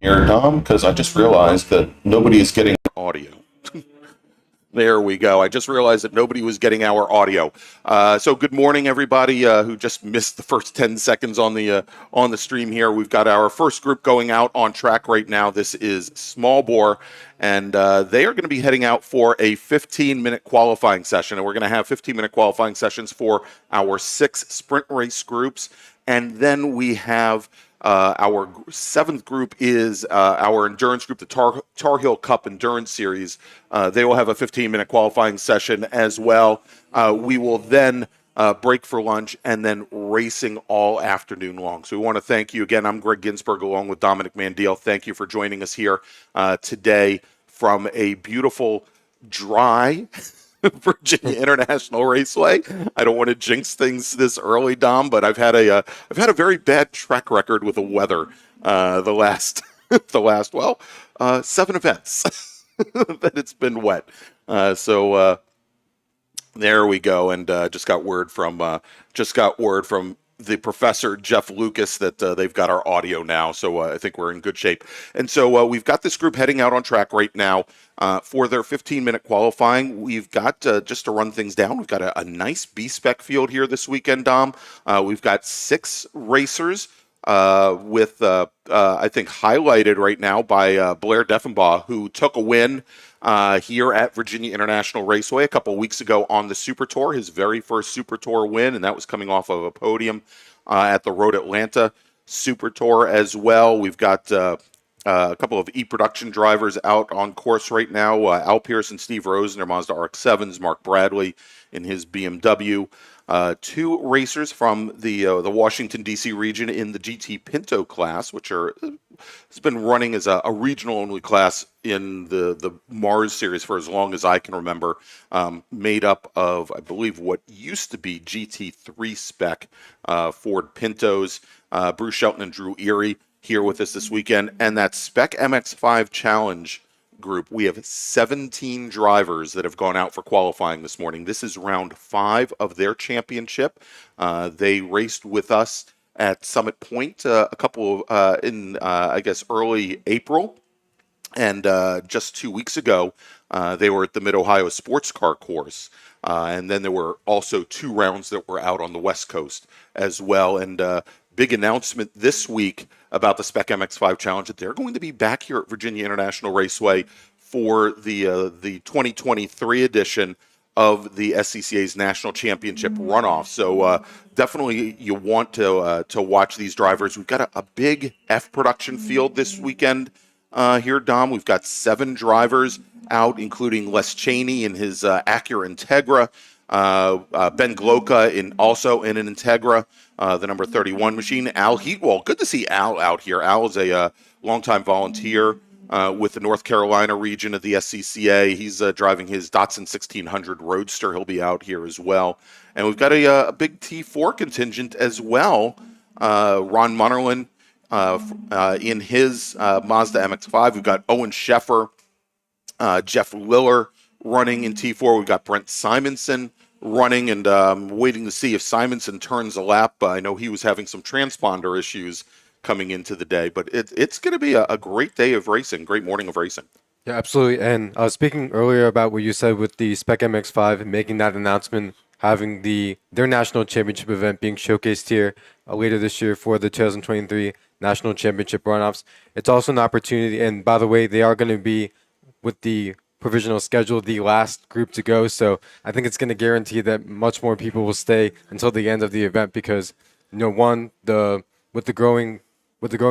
Here, Dom, because I just realized that nobody is getting audio. There we go. I just realized that nobody was getting our audio. So good morning, everybody who just missed the first 10 seconds on the stream here. We've got our first group going out on track right now. This is Small Bore, and they are going to be heading out for a 15-minute qualifying session. And we're going to have 15-minute qualifying sessions for our 6 sprint race groups. And then we have our 7th group is our endurance group, the Tarheel Cup Endurance Series. They will have a 15-minute qualifying session as well. We will then break for lunch and then racing all afternoon long. So we want to thank you again. I'm Greg Ginsberg along with Dominic Mandiel. Thank you for joining us here today from a beautiful, dry Virginia International Raceway. I don't want to jinx things this early, Dom, but I've had a very bad track record with the weather the last 7 events that it's been wet. So there we go, and just got word from the professor, Jeff Lucas, that they've got our audio now, so I think we're in good shape. And so we've got this group heading out on track right now for their 15-minute qualifying. We've got, just to run things down, we've got a nice B-Spec field here this weekend, Dom. We've got 6 racers with, I think, highlighted right now by Blair Deffenbaugh, who took a win here at Virginia International Raceway a couple of weeks ago on the Super Tour, his very first Super Tour win, and that was coming off of a podium at the Road Atlanta Super Tour as well. We've got a couple of E-Production drivers out on course right now, Al Pierce and Steve Rose in their Mazda RX-7s, Mark Bradley in his BMW. 2 racers from the Washington, D.C. region in the GT Pinto class, which has been running as a regional-only class in the MARRS series for as long as I can remember, made up of, I believe, what used to be GT3 spec Ford Pintos, Bruce Shelton and Drew Erie here with us this weekend, and that Spec MX-5 Challenge group. We have 17 drivers that have gone out for qualifying this morning. This is round 5 of their championship. They raced with us at Summit Point a couple in I guess early April, and just 2 weeks ago they were at the Mid-Ohio Sports Car Course, and then there were also 2 rounds that were out on the West Coast as well. And big announcement this week about the Spec MX-5 Challenge that they're going to be back here at Virginia International Raceway for the 2023 edition of the SCCA's National Championship runoff. So definitely you want to watch these drivers. We've got a big F production field this weekend here, Dom. We've got 7 drivers out, including Les Cheney in his Acura Integra, Ben Gloka also in an Integra, the number 31 machine. Al Heatwell, good to see Al out here. Al is a longtime volunteer with the North Carolina region of the SCCA. He's driving his Datsun 1600 Roadster. He'll be out here as well. And we've got a big T4 contingent as well. Ron Munnerlin in his Mazda MX-5. We've got Owen Sheffer, Jeff Liller running in T4. We've got Brent Simonson running, and waiting to see if Simonson turns a lap. I know he was having some transponder issues coming into the day, but it's going to be a great day of racing, great morning of racing. Yeah, absolutely. And I was speaking earlier about what you said with the Spec MX-5 making that announcement, having their national championship event being showcased here later this year for the 2023 national championship runoffs. It's also an opportunity, and by the way, they are going to be with the provisional schedule the last group to go, so I think it's going to guarantee that much more people will stay until the end of the event because, with the growing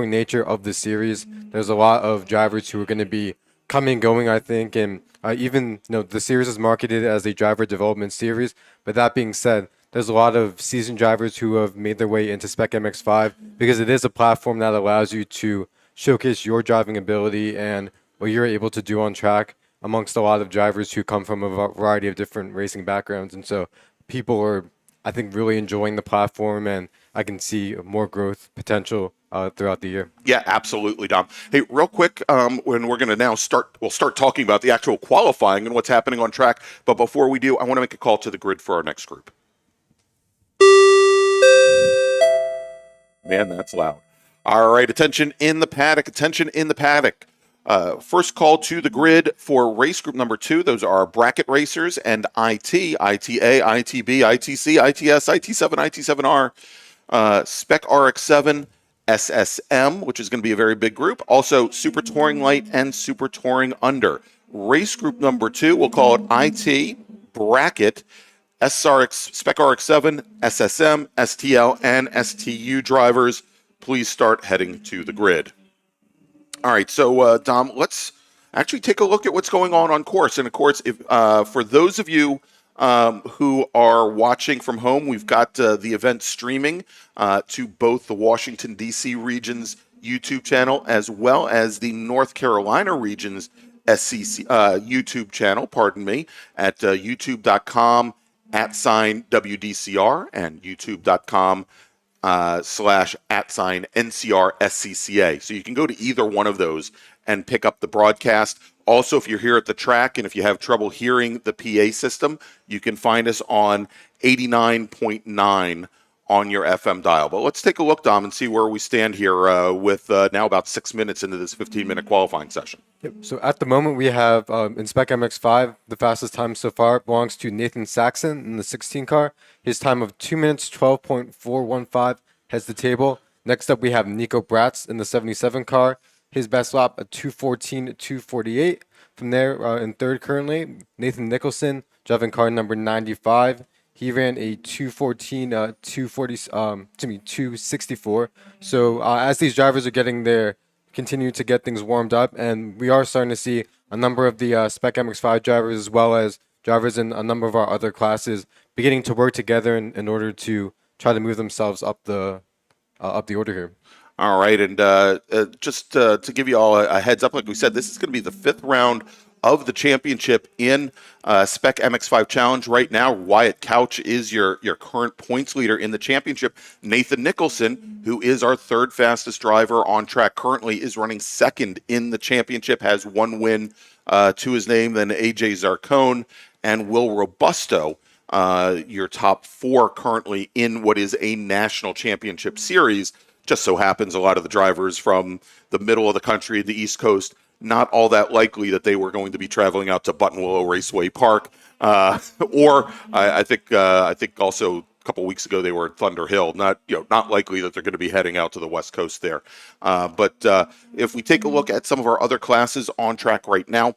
nature of the series, there's a lot of drivers who are going to be coming, going, I think, and even the series is marketed as a driver development series. But that being said, there's a lot of seasoned drivers who have made their way into Spec MX-5 because it is a platform that allows you to showcase your driving ability and what you're able to do on track amongst a lot of drivers who come from a variety of different racing backgrounds. And so people are, I think, really enjoying the platform, and I can see more growth potential throughout the year. Yeah, absolutely, Dom. Hey, real quick, when we're going to now we'll start talking about the actual qualifying and what's happening on track. But before we do, I want to make a call to the grid for our next group. Man, that's loud. All right, attention in the paddock, attention in the paddock. First call to the grid for race group number 2. Those are bracket racers and IT, ITA, ITB, ITC, ITS, IT7, IT7R, Spec RX7, SSM, which is going to be a very big group. Also, Super Touring Light and Super Touring Under. Race group number 2, we'll call it IT, bracket, SRX, Spec RX7, SSM, STL, and STU drivers. Please start heading to the grid. All right, so Dom, let's actually take a look at what's going on course. And of course, if for those of you who are watching from home, we've got the event streaming to both the Washington, D.C. region's YouTube channel as well as the North Carolina region's YouTube channel, at youtube.com @WDCR and youtube.com /@NCR SCCA. So you can go to either one of those and pick up the broadcast. Also, if you're here at the track and if you have trouble hearing the PA system, you can find us on 89.9 on your FM dial. But let's take a look, Dom, and see where we stand here with now about 6 minutes into this 15-minute qualifying session. Yep. So at the moment we have in Spec MX-5, the fastest time so far belongs to Nathan Saxon in the 16 car. His time of 2 minutes 12.415 heads the table. Next up we have Nico Bratz in the 77 car. His best lap a 2:14.248. From there in third currently, Nathan Nicholson driving car number 95. He ran a 2:64. So as these drivers are getting there, continue to get things warmed up, and we are starting to see a number of the Spec MX-5 drivers as well as drivers in a number of our other classes beginning to work together in order to try to move themselves up the order here. All right, and just to give you all a heads up, like we said, this is going to be the 5th round of the championship in Spec MX-5 Challenge. Right now, Wyatt Couch is your current points leader in the championship. Nathan Nicholson, who is our 3rd fastest driver on track currently, is running 2nd in the championship, has 1 win to his name, then AJ Zarcone and Will Robusto, your top 4 currently in what is a national championship series. Just so happens a lot of the drivers from the middle of the country, the East Coast, not all that likely that they were going to be traveling out to Buttonwillow Raceway Park, or I think also a couple weeks ago they were at Thunder Hill. Not likely that they're going to be heading out to the West Coast there. But if we take a look at some of our other classes on track right now,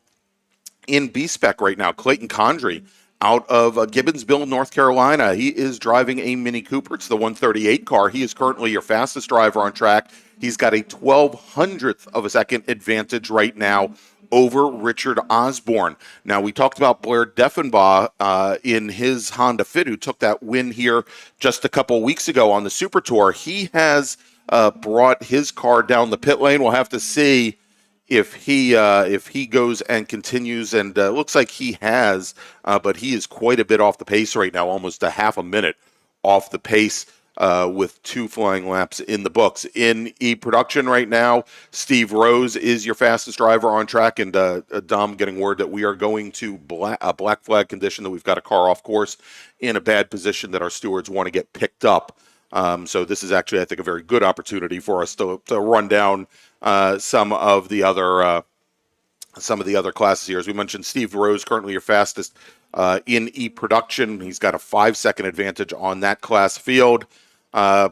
in B-Spec right now, Clayton Condrey out of Gibbonsville, North Carolina. He is driving a Mini Cooper. It's the 138 car. He is currently your fastest driver on track. He's got a 0.12 of a second advantage right now over Richard Osborne. Now, we talked about Blair Deffenbaugh in his Honda Fit, who took that win here just a couple weeks ago on the Super Tour. He has brought his car down the pit lane. We'll have to see if he goes and continues, and looks like he has, but he is quite a bit off the pace right now, almost a half a minute off the pace with 2 flying laps in the books. In E-Production right now, Steve Rose is your fastest driver on track, and Dom getting word that we are going to a black flag condition, that we've got a car off course in a bad position that our stewards want to get picked up. So this is actually, I think, a very good opportunity for us to run down some of the other classes here. As we mentioned, Steve Rose currently your fastest in E-Production. He's got a 5-second advantage on that class field.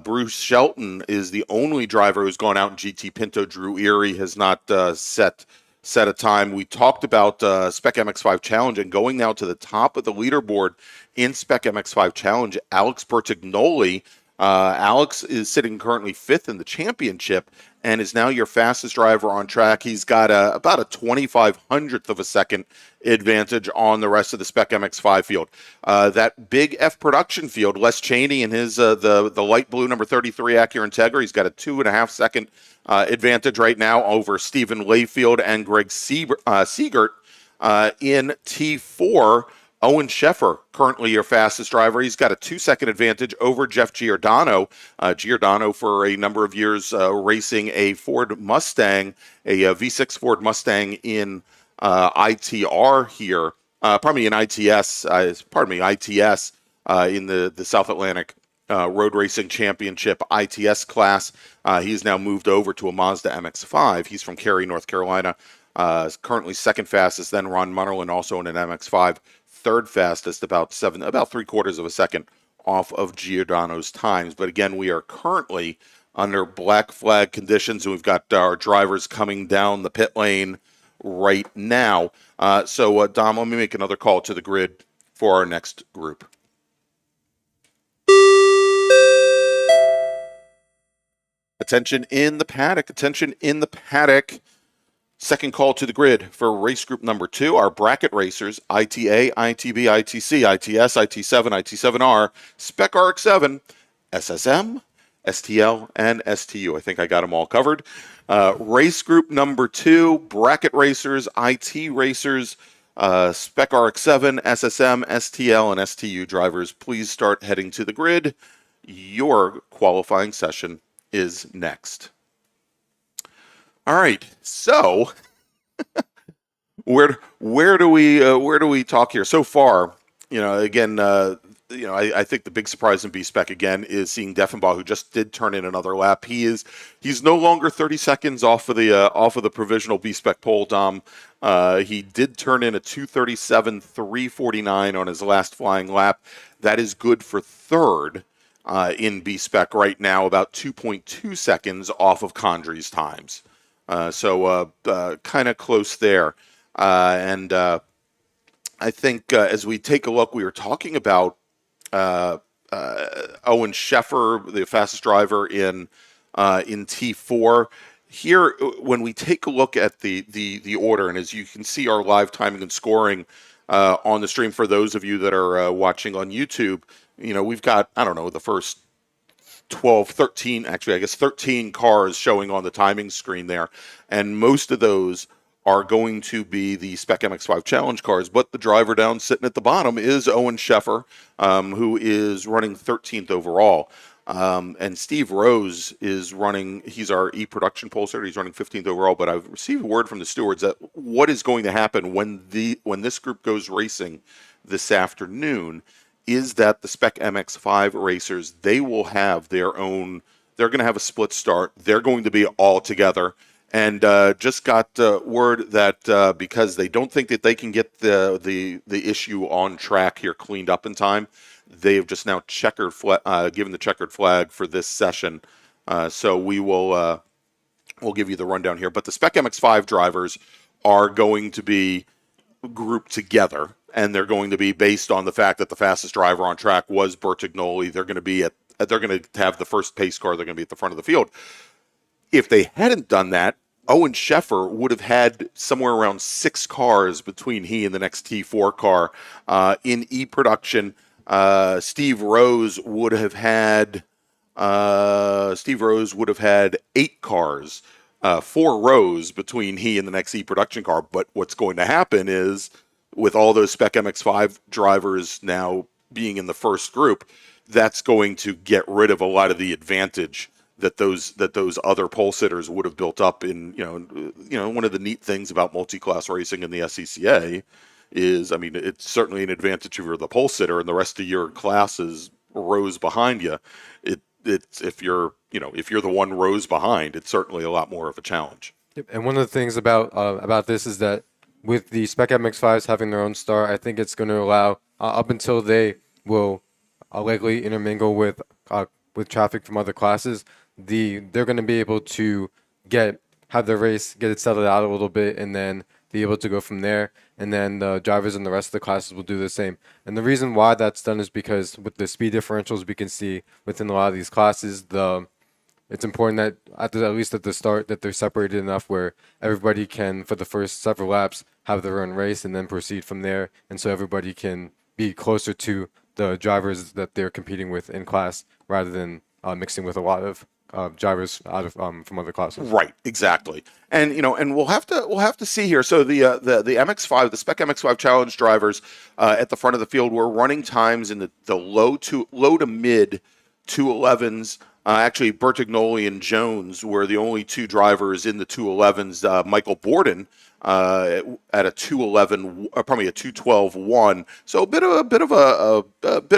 Bruce Shelton is the only driver who's gone out in GT Pinto. Drew Erie has not set a time. We talked about Spec MX-5 Challenge, and going now to the top of the leaderboard in Spec MX-5 Challenge, Alex Bertignoli. Alex is sitting currently 5th in the championship and is now your fastest driver on track. He's got about a 0.25 of a second advantage on the rest of the Spec MX-5 field. That big F production field, Les Cheney and his the light blue number 33 Acura Integra, he's got a 2.5 second advantage right now over Stephen Layfield and Greg Siegert in T4. Owen Sheffer, currently your fastest driver. He's got a 2-second advantage over Jeff Giordano. Giordano, for a number of years, racing a Ford Mustang, a V6 Ford Mustang in ITR here. In ITS. ITS in the South Atlantic Road Racing Championship ITS class. He's now moved over to a Mazda MX-5. He's from Cary, North Carolina. Currently second fastest. Then Ron Munnerlin, also in an MX-5, third fastest, about 3/4 of a second off of Giordano's times. But again, we are currently under black flag conditions, and we've got our drivers coming down the pit lane right now. So Dom, let me make another call to the grid for our next group. Attention in the paddock. Attention in the paddock. Second call to the grid for race group number 2, our bracket racers, ITA, ITB, ITC, ITS, IT7, IT7R, Spec RX7, SSM, STL, and STU. I think I got them all covered. Race group number 2, bracket racers, IT racers, Spec RX7, SSM, STL, and STU drivers. Please start heading to the grid. Your qualifying session is next. All right, so where do we talk here? So far, again, I think the big surprise in B-Spec again is seeing Deffenbaugh, who just did turn in another lap. He's no longer 30 seconds off of the provisional B-Spec pole, Dom. He did turn in a 2:37.349 on his last flying lap. That is good for third in B-Spec right now, about 2.2 seconds off of Condry's times. So kind of close there. And I think as we take a look, we were talking about Owen Sheffer, the fastest driver in T4. Here, when we take a look at the order, and as you can see our live timing and scoring on the stream for those of you that are watching on YouTube, we've got, I don't know, the first 12, 13, actually, I guess 13 cars showing on the timing screen there. And most of those are going to be the Spec MX-5 Challenge cars. But the driver down sitting at the bottom is Owen Sheffer, who is running 13th overall. And Steve Rose is running, he's our E-Production pole sitter. He's running 15th overall. But I've received word from the stewards that what is going to happen when this group goes racing this afternoon is that the Spec MX-5 racers, they will have their own, they're going to have a split start. They're going to be all together. And just got word that because they don't think that they can get the issue on track here cleaned up in time, they have just now given the checkered flag for this session. So we'll give you the rundown here. But the Spec MX-5 drivers are going to be grouped together. And they're going to be based on the fact that the fastest driver on track was Bertignoli. They're going to have the first pace car. They're going to be at the front of the field. If they hadn't done that, Owen Sheffer would have had somewhere around 6 cars between he and the next T4 car. In E-Production, Steve Rose would have had 8 cars, 4 rows between he and the next E-Production car. But what's going to happen is, with all those Spec MX-5 drivers now being in the first group, that's going to get rid of a lot of the advantage that those other pole sitters would have built up in, one of the neat things about multi-class racing in the SCCA is, I mean, it's certainly an advantage if you're the pole sitter and the rest of your class is rows behind you. It's if you're the one rows behind, it's certainly a lot more of a challenge. And one of the things about this is that with the Spec MX-5s having their own star, I think it's going to allow, up until they will likely intermingle with traffic from other classes, they're going to be able to have their race, get it settled out a little bit, and then be able to go from there. And then the drivers in the rest of the classes will do the same. And the reason why that's done is because with the speed differentials we can see within a lot of these classes, it's important that at least at the start that they're separated enough where everybody can, for the first several laps, have their own race and then proceed from there. And so everybody can be closer to the drivers that they're competing with in class rather than mixing with a lot of drivers out of from other classes. Right, exactly. And and we'll have to see here. So the MX-5, the Spec MX-5 Challenge drivers at the front of the field were running times in the low to mid 211s. Actually, Bertignoli and Jones were the only 2 drivers in the 211s. Michael Borden at a 211, probably a 212.1. So a bit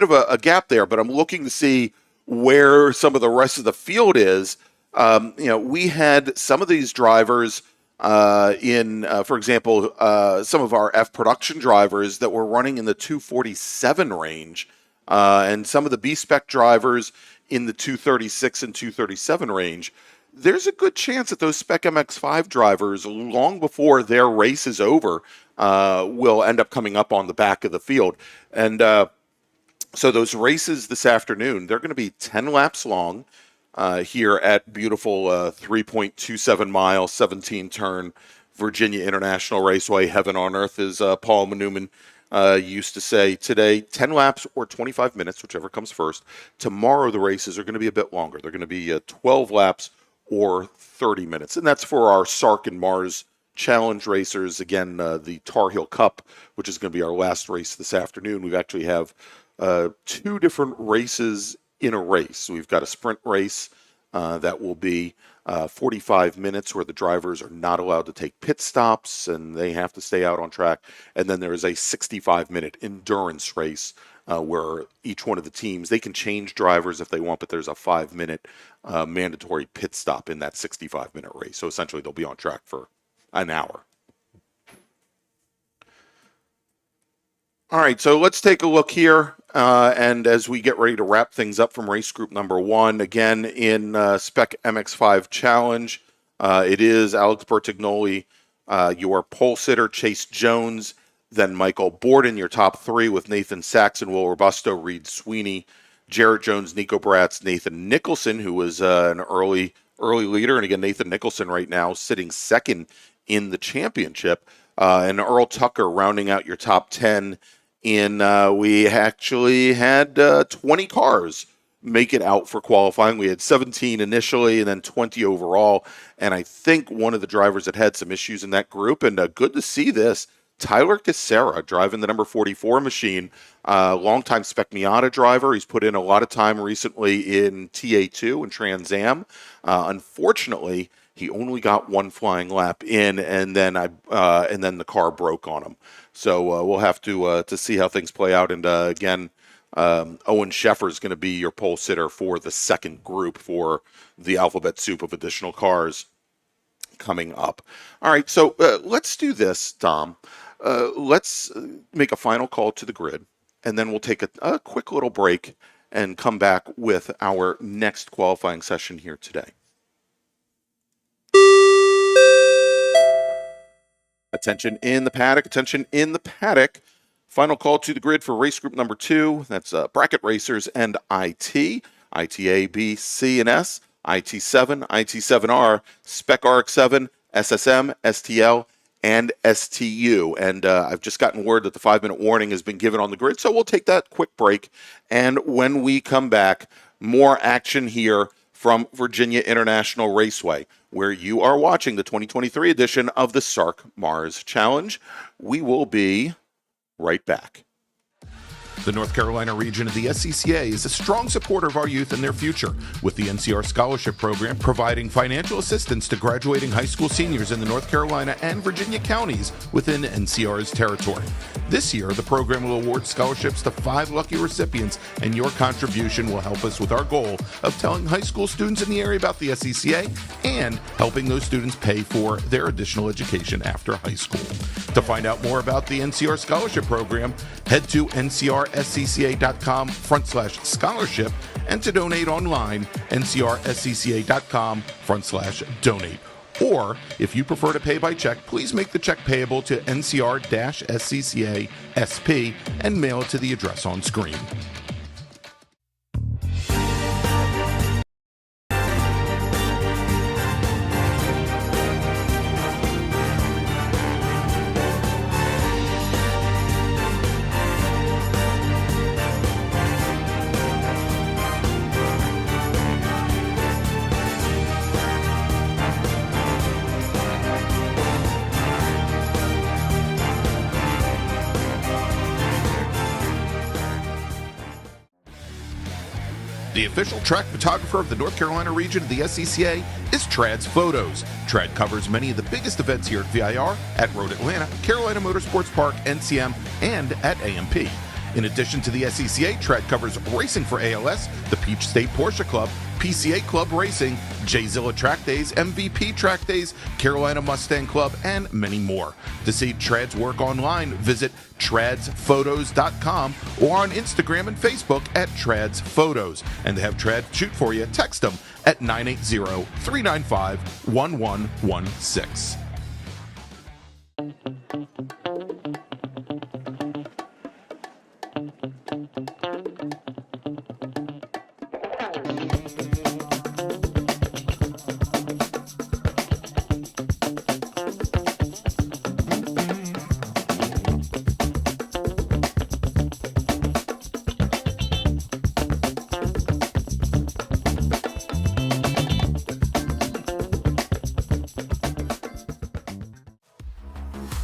of a gap there. But I'm looking to see where some of the rest of the field is, we had some of these drivers for example, some of our F production drivers that were running in the 247 range, and some of the B-Spec drivers in the 236 and 237 range. There's a good chance that those Spec MX-5 drivers, long before their race is over, will end up coming up on the back of the field. And so those races this afternoon, they're going to be 10 laps long here at beautiful 3.27 mile, 17 turn Virginia International Raceway. Heaven on earth, as Paul Newman used to say. Today, 10 laps or 25 minutes, whichever comes first. Tomorrow, the races are going to be a bit longer. They're going to be 12 laps or 30 minutes. And that's for our SARRC and MARRS challenge racers. Again, the Tarheel Cup, which is going to be our last race this afternoon. We actually have 2 different races in a race. We've got a sprint race that will be 45 minutes where the drivers are not allowed to take pit stops and they have to stay out on track. And then there is a 65-minute endurance race where each one of the teams, they can change drivers if they want, but there's a 5-minute mandatory pit stop in that 65-minute race. So essentially they'll be on track for an hour. All right, so let's take a look here. And as we get ready to wrap things up from race group number 1, again in Spec MX-5 Challenge, it is Alex Bertignoli, your pole sitter, Chase Jones, then Michael Borden, your top 3 with Nathan Saxon, Will Robusto, Reed Sweeney, Jarrett Jones, Nico Bratz, Nathan Nicholson, who was an early leader. And again, Nathan Nicholson right now sitting second in the championship. And Earl Tucker rounding out your top 10. We actually had 20 cars make it out for qualifying. We had 17 initially and then 20 overall. And I think one of the drivers that had some issues in that group, and good to see this, Tyler Cassera driving the number 44 machine, longtime Spec Miata driver. He's put in a lot of time recently in TA2 and Trans Am. Unfortunately, he only got 1 flying lap in, and then the car broke on him. So we'll have to see how things play out. And again, Owen Sheffer is going to be your pole sitter for the second group for the alphabet soup of additional cars coming up. All right, so let's do this, Dom. Let's make a final call to the grid, and then we'll take a quick little break and come back with our next qualifying session here today. Attention in the paddock, attention in the paddock. Final call to the grid for race group number 2. That's bracket racers and IT, ITA, B, C, and S, IT7, IT7R, Spec RX7, SSM, STL, and STU. And I've just gotten word that the 5-minute warning has been given on the grid, so we'll take that quick break. And when we come back, more action here from Virginia International Raceway, where you are watching the 2023 edition of the SARRC MARRS Challenge. We will be right back. The North Carolina region of the SCCA is a strong supporter of our youth and their future, with the NCR Scholarship Program providing financial assistance to graduating high school seniors in the North Carolina and Virginia counties within NCR's territory. This year, the program will award scholarships to 5 lucky recipients, and your contribution will help us with our goal of telling high school students in the area about the SCCA and helping those students pay for their additional education after high school. To find out more about the NCR Scholarship Program, head to ncrscca.com/scholarship, and to donate online, ncrscca.com/donate. Or, if you prefer to pay by check, please make the check payable to NCR-SCCA SP and mail it to the address on screen. The official track photographer of the North Carolina region of the SCCA is Trad's Photos. Trad covers many of the biggest events here at VIR, at Road Atlanta, Carolina Motorsports Park, NCM, and at AMP. In addition to the SCCA, Tread covers racing for ALS, the Peach State Porsche Club, PCA Club Racing, J-Zilla Track Days, MVP Track Days, Carolina Mustang Club, and many more. To see Trad's work online, visit tradsphotos.com or on Instagram and Facebook at Trads Photos. And to have Trad shoot for you, text them at 980-395-1116.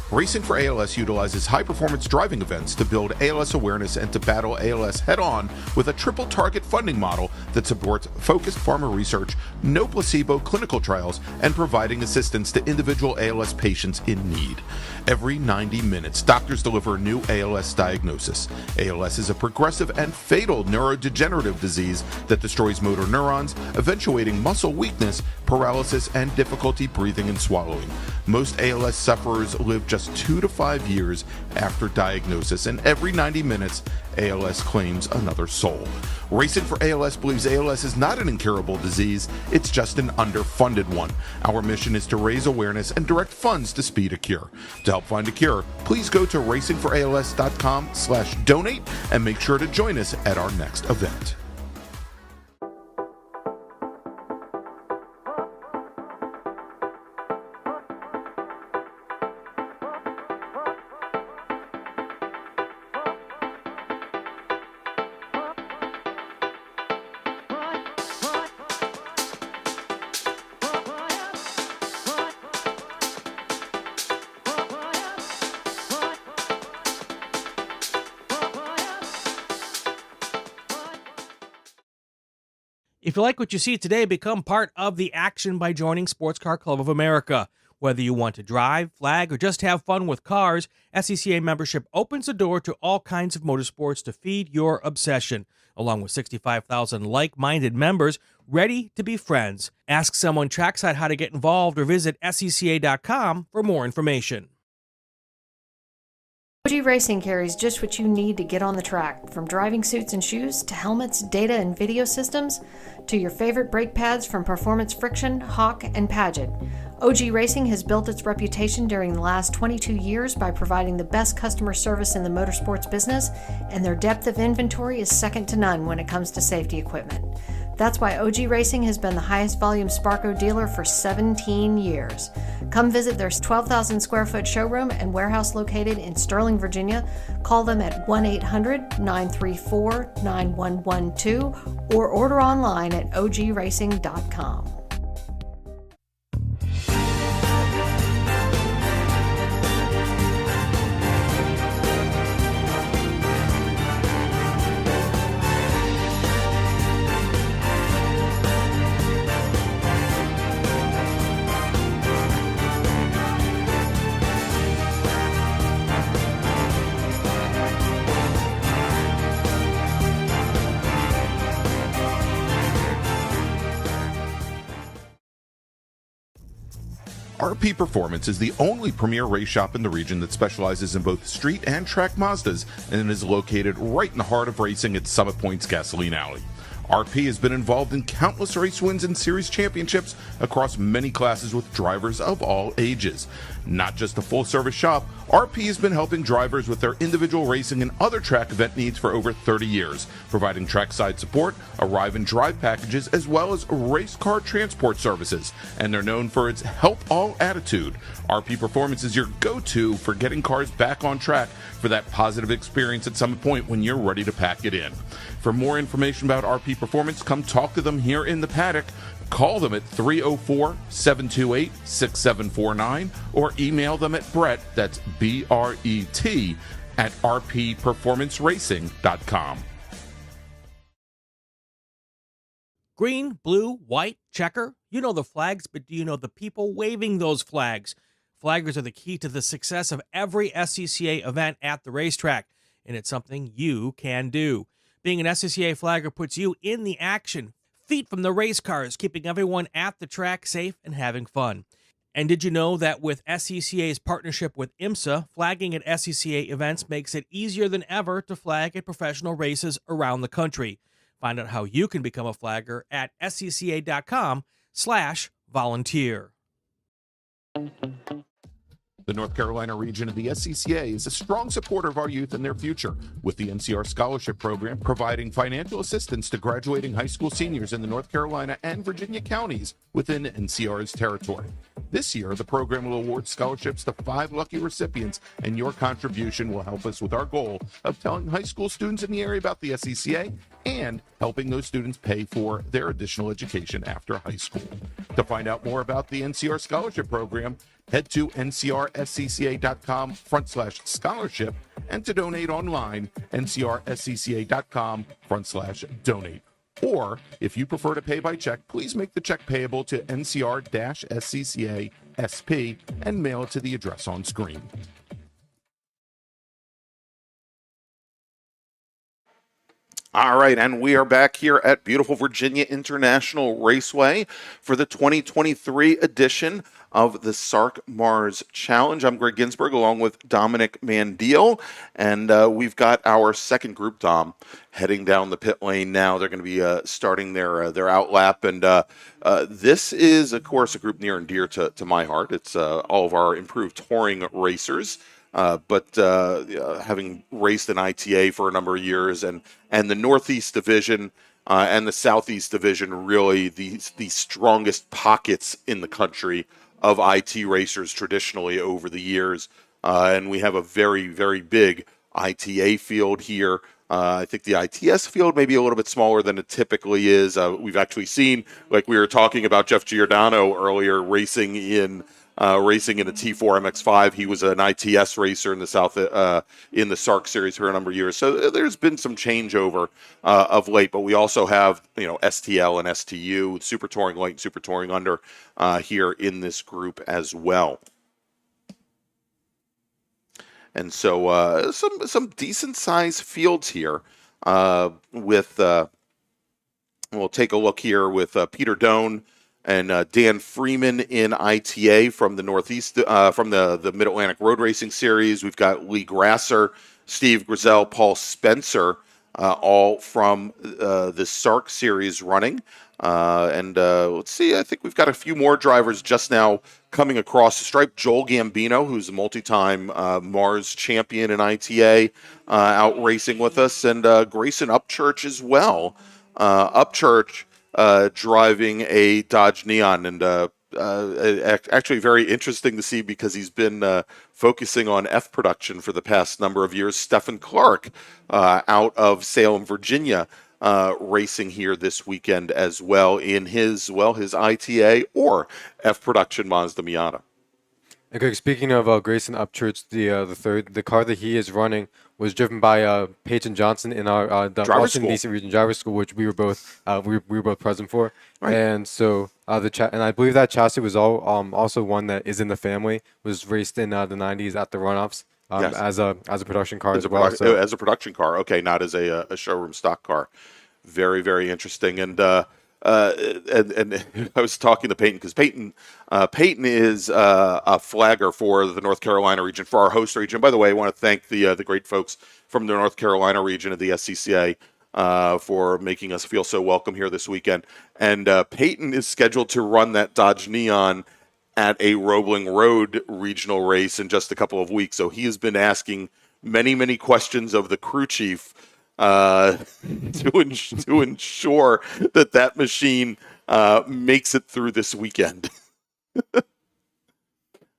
Racing for ALS utilizes high-performance driving events to build ALS awareness and to battle ALS head-on with a triple-target funding model that supports focused pharma research, no placebo clinical trials, and providing assistance to individual ALS patients in need. Every 90 minutes, doctors deliver a new ALS diagnosis. ALS is a progressive and fatal neurodegenerative disease that destroys motor neurons, eventuating muscle weakness, paralysis, and difficulty breathing and swallowing. Most ALS sufferers live just 2 to 5 years after diagnosis, and every 90 minutes, ALS claims another soul. Racing for ALS believes ALS is not an incurable disease, it's just an underfunded one. Our mission is to raise awareness and direct funds to speed a cure. To help find a cure, please go to racingforals.com/donate and make sure to join us at our next event. If you like what you see today, become part of the action by joining Sports Car Club of America. Whether you want to drive, flag, or just have fun with cars, SCCA membership opens the door to all kinds of motorsports to feed your obsession, along with 65,000 like-minded members ready to be friends. Ask someone trackside how to get involved or visit scca.com for more information. OG Racing carries just what you need to get on the track, from driving suits and shoes to helmets, data and video systems, to your favorite brake pads from Performance Friction, Hawk, and Paget. OG Racing has built its reputation during the last 22 years by providing the best customer service in the motorsports business, and their depth of inventory is second to none when it comes to safety equipment. That's why OG Racing has been the highest volume Sparco dealer for 17 years. Come visit their 12,000 square foot showroom and warehouse located in Sterling, Virginia. Call them at 1-800-934-9112 or order online at ogracing.com. RP Performance is the only premier race shop in the region that specializes in both street and track Mazdas and is located right in the heart of racing at Summit Point's Gasoline Alley. RP has been involved in countless race wins and series championships across many classes with drivers of all ages. Not just a full-service shop, RP has been helping drivers with their individual racing and other track event needs for over 30 years, providing trackside support, arrive and drive packages, as well as race car transport services. And they're known for its help all attitude. RP Performance is your go-to for getting cars back on track for that positive experience at Summit Point when you're ready to pack it in. For more information about RP Performance, come talk to them here in the paddock. Call them at 304-728-6749 or email them at Brett, that's B-R-E-T, at rpperformanceracing.com. Green, blue, white, checker. You know the flags, but do you know the people waving those flags? Flaggers are the key to the success of every SCCA event at the racetrack. and it's something you can do. Being an SCCA flagger puts you in the action, feet from the race cars, keeping everyone at the track safe and having fun. And did you know that with SCCA's partnership with IMSA, flagging at SCCA events makes it easier than ever to flag at professional races around the country? Find out how you can become a flagger at scca.com/volunteer. The North Carolina region of the SCCA is a strong supporter of our youth and their future, with the NCR Scholarship Program providing financial assistance to graduating high school seniors in the North Carolina and Virginia counties within NCR's territory. This year, the program will award scholarships to 5 lucky recipients, and your contribution will help us with our goal of telling high school students in the area about the SCCA and helping those students pay for their additional education after high school. To find out more about the NCR Scholarship Program, head to ncrscca.com/scholarship, and to donate online, ncrscca.com/donate. Or, if you prefer to pay by check, please make the check payable to NCR-SCCA SP and mail it to the address on screen. All right, and we are back here at beautiful Virginia International Raceway for the 2023 edition of the SARRC MARRS Challenge. I'm Greg Ginsberg along with Dominic Mandiel, and we've got our second group, Dom, heading down the pit lane now. They're going to be starting their outlap, and this is, of course, a group near and dear to my heart. It's all of our improved touring racers. But having raced in ITA for a number of years, and the Northeast Division and the Southeast Division, really the strongest pockets in the country of IT racers traditionally over the years. And we have a very, very big ITA field here. I think the ITS field may be a little bit smaller than it typically is. We've actually seen, like we were talking about Jeff Giordano earlier, racing in a T4 MX-5. He was an ITS racer in the in the SARRC series for a number of years. So there's been some changeover of late, but we also have STL and STU, Super Touring Light and Super Touring Under here in this group as well. And so some decent sized fields here with we'll take a look here with Peter Doan and Dan Freeman in ITA from the Northeast, from the Mid-Atlantic Road Racing Series. We've got Lee Grasser, Steve Grizel, Paul Spencer, all from the SARRC series running. And let's see, I think we've got a few more drivers just now coming across the stripe. Joel Gambino, who's a multi-time MARRS champion in ITA, out racing with us, and Grayson Upchurch as well. Upchurch driving a Dodge Neon, and actually very interesting to see because he's been focusing on F production for the past number of years. Stephen Clark out of Salem, Virginia, racing here this weekend as well in his ITA or F production Mazda Miata. And Greg, speaking of Grayson Upchurch, the car that he is running was driven by Peyton Johnson in our Washington D.C. Region Driver School, which we were both present for. Right. And so and I believe that chassis was also one that is in the family, was raced in the 90s at the runoffs yes. as a production car as well. As a production car, okay, not as a showroom stock car. Very, very interesting. And I was talking to Peyton because Peyton is a flagger for the North Carolina region, for our host region. By the way, I want to thank the great folks from the North Carolina region of the SCCA for making us feel so welcome here this weekend. And Peyton is scheduled to run that Dodge Neon at a Roebling Road regional race in just a couple of weeks. So he has been asking many, many questions of the crew chief to ensure that machine makes it through this weekend.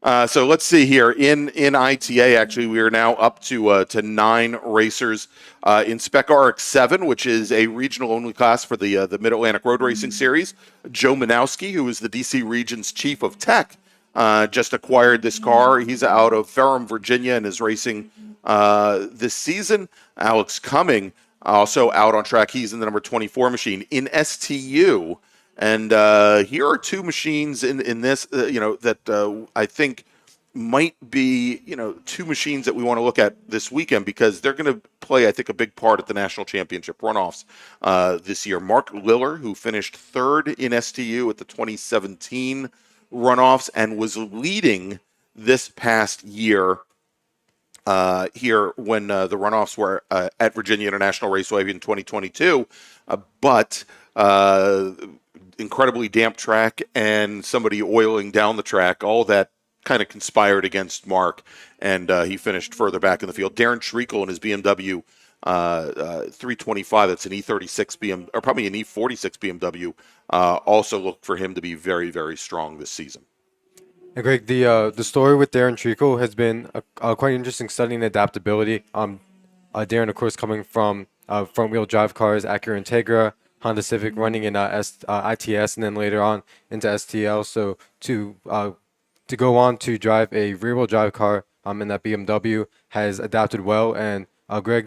So let's see here in ITA. Actually, we are now up to 9 racers in Spec MX-5, which is a regional only class for the Mid-Atlantic Road Racing Series. Joe Manowski, who is the DC region's chief of tech, just acquired this car. He's out of Ferrum, Virginia, and is racing this season. Alex Cumming, also out on track. He's in the number 24 machine in STU. And here are 2 machines in this, that I think might be, two machines that we want to look at this weekend because they're going to play, I think, a big part at the national championship runoffs this year. Mark Liller, who finished third in STU at the 2017 runoffs and was leading this past year here when the runoffs were at Virginia International Raceway in 2022, but incredibly damp track and somebody oiling down the track, all that kind of conspired against Mark, and he finished further back in the field. Darren Treacle in his BMW 325, that's an E36 or probably an E46 BMW, also looked for him to be very, very strong this season. And Greg, the story with Darren Treacle has been quite interesting, studying adaptability. Darren, of course, coming from front-wheel drive cars, Acura Integra, Honda Civic, running in ITS, and then later on into STL. So to go on to drive a rear-wheel drive car in that BMW has adapted well. And Greg,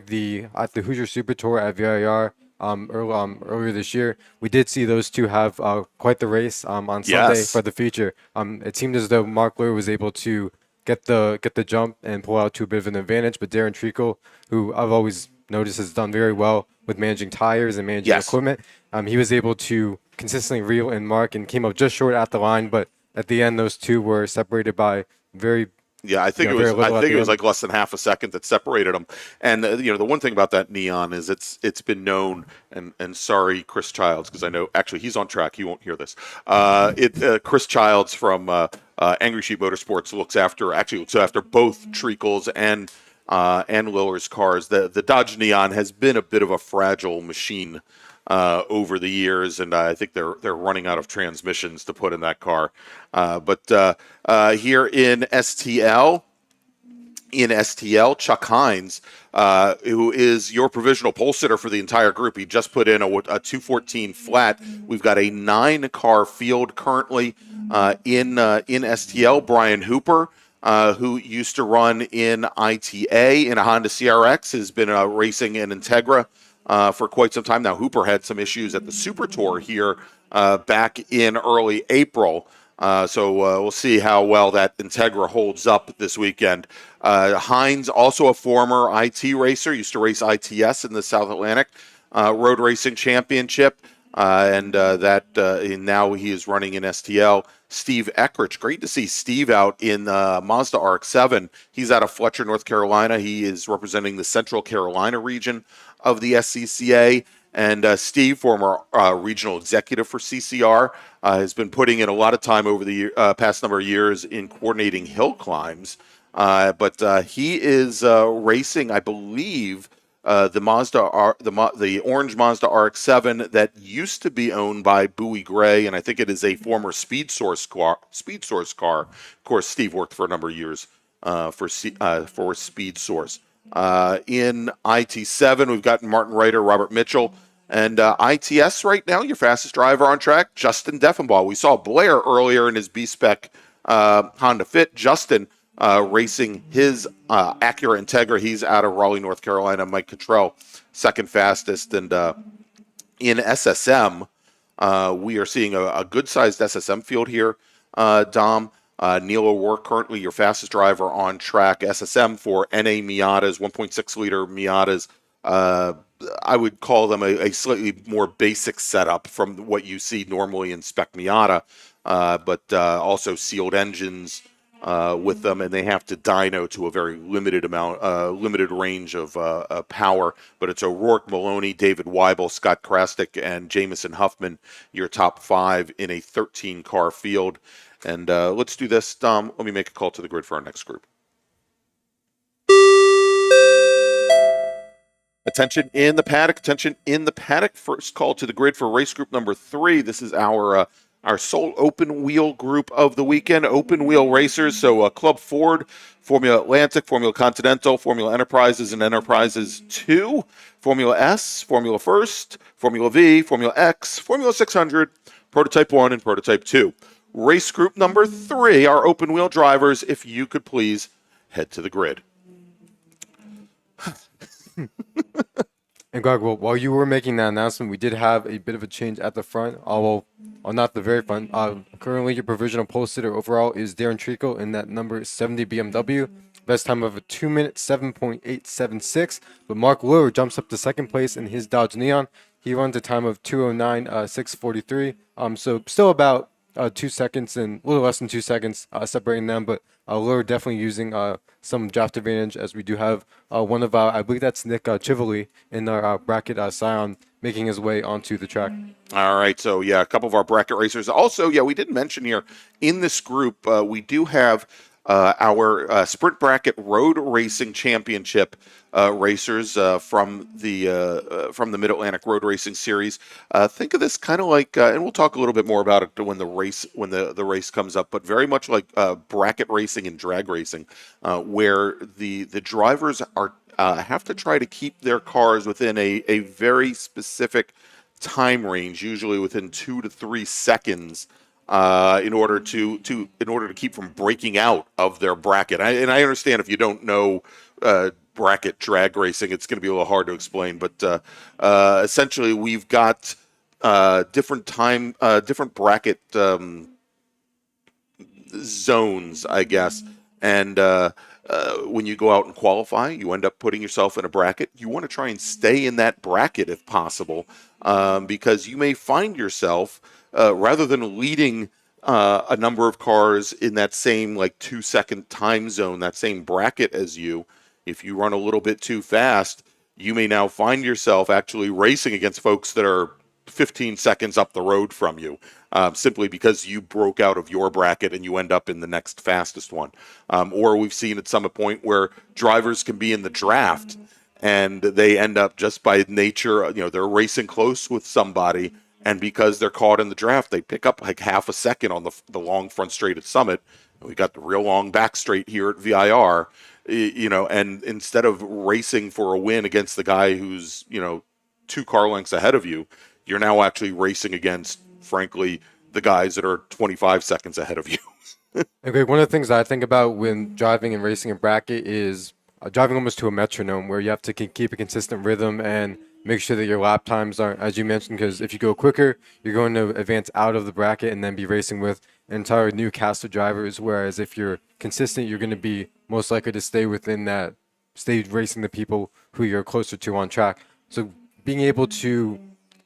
at the Hoosier Super Tour at VIR earlier this year, we did see those two have quite the race on Sunday for the feature. It seemed as though Mark Lure was able to get the jump and pull out to a bit of an advantage, but Darren Treacle, who I've always noticed has done very well with managing tires and managing equipment, he was able to consistently reel in Mark and came up just short at the line, but at the end those two were separated by very I think it was like less than half a second that separated them. And the one thing about that Neon is it's been known, and sorry Chris Childs, because I know actually he's on track, he won't hear this. Chris Childs from Angry Sheep Motorsports looks after both Treacle's and Liller's cars. The Dodge Neon has been a bit of a fragile machine over the years, and I think they're running out of transmissions to put in that car. But here in STL, Chuck Hines, who is your provisional pole sitter for the entire group, he just put in a 214 flat. We've got a 9-car field currently in STL. Brian Hooper, who used to run in ITA in a Honda CRX, has been racing in Integra for quite some time now. Hooper had some issues at the Super Tour here back in early April. So we'll see how well that Integra holds up this weekend. Hines, also a former IT racer, used to race ITS in the South Atlantic Road Racing Championship, and now he is running in STL. Steve Eckrich, great to see Steve out in Mazda RX-7. He's out of Fletcher, North Carolina. He is representing the Central Carolina region of the SCCA. And Steve, former regional executive for CCR, has been putting in a lot of time over the past number of years in coordinating hill climbs. But he is racing, I believe, the orange Mazda RX-7 that used to be owned by Bowie Gray, and I think it is a former Speed Source car. Of course, Steve worked for a number of years for Speed Source. In IT7, we've got Martin Reiter, Robert Mitchell, and ITS right now, your fastest driver on track, Justin Deffenbaugh. We saw Blair earlier in his B-Spec Honda Fit. Justin racing his Acura Integra. He's out of Raleigh, North Carolina. Mike Cottrell, second fastest. And in SSM, we are seeing a good-sized SSM field here, Dom. Neil O'Rourke, currently your fastest driver on track. SSM for NA Miatas, 1.6-liter Miatas. I would call them a slightly more basic setup from what you see normally in Spec Miata, but also sealed engines with them, and they have to dyno to a very limited range of power. But it's O'Rourke, Maloney, David Weibel, Scott Krastik, and Jamison Huffman, your top 5 in a 13-car field. And let's do this, Dom. Let me make a call to the grid for our next group. Attention in the paddock. First call to the grid for race group number 3. This is our sole open wheel group of the weekend. Open wheel racers. So Club Ford, Formula Atlantic, Formula Continental, Formula Enterprises, and Enterprises 2, Formula S, Formula First, Formula V, Formula X, Formula 600, Prototype 1, and Prototype 2. Race group number 3, our open wheel drivers, if you could please head to the grid. And Greg, while you were making that announcement, we did have a bit of a change at the front. Although not the very front. Currently, your provisional pole sitter overall is Darren Treacle in that number 70 BMW. Best time of a 2-minute 7.876. But Mark Lohr jumps up to second place in his Dodge Neon. He runs a time of 209 643. So still about 2 seconds and a little less than 2 seconds separating them, but Lohr definitely using some draft advantage, as we do have one of our, I believe that's Nick Chivoli in our bracket, Scion, making his way onto the track. All right, so yeah, a couple of our bracket racers. Also, yeah, we didn't mention here in this group, we do have our Sprint Bracket Road Racing Championship racers from the Mid Atlantic Road Racing Series. Think of this kind of like, and we'll talk a little bit more about it when the race comes up, but very much like bracket racing and drag racing, where the drivers are have to try to keep their cars within a very specific time range, usually within 2 to 3 seconds. In order to keep from breaking out of their bracket. And I understand if you don't know bracket drag racing, it's going to be a little hard to explain. But essentially, we've got different bracket zones, I guess. And when you go out and qualify, you end up putting yourself in a bracket. You want to try and stay in that bracket if possible, because you may find yourself, rather than leading a number of cars in that same 2-second time zone, that same bracket as you, if you run a little bit too fast, you may now find yourself actually racing against folks that are 15 seconds up the road from you, simply because you broke out of your bracket and you end up in the next fastest one. Or we've seen at some point where drivers can be in the draft and they end up, just by nature, they're racing close with somebody, and because they're caught in the draft, they pick up half a second on the long front straight at Summit. We got the real long back straight here at VIR, and instead of racing for a win against the guy who's, 2 car lengths ahead of you, you're now actually racing against, frankly, the guys that are 25 seconds ahead of you. Okay, one of the things that I think about when driving and racing a bracket is driving almost to a metronome, where you have to keep a consistent rhythm and make sure that your lap times aren't, as you mentioned, because if you go quicker, you're going to advance out of the bracket and then be racing with an entire new cast of drivers. Whereas if you're consistent, you're going to be most likely to stay within that, stay racing the people who you're closer to on track. So being able to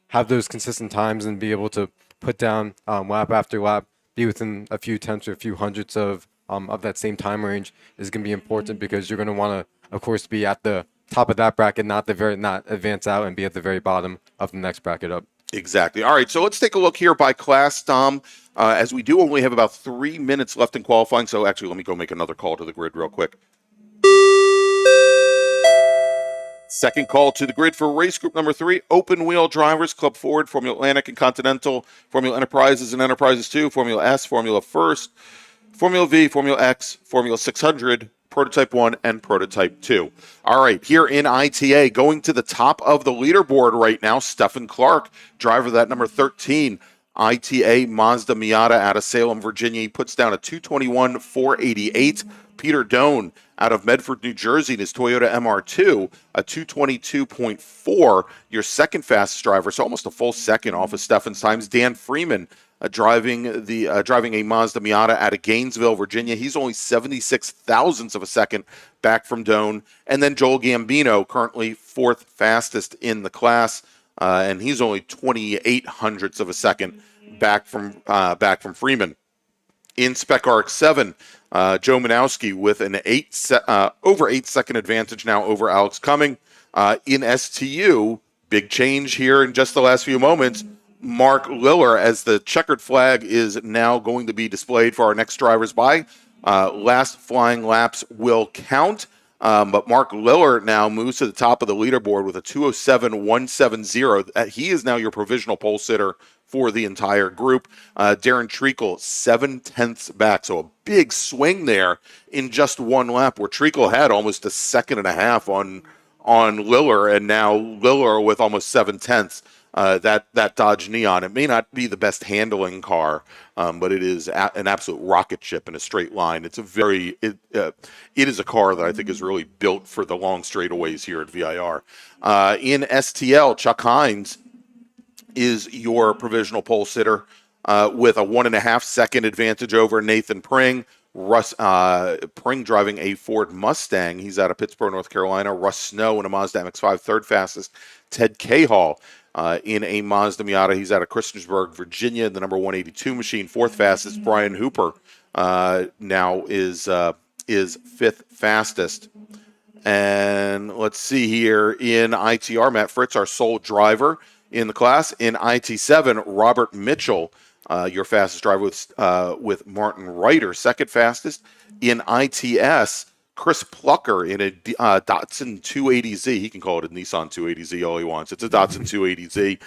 have those consistent times and be able to put down lap after lap, be within a few tenths or a few hundredths of that same time range is going to be important, because you're going to want to, of course, be at the top of that bracket, not advance out and be at the very bottom of the next bracket up. Exactly. All right, so let's take a look here by class, Tom, as we do only have about 3 minutes left in qualifying. So actually, let me go make another call to the grid real quick. Second call to the grid for race group number 3, open wheel drivers, Club Ford, Formula Atlantic and Continental, Formula Enterprises and Enterprises 2, Formula S, Formula First, Formula V, Formula X, Formula 600, Prototype 1, and Prototype 2. All right, here in ITA, going to the top of the leaderboard right now, Stephen Clark, driver of that number 13, ITA Mazda Miata out of Salem, Virginia. He puts down a 221.488. Peter Doan out of Medford, New Jersey, in his Toyota MR2, a 222.4. Your second fastest driver, so almost a full second off of Stephen's times. Dan Freeman, driving a Mazda Miata out of Gainesville, Virginia. He's only 76 thousandths of a second back from Doan. And then Joel Gambino, currently 4th fastest in the class, and he's only 28 hundredths of a second back from Freeman. In Spec RX-7, Joe Manowski with an over 8 second advantage now over Alex Cumming. In STU, big change here in just the last few moments. Mark Liller, as the checkered flag is now going to be displayed for our next drivers by. Last flying laps will count, but Mark Liller now moves to the top of the leaderboard with a 207.170. He is now your provisional pole sitter for the entire group. Darren Treacle, 7 tenths back, so a big swing there in just one lap, where Treacle had almost a second and a half on Liller, and now Liller with almost 7 tenths. That Dodge Neon, it may not be the best handling car, but it is an absolute rocket ship in a straight line. It's it is a car that I think is really built for the long straightaways here at VIR. In STL, Chuck Hines is your provisional pole sitter. with a 1.5-second advantage over Nathan Pring. Pring driving a Ford Mustang. He's out of Pittsburgh, North Carolina. Russ Snow in a Mazda MX-5, third fastest. Ted Cahall in a Mazda Miata. He's out of Christiansburg, Virginia, the number 182 machine, fourth fastest. Brian Hooper now is fifth fastest. And let's see here in ITR, Matt Fritz, our sole driver in the class. In IT7, Robert Mitchell, your fastest driver with Martin Reiter, second fastest. In ITS, Chris Plucker in a Datsun 280Z. He can call it a Nissan 280Z all he wants. It's a Datsun 280Z.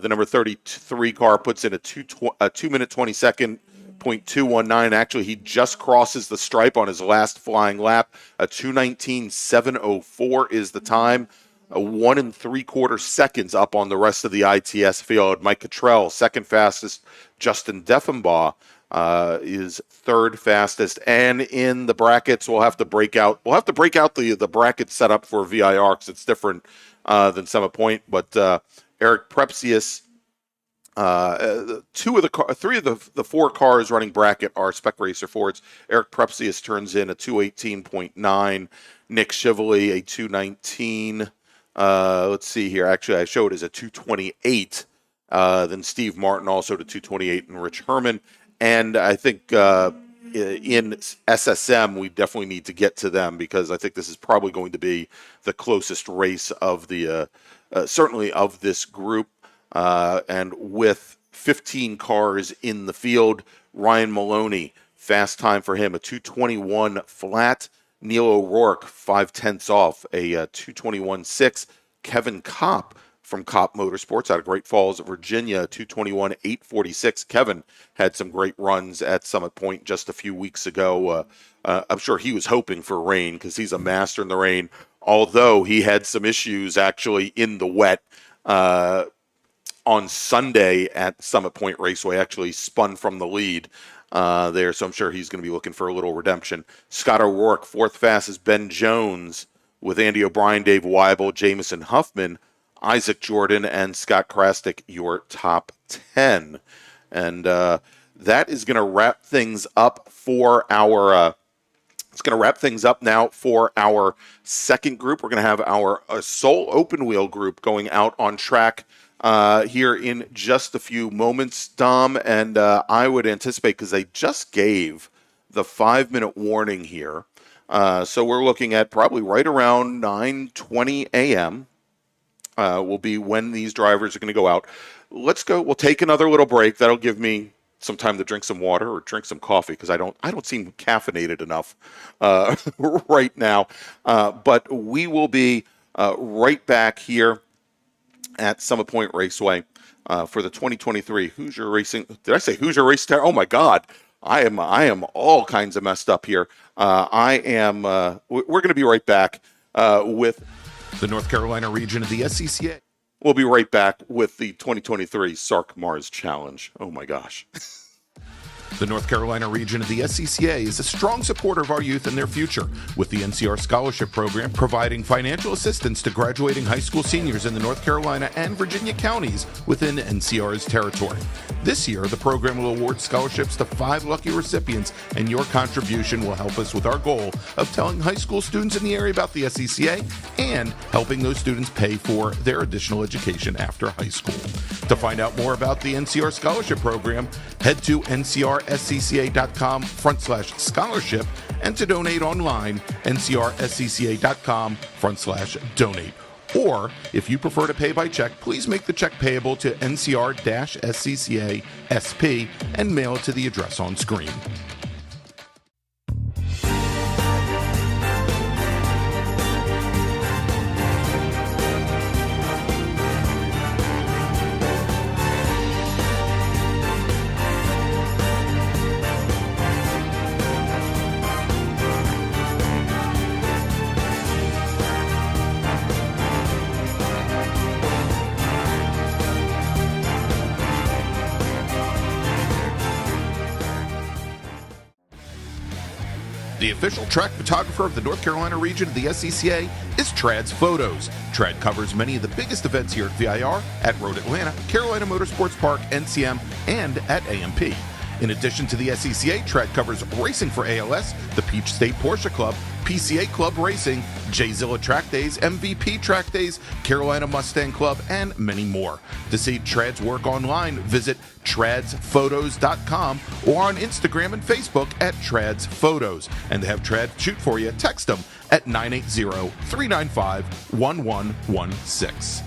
The number 33 car puts in a 2-minute 20-second 0.219. Actually, he just crosses the stripe on his last flying lap. A 2:19.704 is the time. A 1 3/4 seconds up on the rest of the ITS field. Mike Cottrell, second fastest. Justin Deffenbaugh is third fastest. And in the brackets, we'll have to break out the bracket setup for VIR because it's different than Summit Point. But Eric Prepsius. Three of the four cars running bracket are Spec Racer Fords. Eric Prepsius turns in a 2:18.9. Nick Chivoli a 2:19. Let's see here. Actually, I showed as a 2:28. Then Steve Martin also to 2:28, and Rich Herman. And I think in SSM we definitely need to get to them because I think this is probably going to be the closest race of the certainly of this group. And with 15 cars in the field, Ryan Maloney, fast time for him, a 2:21 flat. Neil O'Rourke, 0.5 off, a 2:21.6. Kevin Kopp from Kopp Motorsports out of Great Falls, Virginia, 2:21.846. Kevin had some great runs at Summit Point just a few weeks ago. I'm sure he was hoping for rain because he's a master in the rain, although he had some issues actually in the wet. On Sunday at Summit Point Raceway, actually spun from the lead there, so I'm sure he's going to be looking for a little redemption. Scott O'Rourke, fourth fastest. Ben Jones with Andy O'Brien, Dave Weibel, Jamison Huffman, Isaac Jordan, and Scott Krastik, your top 10. And that is going to wrap things up for our it's going to wrap things up now for our second group. We're going to have our sole open wheel group going out on track here in just a few moments, Dom, and I would anticipate, because they just gave the 5-minute warning here, so we're looking at probably right around 9:20 a.m. Will be when these drivers are going to go out. Let's go. We'll take another little break. That'll give me some time to drink some water or drink some coffee because I don't seem caffeinated enough right now. But we will be right back here at Summit Point Raceway for the 2023 Hoosier Racing. Did I say Hoosier Race? Oh my God, I am all kinds of messed up here. We're going to be right back with The North Carolina region of the SCCA. We'll be right back with the 2023 SARRC MARRS Challenge. Oh my gosh. The North Carolina region of the SCCA is a strong supporter of our youth and their future, with the NCR Scholarship Program providing financial assistance to graduating high school seniors in the North Carolina and Virginia counties within NCR's territory. This year, the program will award scholarships to 5 lucky recipients, and your contribution will help us with our goal of telling high school students in the area about the SCCA and helping those students pay for their additional education after high school. To find out more about the NCR Scholarship Program, head to ncrscca.com/scholarship, and to donate online, ncrscca.com/donate. Or, if you prefer to pay by check, please make the check payable to NCR-SCCA SP and mail it to the address on screen. The official track photographer of the North Carolina region of the SCCA is Trad's Photos. Trad covers many of the biggest events here at VIR, at Road Atlanta, Carolina Motorsports Park, NCM, and at AMP. In addition to the SCCA, Trad covers racing for ALS, the Peach State Porsche Club, PCA Club Racing, J-Zilla Track Days, MVP Track Days, Carolina Mustang Club, and many more. To see Trad's work online, visit tradsphotos.com or on Instagram and Facebook at Trad's Photos. And to have Trad shoot for you, text them at 980-395-1116.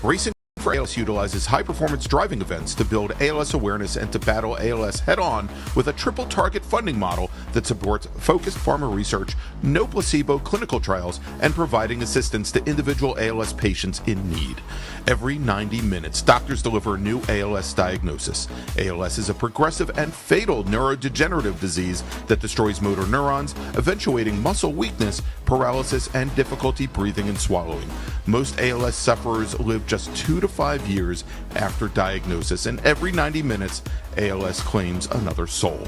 Racing for ALS utilizes high-performance driving events to build ALS awareness and to battle ALS head-on with a triple-target funding model that supports focused pharma research, no placebo clinical trials, and providing assistance to individual ALS patients in need. Every 90 minutes, doctors deliver a new ALS diagnosis. ALS is a progressive and fatal neurodegenerative disease that destroys motor neurons, eventuating muscle weakness, paralysis, and difficulty breathing and swallowing. Most ALS sufferers live just 2 to 5 years after diagnosis, and every 90 minutes, ALS claims another soul.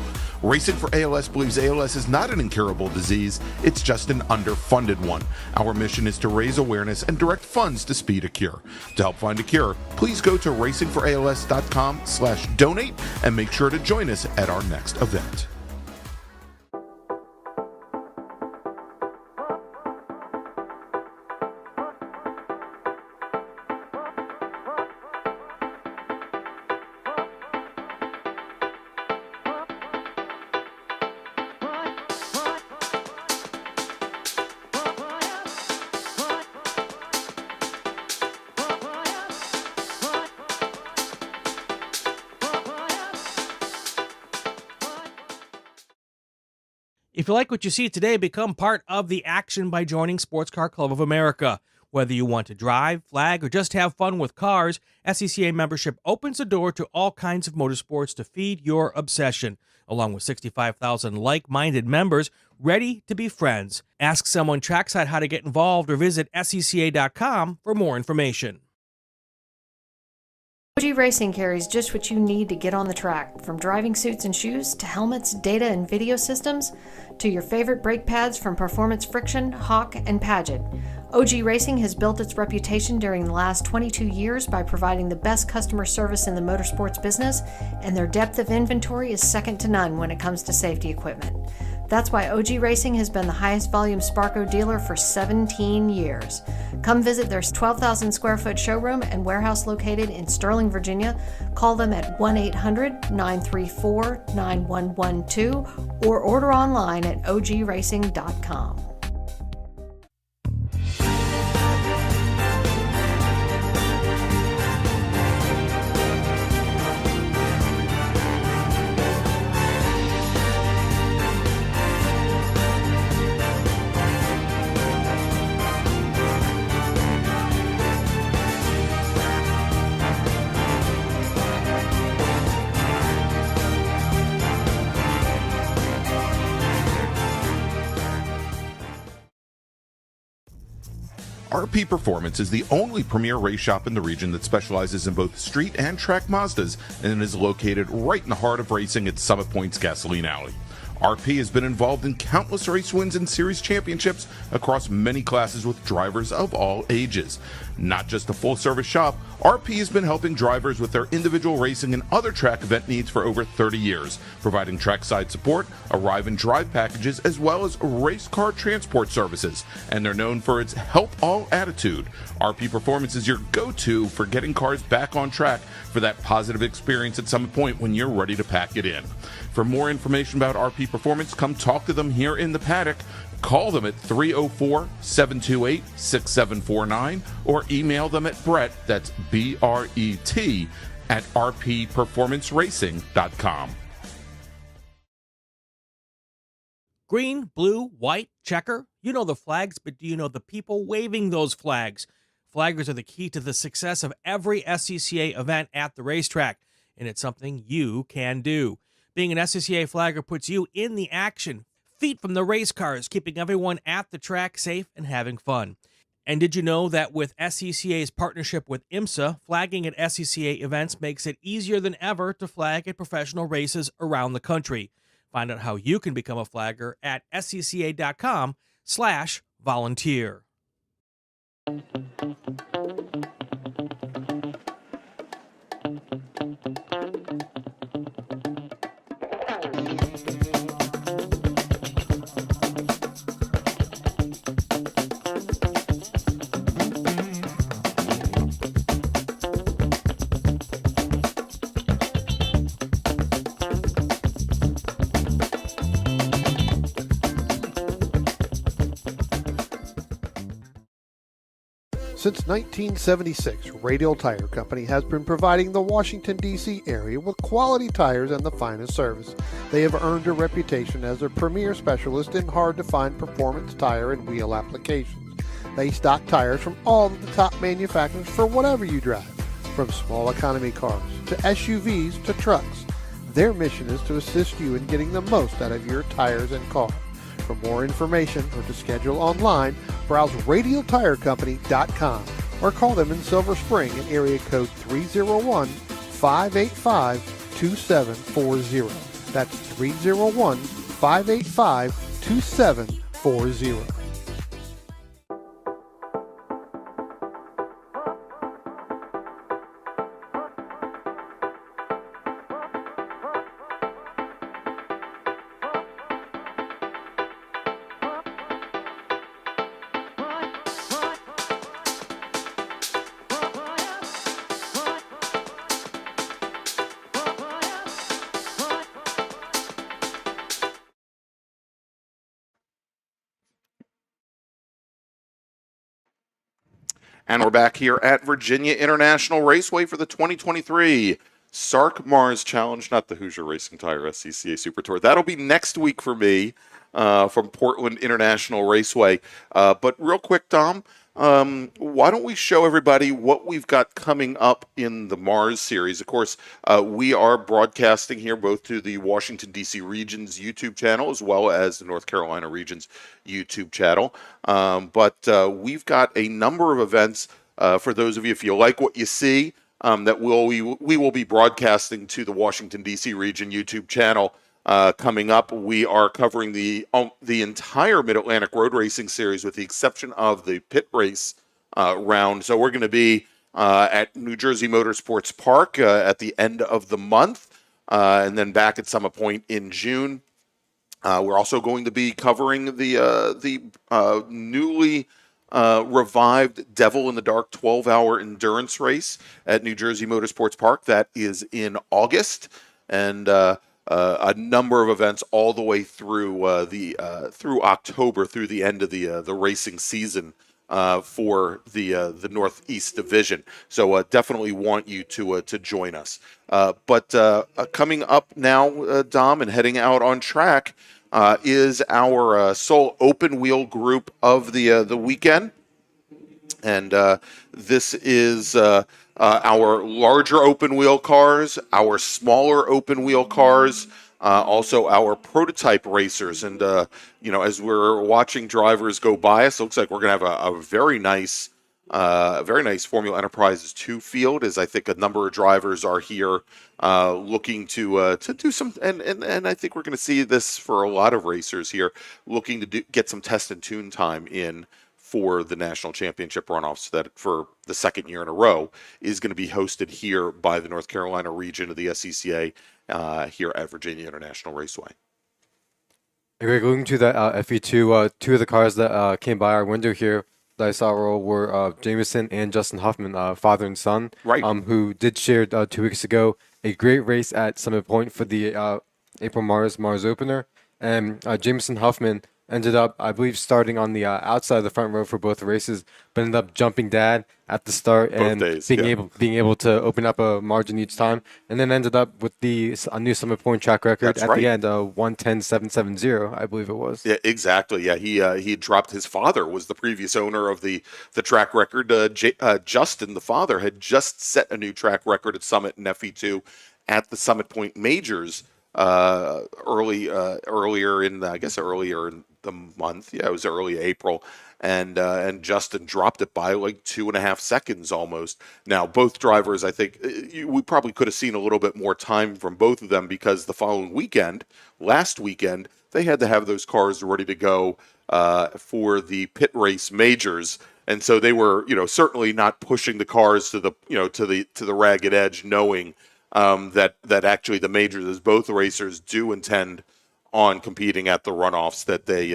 Racing for ALS believes ALS is not an incurable disease, it's just an underfunded one. Our mission is to raise awareness and direct funds to speed a cure. To help find a cure, please go to racingforals.com/donate and make sure to join us at our next event. If you like what you see today, become part of the action by joining Sports Car Club of America. Whether you want to drive, flag, or just have fun with cars, SCCA membership opens the door to all kinds of motorsports to feed your obsession, along with 65,000 like-minded members ready to be friends. Ask someone trackside how to get involved or visit scca.com for more information. OG Racing carries just what you need to get on the track, from driving suits and shoes to helmets, data and video systems, to your favorite brake pads from Performance Friction, Hawk, and Paget. OG Racing has built its reputation during the last 22 years by providing the best customer service in the motorsports business, and their depth of inventory is second to none when it comes to safety equipment. That's why OG Racing has been the highest volume Sparco dealer for 17 years. Come visit their 12,000 square foot showroom and warehouse located in Sterling, Virginia. Call them at 1-800-934-9112 or order online at ogracing.com. RP Performance is the only premier race shop in the region that specializes in both street and track Mazdas and is located right in the heart of racing at Summit Point's Gasoline Alley. RP has been involved in countless race wins and series championships across many classes with drivers of all ages. Not just a full-service shop, RP has been helping drivers with their individual racing and other track event needs for over 30 years, providing trackside support, arrive and drive packages, as well as race car transport services. And they're known for its help all attitude. RP Performance is your go-to for getting cars back on track for that positive experience at Summit Point when you're ready to pack it in. For more information about RP Performance, come talk to them here in the paddock. Call them at 304-728-6749 or email them at Brett, that's B-R-E-T, at rpperformanceracing.com. Green, blue, white, checker. You know the flags, but do you know the people waving those flags? Flaggers are the key to the success of every SCCA event at the racetrack, and it's something you can do. Being an SCCA flagger puts you in the action, feet from the race cars, keeping everyone at the track safe and having fun. And did you know that with SCCA's partnership with IMSA, flagging at SCCA events makes it easier than ever to flag at professional races around the country? Find out how you can become a flagger at scca.com/volunteer. Since 1976, Radial Tire Company has been providing the Washington, D.C. area with quality tires and the finest service. They have earned a reputation as a premier specialist in hard-to-find performance tire and wheel applications. They stock tires from all of the top manufacturers for whatever you drive, from small economy cars to SUVs to trucks. Their mission is to assist you in getting the most out of your tires and car. For more information or to schedule online, browse radialtirecompany.com or call them in Silver Spring at area code 301-585-2740. That's 301-585-2740. And we're back here at Virginia International Raceway for the 2023 SARRC MARRS Challenge, not the Hoosier Racing Tire SCCA Super Tour. That'll be next week for me from Portland International Raceway. But real quick, Dom, why don't we show everybody what we've got coming up in the MARRS series? Of course, we are broadcasting here both to the Washington, D.C. region's YouTube channel as well as the North Carolina region's YouTube channel. But we've got a number of events for those of you, if you like what you see, that we will be broadcasting to the Washington, D.C. region YouTube channel. Coming up, we are covering the entire Mid-Atlantic Road Racing Series with the exception of the pit race round. So we're going to be at New Jersey Motorsports Park at the end of the month and then back at some point in June. We're also going to be covering the newly revived Devil in the Dark 12-hour endurance race at New Jersey Motorsports Park. That is in August. And a number of events all the way through through October, through the end of the racing season for the Northeast Division. So definitely want you to join us. But coming up now, Dom, and heading out on track is our sole open wheel group of the weekend, and this is. Our larger open wheel cars, our smaller open wheel cars, also our prototype racers. And, as we're watching drivers go by us, it looks like we're going to have a very nice Formula Enterprises 2 field, as I think a number of drivers are here looking to do some, and I think we're going to see this for a lot of racers here, looking to get some test and tune time in for the national championship runoffs that for the second year in a row is going to be hosted here by the North Carolina region of the SCCA here at Virginia International Raceway. Okay, going to the FE2, two of the cars that came by our window here that I saw roll were Jameson and Justin Huffman, father and son, right? Who did share 2 weeks ago a great race at Summit Point for the April MARRS opener. And Jameson Huffman ended up, I believe, starting on the outside of the front row for both races, but ended up jumping Dad at the start and days, being yeah. able to open up a margin each time, and then ended up with a new Summit Point track record That's at right. the end, 1:10.770, I believe it was. Yeah, exactly. Yeah, he dropped. His father was the previous owner of the track record. Justin, the father, had just set a new track record at Summit and FE2 at the Summit Point Majors earlier in the month. Yeah, it was early April, and Justin dropped it by like 2.5 seconds almost. Now both drivers, I think, we probably could have seen a little bit more time from both of them, because the following weekend, last weekend, they had to have those cars ready to go for the pit race majors. And so they were, certainly not pushing the cars to the ragged edge, knowing that actually the majors, as both racers do intend on competing at the runoffs, that they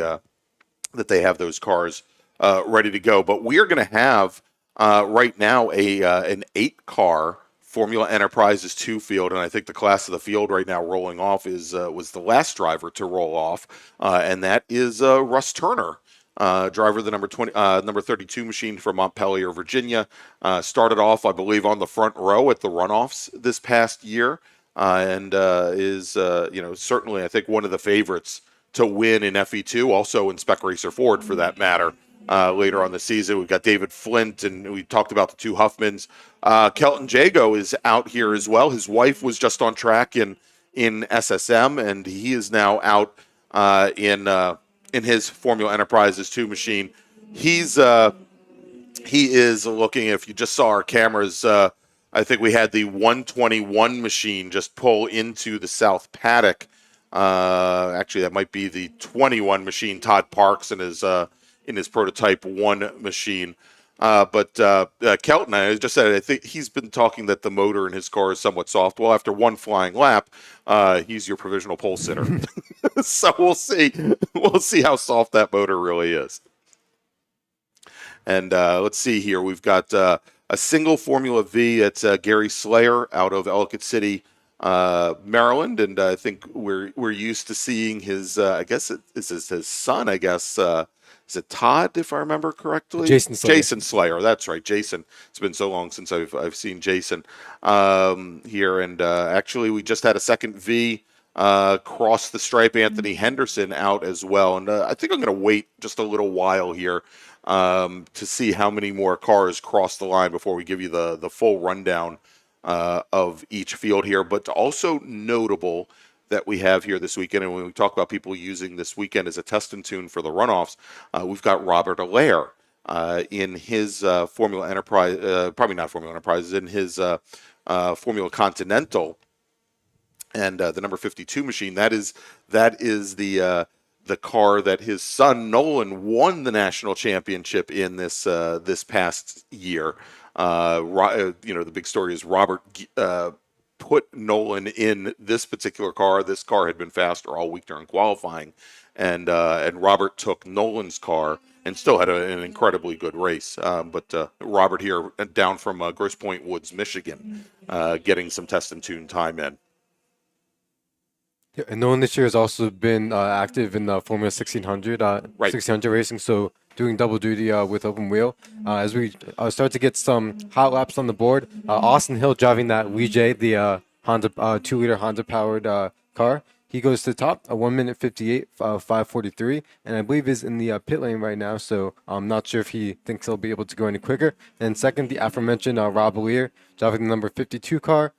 have those cars ready to go. But we are going to have right now an 8-car Formula Enterprises 2 field, and I think the class of the field right now rolling off was the last driver to roll off, and that is Russ Turner. Driver of the number 32 machine from Montpelier, Virginia, started off, I believe, on the front row at the runoffs this past year, and is certainly, I think, one of the favorites to win in FE2, also in Spec Racer Ford for that matter. Later on the season, we've got David Flint, and we talked about the two Huffmans. Kelton Jago is out here as well. His wife was just on track in SSM, and he is now out in his Formula Enterprises 2 machine. He is looking, if you just saw our cameras, I think we had the 121 machine just pull into the south paddock. Actually, that might be the 21 machine, Todd Parks, in his prototype 1 machine. But Kelton, I just said, I think he's been talking that the motor in his car is somewhat soft. Well, after one flying lap, he's your provisional pole sitter. So we'll see. We'll see how soft that motor really is. And let's see here. We've got a single Formula V. It's Gary Slayer out of Ellicott City, Maryland, and I think we're used to seeing his. I guess this is his son. I guess. Is it Todd, if I remember correctly? Jason Slayer. Jason Slayer, that's right, Jason. It's been so long since I've seen Jason here, and actually we just had a second V cross the stripe. Anthony Henderson out as well, and I think I'm going to wait just a little while here to see how many more cars cross the line before we give you the full rundown of each field here. But also notable that we have here this weekend, and when we talk about people using this weekend as a test and tune for the runoffs, we've got Robert Allaire in his Formula Enterprise, probably not Formula Enterprises, in his Formula Continental, and the number 52 machine. That is the car that his son Nolan won the national championship in this past year. The big story is Robert put Nolan in this particular car. This car had been faster all week during qualifying, and Robert took Nolan's car and still had an incredibly good race. But Robert here, down from Grosse Pointe Woods, Michigan, getting some test and tune time in. Yeah, and Nolan this year has also been active in the Formula 1600, Right. 1600 racing, so doing double duty with open wheel. As we start to get some hot laps on the board, Austin Hill driving that Weejay, the Honda 2-liter Honda-powered car. He goes to the top, 1:58, 5:43, and I believe is in the pit lane right now, so I'm not sure if he thinks he'll be able to go any quicker. And second, the aforementioned Rob Allaire, driving the number 52 car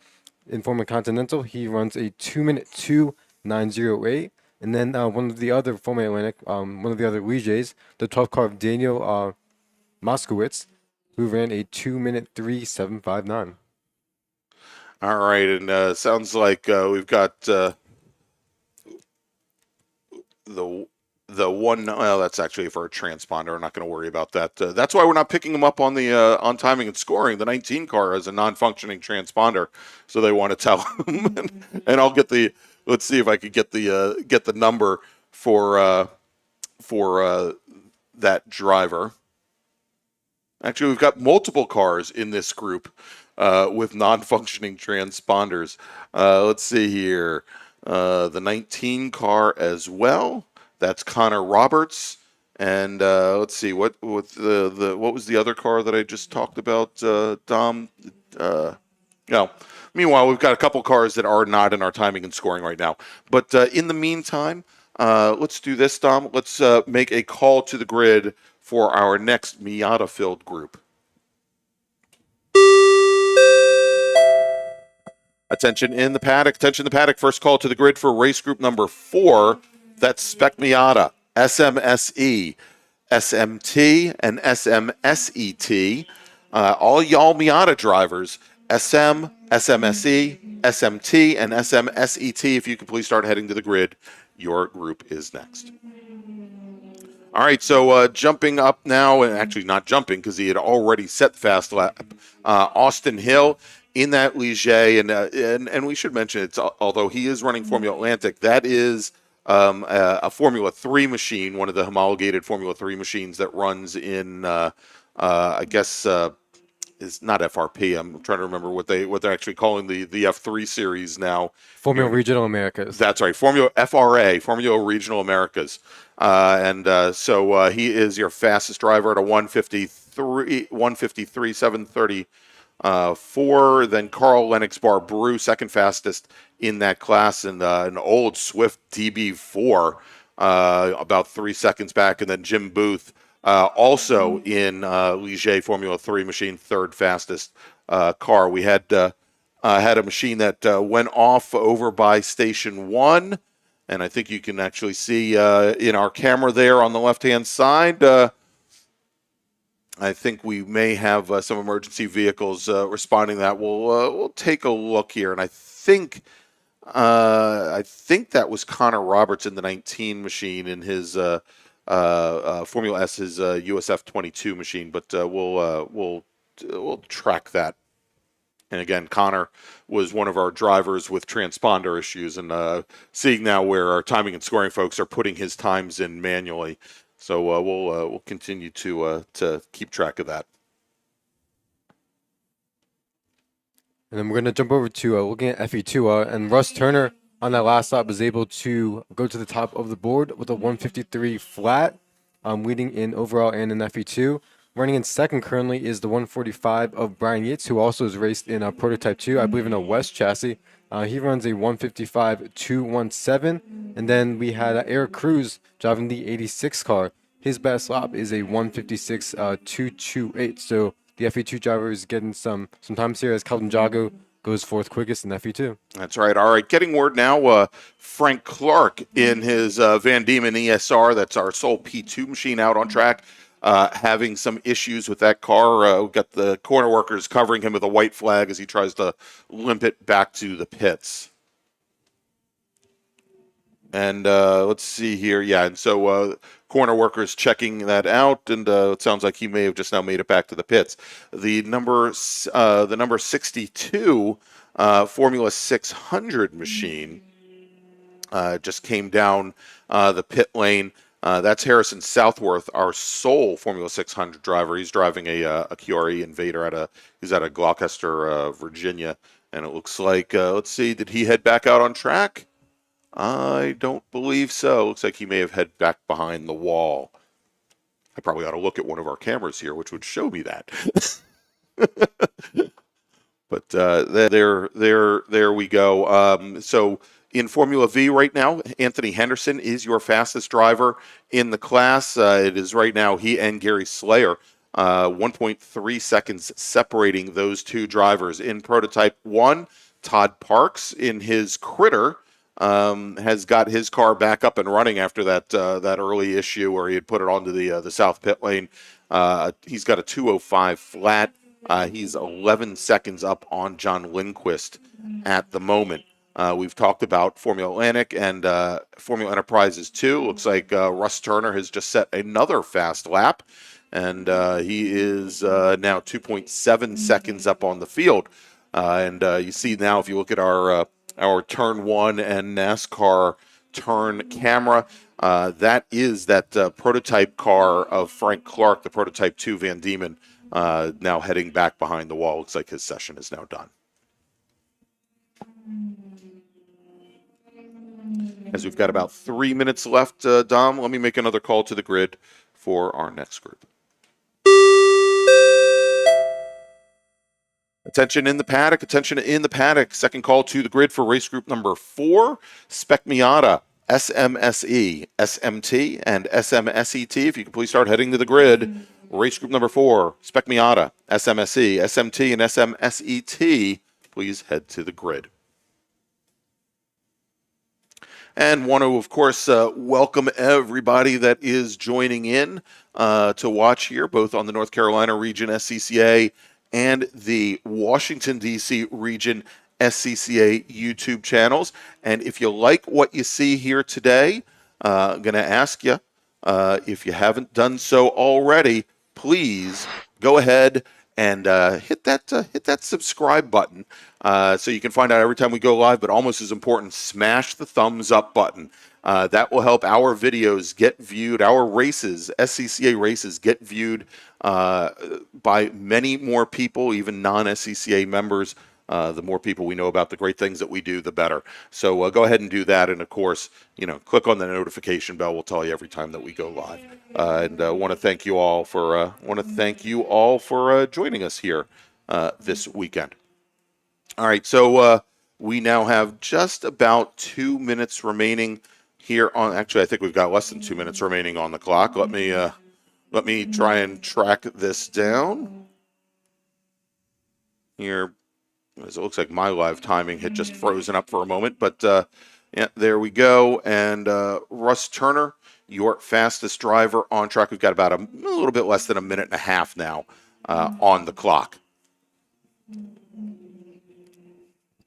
in Formula Continental. He runs a 2:02.908. And then one of the other Formula Atlantic, one of the other Weejays, the 12 car of Daniel Moskowitz, who ran a 2:03.759. All right, and sounds like we've got the one. Well, that's actually for a transponder. We're not going to worry about that. That's why we're not picking them up on the on timing and scoring. The 19 car has a non-functioning transponder, so they want to tell them. And I'll get the. Let's see if I could get the number for that driver. Actually, we've got multiple cars in this group with non-functioning transponders. Let's see here. The 19 car as well. That's Connor Roberts. And let's see, what was the other car that I just talked about, Dom? No. Meanwhile, we've got a couple cars that are not in our timing and scoring right now. But in the meantime, let's do this, Dom. Let's make a call to the grid for our next Miata-filled group. Attention in the paddock. Attention in the paddock. First call to the grid for race group number 4. That's Spec Miata, SMSE, SMT, and SMSET. All y'all Miata drivers, SM, SMSE, SMT, and SMSET. If you could please start heading to the grid, your group is next. All right, so jumping up now, and actually not jumping because he had already set the fast lap. Austin Hill in that Ligier, and we should mention it's although he is running Formula Atlantic, that is a Formula 3 machine, one of the homologated Formula 3 machines that runs in I guess is not FRP. I'm trying to remember what they're actually calling the F3 series now. Formula Regional Americas. That's right, Formula FRA, Formula Regional Americas. So he is your fastest driver at a 153.734. Then Carl Lennox Barbrew, second fastest in that class, and an old Swift DB4, about 3 seconds back. And then Jim Booth, also in Ligier Formula 3 machine, third fastest car. We had a machine that went off over by Station 1. And I think you can actually see in our camera there on the left-hand side, I think we may have some emergency vehicles responding to that. We'll take a look here, and I think that was Connor Roberts in the 19 machine in his Formula S, his USF 22 machine. But we'll track that. And again, Connor was one of our drivers with transponder issues, and seeing now where our timing and scoring folks are putting his times in manually. So we'll continue to keep track of that. And then we're going to jump over to looking at FE2. And Russ Turner on that last lap was able to go to the top of the board with a 153 flat, leading in overall and in FE2. Running in second currently is the 145 of Brian Yates, who also is raced in a Prototype 2, I believe in a West chassis. He runs a 155.217. And then we had Eric Cruz driving the 86 car. His best lap is a 156.228. So the FE2 driver is getting some times here as Kelton Jago goes fourth quickest in FE2. That's right. All right, getting word now, Frank Clark in his Van Diemen ESR, that's our sole P2 machine out on track, having some issues with that car. We've got the corner workers covering him with a white flag as he tries to limp it back to the pits. And let's see here. Yeah, and so corner workers checking that out, and it sounds like he may have just now made it back to the pits. The number 62 Formula 600 machine just came down the pit lane. That's Harrison Southworth, our sole Formula 600 driver. He's driving a QRE Invader he's at a Gloucester, Virginia, and it looks like let's see, did he head back out on track? I don't believe so. Looks like he may have headed back behind the wall. I probably ought to look at one of our cameras here, which would show me that. But there we go. So in Formula V right now, Anthony Henderson is your fastest driver in the class. It is right now he and Gary Slayer, 1.3 seconds separating those two drivers. In Prototype 1, Todd Parks in his Critter has got his car back up and running after that early issue where he had put it onto the south pit lane. He's got a 205 flat. He's 11 seconds up on John Lindquist at the moment. We've talked about Formula Atlantic and Formula Enterprises 2. Looks like Russ Turner has just set another fast lap, and he is now 2.7 seconds up on the field. And you see now, if you look at our Turn 1 and NASCAR turn camera, that is that prototype car of Frank Clark, the Prototype 2 Van Diemen, now heading back behind the wall. Looks like his session is now done. as we've got about 3 minutes left. Dom, let me make another call to the grid for our next group. Attention in the paddock, attention in the paddock. Second call to the grid for race group number 4, Spec Miata, SMSE, SMT, and SMSET. If you could please start heading to the grid. Race group number 4, Spec Miata, SMSE, SMT, and SMSET. Please head to the grid. And want to, of course, welcome everybody that is joining in to watch here, both on the North Carolina Region SCCA and the Washington, D.C. Region SCCA YouTube channels. And if you like what you see here today, I'm going to ask you, if you haven't done so already, please go ahead and hit that subscribe button so you can find out every time we go live. But almost as important, smash the thumbs up button. That will help our videos get viewed, our races, SCCA races, get viewed by many more people, even non-SCCA members. The more people we know about the great things that we do, the better. So go ahead and do that, and of course, click on the notification bell. We'll tell you every time that we go live. And want to thank you all for joining us here this weekend. All right, so we now have just about 2 minutes remaining here on. Actually, I think we've got less than 2 minutes remaining on the clock. Let me try and track this down here. As it looks like my live timing had just frozen up for a moment, but yeah, there we go. And Russ Turner, your fastest driver on track. We've got about a little bit less than a minute and a half now on the clock.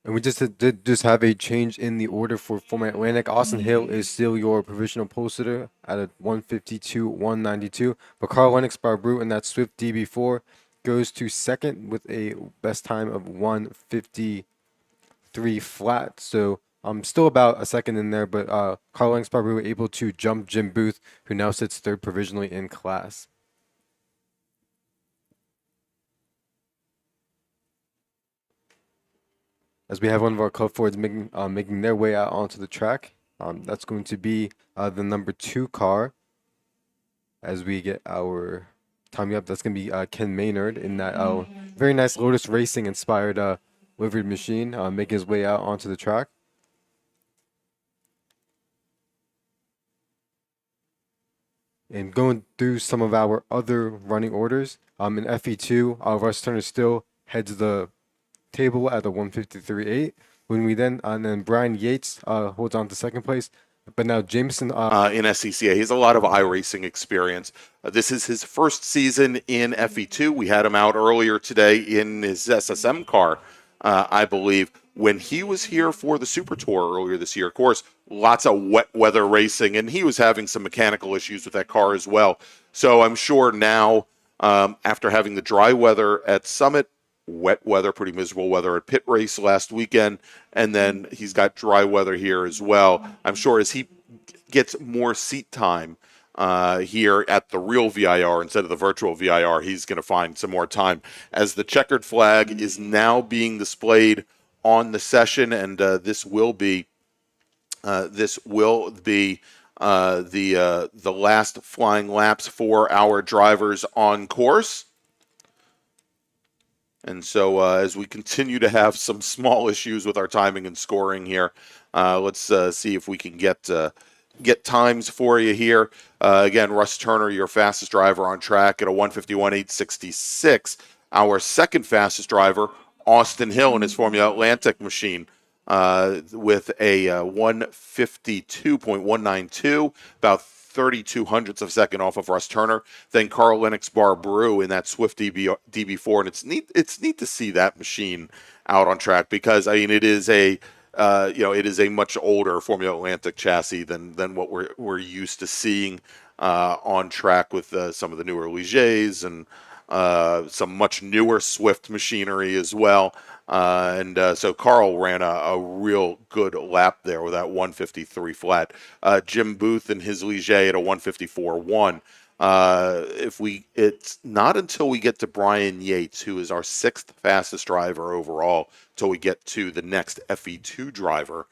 And we did have a change in the order for Format Atlantic. Austin Hill is still your provisional pole sitter at a 152.192, but Carl Lennox Barbrou in that Swift DB4 goes to second with a best time of 153 flat. So I'm still about a second in there, but Carl Lennox Barbrou able to jump Jim Booth, who now sits third provisionally in class. As we have one of our Club Fords making their way out onto the track. That's going to be the number 2 car as we get our timing up. That's going to be Ken Maynard in that very nice Lotus Racing inspired livered machine making his way out onto the track. And going through some of our other running orders, in FE2, Russ Turner still heads the table at the 153.8. When we then Brian Yates holds on to second place. But now Jameson in SCCA, he has a lot of iRacing experience. This is his first season in FE2. We had him out earlier today in his SSM car, I believe, when he was here for the Super Tour earlier this year. Of course, lots of wet weather racing, and he was having some mechanical issues with that car as well. So I'm sure now, after having the dry weather at Summit, wet weather, pretty miserable weather at Pit Race last weekend, and then he's got dry weather here as well. I'm sure as he gets more seat time here at the real VIR instead of the virtual VIR, he's going to find some more time. As the checkered flag is now being displayed on the session, and this will be the last flying laps for our drivers on course. And so as we continue to have some small issues with our timing and scoring here, let's see if we can get times for you here. Again, Russ Turner, your fastest driver on track at a 151.866. Our second fastest driver, Austin Hill, in his Formula Atlantic machine with a 152.192, about 32 hundredths of a second off of Russ Turner. Then Carl Lennox Barbrou in that Swift DB4, and it's neat to see that machine out on track, because I mean it is a much older Formula Atlantic chassis than what we're used to seeing on track with some of the newer Ligers and some much newer Swift machinery as well. So Carl ran a real good lap there with that 153 flat. Jim Booth and his Ligier at a 154.1. It's not until we get to Brian Yates, who is our 6th fastest driver overall, till we get to the next FE2 driver.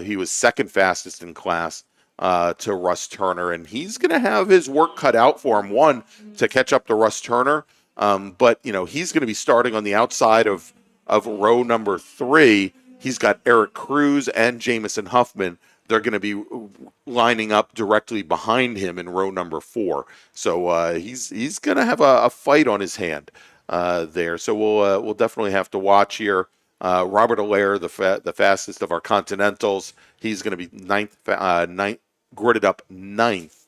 He was 2nd fastest in class to Russ Turner, and he's going to have his work cut out for him. One, to catch up to Russ Turner, but he's going to be starting on the outside of row number 3. He's got Eric Cruz and Jamison Huffman. They're going to be lining up directly behind him in row number 4. So he's going to have a fight on his hand there. So we'll definitely have to watch here. Robert Allaire, the fastest of our Continentals, he's going to be ninth, gridded up 9th.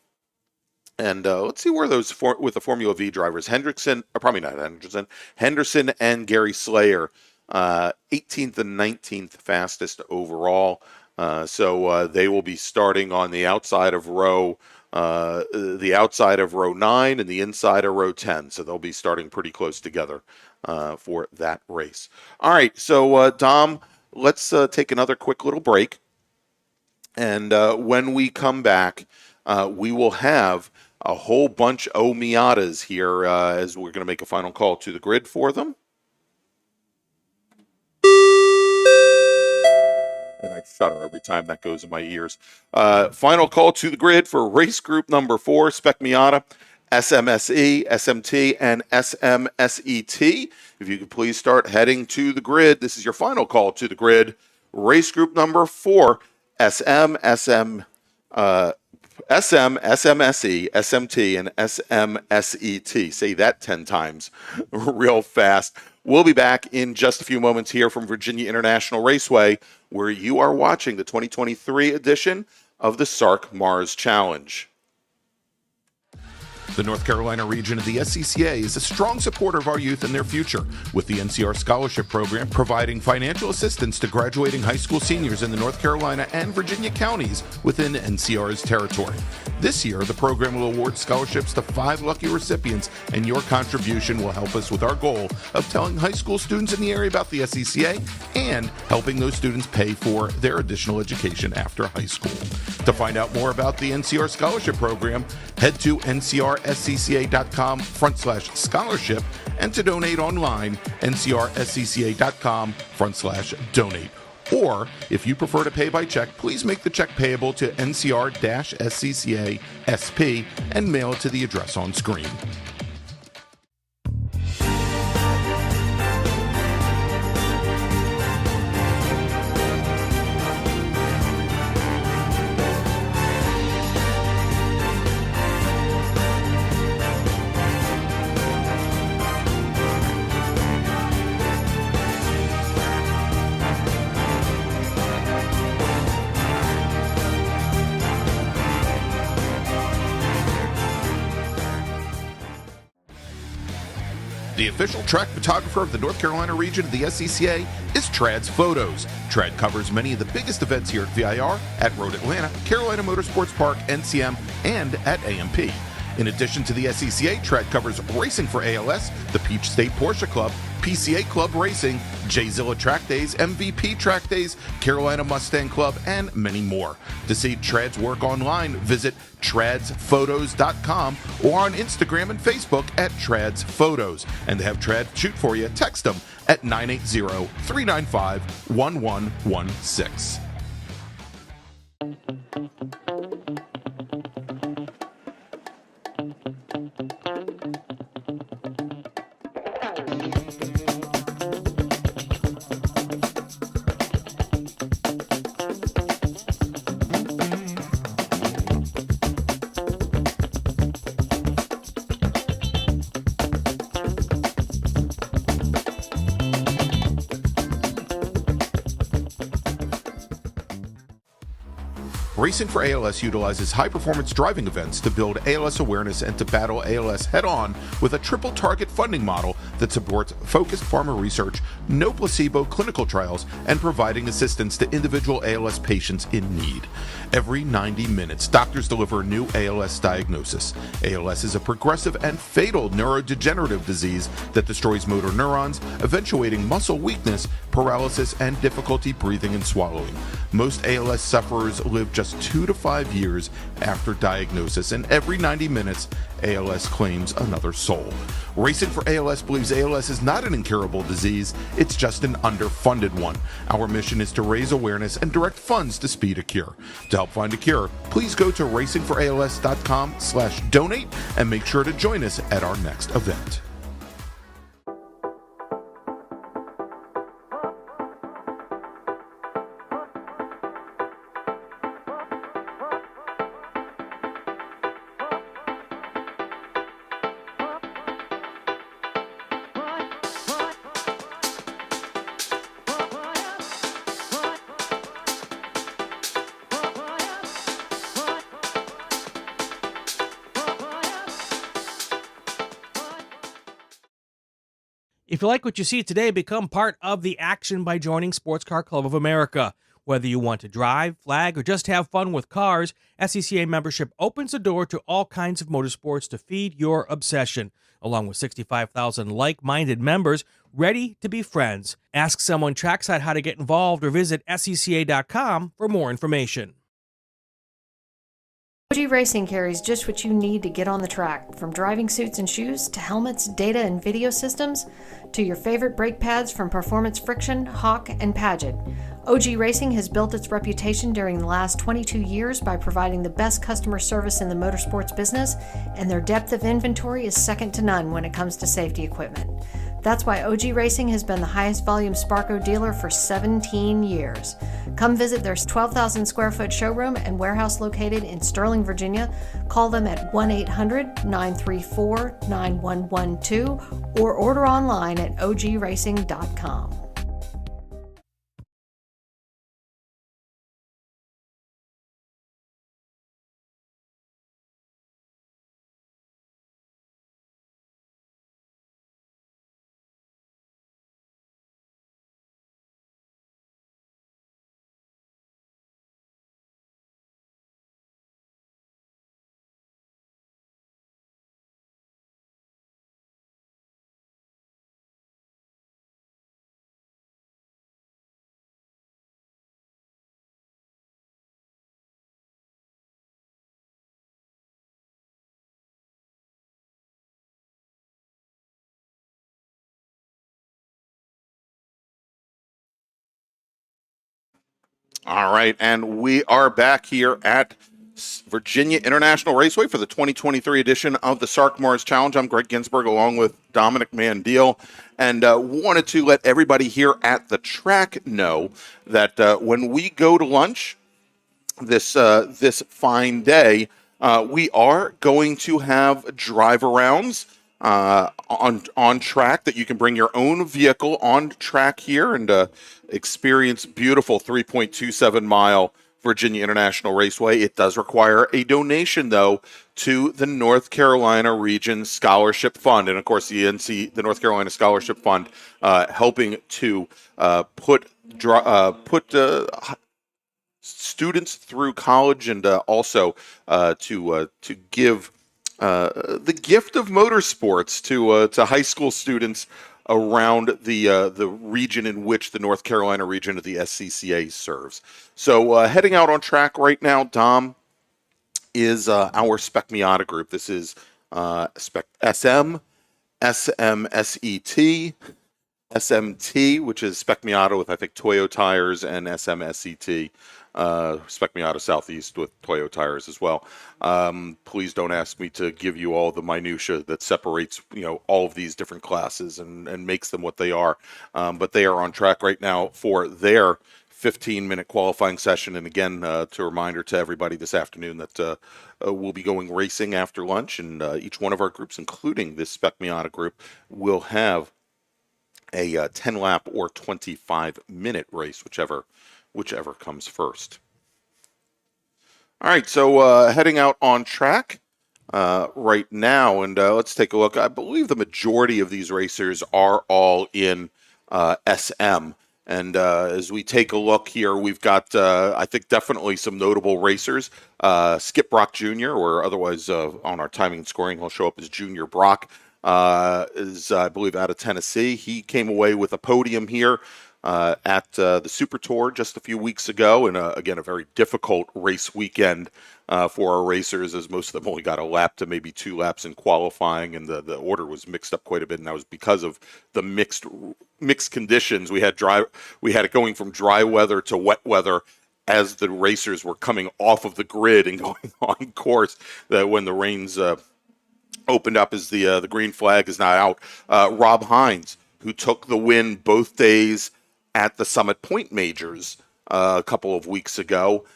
And let's see where those with the Formula V drivers, Henderson and Gary Slayer, 18th and 19th fastest overall. So they will be starting on the outside of row 9 and the inside of row 10. So they'll be starting pretty close together for that race. All right, so Dom, let's take another quick little break. And when we come back, we will have a whole bunch of Miatas here as we're going to make a final call to the grid for them. And I shudder every time that goes in my ears. Final call to the grid for race group number 4, Spec Miata, SMSE, SMT, and SMSET. If you could please start heading to the grid. This is your final call to the grid. Race group number 4, SM, SMSE, SMT, and SMSET. Say that 10 times real fast. We'll be back in just a few moments here from Virginia International Raceway, where you are watching the 2023 edition of the SARRC MARRS Challenge. The North Carolina region of the SCCA is a strong supporter of our youth and their future, with the NCR Scholarship Program providing financial assistance to graduating high school seniors in the North Carolina and Virginia counties within NCR's territory. This year, the program will award scholarships to 5 lucky recipients, and your contribution will help us with our goal of telling high school students in the area about the SCCA and helping those students pay for their additional education after high school. To find out more about the NCR Scholarship Program, head to ncrscca.com/scholarship, and to donate online, ncrscca.com/donate. Or, if you prefer to pay by check, please make the check payable to NCR-SCCA SP and mail it to the address on screen. The official track photographer of the North Carolina region of the SCCA is Trad's Photos. Trad covers many of the biggest events here at VIR, at Road Atlanta, Carolina Motorsports Park, NCM, and at AMP. In addition to the SCCA, Trad covers racing for ALS, the Peach State Porsche Club, PCA Club Racing, J-Zilla Track Days, MVP Track Days, Carolina Mustang Club, and many more. To see Trad's work online, visit tradsphotos.com or on Instagram and Facebook at Trad's Photos. And to have Trad shoot for you, text them at 980-395-1116. Racing for ALS utilizes high-performance driving events to build ALS awareness and to battle ALS head-on with a triple target funding model that supports focused pharma research, no placebo clinical trials, and providing assistance to individual ALS patients in need. Every 90 minutes, doctors deliver a new ALS diagnosis. ALS is a progressive and fatal neurodegenerative disease that destroys motor neurons, eventuating muscle weakness, paralysis, and difficulty breathing and swallowing. Most ALS sufferers live just 2 to 5 years after diagnosis, and every 90 minutes, ALS claims another soul. Racing for ALS believes ALS is not an incurable disease, it's just an underfunded one. Our mission is to raise awareness and direct funds to speed a cure. To help find a cure, please go to racingforals.com/donate and make sure to join us at our next event. If you like what you see today, become part of the action by joining Sports Car Club of America. Whether you want to drive, flag, or just have fun with cars, SCCA membership opens the door to all kinds of motorsports to feed your obsession, along with 65,000 like-minded members ready to be friends. Ask someone trackside how to get involved or visit scca.com for more information. OG Racing carries just what you need to get on the track, from driving suits and shoes to helmets, data and video systems, to your favorite brake pads from Performance Friction, Hawk, and Paget. OG Racing has built its reputation during the last 22 years by providing the best customer service in the motorsports business, and their depth of inventory is second to none when it comes to safety equipment. That's why OG Racing has been the highest volume Sparco dealer for 17 years. Come visit their 12,000 square foot showroom and warehouse located in Sterling, Virginia. Call them at 1-800-934-9112 or order online at ogracing.com. All right, and we are back here at Virginia International Raceway for the 2023 edition of the SARRC MARRS Challenge. I'm Greg Ginsberg along with Dominic Mandiel, and wanted to let everybody here at the track know that when we go to lunch this fine day, we are going to have drive-arounds on track, that you can bring your own vehicle on track here and experience beautiful 3.27 mile Virginia International Raceway. It does require a donation, though, to the North Carolina Region Scholarship Fund, and of course the North Carolina Scholarship Fund, helping to put students through college, and also to give the gift of motorsports to high school students around the region in which the North Carolina region of the SCCA serves. So heading out on track right now, Dom, is our Spec Miata group. This is Spec SM, SMSET, SMT, which is Spec Miata with, I think, Toyo tires, and SMSET, Spec Miata Southeast with Toyo tires as well. Please don't ask me to give you all the minutia that separates, all of these different classes and makes them what they are. But they are on track right now for their 15-minute qualifying session. And again, to a reminder to everybody this afternoon that we'll be going racing after lunch, and each one of our groups, including this Spec Miata group, will have a 10-lap or 25-minute race, whichever comes first. All right, so heading out on track right now, and let's take a look. I believe the majority of these racers are all in SM. And as we take a look here, we've got, I think, definitely some notable racers. Skip Brock Jr., or otherwise on our timing and scoring, he'll show up as Junior Brock, is, I believe, out of Tennessee. He came away with a podium here at the Super Tour just a few weeks ago, and again, a very difficult race weekend for our racers, as most of them only got a lap to maybe 2 laps in qualifying, and the order was mixed up quite a bit, and that was because of the mixed conditions. We had it going from dry weather to wet weather as the racers were coming off of the grid and going on course. That when the rains opened up, as the green flag is not out. Rob Hines, who took the win both days at the Summit Point Majors a couple of weeks ago,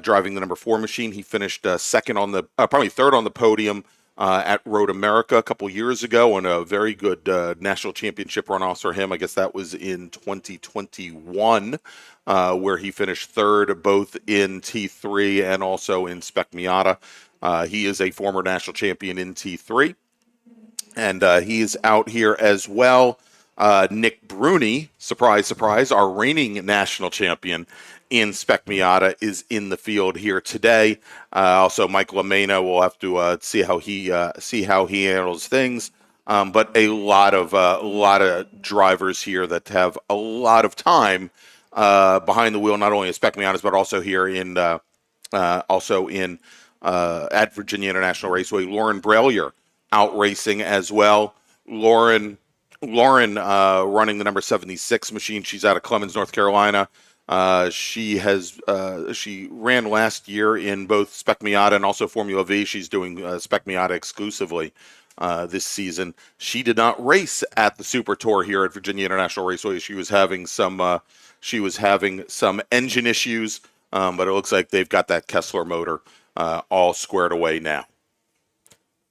driving the number 4 machine. He finished second on the, probably third on the podium at Road America a couple years ago, and a very good national championship run off for him. I guess that was in 2021, where he finished third both in T3 and also in Spec Miata. He is a former national champion in T3, and he is out here as well. Nick Bruni, surprise, surprise, our reigning national champion in Spec Miata, is in the field here today. Also, Mike LaMena, will have to see how he handles things. But a lot of drivers here that have a lot of time behind the wheel, not only in Spec Miatas but also here in at Virginia International Raceway. Lauren Brailier out racing as well. Lauren running the number 76 machine. She's out of Clemens, North Carolina. She ran last year in both Spec Miata and also Formula V. She's doing Spec Miata exclusively this season. She did not race at the Super Tour here at Virginia International Raceway. She was having some engine issues, but it looks like they've got that Kessler motor all squared away now.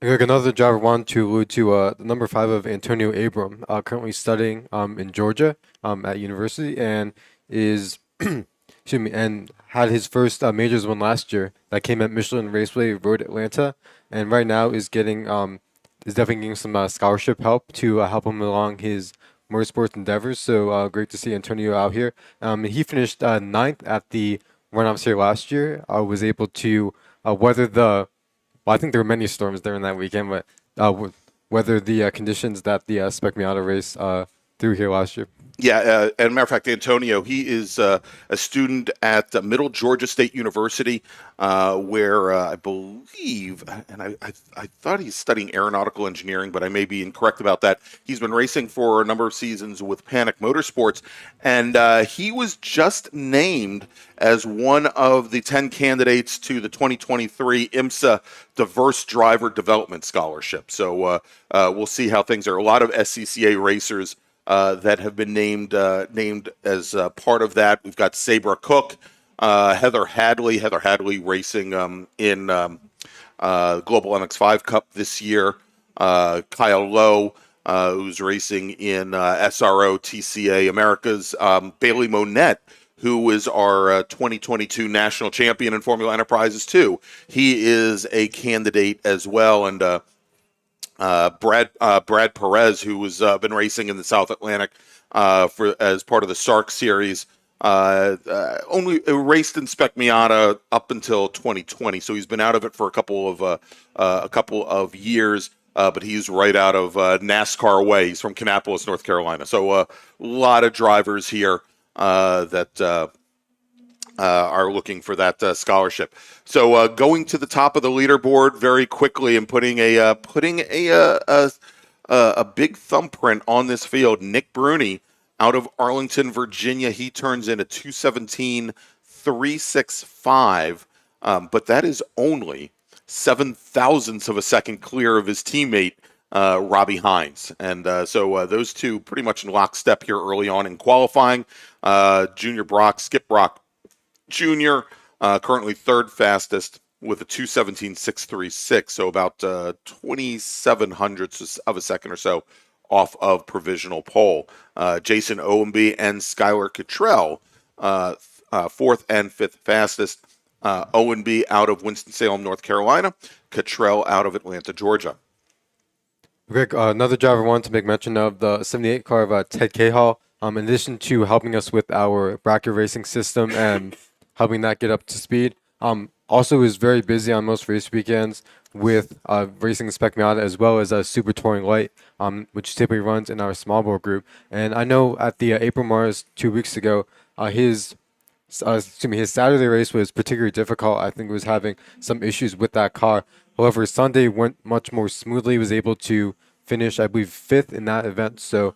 Another driver wanted to allude to the number 5 of Antonio Abram, currently studying in Georgia at university, and is and had his first majors win last year. That came at Michelin Raceway Road Atlanta, and right now is definitely getting some scholarship help to help him along his motorsports endeavors. So great to see Antonio out here. He finished 9th at the run-ups here last year. Was able to weather the. Well, I think there were many storms during that weekend, but weather the conditions that the Spec Miata race through here last year. Yeah, as a matter of fact, Antonio, he is a student at Middle Georgia State University, where I believe, and I thought he's studying aeronautical engineering, but I may be incorrect about that. He's been racing for a number of seasons with Panic Motorsports, and he was just named as one of the 10 candidates to the 2023 IMSA Diverse Driver Development Scholarship. So we'll see how things are. A lot of SCCA racers that have been named as part of that. We've got Sabra Cook, Heather Hadley racing in Global MX-5 Cup this year. Kyle Lowe, who's racing in SRO TCA Americas. Bailey Monette, who is our 2022 national champion in Formula Enterprises too. He is a candidate as well, and Brad Perez, who has been racing in the South Atlantic as part of the SARRC series, only raced in Spec Miata up until 2020, so he's been out of it for a couple of years. But he's right out of NASCAR way. He's from Kannapolis, North Carolina. So a lot of drivers here that are looking for that scholarship. So going to the top of the leaderboard very quickly and putting a big thumbprint on this field. Nick Bruni out of Arlington, Virginia. He turns in a 2:17.365, but that is only 0.07 of a second clear of his teammate Robbie Hines. And so those two pretty much in lockstep here early on in qualifying. Skip Brock Jr., currently third fastest with a 2:17.636, so about 27 hundredths of a second or so off of provisional pole. Jason Owenby and Skylar Cottrell, fourth and fifth fastest. Owenby out of Winston-Salem, North Carolina. Cottrell out of Atlanta, Georgia. Rick, another driver wanted to make mention of the 78 car of Ted Cahall. In addition to helping us with our bracket racing system and helping that get up to speed, also is very busy on most race weekends with racing the Spec Miata as well as a Super Touring Light, which typically runs in our small bore group. And I know at the April MARRS 2 weeks ago, his Saturday race was particularly difficult. I think he was having some issues with that car. However, Sunday went much more smoothly. He was able to finish, I believe, fifth in that event. So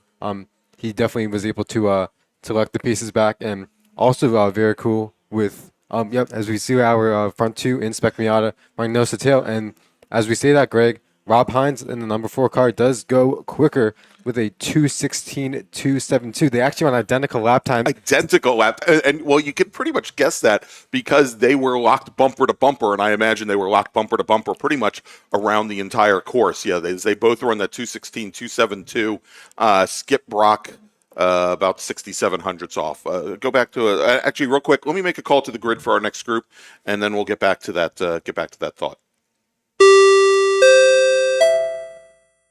he definitely was able to collect the pieces back. And also very cool with, as we see our front two in Spec Miata running nose to tail. And as we say that, Greg, Rob Hines in the number 4 car does go quicker with a 2:16.272. They actually run identical lap times. Identical lap, and well, you can pretty much guess that because they were locked bumper to bumper, and I imagine they were locked bumper to bumper pretty much around the entire course. Yeah, they both run that 2:16.272. Skip Brock about 67 hundredths off. Go back to actually real quick. Let me make a call to the grid for our next group, and then we'll get back to that. Get back to that thought.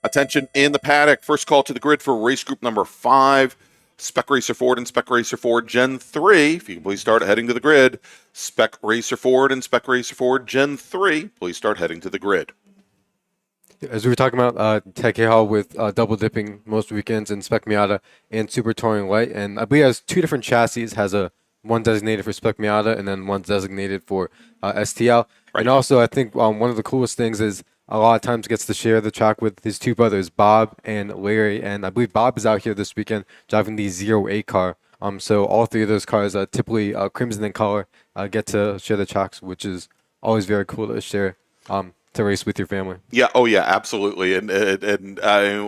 Attention in the paddock. First call to the grid for race group number 5. Spec Racer Ford and Spec Racer Ford Gen 3. If you can please start heading to the grid. Spec Racer Ford and Spec Racer Ford Gen 3. Please start heading to the grid. As we were talking about, Ted Cahill with double dipping most weekends in Spec Miata and Super Touring Light. And I believe it has 2 different chassis. Has one designated for Spec Miata and then one designated for STL. Right. And also, I think one of the coolest things is a lot of times gets to share the track with his 2 brothers, Bob and Larry. And I believe Bob is out here this weekend driving the 08 car. So all 3 of those cars, typically crimson in color, get to share the tracks, which is always very cool to share to race with your family. Yeah. Oh, yeah. Absolutely. And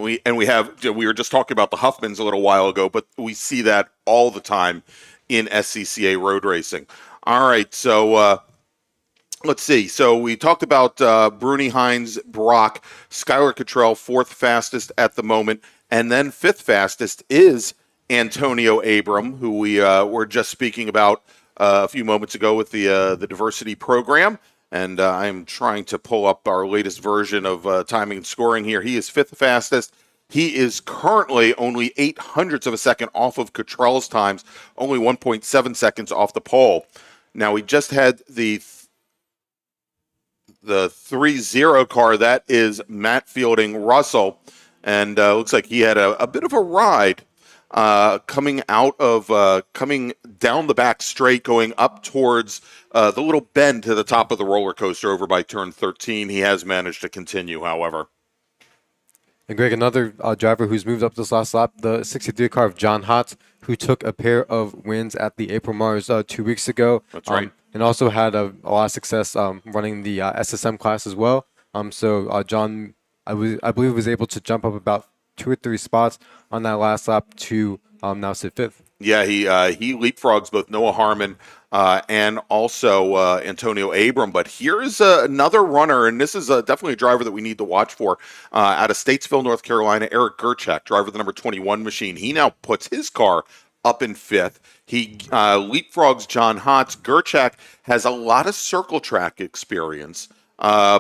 we were just talking about the Huffmans a little while ago, but we see that all the time in SCCA road racing. All right. So. Let's see. So we talked about Bruni, Hines, Brock, Skylar Cottrell, 4th fastest at the moment, and then 5th fastest is Antonio Abram, who we were just speaking about a few moments ago with the diversity program. And I'm trying to pull up our latest version of timing and scoring here. He is 5th fastest. He is currently only 0.08 of a second off of Cottrell's times, only 1.7 seconds off the pole. Now we just had the 3-0 car. That is Matt Fielding Russell, and looks like he had a bit of a ride coming down the back straight, going up towards the little bend to the top of the roller coaster over by turn 13. He has managed to continue, however. And Greg, another driver who's moved up this last lap, the 63 car of John Hotz, who took a pair of wins at the April MARRS 2 weeks ago. That's right. And also had a lot of success running the SSM class as well. So John, I believe, was able to jump up about 2 or 3 spots on that last lap to now sit 5th. Yeah, he leapfrogs both Noah Harmon and also Antonio Abram. But here's another runner, and this is definitely a driver that we need to watch for. Out of Statesville, North Carolina, Eric Gerchak, driver of the number 21 machine. He now puts his car up in 5th. He leapfrogs John Hotz. Gerchak has a lot of circle track experience.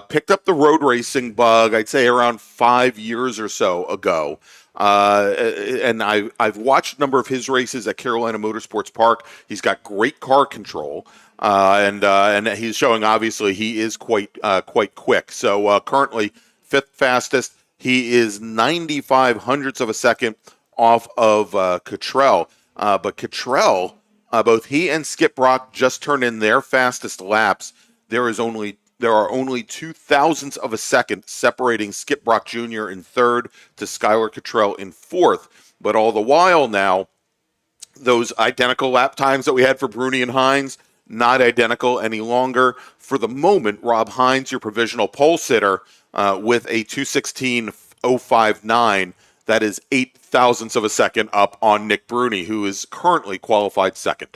Picked up the road racing bug, I'd say, around 5 years or so ago. And I've watched a number of his races at Carolina Motorsports Park. He's got great car control, and he's showing, obviously, he is quite quick. So currently 5th fastest. He is 95 hundredths of a second off of Cottrell. But Cottrell, both he and Skip Brock just turned in their fastest laps. There are only 0.02 of a second separating Skip Brock Jr. in 3rd to Skylar Cottrell in 4th. But all the while now, those identical lap times that we had for Bruni and Hines, not identical any longer. For the moment, Rob Hines, your provisional pole sitter, with a 2:16.059. That is 0.08 of a second up on Nick Bruni, who is currently qualified 2nd.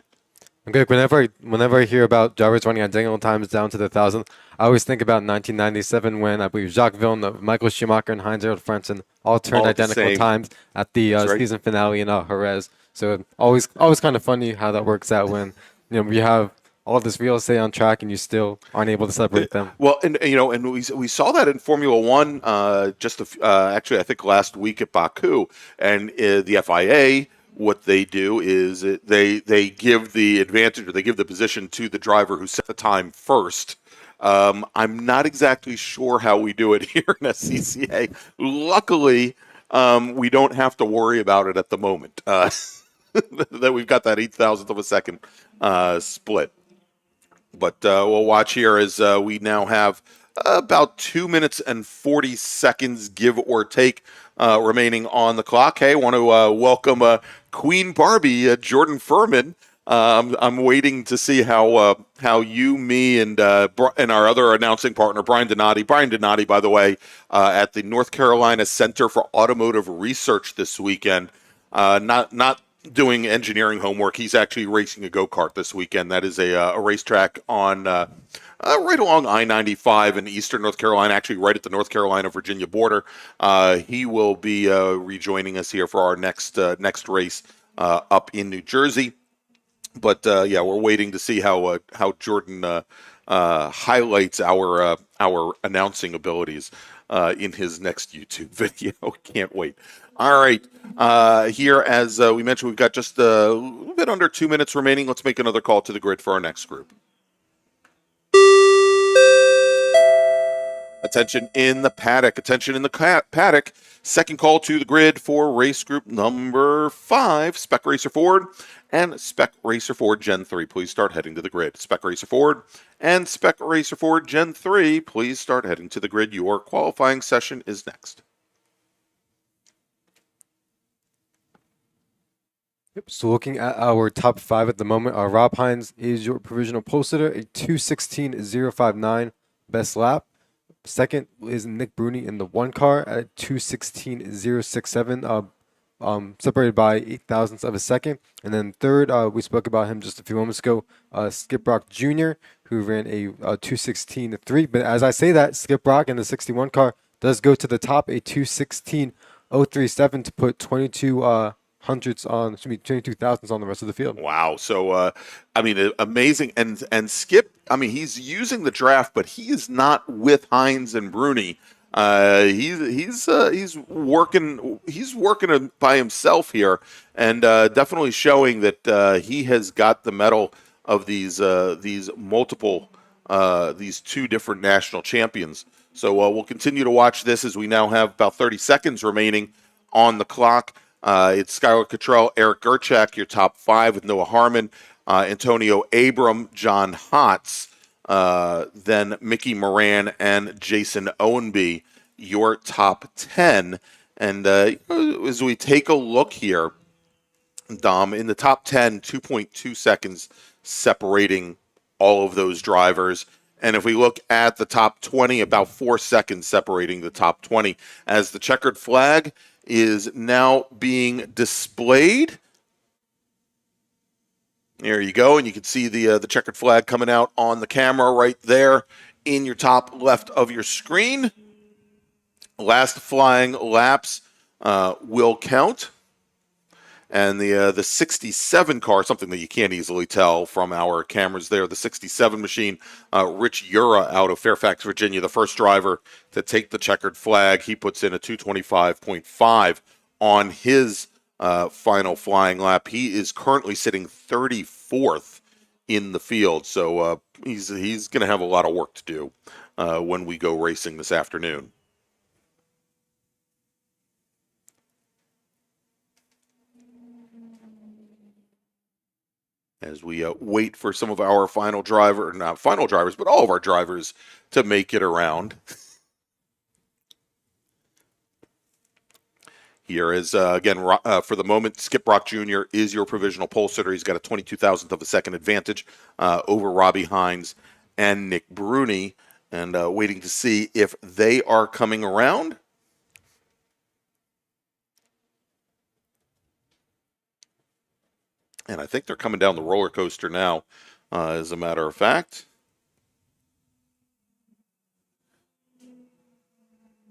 Okay, whenever I hear about drivers running identical times down to the 1,000, I always think about 1997 when I believe Jacques Villeneuve, Michael Schumacher, and Heinz-Harald Frentzen all turned identical times at the season finale in Jerez. So always kind of funny how that works out when we have all this real estate on track and you still aren't able to separate them. Well, and we saw that in Formula One actually I think last week at Baku, and the FIA. What they do is they give the advantage, or they give the position to the driver who set the time first, I'm not exactly sure how we do it here in SCCA. Luckily, we don't have to worry about it at the moment. That we've got that 8,000th of a second split. But we'll watch here as we now have about 2 minutes and 40 seconds, give or take, remaining on the clock. Hey, I want to welcome Queen Barbie, Jordan Furman. I'm waiting to see how you, me, and our other announcing partner, Brian Donati. Brian Donati, by the way, at the North Carolina Center for Automotive Research this weekend. Not doing engineering homework. He's actually racing a go-kart this weekend. That is a racetrack on right along I-95 in eastern North Carolina, actually right at the North Carolina-Virginia border. He will be rejoining us here for our next race up in New Jersey. But yeah, we're waiting to see how Jordan highlights our announcing abilities in his next YouTube video. Can't wait. All right, here, as we mentioned, we've got just a little bit under 2 minutes remaining. Let's make another call to the grid for our next group. Attention in the paddock. Attention in the paddock. Second call to the grid for race group number 5, Spec Racer Ford and Spec Racer Ford Gen 3. Please start heading to the grid. Spec Racer Ford and Spec Racer Ford Gen 3. Please start heading to the grid. Your qualifying session is next. Yep. So looking at our top 5 at the moment, Rob Hines is your provisional pole sitter, a 2:16.059 best lap. Second is Nick Bruni in the 1 car at 2:16.067, separated by 8,000ths of a second. And then third, we spoke about him just a few moments ago, Skip Brock Jr., who ran a 2:16.3. But as I say that, Skip Brock in the 61 car does go to the top, a 2:16.037 to put 22 hundreds on, 22,000s on the rest of the field. Wow. So, I mean, amazing. And Skip, I mean, he's using the draft, but he is not with Hines and Bruni. He's working by himself here, and definitely showing that he has got the medal of these multiple these 2 different national champions. So we'll continue to watch this as we now have about 30 seconds remaining on the clock. It's Skylar Cottrell, Eric Gerchak, your top 5 with Noah Harmon, Antonio Abram, John Hotz, then Mickey Moran and Jason Owenby, your top 10. And as we take a look here, Dom, in the top 10, 2.2 seconds separating all of those drivers. And if we look at the top 20, about 4 seconds separating the top 20, as the checkered flag is now being displayed. There you go, and you can see the checkered flag coming out on the camera right there in your top left of your screen. Last flying laps will count. And the 67 car, something that you can't easily tell from our cameras there, the 67 machine, Rich Ura out of Fairfax, Virginia, the first driver to take the checkered flag. He puts in a 2:25.5 on his final flying lap. He is currently sitting 34th in the field, so he's going to have a lot of work to do when we go racing this afternoon. As we wait for some of our not final drivers, but all of our drivers to make it around. Here is, again, for the moment, Skip Brock Jr. is your provisional pole sitter. He's got a 22,000th of a second advantage over Robbie Hines and Nick Bruni, and waiting to see if they are coming around. And I think they're coming down the roller coaster now, as a matter of fact.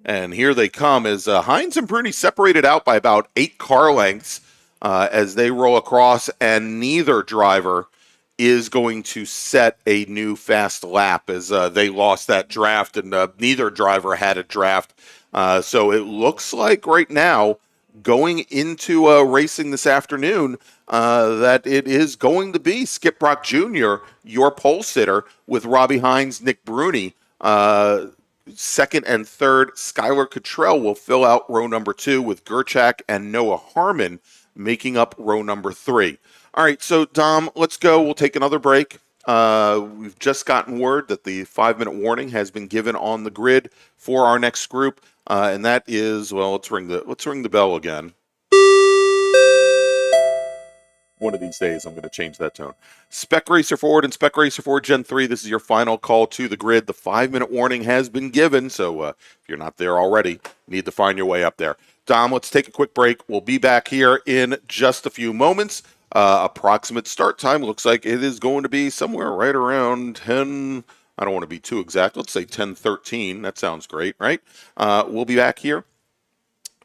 And here they come as Hines and Bruni separated out by about 8 car lengths as they roll across, and neither driver is going to set a new fast lap as they lost that draft, and neither driver had a draft. So it looks like right now going into racing this afternoon that it is going to be Skip Brock Jr., your pole sitter, with Robbie Hines, Nick Bruni. Second and third, Skylar Cottrell will fill out row number 2 with Gerchak and Noah Harmon making up row number 3. All right, so Dom, let's go. We'll take another break. We've just gotten word that the 5-minute warning has been given on the grid for our next group, and that is, well, let's ring the bell again. One of these days, I'm going to change that tone. Spec Racer Ford and Spec Racer Ford Gen 3, this is your final call to the grid. The 5-minute warning has been given, so if you're not there already, you need to find your way up there. Dom, let's take a quick break. We'll be back here in just a few moments. Approximate start time looks like it is going to be somewhere right around 10. I don't want to be too exact. Let's say 10:13. That sounds great, right? We'll be back here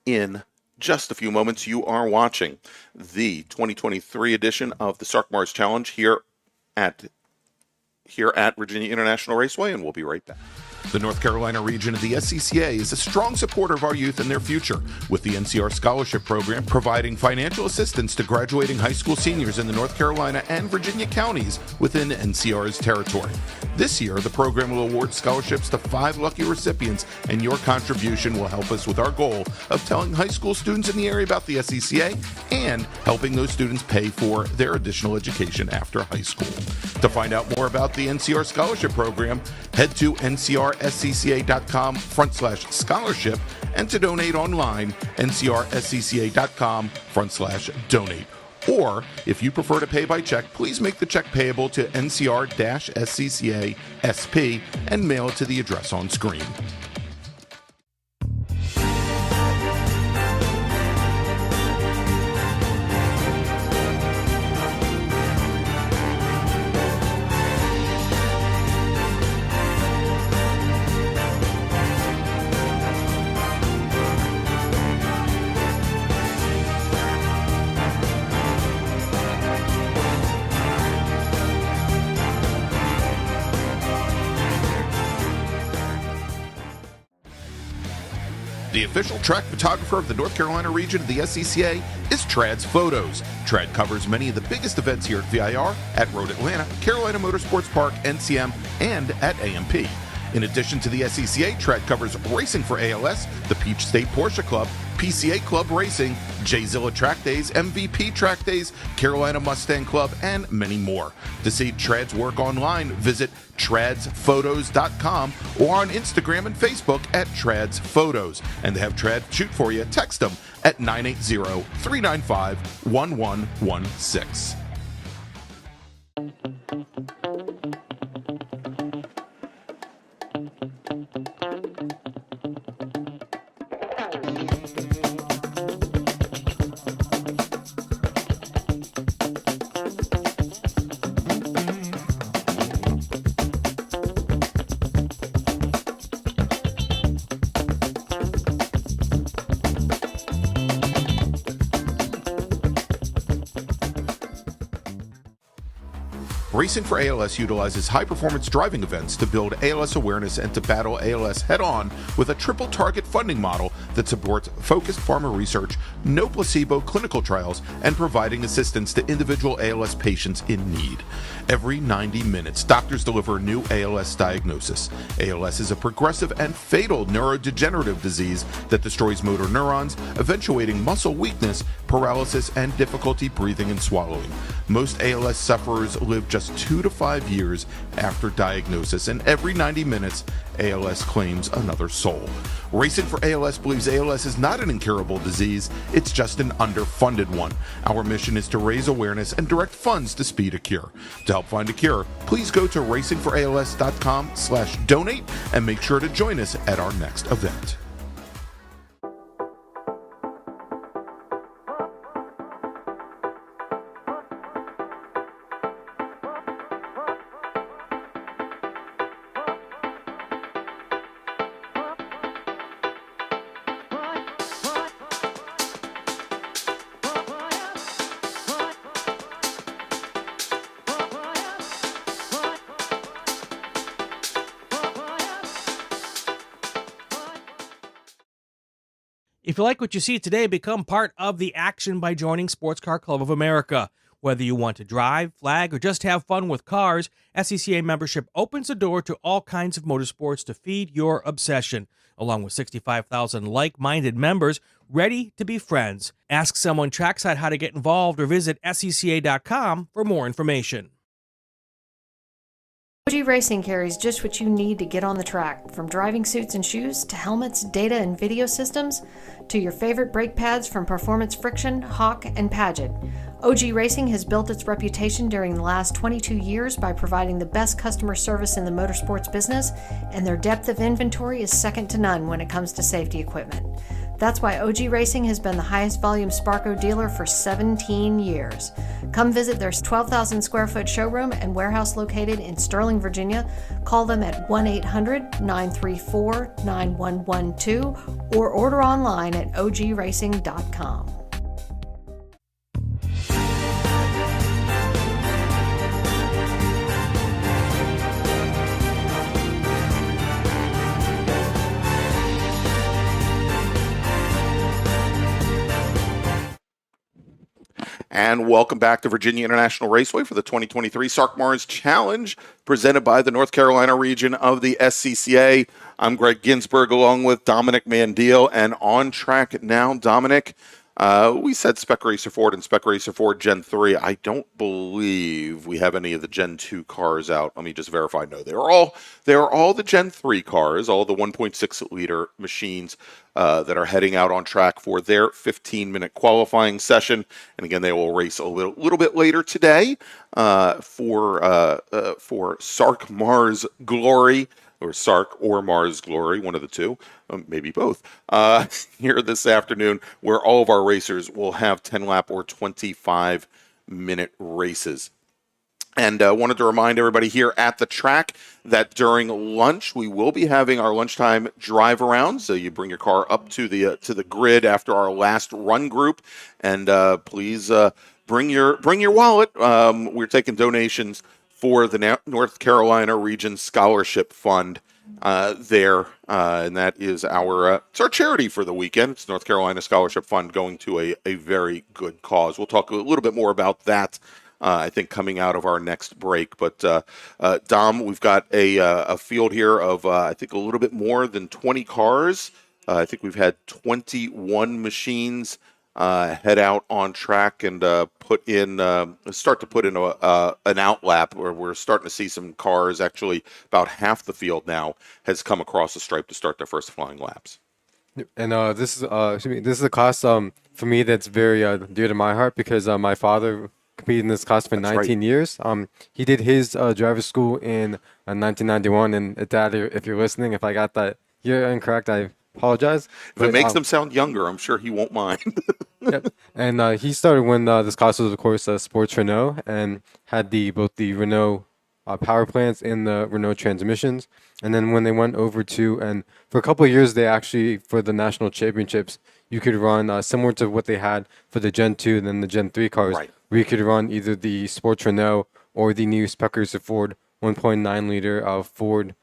in just a few moments. You are watching the 2023 edition of the SARRC MARRS Challenge here at Virginia International Raceway, and we'll be right back. The North Carolina region of the SCCA is a strong supporter of our youth and their future, with the NCR Scholarship Program providing financial assistance to graduating high school seniors in the North Carolina and Virginia counties within NCR's territory. This year, the program will award scholarships to 5 lucky recipients, and your contribution will help us with our goal of telling high school students in the area about the SCCA and helping those students pay for their additional education after high school. To find out more about the NCR Scholarship Program, head to ncrscca.com/scholarship, and to donate online, ncrscca.com/donate. Or, if you prefer to pay by check, please make the check payable to NCR-SCCA SP and mail it to the address on screen. The official track photographer of the North Carolina region of the SCCA is Trad's Photos. Trad covers many of the biggest events here at VIR, at Road Atlanta, Carolina Motorsports Park, NCM, and at AMP. In addition to the SCCA, Trad covers racing for ALS, the Peach State Porsche Club, PCA Club Racing, J-Zilla Track Days, MVP Track Days, Carolina Mustang Club, and many more. To see Trad's work online, visit tradsphotos.com or on Instagram and Facebook at Trads Photos. And to have Trad shoot for you, text them at 980-395-1116. Racing for ALS utilizes high-performance driving events to build ALS awareness and to battle ALS head-on with a triple target funding model that supports focused pharma research, no placebo clinical trials, and providing assistance to individual ALS patients in need. Every 90 minutes, doctors deliver a new ALS diagnosis. ALS is a progressive and fatal neurodegenerative disease that destroys motor neurons, eventuating muscle weakness, paralysis, and difficulty breathing and swallowing. Most ALS sufferers live just 2 to 5 years after diagnosis, and every 90 minutes, ALS claims another soul. Racing for ALS believes ALS is not an incurable disease, it's just an underfunded one. Our mission is to raise awareness and direct funds to speed a cure. To help find a cure, please go to racingforals.com/donate and make sure to join us at our next event. If you like what you see today, become part of the action by joining Sports Car Club of America. Whether you want to drive, flag, or just have fun with cars, SCCA membership opens the door to all kinds of motorsports to feed your obsession, along with 65,000 like-minded members ready to be friends. Ask someone trackside how to get involved or visit scca.com for more information. OG Racing carries just what you need to get on the track, from driving suits and shoes to helmets, data and video systems, to your favorite brake pads from Performance Friction, Hawk, and Paget. OG Racing has built its reputation during the last 22 years by providing the best customer service in the motorsports business, and their depth of inventory is second to none when it comes to safety equipment. That's why OG Racing has been the highest volume Sparco dealer for 17 years. Come visit their 12,000 square foot showroom and warehouse located in Sterling, Virginia. Call them at 1-800-934-9112 or order online at ogracing.com. And welcome back to Virginia International Raceway for the 2023 SARRC MARRS Challenge, presented by the North Carolina region of the SCCA. I'm Greg Ginsberg, along with Dominic Mandiel, and on track now, Dominic. We said Spec Racer Ford and Spec Racer Ford Gen 3. I don't believe we have any of the Gen 2 cars out. Let me just verify. No, they are all the Gen 3 cars, all the 1.6 liter machines that are heading out on track for their 15-minute qualifying session. And again, they will race a little bit later today for SARRC MARRS Glory, or SARRC or MARRS Glory, one of the two, maybe both, here this afternoon, where all of our racers will have 10-lap or 25-minute races. And I wanted to remind everybody here at the track that during lunch, we will be having our lunchtime drive around. So you bring your car up to the grid after our last run group, and please bring your wallet. We're taking donations for the North Carolina Region Scholarship Fund there, and that is our charity for the weekend. It's North Carolina Scholarship Fund going to a very good cause. We'll talk a little bit more about that, I think, coming out of our next break. But Dom, we've got a field here of I think a little bit more than 20 cars. I think we've had 21 machines head out on track and start to put in an outlap, where we're starting to see some cars. Actually, about half the field now has come across the stripe to start their first flying laps. And this is a class for me that's very dear to my heart, because my father competed in this class for 19 years. He did his driver's school in 1991. And Dad, if you're listening, if I got that year incorrect, I apologize. If it makes them sound younger, I'm sure he won't mind. Yep. And he started when this class was, of course, Sports Renault, and had both the Renault power plants and the Renault transmissions. And then when they went over to, and for a couple of years, they actually, for the national championships, you could run similar to what they had for the Gen 2 and then the Gen 3 cars, right, where you could run either the Sports Renault or the new Spec Racer Ford 1.9 liter Ford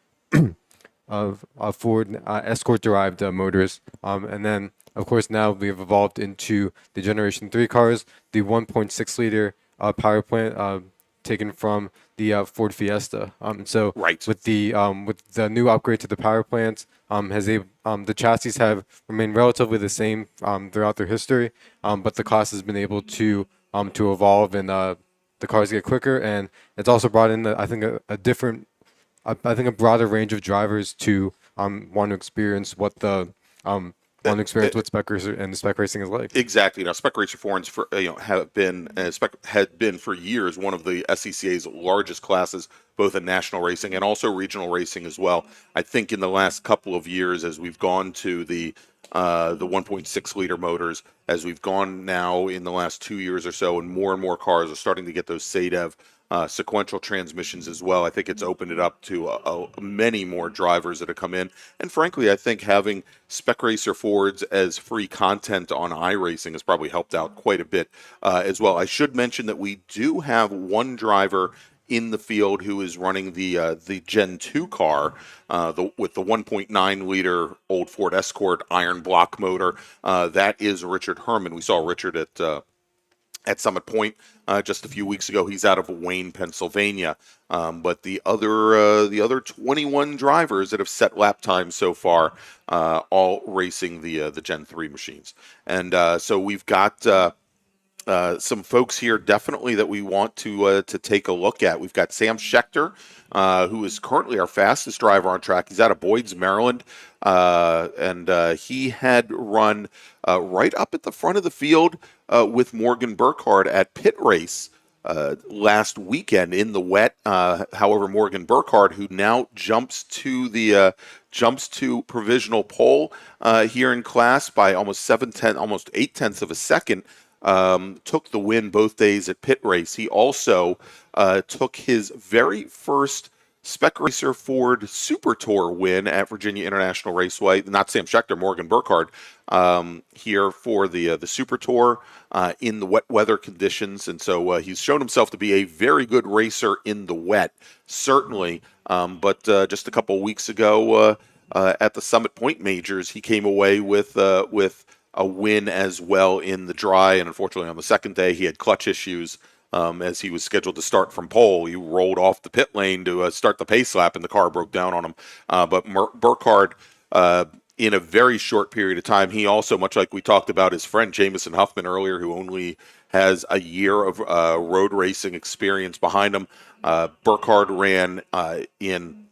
Escort-derived motors. And then, of course, now we have evolved into the Generation 3 cars, the 1.6 liter power plant taken from the Ford Fiesta. So right, with the new upgrade to the power plants, the chassis have remained relatively the same throughout their history, but the class has been able to evolve, and the cars get quicker, and it's also brought in I think a broader range of drivers to want to experience what what Spec Racer and Spec Racing is like. Exactly. Now, Spec Racer Fords had been for years one of the SCCA's largest classes, both in national racing and also regional racing as well. I think in the last couple of years, as we've gone to the 1.6 liter motors, as we've gone now in the last 2 years or so, and more cars are starting to get those SADEV sequential transmissions as well. I think it's opened it up to many more drivers that have come in. And frankly, I think having Spec Racer Fords as free content on iRacing has probably helped out quite a bit as well. I should mention that we do have one driver in the field who is running the Gen 2 car with the 1.9 liter old Ford Escort iron block motor. That is Richard Herman. We saw Richard at Summit Point just a few weeks ago. He's out of Wayne, Pennsylvania. But the other 21 drivers that have set lap times so far, all racing the Gen 3 machines. And so we've got some folks here definitely that we want to take a look at. We've got Sam Schechter, who is currently our fastest driver on track. He's out of Boyds, Maryland, and he had run right up at the front of the field with Morgan Burkhardt at pit race last weekend in the wet. However, Morgan Burkhardt, who now jumps to provisional pole here in class by almost 8/10 of a second. Took the win both days at pit race. He also took his very first Spec Racer Ford Super Tour win at Virginia International Raceway. Not Sam Schechter, Morgan Burkhardt here for the Super Tour in the wet weather conditions. And so he's shown himself to be a very good racer in the wet, certainly. But just a couple of weeks ago at the Summit Point Majors, he came away with a win as well in the dry, and unfortunately on the second day he had clutch issues as he was scheduled to start from pole. He rolled off the pit lane to start the pace lap, and the car broke down on him. But Burkhardt, in a very short period of time, he also, much like we talked about his friend Jamison Huffman earlier, who only has a year of road racing experience behind him, Burkhardt ran in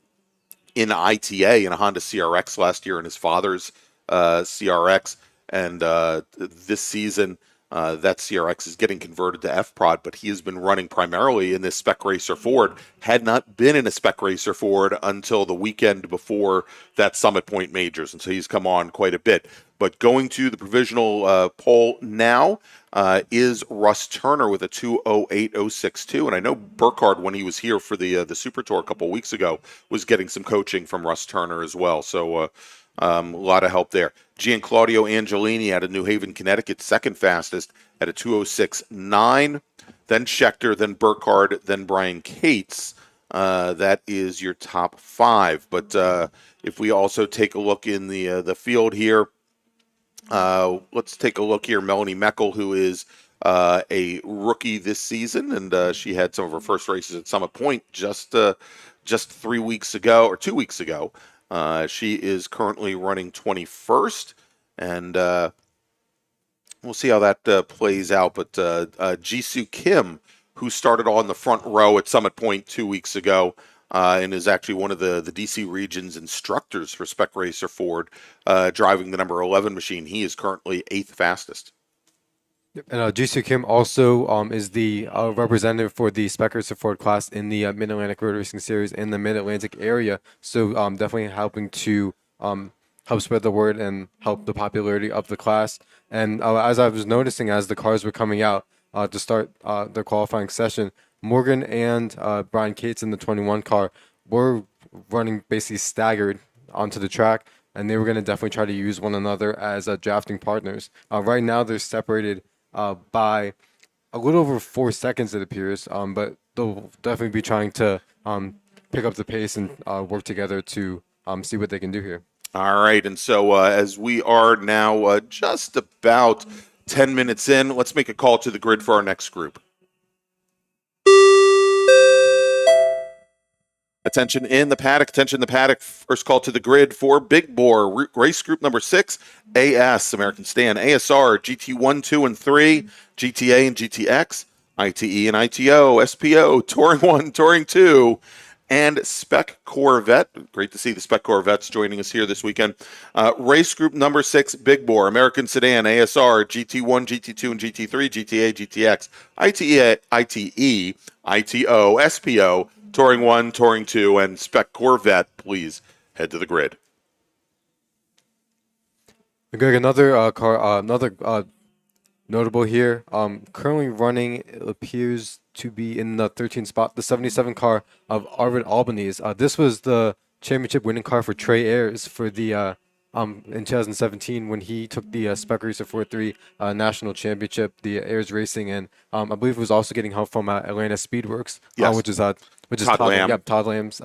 ITA in a Honda CRX last year in his father's CRX. And this season, that CRX is getting converted to F-Prod, but he has been running primarily in this Spec Racer Ford, had not been in a Spec Racer Ford until the weekend before that Summit Point Majors, and so he's come on quite a bit. But going to the provisional pole now is Russ Turner with a 2:08.062, and I know Burkhardt, when he was here for the Super Tour a couple of weeks ago, was getting some coaching from Russ Turner as well, so a lot of help there. Gianclaudio Angelini out of New Haven, Connecticut, second fastest at a 2:06.9. Then Schechter, then Burkhardt, then Brian Cates. That is your top five. But if we also take a look in the field here, let's take a look here. Melanie Meckel, who is a rookie this season, and she had some of her first races at Summit Point just 3 weeks ago or 2 weeks ago. She is currently running 21st, and we'll see how that plays out. But Jisoo Kim, who started on the front row at Summit Point 2 weeks ago, and is actually one of the DC region's instructors for Spec Racer Ford, driving the number 11 machine. He is currently 8th fastest. And Jisoo Kim also is the representative for the Spec Racer Ford class in the Mid-Atlantic Road Racing Series in the Mid-Atlantic area. So definitely helping to help spread the word and help the popularity of the class. And as I was noticing as the cars were coming out to start their qualifying session, Morgan and Brian Cates in the 21 car were running basically staggered onto the track, and they were going to definitely try to use one another as drafting partners. Right now they're separated by a little over 4 seconds, it appears, but they'll definitely be trying to pick up the pace and work together to see what they can do here. All right, and so as we are now just about 10 minutes in, let's make a call to the grid for our next group. Attention in the paddock, attention in the paddock. First call to the grid for Big Bore, race group number 6, AS, American Stan, ASR, GT1, 2, and 3, GTA and GTX, ITE and ITO, SPO, Touring 1, Touring 2, and Spec Corvette. Great to see the Spec Corvettes joining us here this weekend. Race group number 6, Big Bore, American Sedan, ASR, GT1, GT2, and GT3, GTA, GTX, ITE, ITO, SPO, Touring 1, Touring 2, and Spec Corvette. Please head to the grid. Greg, another car, notable here. Currently running, it appears to be in the 13th spot, the 77 car of Arvid Albanese. This was the championship winning car for Trey Ayers for the in 2017 when he took the Spec Racer 4-3 national championship, the Ayers Racing, and I believe it was also getting help from Atlanta Speedworks, Yes. which is Todd Lamb. Yep, Todd Lamb's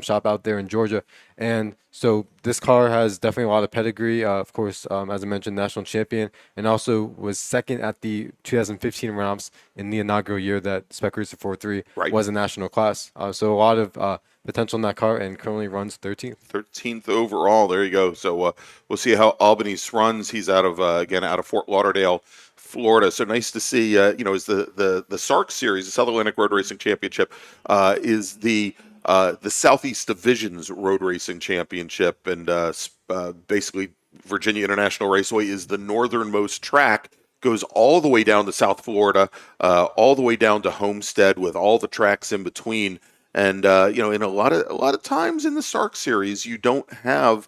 shop out there in Georgia. And so this car has definitely a lot of pedigree. Of course, as I mentioned, national champion, and also was second at the 2015 rounds in the inaugural year that Spec Racer 4-3 Right. was a national class. So a lot of potential in that car, and currently runs 13th. 13th overall. There you go. So we'll see how Albanese runs. He's out of again out of Fort Lauderdale, Florida. So nice to see. Is the SARRC series, the South Atlantic Road Racing Championship, is the Southeast Division's Road Racing Championship, and basically Virginia International Raceway is the northernmost track. Goes all the way down to South Florida, all the way down to Homestead, with all the tracks in between. And in a lot of times in the SARRC series, you don't have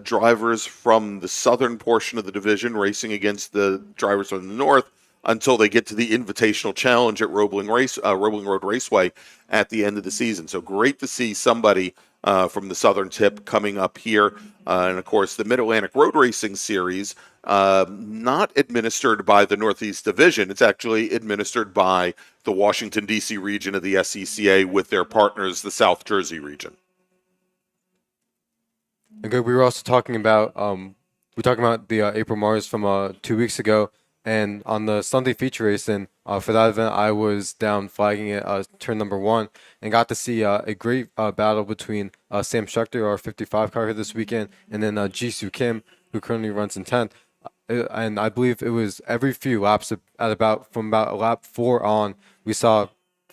drivers from the southern portion of the division racing against the drivers from the north until they get to the Invitational Challenge at Roebling Road Raceway at the end of the season. So great to see somebody from the southern tip coming up here. And of course, the Mid-Atlantic Road Racing Series, not administered by the Northeast Division. It's actually administered by the Washington, D.C. region of the SCCA with their partners, the South Jersey region. Okay, we were also talking about the April MARRS from 2 weeks ago, and on the Sunday feature race. And for that event, I was down flagging at turn number 1, and got to see a great battle between Sam Schechter, our 55 car here this weekend, and then Jisoo Kim, who currently runs in 10th. And I believe it was every few laps from about lap 4 on, we saw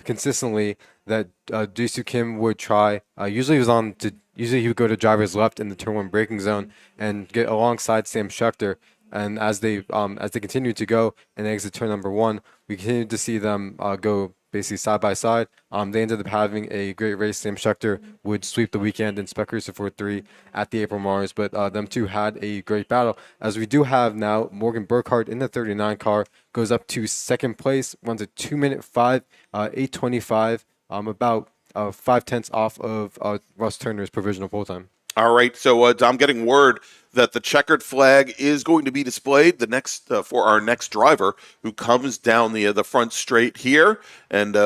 consistently that Jisoo Kim would try. Usually he would go to driver's left in the turn 1 braking zone and get alongside Sam Schechter. And as they continued to go and exit turn number 1, we continued to see them go basically side by side. They ended up having a great race. Sam Schechter would sweep the weekend in Spec Racer 4-3 at the April MARRS, but them two had a great battle. As we do have now, Morgan Burkhardt in the 39 car goes up to second place, runs a 2-minute 5, 8:25, about 5/10 off of Russ Turner's provisional pole time. All right, so I'm getting word that the checkered flag is going to be displayed the next for our next driver, who comes down the front straight here, and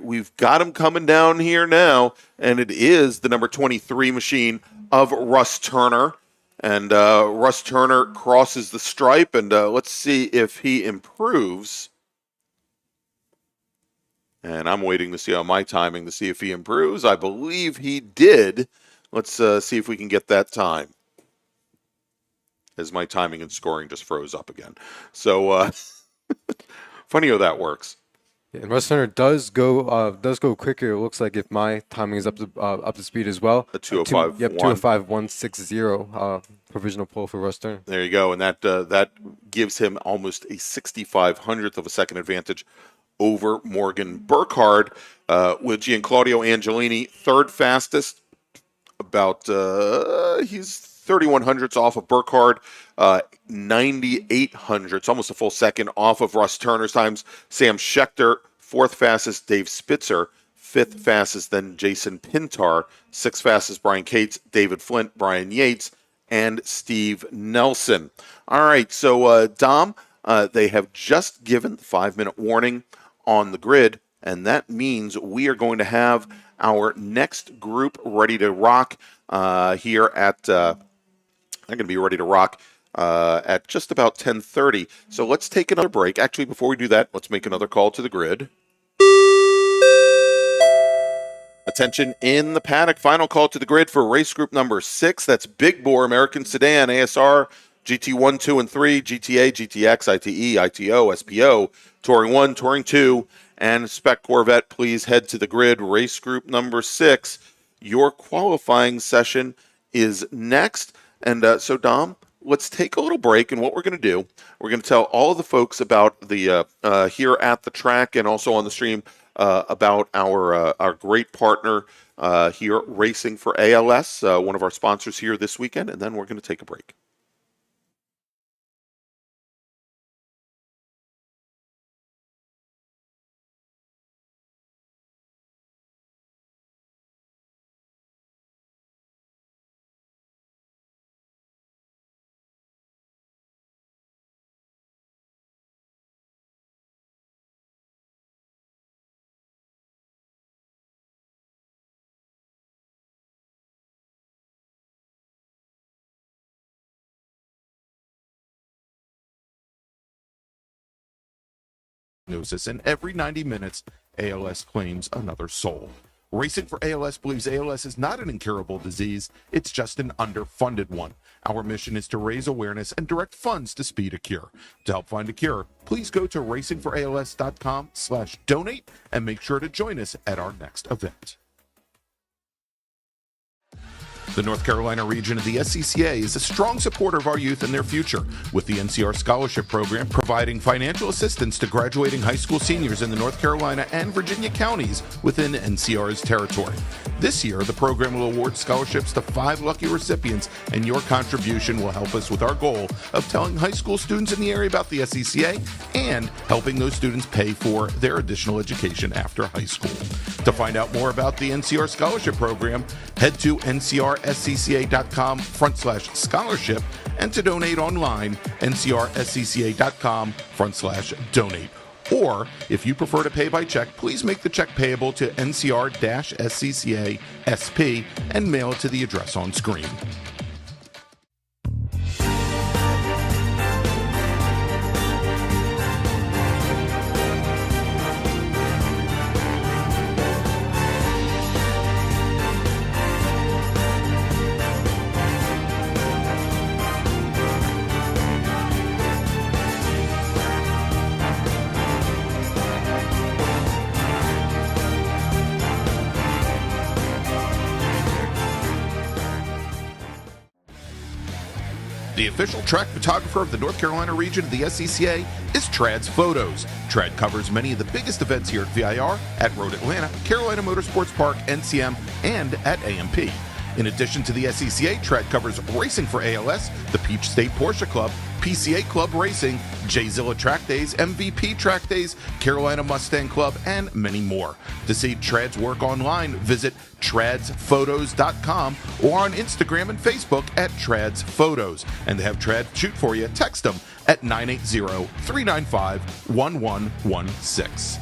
we've got him coming down here now, and it is the number 23 machine of Russ Turner, and Russ Turner crosses the stripe, and let's see if he improves. And I'm waiting to see on my timing to see if he improves. I believe he did. Let's see if we can get that time, as my timing and scoring just froze up again. So funny how that works. Yeah, and Russ Turner does go quicker. It looks like, if my timing is up to speed as well. The 205. Yep, 205.160 provisional pole for Russ Turner. There you go, and that gives him almost a 6,500th of a second advantage over Morgan Burkhardt, with Gianclaudio Angelini third fastest. About he's 3,100ths off of Burkhardt, 9,800ths, almost a full second off of Russ Turner's times. Sam Schechter, fourth fastest. Dave Spitzer, fifth fastest. Then Jason Pintar, sixth fastest. Brian Cates, David Flint, Brian Yates, and Steve Nelson. All right, so Dom, they have just given the 5-minute warning on the grid, and that means we are going to have our next group ready to rock here at I'm going to be ready to rock at just about 10:30. So let's take another break. Actually, before we do that, let's make another call to the grid. Attention in the paddock. Final call to the grid for race group number 6. That's Big Bore American Sedan, ASR, GT1, 2, and 3, GTA, GTX, ITE, ITO, SPO, Touring 1, Touring 2, and Spec Corvette. Please head to the grid. Race group number 6. Your qualifying session is next. And so, Dom, let's take a little break. And what we're going to do, we're going to tell all of the folks about the here at the track and also on the stream about our great partner here, Racing for ALS, one of our sponsors here this weekend. And then we're going to take a break. diagnosis, and every 90 minutes, ALS claims another soul. Racing for ALS believes ALS is not an incurable disease, it's just an underfunded one. Our mission is to raise awareness and direct funds to speed a cure. To help find a cure, please go to racingforals.com/donate and make sure to join us at our next event. The North Carolina region of the SCCA is a strong supporter of our youth and their future, with the NCR Scholarship Program providing financial assistance to graduating high school seniors in the North Carolina and Virginia counties within NCR's territory. This year, the program will award scholarships to 5 lucky recipients, and your contribution will help us with our goal of telling high school students in the area about the SCCA and helping those students pay for their additional education after high school. To find out more about the NCR Scholarship Program, head to ncrscca.com/scholarship, and to donate online, ncrscca.com/donate. Or, if you prefer to pay by check, please make the check payable to NCR-SCCA SP and mail it to the address on screen. The official track photographer of the North Carolina region of the SCCA is Trad's Photos. Trad covers many of the biggest events here at VIR, at Road Atlanta, Carolina Motorsports Park, NCM, and at AMP. In addition to the SCCA, Trad covers Racing for ALS, the Peach State Porsche Club, PCA Club Racing, J-Zilla Track Days, MVP Track Days, Carolina Mustang Club, and many more. To see Trad's work online, visit tradsphotos.com or on Instagram and Facebook at Trads Photos. And to have Trad shoot for you, text them at 980-395-1116.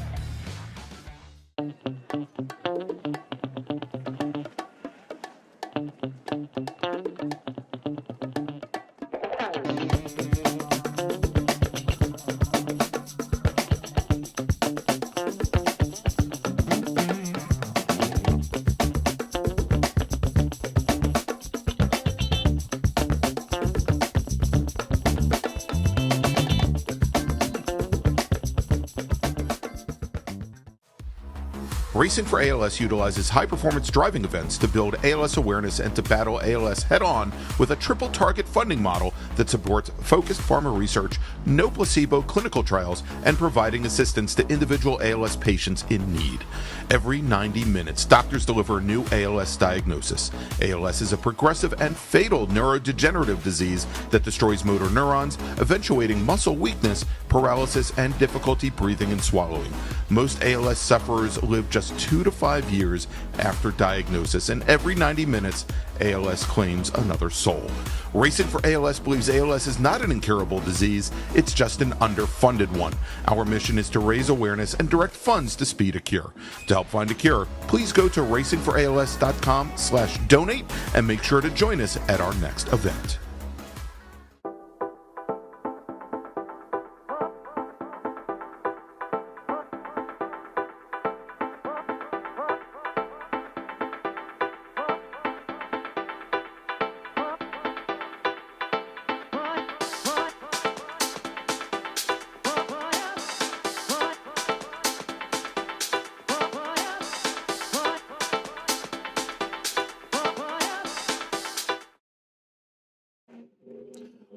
Racing for ALS utilizes high-performance driving events to build ALS awareness and to battle ALS head-on with a triple target funding model that supports focused pharma research, no placebo clinical trials, and providing assistance to individual ALS patients in need. Every 90 minutes, doctors deliver a new ALS diagnosis. ALS is a progressive and fatal neurodegenerative disease that destroys motor neurons, eventuating muscle weakness, paralysis, and difficulty breathing and swallowing. Most ALS sufferers live just 2 to 5 years after diagnosis, and every 90 minutes, ALS claims another soul. Racing for ALS believes ALS is not an incurable disease, it's just an underfunded one. Our mission is to raise awareness and direct funds to speed a cure. To help find a cure, please go to racingforals.com/donate and make sure to join us at our next event.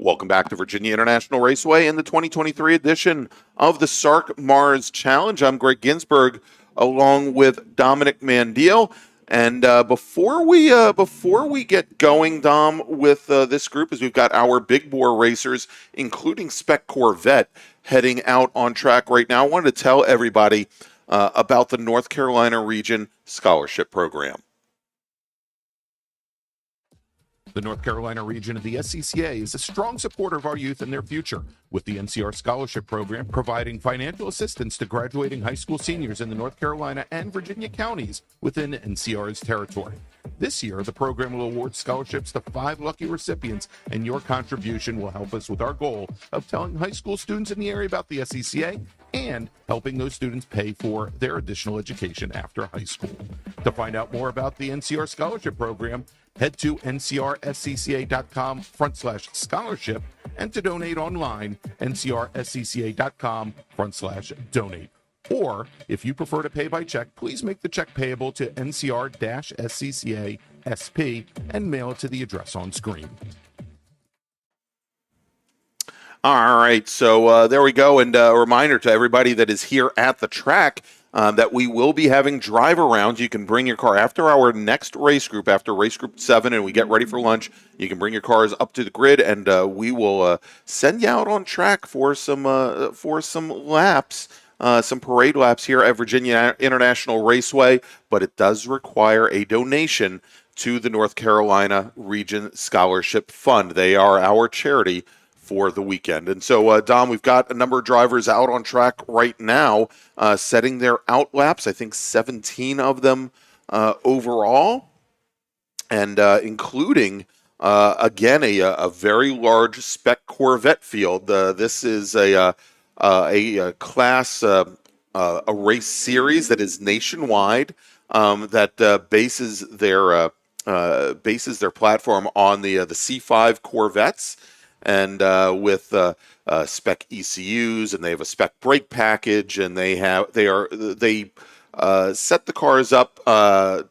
Welcome back to Virginia International Raceway in the 2023 edition of the SARRC MARRS Challenge. I'm Greg Ginsberg, along with Dominic Mandiel. And before we get going, Dom, with this group, as we've got our big bore racers, including Spec Corvette, heading out on track right now, I wanted to tell everybody about the North Carolina Region Scholarship Program. The North Carolina region of the SCCA is a strong supporter of our youth and their future, with the NCR Scholarship Program providing financial assistance to graduating high school seniors in the North Carolina and Virginia counties within NCR's territory. This year, the program will award scholarships to 5 lucky recipients, and your contribution will help us with our goal of telling high school students in the area about the SCCA and helping those students pay for their additional education after high school. To find out more about the NCR Scholarship Program, head to ncrscca.com/scholarship, and to donate online, ncrscca.com/donate. Or, if you prefer to pay by check, please make the check payable to NCR-SCCA SP and mail it to the address on screen. All right, so there we go. And a reminder to everybody that is here at the track that we will be having driver rounds. You can bring your car after our next race group, after race group 7, and we get ready for lunch. You can bring your cars up to the grid, and we will send you out on track for some laps. Some parade laps here at Virginia International Raceway, but it does require a donation to the North Carolina Region Scholarship Fund. They are our charity for the weekend. And so, Dom, we've got a number of drivers out on track right now, setting their out laps. I think 17 of them overall, and including, again, a very large spec Corvette field. This is a class, a race series that is nationwide, that bases their platform on the C5 Corvettes, and with spec ECUs, and they have a spec brake package, and they set the cars up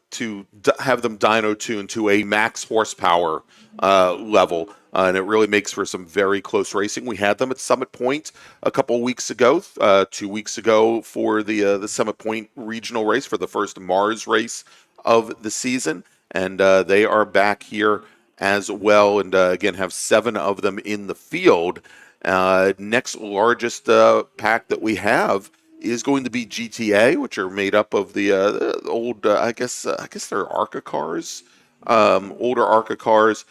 to have them dyno tune to a max horsepower level. And it really makes for some very close racing. We had them at Summit Point a couple of weeks ago, 2 weeks ago, for the Summit Point regional race, for the first MARRS race of the season. And they are back here as well, and again, have 7 of them in the field. Next largest pack that we have is going to be GTA, which are made up of the old, I guess they're ARCA cars, older ARCA cars.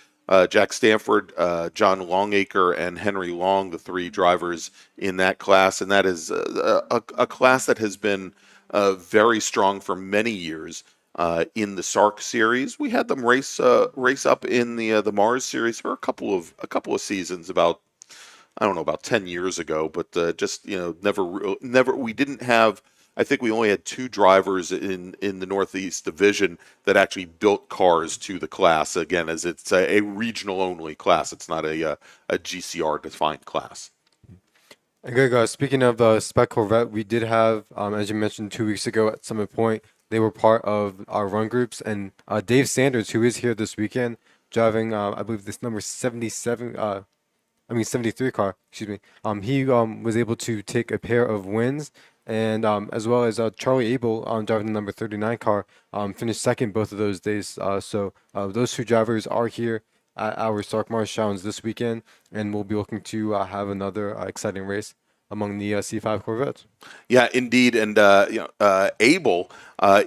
Jack Stanford, John Longacre, and Henry Long, the 3 drivers in that class. And that is a class that has been very strong for many years in the SARRC series. We had them race up in the MARRS series for a couple of seasons, about 10 years ago, but just never. We didn't have. I think we only had 2 drivers in the Northeast Division that actually built cars to the class. Again, as it's a regional only class, it's not a GCR defined class. And Greg, speaking of Spec Corvette, we did have, as you mentioned 2 weeks ago at Summit Point, they were part of our run groups, and Dave Sanders, who is here this weekend, driving, I believe this number 73 car, excuse me. He was able to take a pair of wins, and as well as Charlie Abel, driving the number 39 car, finished second both of those days. So those 2 drivers are here at our SARRC MARRS Challenge this weekend, and we'll be looking to have another exciting race among the C5 Corvettes. Yeah, indeed, and Abel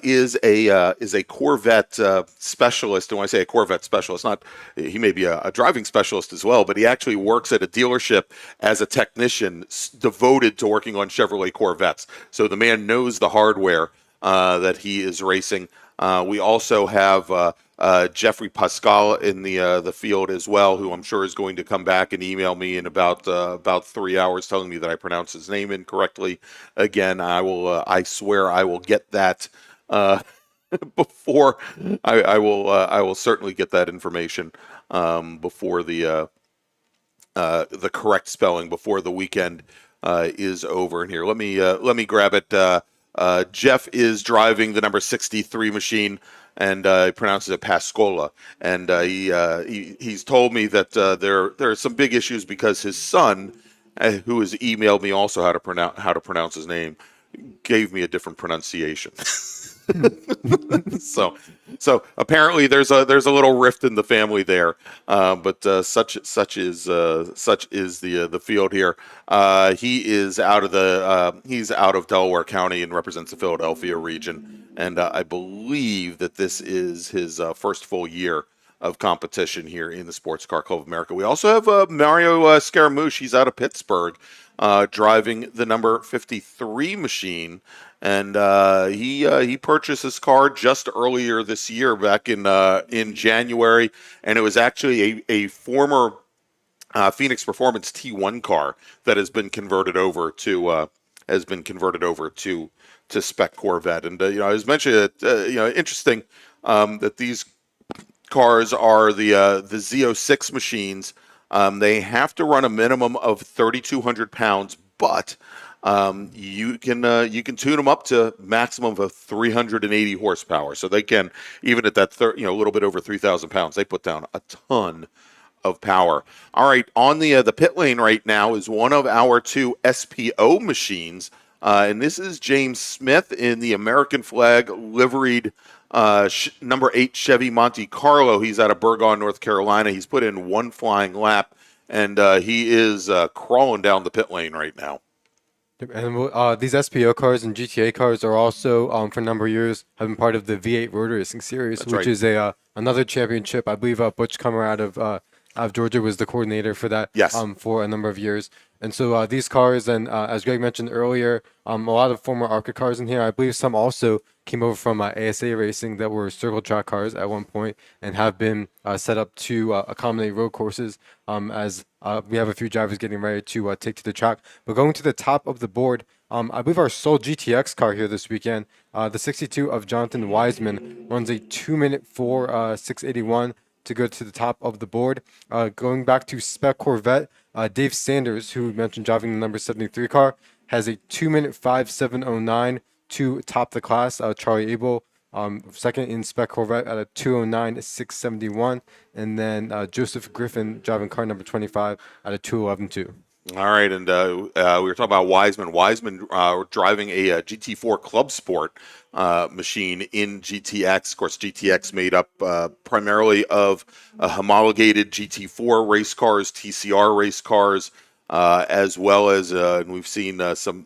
is a Corvette specialist. And when I say a Corvette specialist, he may be a driving specialist as well, but he actually works at a dealership as a technician devoted to working on Chevrolet Corvettes. So the man knows the hardware that he is racing. We also have Jeffrey Pascal in the field as well, who I'm sure is going to come back and email me in about 3 hours, telling me that I pronounced his name incorrectly. Again, I swear I will get that before I will certainly get that information before the correct spelling before the weekend is over. And here, let me grab it. Jeff is driving the number 63 machine, and he pronounces it Pascola. And he's told me that there are some big issues because his son, who has emailed me also how to pronounce his name, gave me a different pronunciation. So apparently there's a little rift in the family there, but such is the field here. He is out of Delaware County and represents the Philadelphia region, and I believe that this is his first full year of competition here in the Sports Car Club of America. We also have Mario Scaramouche. He's out of Pittsburgh, driving the number 53 machine. And he purchased his car just earlier this year, back in January, and it was actually a former Phoenix Performance T1 car that has been converted over to has been converted over to Spec Corvette. And I was mentioning that interesting that these cars are the Z06 machines. They have to run a minimum of 3,200 pounds, but you can tune them up to maximum of 380 horsepower. So they can, even at that a little bit over 3,000 pounds, they put down a ton of power. All right, on the pit lane right now is one of our two SPO machines, and this is James Smith in the American flag liveried number 8 Chevy Monte Carlo. He's out of Burgon, North Carolina. He's put in one flying lap, and he is crawling down the pit lane right now. And these SPO cars and GTA cars are also, for a number of years, have been part of the V8 Road Racing Series, That's which right. is another championship. I believe Butch Cummer out of Georgia was the coordinator for that. Yes. For a number of years. And so these cars, and as Greg mentioned earlier, a lot of former ARCA cars in here. I believe some also came over from ASA Racing that were circle track cars at one point and have been set up to accommodate road courses as we have a few drivers getting ready to take to the track. But going to the top of the board, I believe our sole GTX car here this weekend, the 62 of Jonathan Wiseman, runs a 2-minute 4.681 to go to the top of the board. Going back to Spec Corvette, Dave Sanders, who we mentioned driving the number 73 car, has a 2-minute 5.709 to top the class. Charlie Abel, second in Spec Corvette at a 209.671, and then Joseph Griffin driving car number 25 at a 211.2. All right, and we were talking about Wiseman. Wiseman driving a GT4 Club Sport machine in GTX. Of course, GTX made up primarily of homologated GT4 race cars, TCR race cars, as well as, and we've seen some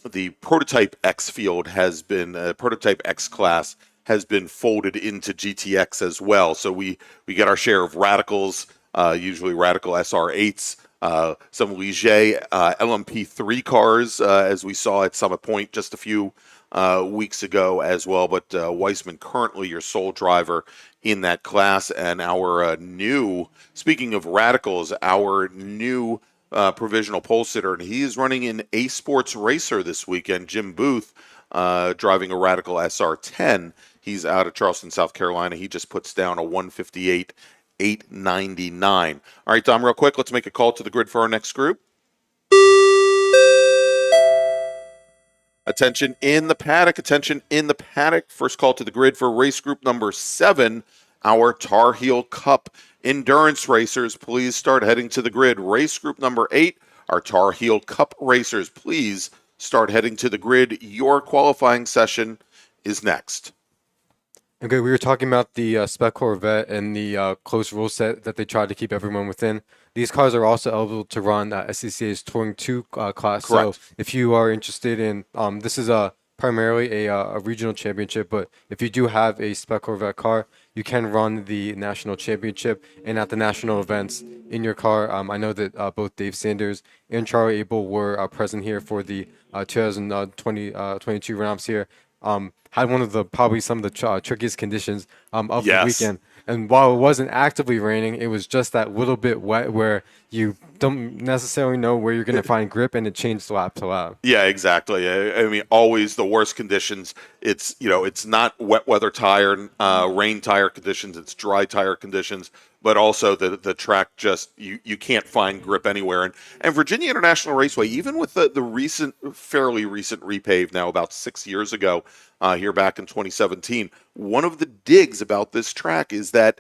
the Prototype X field has been Prototype X class has been folded into GTX as well. So we get our share of radicals. Usually Radical SR8s, some Ligier LMP3 cars, as we saw at Summit Point just a few weeks ago as well. But Weissman currently your sole driver in that class. And our speaking of radicals, our new provisional pole sitter, and he is running an A Sports Racer this weekend, Jim Booth, driving a Radical SR10. He's out of Charleston, South Carolina. He just puts down a 158.899. All right, Tom, real quick, let's make a call to the grid for our next group. Attention in the paddock. Attention in the paddock. First call to the grid for race group number 7, our Tarheel Cup Endurance Racers. Please start heading to the grid. Race group number 8, our Tarheel Cup Racers. Please start heading to the grid. Your qualifying session is next. Okay, we were talking about the Spec Corvette and the close rule set that they tried to keep everyone within. These cars are also eligible to run SCCA's Touring 2 class. Correct. So if you are interested in, this is primarily a regional championship, but if you do have a Spec Corvette car, you can run the national championship and at the national events in your car. I know that both Dave Sanders and Charlie Abel were present here for the 2022 rounds here. Had one of probably some of the trickiest conditions of the weekend. And while it wasn't actively raining, it was just that little bit wet where you don't necessarily know where you're going to find grip, and it changed lap to lap. Yeah, exactly. I mean, always the worst conditions. It's not wet weather tire, rain tire conditions. It's dry tire conditions, but also the track just you can't find grip anywhere. And Virginia International Raceway, even with the fairly recent repave now about 6 years ago, here back in 2017, one of the digs about this track is that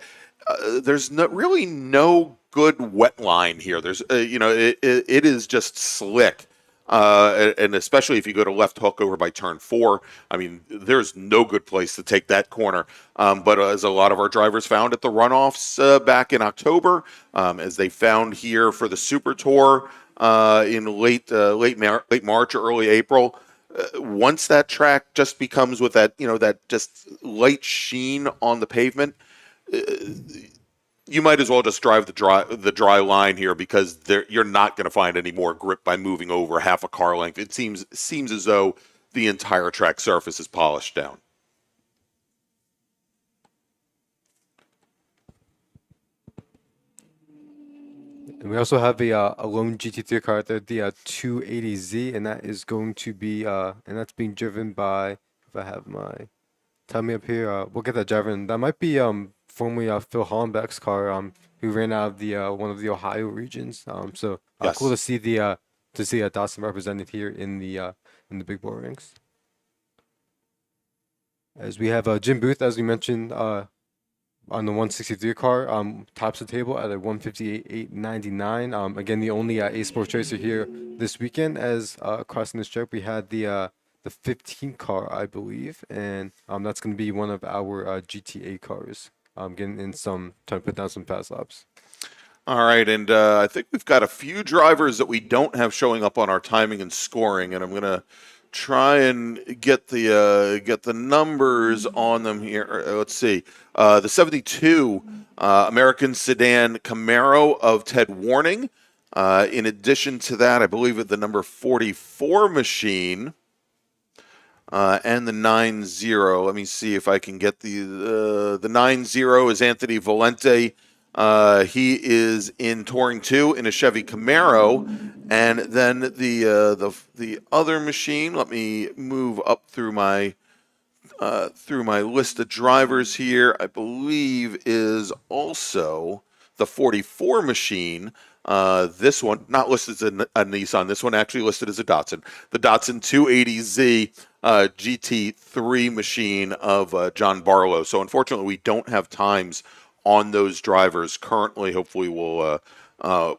there's really no good wet line here. There's it is just slick. And especially if you go to left hook over by turn 4, I mean, there's no good place to take that corner. But as a lot of our drivers found at the runoffs back in October, as they found here for the Super Tour in late March or early April, once that track just becomes with that that just light sheen on the pavement, you might as well just drive the dry line here, because you're not going to find any more grip by moving over half a car length. It seems as though the entire track surface is polished down. And we also have a lone GT3 car there, the 280Z, and that is going to be and that's being driven by, if I have my tell me up here, we'll get that driver, and that might be formerly Phil Hollenbeck's car, who ran out of the one of the Ohio regions. So Yes. cool to see Dawson represented here in the big boy ranks. As we have Jim Booth, as we mentioned, on the 163 car, tops the table at a 158.899. Again, the only A Sports racer here this weekend. As crossing the stripe, we had the 15 car, I believe, and that's going to be one of our GTA cars. Getting in trying to put down some fast laps. All right, and I think we've got a few drivers that we don't have showing up on our timing and scoring, and I'm gonna try and get the numbers on them here. Let's see. The 72 American Sedan Camaro of Ted Warning. In addition to that, I believe the number 44 machine and the 90. Let me see if I can get the 90 is Anthony Valente. He is in Touring 2 in a Chevy Camaro, and then the other machine. Let me move up through my list of drivers here. I believe is also the 44 machine. This one not listed as a Nissan. This one actually listed as a Datsun. The Datsun 280Z GT3 machine of John Barlow. So unfortunately, we don't have times on those drivers currently. Hopefully, we'll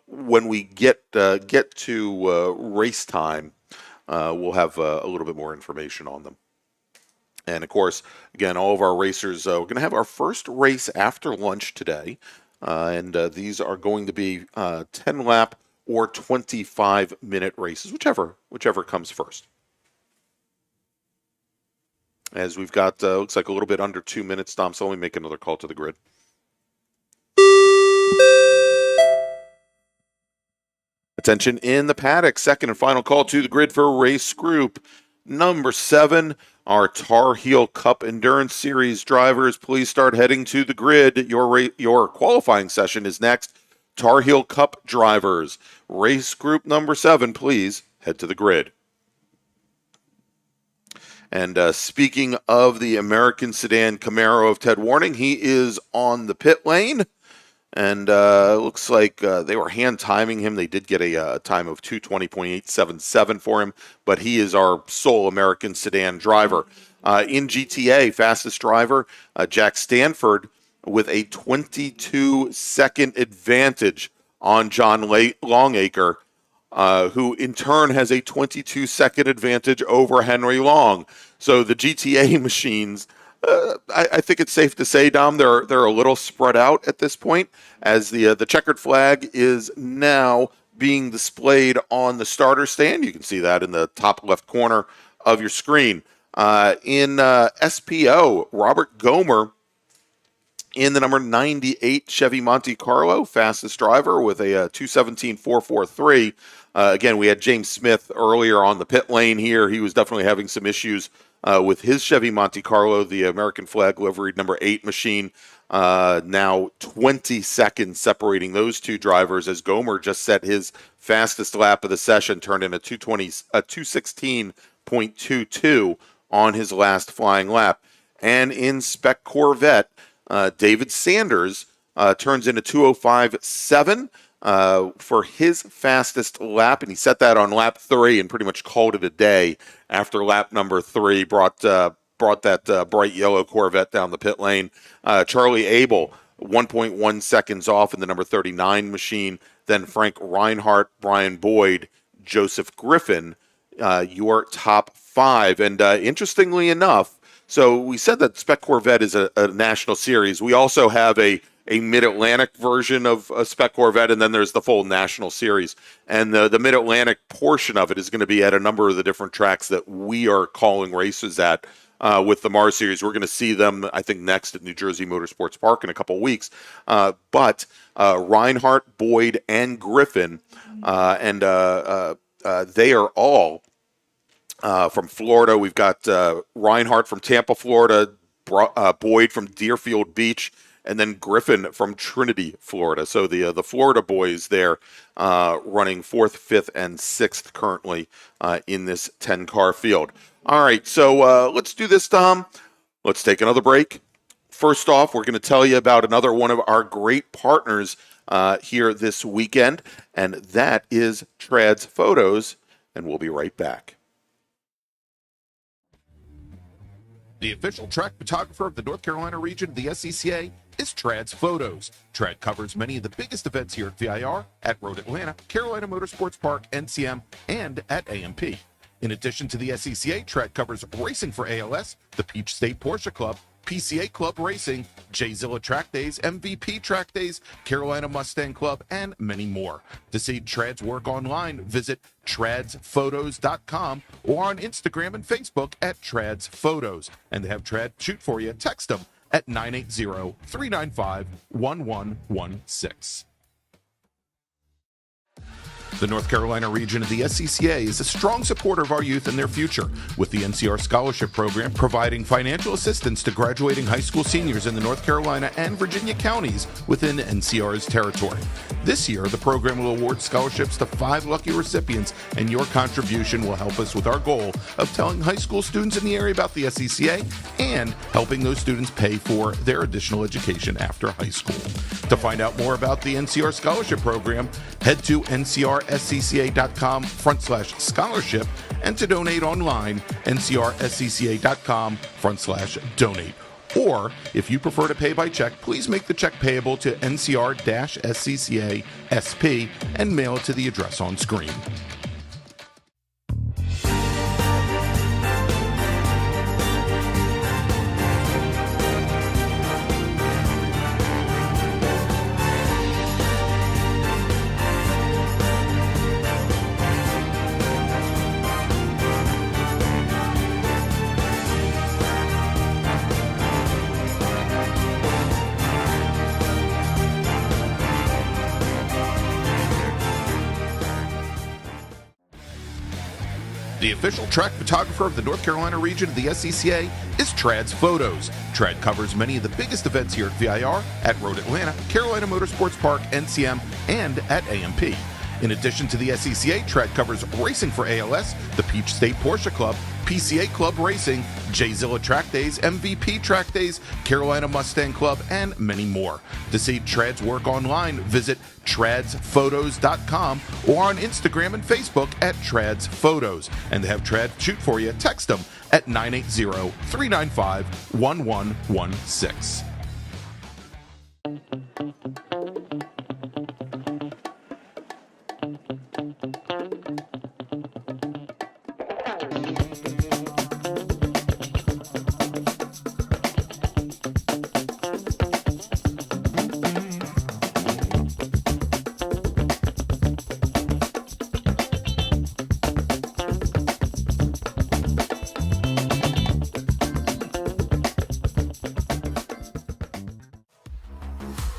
when we get to race time, we'll have a little bit more information on them. And of course, again, all of our racers, we're going to have our first race after lunch today, and these are going to be 10-lap or 25-minute races, whichever comes first. As we've got, looks like a little bit under 2 minutes, Dom, so let me make another call to the grid. Attention in the paddock. Second and final call to the grid for race group number 7. Our Tarheel Cup Endurance Series drivers, please start heading to the grid. Your qualifying session is next. Tarheel Cup drivers, race group number 7, please head to the grid. And speaking of the American Sedan Camaro of Ted Warning, he is on the pit lane. And looks like they were hand timing him. They did get a time of 2:20.877 for him, but he is our sole American sedan driver. In GTA, fastest driver, Jack Stanford, with a 22-second advantage on John Longacre, who in turn has a 22-second advantage over Henry Long. So the GTA machines, I think it's safe to say, Dom, they're a little spread out at this point, as the checkered flag is now being displayed on the starter stand. You can see that in the top left corner of your screen. In SPO, Robert Gomer in the number 98 Chevy Monte Carlo, fastest driver with a 2:17.443. Again, we had James Smith earlier on the pit lane here. He was definitely having some issues with his Chevy Monte Carlo, the American flag liveried number 8 machine. Now 20 seconds separating those two drivers, as Gomer just set his fastest lap of the session, turned in a 2:16.22 on his last flying lap. And in Spec Corvette, David Sanders turns in a 2:05.7 for his fastest lap, and he set that on lap 3 and pretty much called it a day after lap number 3 brought that bright yellow Corvette down the pit lane. Charlie Abel, 1.1 seconds off in the number 39 machine. Then Frank Reinhardt, Brian Boyd, Joseph Griffin, your top 5. And interestingly enough, so we said that Spec Corvette is a national series. We also have a Mid-Atlantic version of Spec Corvette, and then there's the full national series. And the Mid-Atlantic portion of it is going to be at a number of the different tracks that we are calling races at with the MARRS series. We're going to see them, I think, next at New Jersey Motorsports Park in a couple weeks. But Reinhardt, Boyd, and Griffin, and they are all from Florida. We've got Reinhardt from Tampa, Florida, Boyd from Deerfield Beach, and then Griffin from Trinity, Florida. So the Florida boys there running 4th, 5th, and 6th currently in this 10-car field. All right, so let's do this, Tom. Let's take another break. First off, we're going to tell you about another one of our great partners here this weekend, and that is Trad's Photos, and we'll be right back. The official track photographer of the North Carolina region of the SCCA is Trad's Photos. Trad covers many of the biggest events here at VIR, at Road Atlanta, Carolina Motorsports Park, NCM, and at AMP. In addition to the SCCA, Trad covers racing for ALS, the Peach State Porsche Club, PCA Club Racing, J-Zilla Track Days, MVP Track Days, Carolina Mustang Club, and many more. To see Trad's work online, visit tradsphotos.com or on Instagram and Facebook at Trad's Photos. And to have Trad shoot for you, text them at 980-395-1116. The North Carolina region of the SCCA is a strong supporter of our youth and their future, with the NCR Scholarship Program providing financial assistance to graduating high school seniors in the North Carolina and Virginia counties within NCR's territory. This year, the program will award scholarships to 5 lucky recipients, and your contribution will help us with our goal of telling high school students in the area about the SCCA and helping those students pay for their additional education after high school. To find out more about the NCR Scholarship Program, head to ncrscca.com/scholarship, and to donate online, ncrscca.com/donate. Or, if you prefer to pay by check, please make the check payable to NCR-SCCA SP and mail it to the address on screen. The official track photographer of the North Carolina region of the SCCA is Trad's Photos. Trad covers many of the biggest events here at VIR, at Road Atlanta, Carolina Motorsports Park, NCM, and at AMP. In addition to the SCCA, Trad covers racing for ALS, the Peach State Porsche Club, PCA Club Racing, J-Zilla Track Days, MVP Track Days, Carolina Mustang Club, and many more. To see Trad's work online, visit tradsphotos.com or on Instagram and Facebook at Trad's Photos. And to have Trad shoot for you, text them at 980-395-1116.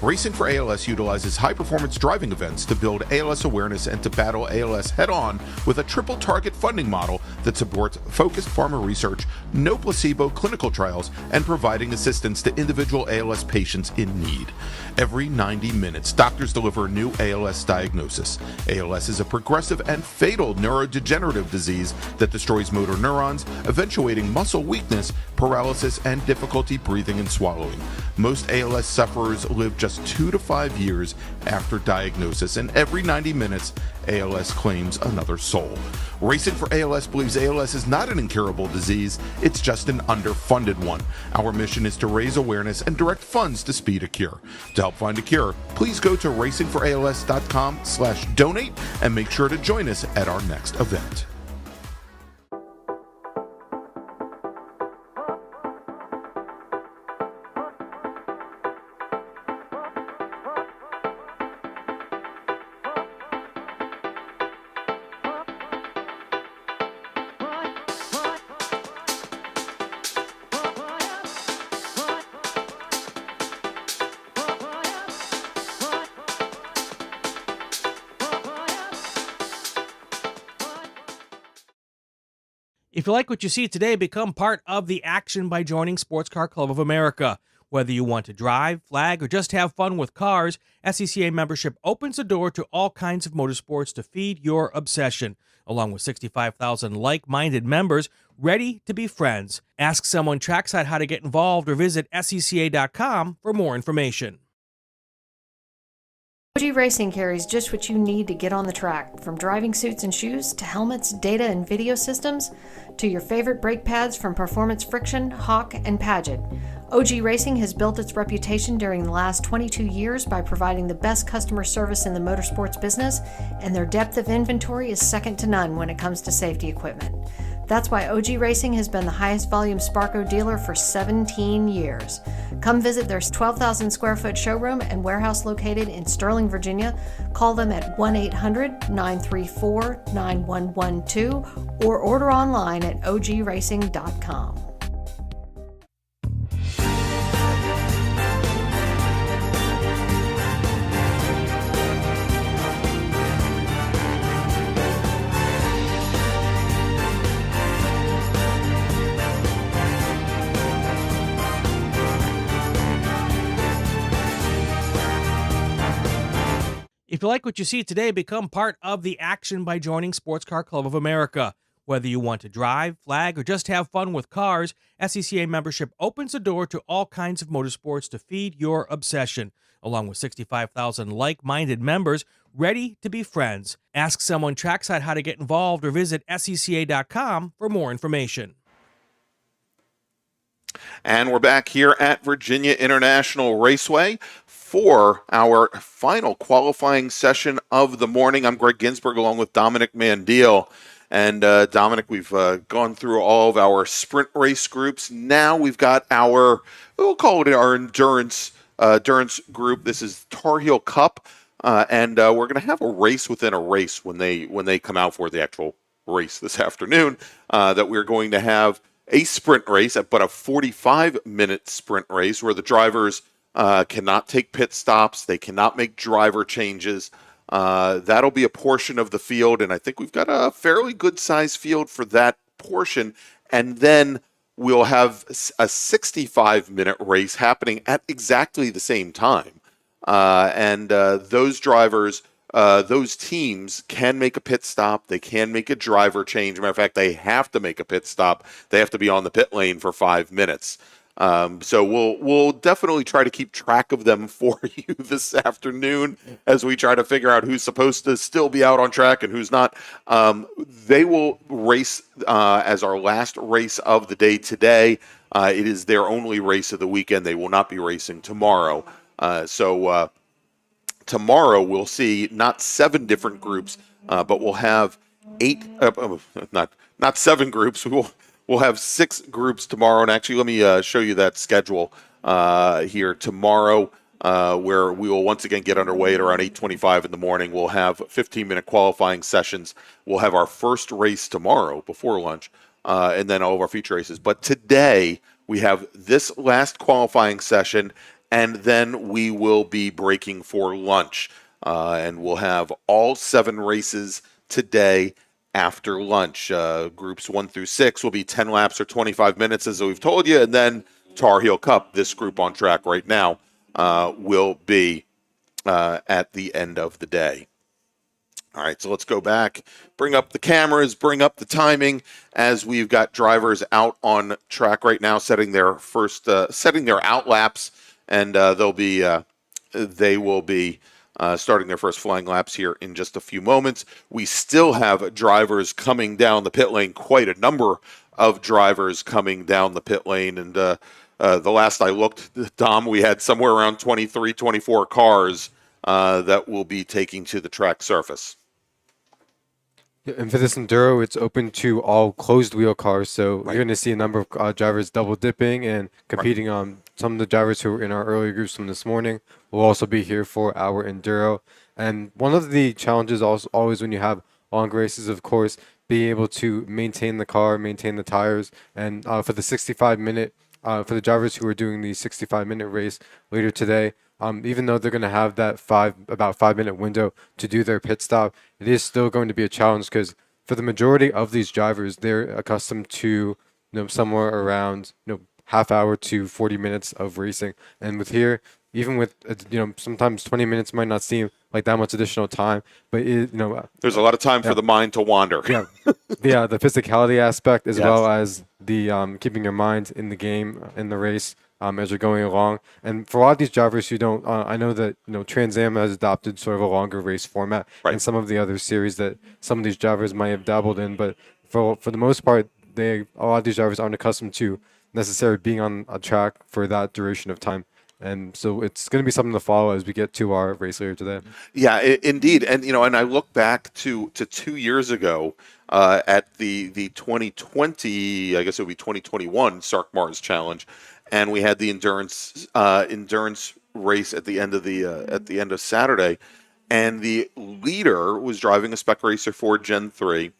Racing for ALS utilizes high-performance driving events to build ALS awareness and to battle ALS head-on with a triple-target funding model that supports focused pharma research, no placebo clinical trials, and providing assistance to individual ALS patients in need. Every 90 minutes, doctors deliver a new ALS diagnosis. ALS is a progressive and fatal neurodegenerative disease that destroys motor neurons, eventuating muscle weakness, paralysis, and difficulty breathing and swallowing. Most ALS sufferers live just 2 to 5 years after diagnosis, and every 90 minutes, ALS claims another soul. Racing for ALS believes ALS is not an incurable disease, it's just an underfunded one. Our mission is to raise awareness and direct funds to speed a cure. To help find a cure, please go to racingforals.com/donate and make sure to join us at our next event. If you like what you see today, become part of the action by joining Sports Car Club of America. Whether you want to drive, flag, or just have fun with cars, SCCA membership opens the door to all kinds of motorsports to feed your obsession, along with 65,000 like-minded members ready to be friends. Ask someone trackside how to get involved or visit scca.com for more information. OG Racing carries just what you need to get on the track, from driving suits and shoes to helmets, data and video systems, to your favorite brake pads from Performance Friction, Hawk, and Paget. OG Racing has built its reputation during the last 22 years by providing the best customer service in the motorsports business, and their depth of inventory is second to none when it comes to safety equipment. That's why OG Racing has been the highest volume Sparco dealer for 17 years. Come visit their 12,000 square foot showroom and warehouse located in Sterling, Virginia. Call them at 1-800-934-9112 or order online at ogracing.com. If you like what you see today, become part of the action by joining Sports Car Club of America. Whether you want to drive, flag, or just have fun with cars, SCCA membership opens the door to all kinds of motorsports to feed your obsession, along with 65,000 like-minded members ready to be friends. Ask someone trackside how to get involved or visit scca.com for more information. And we're back here at Virginia International Raceway for our final qualifying session of the morning. I'm Greg Ginsberg along with Dominic Mandiel. And Dominic, we've gone through all of our sprint race groups. Now we've got our, we'll call it our endurance group. This is Tarheel Cup, and we're going to have a race within a race when they come out for the actual race this afternoon. That we're going to have a sprint race, but a 45-minute sprint race where the drivers cannot take pit stops. They cannot make driver changes. That'll be a portion of the field, and I think we've got a fairly good-sized field for that portion. And then we'll have a 65-minute race happening at exactly the same time. And those drivers, those teams can make a pit stop. They can make a driver change. Matter of fact, they have to make a pit stop. They have to be on the pit lane for 5 minutes. So we'll definitely try to keep track of them for you this afternoon as we try to figure out who's supposed to still be out on track and who's not. They will race as our last race of the day today. It is their only race of the weekend. They will not be racing tomorrow. So tomorrow we'll see not 7 different groups, but we'll have 8. Not 7 groups. We'll have 6 groups tomorrow, and actually let me show you that schedule here tomorrow, where we will once again get underway at around 8:25 in the morning. We'll have 15-minute qualifying sessions. We'll have our first race tomorrow before lunch, and then all of our feature races. But today we have this last qualifying session, and then we will be breaking for lunch, and we'll have all 7 races today after lunch. Groups 1 through 6 will be 10 laps or 25 minutes, as we've told you, and then Tarheel Cup, this group on track right now, will be at the end of the day. All right, so let's go back, bring up the cameras, bring up the timing, as we've got drivers out on track right now, setting their out laps, and they will be starting their first flying laps here in just a few moments. We still have drivers coming down the pit lane, quite a number of drivers coming down the pit lane. And the last I looked, Dom, we had somewhere around 23, 24 cars that will be taking to the track surface. And for this Enduro, it's open to all closed wheel cars, so Right. you're going to see a number of drivers double dipping and competing on. Some of the drivers who were in our earlier groups from this morning will also be here for our Enduro. And one of the challenges always when you have long races, of course, being able to maintain the car, maintain the tires. And for the 65-minute, for the drivers who are doing the 65-minute race later today, even though they're going to have that about 5-minute window to do their pit stop, it is still going to be a challenge because for the majority of these drivers, they're accustomed to somewhere around half hour to 40 minutes of racing. And with here, even with sometimes 20 minutes might not seem like that much additional time, but There's a lot of time for the mind to wander. yeah, the physicality aspect as Yes. well as the keeping your mind in the game in the race as you're going along. And for a lot of these drivers who don't, I know that Trans Am has adopted sort of a longer race format, Right. and some of the other series that some of these drivers might have dabbled in. But for the most part, a lot of these drivers aren't accustomed to necessarily being on a track for that duration of time. And so it's going to be something to follow as we get to our race later today. Yeah, indeed, and and I look back to 2 years ago at the 2020, I guess it would be 2021 SARRC MARRS Challenge, and we had the endurance race at the end of Saturday, and the leader was driving a Spec Racer Ford Gen 3.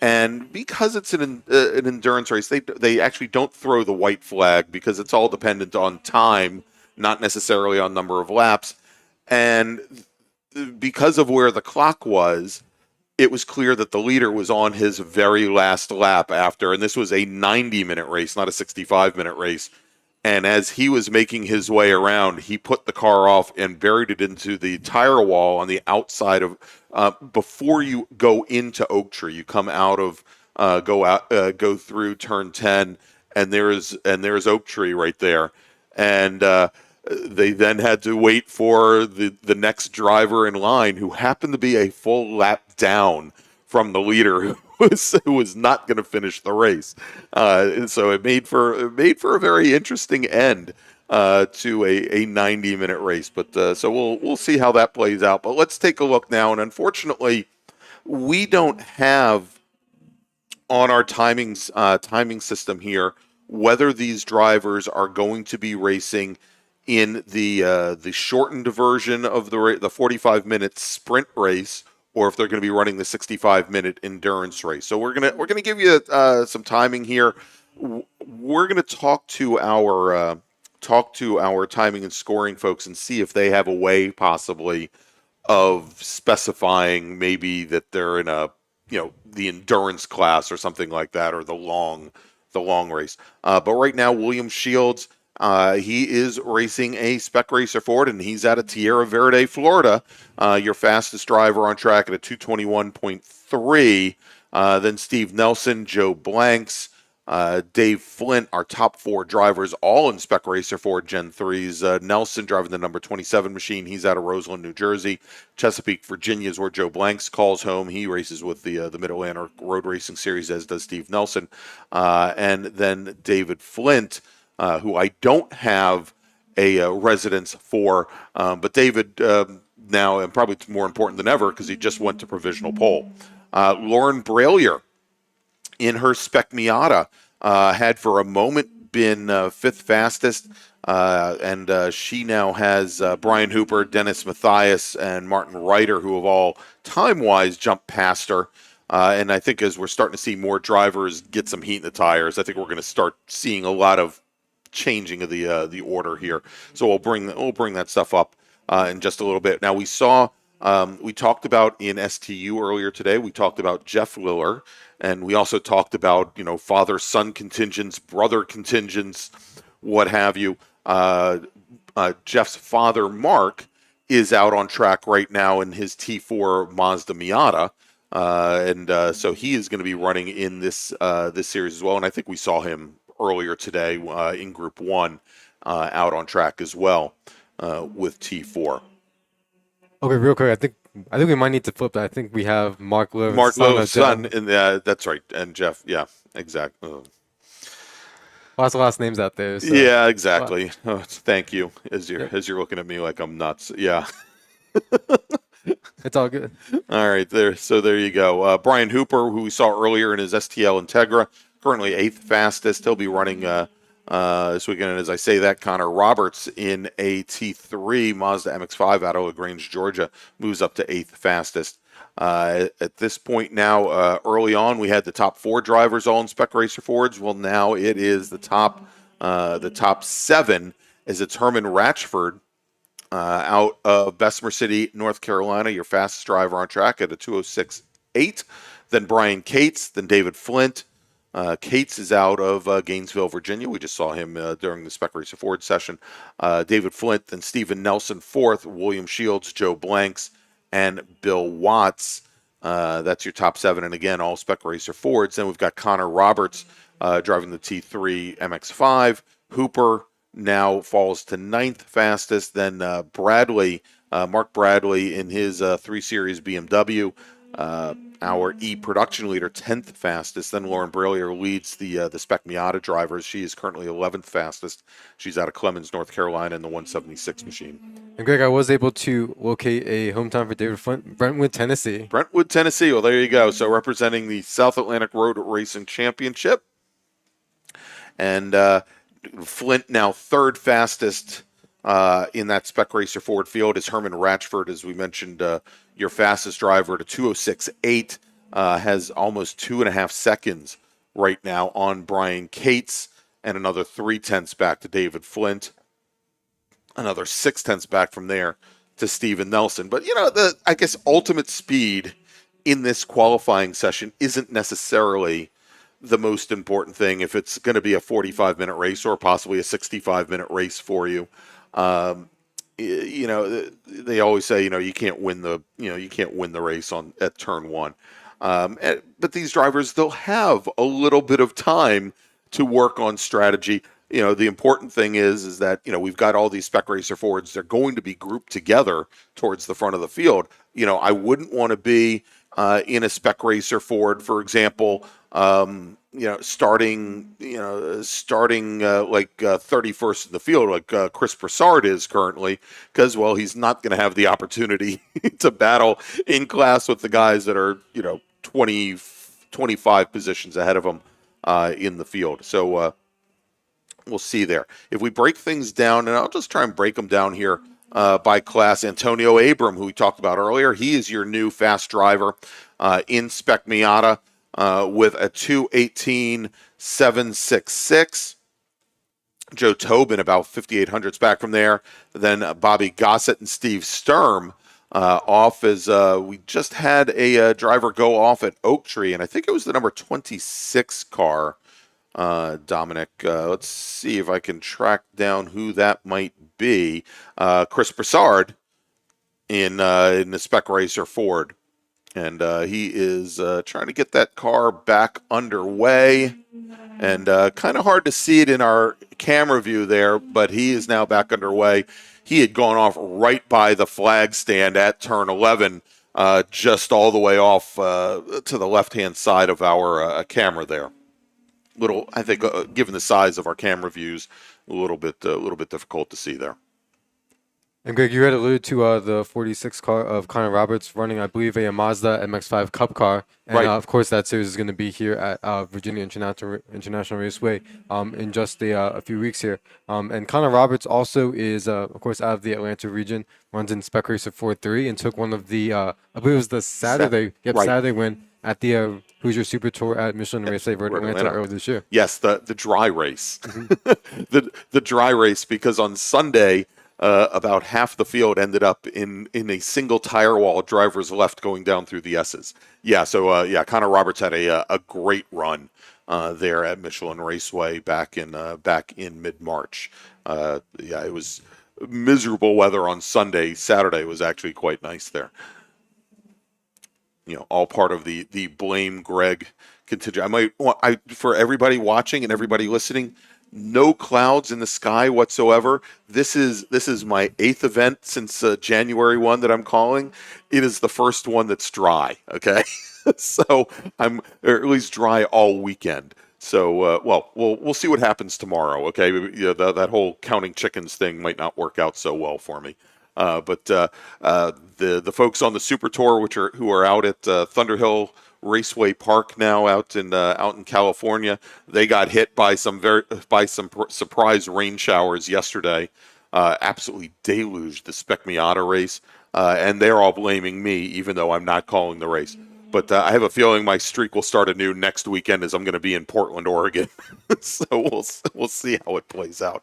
And because it's an endurance race, they actually don't throw the white flag because it's all dependent on time, not necessarily on number of laps. And because of where the clock was, it was clear that the leader was on his very last lap after, and this was a 90-minute race, not a 65-minute race. And as he was making his way around, he put the car off and buried it into the tire wall on the outside of, before you go into Oak Tree, you come out of, go through turn 10, and there's Oak Tree right there. And they then had to wait for the next driver in line, who happened to be a full lap down from the leader, who was not going to finish the race. And so it made for a very interesting end to a 90-minute race. But so we'll see how that plays out. But let's take a look now. And unfortunately, we don't have on our timing system here whether these drivers are going to be racing in the shortened version of the 45-minute sprint race, or if they're going to be running the 65-minute endurance race. So we're gonna give you some timing here. We're going to talk to our timing and scoring folks and see if they have a way possibly of specifying maybe that they're in a the endurance class or something like that, or the long race. But right now, William Shields, he is racing a Spec Racer Ford, and he's out of Tierra Verde, Florida. Your fastest driver on track at a 221.3. Then Steve Nelson, Joe Blanks, Dave Flint, our top 4 drivers, all in Spec Racer Ford Gen 3s. Nelson driving the number 27 machine. He's out of Roseland, New Jersey. Chesapeake, Virginia is where Joe Blanks calls home. He races with the Mid-Atlantic Road Racing Series, as does Steve Nelson. And then David Flint, who I don't have a residence for, but David now, and probably more important than ever, because he just went to provisional pole. Lauren Brailier, in her Spec Miata, had for a moment been 5th fastest, and she now has Brian Hooper, Dennis Mathias, and Martin Reiter, who have all time-wise jumped past her. And I think as we're starting to see more drivers get some heat in the tires, I think we're going to start seeing a lot of changing of the order here. So we'll bring that stuff up in just a little bit. Now we talked about in STU earlier today, we talked about Jeff Liller, and we also talked about father-son contingents, brother contingents, what have you. Jeff's father, Mark, is out on track right now in his T4 Mazda Miata. And so he is going to be running in this series as well. And I think we saw him earlier today in Group 1 out on track as well with T4. Okay, real quick, I think we might need to flip that. I think we have Mark Lowe's son, and that's right, and Jeff. Yeah, exactly. Lots of last names out there. So. Yeah, exactly. Oh, thank you. As you're looking at me like I'm nuts. Yeah. It's all good. All right, there. So there you go. Brian Hooper, who we saw earlier in his STL Integra, currently 8th fastest. He'll be running this weekend. And as I say that, Connor Roberts in a T3 Mazda MX-5 out of LaGrange, Georgia, moves up to 8th fastest. At this point now, early on, we had the top 4 drivers all in Spec Racer Fords. Well, now it is the top 7, as it's Herman Ratchford out of Bessemer City, North Carolina, your fastest driver on track at a 206.8. Then Brian Cates, then David Flint, Cates is out of Gainesville, Virginia. We just saw him during the Spec Racer Ford session. David Flint and Stephen Nelson fourth. William Shields, Joe Blanks, and Bill Watts. That's your top 7. And again, all Spec Racer Fords. Then we've got Connor Roberts driving the T3 MX-5. Hooper now falls to 9th fastest. Then Mark Bradley in his 3 Series BMW. Our E-production leader, 10th fastest. Then Lauren Bralier leads the Spec Miata drivers. She is currently 11th fastest. She's out of Clemens, North Carolina, in the 176 machine. And Greg, I was able to locate a hometown for David Flint, Brentwood, Tennessee. Brentwood, Tennessee. Well, there you go. So representing the South Atlantic Road Racing Championship. And Flint now 3rd fastest in that Spec Racer Ford field is Herman Ratchford, as we mentioned, your fastest driver at a 2:06.8, has almost 2.5 seconds right now on Brian Cates, and another 0.3 back to David Flint, another 0.6 back from there to Steven Nelson. But, I guess ultimate speed in this qualifying session isn't necessarily the most important thing if it's going to be a 45-minute race or possibly a 65-minute race for you. They always say, you can't win the race at turn 1. But these drivers, they'll have a little bit of time to work on strategy. The important thing is that, we've got all these Spec Racer Fords. They're going to be grouped together towards the front of the field. I wouldn't want to be in a Spec Racer Ford, for example, starting like 31st in the field, like Chris Broussard is currently, because, well, he's not going to have the opportunity to battle in class with the guys that are, 20, 25 positions ahead of him in the field. So we'll see there. If we break things down, and I'll just try and break them down here by class. Antonio Abram, who we talked about earlier, he is your new fast driver in Spec Miata with a 2:18.766. Joe Tobin about 5,800s back from there. Then Bobby Gossett and Steve Sturm off as we just had a driver go off at Oak Tree, and I think it was the number 26 car. Dominic, let's see if I can track down who that might be. Chris Broussard in the Spec Racer Ford. And he is trying to get that car back underway. And kind of hard to see it in our camera view there, but he is now back underway. He had gone off right by the flag stand at turn 11, just all the way off to the left-hand side of our camera there. I think, given the size of our camera views, a little bit difficult to see there. And Greg, you had alluded to the 46 car of Connor Roberts running, I believe, a Mazda MX-5 Cup car. And, right. Of course, that series is going to be here at Virginia International Raceway in just a few weeks here. And Connor Roberts also is, of course, out of the Atlanta region, runs in Spec Racer 4-3, and took one of the, I believe it was the Saturday win at the Hoosier Super Tour at Michelin Raceway Road Atlanta earlier this year. Yes, the dry race. the dry race, because on Sunday, about half the field ended up in a single tire wall, drivers left going down through the S's. Yeah, so Connor Roberts had a great run there at Michelin Raceway back in mid-March. It was miserable weather on Sunday. Saturday was actually quite nice there. All part of the blame Greg contingent. For everybody watching and everybody listening, no clouds in the sky whatsoever. This is my 8th event since January 1 that I'm calling. It is the first one that's dry. Okay, so or at least dry all weekend. So we'll see what happens tomorrow. Okay, that whole counting chickens thing might not work out so well for me. But the folks on the Super Tour, who are out at Thunderhill Raceway Park now out in California, they got hit by some surprise rain showers yesterday. Absolutely deluged the Spec Miata race, and they're all blaming me, even though I'm not calling the race. But I have a feeling my streak will start anew next weekend, as I'm going to be in Portland, Oregon. So we'll see how it plays out.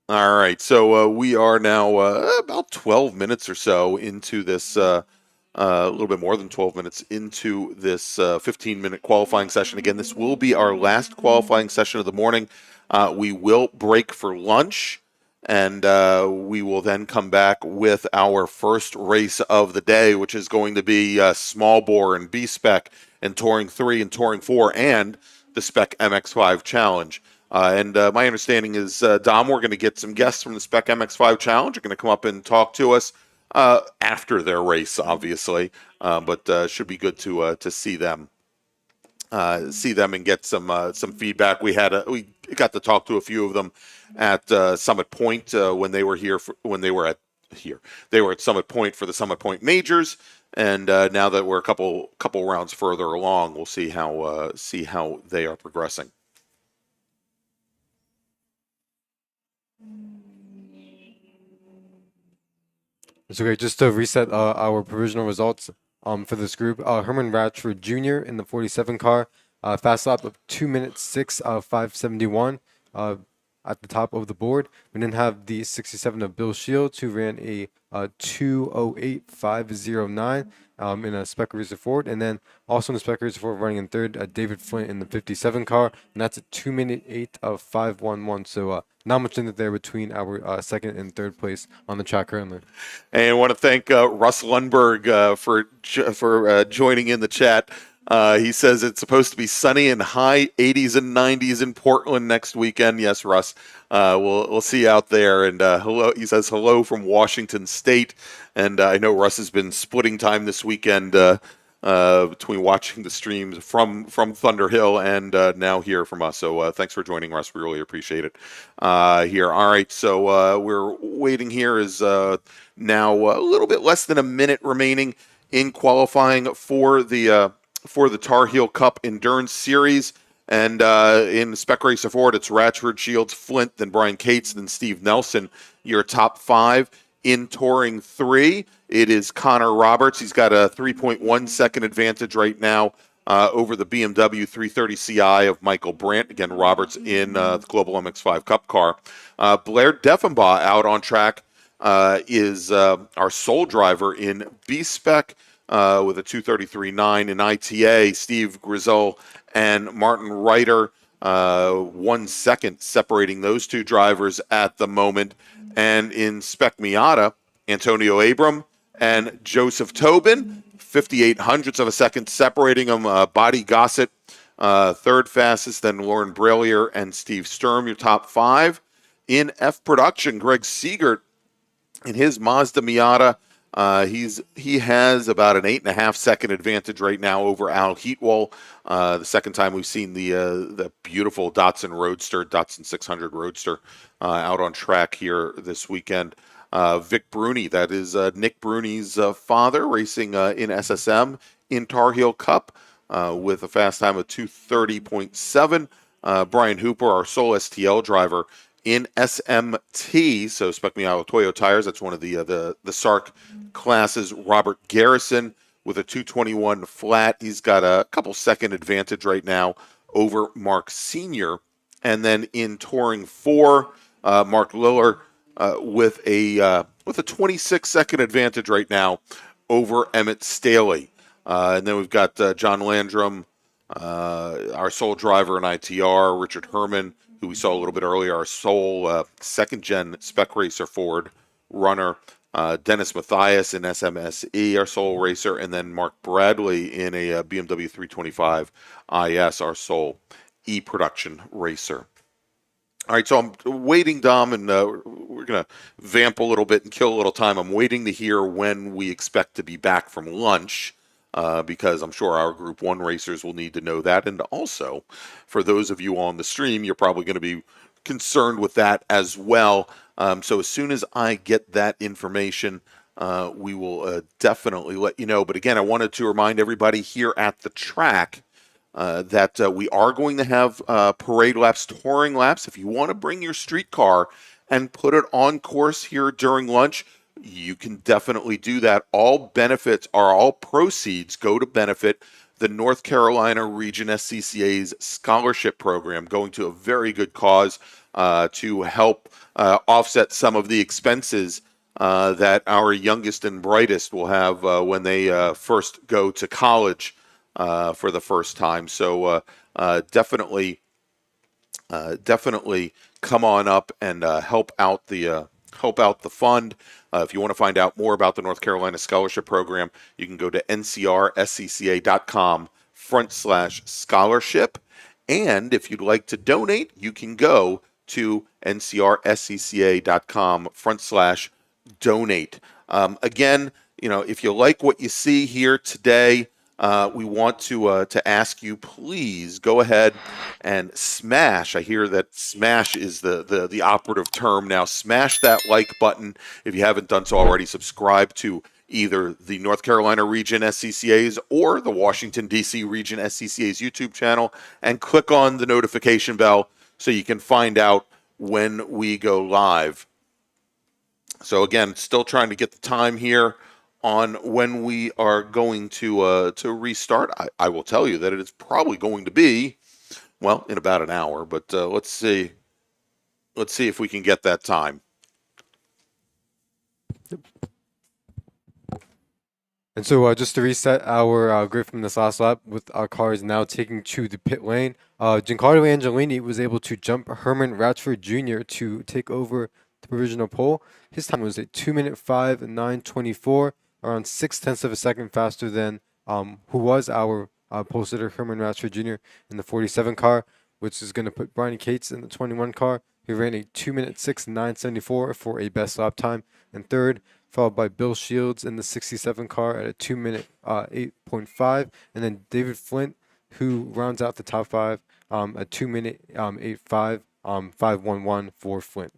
All right, so we are now about 12 minutes or so into this a little bit more than 12 minutes into this 15-minute qualifying session. Again, this will be our last qualifying session of the morning. We will break for lunch, and we will then come back with our first race of the day, which is going to be small bore and B-Spec and Touring 3 and Touring 4 and the Spec MX-5 Challenge. And my understanding is, Dom, we're going to get some guests from the Spec MX-5 Challenge. Are going to come up and talk to us after their race, obviously, but should be good to see them and get some feedback. We got to talk to a few of them at Summit Point when they were here. They were at Summit Point for the Summit Point Majors, and now that we're a couple rounds further along, we'll see how they are progressing. So okay, just to reset our provisional results for this group, Herman Ratchford Jr. in the 47 car, fast lap of 2 minutes 6 of 571 at the top of the board. We then have the 67 of Bill Shields, who ran a 2:08.509 in a Spec Racer Ford, and then also in the Spec Racer Ford running in third, David Flint in the 57 car, and that's a 2 minute 8 of 511. So not much in there between our second and third place on the track currently. And I want to thank Russ Lundberg for joining in the chat. He says it's supposed to be sunny and high 80s and 90s in Portland next weekend. Yes, Russ. We'll see you out there. And hello. He says hello from Washington State. And I know Russ has been splitting time this weekend between watching the streams from Thunder Hill and now here from us. So thanks for joining, Russ. We really appreciate it here. All right, so we're waiting here is now a little bit less than a minute remaining in qualifying for the Tarheel Cup Endurance Series. And in Spec Racer Ford, it's Ratchford, Shields, Flint, then Brian Cates, then Steve Nelson, your top five. In Touring 3, it is Connor Roberts. He's got a 3.1 second advantage right now over the BMW 330 Ci of Michael Brandt. Again, Roberts in the Global MX-5 Cup car. Blair Deffenbaugh out on track is our sole driver in B-Spec with a 2:33.9 in ITA. Steve Grizel and Martin Reiter, 1 second separating those two drivers at the moment. And in Spec Miata, Antonio Abram and Joseph Tobin, 58 hundredths of a second separating them. Body Gossett, third fastest, then Lauren Bralier and Steve Sturm, your top five. In F Production, Greg Siegert in his Mazda Miata, he has about an 8.5 second advantage right now over Al Heatwell. The second time we've seen the beautiful Datsun 600 Roadster out on track here this weekend. Vic Bruni, that is Nick Bruni's father, racing in SSM in Tarheel Cup with a fast time of 2:30.7. Brian Hooper, our sole STL driver in SMT, so Spec Miata Toyo tires. That's one of the SARRC classes. Robert Garrison with a 2:21 flat. He's got a couple second advantage right now over Mark Sr. And then in Touring 4, Mark Liller with a 26 second advantage right now over Emmett Staley. And then we've got John Landrum, our sole driver in ITR, Richard Herman, who we saw a little bit earlier, our sole second-gen Spec Racer Ford runner, Dennis Mathias in SMSE, our sole racer, and then Mark Bradley in a BMW 325 IS, our sole E-production racer. All right, so I'm waiting, Dom, and we're going to vamp a little bit and kill a little time. I'm waiting to hear when we expect to be back from lunch, because I'm sure our Group 1 racers will need to know that. And also, for those of you on the stream, you're probably going to be concerned with that as well. So as soon as I get that information, we will definitely let you know. But again, I wanted to remind everybody here at the track that we are going to have parade laps, touring laps. If you want to bring your street car and put it on course here during lunch, you can definitely do that. All proceeds go to benefit the North Carolina Region SCCA's scholarship program, going to a very good cause to help offset some of the expenses that our youngest and brightest will have when they first go to college for the first time. So definitely come on up and help out the fund. If you want to find out more about the North Carolina Scholarship Program, you can go to ncrscca.com/scholarship. And if you'd like to donate, you can go to ncrscca.com/donate. Again, if you like what you see here today, we want to ask you, please go ahead and smash. I hear that smash is the operative term now. Smash that like button if you haven't done so already. Subscribe to either the North Carolina Region SCCA's or the Washington, D.C. Region SCCA's YouTube channel, and click on the notification bell so you can find out when we go live. So again, still trying to get the time here on when we are going to restart. I will tell you that it is probably going to be, well, in about an hour, but let's see if we can get that time. And so just to reset our grid from this last lap, with our cars now taking to the pit lane, Giancarlo Angelini was able to jump Herman Ratchford Jr. to take over the provisional pole. His time was at 2:05 and 9:24, around 0.6 of a second faster than who was our pole sitter, Herman Ratchford Jr. in the 47 car, which is going to put Brian Cates in the 21 car. He ran a 2:06 and 9:74 for a best lap time in third, followed by Bill Shields in the 67 car at a 2:08.5, and then David Flint, who rounds out the top five, a 2:08.5, 5:11 for Flint.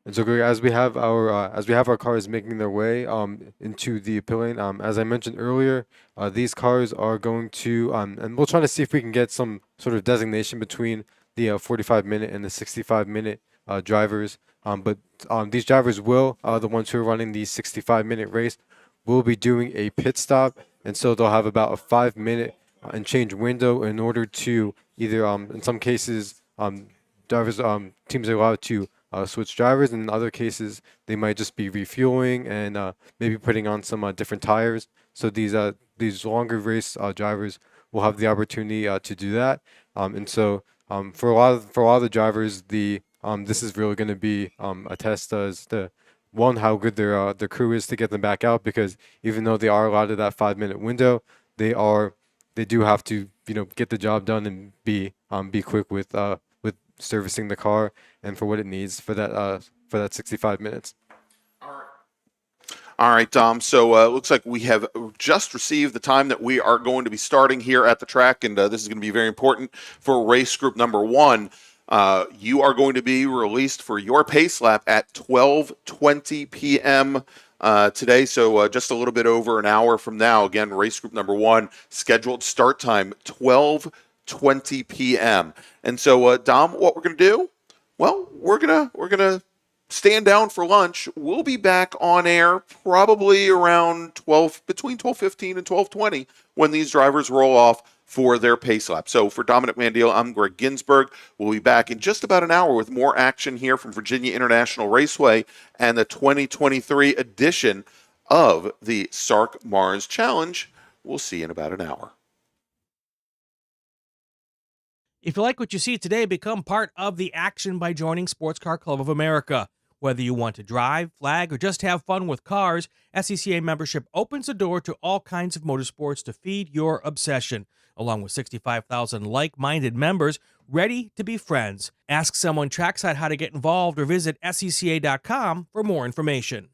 And so, Greg, as we have our cars making their way into the pit lane, as I mentioned earlier, these cars are going to, and we'll try to see if we can get some sort of designation between the 45-minute and the 65-minute drivers. But these drivers will, the ones who are running the 65-minute race, will be doing a pit stop, and so they'll have about a 5-minute and change window in order to either, in some cases, drivers, teams are allowed to switch drivers, and in other cases, they might just be refueling and maybe putting on some different tires. So these longer race drivers will have the opportunity to do that, and so for a lot of the drivers, this is really going to be a test as to how good their crew is to get them back out, because even though they are allotted that 5-minute window, they do have to get the job done and be quick with servicing the car and for what it needs for that 65 minutes. All right, Dom. So it looks like we have just received the time that we are going to be starting here at the track, and this is going to be very important for race group number 1. You are going to be released for your pace lap at 12:20 p.m. Today, so just a little bit over an hour from now. Again, race group number 1, scheduled start time 12:20 p.m. And so, Dom, what we're going to do? Well, we're gonna stand down for lunch. We'll be back on air probably around between 12:15 and 12:20 when these drivers roll off for their pace lap. So for Dominic Mandiel, I'm Greg Ginsburg. We'll be back in just about an hour with more action here from Virginia International Raceway and the 2023 edition of the SARRC MARRS Challenge. We'll see you in about an hour. If you like what you see today, become part of the action by joining Sports Car Club of America. Whether you want to drive, flag, or just have fun with cars, SCCA membership opens the door to all kinds of motorsports to feed your obsession, along with 65,000 like-minded members ready to be friends. Ask someone trackside how to get involved or visit SCCA.com for more information.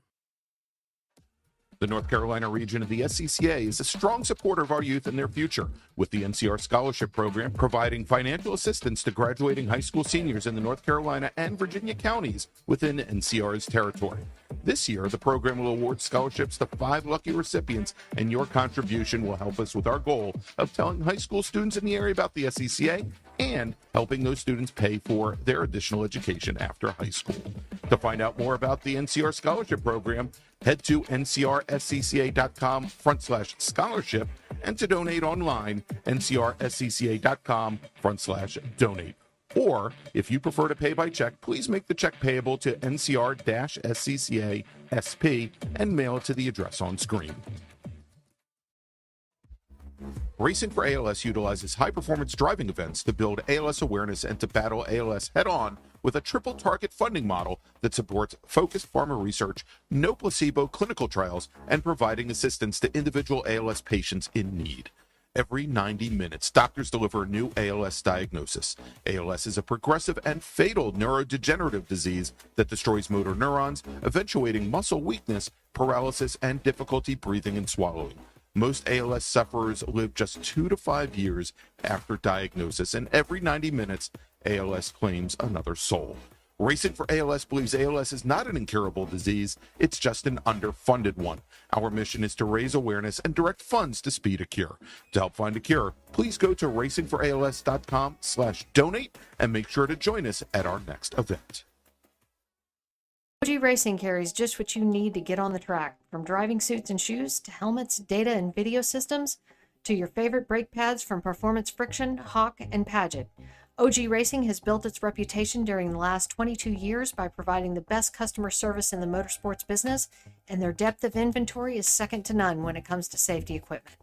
The North Carolina region of the SCCA is a strong supporter of our youth and their future, with the NCR Scholarship Program providing financial assistance to graduating high school seniors in the North Carolina and Virginia counties within NCR's territory. This year, the program will award scholarships to 5 lucky recipients, and your contribution will help us with our goal of telling high school students in the area about the SCCA and helping those students pay for their additional education after high school. To find out more about the NCR Scholarship Program, head to ncrscca.com/scholarship, and to donate online, ncrscca.com/donate. Or, if you prefer to pay by check, please make the check payable to NCR-SCCA SP and mail it to the address on screen. Racing for ALS utilizes high-performance driving events to build ALS awareness and to battle ALS head-on with a triple target funding model that supports focused pharma research, no placebo clinical trials, and providing assistance to individual ALS patients in need. Every 90 minutes, doctors deliver a new ALS diagnosis. ALS is a progressive and fatal neurodegenerative disease that destroys motor neurons, eventuating muscle weakness, paralysis, and difficulty breathing and swallowing. Most ALS sufferers live just 2 to 5 years after diagnosis, and every 90 minutes, ALS claims another soul. Racing for ALS believes ALS is not an incurable disease, it's just an underfunded one. Our mission is to raise awareness and direct funds to speed a cure. To help find a cure, please go to racingforals.com/donate and make sure to join us at our next event. OG Racing carries just what you need to get on the track, from driving suits and shoes to helmets, data and video systems, to your favorite brake pads from Performance Friction, Hawk, and Paget. OG Racing has built its reputation during the last 22 years by providing the best customer service in the motorsports business, and their depth of inventory is second to none when it comes to safety equipment.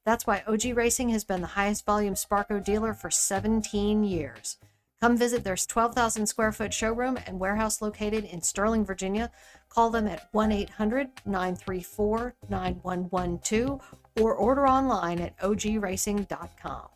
That's why OG Racing has been the highest volume Sparco dealer for 17 years. Come visit their 12,000 square foot showroom and warehouse located in Sterling, Virginia. Call them at 1-800-934-9112 or order online at ogracing.com.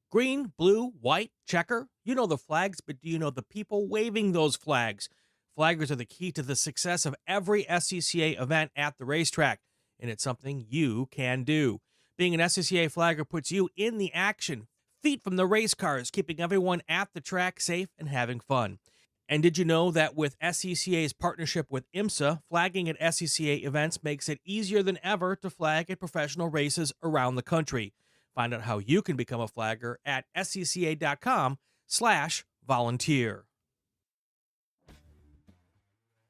Green, blue, white, checker. You know the flags, but do you know the people waving those flags? Flaggers are the key to the success of every SCCA event at the racetrack, and it's something you can do. Being an SCCA flagger puts you in the action, feet from the race cars, keeping everyone at the track safe and having fun. And did you know that with SCCA's partnership with IMSA, flagging at SCCA events makes it easier than ever to flag at professional races around the country? Find out how you can become a flagger at scca.com/volunteer.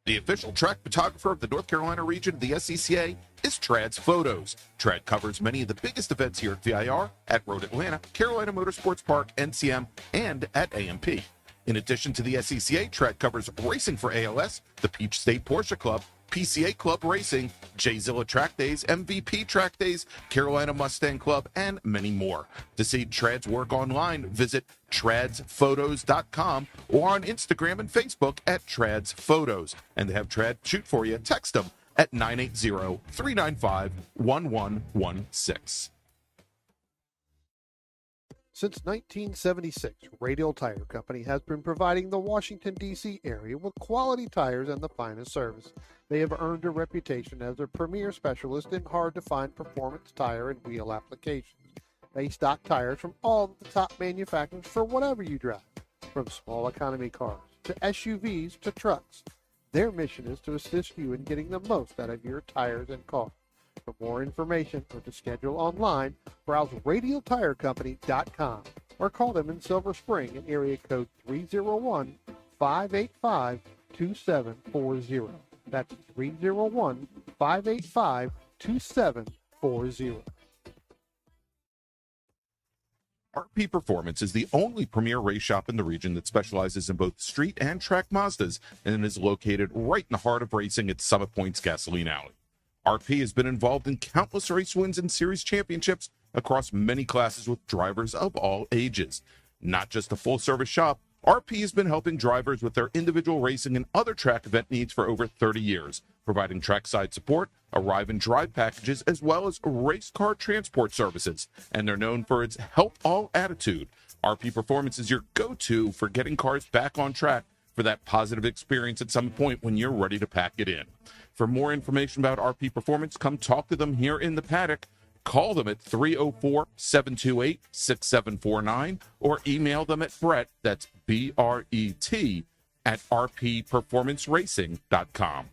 The official track photographer of the North Carolina region of the SCCA is Trad's Photos. Trad covers many of the biggest events here at VIR, at Road Atlanta, Carolina Motorsports Park, NCM, and at AMP. In addition to the SCCA, Trad covers Racing for ALS, the Peach State Porsche Club, PCA Club Racing, J-Zilla Track Days, MVP Track Days, Carolina Mustang Club, and many more. To see Trad's work online, visit tradsphotos.com or on Instagram and Facebook at Trads Photos. And to have Trad shoot for you, text them at 980-395-1116. Since 1976, Radial Tire Company has been providing the Washington, D.C. area with quality tires and the finest service. They have earned a reputation as a premier specialist in hard-to-find performance tire and wheel applications. They stock tires from all the top manufacturers for whatever you drive, from small economy cars to SUVs to trucks. Their mission is to assist you in getting the most out of your tires and cars. For more information or to schedule online, browse radialtirecompany.com or call them in Silver Spring at area code 301-585-2740. That's 301-585-2740. RP Performance is the only premier race shop in the region that specializes in both street and track Mazdas and is located right in the heart of racing at Summit Point's Gasoline Alley. RP has been involved in countless race wins and series championships across many classes with drivers of all ages. Not just a full-service shop, RP has been helping drivers with their individual racing and other track event needs for over 30 years, providing trackside support, arrive and drive packages, as well as race car transport services. And they're known for its help all attitude. RP Performance is your go-to for getting cars back on track for that positive experience at some point when you're ready to pack it in. For more information about RP Performance, come talk to them here in the paddock. Call them at 304-728-6749 or email them at Brett, that's B-R-E-T, at rpperformanceracing.com.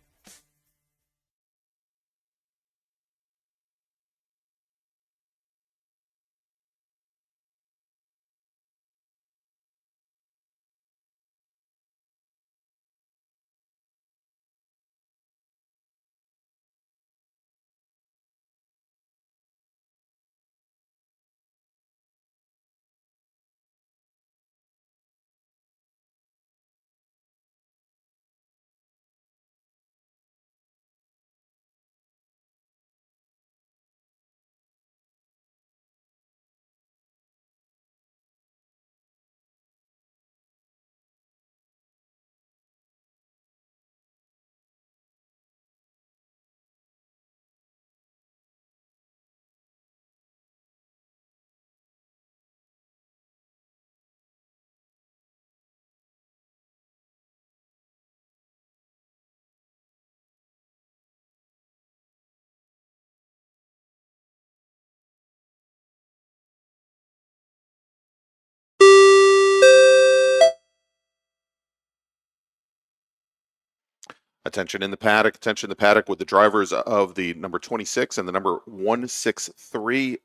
Attention in the paddock with the drivers of the number 26 and the number 163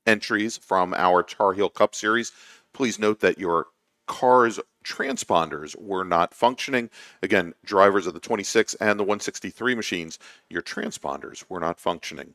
entries from our Tarheel Cup Series. Please note that your car's transponders were not functioning. Again, drivers of the 26 and the 163 machines, your transponders were not functioning.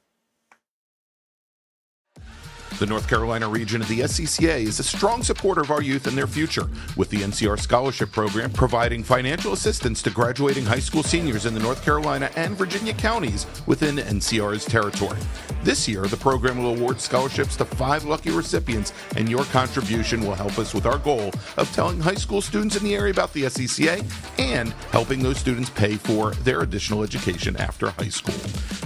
The North Carolina region of the SCCA is a strong supporter of our youth and their future, with the NCR Scholarship Program providing financial assistance to graduating high school seniors in the North Carolina and Virginia counties within NCR's territory. This year, the program will award scholarships to 5 lucky recipients, and your contribution will help us with our goal of telling high school students in the area about the SCCA and helping those students pay for their additional education after high school.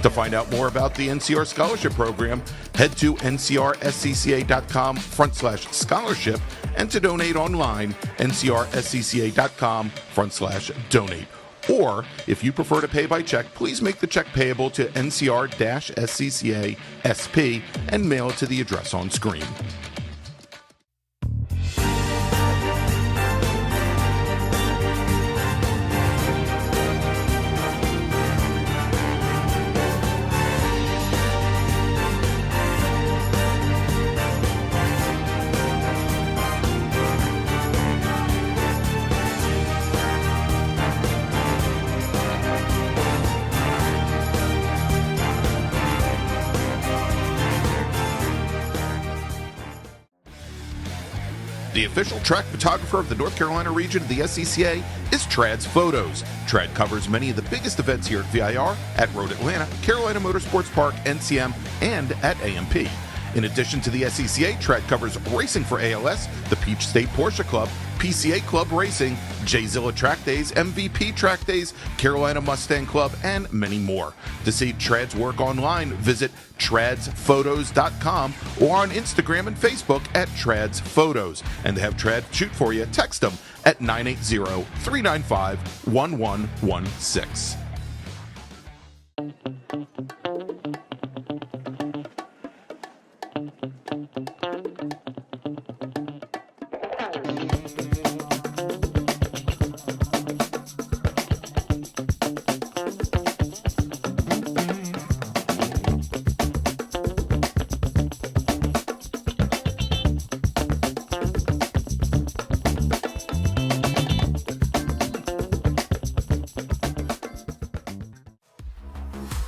To find out more about the NCR Scholarship Program, head to ncrscca.com/scholarship, and to donate online, ncrscca.com/donate. Or, if you prefer to pay by check, please make the check payable to NCR-SCCA SP and mail it to the address on screen. The official track photographer of the North Carolina region of the SCCA is Trad's Photos. Trad covers many of the biggest events here at VIR, at Road Atlanta, Carolina Motorsports Park, NCM, and at AMP. In addition to the SCCA, Trad covers racing for ALS, the Peach State Porsche Club, PCA Club Racing, J-Zilla Track Days, MVP Track Days, Carolina Mustang Club, and many more. To see Trad's work online, visit tradsphotos.com or on Instagram and Facebook at Trad's Photos. And to have Trad shoot for you, text them at 980-395-1116.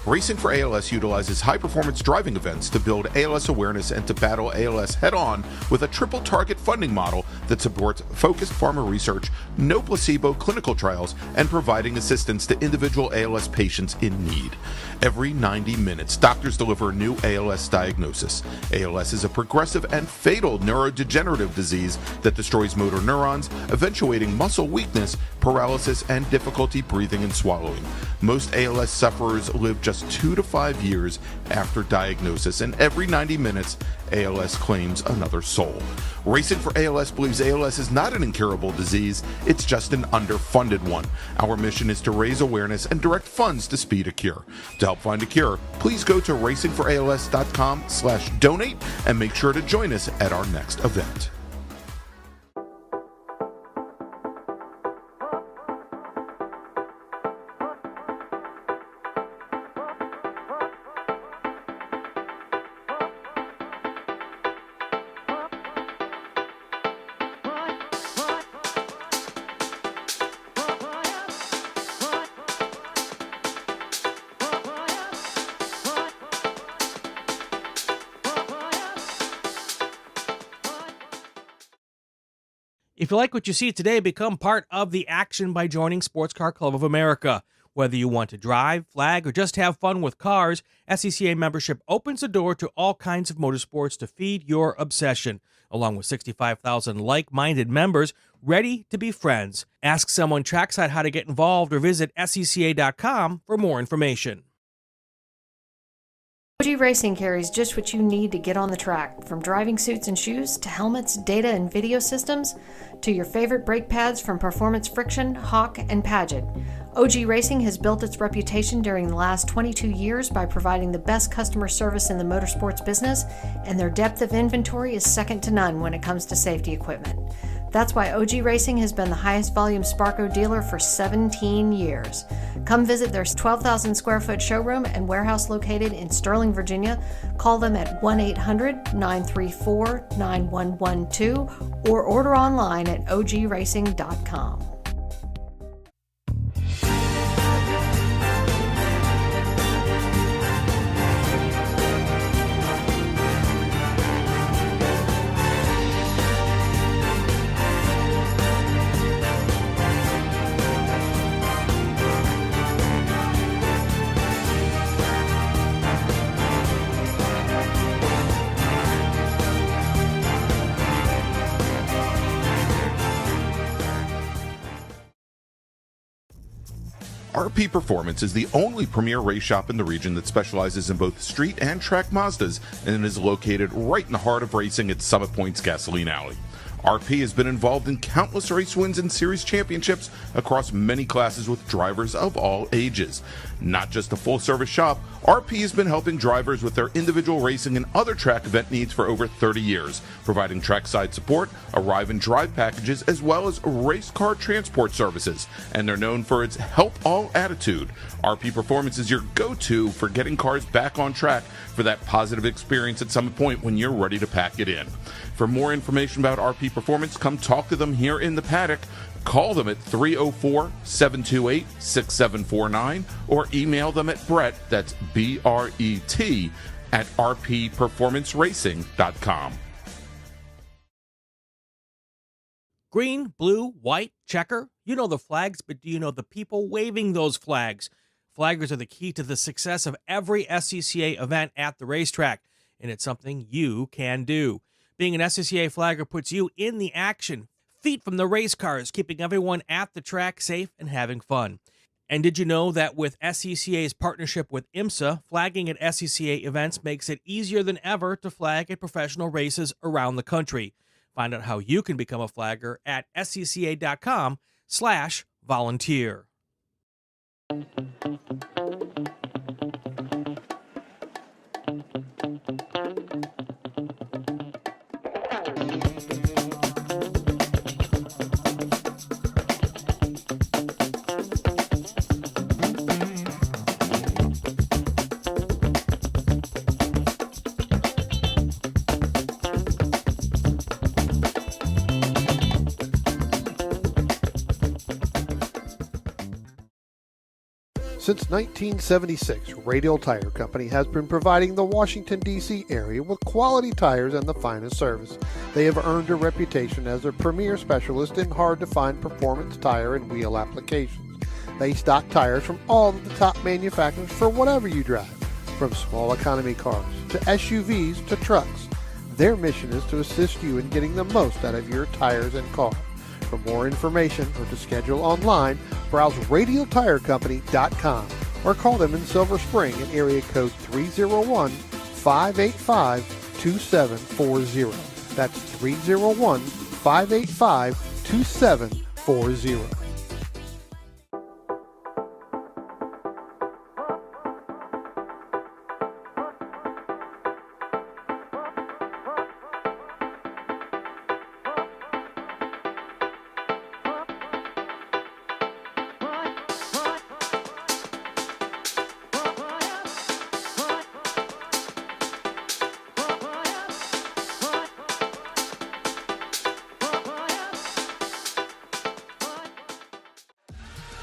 Racing for ALS utilizes high-performance driving events to build ALS awareness and to battle ALS head-on with a triple-target funding model that supports focused pharma research, no placebo clinical trials, and providing assistance to individual ALS patients in need. Every 90 minutes, doctors deliver a new ALS diagnosis. ALS is a progressive and fatal neurodegenerative disease that destroys motor neurons, eventuating muscle weakness, paralysis, and difficulty breathing and swallowing. Most ALS sufferers live just 2 to 5 years after diagnosis, and every 90 minutes, ALS claims another soul. Racing for ALS believes ALS is not an incurable disease, it's just an underfunded one. Our mission is to raise awareness and direct funds to speed a cure. To help find a cure, please go to racingforals.com/donate and make sure to join us at our next event. If you like what you see today, become part of the action by joining Sports Car Club of America. Whether you want to drive, flag, or just have fun with cars, SCCA membership opens the door to all kinds of motorsports to feed your obsession, along with 65,000 like-minded members ready to be friends. Ask someone trackside how to get involved or visit scca.com for more information. OG Racing carries just what you need to get on the track, from driving suits and shoes to helmets, data and video systems, to your favorite brake pads from Performance Friction, Hawk, and Paget. OG Racing has built its reputation during the last 22 years by providing the best customer service in the motorsports business, and their depth of inventory is second to none when it comes to safety equipment. That's why OG Racing has been the highest volume Sparco dealer for 17 years. Come visit their 12,000 square foot showroom and warehouse located in Sterling, Virginia. Call them at 1-800-934-9112 or order online at ogracing.com. RP Performance is the only premier race shop in the region that specializes in both street and track Mazdas and is located right in the heart of racing at Summit Point's Gasoline Alley. RP has been involved in countless race wins and series championships across many classes with drivers of all ages. Not just a full-service shop, RP has been helping drivers with their individual racing and other track event needs for over 30 years, providing trackside support, arrive and drive packages, as well as race car transport services. And they're known for its help all attitude. RP Performance is your go-to for getting cars back on track for that positive experience at Summit Point when you're ready to pack it in. For more information about RP Performance, come talk to them here in the paddock. Call them at 304-728-6749 or email them at Brett, that's B-R-E-T, at rpperformanceracing.com. Green, blue, white, checker. You know the flags, but do you know the people waving those flags? Flaggers are the key to the success of every SCCA event at the racetrack, and it's something you can do. Being an SCCA flagger puts you in the action, feet from the race cars, keeping everyone at the track safe and having fun. And did you know that with SCCA's partnership with IMSA, flagging at SCCA events makes it easier than ever to flag at professional races around the country? Find out how you can become a flagger at scca.com/volunteer. Since 1976, Radial Tire Company has been providing the Washington, D.C. area with quality tires and the finest service. They have earned a reputation as a premier specialist in hard-to-find performance tire and wheel applications. They stock tires from all of the top manufacturers for whatever you drive, from small economy cars to SUVs to trucks. Their mission is to assist you in getting the most out of your tires and car. For more information or to schedule online, browse radialtirecompany.com or call them in Silver Spring at area code 301-585-2740. That's 301-585-2740.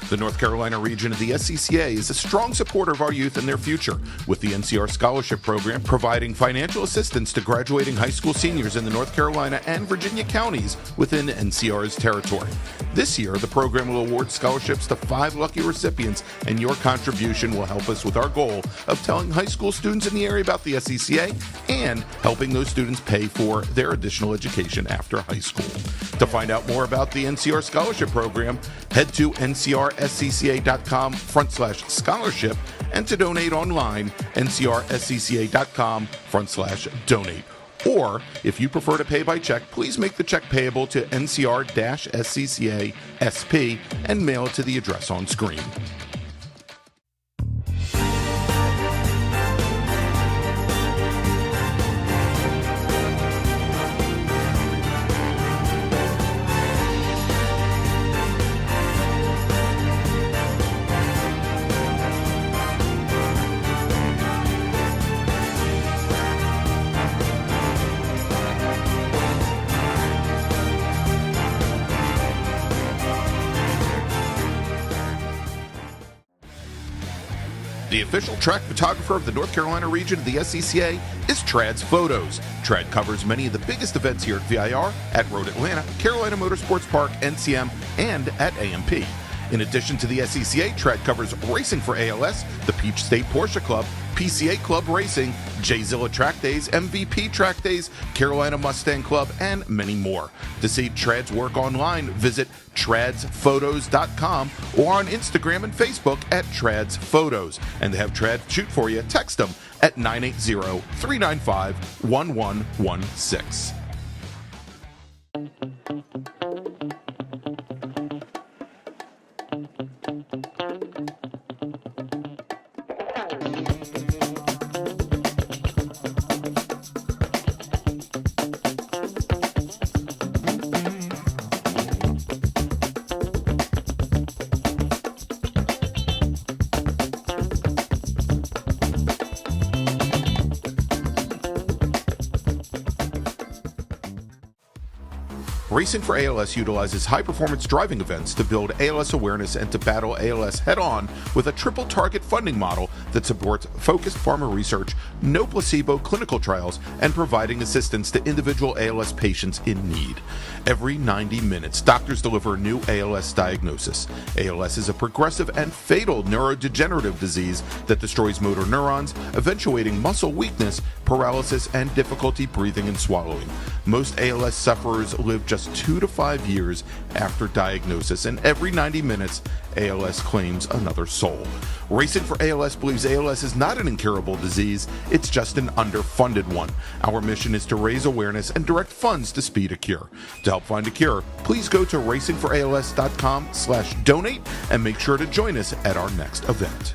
The North Carolina region of the SCCA is a strong supporter of our youth and their future, with the NCR Scholarship Program providing financial assistance to graduating high school seniors in the North Carolina and Virginia counties within NCR's territory. This year, the program will award scholarships to 5 lucky recipients, and your contribution will help us with our goal of telling high school students in the area about the SCCA and helping those students pay for their additional education after high school. To find out more about the NCR Scholarship Program, head to ncrscca.com/scholarship and to donate online, ncrscca.com/donate. Or, if you prefer to pay by check, please make the check payable to NCR-SCCA SP and mail it to the address on screen. The official track photographer of the North Carolina region of the SCCA is Trad's Photos. Trad covers many of the biggest events here at VIR, at Road Atlanta, Carolina Motorsports Park, NCM, and at AMP. In addition to the SCCA, Trad covers racing for ALS, the Peach State Porsche Club, PCA Club Racing, J-Zilla Track Days, MVP Track Days, Carolina Mustang Club, and many more. To see Trad's work online, visit tradsphotos.com or on Instagram and Facebook at Trad's Photos. And to have Trad shoot for you, text them at 980-395-1116. Racing for ALS utilizes high-performance driving events to build ALS awareness and to battle ALS head-on with a triple-target funding model that supports focused pharma research, no placebo clinical trials, and providing assistance to individual ALS patients in need. Every 90 minutes, doctors deliver a new ALS diagnosis. ALS is a progressive and fatal neurodegenerative disease that destroys motor neurons, eventuating muscle weakness, paralysis, and difficulty breathing and swallowing. Most ALS sufferers live just 2 to 5 years after diagnosis, and every 90 minutes, ALS claims another soul. Racing for ALS believes ALS is not an incurable disease, it's just an underfunded one. Our mission is to raise awareness and direct funds to speed a cure. To help find a cure, please go to racingforals.com/donate and make sure to join us at our next event.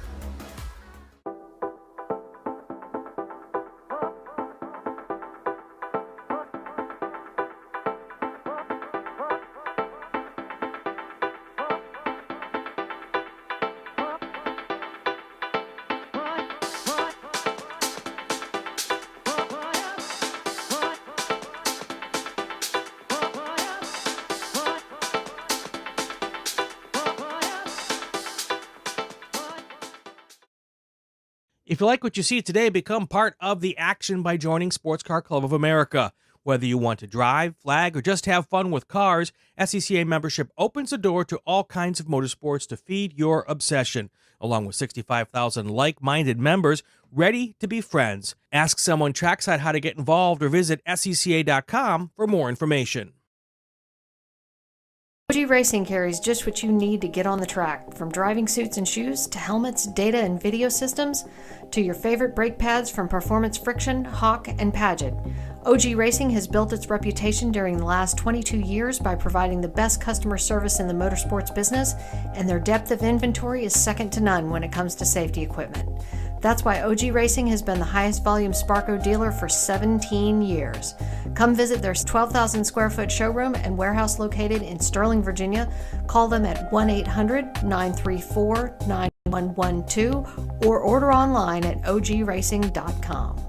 If you like what you see today, become part of the action by joining Sports Car Club of America. Whether you want to drive, flag, or just have fun with cars, SCCA membership opens the door to all kinds of motorsports to feed your obsession, along with 65,000 like-minded members ready to be friends. Ask someone trackside how to get involved or visit scca.com for more information. OG Racing carries just what you need to get on the track, from driving suits and shoes to helmets, data and video systems, to your favorite brake pads from Performance Friction, Hawk, and Paget. OG Racing has built its reputation during the last 22 years by providing the best customer service in the motorsports business, and their depth of inventory is second to none when it comes to safety equipment. That's why OG Racing has been the highest volume Sparco dealer for 17 years. Come visit their 12,000 square foot showroom and warehouse located in Sterling, Virginia. Call them at 1-800-934-9112 or order online at ogracing.com.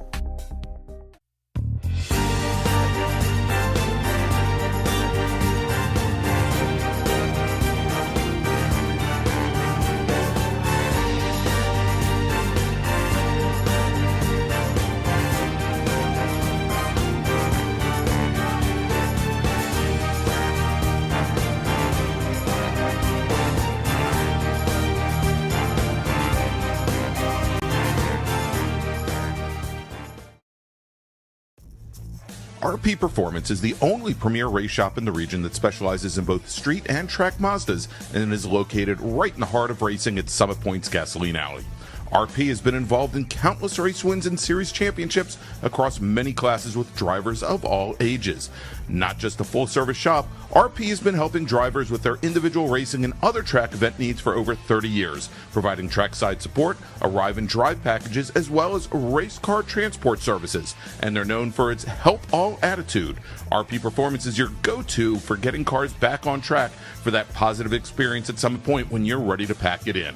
RP Performance is the only premier race shop in the region that specializes in both street and track Mazdas and is located right in the heart of racing at Summit Point's Gasoline Alley. RP has been involved in countless race wins and series championships across many classes with drivers of all ages. Not just a full-service shop, RP has been helping drivers with their individual racing and other track event needs for over 30 years, providing trackside support, arrive and drive packages, as well as race car transport services. And they're known for its help all attitude. RP Performance is your go-to for getting cars back on track for that positive experience at Summit Point when you're ready to pack it in.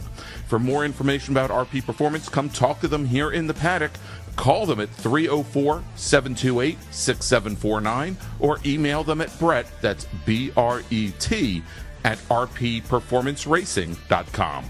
For more information about RP Performance, come talk to them here in the paddock. Call them at 304-728-6749 or email them at Brett, that's B-R-E-T, at rpperformanceracing.com.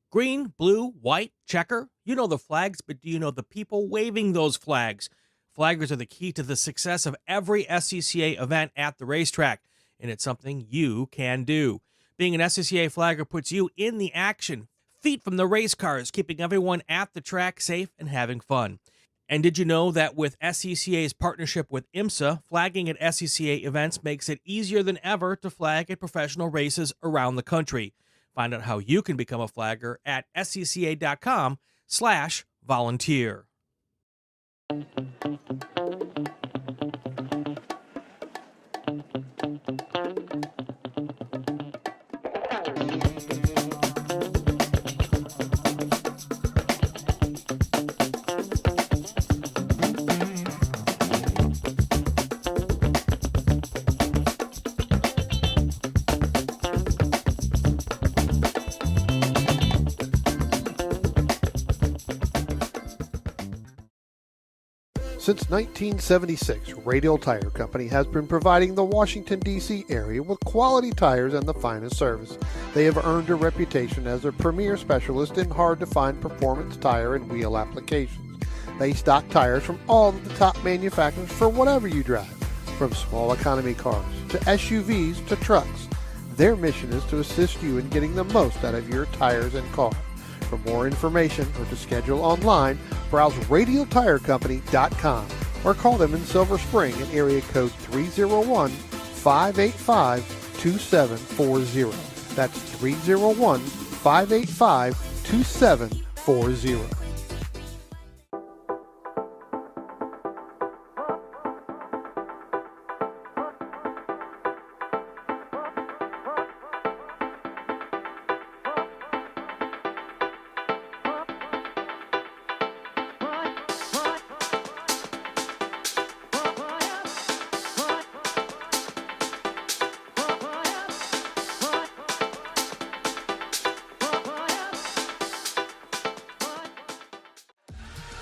Green, blue, white, checker. You know the flags, but do you know the people waving those flags? Flaggers are the key to the success of every SCCA event at the racetrack, and it's something you can do. Being an SCCA flagger puts you in the action, feet from the race cars, keeping everyone at the track safe and having fun. And did you know that with SCCA's partnership with IMSA, flagging at SCCA events makes it easier than ever to flag at professional races around the country? Find out how you can become a flagger at scca.com/volunteer. Since 1976, Radial Tire Company has been providing the Washington, D.C. area with quality tires and the finest service. They have earned a reputation as a premier specialist in hard-to-find performance tire and wheel applications. They stock tires from all of the top manufacturers for whatever you drive, from small economy cars to SUVs to trucks. Their mission is to assist you in getting the most out of your tires and car. For more information or to schedule online, browse radialtirecompany.com or call them in Silver Spring at area code 301-585-2740. That's 301-585-2740.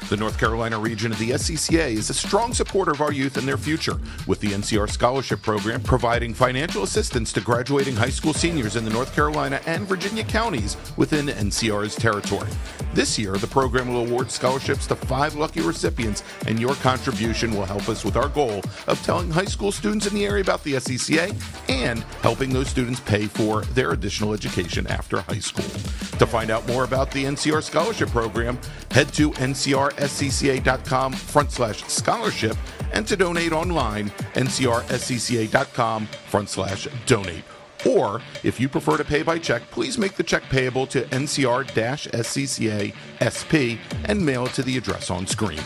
The North Carolina region of the SCCA is a strong supporter of our youth and their future, with the NCR Scholarship Program providing financial assistance to graduating high school seniors in the North Carolina and Virginia counties within NCR's territory. This year, the program will award scholarships to 5 lucky recipients, and your contribution will help us with our goal of telling high school students in the area about the SCCA and helping those students pay for their additional education after high school. To find out more about the NCR Scholarship Program, head to ncrscca.com/scholarship, and to donate online, ncrscca.com/donate. Or, if you prefer to pay by check, please make the check payable to NCR-SCCA SP and mail it to the address on screen.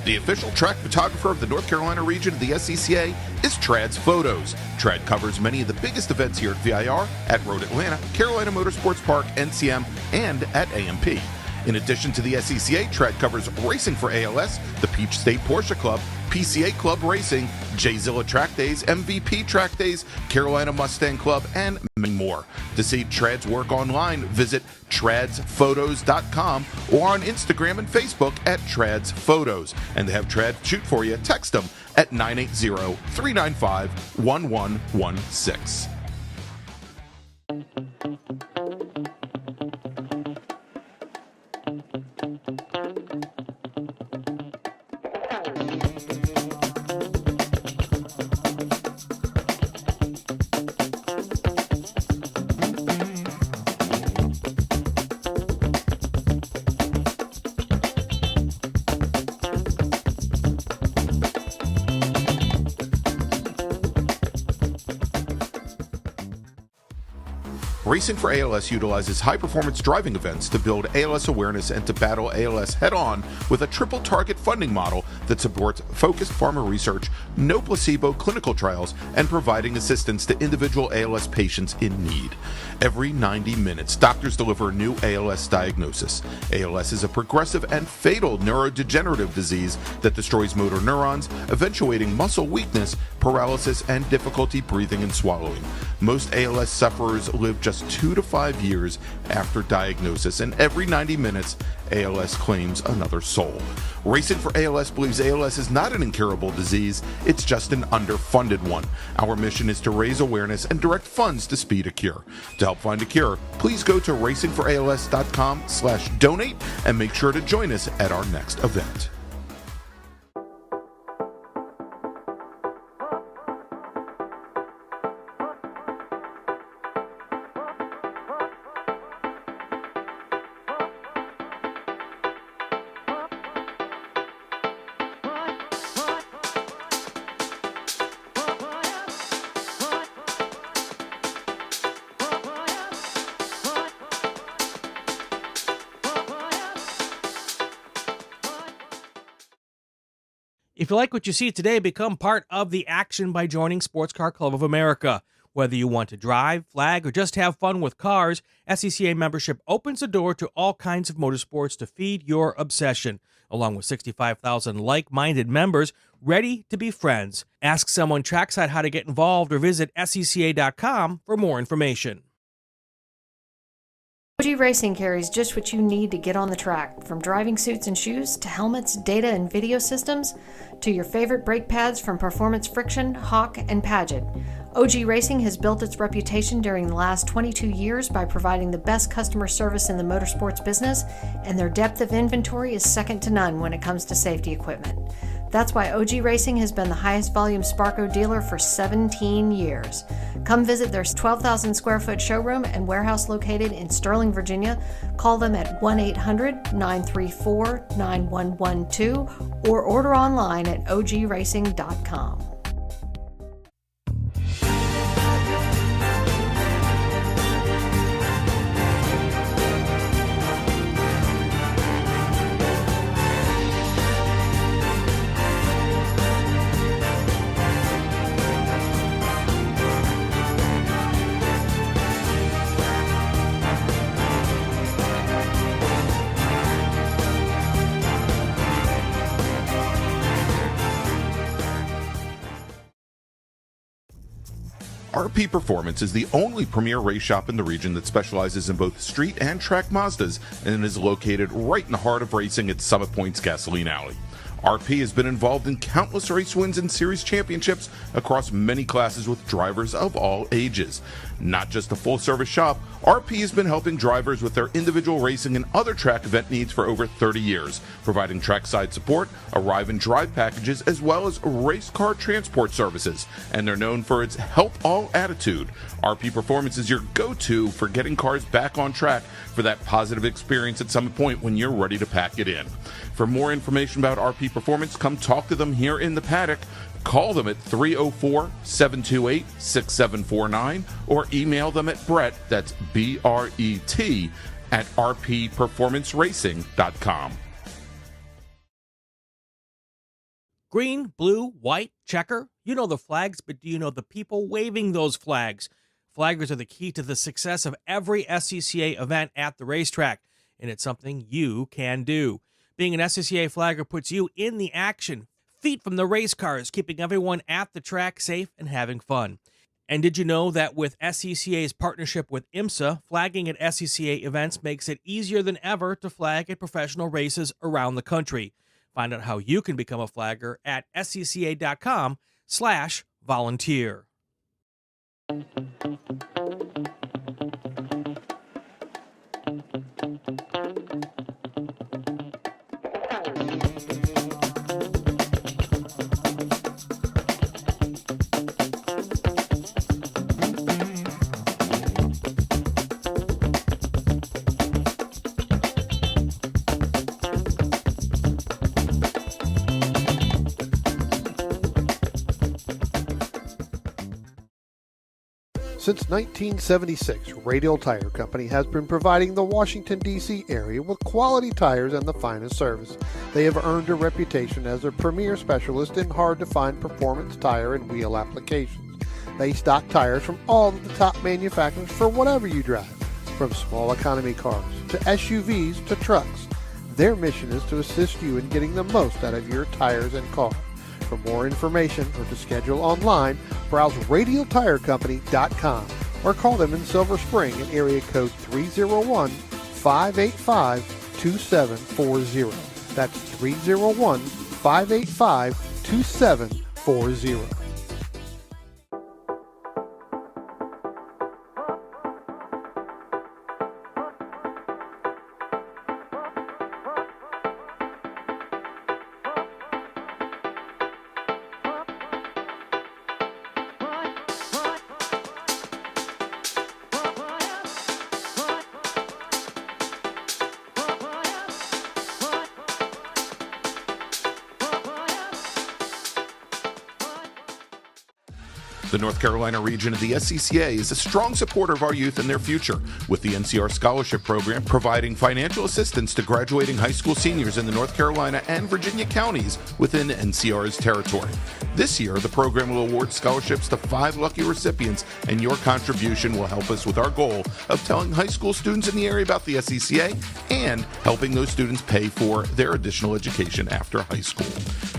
The official track photographer of the North Carolina region of the SCCA is Trad's Photos. Trad covers many of the biggest events here at VIR, at Road Atlanta, Carolina Motorsports Park, NCM, and at AMP. In addition to the SCCA, Trad covers racing for ALS, the Peach State Porsche Club, PCA Club Racing, J-Zilla Track Days, MVP Track Days, Carolina Mustang Club, and many more. To see Trad's work online, visit tradsphotos.com or on Instagram and Facebook at Trad's Photos. And to have Trad shoot for you, text them at 980-395-1116. Racing for ALS utilizes high-performance driving events to build ALS awareness and to battle ALS head-on with a triple target funding model that supports focused pharma research, no placebo clinical trials, and providing assistance to individual ALS patients in need. Every 90 minutes, doctors deliver a new ALS diagnosis. ALS is a progressive and fatal neurodegenerative disease that destroys motor neurons, eventuating muscle weakness, paralysis, and difficulty breathing and swallowing. Most ALS sufferers live just 2 to 5 years after diagnosis, and every 90 minutes, ALS claims another soul. Racing for ALS believes ALS is not an incurable disease, it's just an underfunded one. Our mission is to raise awareness and direct funds to speed a cure. To help find a cure, please go to racingforals.com/donate and make sure to join us at our next event. If you like what you see today, become part of the action by joining Sports Car Club of America. Whether you want to drive, flag, or just have fun with cars, SCCA membership opens the door to all kinds of motorsports to feed your obsession, along with 65,000 like-minded members ready to be friends. Ask someone trackside how to get involved or visit SCCA.com for more information. OG Racing carries just what you need to get on the track, from driving suits and shoes to helmets, data and video systems, to your favorite brake pads from Performance Friction, Hawk, and Paget. OG Racing has built its reputation during the last 22 years by providing the best customer service in the motorsports business, and their depth of inventory is second to none when it comes to safety equipment. That's why OG Racing has been the highest volume Sparco dealer for 17 years. Come visit their 12,000 square foot showroom and warehouse located in Sterling, Virginia. Call them at 1-800-934-9112 or order online at ogracing.com. RP Performance is the only premier race shop in the region that specializes in both street and track Mazdas and is located right in the heart of racing at Summit Point's Gasoline Alley. RP has been involved in countless race wins and series championships across many classes with drivers of all ages. Not just a full-service shop, RP has been helping drivers with their individual racing and other track event needs for over 30 years, providing trackside support, arrive and drive packages, as well as race car transport services. And they're known for its help all attitude. RP Performance is your go-to for getting cars back on track for that positive experience at Summit Point when you're ready to pack it in. For more information about RP Performance, come talk to them here in the paddock. Call them at 304-728-6749 or email them at Brett, that's B-R-E-T, at rpperformanceracing.com. Green, blue, white, checker. You know the flags, but do you know the people waving those flags? Flaggers are the key to the success of every SCCA event at the racetrack, and it's something you can do. Being an SCCA flagger puts you in the action, feet from the race cars, keeping everyone at the track safe and having fun. And did you know that with SCCA's partnership with IMSA, flagging at SCCA events makes it easier than ever to flag at professional races around the country? Find out how you can become a flagger at scca.com/volunteer. Since 1976, Radial Tire Company has been providing the Washington, D.C. area with quality tires and the finest service. They have earned a reputation as a premier specialist in hard-to-find performance tire and wheel applications. They stock tires from all of the top manufacturers for whatever you drive, from small economy cars to SUVs to trucks. Their mission is to assist you in getting the most out of your tires and car. For more information or to schedule online, browse radialtirecompany.com or call them in Silver Spring at area code 301-585-2740. That's 301-585-2740. The North Carolina region of the SCCA is a strong supporter of our youth and their future, with the NCR Scholarship Program providing financial assistance to graduating high school seniors in the North Carolina and Virginia counties within NCR's territory. This year, the program will award scholarships to 5 lucky recipients, and your contribution will help us with our goal of telling high school students in the area about the SCCA and helping those students pay for their additional education after high school.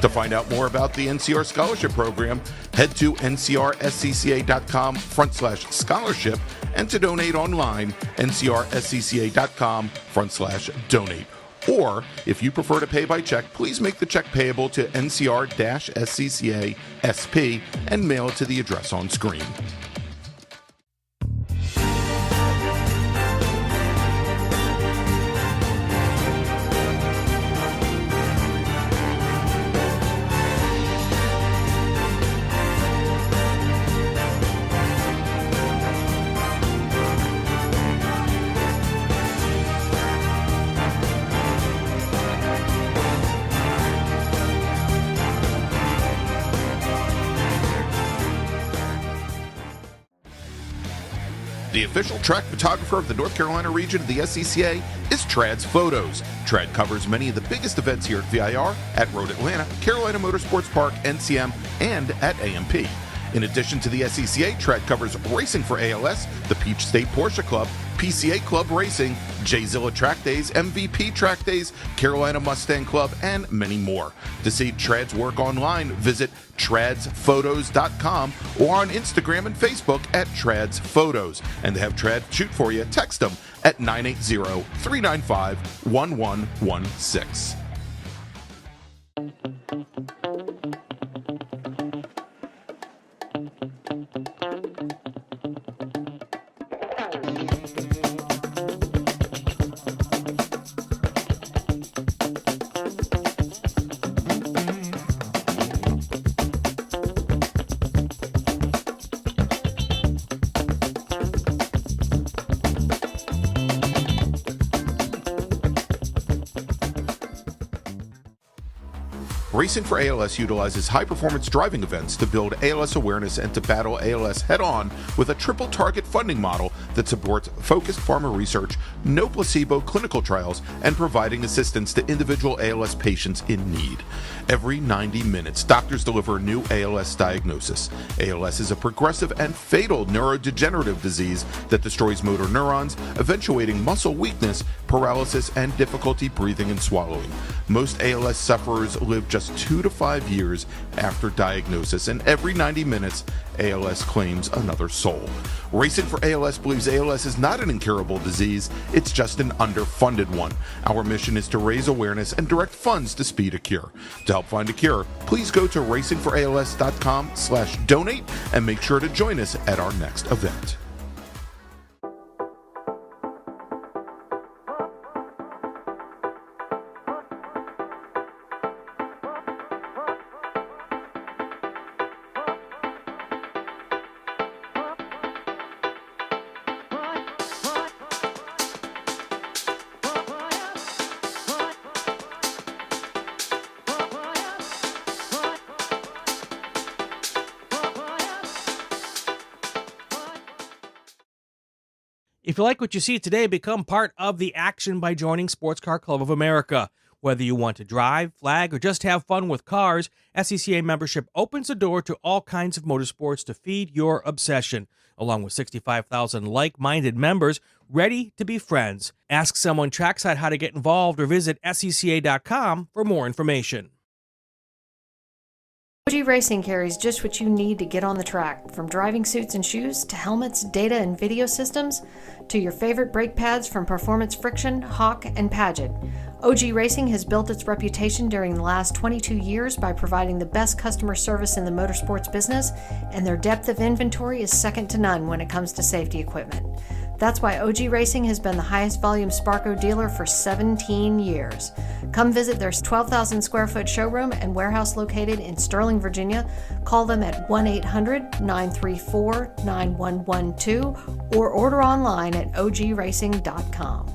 To find out more about the NCR Scholarship Program, head to ncrscca.com/scholarship and to donate online, ncrscca.com/donate. Or, if you prefer to pay by check, please make the check payable to NCR-SCCA SP and mail it to the address on screen. The official track photographer of the North Carolina region of the SCCA is Trad's Photos. Trad covers many of the biggest events here at VIR, at Road Atlanta, Carolina Motorsports Park, NCM, and at AMP. In addition to the SCCA, Trad covers racing for ALS, the Peach State Porsche Club, PCA Club Racing, J-Zilla Track Days, MVP Track Days, Carolina Mustang Club, and many more. To see Trad's work online, visit tradsphotos.com or on Instagram and Facebook at Trad's Photos. And to have Trad shoot for you, text them at 980-395-1116. Racing for ALS utilizes high-performance driving events to build ALS awareness and to battle ALS head-on with a triple-target funding model that supports focused pharma research, no placebo clinical trials, and providing assistance to individual ALS patients in need. Every 90 minutes, doctors deliver a new ALS diagnosis. ALS is a progressive and fatal neurodegenerative disease that destroys motor neurons, eventuating muscle weakness, paralysis, and difficulty breathing and swallowing. Most ALS sufferers live just 2 to 5 years after diagnosis, and every 90 minutes, ALS claims another soul. Racing for ALS believes ALS is not an incurable disease, it's just an underfunded one. Our mission is to raise awareness and direct funds to speed a cure. To help find a cure, please go to racingforals.com/donate and make sure to join us at our next event. If you like what you see today, become part of the action by joining Sports Car Club of America. Whether you want to drive, flag, or just have fun with cars, SCCA membership opens the door to all kinds of motorsports to feed your obsession, along with 65,000 like-minded members ready to be friends. Ask someone trackside how to get involved or visit scca.com for more information. OG Racing carries just what you need to get on the track, from driving suits and shoes to helmets, data and video systems, to your favorite brake pads from Performance Friction, Hawk, and Paget. OG Racing has built its reputation during the last 22 years by providing the best customer service in the motorsports business, and their depth of inventory is second to none when it comes to safety equipment. That's why OG Racing has been the highest volume Sparco dealer for 17 years. Come visit their 12,000 square foot showroom and warehouse located in Sterling, Virginia. Call them at 1-800-934-9112 or order online at ogracing.com.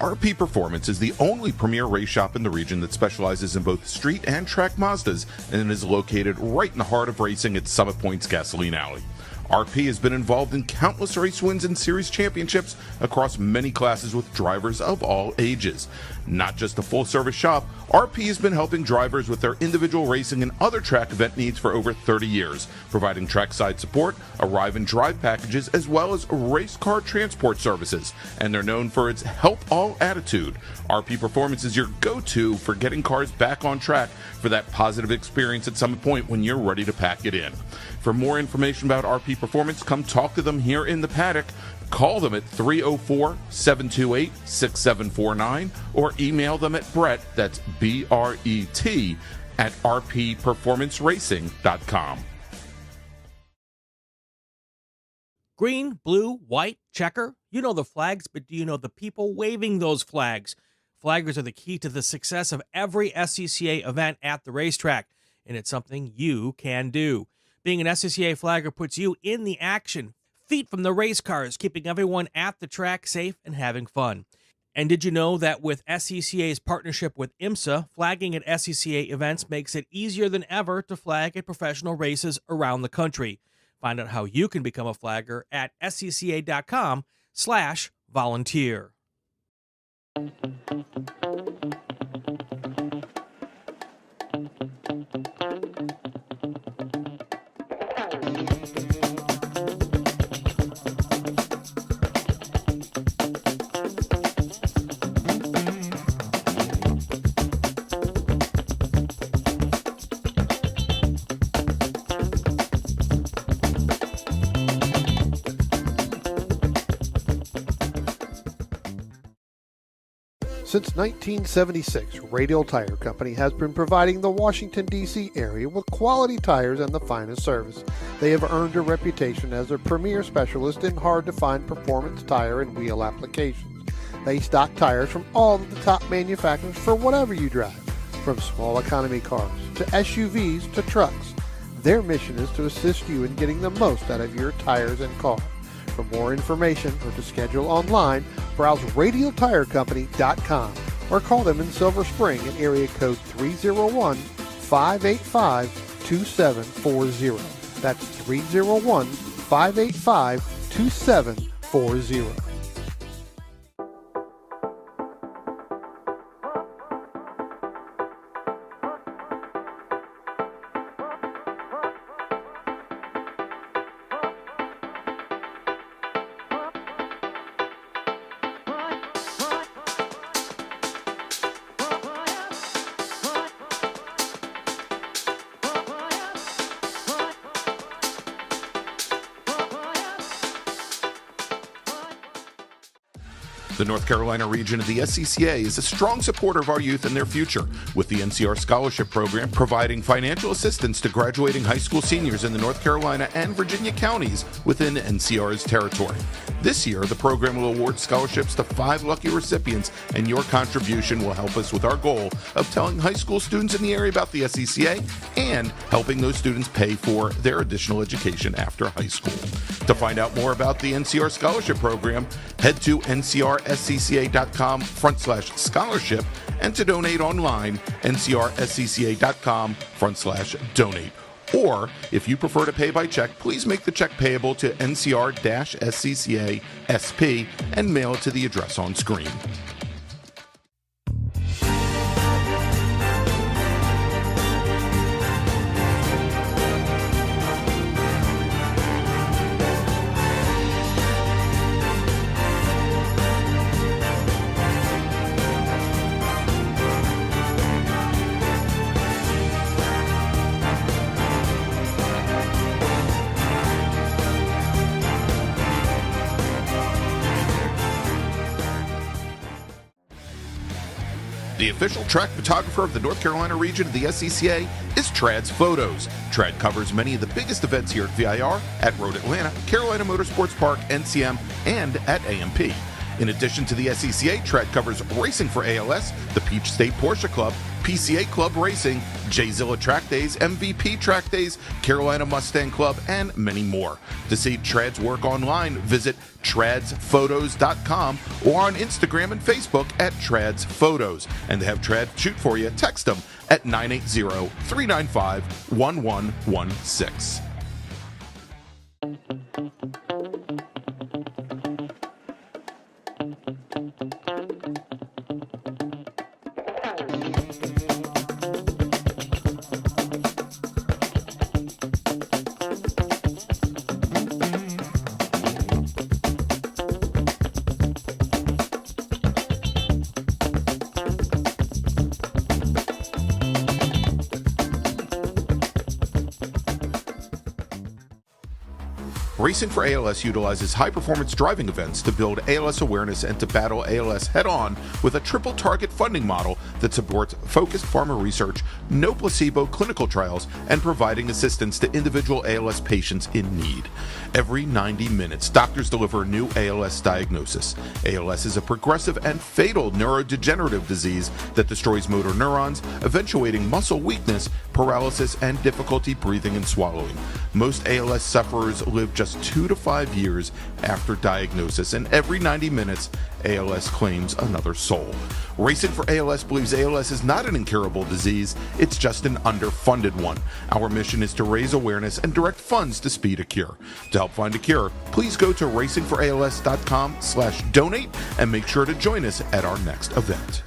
RP Performance is the only premier race shop in the region that specializes in both street and track Mazdas and is located right in the heart of racing at Summit Point's Gasoline Alley. RP has been involved in countless race wins and series championships across many classes with drivers of all ages. Not just a full-service shop, RP has been helping drivers with their individual racing and other track event needs for over 30 years, providing trackside support, arrive and drive packages, as well as race car transport services. And they're known for its help all attitude. RP Performance is your go-to for getting cars back on track for that positive experience at Summit Point when you're ready to pack it in. For more information about RP Performance, come talk to them here in the paddock. Call them at 304-728-6749 or email them at Brett, that's B-R-E-T, at rpperformanceracing.com. Green, blue, white, checker. You know the flags, but do you know the people waving those flags? Flaggers are the key to the success of every SCCA event at the racetrack, and it's something you can do. Being an SCCA flagger puts you in the action, feet from the race cars, keeping everyone at the track safe and having fun. And did you know that with SCCA's partnership with IMSA, flagging at SCCA events makes it easier than ever to flag at professional races around the country? Find out how you can become a flagger at scca.com/volunteer. Since 1976, Radial Tire Company has been providing the Washington, D.C. area with quality tires and the finest service. They have earned a reputation as a premier specialist in hard-to-find performance tire and wheel applications. They stock tires from all of the top manufacturers for whatever you drive, from small economy cars to SUVs to trucks. Their mission is to assist you in getting the most out of your tires and car. For more information or to schedule online, browse radialtirecompany.com or call them in Silver Spring at area code 301-585-2740. That's 301-585-2740. The North Carolina region of the SCCA is a strong supporter of our youth and their future, with the NCR Scholarship Program providing financial assistance to graduating high school seniors in the North Carolina and Virginia counties within NCR's territory. This year, the program will award scholarships to 5 lucky recipients, and your contribution will help us with our goal of telling high school students in the area about the SCCA and helping those students pay for their additional education after high school. To find out more about the NCR Scholarship Program, head to ncrscca.com/scholarship, and to donate online, ncrscca.com/donate. Or, if you prefer to pay by check, please make the check payable to NCR-SCCA SP and mail it to the address on screen. The official track photographer of the North Carolina region of the SCCA is Trad's Photos. Trad covers many of the biggest events here at VIR, at Road Atlanta, Carolina Motorsports Park, NCM, and at AMP. In addition to the SCCA, Trad covers racing for ALS, the Peach State Porsche Club, PCA Club Racing, J-Zilla Track Days, MVP Track Days, Carolina Mustang Club, and many more. To see Trad's work online, visit tradsphotos.com or on Instagram and Facebook at Trad's Photos. And to have Trad shoot for you, text them at 980-395-1116. Racing for ALS utilizes high-performance driving events to build ALS awareness and to battle ALS head-on with a triple target funding model that supports focused pharma research, no placebo clinical trials, and providing assistance to individual ALS patients in need. Every 90 minutes, doctors deliver a new ALS diagnosis. ALS is a progressive and fatal neurodegenerative disease that destroys motor neurons, eventuating muscle weakness, paralysis, and difficulty breathing and swallowing. Most ALS sufferers live just 2 to 5 years after diagnosis, and every 90 minutes, ALS claims another soul. Racing for ALS believes ALS is not an incurable disease, it's just an underfunded one. Our mission is to raise awareness and direct funds to speed a cure. To help find a cure, please go to racingforals.com/donate and make sure to join us at our next event.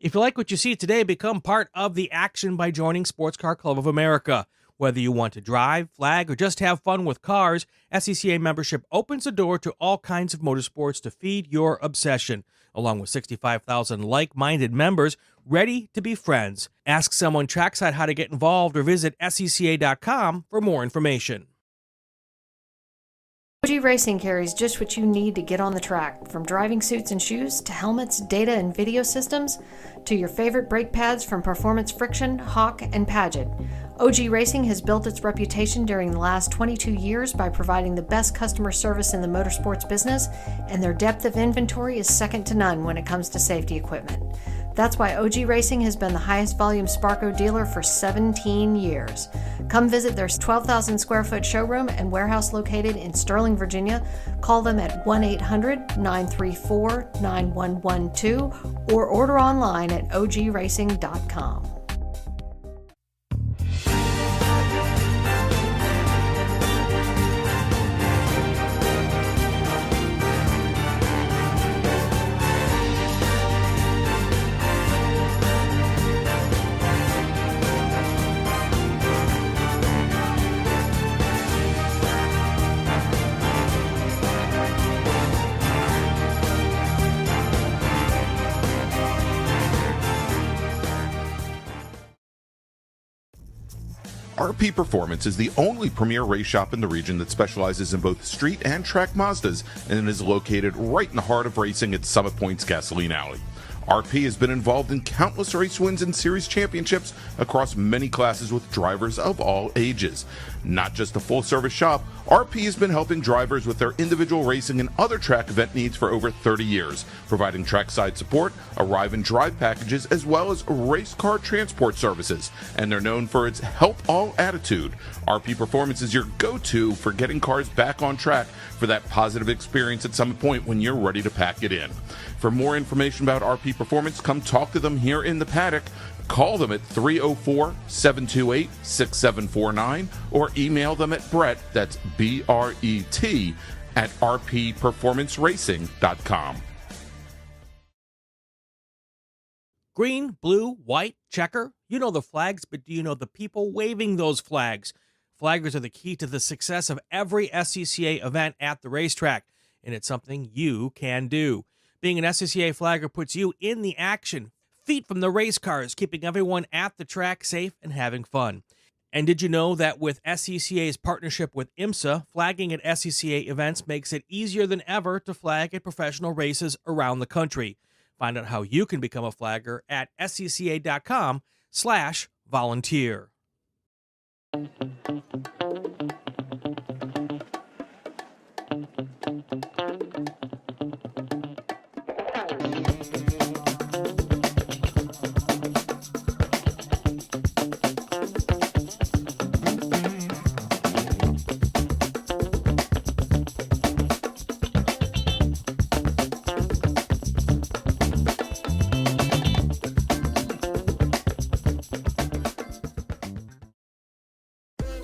If you like what you see today, become part of the action by joining Sports Car Club of America. Whether you want to drive, flag, or just have fun with cars, SCCA membership opens the door to all kinds of motorsports to feed your obsession, along with 65,000 like-minded members ready to be friends. Ask someone trackside how to get involved or visit scca.com for more information. OG Racing carries just what you need to get on the track, from driving suits and shoes to helmets, data and video systems, to your favorite brake pads from Performance Friction, Hawk, and Paget. OG Racing has built its reputation during the last 22 years by providing the best customer service in the motorsports business, and their depth of inventory is second to none when it comes to safety equipment. That's why OG Racing has been the highest volume Sparco dealer for 17 years. Come visit their 12,000 square foot showroom and warehouse located in Sterling, Virginia. Call them at 1-800-934-9112 or order online at ogracing.com. RP Performance is the only premier race shop in the region that specializes in both street and track Mazdas and is located right in the heart of racing at Summit Point's Gasoline Alley. RP has been involved in countless race wins and series championships across many classes with drivers of all ages. Not just a full-service shop, RP has been helping drivers with their individual racing and other track event needs for over 30 years, providing trackside support, arrive and drive packages, as well as race car transport services. And they're known for its help all attitude. RP Performance is your go-to for getting cars back on track for that positive experience at Summit Point when you're ready to pack it in. For more information about RP Performance, come talk to them here in the paddock. Call them at 304-728-6749 or email them at Brett, that's B-R-E-T, at rpperformanceracing.com. Green, blue, white, checker. You know the flags, but do you know the people waving those flags? Flaggers are the key to the success of every SCCA event at the racetrack, and it's something you can do. Being an SCCA flagger puts you in the action, feet from the race cars, keeping everyone at the track safe and having fun. And did you know that with SCCA's partnership with IMSA, flagging at SCCA events makes it easier than ever to flag at professional races around the country? Find out how you can become a flagger at scca.com/volunteer.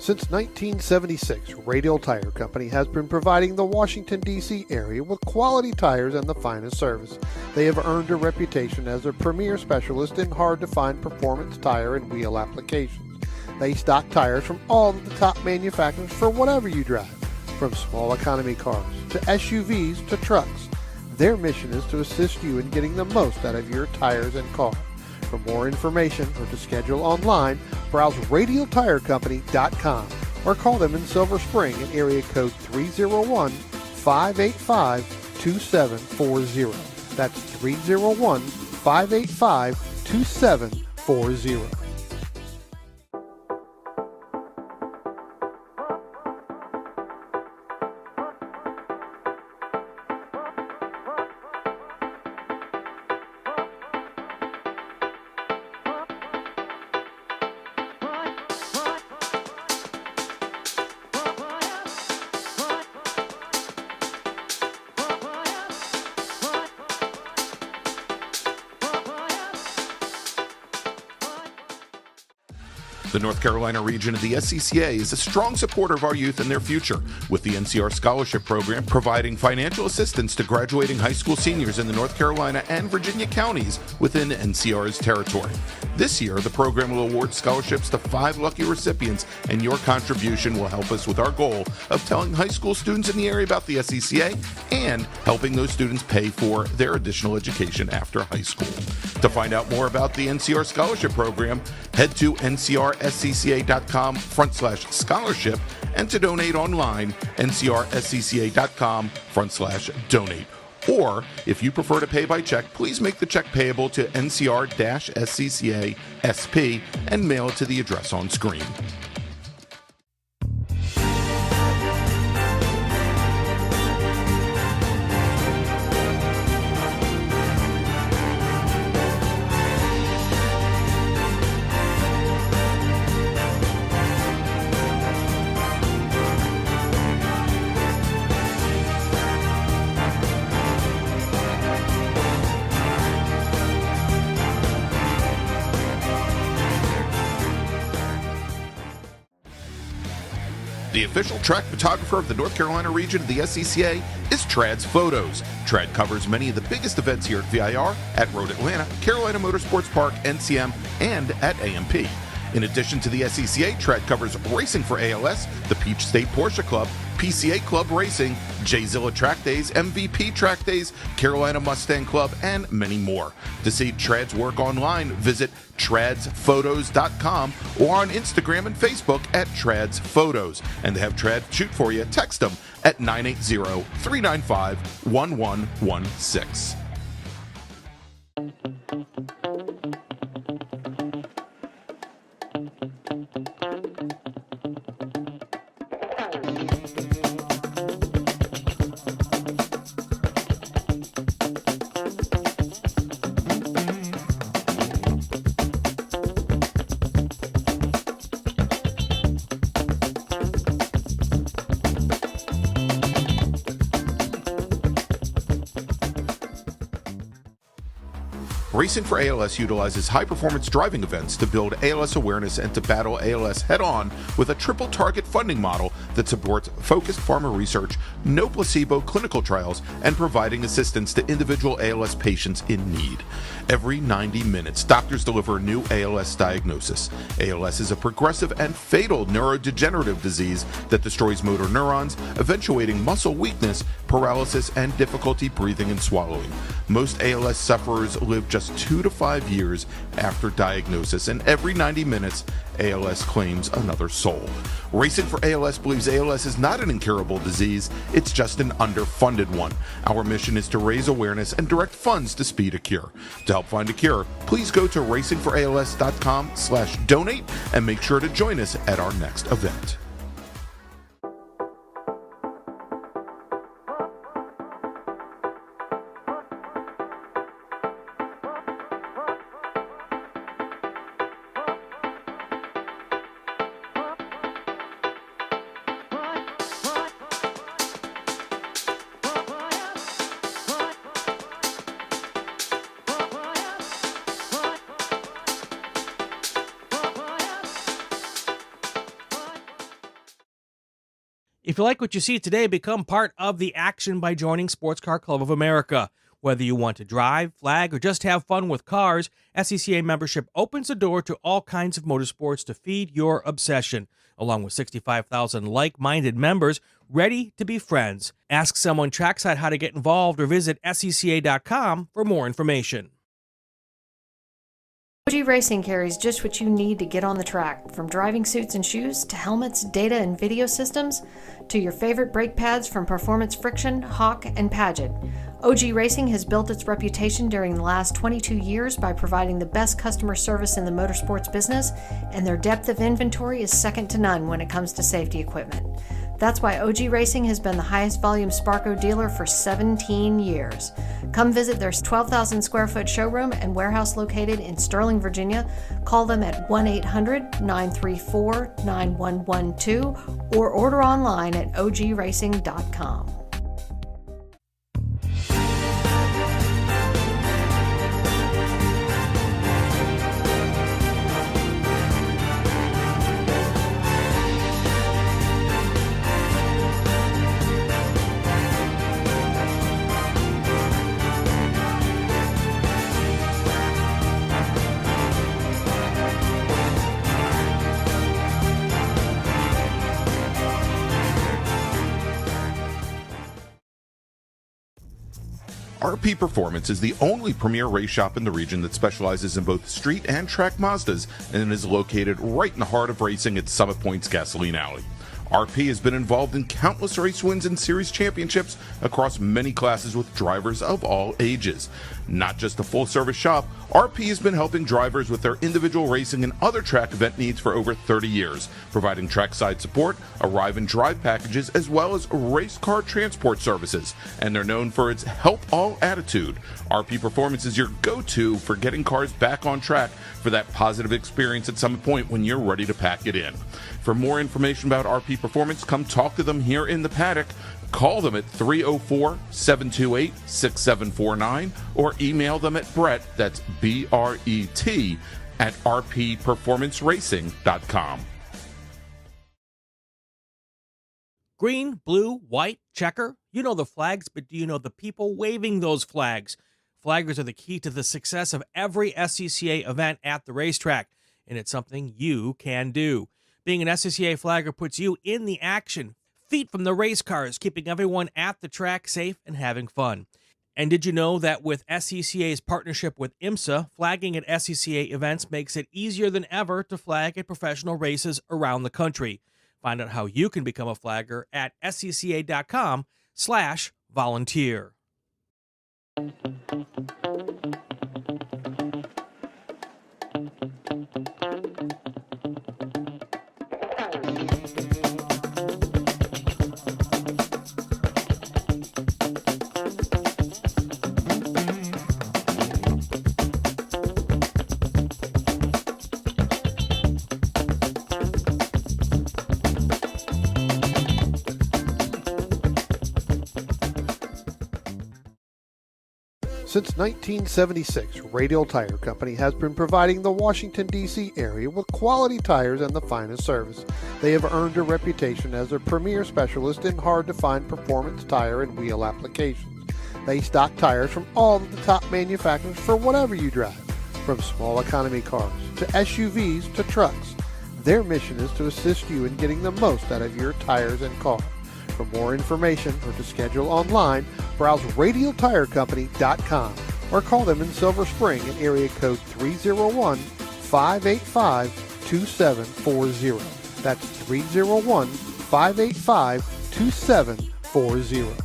Since 1976, Radial Tire Company has been providing the Washington, D.C. area with quality tires and the finest service. They have earned a reputation as a premier specialist in hard-to-find performance tire and wheel applications. They stock tires from all of the top manufacturers for whatever you drive, from small economy cars to SUVs to trucks. Their mission is to assist you in getting the most out of your tires and car. For more information or to schedule online, browse radialtirecompany.com or call them in Silver Spring at area code 301-585-2740. That's 301-585-2740. The North Carolina region of the SCCA is a strong supporter of our youth and their future, with the NCR Scholarship Program providing financial assistance to graduating high school seniors in the North Carolina and Virginia counties within NCR's territory. This year, the program will award scholarships to 5 lucky recipients, and your contribution will help us with our goal of telling high school students in the area about the SCCA and helping those students pay for their additional education after high school. To find out more about the NCR Scholarship Program, head to ncrscca.com/scholarship, and to donate online, ncrscca.com/donate. Or, if you prefer to pay by check, please make the check payable to NCR-SCCA SP and mail it to the address on screen. The official track photographer of the North Carolina region of the SCCA is Trad's Photos. Trad covers many of the biggest events here at VIR, at Road Atlanta, Carolina Motorsports Park, NCM, and at AMP. In addition to the SCCA, Trad covers Racing for ALS, the Peach State Porsche Club, PCA Club Racing, J-Zilla Track Days, MVP Track Days, Carolina Mustang Club, and many more. To see Trad's work online, visit tradsphotos.com or on Instagram and Facebook at Trads Photos. And to have Trad shoot for you, text them at 980-395-1116. Racing for ALS utilizes high-performance driving events to build ALS awareness and to battle ALS head-on with a triple-target funding model that supports focused pharma research, no placebo clinical trials, and providing assistance to individual ALS patients in need. Every 90 minutes, doctors deliver a new ALS diagnosis. ALS is a progressive and fatal neurodegenerative disease that destroys motor neurons, eventuating muscle weakness, paralysis, and difficulty breathing and swallowing. Most ALS sufferers live just 2 to 5 years after diagnosis, and every 90 minutes, ALS claims another soul. Racing for ALS believes ALS is not an incurable disease, it's just an underfunded one. Our mission is to raise awareness and direct funds to speed a cure. To help find a cure, please go to racingforals.com/donate and make sure to join us at our next event. If you like what you see today, become part of the action by joining Sports Car Club of America. Whether you want to drive, flag, or just have fun with cars, SCCA membership opens the door to all kinds of motorsports to feed your obsession, along with 65,000 like-minded members ready to be friends. Ask someone trackside how to get involved or visit scca.com for more information. OG Racing carries just what you need to get on the track, from driving suits and shoes to helmets, data and video systems, to your favorite brake pads from Performance Friction, Hawk, and Paget. OG Racing has built its reputation during the last 22 years by providing the best customer service in the motorsports business, and their depth of inventory is second to none when it comes to safety equipment. That's why OG Racing has been the highest volume Sparco dealer for 17 years. Come visit their 12,000 square foot showroom and warehouse located in Sterling, Virginia. Call them at 1-800-934-9112 or order online at ogracing.com. RP Performance is the only premier race shop in the region that specializes in both street and track Mazdas and is located right in the heart of racing at Summit Point's Gasoline Alley. RP has been involved in countless race wins and series championships across many classes with drivers of all ages. Not just a full-service shop, RP has been helping drivers with their individual racing and other track event needs for over 30 years, providing trackside support, arrive and drive packages, as well as race car transport services. And they're known for its help all attitude. RP Performance is your go-to for getting cars back on track for that positive experience at Summit Point when you're ready to pack it in. For more information about RP Performance, come talk to them here in the paddock. Call them at 304-728-6749 or email them at Brett, that's B-R-E-T, at rpperformanceracing.com. Green, blue, white, checker. You know the flags, but do you know the people waving those flags? Flaggers are the key to the success of every SCCA event at the racetrack. and it's something you can do. Being an SCCA flagger puts you in the action, feet from the race cars, keeping everyone at the track safe and having fun. And did you know that with SCCA's partnership with IMSA, flagging at SCCA events makes it easier than ever to flag at professional races around the country? Find out how you can become a flagger at scca.com/volunteer. Since 1976, Radial Tire Company has been providing the Washington, D.C. area with quality tires and the finest service. They have earned a reputation as a premier specialist in hard-to-find performance tire and wheel applications. They stock tires from all of the top manufacturers for whatever you drive, from small economy cars to SUVs to trucks. Their mission is to assist you in getting the most out of your tires and car. For more information or to schedule online, browse radialtirecompany.com or call them in Silver Spring at area code 301-585-2740. That's 301-585-2740.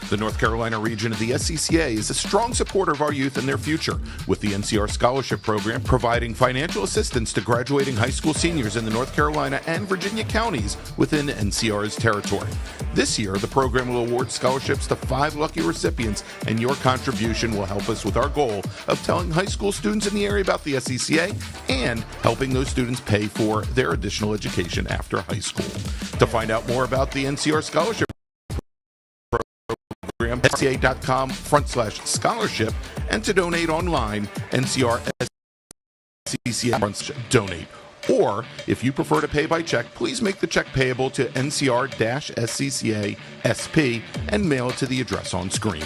The North Carolina region of the SCCA is a strong supporter of our youth and their future, with the NCR Scholarship Program providing financial assistance to graduating high school seniors in the North Carolina and Virginia counties within NCR's territory. This year, the program will award scholarships to 5 lucky recipients, and your contribution will help us with our goal of telling high school students in the area about the SCCA and helping those students pay for their additional education after high school. To find out more about the NCR Scholarship Program, SCA.com/scholarship, and to donate online, NCR SCCA donate. Or, if you prefer to pay by check, please make the check payable to NCR-SCCA SP and mail it to the address on screen.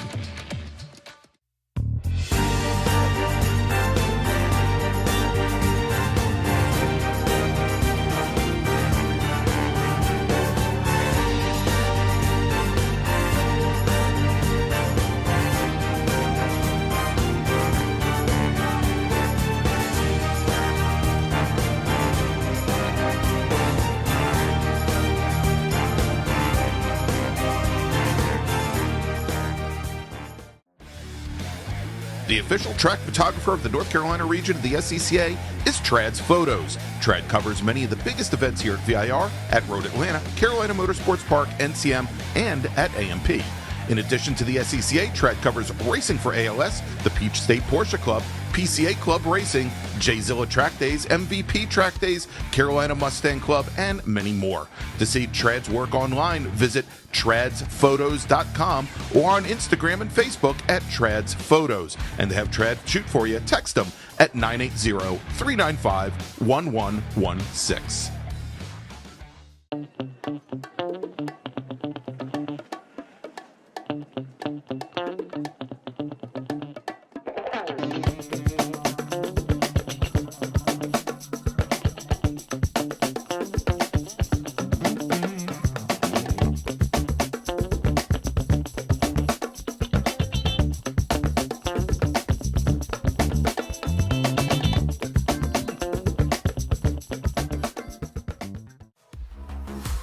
The official track photographer of the North Carolina region of the SCCA is Trad's Photos. Trad covers many of the biggest events here at VIR, at Road Atlanta, Carolina Motorsports Park, NCM, and at AMP. In addition to the SCCA, Trad covers racing for ALS, the Peach State Porsche Club, PCA Club Racing, J-Zilla Track Days, MVP Track Days, Carolina Mustang Club, and many more. To see Trad's work online, visit tradsphotos.com or on Instagram and Facebook at Trads Photos. And to have Trad shoot for you, text them at 980-395-1116.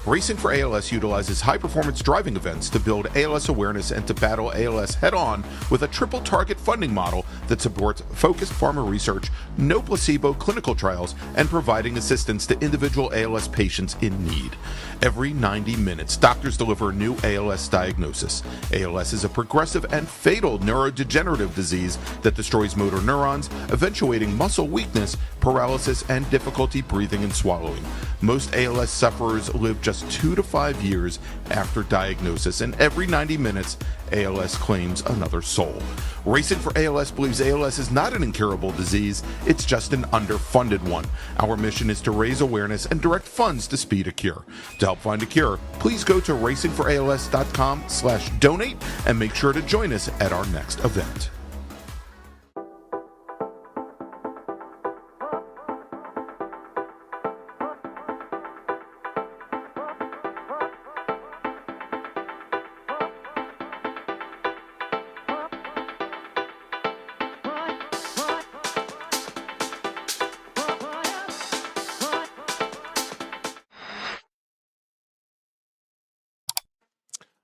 Racing for ALS utilizes high-performance driving events to build ALS awareness and to battle ALS head-on with a triple-target funding model that supports focused pharma research, no placebo clinical trials, and providing assistance to individual ALS patients in need. Every 90 minutes, doctors deliver a new ALS diagnosis. ALS is a progressive and fatal neurodegenerative disease that destroys motor neurons, eventuating muscle weakness, paralysis, and difficulty breathing and swallowing. Most ALS sufferers live just 2 to 5 years after diagnosis, and every 90 minutes, ALS claims another soul. Racing for ALS believes ALS is not an incurable disease, it's just an underfunded one. Our mission is to raise awareness and direct funds to speed a cure. To help find a cure, please go to racingforals.com/donate and make sure to join us at our next event.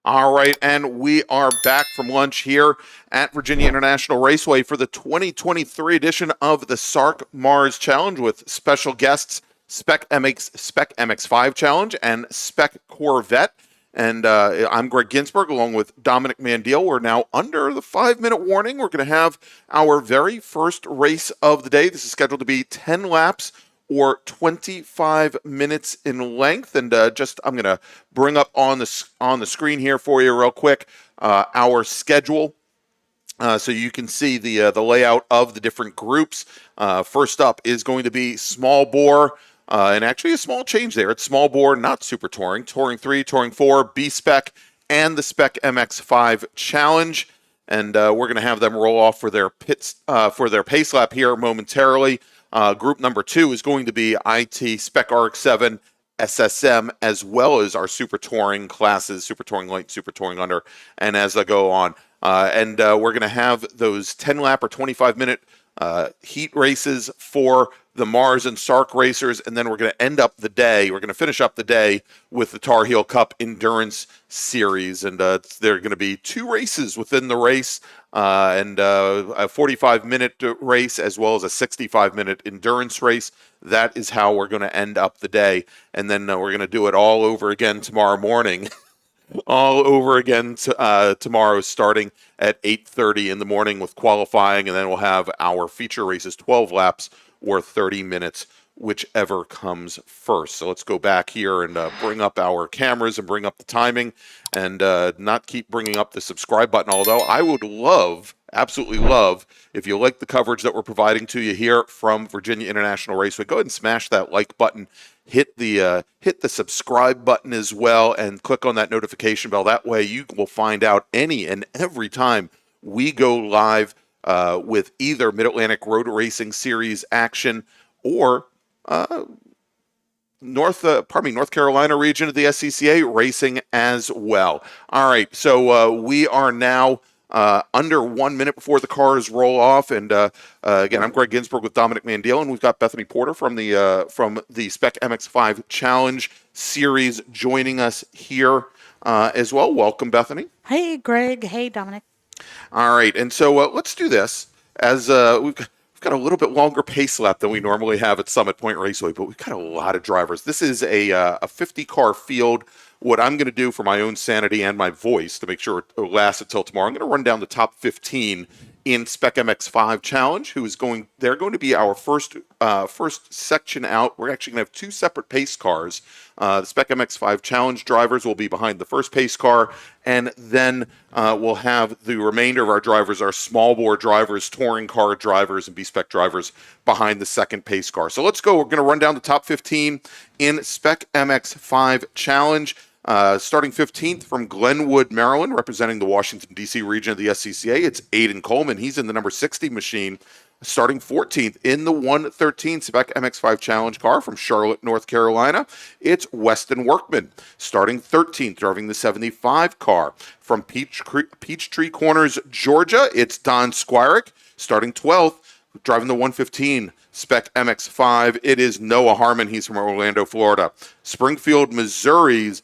All right, and we are back from lunch here at Virginia International Raceway for the 2023 edition of the SARRC MARRS Challenge with special guests Spec MX-5 Challenge and Spec Corvette. And I'm Greg Ginsburg along with Dominic Mandiel. We're now under the 5-minute warning. We're going to have our very first race of the day. This is scheduled to be 10 laps or 25 minutes in length. And I'm going to bring up on the screen here for you real quick our schedule so you can see the layout of the different groups. First up is going to be small bore, and actually a small change there. It's small bore, not super touring. Touring 3, touring 4, B-Spec, and the Spec MX-5 Challenge. And we're going to have them roll off for their pace lap here momentarily. Group number 2 is going to be IT, Spec RX-7, SSM, as well as our Super Touring classes, Super Touring Light, Super Touring Under, and as I go on. And we're going to have those 10-lap or 25-minute heat races for the MARRS and SARRC racers, and then we're going to finish up the day with the Tarheel Cup Endurance Series. And there are going to be 2 races within the race, and a 45-minute race as well as a 65-minute endurance race. That is how we're going to end up the day. And then we're going to do it all over again tomorrow morning. All over again tomorrow, starting at 8:30 in the morning with qualifying, and then we'll have our feature races, 12 laps or 30 minutes, whichever comes first. So let's go back here and bring up our cameras and bring up the timing, and not keep bringing up the subscribe button, although I would absolutely love, if you like the coverage that we're providing to you here from Virginia International Raceway, go ahead and smash that like button. Hit the subscribe button as well, and click on that notification bell. That way you will find out any and every time we go live with either Mid-Atlantic Road Racing Series action or North Carolina region of the SCCA racing as well. All right, so we are now under 1 minute before the cars roll off, and again, I'm Greg Ginsburg with Dominic Mandiel, and we've got Bethany Porter from the Spec MX-5 Challenge Series joining us here as well. Welcome, Bethany. Hey, Greg. Hey, Dominic. All right, and so let's do this as we've got a little bit longer pace lap than we normally have at Summit Point Raceway, but we've got a lot of drivers. This is a 50-car field. What I'm going to do for my own sanity and my voice to make sure it lasts until tomorrow, I'm going to run down the top 15 in Spec MX-5 Challenge. They're going to be our first section out. We're actually going to have 2 separate pace cars. The Spec MX-5 Challenge drivers will be behind the first pace car, and then we'll have the remainder of our drivers, our small bore drivers, touring car drivers, and B-Spec drivers behind the second pace car. So let's go. We're going to run down the top 15 in Spec MX-5 Challenge. Starting 15th from Glenwood, Maryland, representing the Washington, D.C. region of the SCCA, it's Aiden Coleman. He's in the number 60 machine. Starting 14th in the 113 Spec MX-5 Challenge car from Charlotte, North Carolina, it's Weston Workman. Starting 13th, driving the 75 car from Peachtree Corners, Georgia, it's Don Squirick. Starting 12th, driving the 115 Spec MX-5, it is Noah Harmon. He's from Orlando, Florida. Springfield, Missouri's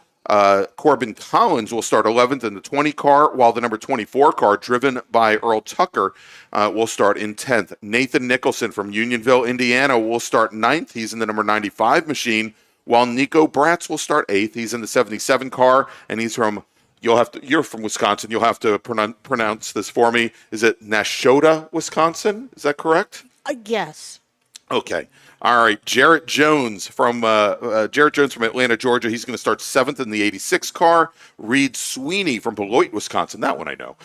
Corbin Collins will start 11th in the 20 car, while the number 24 car, driven by Earl Tucker, will start in 10th. Nathan Nicholson from Unionville, Indiana, will start 9th. He's in the number 95 machine, while Nico Bratz will start 8th. He's in the 77 car, and he's from, you're from Wisconsin. You'll have to pronounce this for me. Is it Nashotah, Wisconsin? Is that correct? Yes. Okay. All right. Jarrett Jones from Atlanta, Georgia. He's going to start 7th in the 86 car. Reed Sweeney from Beloit, Wisconsin. That one I know.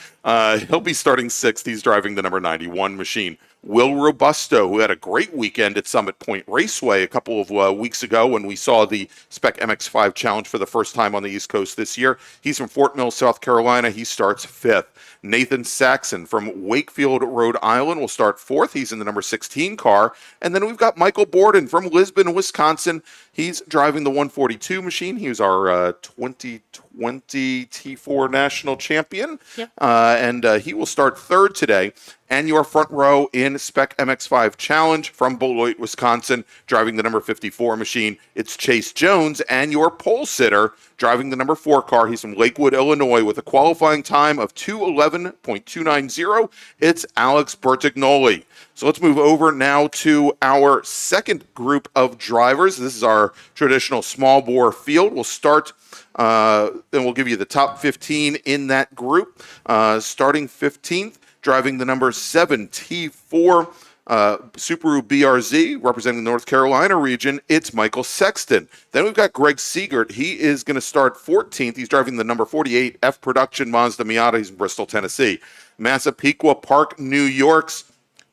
He'll be starting 6th. He's driving the number 91 machine. Will Robusto, who had a great weekend at Summit Point Raceway a couple of weeks ago when we saw the Spec MX-5 Challenge for the first time on the East Coast this year. He's from Fort Mill, South Carolina. He starts 5th. Nathan Saxon from Wakefield, Rhode Island will start 4th. He's in the number 16 car. And then we've got Michael Borden from Lisbon, Wisconsin. He's driving the 142 machine. He was our 2020 T4 national champion. Yep. And he will start 3rd today. And your front row in Spec MX-5 Challenge from Beloit, Wisconsin, driving the number 54 machine. It's Chase Jones, and your pole sitter driving the number 4 car. He's from Lakewood, Illinois, with a qualifying time of 2:11.290. It's Alex Bertignoli. So let's move over now to our second group of drivers. This is our traditional small bore field. We'll start, and we'll give you the top 15 in that group. Starting 15th. Driving the number 7 T4 Subaru BRZ, representing the North Carolina region, it's Michael Sexton. Then we've got Greg Siegert. He is going to start 14th. He's driving the number 48 F Production Mazda Miata. He's in Bristol, Tennessee. Massapequa Park, New York's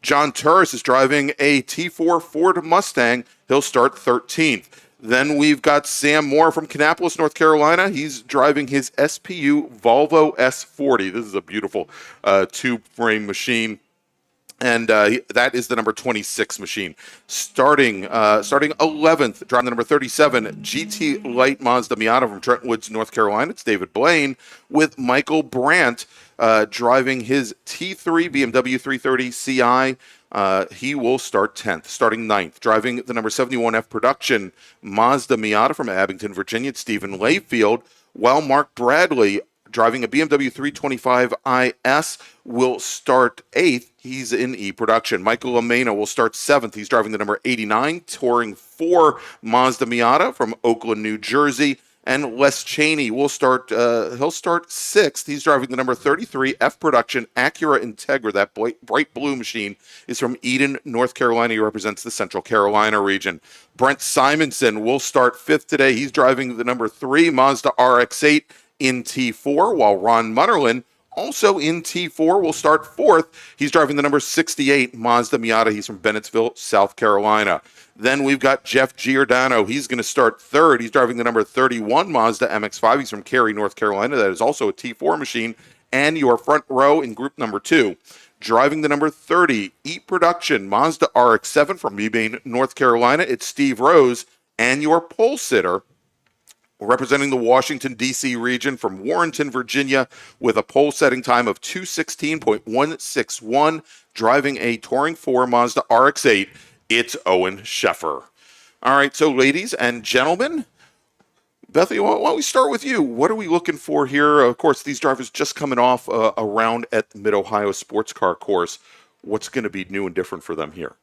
John Turris is driving a T4 Ford Mustang. He'll start 13th. Then we've got Sam Moore from Kannapolis, North Carolina. He's driving his SPU Volvo S40. This is a beautiful two-frame machine. And that is the number 26 machine. Starting 11th, driving the number 37, GT Light Mazda Miata from Trenton Woods, North Carolina. It's David Blaine with Michael Brandt driving his T3 BMW 330 CI. He will start 10th. Starting 9th, driving the number 71F Production Mazda Miata from Abington, Virginia. It's Stephen Layfield, while Mark Bradley, driving a BMW 325 IS, will start 8th. He's in E-Production. Michael Lamena will start 7th. He's driving the number 89 Touring 4 Mazda Miata from Oakland, New Jersey. And Les Cheney will start, he'll start 6th. He's driving the number 33 F Production Acura Integra. That bright blue machine is from Eden, North Carolina. He represents the Central Carolina region. Brent Simonson will start 5th today. He's driving the number 3 Mazda RX-8 in T4, while Ron Munnerlin, also in T4, will start 4th. He's driving the number 68 Mazda Miata. He's from Bennettsville, South Carolina. Then we've got Jeff Giordano. He's going to start 3rd. He's driving the number 31 Mazda MX-5. He's from Cary, North Carolina. That is also a T4 machine. And your front row in group number 2, driving the number 30 E-Production Mazda RX-7 from Mebane, North Carolina. It's Steve Rose. And your pole sitter, representing the Washington, D.C. region from Warrenton, Virginia, with a pole setting time of 2:16.161, driving a Touring 4 Mazda RX-8. It's Owen Sheffer. All right, so ladies and gentlemen, Bethany, why don't we start with you? What are we looking for here? Of course, these drivers just coming off a round at the Mid-Ohio Sports Car Course. What's going to be new and different for them here?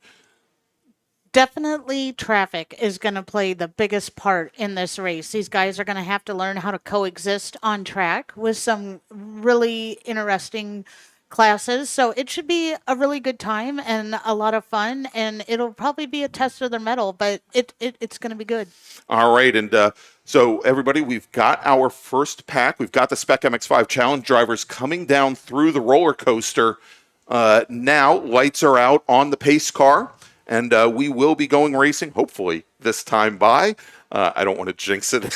Definitely traffic is going to play the biggest part in this race. These guys are going to have to learn how to coexist on track with some really interesting classes. So it should be a really good time and a lot of fun, and it'll probably be a test of their mettle, but it's going to be good. All right, and so everybody, we've got our first pack. We've got the Spec MX-5 Challenge drivers coming down through the roller coaster. Now, lights are out on the pace car, and we will be going racing, hopefully, this time by. I don't want to jinx it.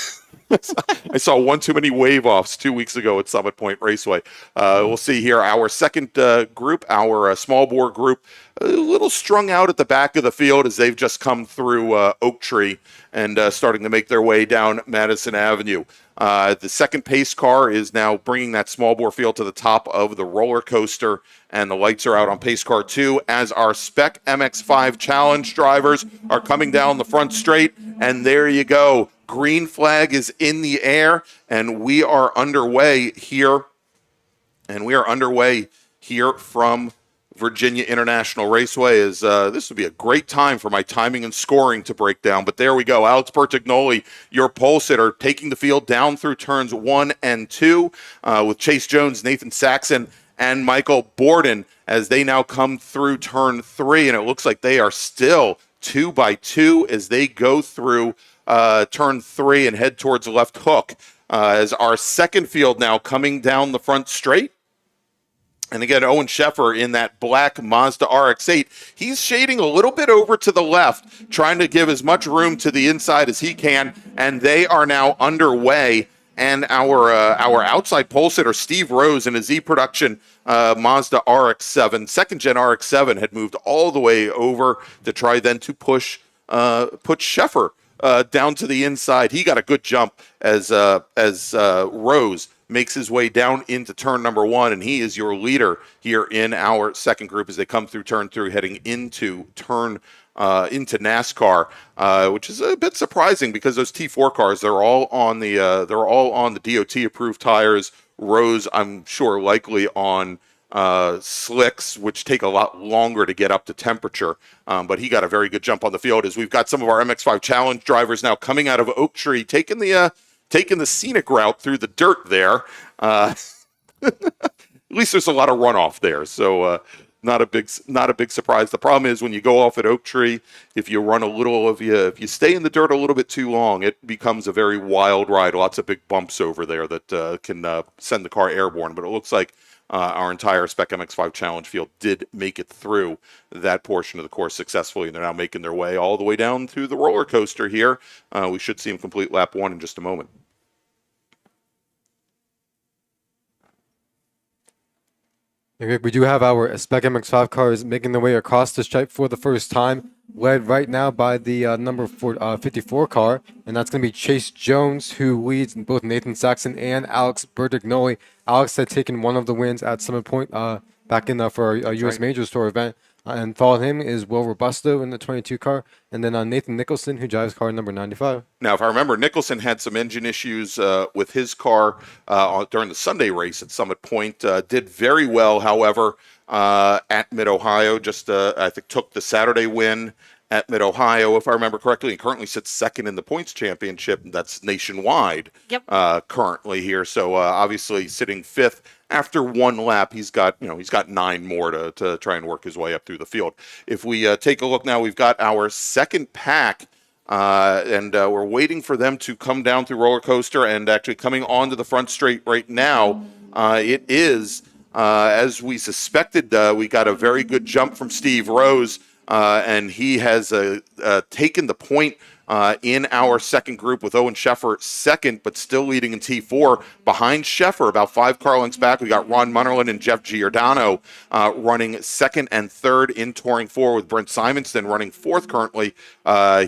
I saw one too many wave-offs 2 weeks ago at Summit Point Raceway. We'll see here our second group, our small bore group, a little strung out at the back of the field as they've just come through Oak Tree and starting to make their way down Madison Avenue. The second pace car is now bringing that small bore field to the top of the roller coaster, and the lights are out on pace car 2 as our Spec MX-5 Challenge drivers are coming down the front straight, and there you go. Green flag is in the air, and we are underway here. And we are underway here from Virginia International Raceway. This would be a great time for my timing and scoring to break down. But there we go. Alex Bertignoli, your pole sitter, taking the field down through turns 1 and 2 with Chase Jones, Nathan Saxon, and Michael Borden as they now come through turn 3. And it looks like they are still 2 by 2 as they go through turn 3 and head towards left hook. As our second field now coming down the front straight. And again, Owen Sheffer in that black Mazda RX-8. He's shading a little bit over to the left, trying to give as much room to the inside as he can. And they are now underway. And our outside pole sitter, Steve Rose, in a Z Production Mazda RX-7, second-gen RX-7, had moved all the way over to try then to push Sheffer down to the inside. He got a good jump as Rose makes his way down into turn number 1, and he is your leader here in our second group as they come through turn 3, heading into into NASCAR, which is a bit surprising because those T4 cars, they're all on the DOT approved tires. Rose, I'm sure, likely on slicks, which take a lot longer to get up to temperature. But he got a very good jump on the field as we've got some of our MX-5 Challenge drivers now coming out of Oak Tree, taking the scenic route through the dirt there. At least there's a lot of runoff there, so not a big surprise. The problem is when you go off at Oak Tree, if you stay in the dirt a little bit too long, it becomes a very wild ride. Lots of big bumps over there that can send the car airborne. But it looks like our entire Spec MX-5 Challenge field did make it through that portion of the course successfully, and they're now making their way all the way down to the roller coaster here. We should see them complete lap 1 in just a moment. Okay, we do have our Spec MX-5 cars making their way across the stripe for the first time, led right now by the number 54 car, and that's going to be Chase Jones, who leads both Nathan Saxon and Alex Bertignoli. Alex had taken one of the wins at Summit Point back in for our U.S. Majors Tour event, and following him is Will Robusto in the 22 car, and then Nathan Nicholson, who drives car number 95. Now, if I remember, Nicholson had some engine issues with his car during the Sunday race at Summit Point. Did very well, however, at Mid-Ohio. Just, I think, took the Saturday win at Mid-Ohio, if I remember correctly, and currently sits second in the points championship. That's nationwide currently here. So obviously sitting 5th. After one lap, he's got 9 more to try and work his way up through the field. If we take a look now, we've got our second pack, and we're waiting for them to come down through roller coaster and actually coming onto the front straight right now. It is, as we suspected, we got a very good jump from Steve Rose, and he has taken the point in our second group with Owen Sheffer second, but still leading in T4. Behind Sheffer, about 5 car lengths back, we got Ron Munnerlin and Jeff Giordano running second and third in Touring 4, with Brent Simonson running 4th currently.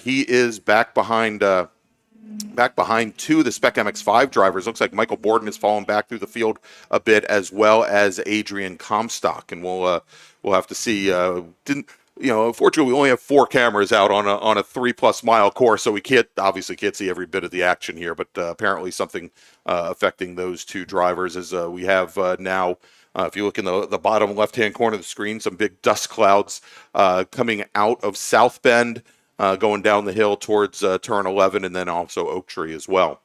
He is back behind 2 of the Spec MX-5 drivers. Looks like Michael Borden has fallen back through the field a bit, as well as Adrian Comstock, and we'll have to see. Unfortunately, we only have 4 cameras out on a 3+ mile course, so we obviously can't see every bit of the action here. But apparently, something affecting those 2 drivers is we have now. If you look in the bottom left-hand corner of the screen, some big dust clouds coming out of South Bend, going down the hill towards turn 11, and then also Oak Tree as well.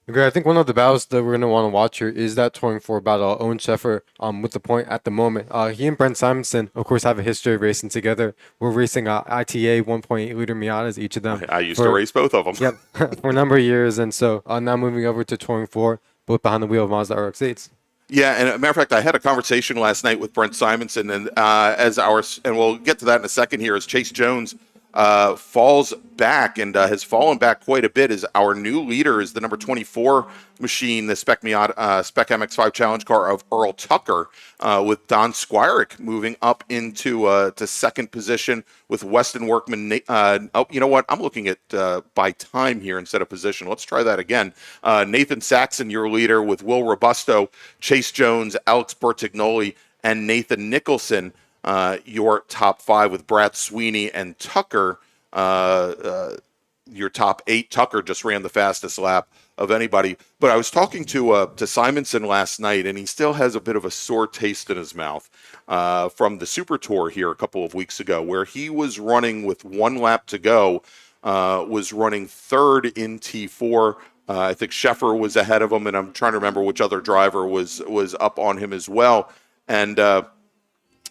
Okay, I think one of the battles that we're going to want to watch here is that Touring 4 battle. Owen Sheffer with the point at the moment. He and Brent Simonson, of course, have a history of racing together. We're racing ITA 1.8 liter Miatas, each of them. I used to race both of them. Yep, for a number of years. And so now moving over to Touring 4, both behind the wheel of Mazda RX-8s. Yeah, and as a matter of fact, I had a conversation last night with Brent Simonson, and and we'll get to that in a second here, as Chase Jones falls back and has fallen back quite a bit. As our new leader is the number 24 machine, the Spec MX-5 Challenge car of Earl Tucker, with Don Squirick moving up into to second position with Weston Workman. You know what? I'm looking at by time here instead of position. Let's try that again. Nathan Saxon, your leader, with Will Robusto, Chase Jones, Alex Bertignoli, and Nathan Nicholson. Your top 5 with Brad Sweeney and Tucker. Your top 8, Tucker just ran the fastest lap of anybody. But I was talking to Simonson last night, and he still has a bit of a sore taste in his mouth from the Super Tour here a couple of weeks ago, where he was running with 1 lap to go, was running 3rd in T4. I think Sheffer was ahead of him, and I'm trying to remember which other driver was up on him as well. And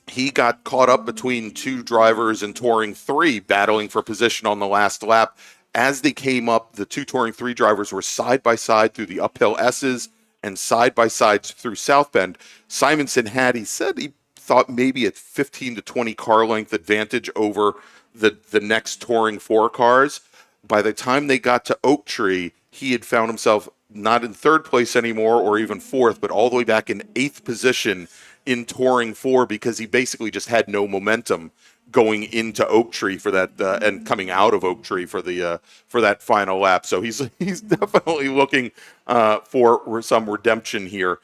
he got caught up between two drivers in Touring 3 battling for position on the last lap. As they came up, the two Touring 3 drivers were side by side through the uphill S's and side by side through South Bend. Simonson had, he said he thought maybe a 15 to 20 car length advantage over the next Touring 4 cars. By the time they got to Oak Tree, he had found himself not in third place anymore or even fourth, but all the way back in 8th position in Touring 4 because he basically just had no momentum going into Oak Tree for that and coming out of Oak Tree for that final lap. So he's definitely looking for some redemption here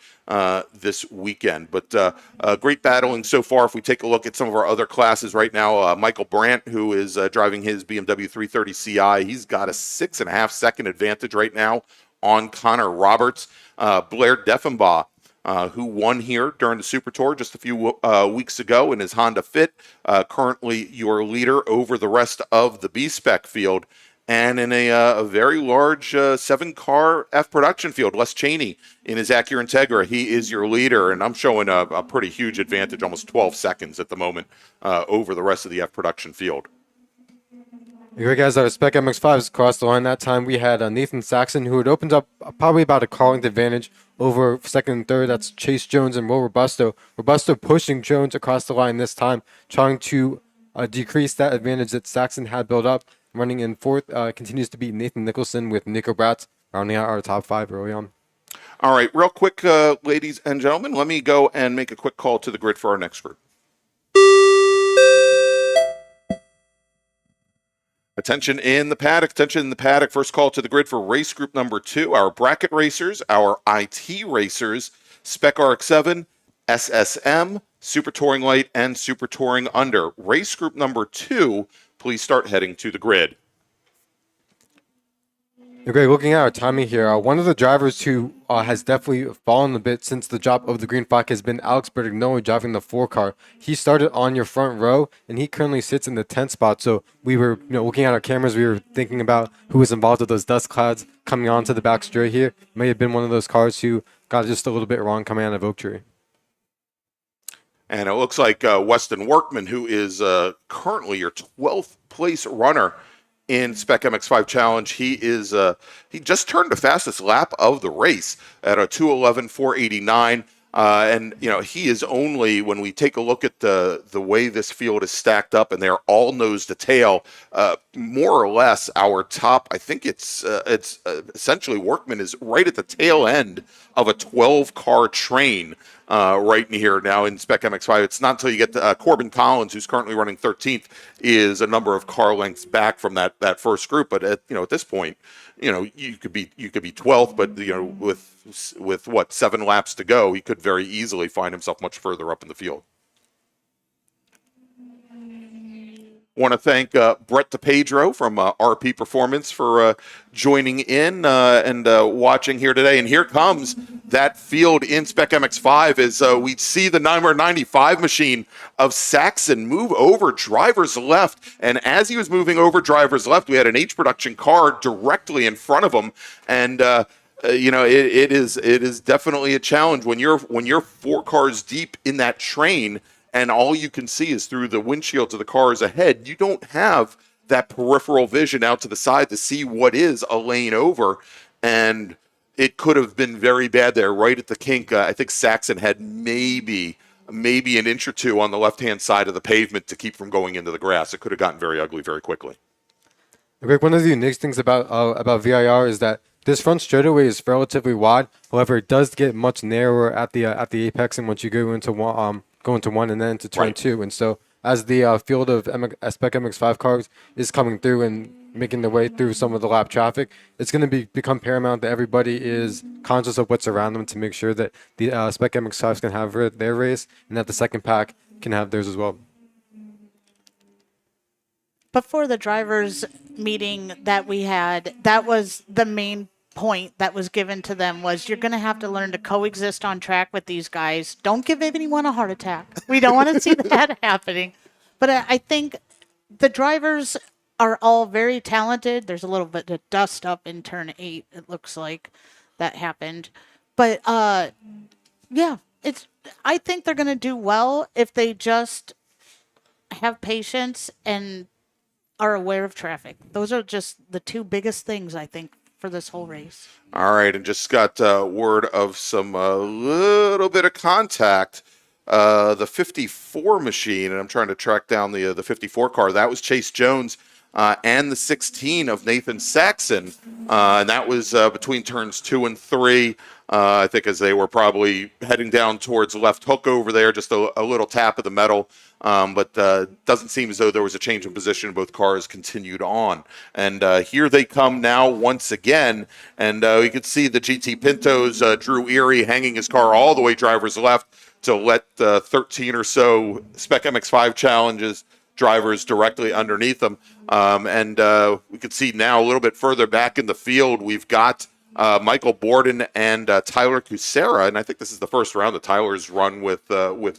this weekend. But great battling so far. If we take a look at some of our other classes right now, Michael Brandt, who is driving his BMW 330 Ci, he's got a 6.5 second advantage right now on Connor Roberts. Blair Deffenbaugh, who won here during the Super Tour just a few weeks ago in his Honda Fit, currently your leader over the rest of the B-Spec field. And in a very large 7-car F production field, Les Cheney in his Acura Integra, he is your leader, and I'm showing a pretty huge advantage, almost 12 seconds at the moment, over the rest of the F production field. Here, guys, our Spec MX-5s crossed the line that time. We had Nathan Saxon, who had opened up probably about a car length advantage over second and third. That's Chase Jones and Will Robusto. Robusto pushing Jones across the line this time, trying to decrease that advantage that Saxon had built up. Running in fourth continues to be Nathan Nicholson with Nico Bratz, rounding out our top 5 early on. All right, real quick, ladies and gentlemen, let me go and make a quick call to the grid for our next group. Attention in the paddock. First call to the grid for race group number 2, our bracket racers, our IT racers, Spec RX-7, SSM, Super Touring Light, and Super Touring Under. Race group number 2, please start heading to the grid. Okay, looking at our timing here, one of the drivers who has definitely fallen a bit since the drop of the green flag has been Alex Bertignoli driving the 4 car. He started on your front row, and he currently sits in the 10th spot. So we were, looking at our cameras, we were thinking about who was involved with those dust clouds coming onto the back straight here. May have been one of those cars who got just a little bit wrong coming out of Oak Tree. And it looks like Weston Workman, who is currently your 12th place runner in Spec MX-5 Challenge. He is he just turned the fastest lap of the race at a 2:11.489. And he is only, when we take a look at the way this field is stacked up, and they're all nose to tail, more or less our top. I think it's essentially Workman is right at the tail end of a 12-car train. Right in here now in Spec MX-5. It's not until you get to Corbin Collins, who's currently running 13th, is a number of car lengths back from that first group. But at this point, you could be 12th, but with what, 7 laps to go, he could very easily find himself much further up in the field. Want to thank Brett DePedro from RP Performance for joining in and watching here today. And here comes that field in Spec MX-5 as we see the number 95 machine of Saxon move over driver's left. And as he was moving over driver's left, we had an H production car directly in front of him. And it is definitely a challenge when you're 4 cars deep in that train, and all you can see is through the windshields of the cars ahead. You don't have that peripheral vision out to the side to see what is a lane over, and it could have been very bad there, right at the kink. I think Saxon had maybe an inch or two on the left-hand side of the pavement to keep from going into the grass. It could have gotten very ugly very quickly. Greg, one of the unique things about VIR is that this front straightaway is relatively wide. However, it does get much narrower at the apex, and once you go into one and then to turn 2. And so as the field of Spec MX-5 cars is coming through and making their way through some of the lap traffic, it's going to become paramount that everybody is conscious of what's around them to make sure that the Spec MX-5s can have their race and that the second pack can have theirs as well. Before the drivers' meeting that we had, that was the main point that was given to them, was you're going to have to learn to coexist on track with these guys. Don't give anyone a heart attack. We don't want to see that happening. But I think the drivers are all very talented. There's a little bit of dust up in turn 8. It looks like that happened. But yeah, I think they're going to do well if they just have patience and are aware of traffic. Those are just the two biggest things, I think, for this whole race. All right, and just got word of some little bit of contact. The 54 machine, and I'm trying to track down the 54 car. That was Chase Jones and the 16 of Nathan Saxon, and that was between turns 2 and 3. I think as they were probably heading down towards left hook over there, just a little tap of the metal. But doesn't seem as though there was a change in position. Both cars continued on. And here they come now once again. And you can see the GT Pintos, Drew Erie hanging his car all the way driver's left to let 13 or so Spec MX-5 challenges drivers directly underneath them. And we can see now a little bit further back in the field, we've got Michael Borden and Tyler Kucera, and I think this is the first round that Tyler's run with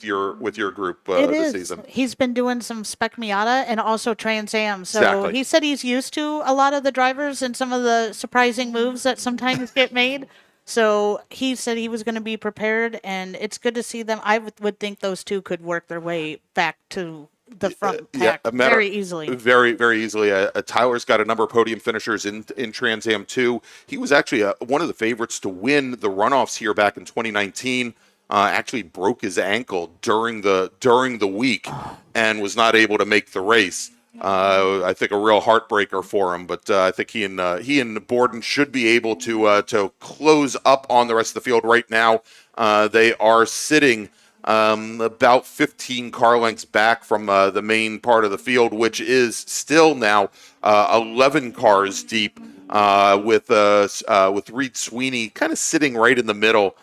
your group this season. He's been doing some Spec Miata and also Trans Am, so Exactly. he said he's used to a lot of the drivers and some of the surprising moves that sometimes get made. So he said he was going to be prepared, and it's good to see them. I would think those two could work their way back to the front pack very easily. Very, very easily. Tyler's got a number of podium finishers in Trans Am 2. He was actually one of the favorites to win the runoffs here back in 2019. Actually broke his ankle during the week and was not able to make the race. I think a real heartbreaker for him, but I think he and Borden should be able to close up on the rest of the field right now. They are sitting about 15 car lengths back from the main part of the field, which is still now 11 cars deep, with Reed Sweeney kind of sitting right in the middle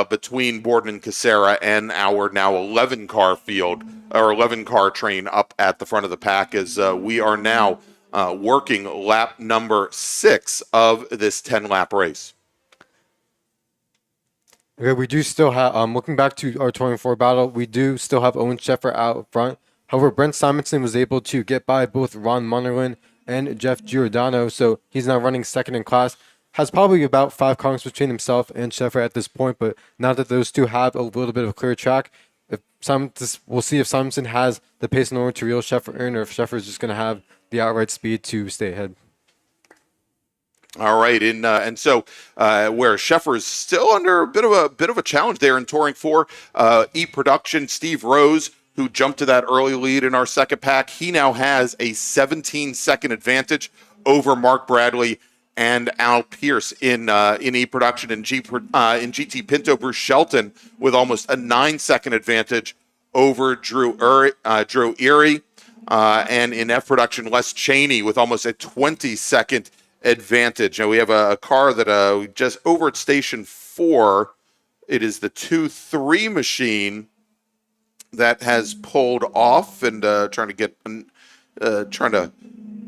between Borden and Kucera and our now 11 car field, or 11 car train up at the front of the pack, as we are now working lap number 6 of this 10-lap race. Okay, we do still have, looking back to our 24 battle, we do still have Owen Sheffer out front. However, Brent Simonson was able to get by both Ron Munnerlin and Jeff Giordano, so he's now running second in class. Has probably about 5 car lengths between himself and Sheffer at this point, but now that those two have a little bit of a clear track, we'll see if Simonson has the pace in order to reel Sheffer in, or if Sheffer is just going to have the outright speed to stay ahead. All right, and so where Sheffer is still under a bit of a challenge there in Touring 4, E-Production, Steve Rose, who jumped to that early lead in our second pack, he now has a 17-second advantage over Mark Bradley and Al Pierce in E-Production, and in GT Pinto, Bruce Shelton with almost a 9-second advantage over Drew Erie, and in F-Production, Les Cheney with almost a 20-second advantage. And we have a car that just over at Station 4, it is the 2-3 machine that has pulled off and trying to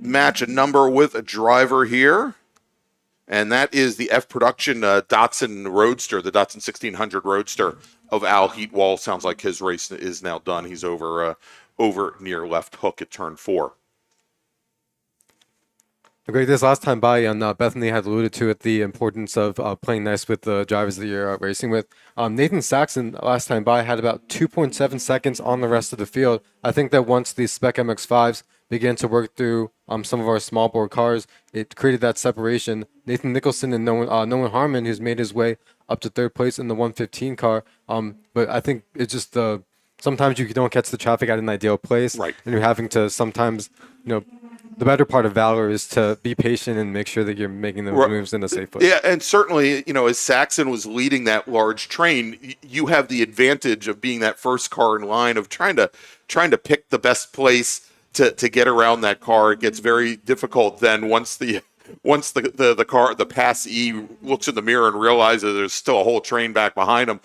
match a number with a driver here. And that is the F-Production Datsun Roadster, the Datsun 1600 Roadster of Al Heatwall. Sounds like his race is now done. He's over near left hook at turn 4. Okay, this last time by, and Bethany had alluded to it, the importance of playing nice with the drivers that you're racing with. Nathan Saxon, last time by, had about 2.7 seconds on the rest of the field. I think that once the Spec MX-5s began to work through some of our small bore cars, it created that separation. Nathan Nicholson and Nolan Harmon, who's made his way up to third place in the 115 car. But I think it's just sometimes you don't catch the traffic at an ideal place, right? And you're having to sometimes, the better part of valor is to be patient and make sure that you're making those moves in a safe way. Yeah, and certainly, as Saxon was leading that large train, you have the advantage of being that first car in line, of trying to pick the best place to get around that car. It gets very difficult then once the car, the passee, looks in the mirror and realizes there's still a whole train back behind him.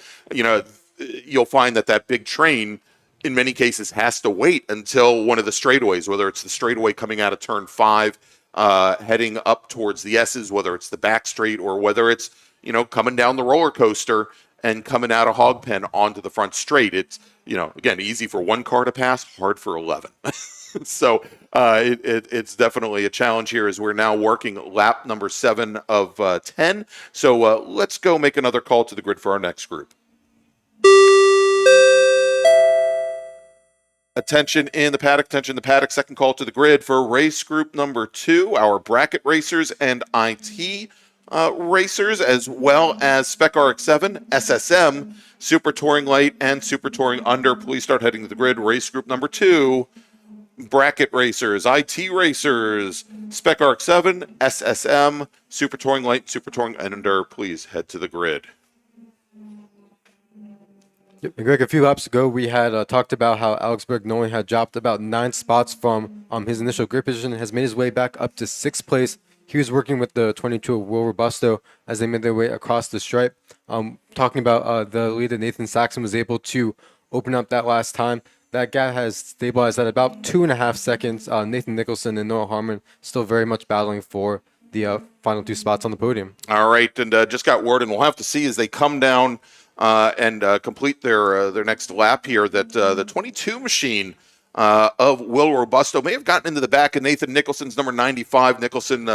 You'll find that big train, in many cases, has to wait until one of the straightaways, whether it's the straightaway coming out of turn 5, heading up towards the S's, whether it's the back straight, or whether it's, coming down the roller coaster and coming out of hog pen onto the front straight. It's, again, easy for one car to pass, hard for 11. So it's definitely a challenge here, as we're now working lap number 7 of 10. So let's go make another call to the grid for our next group. Attention in the paddock, attention in the paddock. Second call to the grid for race group number 2, our bracket racers and IT racers, as well as Spec RX-7, SSM, Super Touring Light, and Super Touring Under. Please start heading to the grid. Race group number 2, bracket racers, IT racers, Spec RX-7, SSM, Super Touring Light, Super Touring Under. Please head to the grid. Yep. And Greg, a few laps ago, we had talked about how Alex Bergnoli had dropped about 9 spots from his initial grid position and has made his way back up to 6th place. He was working with the 22 of Will Robusto as they made their way across the stripe. Talking about the lead that Nathan Saxon was able to open up that last time. That gap has stabilized at about 2.5 seconds. Nathan Nicholson and Noah Harmon still very much battling for the final 2 spots on the podium. All right, and just got word, and we'll have to see as they come down and complete their next lap here, that the 22 machine of Will Robusto may have gotten into the back of Nathan Nicholson's number 95. Nicholson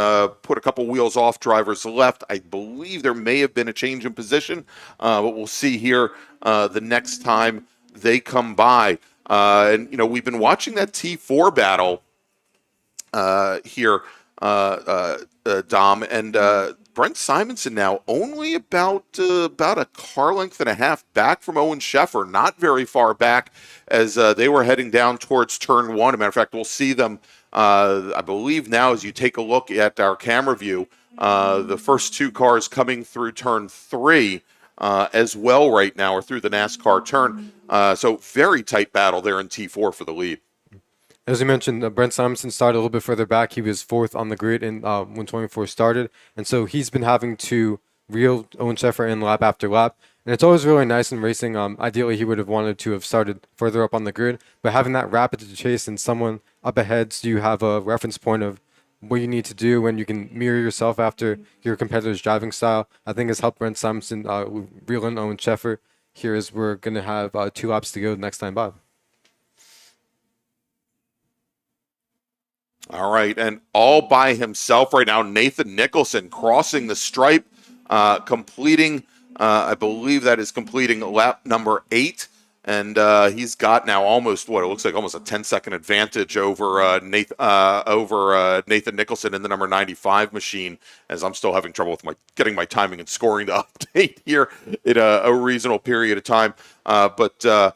put a couple wheels off drivers left. I believe there may have been a change in position, but we'll see here the next time they come by. And, we've been watching that T4 battle here, Dom, and Brent Simonson now only about a car length and a half back from Owen Sheffer, not very far back as they were heading down towards turn 1. As a matter of fact, we'll see them, I believe now as you take a look at our camera view, the first 2 cars coming through turn 3 as well right now, or through the NASCAR turn. So very tight battle there in T4 for the lead. As you mentioned, Brent Simonson started a little bit further back. He was 4th on the grid when 24 started. And so he's been having to reel Owen Sheffer in lap after lap. And it's always really nice in racing. Ideally, he would have wanted to have started further up on the grid. But having that rapid chase and someone up ahead, so you have a reference point of what you need to do when you can mirror yourself after your competitor's driving style, I think has helped Brent Simonson reel in Owen Sheffer. Here is we're going to have 2 laps to go next time by. All right, and all by himself right now, Nathan Nicholson crossing the stripe, completing, I believe that is completing lap number 8, and he's got now almost, it looks like almost a 10-second advantage over Nathan Nicholson in the number 95 machine, as I'm still having trouble with getting my timing and scoring to update here in a reasonable period of time. But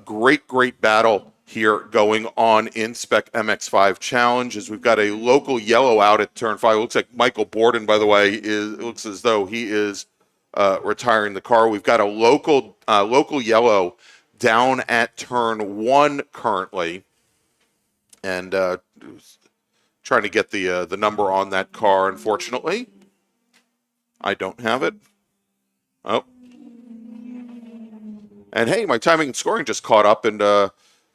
great battle here going on in Spec MX-5 Challenge, as we've got a local yellow out at turn 5. It looks like Michael Borden, by the way, it looks as though he is retiring the car. We've got a local yellow down at turn 1 currently, and trying to get the number on that car. Unfortunately, I don't have it. Oh, and hey, my timing and scoring just caught up, and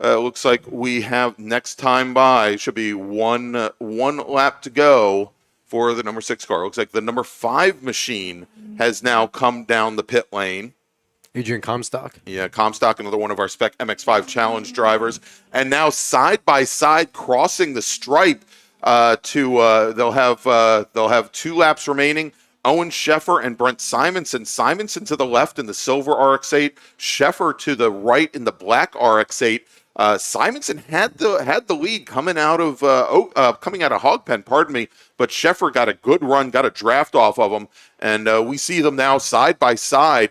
it looks like we have next time by, should be one lap to go for the number 6 car. It looks like the number 5 machine has now come down the pit lane. Adrian Comstock. Yeah, Comstock, another one of our Spec MX-5 Challenge drivers. And now side by side crossing the stripe they'll have 2 laps remaining. Owen Sheffer and Brent Simonson. Simonson to the left in the silver RX-8, Sheffer to the right in the black RX-8. Simonson had the lead coming out of Hog Pen, but Sheffer got a good run, got a draft off of him, and we see them now side by side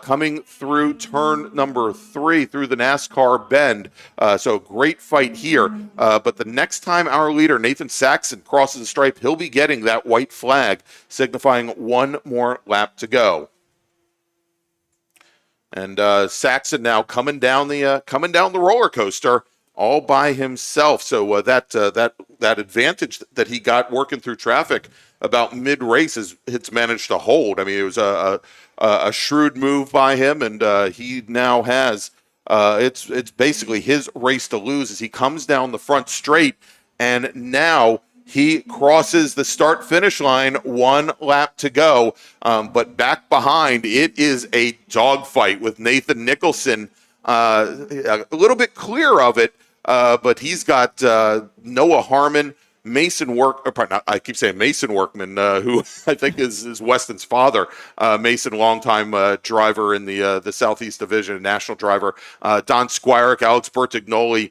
coming through turn number 3 through the NASCAR bend. So great fight here. But the next time our leader Nathan Saxon crosses the stripe, he'll be getting that white flag, signifying 1 more lap to go. And Saxon now coming down the roller coaster all by himself. So that advantage that he got working through traffic about mid-race it's managed to hold. I mean, it was a shrewd move by him, and he now has it's basically his race to lose as he comes down the front straight, and now he crosses the start-finish line, 1 lap to go. But back behind, it is a dogfight with Nathan Nicholson a little bit clear of it. But he's got Noah Harmon, I keep saying Mason Workman, who I think is Weston's father. Mason, longtime driver in the Southeast Division, national driver. Don Squirick, Alex Bertignoli,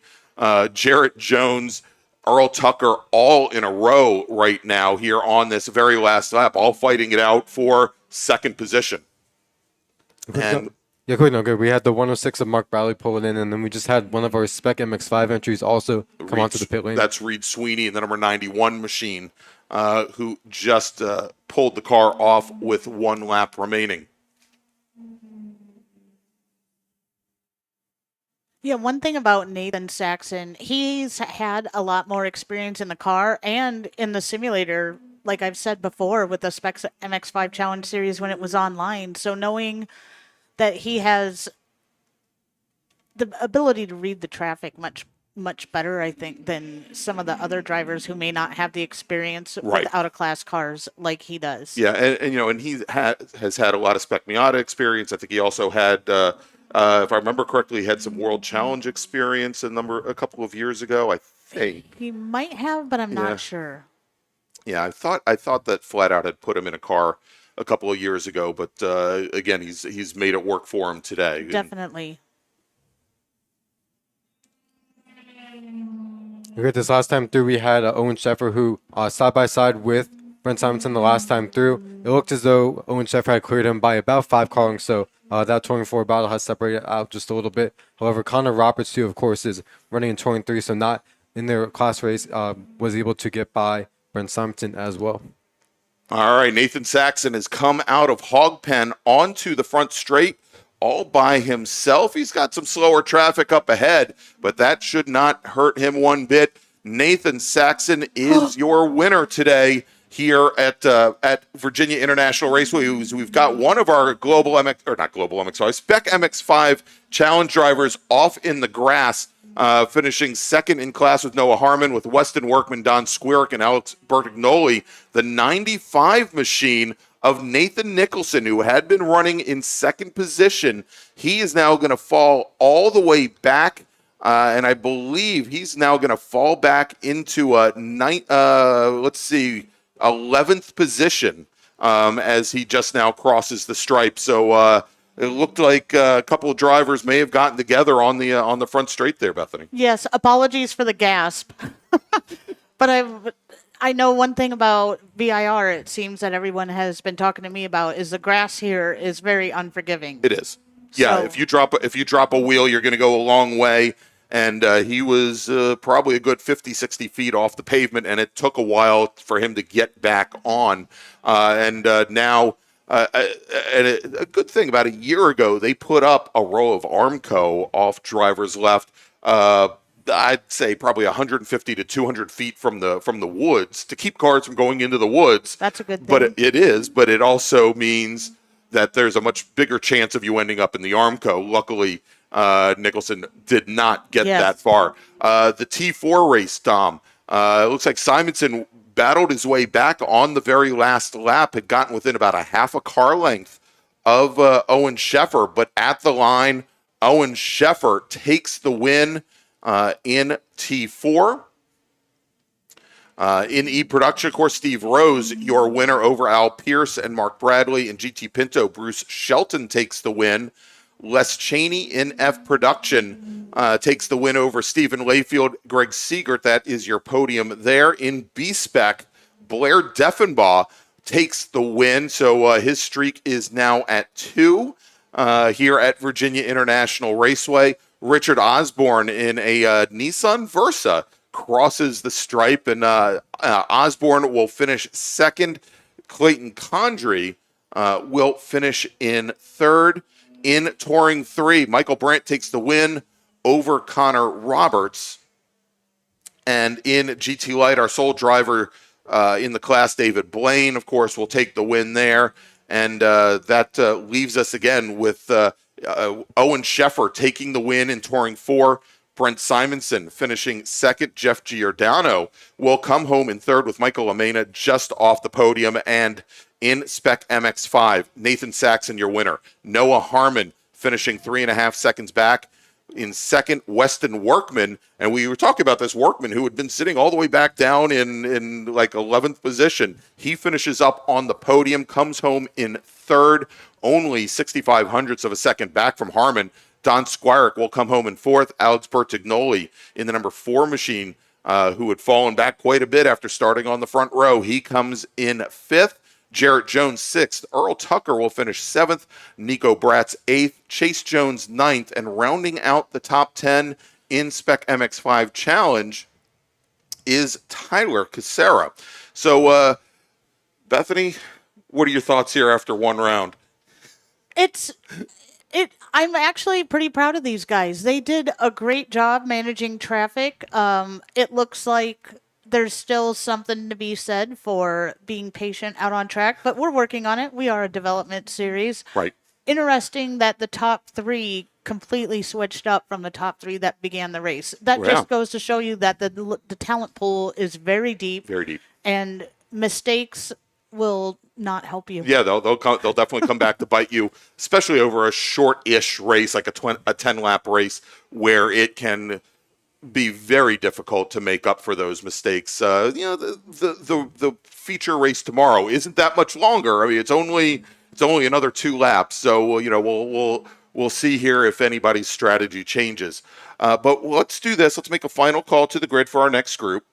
Jarrett Jones, Earl Tucker, all in a row right now here on this very last lap, all fighting it out for second position. And Yeah, good. No, good. We had the 106 of Mark Bradley pulling in, and then we just had one of our Spec MX-5 entries also come onto the pit lane. That's Reed Sweeney and the number 91 machine, who just pulled the car off with one lap remaining. Yeah, one thing about Nathan Saxon, he's had a lot more experience in the car and in the simulator, like I've said before, with the Spec MX-5 Challenge Series when it was online. So knowing that he has the ability to read the traffic much better, I think, than some of the other drivers who may not have the experience with out-of-class cars like he does. Yeah, and he has had a lot of Spec Miata experience. I think he also had, if I remember correctly, he had some World Challenge experience a couple of years ago, I think. He might have, but I'm not sure. Yeah, I thought that Flat Out had put him in a car a couple of years ago, but again, he's made it work for him today. Definitely. Okay, this last time through, we had Owen Sheffer, who side by side with Brent Simonson the last time through. It looked as though Owen Sheffer had cleared him by about 5 car lengths, so that touring 4 battle has separated out just a little bit. However, Connor Roberts, too, of course, is running in touring 3, so not in their class race, was able to get by Brent Simonson as well. All right, Nathan Saxon has come out of Hog Pen onto the front straight all by himself. He's got some slower traffic up ahead, but that should not hurt him one bit. Nathan Saxon is your winner today here at Virginia International Raceway. We've got one of our Spec MX-5 Challenge drivers off in the grass, finishing second in class with Noah Harmon, with Weston Workman, Don Squirick, and Alex Bertignoli. The 95 machine of Nathan Nicholson, who had been running in second position. He is now going to fall all the way back, and I believe he's now going to fall back into 11th position as he just now crosses the stripe. So it looked like a couple of drivers may have gotten together on the front straight there, Bethany. Yes, apologies for the gasp. But I know one thing about VIR, it seems that everyone has been talking to me about, is the grass here is very unforgiving. It is. Yeah, So- if you drop a wheel, you're going to go a long way. And he was probably a good 50, 60 feet off the pavement, and it took a while for him to get back on. Now, a good thing, about a year ago, they put up a row of Armco off drivers left. I'd say probably 150 to 200 feet from the woods to keep cars from going into the woods. That's a good thing. But it is. But it also means that there's a much bigger chance of you ending up in the Armco. Luckily, Nicholson did not get that far. The T4 race, Dom. It looks like Simonson battled his way back on the very last lap, had gotten within about a half a car length of Owen Sheffer, but at the line, Owen Sheffer takes the win in T4. In E-Production, of course, Steve Rose, your winner over Al Pierce and Mark Bradley. In GT Pinto, Bruce Shelton takes the win. Les Cheney in F Production takes the win over Stephen Layfield, Greg Siegert. That is your podium there. In B-Spec, Blair Deffenbaugh takes the win. So his streak is now at 2 here at Virginia International Raceway. Richard Osborne in a Nissan Versa crosses the stripe, and Osborne will finish second. Clayton Condry will finish in third. In Touring 3, Michael Brandt takes the win over Connor Roberts. And in GT Light, our sole driver in the class, David Blaine, of course, will take the win there. And that leaves us again with Owen Sheffer taking the win in Touring 4. Brent Simonson finishing second. Jeff Giordano will come home in third with Michael Amena just off the podium. And in Spec MX-5, Nathan Saxon, your winner. Noah Harmon finishing 3.5 seconds back. In second, Weston Workman. And we were talking about this Workman who had been sitting all the way back down in like 11th position. He finishes up on the podium, comes home in third, only 65 hundredths of a second back from Harmon. Don Squirick will come home in fourth. Alex Bertignoli in the number 4 machine, who had fallen back quite a bit after starting on the front row. He comes in fifth. Jarrett Jones 6th. Earl Tucker will finish 7th. Nico Bratz 8th. Chase Jones 9th. And rounding out the top 10 in Spec MX-5 Challenge is Tyler Casera. So, Bethany, what are your thoughts here after one round? I'm actually pretty proud of these guys. They did a great job managing traffic. It looks like there's still something to be said for being patient out on track, but we're working on it. We are a development series. Right. Interesting that the top 3 completely switched up from the top 3 that began the race. That just goes to show you that the talent pool is very deep. Very deep. And mistakes will not help you. Yeah, they'll definitely come back to bite you, especially over a short-ish race, like a 10-lap race, where it can be very difficult to make up for those mistakes. The feature race tomorrow isn't that much longer. I mean, it's only another 2 laps. So we'll see here if anybody's strategy changes. But let's do this. Let's make a final call to the grid for our next group.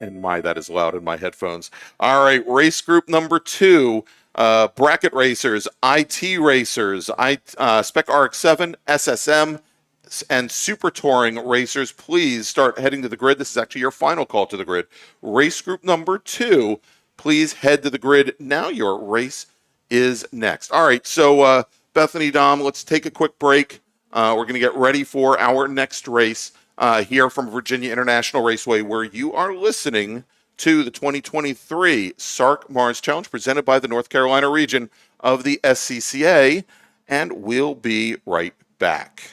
And that is loud in my headphones. All right, race group number 2. Bracket racers, IT racers, Spec RX-7, SSM, and Super Touring racers, please start heading to the grid. This is actually your final call to the grid. Race group number 2, please head to the grid. Now your race is next. All right, so Bethany, Dom, let's take a quick break. We're going to get ready for our next race here from Virginia International Raceway, where you are listening to the 2023 SARRC MARRS Challenge presented by the North Carolina region of the SCCA, and we'll be right back.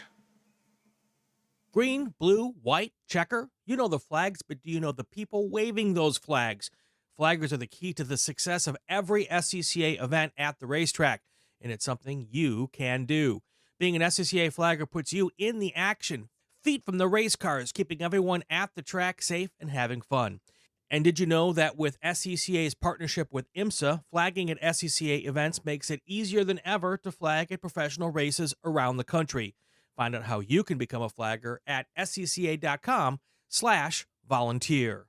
Green, blue, white, checker. You know the flags, but do you know the people waving those flags? Flaggers are the key to the success of every SCCA event at the racetrack, and it's something you can do. Being an SCCA flagger puts you in the action, feet from the race cars, keeping everyone at the track safe and having fun. And did you know that with SCCA's partnership with IMSA, flagging at SCCA events makes it easier than ever to flag at professional races around the country? Find out how you can become a flagger at scca.com/volunteer.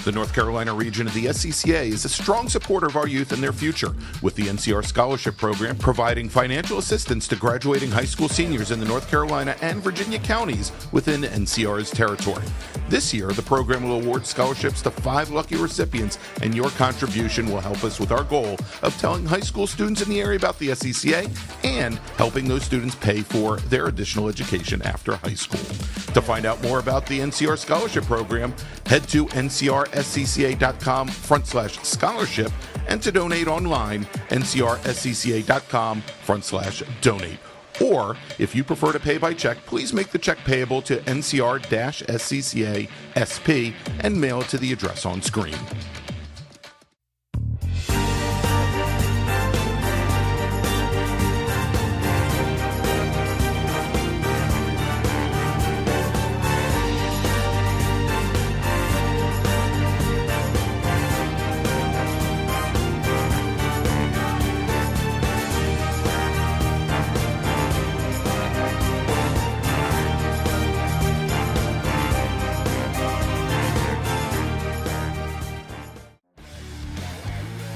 The North Carolina region of the SCCA is a strong supporter of our youth and their future, with the NCR Scholarship Program providing financial assistance to graduating high school seniors in the North Carolina and Virginia counties within NCR's territory. This year, the program will award scholarships to 5 lucky recipients, and your contribution will help us with our goal of telling high school students in the area about the SCCA and helping those students pay for their additional education after high school. To find out more about the NCR Scholarship Program, head to ncrscca.com/scholarship, and to donate online, ncrscca.com/donate. Or, if you prefer to pay by check, please make the check payable to NCR-SCCA SP and mail it to the address on screen.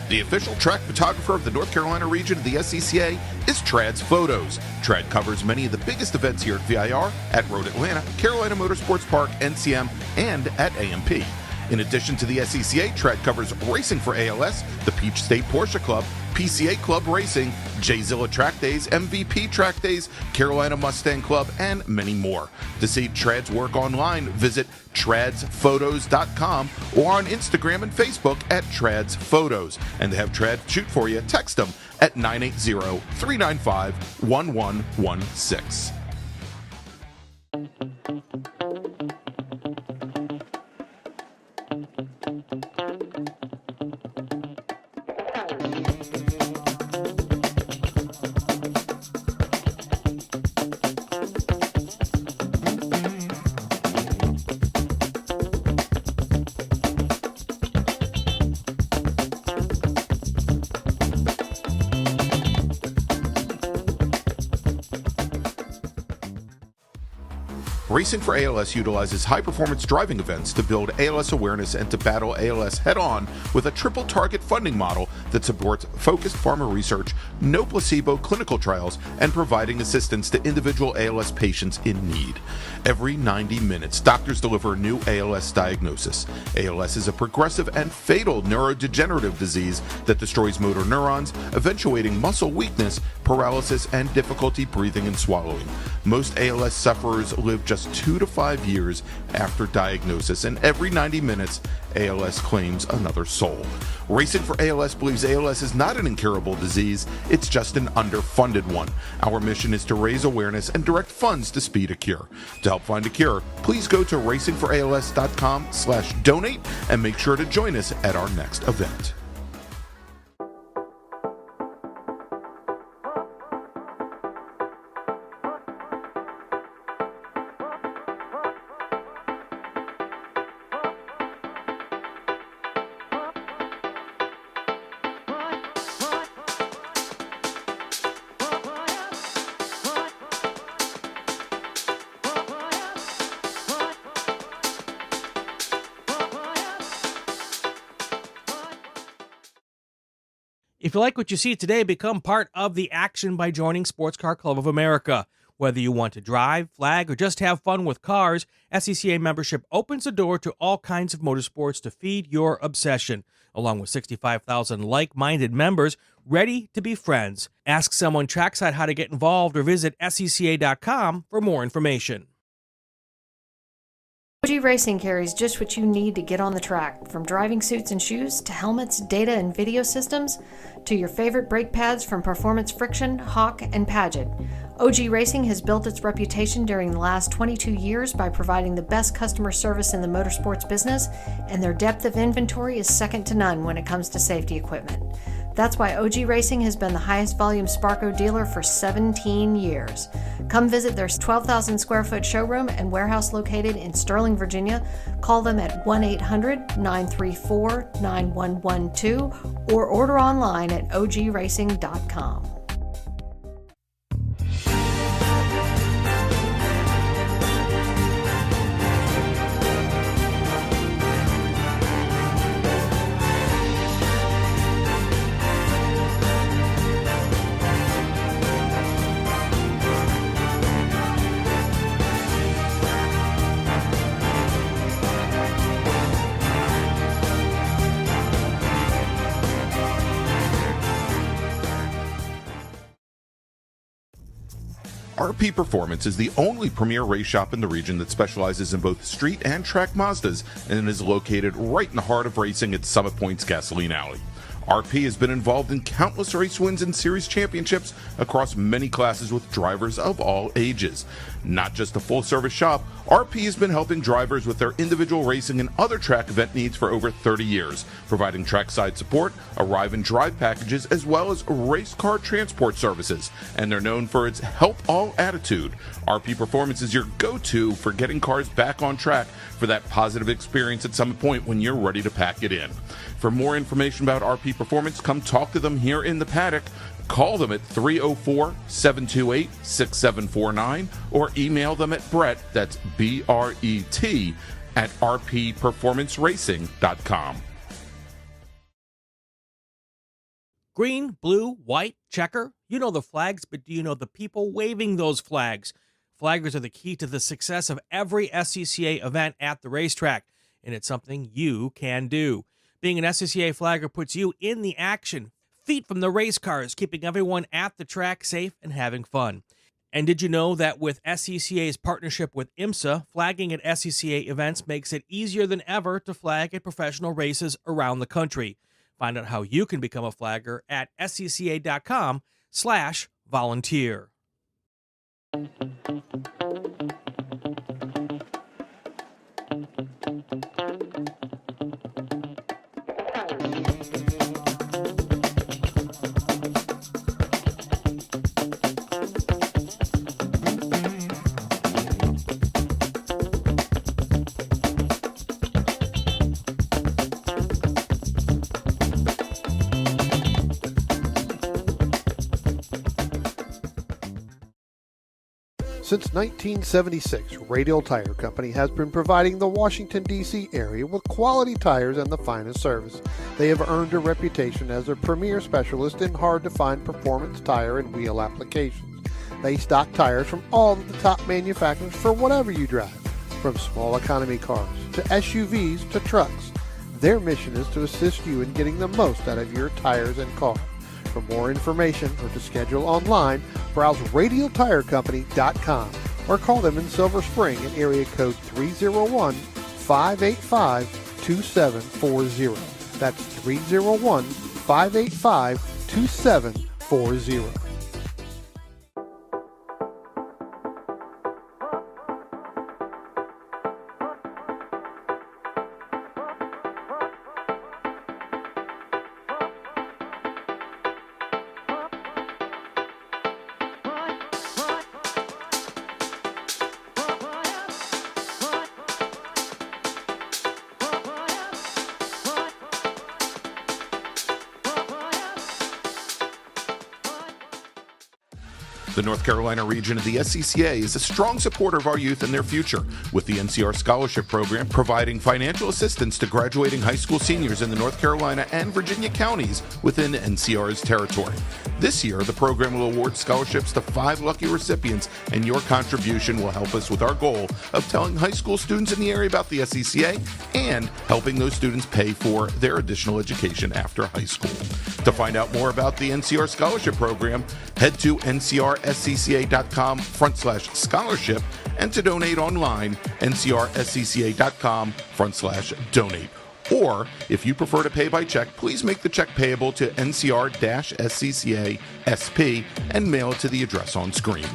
The official track photographer of the North Carolina region of the SCCA is Trad's Photos. Trad covers many of the biggest events here at VIR, at Road Atlanta, Carolina Motorsports Park, NCM, and at AMP. In addition to the SCCA, Trad covers racing for ALS, the Peach State Porsche Club, PCA Club Racing, J-Zilla Track Days, MVP Track Days, Carolina Mustang Club, and many more. To see Trad's work online, visit tradsphotos.com or on Instagram and Facebook at Trads Photos. And to have Trad shoot for you, text them at 980-395-1116. Racing for ALS utilizes high-performance driving events to build ALS awareness and to battle ALS head-on with a triple target funding model that supports focused pharma research, no placebo clinical trials, and providing assistance to individual ALS patients in need. Every 90 minutes, doctors deliver a new ALS diagnosis. ALS is a progressive and fatal neurodegenerative disease that destroys motor neurons, eventuating muscle weakness, paralysis, and difficulty breathing and swallowing. Most ALS sufferers live just 2 to 5 years after diagnosis, and every 90 minutes, ALS claims another soul. Racing for ALS believes ALS is not an incurable disease, it's just an underfunded one. Our mission is to raise awareness and direct funds to speed a cure. To help find a cure, please go to racingforals.com/donate and make sure to join us at our next event. If you like what you see today, become part of the action by joining Sports Car Club of America. Whether you want to drive, flag, or just have fun with cars, SCCA membership opens the door to all kinds of motorsports to feed your obsession, along with 65,000 like-minded members ready to be friends. Ask someone trackside how to get involved or visit scca.com for more information. OG Racing carries just what you need to get on the track, from driving suits and shoes to helmets, data and video systems, to your favorite brake pads from Performance Friction, Hawk, and Paget. OG Racing has built its reputation during the last 22 years by providing the best customer service in the motorsports business, and their depth of inventory is second to none when it comes to safety equipment. That's why OG Racing has been the highest volume Sparco dealer for 17 years. Come visit their 12,000 square foot showroom and warehouse located in Sterling, Virginia. Call them at 1-800-934-9112 or order online at ogracing.com. RP Performance is the only premier race shop in the region that specializes in both street and track Mazdas and is located right in the heart of racing at Summit Point's Gasoline Alley. RP has been involved in countless race wins and series championships across many classes with drivers of all ages. Not just a full-service shop, RP has been helping drivers with their individual racing and other track event needs for over 30 years, providing trackside support, arrive and drive packages, as well as race car transport services. And they're known for its help all attitude. RP Performance is your go-to for getting cars back on track for that positive experience at Summit Point when you're ready to pack it in. For more information about RP Performance, come talk to them here in the paddock. Call them at 304-728-6749 or email them at Brett, that's B-R-E-T, at rpperformanceracing.com. Green, blue, white, checker. You know the flags, but do you know the people waving those flags? Flaggers are the key to the success of every SCCA event at the racetrack, and it's something you can do. Being an SCCA flagger puts you in the action, feet from the race cars, keeping everyone at the track safe and having fun. And did you know that with SCCA's partnership with IMSA, flagging at SCCA events makes it easier than ever to flag at professional races around the country? Find out how you can become a flagger at scca.com/volunteer. Since 1976, Radial Tire Company has been providing the Washington, D.C. area with quality tires and the finest service. They have earned a reputation as a premier specialist in hard-to-find performance tire and wheel applications. They stock tires from all of the top manufacturers for whatever you drive, from small economy cars to SUVs to trucks. Their mission is to assist you in getting the most out of your tires and car. For more information or to schedule online, browse radialtirecompany.com or call them in Silver Spring at area code 301-585-2740. That's 301-585-2740. The North Carolina region of the SCCA is a strong supporter of our youth and their future, with the NCR Scholarship Program providing financial assistance to graduating high school seniors in the North Carolina and Virginia counties within NCR's territory. This year, the program will award scholarships to 5 lucky recipients, and your contribution will help us with our goal of telling high school students in the area about the SCCA and helping those students pay for their additional education after high school. To find out more about the NCR Scholarship Program, head to ncrscca.com/scholarship, and to donate online, ncrscca.com/donate. Or, if you prefer to pay by check, please make the check payable to NCR-SCCA SP and mail it to the address on screen.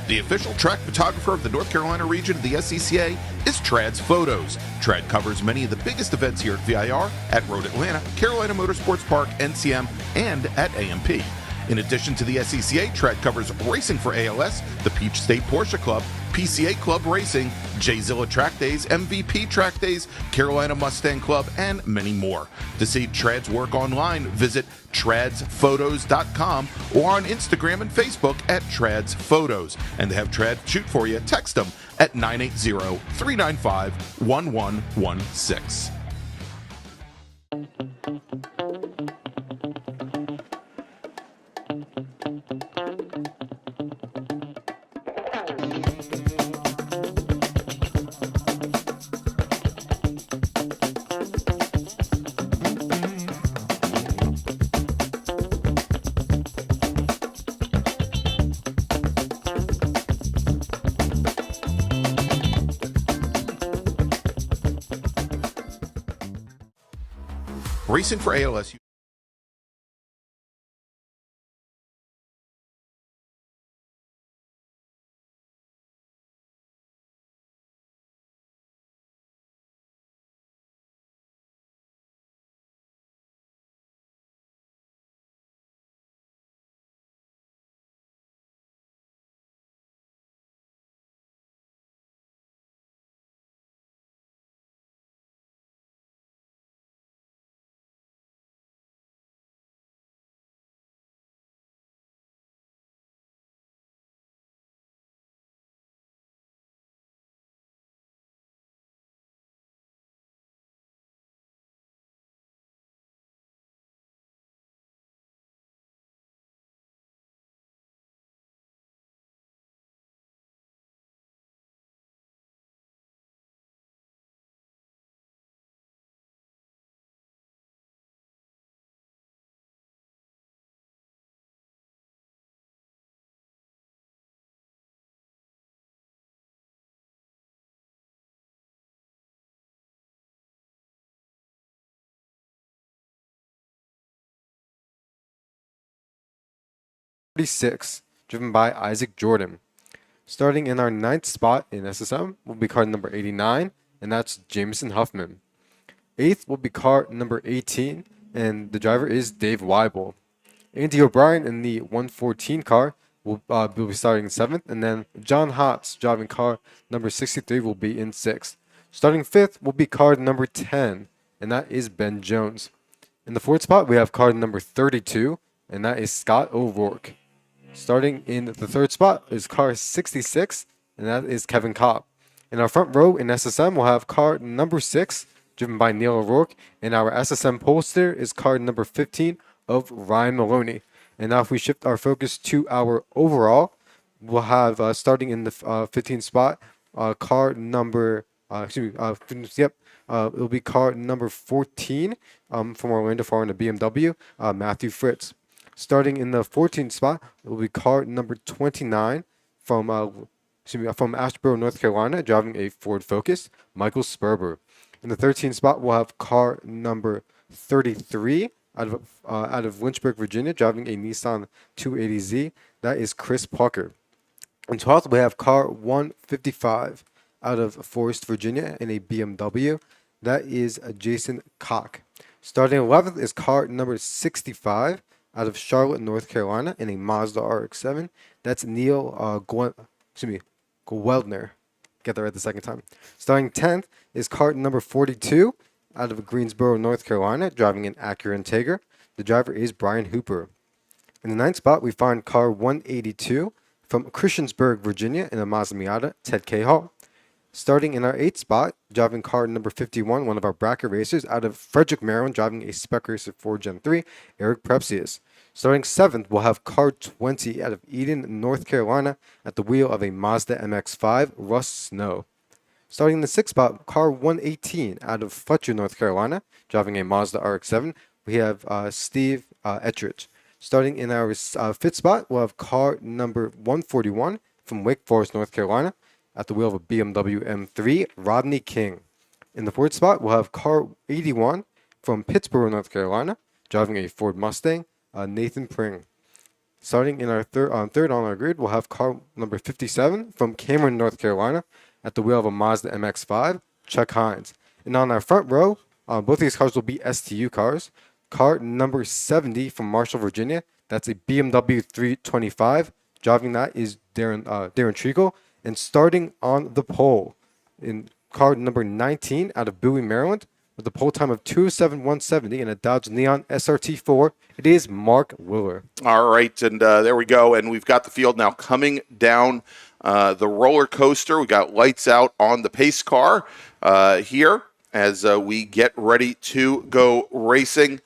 The official track photographer of the North Carolina region of the SCCA is Trad's Photos. Trad covers many of the biggest events here at VIR, at Road Atlanta, Carolina Motorsports Park, NCM, and at AMP. In addition to the SCCA, Trad covers racing for ALS, the Peach State Porsche Club, PCA Club Racing, J-Zilla Track Days, MVP Track Days, Carolina Mustang Club, and many more. To see Trad's work online, visit tradsphotos.com or on Instagram and Facebook at Trad's Photos. And to have Trad shoot for you, text them at 980-395-1116. Racing for ALS. Six. driven by Isaac Jordan. Starting in our 9th spot in SSM will be car number 89, and that's Jameson Huffman. 8th will be car number 18, and the driver is Dave Weibel. Andy O'Brien in the 114 car will be starting in 7th, and then John Hotz driving car number 63 will be in 6th. Starting 5th will be car number 10, and that is Ben Jones. In the 4th spot, we have car number 32, and that is Scott O'Rourke. Starting in the 3rd spot is car 66, and that is Kevin Kopp. In our front row in SSM, we'll have car number 6, driven by Neil O'Rourke, and our SSM pollster is car number 15 of Ryan Maloney. And now if we shift our focus to our overall, we'll have starting in the 15th spot, car number, it'll be car number 14 from Orlando Farm to BMW, Matthew Fritz. Starting in the 14th spot, it will be car number 29 from Asheboro, North Carolina, driving a Ford Focus, Michael Sperber. In the 13th spot, we'll have car number 33 out of Lynchburg, Virginia, driving a Nissan 280Z. That is Chris Parker. In 12th, we have car 155 out of Forest, Virginia, in a BMW. That is Jason Koch. Starting 11th is car number 65 out of Charlotte, North Carolina, in a Mazda RX-7. That's Neil Gweldner. Get that right the second time. Starting 10th is car number 42 out of Greensboro, North Carolina, driving an Acura Integra. The driver is Brian Hooper. In the 9th spot, we find car 182 from Christiansburg, Virginia, in a Mazda Miata, Ted Cahill. Starting in our 8th spot, driving car number 51, one of our bracket racers out of Frederick, Maryland, driving a Spec Racer 4 Gen 3, Eric Prepsius. Starting 7th, we'll have car 20 out of Eden, North Carolina, at the wheel of a Mazda MX-5, Russ Snow. Starting in the 6th spot, car 118 out of Fletcher, North Carolina, driving a Mazda RX-7, we have Steve Ettrich. Starting in our 5th spot, we'll have car number 141 from Wake Forest, North Carolina, at the wheel of a BMW M3, Rodney King. In the 4th spot, we'll have car 81 from Pittsburgh, North Carolina, driving a Ford Mustang, Nathan Pring. Starting in our third on our grid, we'll have car number 57 from Cameron, North Carolina, at the wheel of a Mazda MX-5, Chuck Hines. And on our front row, both of these cars will be STU cars. Car number 70 from Marshall, Virginia, that's a BMW 325. Driving that is Darren Treacle. And starting on the pole in car number 19 out of Bowie, Maryland, with a pole time of 2:07.170 and a Dodge Neon SRT4, it is Mark Willer. All right, and there we go. And we've got the field now coming down the roller coaster. We got lights out on the pace car here as we get ready to go racing.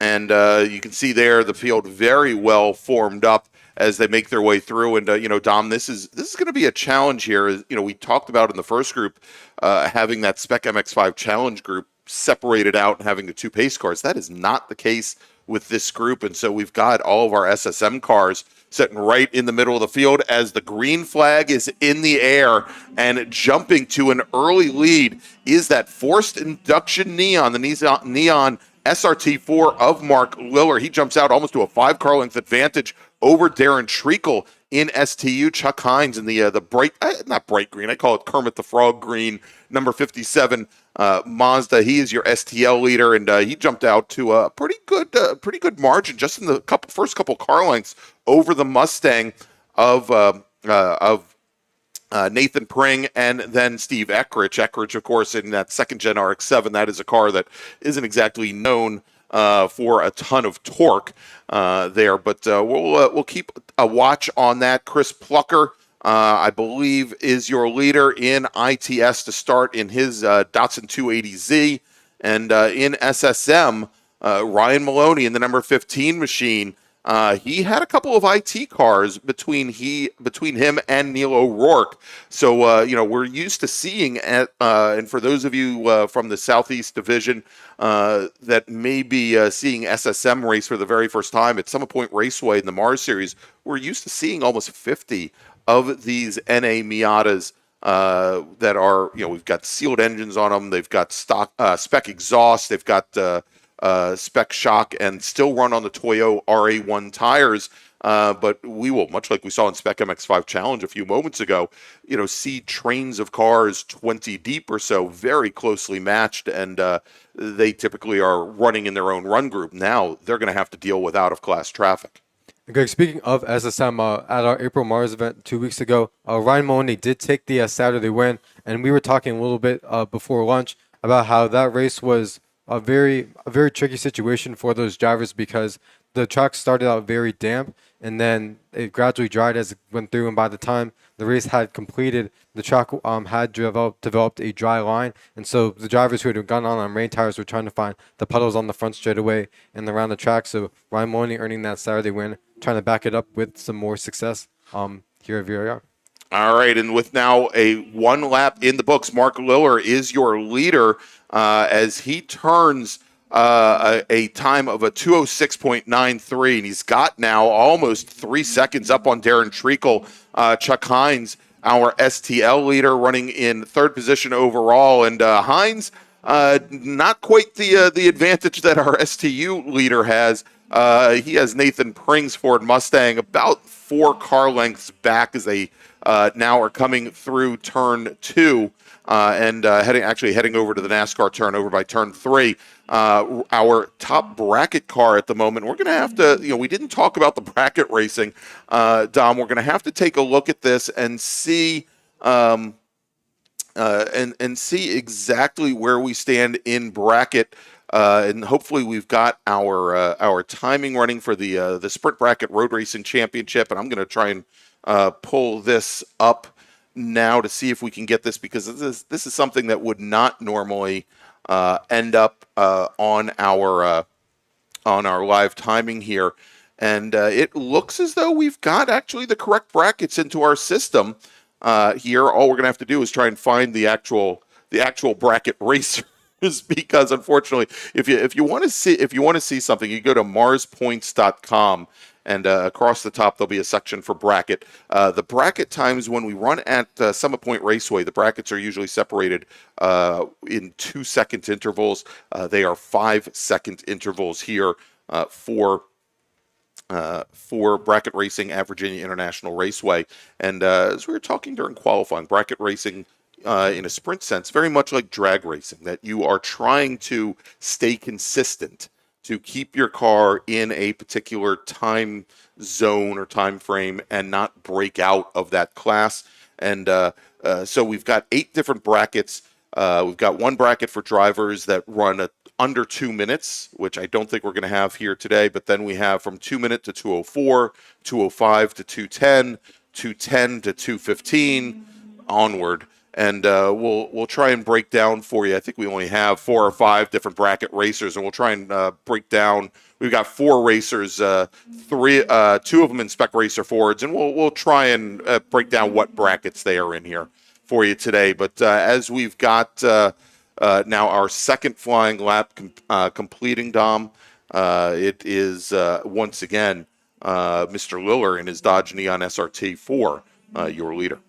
And you can see there the field very well formed up as they make their way through. And, Dom, this is going to be a challenge here. We talked about in the first group having that Spec MX-5 Challenge group separated out and having the 2 pace cars. That is not the case with this group. And so we've got all of our SSM cars sitting right in the middle of the field as the green flag is in the air, and jumping to an early lead is that forced induction Neon, the Neon SRT4 of Mark Liller. He jumps out almost to a 5-car length advantage over Darren Treacle in STU. Chuck Hines in the bright, not bright green, I call it Kermit the Frog green, number 57 Mazda. He is your STL leader, and he jumped out to a pretty good margin just in the first couple car lengths over the Mustang of Nathan Pring and then Steve Eckrich. Eckrich, of course, in that 2nd Gen RX-7. That is a car that isn't exactly known for a ton of torque there, but we'll keep a watch on that. Chris Plucker, I believe, is your leader in ITS to start in his Datsun 280Z, and in SSM, Ryan Maloney in the number 15 machine. He had a couple of IT cars between him and Neil O'Rourke. So, we're used to seeing, and for those of you from the Southeast Division that may be seeing SSM race for the very first time at Summit Point Raceway in the MARRS series, we're used to seeing almost 50 of these NA Miatas that are, we've got sealed engines on them. They've got stock spec exhaust. They've got spec shock and still run on the Toyo RA1 tires. But we will, much like we saw in Spec MX-5 Challenge a few moments ago, see trains of cars 20 deep or so, very closely matched, and they typically are running in their own run group. Now they're going to have to deal with out-of-class traffic. Greg, speaking of SSM, at our April MARRS event 2 weeks ago, Ryan Maloney did take the Saturday win, and we were talking a little bit before lunch about how that race was a very tricky situation for those drivers because the track started out very damp, and then it gradually dried as it went through, and by the time the race had completed, the track had developed a dry line, and so the drivers who had gone on rain tires were trying to find the puddles on the front straightaway and around the track. So Ryan Maloney earning that Saturday win, trying to back it up with some more success here at VIR. All right, and with now a one lap in the books, Mark Liller is your leader as he turns a time of a 2:06.93, and he's got now almost 3 seconds up on Darren Treacle. Chuck Hines, our STL leader, running in third position overall, and Hines not quite the advantage that our STU leader has. He has Nathan Pring's Ford Mustang about 4 car lengths back as they now are coming through turn 2 and heading over to the NASCAR turn over by turn 3. Our top bracket car at the moment, we're going to have to, we didn't talk about the bracket racing, Dom. We're going to have to take a look at this and see and see exactly where we stand in bracket. And hopefully we've got our timing running for the Sprint Bracket Road Racing Championship. And I'm going to try and pull this up now to see if we can get this, because this is something that would not normally end up on our live timing here. And it looks as though we've got actually the correct brackets into our system here. All we're going to have to do is try and find the actual bracket racer. Because unfortunately, if you want to see something, you go to MARRSpoints.com, and across the top there'll be a section for bracket. The bracket times when we run at Summit Point Raceway, the brackets are usually separated in 2-second intervals. They are 5-second intervals here for bracket racing at Virginia International Raceway. And as we were talking during qualifying, bracket racing, in a sprint sense, very much like drag racing, that you are trying to stay consistent to keep your car in a particular time zone or time frame and not break out of that class. And so we've got 8 different brackets. We've got one bracket for drivers that run under 2 minutes, which I don't think we're going to have here today. But then we have from 2 minute to 2:04, 2:05 to 2:10, 2:10 to 2:15 onward. And we'll try and break down for you. I think we only have 4 or 5 different bracket racers, and we'll try and break down. We've got 4 racers, 2 of them in Spec Racer Fords, and we'll try and break down what brackets they are in here for you today. But as we've got now our second flying lap completing, Dom, it is once again Mr. Liller in his Dodge Neon SRT 4, your leader.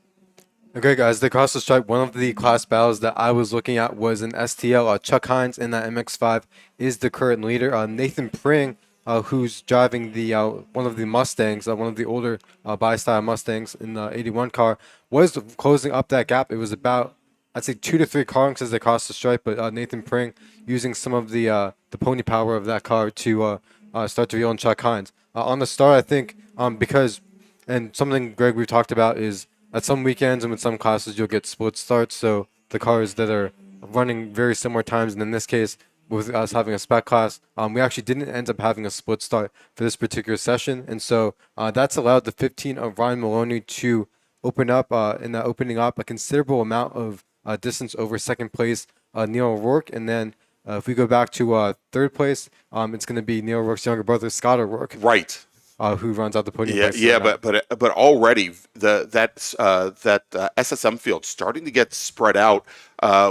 Okay, guys, the cross the stripe, one of the class battles that I was looking at was an STL. Chuck Hines in that MX-5 is the current leader. Nathan Pring, who's driving the one of the Mustangs, one of the older bi-style Mustangs in the 81 car, was closing up that gap. It was about, I'd say, 2 to 3 car lengths as they crossed the stripe, but Nathan Pring using some of the pony power of that car to start to reel in Chuck Hines. On the start, I think, because, and something, Greg, we've talked about is, at some weekends and with some classes, you'll get split starts. So the cars that are running very similar times, and in this case, with us having a spec class, we actually didn't end up having a split start for this particular session. And so that's allowed the 15 of Ryan Maloney to open up, opening up a considerable amount of distance over second place, Neil O'Rourke. And then if we go back to third place, it's going to be Neil O'Rourke's younger brother, Scott O'Rourke. Right. Who runs out the podium? But already that SSM field starting to get spread out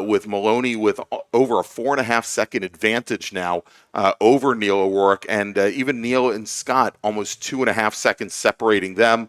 with Maloney with over a 4.5 second advantage now over Neil O'Rourke, and even Neil and Scott almost 2.5 seconds separating them.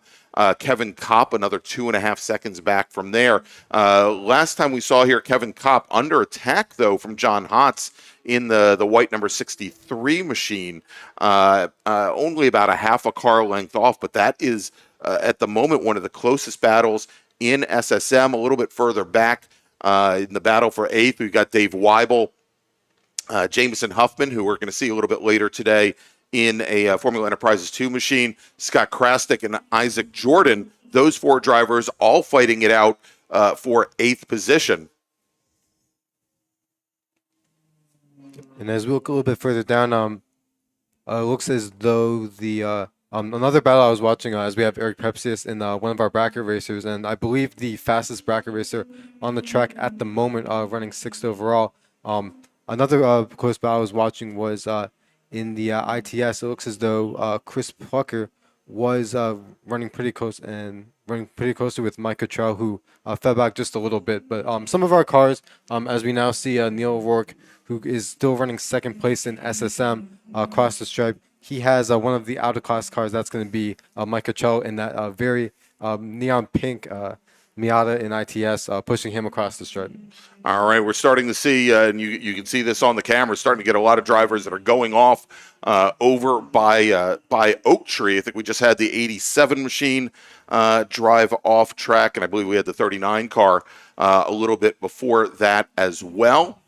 Kevin Kopp, another 2.5 seconds back from there. Last time we saw here, Kevin Kopp under attack, though, from John Hotz in the white number 63 machine, only about a half a car length off, but that is at the moment one of the closest battles in SSM. A little bit further back in the battle for 8th, we've got Dave Weibel, Jameson Huffman, who we're going to see a little bit later today in a Formula Enterprises 2 machine, Scott Krasnick and Isaac Jordan. Those 4 drivers all fighting it out for 8th position. And as we look a little bit further down, it looks as though the another battle I was watching as we have Eric Pepsius in one of our bracket racers, and I believe the fastest bracket racer on the track at the moment, running 6th overall. Another close battle I was watching was in the ITS. It looks as though Chris Plucker was running pretty close and running pretty closely with Mike Cottrell, who fell back just a little bit. But some of our cars, as we now see Neil O'Rourke, who is still running 2nd place in SSM across the stripe. He has one of the out-of-class cars. That's going to be Mike Cottrell in that very neon pink Miata in ITS, pushing him across the stripe. All right, we're starting to see, and you can see this on the camera, starting to get a lot of drivers that are going off over by Oak Tree. I think we just had the 87 machine drive off track, and I believe we had the 39 car a little bit before that as well.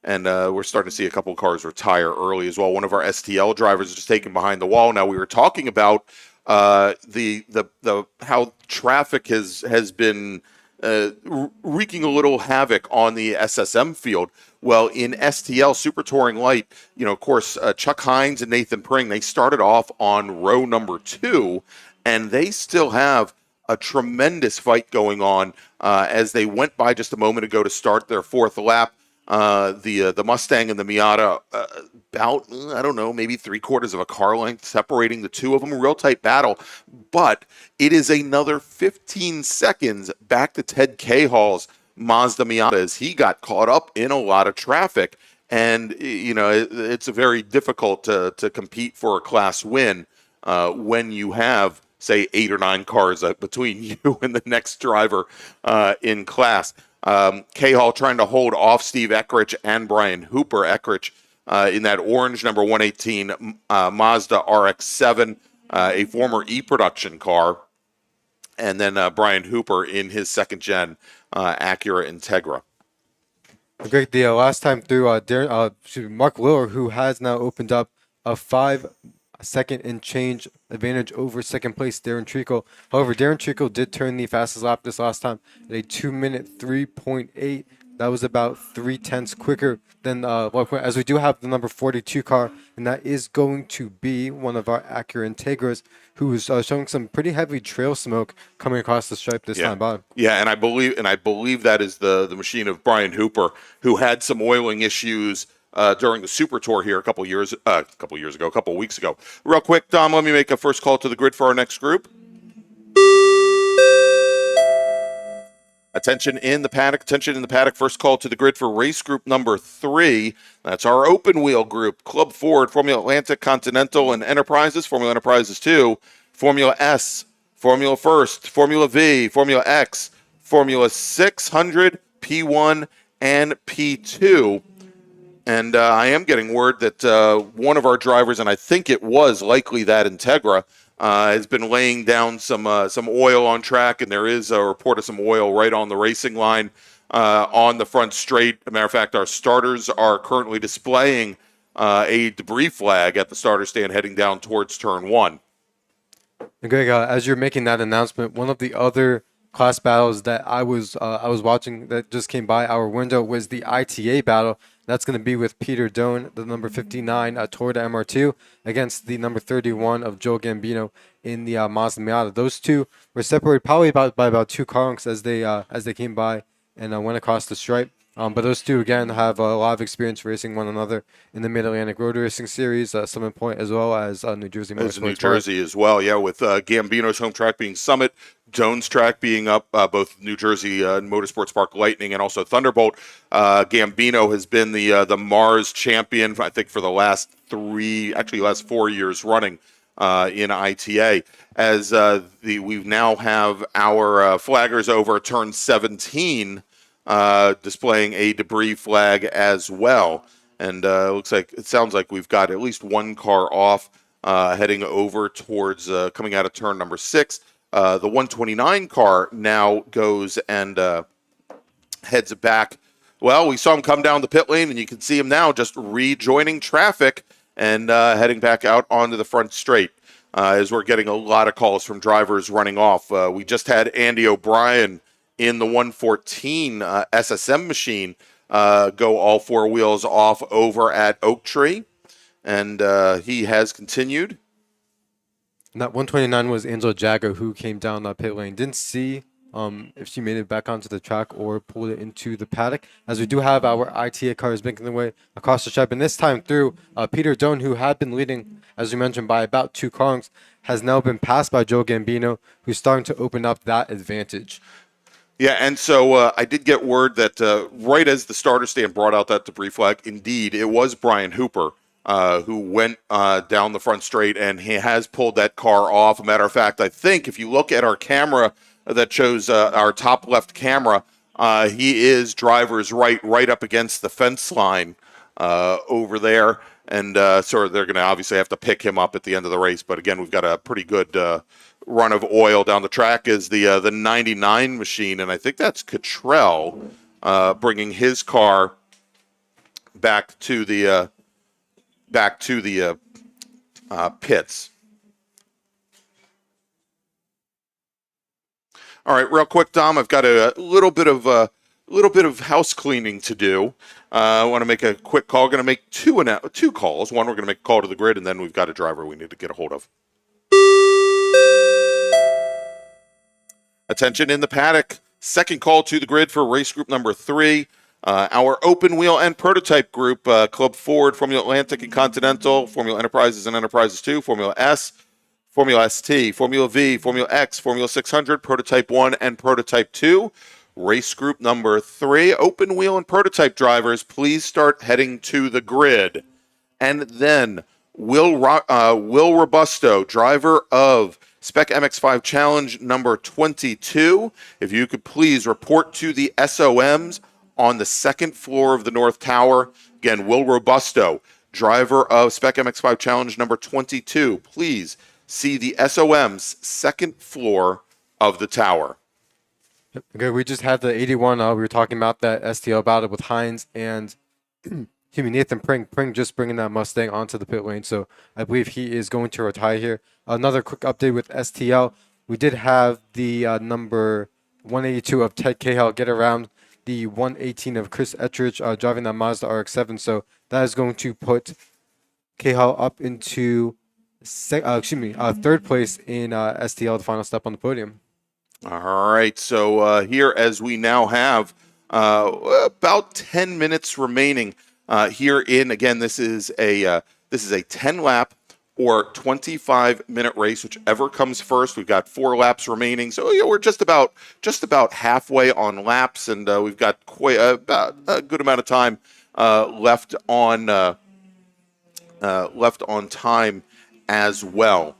And we're starting to see a couple of cars retire early as well. One of our STL drivers is just taken behind the wall. Now, we were talking about the how traffic has been wreaking a little havoc on the SSM field. Well, in STL Super Touring Light, of course, Chuck Hines and Nathan Pring, they started off on row number 2, and they still have a tremendous fight going on as they went by just a moment ago to start their 4th lap. The Mustang and the Miata about, I don't know, maybe 3/4 of a car length separating the two of them. A real tight battle, but it is another 15 seconds back to Ted Cahall's Mazda Miata as he got caught up in a lot of traffic. And, it's very difficult to compete for a class win when you have, say, 8 or 9 cars between you and the next driver in class. Cahall trying to hold off Steve Eckrich and Brian Hooper. Eckrich in that orange number 118 Mazda RX-7, a former E-Production car. And then Brian Hooper in his 2nd-gen Acura Integra. Great. The last time through, Mark Liller, who has now opened up a 5-second and change advantage over 2nd place Darren Treacle. However, Darren Treacle did turn the fastest lap this last time at a 2-minute 3.8. That was about 0.3 quicker than as we do have the number 42 car, and that is going to be one of our Acura Integras, who is showing some pretty heavy trail smoke coming across the stripe this time by. Yeah, and I believe that is the machine of Brian Hooper, who had some oiling issues during the Super Tour here a couple weeks ago. Real quick, Dom, let me make a first call to the grid for our next group. Attention in the paddock. First call to the grid for race group number 3. That's our open wheel group. Club Ford, Formula Atlantic, Continental, and Enterprises. Formula Enterprises 2, Formula S, Formula First, Formula V, Formula X, Formula 600, P1, and P2. And I am getting word that one of our drivers, and I think it was likely that Integra, has been laying down some oil on track, and there is a report of some oil right on the racing line on the front straight. As a matter of fact, our starters are currently displaying a debris flag at the starter stand heading down towards turn 1. And Greg, as you're making that announcement, one of the other class battles that I was watching that just came by our window was the ITA battle. That's going to be with Peter Doan, the number 59 Toyota MR2, against the number 31 of Joe Gambino in the Mazda Miata. Those two were separated probably by about 2 car lengths as they came by and went across the stripe. But those two, again, have a lot of experience racing one another in the Mid-Atlantic Road Racing Series, Summit Point, as well as New Jersey Motorsports. New Jersey as well, yeah, with Gambino's home track being Summit, Doan's track being up both New Jersey Motorsports Park Lightning and also Thunderbolt. Gambino has been the MARRS champion, I think, for the last 4 years running in ITA, as we now have our flaggers over turn 17 displaying a debris flag as well. And it sounds like we've got at least one car off heading over towards coming out of turn number 6. The 129 car now goes and heads back. Well, we saw him come down the pit lane, and you can see him now just rejoining traffic and heading back out onto the front straight, as we're getting a lot of calls from drivers running off. We just had Andy O'Brien in the 114 SSM machine go all 4 wheels off over at Oak Tree, and he has continued. And that 129 was Angela Jagger, who came down that pit lane. Didn't see if she made it back onto the track or pulled it into the paddock, as we do have our ITA cars making their way across the stripe. And this time through, Peter Doan, who had been leading, as we mentioned, by about 2 car lengths, has now been passed by Joe Gambino, who's starting to open up that advantage. Yeah, and so I did get word that right as the starter stand brought out that debris flag, indeed, it was Brian Hooper who went down the front straight, and he has pulled that car off. A matter of fact, I think if you look at our camera that shows our top left camera, he is driver's right up against the fence line over there. And so they're going to obviously have to pick him up at the end of the race. But again, we've got a pretty good run of oil down the track is the 99 machine. And I think that's Cottrell bringing his car back to the pits. All right, real quick, Dom. I've got a little bit of house cleaning to do. I want to make a quick call. Going to make two calls. One, we're going to make a call to the grid, and then we've got a driver we need to get a hold of. Attention in the paddock. Second call to the grid for race group number 3. Our open wheel and prototype group, Club Ford, Formula Atlantic and Continental, Formula Enterprises and Enterprises 2, Formula S, Formula ST, Formula V, Formula X, Formula 600, Prototype 1, and Prototype 2. Race group number 3, open wheel and prototype drivers, please start heading to the grid. And then Will Robusto, driver of Spec MX-5 Challenge number 22, if you could please report to the SOMs on the second floor of the North Tower. Again, Will Robusto, driver of Spec MX-5 Challenge number 22, please see the SOM's second floor of the tower. Okay, we just had the 81. We were talking about that STL battle with Hines and Nathan Pring. Pring just bringing that Mustang onto the pit lane, so I believe he is going to retire here. Another quick update with STL. We did have the number 182 of Ted Cahill get around the 118 of Chris Ettridge driving that Mazda RX-7, so that is going to put Cahill up into third place in STL, the final step on the podium. All right, so here as we now have about 10 minutes remaining here in, again, this is a 10-lap or 25-minute race, whichever comes first. We've got 4 laps remaining, so we're just about halfway on laps, and we've got about a good amount of time left on time as well.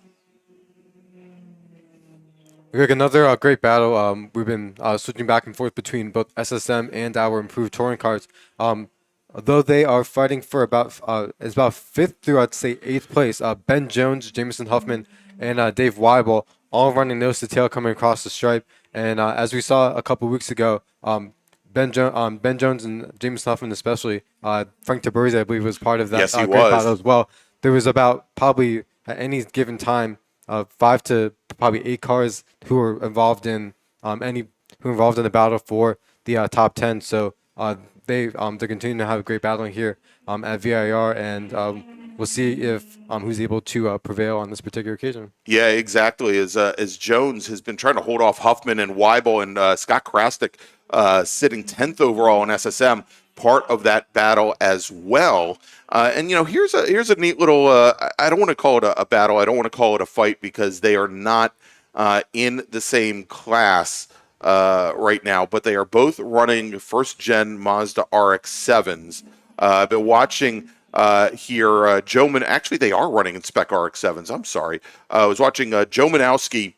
Greg, another great battle. We've been switching back and forth between both SSM and our improved touring cars. Though they are fighting for about 5th through, I'd say, 8th place. Ben Jones, Jameson Huffman, and Dave Weibel all running nose to tail coming across the stripe. And as we saw a couple weeks ago, Ben Jones and Jameson Huffman especially, Frank Taburzi, I believe, was part of that yes, he great was. battle as well. There was about probably at any given time 5 to probably 8 cars who were involved in the battle for the top 10. So they're continuing to have a great battling here at VIR, and we'll see if who's able to prevail on this particular occasion. Yeah, exactly. As Jones has been trying to hold off Huffman and Weibel, and Scott Krastik sitting 10th overall in SSM, part of that battle as well. And here's a neat little. I don't want to call it a battle. I don't want to call it a fight, because they are not in the same class right now, but they are both running first-gen Mazda RX-7s. I've been watching here. Actually, they are running in Spec RX-7s. I'm sorry. I was watching Joe Manowski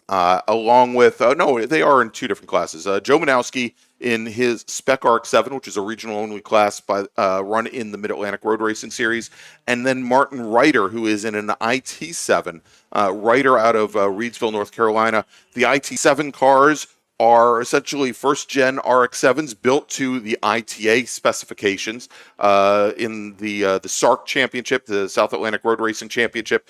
along with, no, they are in two different classes. Joe Manowski in his Spec RX-7, which is a regional-only class run in the Mid-Atlantic Road Racing Series, and then Martin Reiter, who is in an IT7. Reiter out of Reidsville, North Carolina. The IT7 cars are essentially first-gen RX-7s built to the ITA specifications in the SARRC Championship, the South Atlantic Road Racing Championship.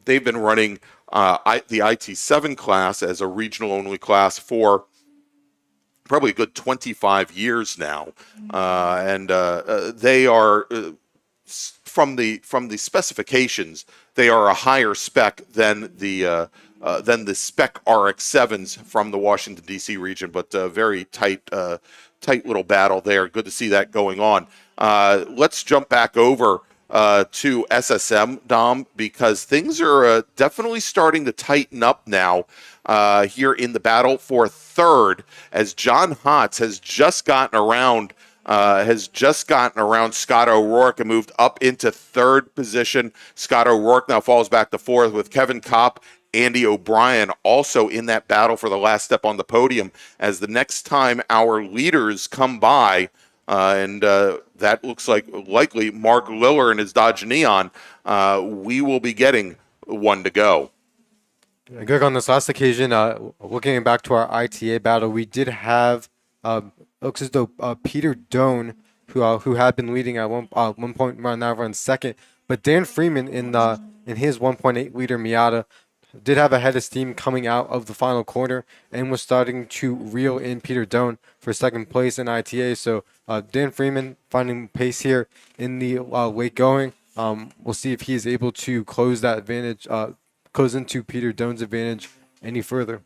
They've been running the IT7 class as a regional-only class for probably a good 25 years now, and they are from the specifications, they are a higher spec than the Spec RX-7s from the Washington D.C. region, but very tight little battle there. Good to see that going on. Let's jump back over to SSM, Dom, because things are definitely starting to tighten up now here in the battle for third, as John Hotz has just gotten around Scott O'Rourke and moved up into third position. Scott O'Rourke now falls back to fourth with Kevin Kopp, Andy O'Brien also in that battle for the last step on the podium, as the next time our leaders come by, and that looks like likely Mark Liller and his Dodge Neon, we will be getting one to go. Greg, on this last occasion, looking back to our ITA battle, we did have looks as though Peter Doan, who had been leading at one point, now runs second, but Dan Freeman in his 1.8 liter Miata did have a head of steam coming out of the final corner and was starting to reel in Peter Doan for second place in ITA. So Dan Freeman finding pace here in the late going. We'll see if he is able to close that advantage, close into Peter Doan's advantage any further.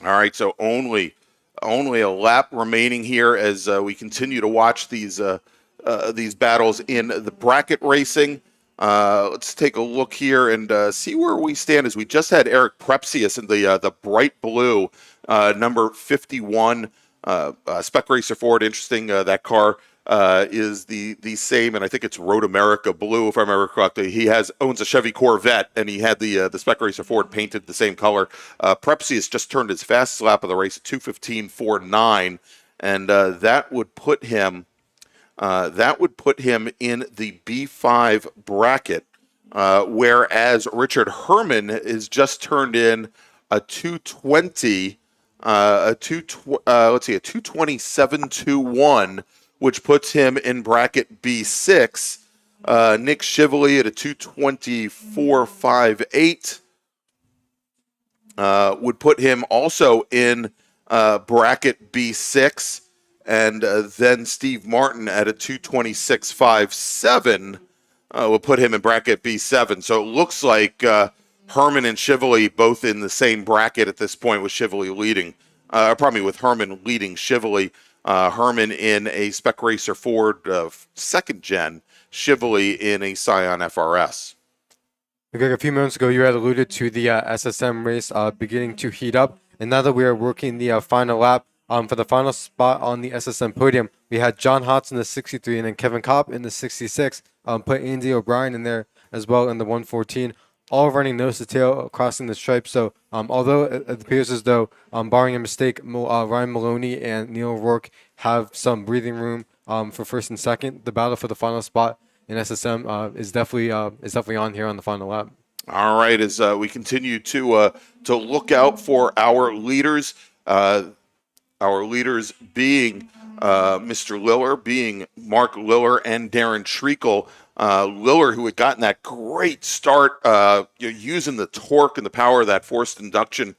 All right, so only a lap remaining here as we continue to watch these battles in the bracket racing. Let's take a look here and see where we stand, as we just had Eric Prepsius in the bright blue number 51 Spec Racer Ford. Interesting, that car is the same, and I think it's Road America blue, if I remember correctly. He owns a Chevy Corvette, and he had the Spec Racer Ford painted the same color. Prepsius just turned his fastest lap of the race at 2:15.49, and that would put him in the B5 bracket, whereas Richard Herman has just turned in a 227.21, which puts him in bracket B6. Nick Shively at a 224.58 would put him also in bracket B6. And then Steve Martin at a 226.57 will put him in bracket B7. So it looks like Herman and Shively both in the same bracket at this point, with Shively leading. With Herman leading Shively. Herman in a Spec Racer Ford second gen, Shively in a Scion FRS. Greg, a few moments ago, you had alluded to the SSM race beginning to heat up. And now that we are working the final lap, for the final spot on the SSM podium, we had John Hotz in the 63 and then Kevin Kopp in the 66. Put Andy O'Brien in there as well in the 114. All running nose to tail, crossing the stripe. So although it appears as though, barring a mistake, Ryan Maloney and Neil O'Rourke have some breathing room for first and second, the battle for the final spot in SSM is definitely on here on the final lap. All right, as we continue to look out for our leaders. Our leaders being Mr. Liller, being Mark Liller and Darren Treacle. Liller, who had gotten that great start, using the torque and the power of that forced induction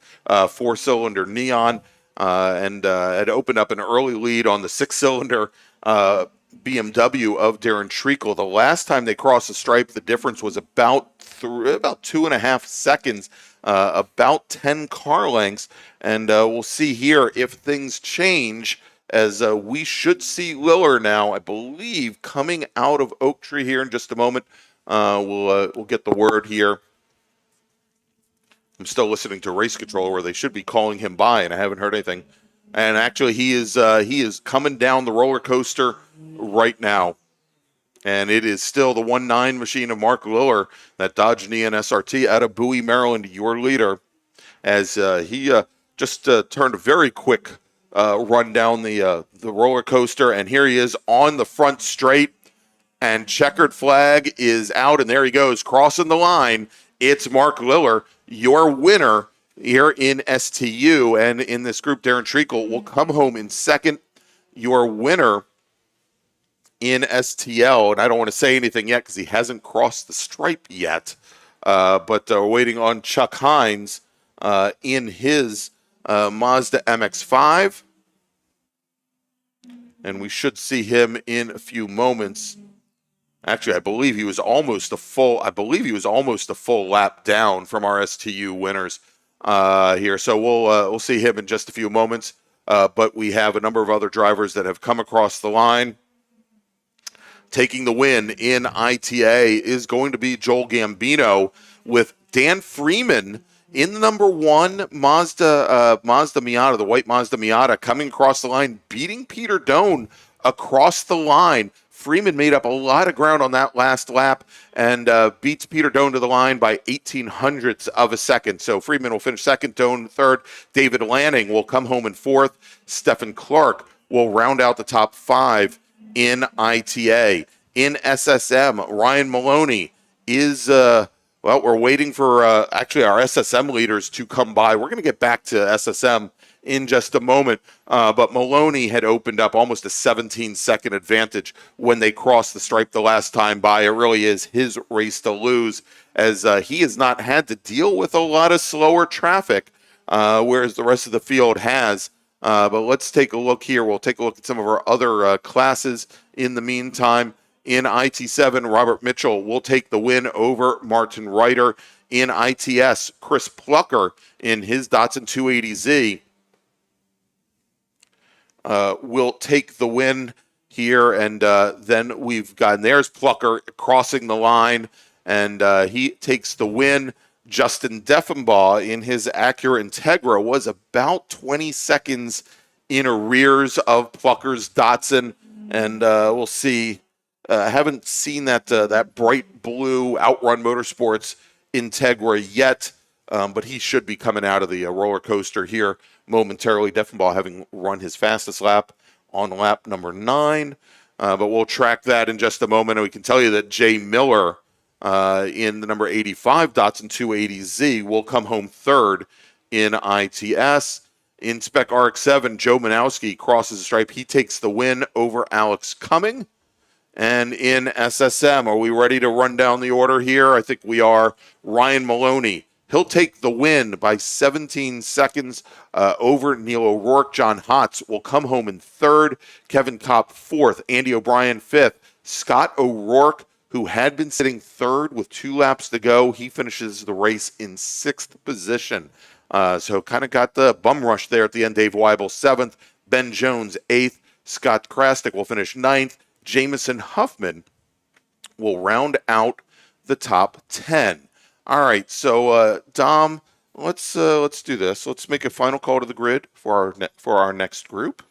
four-cylinder Neon, and had opened up an early lead on the six-cylinder BMW of Darren Treacle. The last time they crossed the stripe, the difference was about 2.5 seconds. About 10 car lengths, and we'll see here if things change, as we should see Liller now, I believe, coming out of Oak Tree here in just a moment. We'll get the word here. I'm still listening to Race Control, where they should be calling him by, and I haven't heard anything. And actually, he is coming down the roller coaster right now. And it is still the 1.9 machine of Mark Liller, that Dodge Neon SRT out of Bowie, Maryland, your leader, as he just turned a very quick run down the roller coaster. And here he is on the front straight, and checkered flag is out, and there he goes, crossing the line. It's Mark Liller, your winner here in STU. And in this group, Darren Treacle will come home in second, your winner in STL. And I don't want to say anything yet because he hasn't crossed the stripe yet. But we're waiting on Chuck Hines in his Mazda MX-5. And we should see him in a few moments. Actually, I believe he was almost a full lap down from our STU winners here. So we'll see him in just a few moments. But we have a number of other drivers that have come across the line. Taking the win in ITA is going to be Joel Gambino, with Dan Freeman in the number 1 Mazda Miata, the white Mazda Miata, coming across the line, beating Peter Doan across the line. Freeman made up a lot of ground on that last lap and beats Peter Doan to the line by 0.18 of a second. So Freeman will finish second, Doan third. David Lanning will come home in fourth. Stephen Clark will round out the top 5 in ITA. In SSM, Ryan Maloney is, we're waiting for actually our SSM leaders to come by. We're going to get back to SSM in just a moment. But Maloney had opened up almost a 17-second advantage when they crossed the stripe the last time by. It really is his race to lose, as he has not had to deal with a lot of slower traffic, whereas the rest of the field has. But let's take a look here. We'll take a look at some of our other classes in the meantime. In IT7, Robert Mitchell will take the win over Martin Ryder. In ITS, Chris Plucker in his Datsun 280Z will take the win here. And then we've got, there's Plucker crossing the line, and he takes the win. Justin Deffenbaugh in his Acura Integra was about 20 seconds in arrears of Plucker's Datsun, and we'll see. I haven't seen that bright blue Outrun Motorsports Integra yet, but he should be coming out of the roller coaster here momentarily. Deffenbaugh having run his fastest lap on lap number 9, but we'll track that in just a moment. And we can tell you that Jay Miller in the number 85 Datsun 280Z will come home third in ITS. In Spec RX-7, Joe Manowski crosses the stripe. He takes the win over Alex Cumming. And in SSM, are we ready to run down the order here? I think we are. Ryan Maloney, he'll take the win by 17 seconds over Neil O'Rourke. John Hotz will come home in third. Kevin Kopp fourth. Andy O'Brien fifth. Scott O'Rourke, who had been sitting third with 2 laps to go, he finishes the race in 6th position. So kind of got the bum rush there at the end. Dave Weibel 7th. Ben Jones 8th. Scott Krasnick will finish 9th. Jamison Huffman will round out the top 10. All right, so Dom, let's do this. Let's make a final call to the grid for our next group.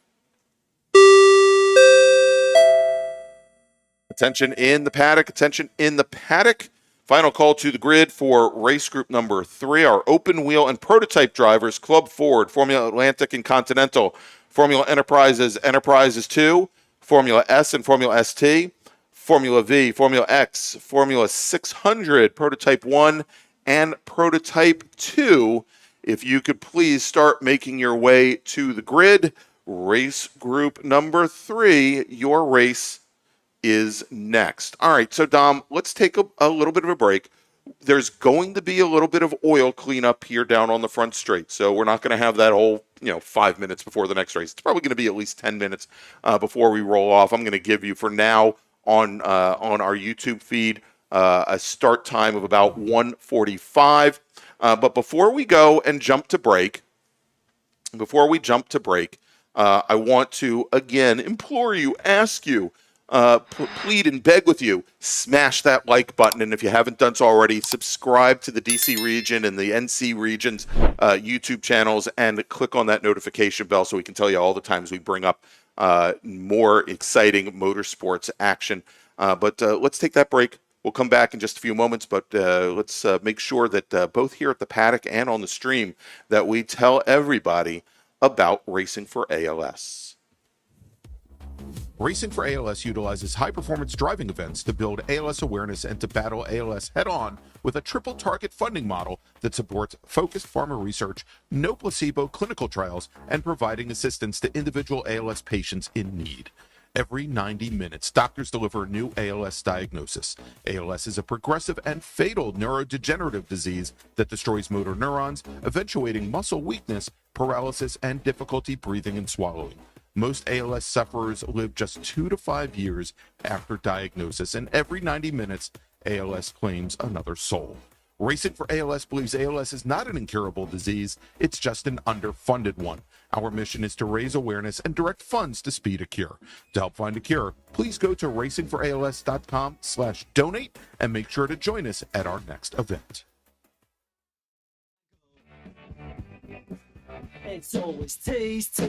Attention in the paddock. Attention in the paddock. Final call to the grid for race group number 3. Our open wheel and prototype drivers: Club Ford, Formula Atlantic and Continental, Formula Enterprises, Enterprises 2. Formula S and Formula ST, Formula V, Formula X, Formula 600, Prototype 1, and Prototype 2. If you could please start making your way to the grid. Race group number 3, your race is next. All right, so Dom, let's take a little bit of a break. There's going to be a little bit of oil cleanup here down on the front straight, so we're not going to have that whole 5 minutes before the next race. It's probably going to be at least 10 minutes before we roll off. I'm going to give you for now on our YouTube feed a start time of about 1:45. But before we go and jump to break, I want to again implore you, ask you, plead and beg with you, smash that like button, and if you haven't done so already, subscribe to the DC region and the NC region's YouTube channels, and click on that notification bell so we can tell you all the times we bring up more exciting motorsports action. But let's take that break. We'll come back in just a few moments, but let's make sure that both here at the paddock and on the stream that we tell everybody about Racing for ALS. Racing for ALS utilizes high-performance driving events to build ALS awareness and to battle ALS head-on with a triple-target funding model that supports focused pharma research, no placebo clinical trials, and providing assistance to individual ALS patients in need. Every 90 minutes, doctors deliver a new ALS diagnosis. ALS is a progressive and fatal neurodegenerative disease that destroys motor neurons, eventuating muscle weakness, paralysis, and difficulty breathing and swallowing. Most ALS sufferers live just 2 to 5 years after diagnosis, and every 90 minutes, ALS claims another soul. Racing for ALS believes ALS is not an incurable disease, it's just an underfunded one. Our mission is to raise awareness and direct funds to speed a cure. To help find a cure, please go to racingforals.com/donate and make sure to join us at our next event. It's always taste.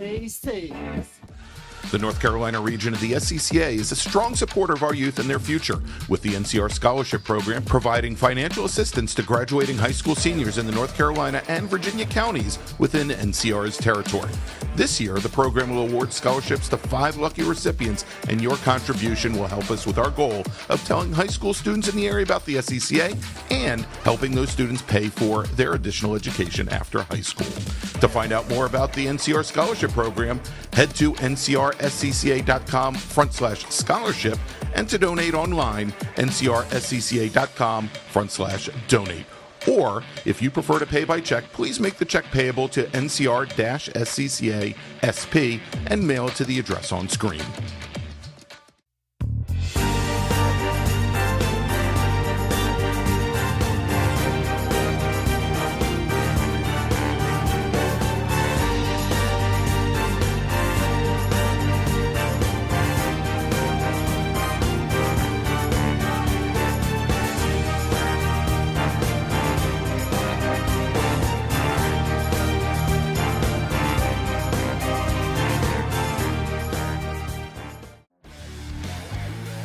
The North Carolina region of the SCCA is a strong supporter of our youth and their future, with the NCR Scholarship Program providing financial assistance to graduating high school seniors in the North Carolina and Virginia counties within NCR's territory. This year, the program will award scholarships to 5 lucky recipients, and your contribution will help us with our goal of telling high school students in the area about the SCCA and helping those students pay for their additional education after high school. To find out more about the NCR Scholarship Program, head to ncrscca.com/scholarship, and to donate online, ncrscca.com/donate. Or, if you prefer to pay by check, please make the check payable to NCR-SCCA SP and mail it to the address on screen.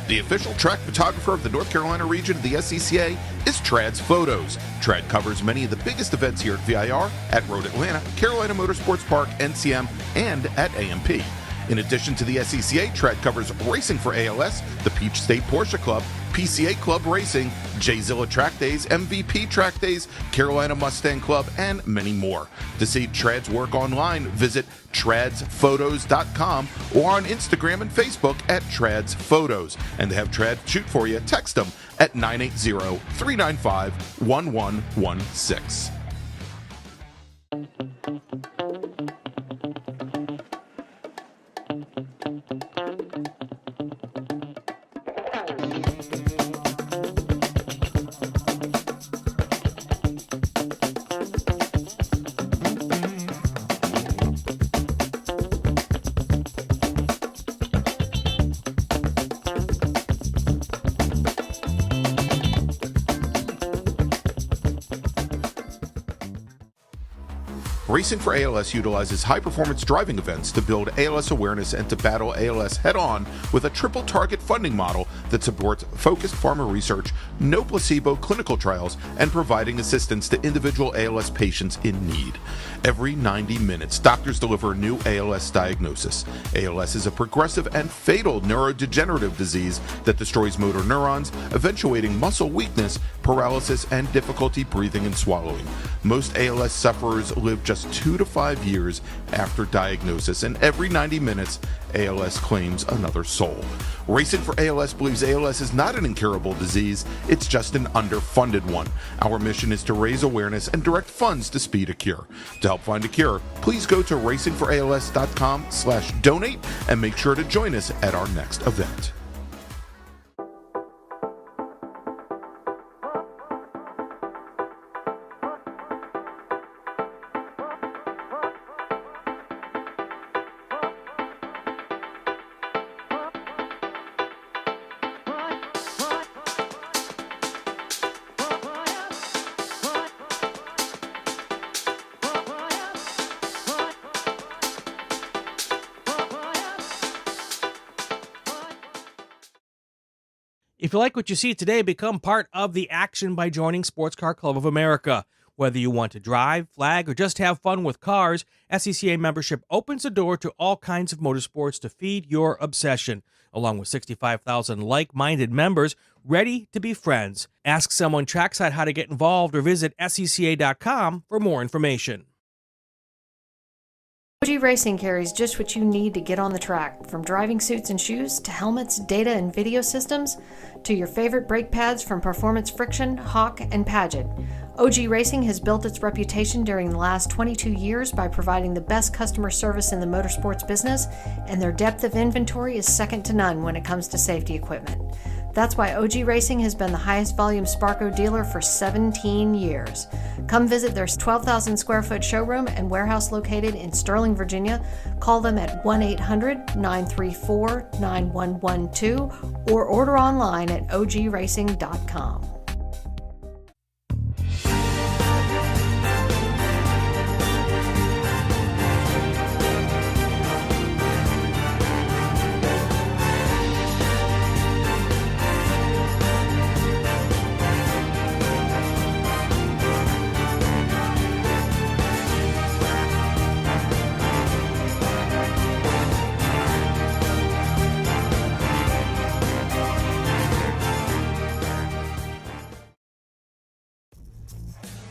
The official track photographer of the North Carolina region of the SCCA is Trad's Photos. Trad covers many of the biggest events here at VIR, at Road Atlanta, Carolina Motorsports Park, NCM, and at AMP. In addition to the SCCA, Trad covers Racing for ALS, the Peach State Porsche Club, PCA Club Racing, J-Zilla Track Days, MVP Track Days, Carolina Mustang Club, and many more. To see Trad's work online, visit tradsphotos.com or on Instagram and Facebook at Trad's Photos. And to have Trad shoot for you, text them at 980-395-1116. Racing for ALS utilizes high-performance driving events to build ALS awareness and to battle ALS head-on with a triple-target funding model that supports focused pharma research, no placebo clinical trials, and providing assistance to individual ALS patients in need. Every 90 minutes, doctors deliver a new ALS diagnosis. ALS is a progressive and fatal neurodegenerative disease that destroys motor neurons, eventuating muscle weakness, paralysis, and difficulty breathing and swallowing. Most ALS sufferers live just 2 to 5 years after diagnosis, and every 90 minutes, ALS claims another soul. Racing for ALS believes ALS is not an incurable disease, it's just an underfunded one. Our mission is to raise awareness and direct funds to speed a cure. To help find a cure, please go to racingforals.com/donate and make sure to join us at our next event. If you like what you see today, become part of the action by joining Sports Car Club of America. Whether you want to drive, flag, or just have fun with cars, SCCA membership opens the door to all kinds of motorsports to feed your obsession, along with 65,000 like-minded members ready to be friends. Ask someone trackside how to get involved or visit scca.com for more information. OG Racing carries just what you need to get on the track, from driving suits and shoes to helmets, data and video systems, to your favorite brake pads from Performance Friction, Hawk, and Paget. OG Racing has built its reputation during the last 22 years by providing the best customer service in the motorsports business, and their depth of inventory is second to none when it comes to safety equipment. That's why OG Racing has been the highest volume Sparco dealer for 17 years. Come visit their 12,000 square foot showroom and warehouse located in Sterling, Virginia. Call them at 1-800-934-9112 or order online at ogracing.com.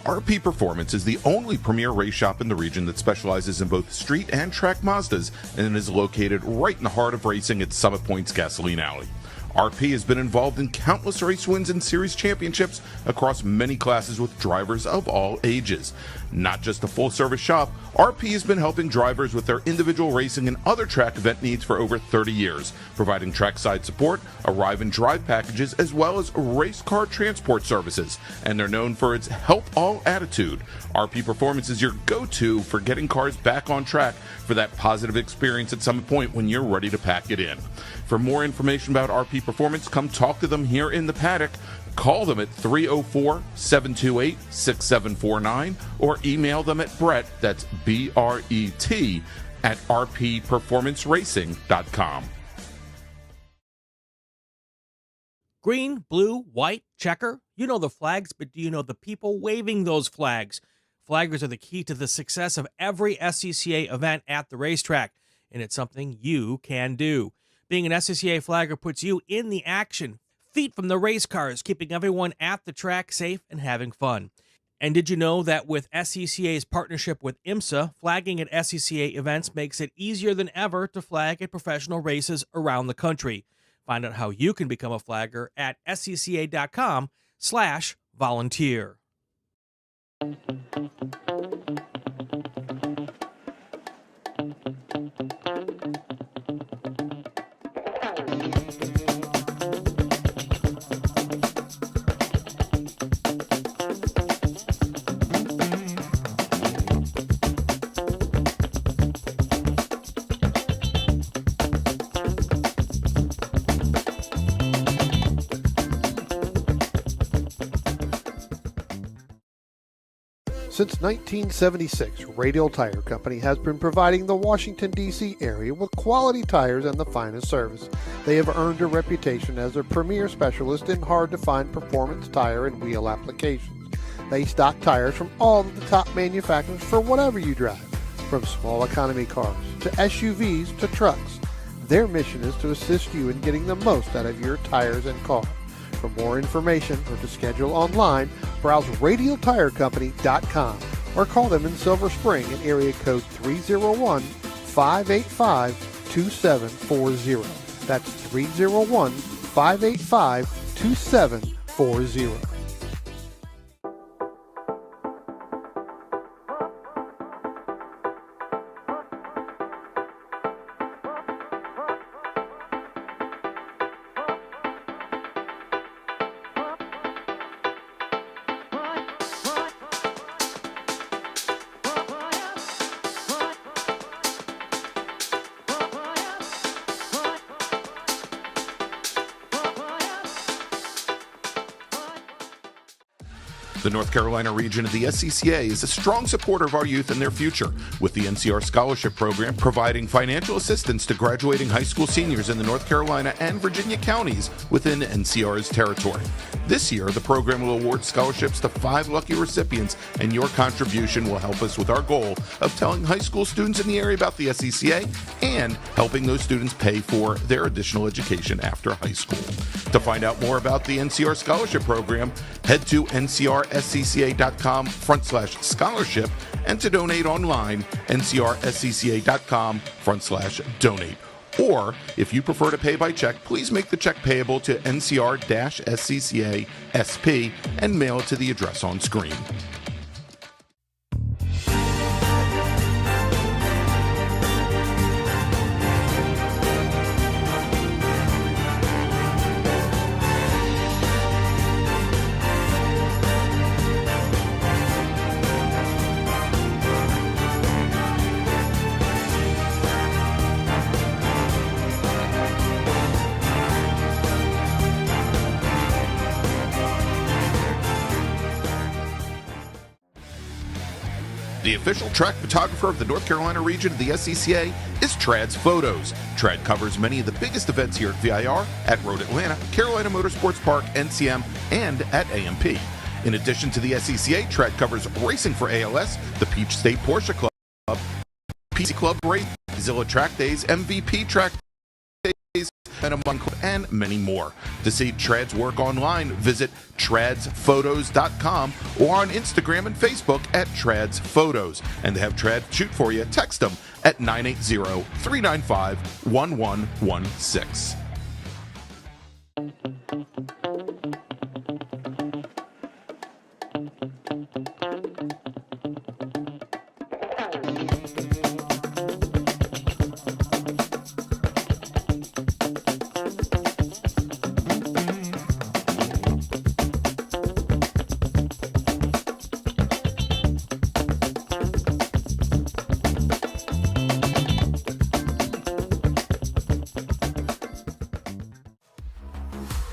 RP Performance is the only premier race shop in the region that specializes in both street and track Mazdas and is located right in the heart of racing at Summit Point's Gasoline Alley. RP has been involved in countless race wins and series championships across many classes with drivers of all ages. Not just a full-service shop, RP has been helping drivers with their individual racing and other track event needs for over 30 years, providing trackside support, arrive and drive packages, as well as race car transport services. And they're known for its help all attitude. RP Performance is your go-to for getting cars back on track for that positive experience at Summit Point when you're ready to pack it in. For more information about RP Performance, come talk to them here in the paddock. Call them at 304-728-6749 or email them at Brett, that's B-R-E-T, at rpperformanceracing.com. Green, blue, white, checker. You know the flags, but do you know the people waving those flags? Flaggers are the key to the success of every SCCA event at the racetrack, and it's something you can do. Being an SCCA flagger puts you in the action, feet from the race cars, keeping everyone at the track safe and having fun. And did you know that with SCCA's partnership with IMSA, flagging at SCCA events makes it easier than ever to flag at professional races around the country? Find out how you can become a flagger at scca.com/volunteer. Since 1976, Radial Tire Company has been providing the Washington, D.C. area with quality tires and the finest service. They have earned a reputation as a premier specialist in hard-to-find performance tire and wheel applications. They stock tires from all of the top manufacturers for whatever you drive, from small economy cars to SUVs to trucks. Their mission is to assist you in getting the most out of your tires and car. For more information or to schedule online, browse radialtirecompany.com or call them in Silver Spring at area code 301-585-2740. That's 301-585-2740. The North Carolina region of the SCCA is a strong supporter of our youth and their future, with the NCR Scholarship Program providing financial assistance to graduating high school seniors in the North Carolina and Virginia counties within NCR's territory. This year, the program will award scholarships to 5 lucky recipients, and your contribution will help us with our goal of telling high school students in the area about the SCCA and helping those students pay for their additional education after high school. To find out more about the NCR Scholarship Program, head to ncrscca.com/scholarship, and to donate online, ncrscca.com/donate. Or, if you prefer to pay by check, please make the check payable to NCR-SCCA SP and mail it to the address on screen. The official track photographer of the North Carolina region of the SCCA is Trad's Photos. Trad covers many of the biggest events here at VIR, at Road Atlanta, Carolina Motorsports Park, NCM, and at AMP. In addition to the SCCA, Trad covers racing for ALS, the Peach State Porsche Club, PC Club Race, Zilla Track Days, MVP Track Days, and many more. To see Trad's work online, visit tradsPhotos.com or on Instagram and Facebook at Trads Photos. And to have Trad shoot for you, text them at 980-395-1116.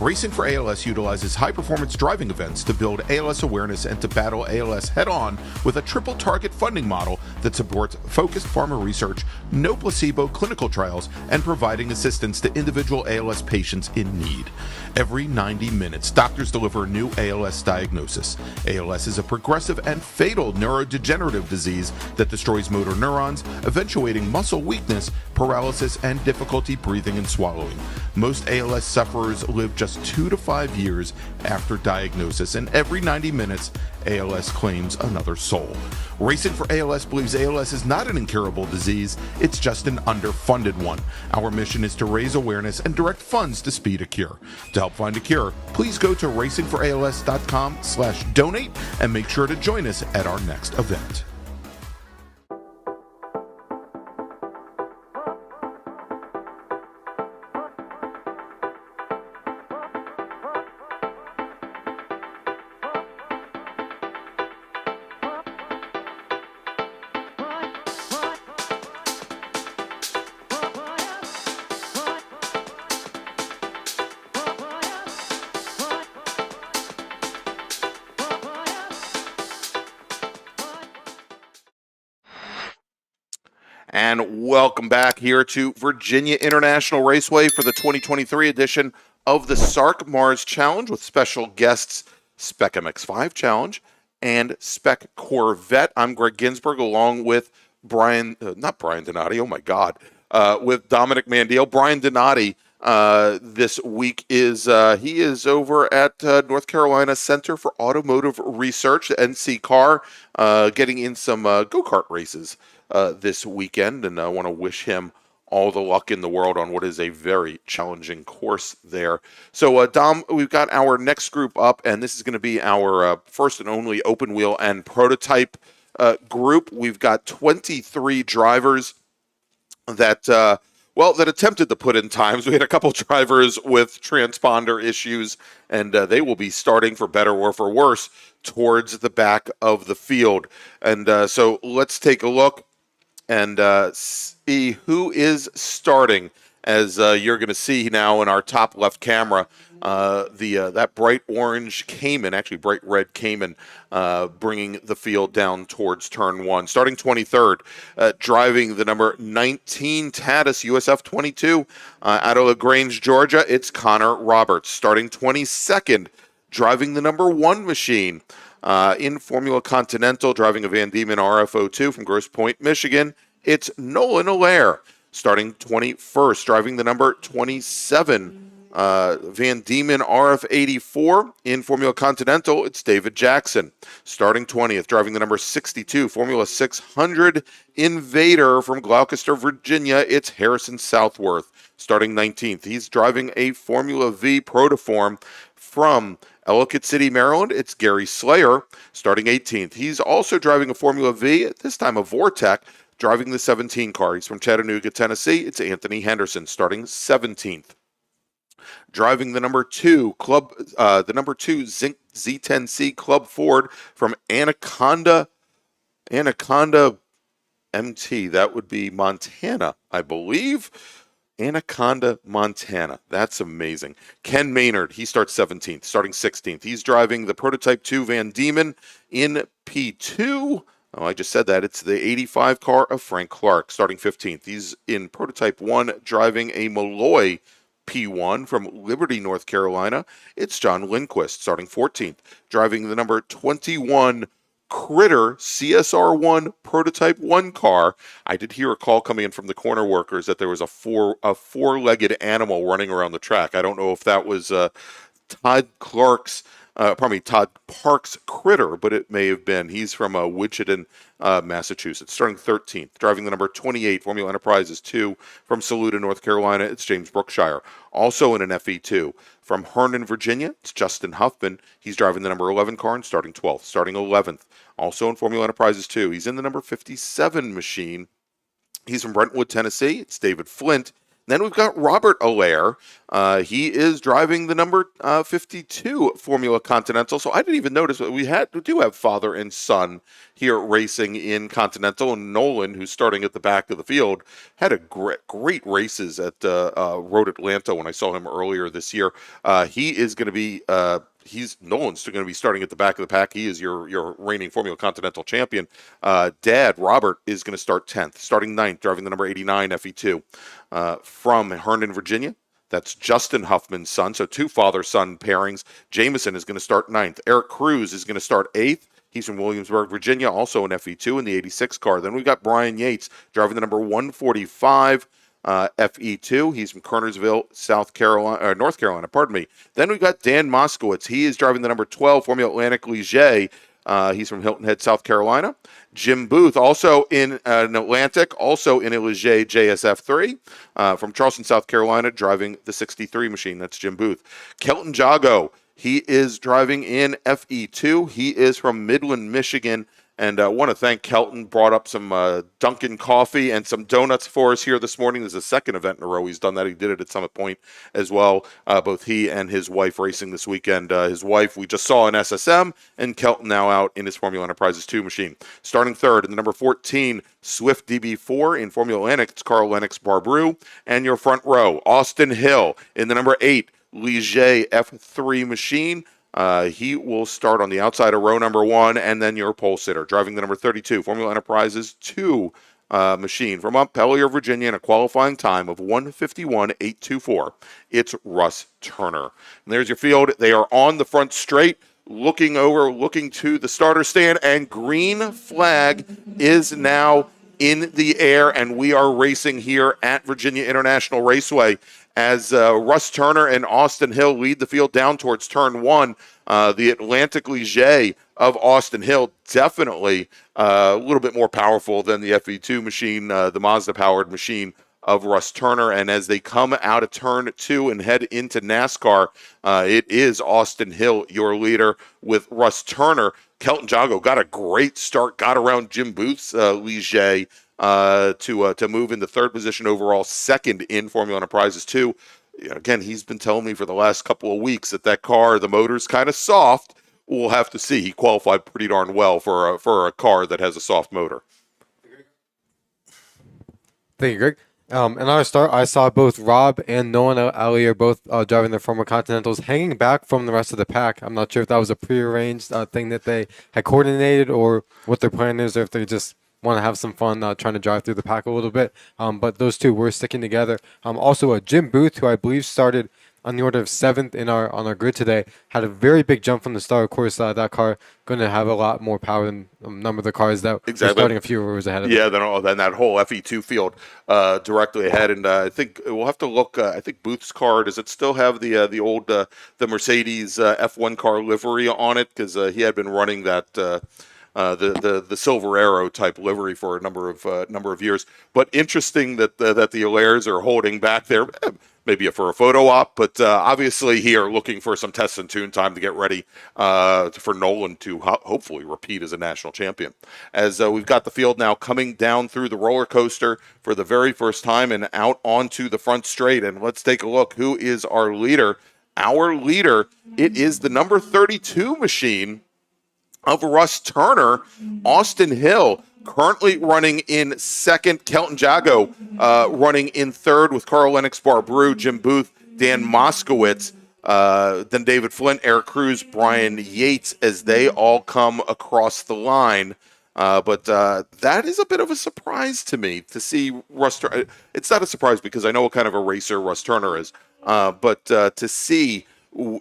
Racing for ALS utilizes high-performance driving events to build ALS awareness and to battle ALS head-on with a triple-target funding model that supports focused pharma research, no placebo clinical trials, and providing assistance to individual ALS patients in need. Every 90 minutes, doctors deliver a new ALS diagnosis. ALS is a progressive and fatal neurodegenerative disease that destroys motor neurons, eventuating muscle weakness, paralysis, and difficulty breathing and swallowing. Most ALS sufferers live just 2 to 5 years after diagnosis, and every 90 minutes, ALS claims another soul. Racing for ALS believes ALS is not an incurable disease, it's just an underfunded one. Our mission is to raise awareness and direct funds to speed a cure. To help find a cure, please go to racingforals.com/donate and make sure to join us at our next event. And welcome back here to Virginia International Raceway for the 2023 edition of the SARRC MARRS Challenge with special guests Spec MX-5 Challenge and Spec Corvette. I'm Greg Ginsburg along with not Brian Donati, oh my God, with Dominic Mandiel. Brian Donati this week is he is over at North Carolina Center for Automotive Research, NCCAR, getting in some go-kart races this weekend, and I want to wish him all the luck in the world on what is a very challenging course there. So, Dom, we've got our next group up, and this is going to be our first and only open wheel and prototype group. We've got 23 drivers that that attempted to put in times. We had a couple drivers with transponder issues, and they will be starting, for better or for worse, towards the back of the field. And so let's take a look and see who is starting. as you're going to see now in our top left camera, that bright orange Cayman, actually bright red Cayman, bringing the field down towards turn 1. Starting 23rd, driving the number 19 Tatis USF 22 out of LaGrange, Georgia, it's Connor Roberts. Starting 22nd, driving the number 1 machine in Formula Continental, driving a Van Diemen RF02 from Grosse Pointe, Michigan, it's Nolan Allaire. Starting 21st, driving the number 27 Van Diemen RF84 in Formula Continental, it's David Jackson. Starting 20th, driving the number 62 Formula 600 Invader from Gloucester, Virginia, it's Harrison Southworth. Starting 19th, he's driving a Formula V Protoform from Ellicott City, Maryland, it's Gary Slayer. Starting 18th, he's also driving a Formula V, at this time a Vortec, driving the 17 car. He's from Chattanooga, Tennessee, it's Anthony Henderson. Starting 17th. Driving the number 2 Zinc Z10C Club Ford from Anaconda MT. That would be Montana, I believe. Anaconda, Montana. That's amazing. Ken Maynard, he starts 17th. Starting 16th, he's driving the Prototype 2 Van Diemen in P2. Oh, I just said that. It's the 85 car of Frank Clark. Starting 15th, he's in Prototype 1 driving a Malloy P1 from Liberty, North Carolina. It's John Lindquist. Starting 14th, driving the number 21 Critter CSR1 Prototype 1 car. I did hear a call coming in from the corner workers that there was a four-legged animal running around the track. I don't know if that was Todd Park's Critter, but it may have been. He's from Wichita, Massachusetts. Starting 13th, driving the number 28 Formula Enterprises 2 from Saluda, North Carolina, it's James Brookshire. Also in an FE2 from Herndon, Virginia, it's Justin Huffman. He's driving the number 11 car and starting 12th. Starting 11th, also in Formula Enterprises 2, he's in the number 57 machine. He's from Brentwood, Tennessee, it's David Flint. Then we've got Robert Allaire. He is driving the number 52 Formula Continental. So I didn't even notice, but we do have father and son here racing in Continental. And Nolan, who's starting at the back of the field, had a great races at Road Atlanta when I saw him earlier this year. He is going to be Nolan's going to be starting at the back of the pack. He is your reigning Formula Continental champion. Dad, Robert, is going to start 10th, starting 9th, driving the number 89 FE2 from Herndon, Virginia. That's Justin Huffman's son, so 2 father-son pairings. Jameson is going to start 9th. Eric Cruz is going to start 8th. He's from Williamsburg, Virginia, also an FE2 in the 86 car. Then we've got Brian Yates driving the number 145 FE2. He's from Kernersville, North Carolina, pardon me. Then we've got Dan Moskowitz. He is driving the number 12 Formula Atlantic Ligier. He's from Hilton Head, South Carolina. Jim Booth, also in an Atlantic, also in a Ligier JSF3 from Charleston, South Carolina, driving the 63 machine. That's Jim Booth. Kelton Jago, he is driving in FE2. He is from Midland, Michigan. And I want to thank Kelton, brought up some Dunkin' coffee and some donuts for us here this morning. This is the second event in a row he's done that. He did it at Summit Point as well. Both he and his wife racing this weekend. His wife we just saw in SSM, and Kelton now out in his Formula Enterprises 2 machine. Starting third in the number 14 Swift DB4 in Formula Atlantic, it's Carl Lennox Barbrew. And your front row, Austin Hill in the number 8 Ligier F3 machine. He will start on the outside of row number 1, and then your pole sitter, driving the number 32 Formula Enterprises 2 machine from Montpelier, Virginia, in a qualifying time of 1:51.824. It's Russ Turner. And there's your field. They are on the front straight, looking to the starter stand, and green flag is now in the air, and we are racing here at Virginia International Raceway as Russ Turner and Austin Hill lead the field down towards turn 1. The Atlantic Ligier of Austin Hill, definitely a little bit more powerful than the FE2 machine, the Mazda-powered machine of Russ Turner. And as they come out of turn 2 and head into NASCAR, it is Austin Hill, your leader, with Russ Turner. Kelton Jago got a great start, got around Jim Booth's Ligier, to move into third position overall, second in Formula Enterprises 2. Again, he's been telling me for the last couple of weeks that car, the motor's kind of soft. We'll have to see. He qualified pretty darn well for a car that has a soft motor. Thank you, Greg. And our start, I saw both Rob and Nolan Ali are both driving their former Continentals, hanging back from the rest of the pack. I'm not sure if that was a prearranged thing that they had coordinated or what their plan is, or if they just want to have some fun trying to drive through the pack a little bit. But those two were sticking together. Also, Jim Booth, who I believe started on the order of seventh on our grid today, had a very big jump from the start. Of course, that car going to have a lot more power than a number of the cars that were starting a few rows ahead of it. Yeah, then that whole FE2 field directly ahead, and I think we'll have to look. I think Booth's car, does it still have the old the Mercedes F1 car livery on it? Because he had been running that. The Silver Arrow type livery for a number of years, but interesting that the Allairs are holding back there, maybe for a photo op, but obviously here looking for some test and tune time to get ready for Nolan to hopefully repeat as a national champion. As we've got the field now coming down through the roller coaster for the very first time and out onto the front straight, and let's take a look. Who is our leader? Our leader, it is the number 32 machine of Russ Turner, Austin Hill, currently running in second. Kelton Jago running in third with Carl Lennox Barbrew, Jim Booth, Dan Moskowitz, then David Flint, Eric Cruz, Brian Yates, as they all come across the line. But that is a bit of a surprise to me to see Russ Turner. It's not a surprise because I know what kind of a racer Russ Turner is, but to see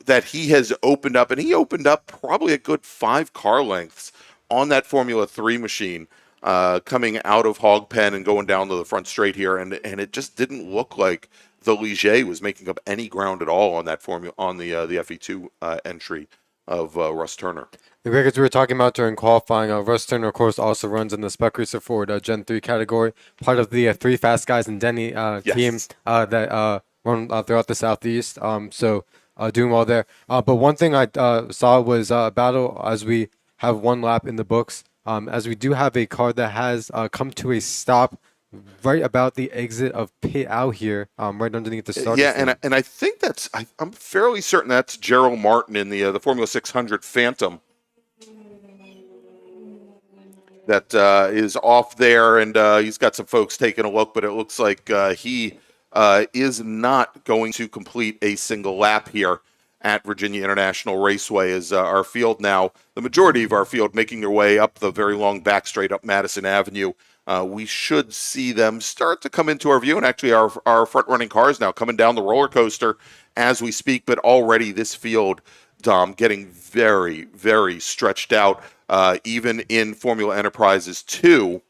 that he has opened up, and he opened up probably a good 5 car lengths on that Formula 3 machine coming out of Hog Pen and going down to the front straight here, and it just didn't look like the Ligier was making up any ground at all on that formula on the FE2 entry of Russ Turner. The records we were talking about during qualifying, Russ Turner, of course, also runs in the Spec Racer Ford Gen 3 category, part of the Three Fast Guys and Denny team that run throughout the Southeast. So doing well there. But one thing I saw was a battle as we have one lap in the books, as we do have a car that has come to a stop right about the exit of pit out here, right underneath the start. Yeah, and I think I'm fairly certain that's Gerald Martin in the Formula 600 Phantom that is off there, and he's got some folks taking a look, but it looks like he is not going to complete a single lap here at Virginia International Raceway. As our field now, the majority of our field making their way up the very long back straight up Madison Avenue. We should see them start to come into our view, and actually our front-running cars now coming down the roller coaster as we speak, but already this field, Dom, getting very, very stretched out, even in Formula Enterprises 2.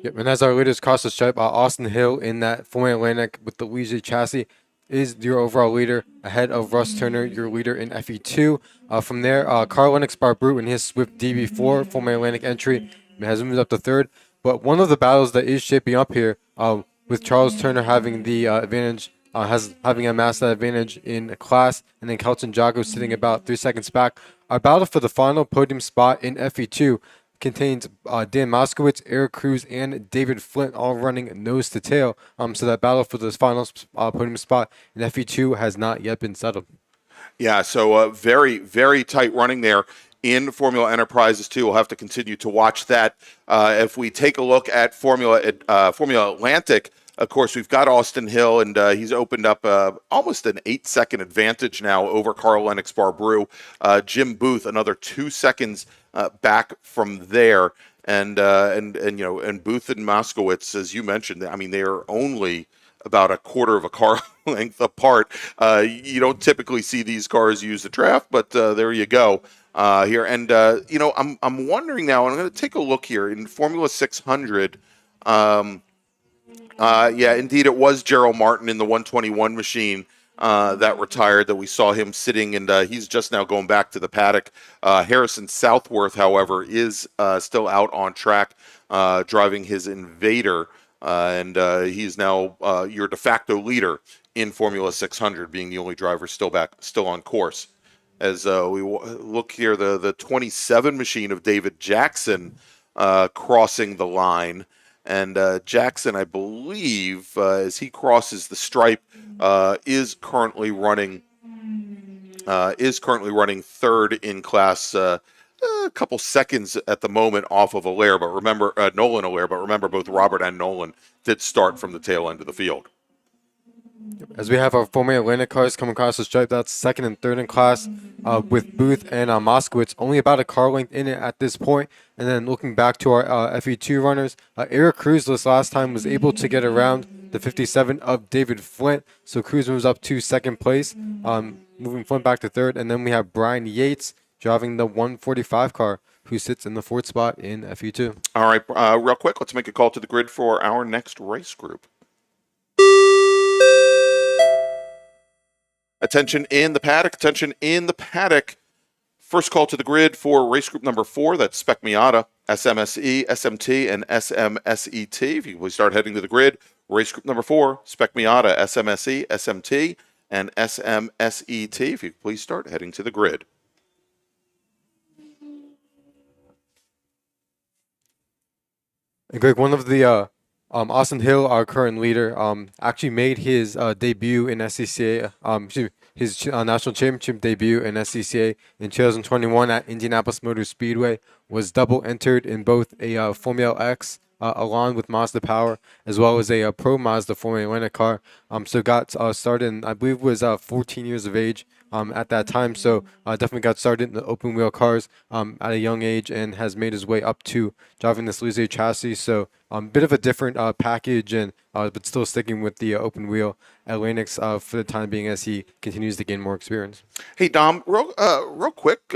Yep, and as our leaders cross the stripe, Austin Hill in that Formula Atlantic with the Ligier chassis is your overall leader, ahead of Russ Turner, your leader in FE2. From there, Carl Lennox Barbrew in his Swift DB4 Formula Atlantic entry has moved up to third. But one of the battles that is shaping up here, with Charles Turner having the advantage, having amassed that advantage in class, and then Kelton Jago sitting about 3 seconds back. Our battle for the final podium spot in FE2 contains Dan Moskowitz, Eric Cruz, and David Flint all running nose to tail. So that battle for this final podium spot in FE2 has not yet been settled. Yeah, so very, very tight running there in Formula Enterprises 2. We'll have to continue to watch that. If we take a look at Formula Atlantic, of course, we've got Austin Hill, and he's opened up almost an 8-second advantage now over Carl Lennox Barbrew. Jim Booth, another 2 seconds back from there, and Booth and Moskowitz, as you mentioned, I mean, they are only about a quarter of a car length apart. You don't typically see these cars use the draft, but there you go here. And I'm wondering now, and I'm going to take a look here in Formula 600. Yeah, indeed, it was Gerald Martin in the 121 machine that retired, that we saw him sitting, and he's just now going back to the paddock. Harrison Southworth, however, is still out on track driving his Invader, and he's now your de facto leader in Formula 600, being the only driver still on course. As we look here, the 27 machine of David Jackson crossing the line. And Jackson, I believe, as he crosses the stripe, is currently running third in class. a couple seconds at the moment off of Allaire, but remember Nolan Allaire. But remember, both Robert and Nolan did start from the tail end of the field. As we have our former Atlantic cars coming across the stripe, that's second and third in class with Booth and Moskowitz, only about a car length in it at this point. And then looking back to our FE2 runners, Eric Cruz this last time was able to get around the 57 of David Flint. So Cruz moves up to second place, moving Flint back to third. And then we have Brian Yates driving the 145 car, who sits in the fourth spot in FE2. All right, real quick, let's make a call to the grid for our next race group. Attention in the paddock, attention in the paddock. First call to the grid for race group number 4. That's Spec Miata, SMSE, SMT, and SMSET. If you please start heading to the grid. Race group number 4, Spec Miata, SMSE, SMT, and SMSET. If you please start heading to the grid. And Greg, one of the Austin Hill, our current leader, actually made his debut in SCCA, his national championship debut in SCCA in 2021 at Indianapolis Motor Speedway, was double entered in both a Formula X along with Mazda Power, as well as a Pro Mazda Formula Atlantic car. So got started, in, I believe was 14 years of age at that time. So definitely got started in the open wheel cars at a young age and has made his way up to driving this Ligier chassis. So bit of a different package, and but still sticking with the open wheel Atlantics for the time being as he continues to gain more experience. Hey, Dom, real quick,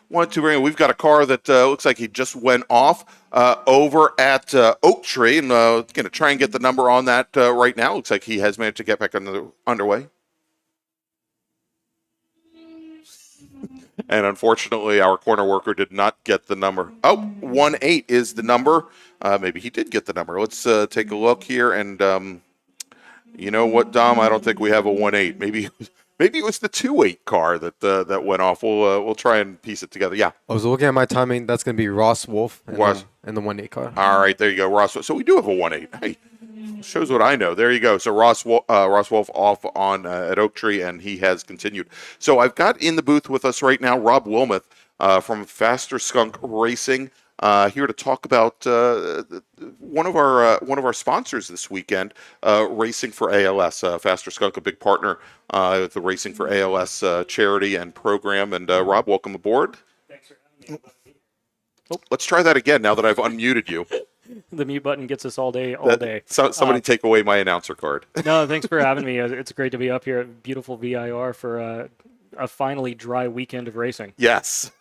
wanted to bring. We've got a car that looks like he just went off over at Oak Tree, and going to try and get the number on that right now. Looks like he has managed to get back underway. And unfortunately, our corner worker did not get the number. Oh, 1-8 is the number. Maybe he did get the number. Let's take a look here. And you know what, Dom? I don't think we have a 1-8. Maybe it was the 2-8 car that went off. We'll try and piece it together. Yeah. I was looking at my timing. That's going to be Ross Wolf and the 1-8 car. All right, there you go, Ross. So we do have a 1-8. Hey, shows what I know. There you go. So Ross Wolf off on at Oak Tree, and he has continued. So I've got in the booth with us right now Rob Wilmoth from Faster Skunk Racing, here to talk about one of our sponsors this weekend, Racing for ALS. Faster Skunk, a big partner with the Racing for ALS charity and program. And Rob, welcome aboard. Thanks for having me. Oh, let's try that again now that I've unmuted you. The mute button gets us all day. Somebody take away my announcer card. No, thanks for having me. It's great to be up here at beautiful VIR for a finally dry weekend of racing. Yes.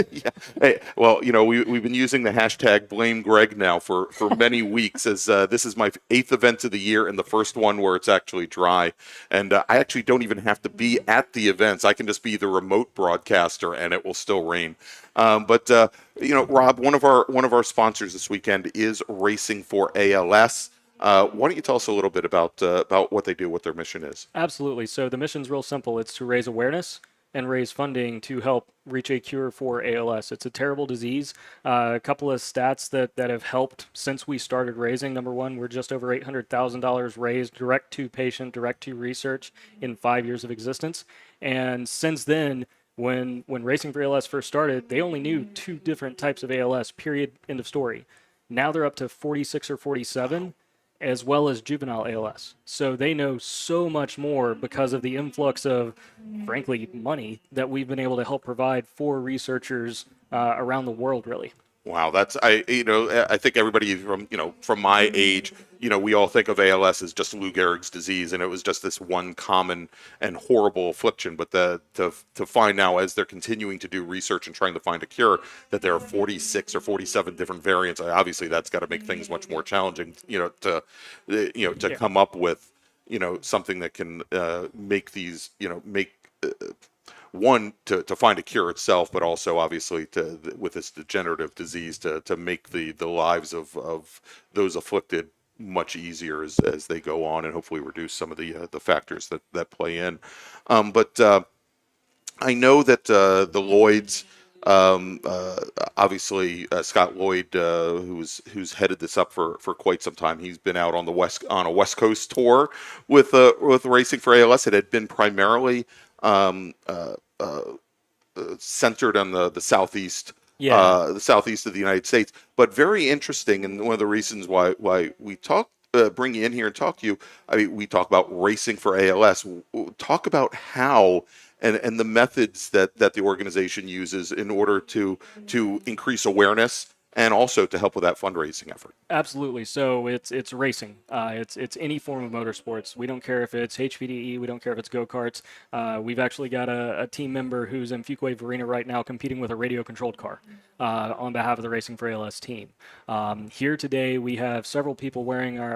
Yeah. Hey, well, you know, we've been using the hashtag Blame Greg now for many weeks, as this is my 8th event of the year and the first one where it's actually dry. And I actually don't even have to be at the events. I can just be the remote broadcaster and it will still rain. But you know, Rob, one of our sponsors this weekend is Racing for ALS. Why don't you tell us a little bit about what they do, what their mission is? Absolutely. So the mission's real simple. It's to raise awareness and raise funding to help reach a cure for ALS. It's a terrible disease. A couple of stats that have helped since we started raising. Number one, we're just over $800,000 raised direct to patient, direct to research in 5 years of existence. And since then, when Racing for ALS first started, they only knew 2 different types of ALS, period, end of story. Now they're up to 46 or 47, as well as juvenile ALS. So they know so much more because of the influx of, frankly, money that we've been able to help provide for researchers around the world, really. Wow, I think everybody from my age, we all think of ALS as just Lou Gehrig's disease, and it was just this one common and horrible affliction. But to find now, as they're continuing to do research and trying to find a cure, that there are 46 or 47 different variants, obviously that's got to make things much more challenging, to come up with, something that can make these, one, to find a cure itself, but also obviously with this degenerative disease to make the lives of those afflicted much easier as they go on, and hopefully reduce some of the factors that play in. But I know that the Lloyds, obviously Scott Lloyd, who's headed this up for quite some time, he's been out on a West Coast tour with Racing for ALS. It had been primarily centered on the Southeast the southeast of the United States. But very interesting, and one of the reasons why we bring you in here and talk to you. I mean, we talk about racing for ALS. Talk about how and the methods that the organization uses in order to increase awareness and also to help with that fundraising effort. Absolutely. So it's racing. It's any form of motorsports. We don't care if it's HPDE. We don't care if it's go-karts. We've actually got a team member who's in Fuquay Arena right now competing with a radio-controlled car on behalf of the Racing for ALS team. Here today we have several people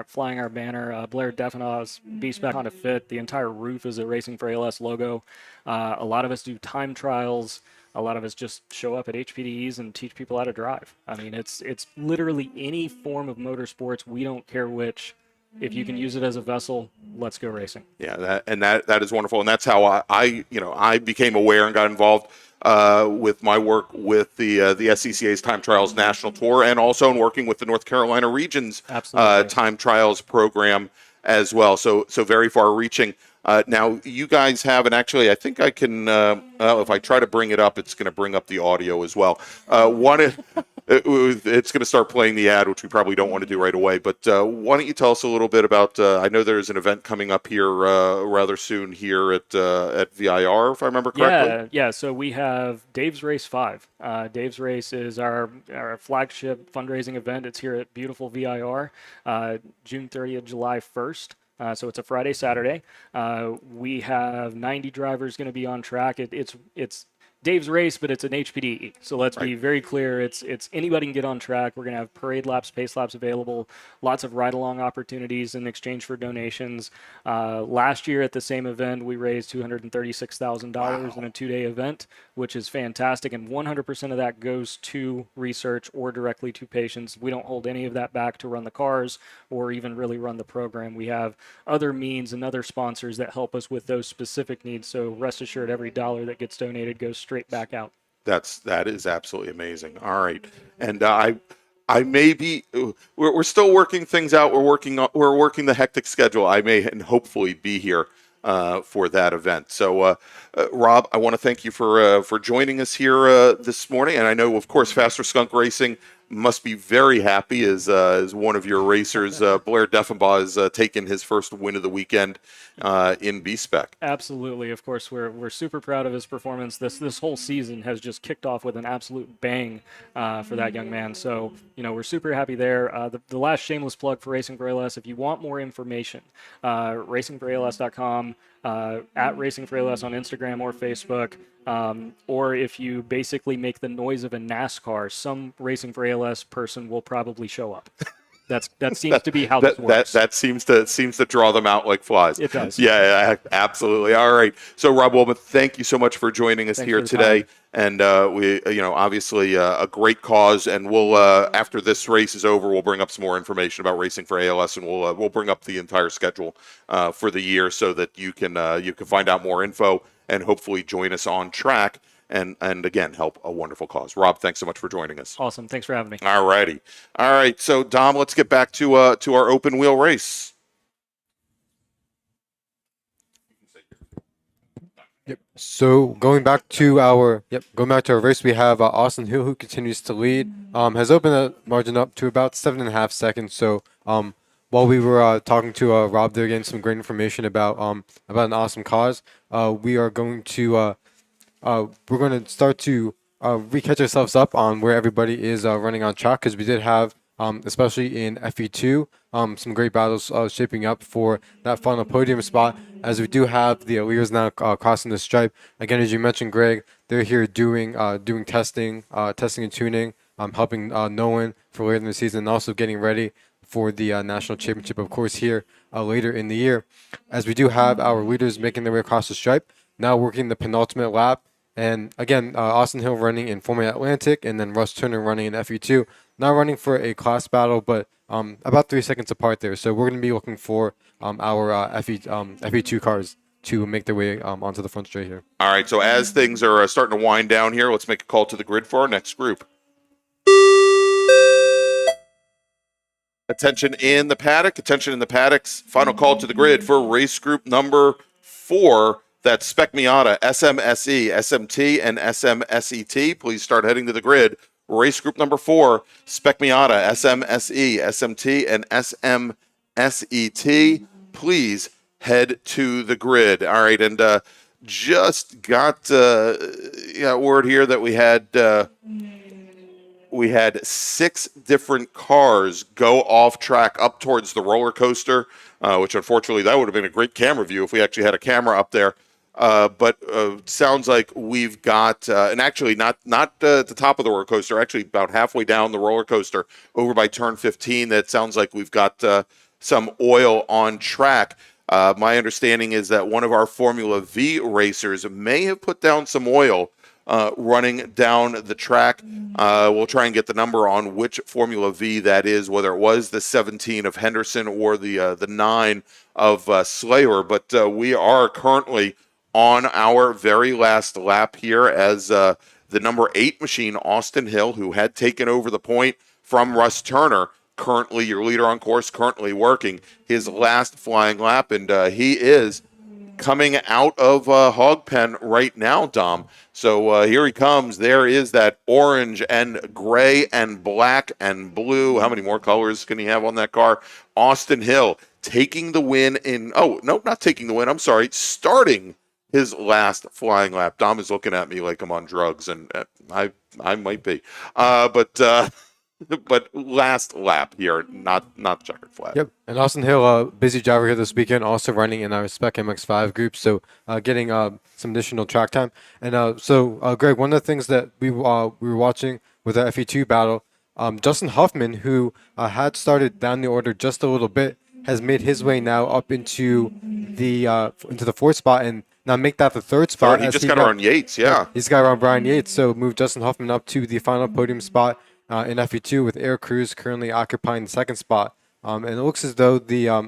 flying our banner. Blair Deffinaw's B-Spec on a fit. The entire roof is a Racing for ALS logo. A lot of us do time trials. A lot of us just show up at HPDEs and teach people how to drive. I mean, it's literally any form of motorsports. We don't care which. If you can use it as a vessel, let's go racing. Yeah, that is wonderful, and that's how I became aware and got involved with my work with the SCCA's Time Trials National Tour, and also in working with the North Carolina Region's Time Trials program as well. So very far-reaching. Now, you guys have, and actually, I think I can, if I try to bring it up, it's going to bring up the audio as well. It's going to start playing the ad, which we probably don't want to do right away. But why don't you tell us a little bit about, I know there's an event coming up here rather soon here at VIR, if I remember correctly. Yeah. So we have Dave's Race 5. Dave's Race is our flagship fundraising event. It's here at beautiful VIR, June 30th, July 1st. So it's a Friday, Saturday. We have 90 drivers going to be on track. It's Dave's Race, but it's an HPDE. So let's be very clear. It's anybody can get on track. We're going to have parade laps, pace laps available, lots of ride-along opportunities in exchange for donations. Last year at the same event, we raised $236,000 in a 2-day event, which is fantastic. And 100% of that goes to research or directly to patients. We don't hold any of that back to run the cars or even really run the program. We have other means and other sponsors that help us with those specific needs. So rest assured, every dollar that gets donated goes straight back out. That is absolutely amazing. All right, and I may be. We're still working things out. We're working the hectic schedule. I may and hopefully be here for that event. So, Rob, I want to thank you for joining us here this morning. And I know, of course, Faster Skunk Racing must be very happy as one of your racers, Blair Deffinbaugh, has taken his first win of the weekend in B-Spec. Absolutely. Of course, we're super proud of his performance. This whole season has just kicked off with an absolute bang for that young man. So, we're super happy there. The last shameless plug for Racing for ALS, if you want more information, racingforals.com, at Racing for ALS on Instagram or Facebook. Or if you basically make the noise of a NASCAR, some Racing for ALS person will probably show up. That seems to be how this works. That seems to draw them out like flies. It does. Yeah, absolutely. All right. So, Rob Woolman, thank you so much for joining us here today. And we, obviously a great cause. And we'll after this race is over, we'll bring up some more information about Racing for ALS, and we'll bring up the entire schedule for the year so that you can find out more info and hopefully join us on track. And again, help a wonderful cause. Rob, thanks so much for joining us. Awesome. Thanks for having me. All righty. All right. So, Dom, let's get back to our open wheel race. Yep. So going back to our race, we have Austin Hill, who continues to lead. Has opened the margin up to about 7.5 seconds. So while we were talking to Rob there, getting some great information about an awesome cause, we are going to start to re-catch ourselves up on where everybody is running on track, because we did have, especially in FE2, some great battles shaping up for that final podium spot, as we do have the leaders now crossing the stripe. Again, as you mentioned, Greg, they're here doing testing and tuning, helping Nolan for later in the season, and also getting ready for the national championship, of course, here later in the year. As we do have our leaders making their way across the stripe, now working the penultimate lap. And again, Austin Hill running in Formula Atlantic, and then Russ Turner running in FE2. Not running for a class battle, but about 3 seconds apart there. So we're going to be looking for our FE2 cars to make their way onto the front straight here. All right, so as things are starting to wind down here, let's make a call to the grid for our next group. Attention in the paddocks. Final call to the grid for race group number 4. That's Spec Miata, SMSE, SMT, and SMSET. Please start heading to the grid Race group number 4, Spec Miata, SMSE, SMT, and SMSET. Please head to the grid. All right, and just got word here that we had 6 different cars go off track up towards the roller coaster, which unfortunately that would have been a great camera view if we actually had a camera up there. But sounds like we've got, and actually not at the top of the roller coaster, actually about halfway down the roller coaster over by turn 15, that sounds like we've got some oil on track. My understanding is that one of our Formula V racers may have put down some oil running down the track. We'll try and get the number on which Formula V that is, whether it was the 17 of Henderson or the 9 of Slayer. But we are currently on our very last lap here as the number 8 machine, Austin Hill, who had taken over the point from Russ Turner, currently your leader on course, currently working his last flying lap, and he is coming out of Hog Pen right now, Dom. So here he comes. There is that orange and gray and black and blue. How many more colors can he have on that car? Austin Hill taking the win in, oh, no, not taking the win. I'm sorry, starting his last flying lap. Dom is looking at me like I'm on drugs, and I might be. But last lap here, not checkered flag. Yep. And Austin Hill, busy driver here this weekend, also running in our Spec MX-5 group, so getting some additional track time. And so, Greg, one of the things that we were watching with the FE2 battle, Justin Huffman, who had started down the order just a little bit, has made his way now up into the 4th spot and now make that the 3rd spot. He just got around Yates, yeah. He's got around Brian Yates, so moved Justin Huffman up to the final podium spot in FE2, with Eric Cruz currently occupying the 2nd spot. And it looks as though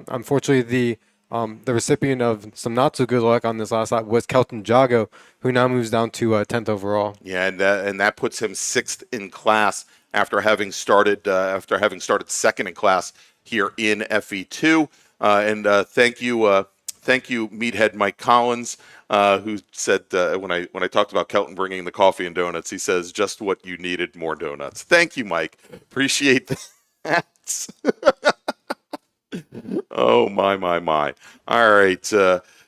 unfortunately the recipient of some not so good luck on this last lap was Kelton Jago, who now moves down to 10th overall. Yeah, and that puts him 6th in class after having started 2nd in class here in FE2. And thank you, Meathead Mike Collins, who said when I talked about Kelton bringing the coffee and donuts, he says just what you needed, more donuts. Thank you, Mike. Appreciate that. Oh my. All right,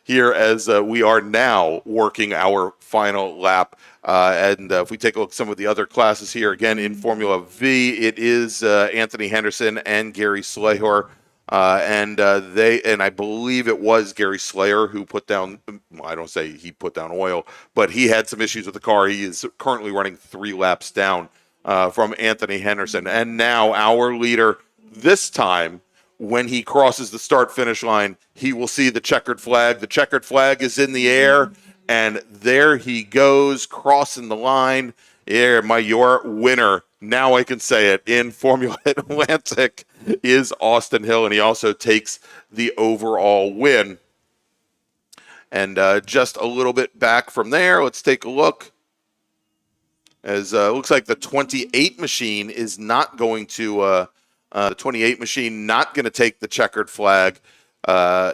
here as we are now working our final lap. And if we take a look at some of the other classes here, again in Formula V, it is Anthony Henderson and Gary Slayer. And I believe it was Gary Slayer who put down, I don't say he put down oil, but he had some issues with the car. He is currently running 3 laps down from Anthony Henderson. And now our leader, this time, when he crosses the start-finish line, he will see the checkered flag. The checkered flag is in the air, and there he goes, crossing the line. Yeah, your winner, now I can say it, in Formula Atlantic is Austin Hill, and he also takes the overall win. And just a little bit back from there, let's take a look. As looks like the 28 machine is not going to the 28 machine not going to take the checkered flag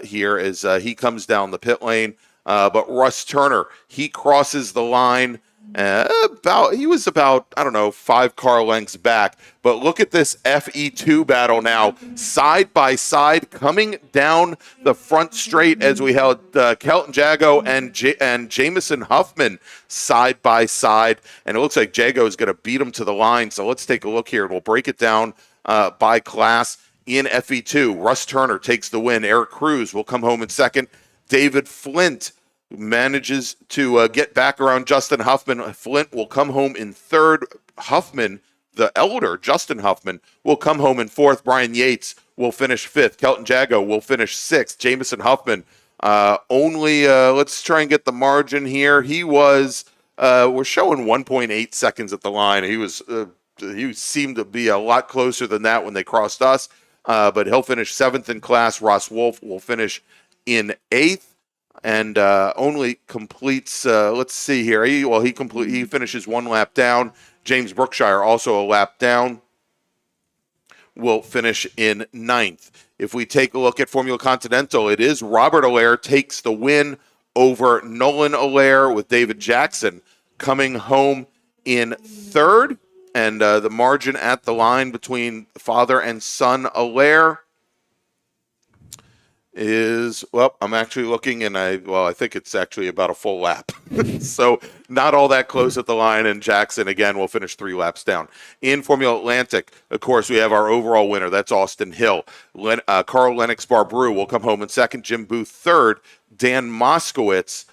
here as he comes down the pit lane. But Russ Turner, he crosses the line. He was about, I don't know, 5 car lengths back. But look at this FE2 battle now, side by side, coming down the front straight as we held Kelton Jago and Jamison Huffman side by side. And it looks like Jago is going to beat him to the line. So let's take a look here. We'll break it down by class in FE2. Russ Turner takes the win. Eric Cruz will come home in 2nd. David Flint manages to get back around Justin Huffman. Flint will come home in 3rd. Huffman, the elder, Justin Huffman, will come home in 4th. Brian Yates will finish 5th. Kelton Jago will finish 6th. Jamison Huffman, let's try and get the margin here. He was, we're showing 1.8 seconds at the line. He seemed to be a lot closer than that when they crossed us, but he'll finish 7th in class. Ross Wolf will finish in 8th. And only completes, let's see here. He finishes 1 lap down. James Brookshire, also a lap down, will finish in 9th. If we take a look at Formula Continental, it is Robert Allaire takes the win over Nolan Allaire, with David Jackson coming home in 3rd. And the margin at the line between father and son Allaire is, well, I'm actually looking, and I think it's actually about a full lap. So not all that close at the line, and Jackson, again, will finish 3 laps down. In Formula Atlantic, of course, we have our overall winner. That's Austin Hill. Carl Lennox Barbrew will come home in second. Jim Booth third. Dan Moskowitz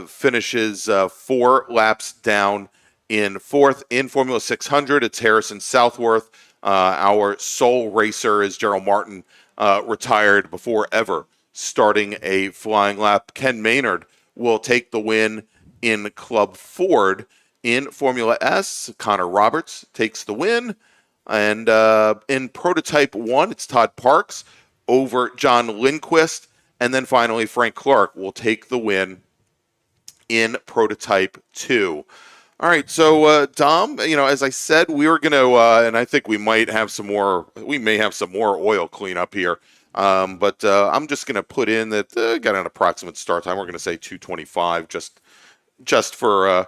finishes 4 laps down in fourth. In Formula 600, it's Harrison Southworth. Our sole racer is Gerald Martin, retired before ever starting a flying lap. Ken Maynard will take the win in Club Ford. In Formula S, Connor Roberts takes the win. And in Prototype 1, it's Todd Parks over John Lindquist. And then finally, Frank Clark will take the win in Prototype 2. All right, so Dom, as I said, we were going to, and I think we may have some more oil cleanup here. But I'm just going to put in that got an approximate start time. We're going to say 2:25, just for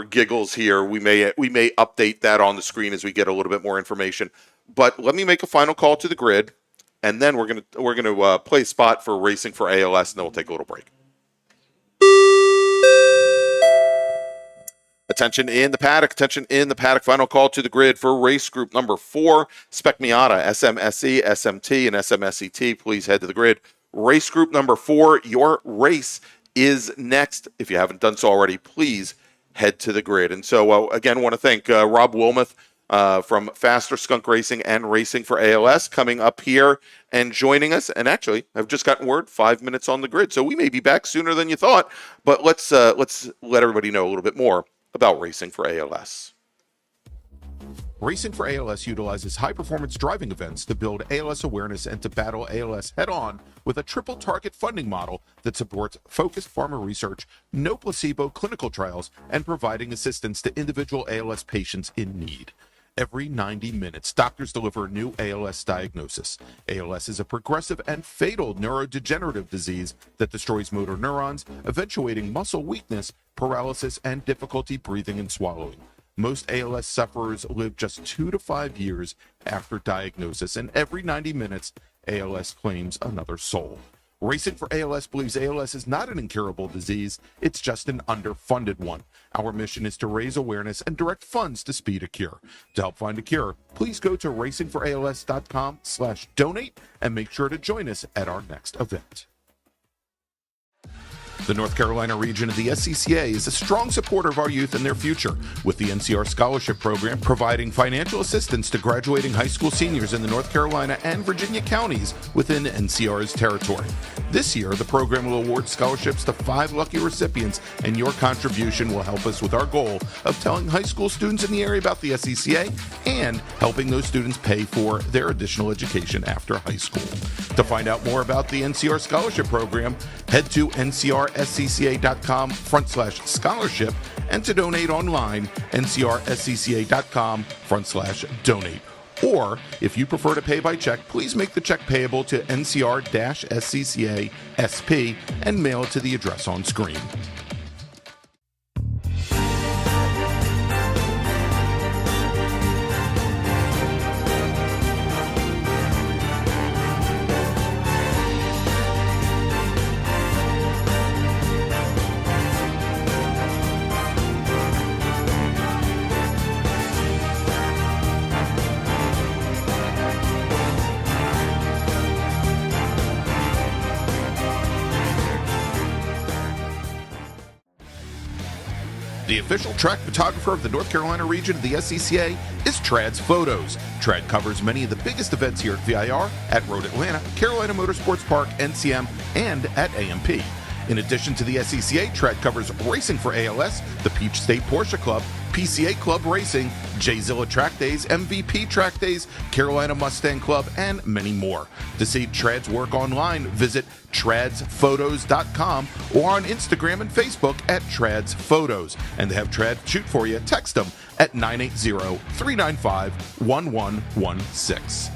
giggles here. We may update that on the screen as we get a little bit more information. But let me make a final call to the grid, and then we're gonna play a spot for Racing for ALS, and then we'll take a little break. Attention in the paddock, final call to the grid for race group number 4, Spec Miata, SMSE, SMT, and SMSET. Please head to the grid. Race group number 4, your race is next. If you haven't done so already, please head to the grid. And so, again, want to thank Rob Wilmoth from Faster Skunk Racing and Racing for ALS coming up here and joining us. And actually, I've just gotten word, 5 minutes on the grid. So we may be back sooner than you thought. But let's let everybody know a little bit more about Racing for ALS. Racing for ALS utilizes high-performance driving events to build ALS awareness and to battle ALS head-on with a triple-target funding model that supports focused pharma research, no placebo clinical trials, and providing assistance to individual ALS patients in need. Every 90 minutes, doctors deliver a new ALS diagnosis. ALS is a progressive and fatal neurodegenerative disease that destroys motor neurons, eventuating muscle weakness, paralysis, and difficulty breathing and swallowing. Most ALS sufferers live just 2 to 5 years after diagnosis, and every 90 minutes, ALS claims another soul. Racing for ALS believes ALS is not an incurable disease, it's just an underfunded one. Our mission is to raise awareness and direct funds to speed a cure. To help find a cure, please go to racingforals.com/donate and make sure to join us at our next event. The North Carolina region of the SCCA is a strong supporter of our youth and their future, with the NCR Scholarship Program providing financial assistance to graduating high school seniors in the North Carolina and Virginia counties within NCR's territory. This year, the program will award scholarships to 5 lucky recipients, and your contribution will help us with our goal of telling high school students in the area about the SCCA and helping those students pay for their additional education after high school. To find out more about the NCR Scholarship Program, head to ncrscca.com/scholarship, and to donate online, ncrscca.com/donate. Or, if you prefer to pay by check, please make the check payable to NCR-SCCA SP and mail it to the address on screen. The official track photographer of the North Carolina region of the SCCA is Trad's Photos. Trad covers many of the biggest events here at VIR, at Road Atlanta, Carolina Motorsports Park, NCM, and at AMP. In addition to the SCCA, Trad covers Racing for ALS, the Peach State Porsche Club, PCA Club Racing, J-Zilla Track Days, MVP Track Days, Carolina Mustang Club, and many more. To see Trad's work online, visit tradsPhotos.com or on Instagram and Facebook at Trads Photos. And to have Trad shoot for you, text them at 980-395-1116.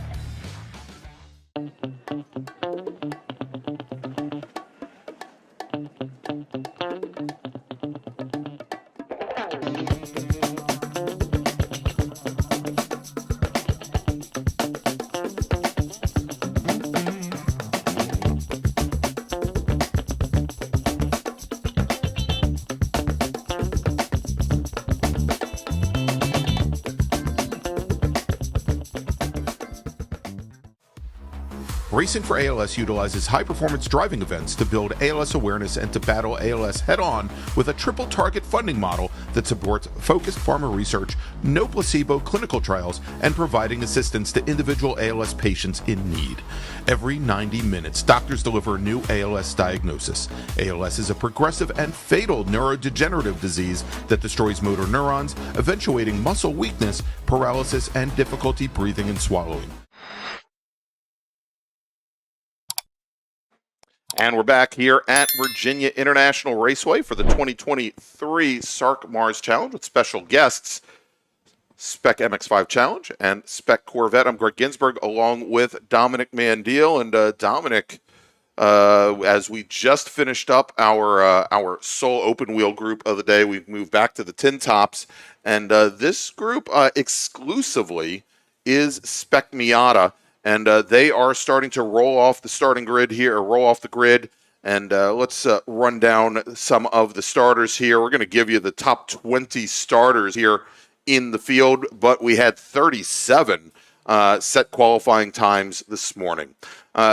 Racing for ALS utilizes high-performance driving events to build ALS awareness and to battle ALS head-on with a triple target funding model that supports focused pharma research, no placebo clinical trials, and providing assistance to individual ALS patients in need. Every 90 minutes, doctors deliver a new ALS diagnosis. ALS is a progressive and fatal neurodegenerative disease that destroys motor neurons, eventuating muscle weakness, paralysis, and difficulty breathing and swallowing. And we're back here at Virginia International Raceway for the 2023 SARRC MARRS Challenge with special guests, Spec MX-5 Challenge and Spec Corvette. I'm Greg Ginsburg along with Dominic Mandiel. And Dominic, as we just finished up our sole open wheel group of the day, we've moved back to the tin tops. And this group exclusively is Spec Miata. And they are starting to roll off the starting grid here, or roll off the grid. And let's run down some of the starters here. We're going to give you the top 20 starters here in the field, but we had 37 set qualifying times this morning.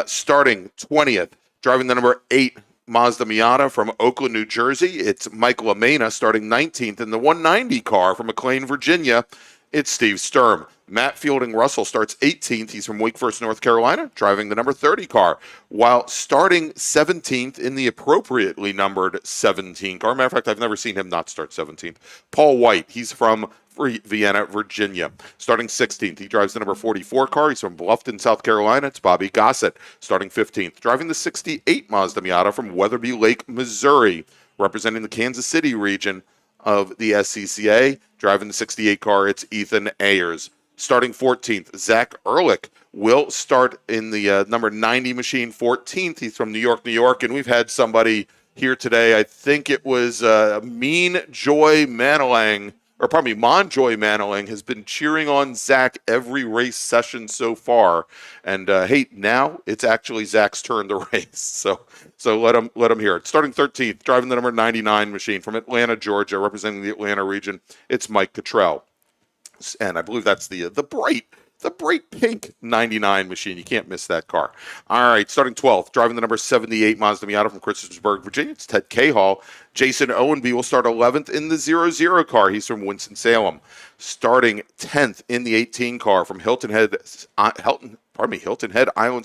Starting 20th, driving the number 8 Mazda Miata from Oakland, New Jersey, it's Mike LaMena. Starting 19th in the 190 car from McLean, Virginia, it's Steve Sturm. Matt Fielding Russell starts 18th. He's from Wake Forest, North Carolina, driving the number 30 car, while starting 17th in the appropriately numbered 17 car. Matter of fact, I've never seen him not start 17th. Paul White, he's from Vienna, Virginia, starting 16th. He drives the number 44 car. He's from Bluffton, South Carolina. It's Bobby Gossett, starting 15th. Driving the 68 Mazda Miata from Weatherby Lake, Missouri, representing the Kansas City region of the SCCA. Driving the 68 car, it's Ethan Ayers. Starting 14th, Zach Ehrlich will start in the number 90 machine 14th. He's from New York, New York, and we've had somebody here today. I think it was Monjoy Manalang has been cheering on Zach every race session so far. And hey, now it's actually Zach's turn to race. So let him hear it. Starting 13th, driving the number 99 machine from Atlanta, Georgia, representing the Atlanta region, it's Mike Cottrell. And I believe that's the bright pink 99 machine. You can't miss that car. All right, starting 12th, driving the number 78 Mazda Miata from Christiansburg, Virginia, it's Ted Cahall. Jason Owenby will start 11th in the 00 car. He's from Winston-Salem. Starting 10th in the 18 car from Hilton Head Island,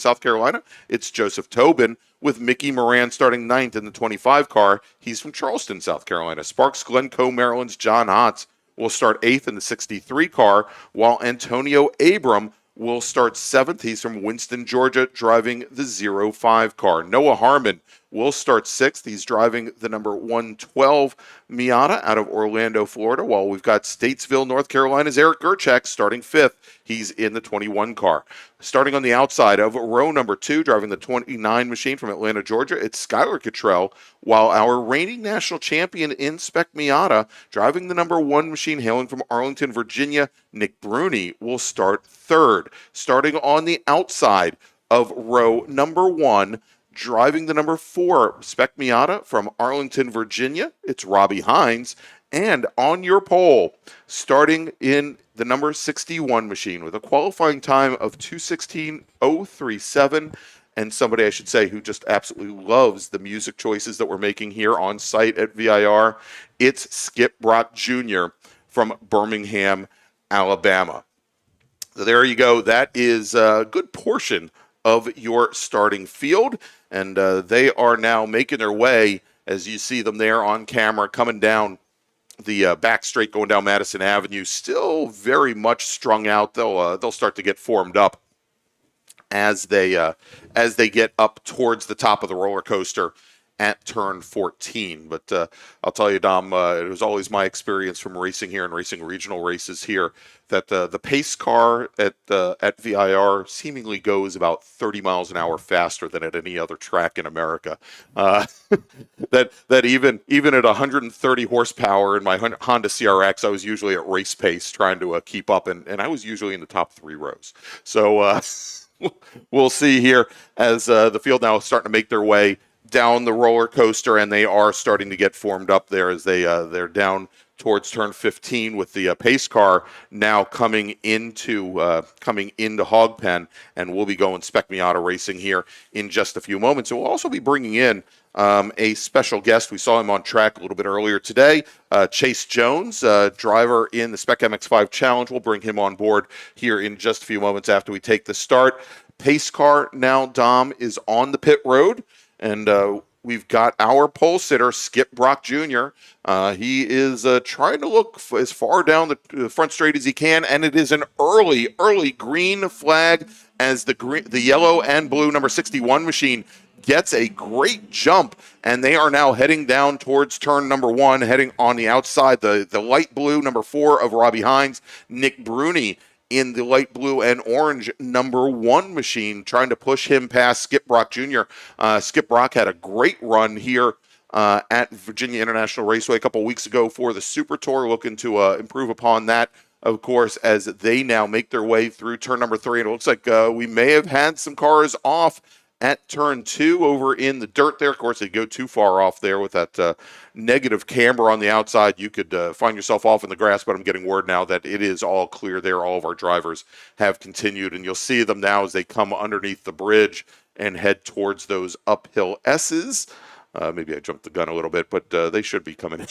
South Carolina, it's Joseph Tobin, with Mickey Moran starting 9th in the 25 car. He's from Charleston, South Carolina. Sparks Glencoe, Maryland's John Hotz will start 8th in the 63 car, while Antonio Abram will start 7th. He's from Winston, Georgia, driving the 05 car. Noah Harmon will start 6th. He's driving the number 112 Miata out of Orlando, Florida, while we've got Statesville, North Carolina's Eric Gerchak starting 5th. He's in the 21 car. Starting on the outside of row number 2, driving the 29 machine from Atlanta, Georgia, it's Skylar Cottrell, while our reigning national champion in Spec Miata, driving the number 1 machine hailing from Arlington, Virginia, Nick Bruni, will start 3rd. Starting on the outside of row number 1, driving the number 4 Spec Miata from Arlington, Virginia, it's Robbie Hines. And on your pole, starting in the number 61 machine with a qualifying time of 2:16.037, and somebody I should say who just absolutely loves the music choices that we're making here on site at VIR, it's Skip Brock Jr. from Birmingham, Alabama. So there you go. That is a good portion of your starting field, and they are now making their way, as you see them there on camera, coming down the back straight going down Madison Avenue. Still very much strung out. They'll start to get formed up as they get up towards the top of the roller coaster at turn 14. But I'll tell you, Dom, it was always my experience from racing here and racing regional races here that the pace car at VIR seemingly goes about 30 miles an hour faster than at any other track in America. That even at 130 horsepower in my Honda CRX, I was usually at race pace trying to keep up, and I was usually in the top 3 rows. So we'll see here as the field now is starting to make their way down the roller coaster, and they are starting to get formed up there as they're down towards turn 15 with the pace car now coming into Hog Pen, and we'll be going Spec Miata racing here in just a few moments. And we'll also be bringing in a special guest. We saw him on track a little bit earlier today, Chase Jones, driver in the Spec MX-5 Challenge. We'll bring him on board here in just a few moments after we take the start. Pace car now, Dom, is on the pit road, and we've got our pole sitter, Skip Brock Jr. He is trying to look as far down the front straight as he can, and it is an early green flag as the yellow and blue number 61 machine gets a great jump, and they are now heading down towards turn number 1, heading on the outside. The light blue number 4 of Robbie Hines, Nick Bruni in the light blue and orange number 1 machine, trying to push him past Skip Brock Jr. Skip Brock had a great run here at Virginia International Raceway a couple weeks ago for the Super Tour, looking to improve upon that, of course, as they now make their way through turn number 3. And it looks like we may have had some cars off at turn 2 over in the dirt there. Of course, they go too far off there with that negative camber on the outside. You could find yourself off in the grass, but I'm getting word now that it is all clear there. All of our drivers have continued, and you'll see them now as they come underneath the bridge and head towards those uphill S's. Maybe I jumped the gun a little bit, but they should be coming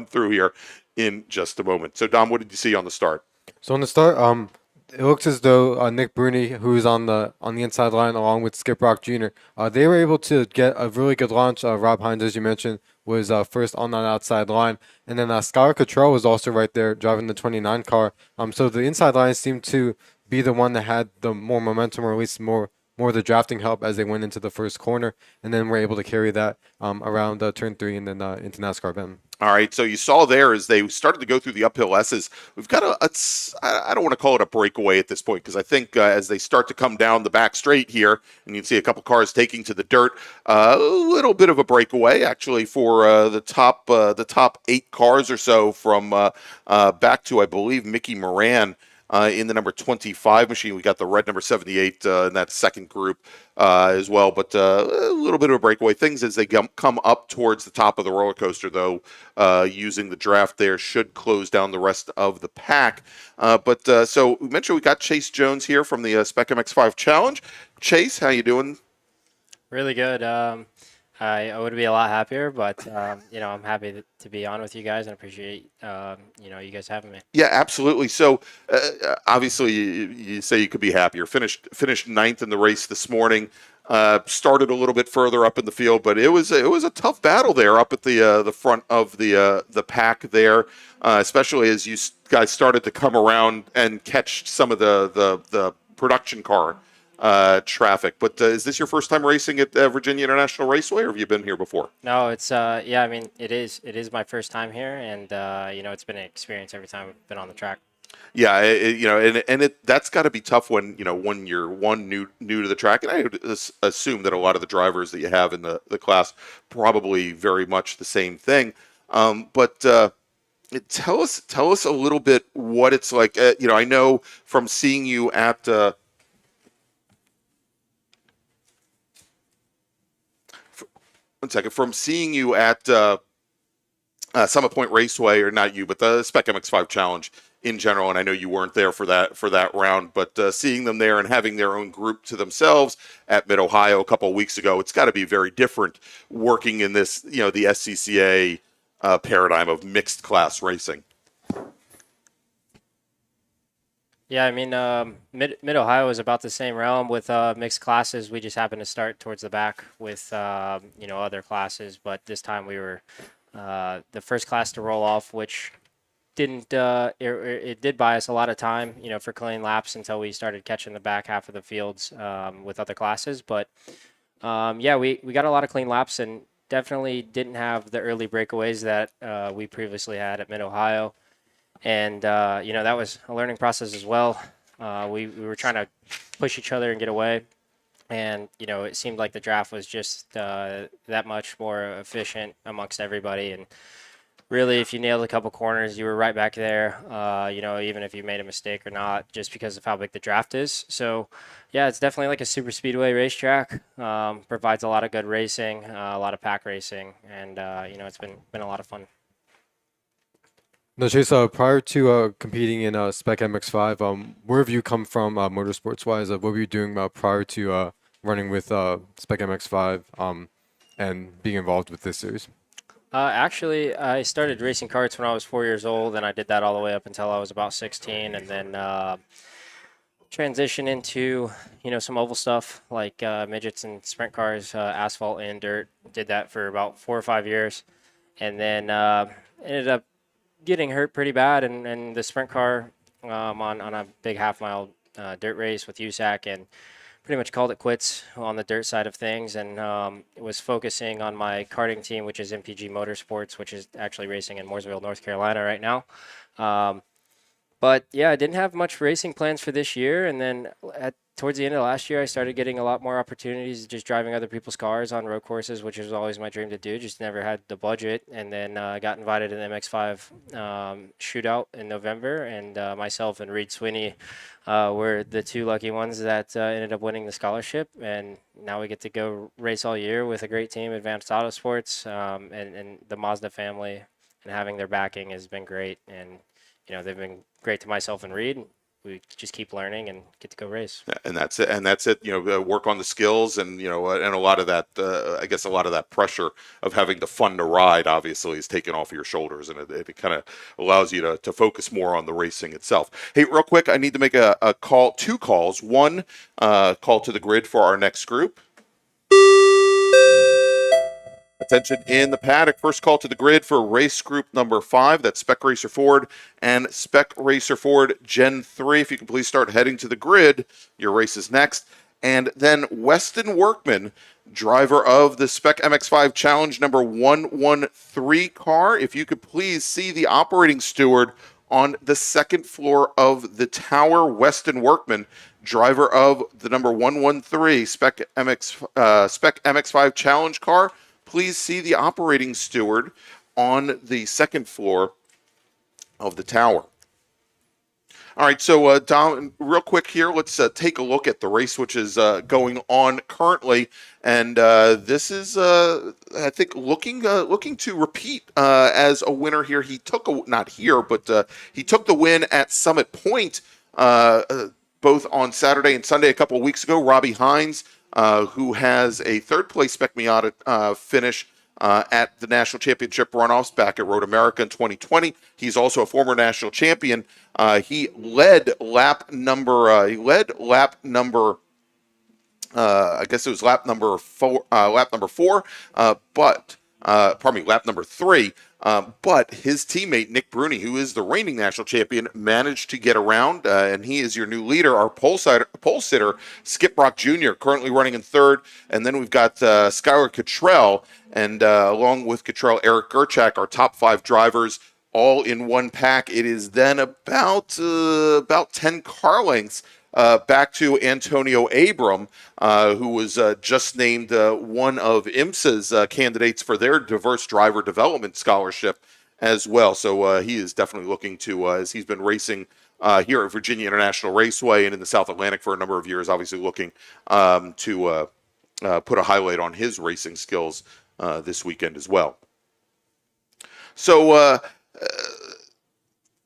through here in just a moment. So, Dom, what did you see on the start? So on the start, it looks as though Nick Bruni, who's on the inside line along with Skip Rock Jr., they were able to get a really good launch. Rob Hines, as you mentioned, was first on that outside line. And then Skylar Cottrell was also right there driving the 29 car. So the inside line seemed to be the one that had the more momentum, or at least more of the drafting help as they went into the first corner, and then were able to carry that around turn 3 and then into NASCAR Bend. All right, so you saw there as they started to go through the uphill S's, we've got I don't want to call it a breakaway at this point, because I think as they start to come down the back straight here, and you can see a couple cars taking to the dirt, a little bit of a breakaway actually for the top 8 cars or so from back to, I believe, Mickey Moran. In the number 25 machine. We got the red number 78 in that second group as well, but a little bit of a breakaway. Things as they come up towards the top of the roller coaster, though, using the draft there should close down the rest of the pack. So we mentioned we got Chase Jones here from the Spec MX-5 Challenge. Chase, how you doing? Really good. I would be a lot happier, but I'm happy to be on with you guys and appreciate you guys having me. Yeah, absolutely. So obviously you say you could be happier. Finished ninth in the race this morning. Started a little bit further up in the field, but it was a tough battle there up at the front of the pack there, especially as you guys started to come around and catch some of the production car traffic. But is this your first time racing at Virginia International Raceway, or have you been here before? No, it's it is my first time here, and it's been an experience every time I've been on the track. Yeah, that's got to be tough when you're new to the track, and I would assume that a lot of the drivers that you have in the class probably very much the same thing. But tell us a little bit what it's like. I know from seeing you at from seeing you at Summit Point Raceway, or not you, but the Spec MX-5 Challenge in general, and I know you weren't there for that round, but seeing them there and having their own group to themselves at Mid-Ohio a couple of weeks ago, it's got to be very different working in this, the SCCA paradigm of mixed class racing. Yeah, I mean, Mid-Ohio is about the same realm with mixed classes. We just happened to start towards the back with, other classes. But this time we were the first class to roll off, which it did buy us a lot of time, for clean laps until we started catching the back half of the fields with other classes. But, we got a lot of clean laps and definitely didn't have the early breakaways that we previously had at Mid-Ohio. And, that was a learning process as well. We were trying to push each other and get away. And, it seemed like the draft was just that much more efficient amongst everybody. And really, if you nailed a couple corners, you were right back there, even if you made a mistake or not, just because of how big the draft is. So, yeah, it's definitely like a super speedway racetrack. Provides a lot of good racing, a lot of pack racing. And, it's been a lot of fun. No, Chase, prior to competing in Spec MX-5, where have you come from motorsports-wise? What were you doing prior to running with Spec MX-5 and being involved with this series? Actually, I started racing karts when I was 4 years old, and I did that all the way up until I was about 16, and then transitioned into some oval stuff like midgets and sprint cars, asphalt and dirt. Did that for about 4 or 5 years, and then ended up getting hurt pretty bad in the sprint car on a big half-mile dirt race with USAC, and pretty much called it quits on the dirt side of things, and was focusing on my karting team, which is MPG Motorsports, which is actually racing in Mooresville, North Carolina right now. But yeah, I didn't have much racing plans for this year, and then towards the end of last year, I started getting a lot more opportunities just driving other people's cars on road courses, which was always my dream to do. Just never had the budget, and then I got invited to the MX-5 shootout in November, and myself and Reed Sweeney were the two lucky ones that ended up winning the scholarship, and now we get to go race all year with a great team, Advanced Autosports, and the Mazda family, and having their backing has been great, and they've been great to myself and Reed. We just keep learning and get to go race. And that's it. And that's it. Work on the skills, and and a lot of that. I guess a lot of that pressure of having the fun to ride, obviously, is taken off of your shoulders, and it kind of allows you to focus more on the racing itself. Hey, real quick, I need to make a call. 2 calls. One call to the grid for our next group. Attention in the paddock. First call to the grid for race group number 5. That's Spec Racer Ford and Spec Racer Ford Gen 3. If you can please start heading to the grid, your race is next. And then Weston Workman, driver of the Spec MX-5 Challenge number 113 car. If you could please see the operating steward on the second floor of the tower. Weston Workman, driver of the number 113 Spec MX-5 Challenge car. Please see the operating steward on the second floor of the tower. All right, so Dom, real quick here, let's take a look at the race which is going on currently, and this is, I think, looking to repeat as a winner here. He took he took the win at Summit Point both on Saturday and Sunday a couple of weeks ago. Robbie Hines, who has a third-place Spec Miata finish at the National Championship runoffs back at Road America in 2020. He's also a former national champion. He led lap number. I guess it was lap number 4. Lap number 3. But his teammate, Nick Bruni, who is the reigning national champion, managed to get around, and he is your new leader. Our pole sitter, Skip Brock Jr., currently running in third. And then we've got Skylar Cottrell, and along with Cottrell, Eric Gerchak, our top 5 drivers, all in one pack. It is then about 10 car lengths back to Antonio Abram, who was just named one of IMSA's candidates for their diverse driver development scholarship as well. So he is definitely looking to, as he's been racing here at Virginia International Raceway and in the South Atlantic for a number of years, obviously looking to put a highlight on his racing skills this weekend as well. So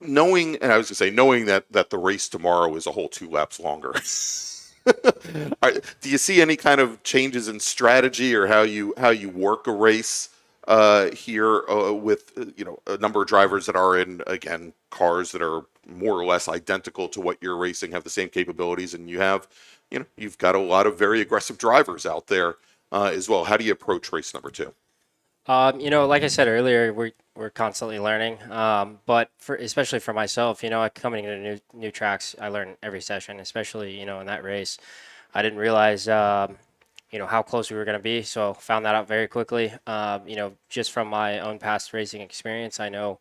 knowing that the race tomorrow is a whole 2 laps longer, do you see any kind of changes in strategy or how you work a race here with a number of drivers that are in, again, cars that are more or less identical to what you're racing, have the same capabilities, and you've got a lot of very aggressive drivers out there as well. How do you approach race number 2? Like I said earlier, we're constantly learning. But especially for myself, coming into new tracks, I learn every session, especially, in that race. I didn't realize, how close we were going to be. So found that out very quickly. Just from my own past racing experience, I know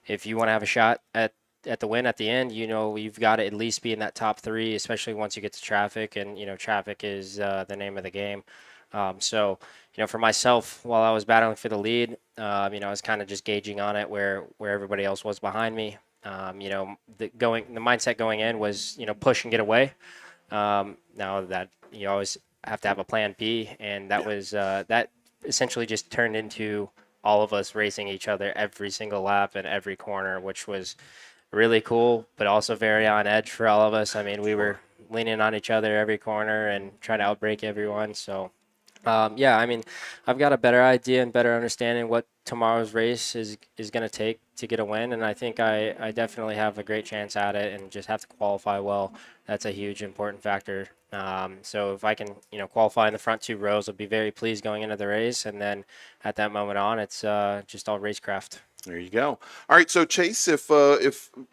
if you want to have a shot at the win at the end, you've got to at least be in that top 3, especially once you get to traffic. And, traffic is the name of the game. So for myself, while I was battling for the lead, I was kind of just gauging on it where everybody else was behind me. The mindset going in was, push and get away. Now that you always have to have a plan B, and that was that essentially just turned into all of us racing each other every single lap and every corner, which was really cool, but also very on edge for all of us. I mean, we were leaning on each other every corner and trying to outbrake everyone. So, yeah, I mean, I've got a better idea and better understanding what tomorrow's race is going to take to get a win, and I think I definitely have a great chance at it, and just have to qualify well. That's a huge important factor. So if I can, qualify in the front 2 rows, I'll be very pleased going into the race, and then at that moment on, it's just all racecraft. There you go. All right, so Chase, if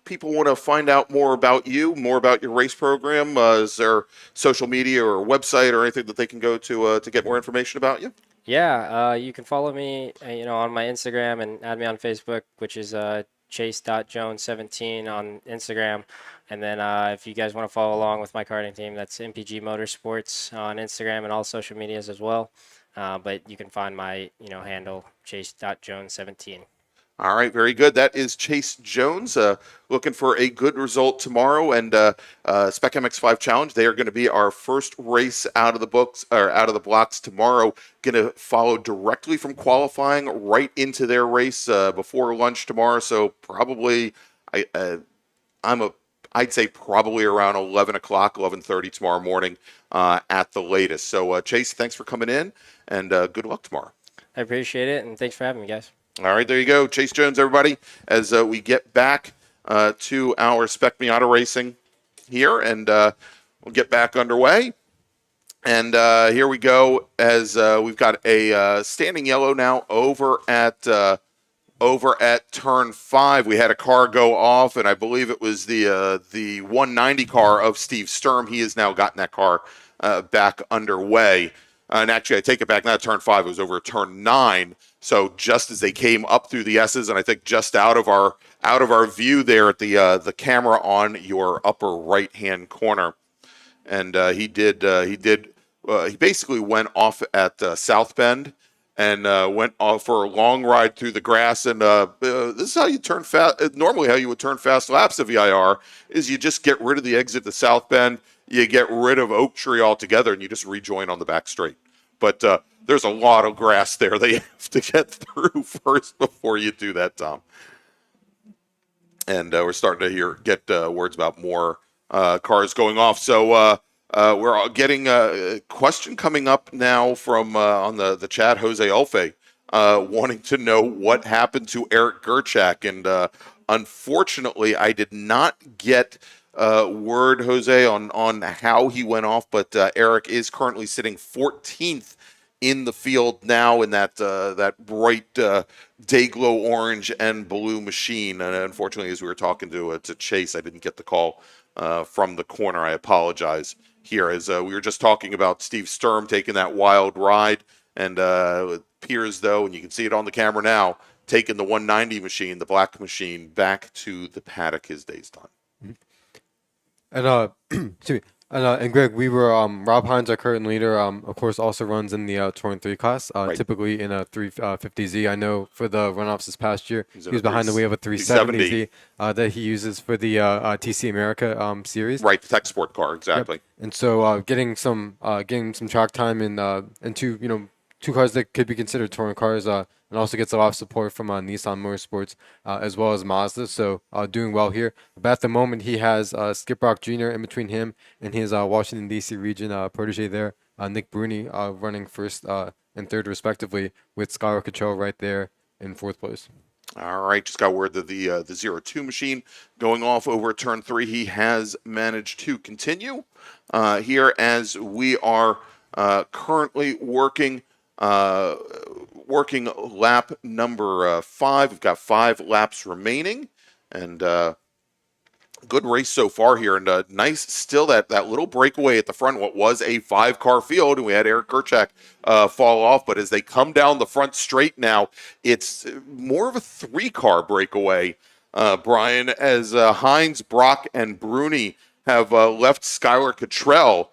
people want to find out more about you, more about your race program, is there social media or website or anything that they can go to get more information about you? Yeah, you can follow me, on my Instagram and add me on Facebook, which is chase.jones17 on Instagram. And then if you guys want to follow along with my karting team, that's MPG Motorsports on Instagram and all social medias as well. But you can find my, handle, chase.jones17. All right, very good. That is Chase Jones looking for a good result tomorrow. And Spec MX-5 Challenge, they are going to be our first race out of the books or out of the blocks tomorrow. Going to follow directly from qualifying right into their race before lunch tomorrow. So probably I'd say probably around 11 o'clock, 11:30 tomorrow morning at the latest. So Chase, thanks for coming in, and good luck tomorrow. I appreciate it, and thanks for having me, guys. All right, there you go. Chase Jones, everybody, as we get back to our Spec Miata racing here, and we'll get back underway. And here we go as we've got a standing yellow now over at turn 5. We had a car go off, and I believe it was the 190 car of Steve Sturm. He has now gotten that car back underway. And actually, I take it back. Not turn 5. It was over turn 9. So just as they came up through the S's, and I think just out of our view there at the camera on your upper right hand corner, and he basically went off at South Bend and went off for a long ride through the grass. And this is how you turn fast. Normally, how you would turn fast laps of VIR is you just get rid of the exit to South Bend, you get rid of Oak Tree altogether, and you just rejoin on the back straight. But there's a lot of grass there that you have to get through first before you do that, Tom. And we're starting to get words about more cars going off. So we're getting a question coming up now from on the chat, Jose Alfe, wanting to know what happened to Eric Gerchak. And unfortunately, I did not get word, Jose, on how he went off, but Eric is currently sitting 14th in the field now in that bright day-glow orange and blue machine. And unfortunately, as we were talking to Chase, I didn't get the call from the corner. I apologize here, as we were just talking about Steve Sturm taking that wild ride, and it appears, though, and you can see it on the camera now, taking the 190 machine, the black machine, back to the paddock. His day's done. And excuse me. And Greg, we were Rob Hines, our current leader, of course, also runs in the 23 class, Right. typically in a 350Z. I know for the runoffs this past year, He's he in was a behind the wheel of a 370. 370Z that he uses for the TC America series. Right, the tech sport car, exactly. Yep. And so getting some track time in two cars that could be considered touring cars, and also gets a lot of support from Nissan Motorsports as well as Mazda. So doing well here. But at the moment, he has Skip Rock Jr. in between him and his Washington, D.C. region protege there, Nick Bruni, running first and third respectively, with Skylar Cottrell right there in fourth place. All right, just got word that the 02 machine going off over turn 3. He has managed to continue here as we are currently working lap number 5. We've got 5 laps remaining, and good race so far here. And nice still that little breakaway at the front, what was a 5-car field, and we had Eric Gerchak fall off. But as they come down the front straight now, it's more of a 3-car breakaway, Brian, as Hines, Brock, and Bruni have left Skylar Cottrell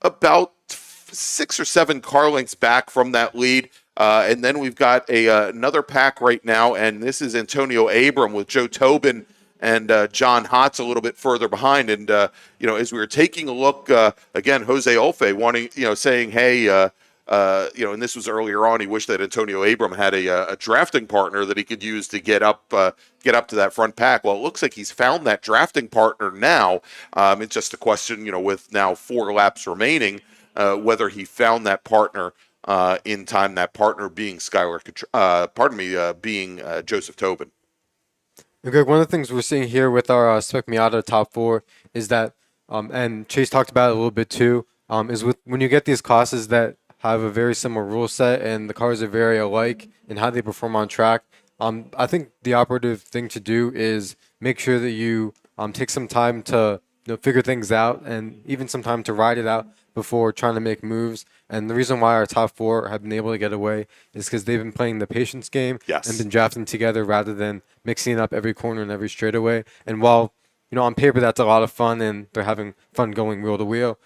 about 6 or 7 car lengths back from that lead. And then we've got another pack right now, and this is Antonio Abram with Joe Tobin and John Hotz a little bit further behind. And, as we were taking a look, again, Jose Olfe saying, hey, and this was earlier on, he wished that Antonio Abram had a drafting partner that he could use to get up to that front pack. Well, it looks like he's found that drafting partner now. It's just a question, with now 4 laps remaining, whether he found that partner in time. That partner being being Joseph Tobin. Okay, one of the things we're seeing here with our Spec Miata top 4 is that, and Chase talked about it a little bit too, is when you get these classes that have a very similar rule set and the cars are very alike in how they perform on track. I think the operative thing to do is make sure that you take some time to figure things out and even some time to ride it out before trying to make moves. And the reason why our top 4 have been able to get away is because they've been playing the patience game and been drafting together rather than mixing up every corner and every straightaway. And while on paper that's a lot of fun and they're having fun going wheel to wheel,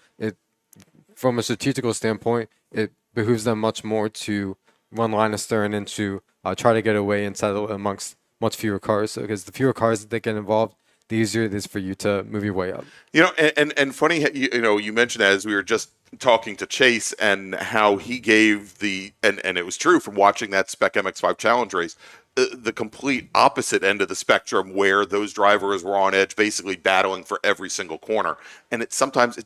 from a strategical standpoint, it behooves them much more to run line astern and to try to get away and settle amongst much fewer cars. So, because the fewer cars that get involved, the easier it is for you to move your way up. And funny, you mentioned that as we were just talking to Chase and how he gave and it was true from watching that Spec MX-5 Challenge race, the complete opposite end of the spectrum where those drivers were on edge, basically battling for every single corner. And sometimes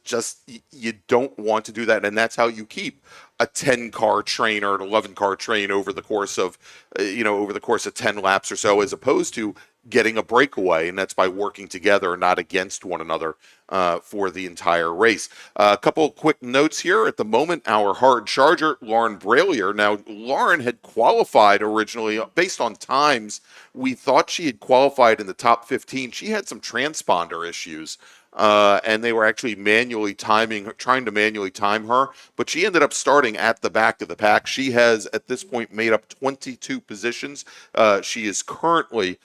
you don't want to do that. And that's how you keep a 10-car train or an 11-car train over the course of 10 laps or so, as opposed to getting a breakaway, and that's by working together and not against one another for the entire race. A couple of quick notes here. At the moment, our hard charger, Lauren Bralier. Now, Lauren had qualified originally based on times. We thought she had qualified in the top 15. She had some transponder issues. And they were actually trying to manually time her, but she ended up starting at the back of the pack. She has, at this point, made up 22 positions. She is currently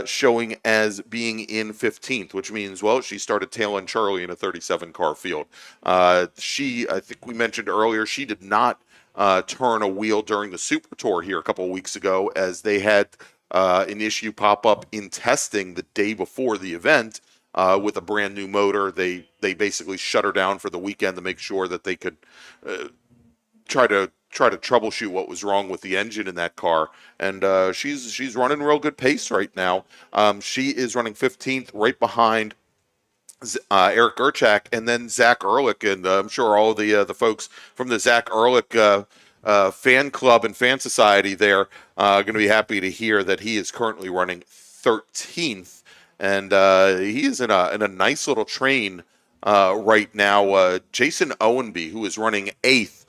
showing as being in 15th, which means, she started tailing Charlie in a 37-car field. I think we mentioned earlier, she did not turn a wheel during the Super Tour here a couple of weeks ago, as they had an issue pop up in testing the day before the event. With a brand new motor, they basically shut her down for the weekend to make sure that they could try to troubleshoot what was wrong with the engine in that car. And she's running real good pace right now. She is running 15th, right behind Eric Gerchak and then Zach Ehrlich. And I'm sure all of the folks from the Zach Ehrlich fan club and fan society there are going to be happy to hear that he is currently running 13th. And he is in a nice little train right now. Jason Owenby, who is running 8th,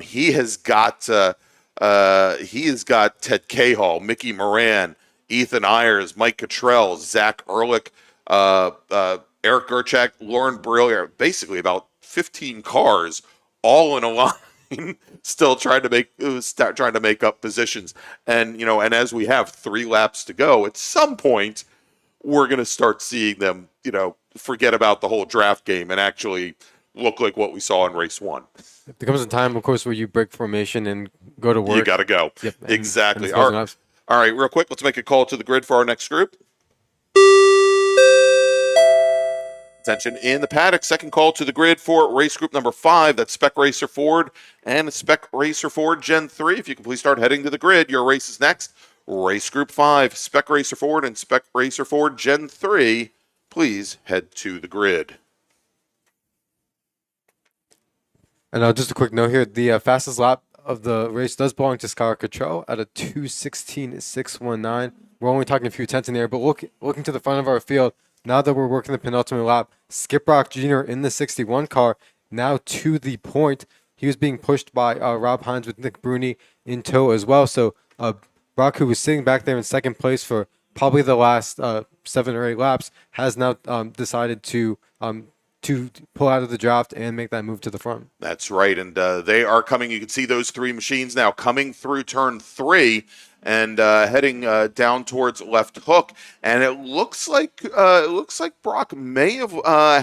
he has got Ted Cahall, Mickey Moran, Ethan Ayers, Mike Cottrell, Zach Ehrlich, Eric Gerchak, Lauren Bralier. Basically, about 15 cars all in a line, still trying to make up positions. And and as we have 3 laps to go, at some point, we're going to start seeing them, forget about the whole draft game and actually look like what we saw in race 1. There comes a time, of course, where you break formation and go to work. You got to go. Yep. Exactly. All right, real quick, let's make a call to the grid for our next group. Attention in the paddock. Second call to the grid for race group number 5. That's Spec Racer Ford and Spec Racer Ford Gen 3. If you can please start heading to the grid, your race is next. Race Group 5, Spec Racer Ford and Spec Racer Ford Gen 3. Please head to the grid. And just a quick note here, the fastest lap of the race does belong to Skylar Cottrell at a 2:16.619. We're only talking a few tenths in there, but looking to the front of our field, now that we're working the penultimate lap, Skip Rock Jr. in the 61 car, now to the point. He was being pushed by Rob Hines with Nick Bruni in tow as well. So Brock, who was sitting back there in second place for probably the last 7 or 8 laps, has now decided to pull out of the draft and make that move to the front. That's right, and they are coming. You can see those 3 machines now coming through turn 3 and heading down towards left hook. And it looks like Brock may have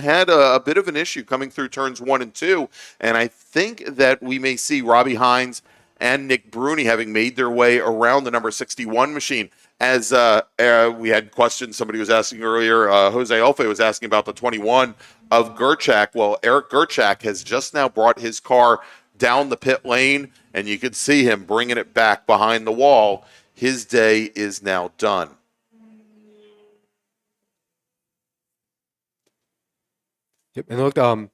had a bit of an issue coming through turns 1 and 2. And I think that we may see Robbie Hines and Nick Bruni having made their way around the number 61 machine. As we had questions, somebody was asking earlier, Jose Alfe was asking about the 21 of Gerchak. Well, Eric Gerchak has just now brought his car down the pit lane, and you could see him bringing it back behind the wall. His day is now done. Yep,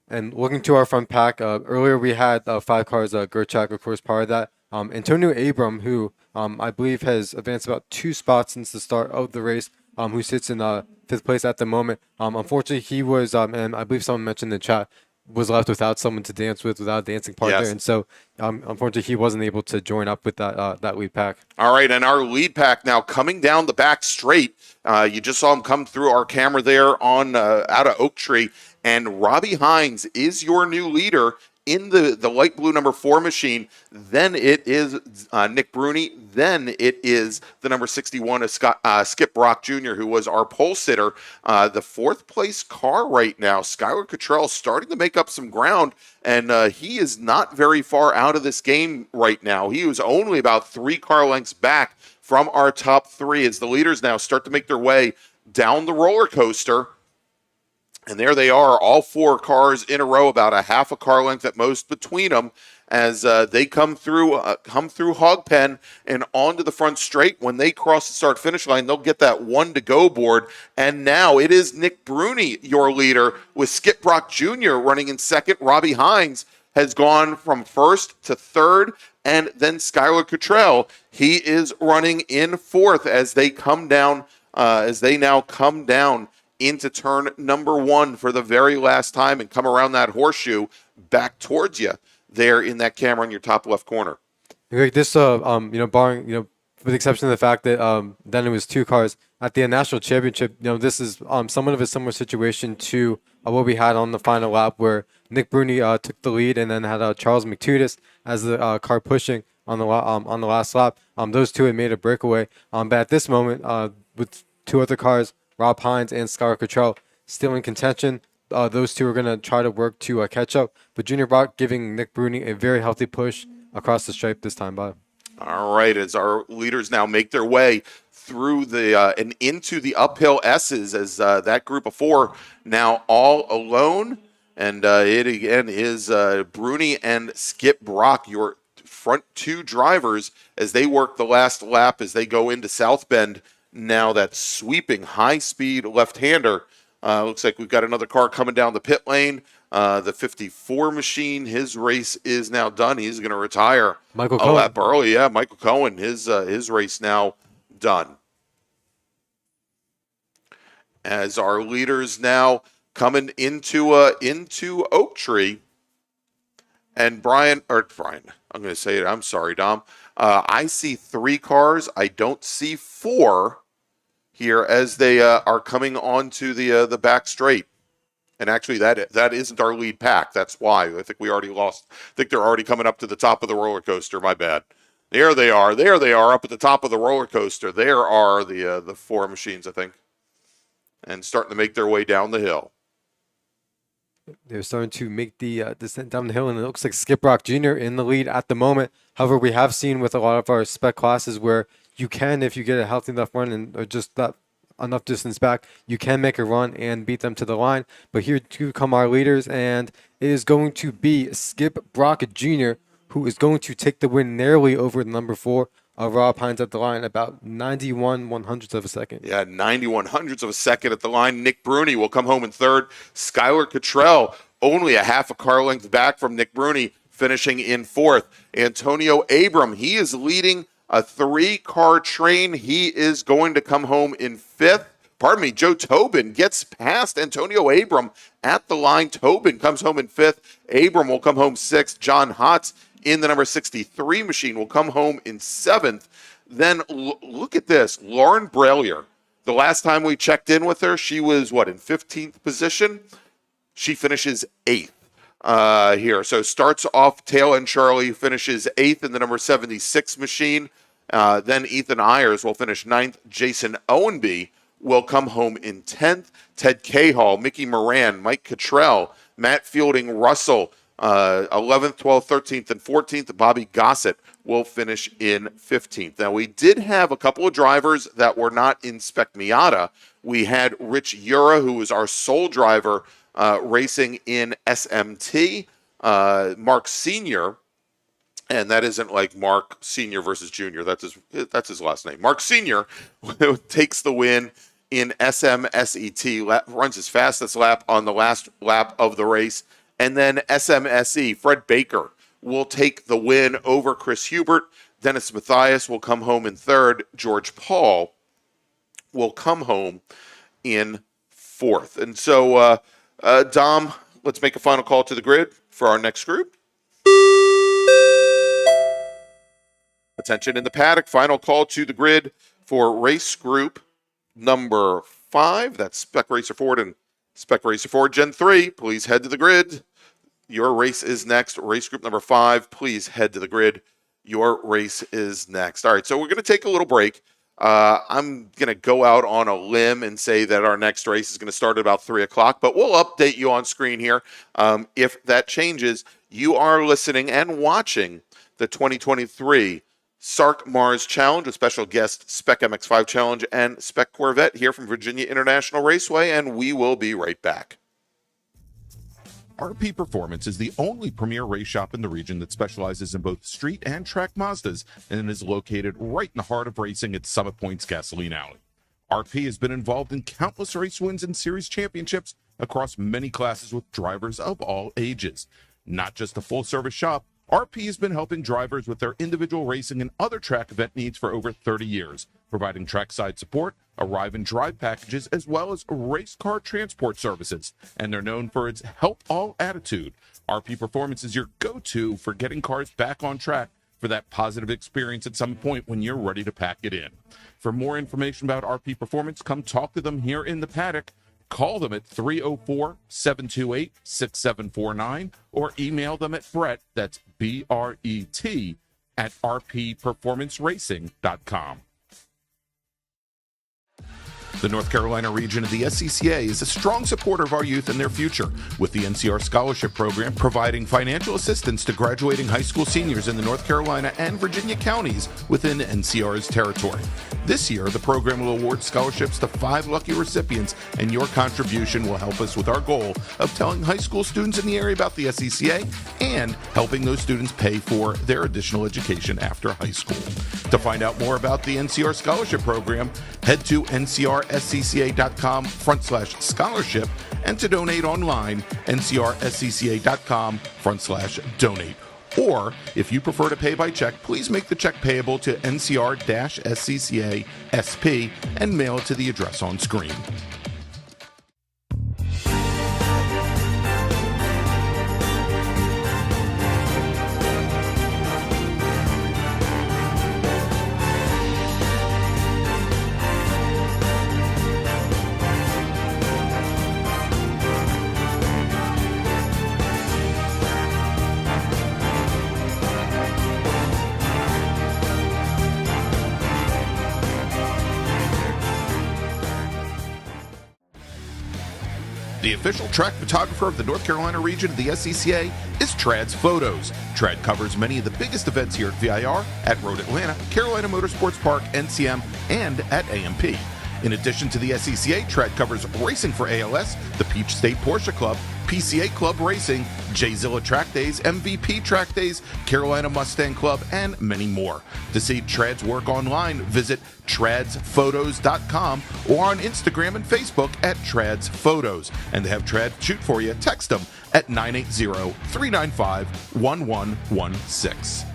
and looking to our front pack, earlier we had 5 cars, Gerchak, of course, part of that. Antonio Abram, who I believe has advanced about 2 spots since the start of the race, who sits in 5th place at the moment. Unfortunately, he was, and I believe someone mentioned in the chat, was left without someone to dance with, without a dancing partner, Yes. and so unfortunately he wasn't able to join up with that lead pack. All right, and our lead pack now coming down the back straight. You just saw him come through our camera there on out of Oak Tree, and Robbie Hines is your new leader in the light blue number 4 machine. Then it is Nick Bruni. Then it is the number 61 Skip Brock Jr., who was our pole sitter. The 4th place car right now, Skylar Cottrell, starting to make up some ground, and he is not very far out of this game right now. He was only about 3 car lengths back from our top 3 as the leaders now start to make their way down the roller coaster. And there they are, all 4 cars in a row, about a half a car length at most between them, as they come through Hog Pen and onto the front straight. When they cross the start-finish line, they'll get that 1 to go board. And now it is Nick Bruni, your leader, with Skip Brock Jr. running in 2nd. Robbie Hines has gone from 1st to 3rd, and then Skylar Cottrell, he is running in 4th as they come down, now come down into turn number 1 for the very last time and come around that horseshoe back towards you there in that camera in your top left corner. Like this, barring, with the exception of the fact that then it was 2 cars at the national championship. This is somewhat of a similar situation to what we had on the final lap, where Nick Bruni took the lead and then had Charles McTudis as the car pushing on the last lap. Those 2 had made a breakaway, but at this moment, with 2 other cars, Rob Hines and Skylar Cottrell still in contention. Those 2 are going to try to work to catch up, but Junior Brock giving Nick Bruni a very healthy push across the stripe this time by. All right, as our leaders now make their way through and into the uphill S's, as that group of 4 now all alone, and it again is Bruni and Skip Brock, your front 2 drivers, as they work the last lap as they go into South Bend. Now that sweeping high-speed left-hander. Looks like we've got another car coming down the pit lane. The 54 machine, his race is now done. He's going to retire a lap early. Yeah, Michael Cohen, his race now done. As our leaders now coming into Oak Tree, and Brian, I'm going to say it. I'm sorry, Dom. I see 3 cars. I don't see 4 here as they are coming onto the back straight. And actually, that isn't our lead pack. That's why. I think we already lost. I think they're already coming up to the top of the roller coaster. My bad. There they are. There they are up at the top of the roller coaster. There are the 4 machines, I think, and starting to make their way down the hill. They're starting to make the descent down the hill, and it looks like Skip Brock Jr. in the lead at the moment. However, we have seen with a lot of our spec classes where you can, if you get a healthy enough run and or just that enough distance back, you can make a run and beat them to the line. But here too come our leaders, and it is going to be Skip Brock Jr., who is going to take the win narrowly over the number 4. Rob Hines at the line, about 91 100ths of a second. Yeah, 91 hundredths of a second at the line. Nick Bruni will come home in 3rd. Skylar Cottrell, only a half a car length back from Nick Bruni, finishing in 4th. Antonio Abram, he is leading a 3-car train. He is going to come home in 5th. Pardon me, Joe Tobin gets past Antonio Abram at the line. Tobin comes home in 5th. Abram will come home 6th. John Hotz in the number 63 machine will come home in 7th. Then look at this. Lauren Bralier. The last time we checked in with her, she was, in 15th position? She finishes 8th here. So starts off Tail and Charlie, finishes 8th in the number 76 machine. Then Ethan Ayers will finish 9th. Jason Owenby will come home in 10th. Ted Cahall, Mickey Moran, Mike Cottrell, Matt Fielding, Russell, 11th, 12th, 13th, and 14th. Bobby Gossett will finish in 15th. Now, we did have a couple of drivers that were not in Spec Miata. We had Rich Ura, who was our sole driver racing in SMT. Mark Sr., and that isn't like Mark Sr. versus Jr. That's his last name. Mark Sr. takes the win in SMSET, runs his fastest lap on the last lap of the race. And then SMSE, Fred Baker, will take the win over Chris Hubert. Dennis Mathias will come home in third. George Paul will come home in fourth. And so, Dom, let's make a final call to the grid for our next group. Attention in the paddock. Final call to the grid for race group number 5. That's Spec Racer Ford and Spec Racer Ford Gen 3. Please head to the grid. Your race is next. Race group number 5. Please head to the grid. Your race is next. All right, so we're going to take a little break. I'm going to go out on a limb and say that our next race is going to start at about 3 o'clock, but we'll update you on screen here. If that changes, you are listening and watching the 2023 SARRC MARRS Challenge with special guest Spec MX-5 Challenge and Spec Corvette here from Virginia International Raceway, and we will be right back. RP Performance is the only premier race shop in the region that specializes in both street and track Mazdas and is located right in the heart of racing at Summit Point's Gasoline Alley. RP has been involved in countless race wins and series championships across many classes with drivers of all ages. Not just a full-service shop, RP has been helping drivers with their individual racing and other track event needs for over 30 years, providing trackside support, arrive and drive packages, as well as race car transport services. And they're known for its help all attitude. RP Performance is your go-to for getting cars back on track for that positive experience at some point when you're ready to pack it in. For more information about RP Performance, come talk to them here in the paddock. Call them at 304-728-6749 or email them at Brett, that's B-R-E-T, at rpperformanceracing.com. The North Carolina region of the SCCA is a strong supporter of our youth and their future, with the NCR Scholarship Program providing financial assistance to graduating high school seniors in the North Carolina and Virginia counties within NCR's territory. This year, the program will award scholarships to 5 lucky recipients, and your contribution will help us with our goal of telling high school students in the area about the SCCA and helping those students pay for their additional education after high school. To find out more about the NCR Scholarship Program, head to ncrscca.com/scholarship, and to donate online, ncrscca.com/donate. Or, if you prefer to pay by check, please make the check payable to NCR-SCCA SP and mail it to the address on screen. The official track photographer of the North Carolina region of the SCCA is Trad's Photos. Trad covers many of the biggest events here at VIR, at Road Atlanta, Carolina Motorsports Park, NCM, and at AMP. In addition to the SCCA, Trad covers racing for ALS, the Peach State Porsche Club, PCA Club Racing, J-Zilla Track Days, MVP Track Days, Carolina Mustang Club, and many more. To see Trad's work online, visit tradsphotos.com or on Instagram and Facebook at Trad's Photos. And to have Trad shoot for you, text them at 980-395-1116.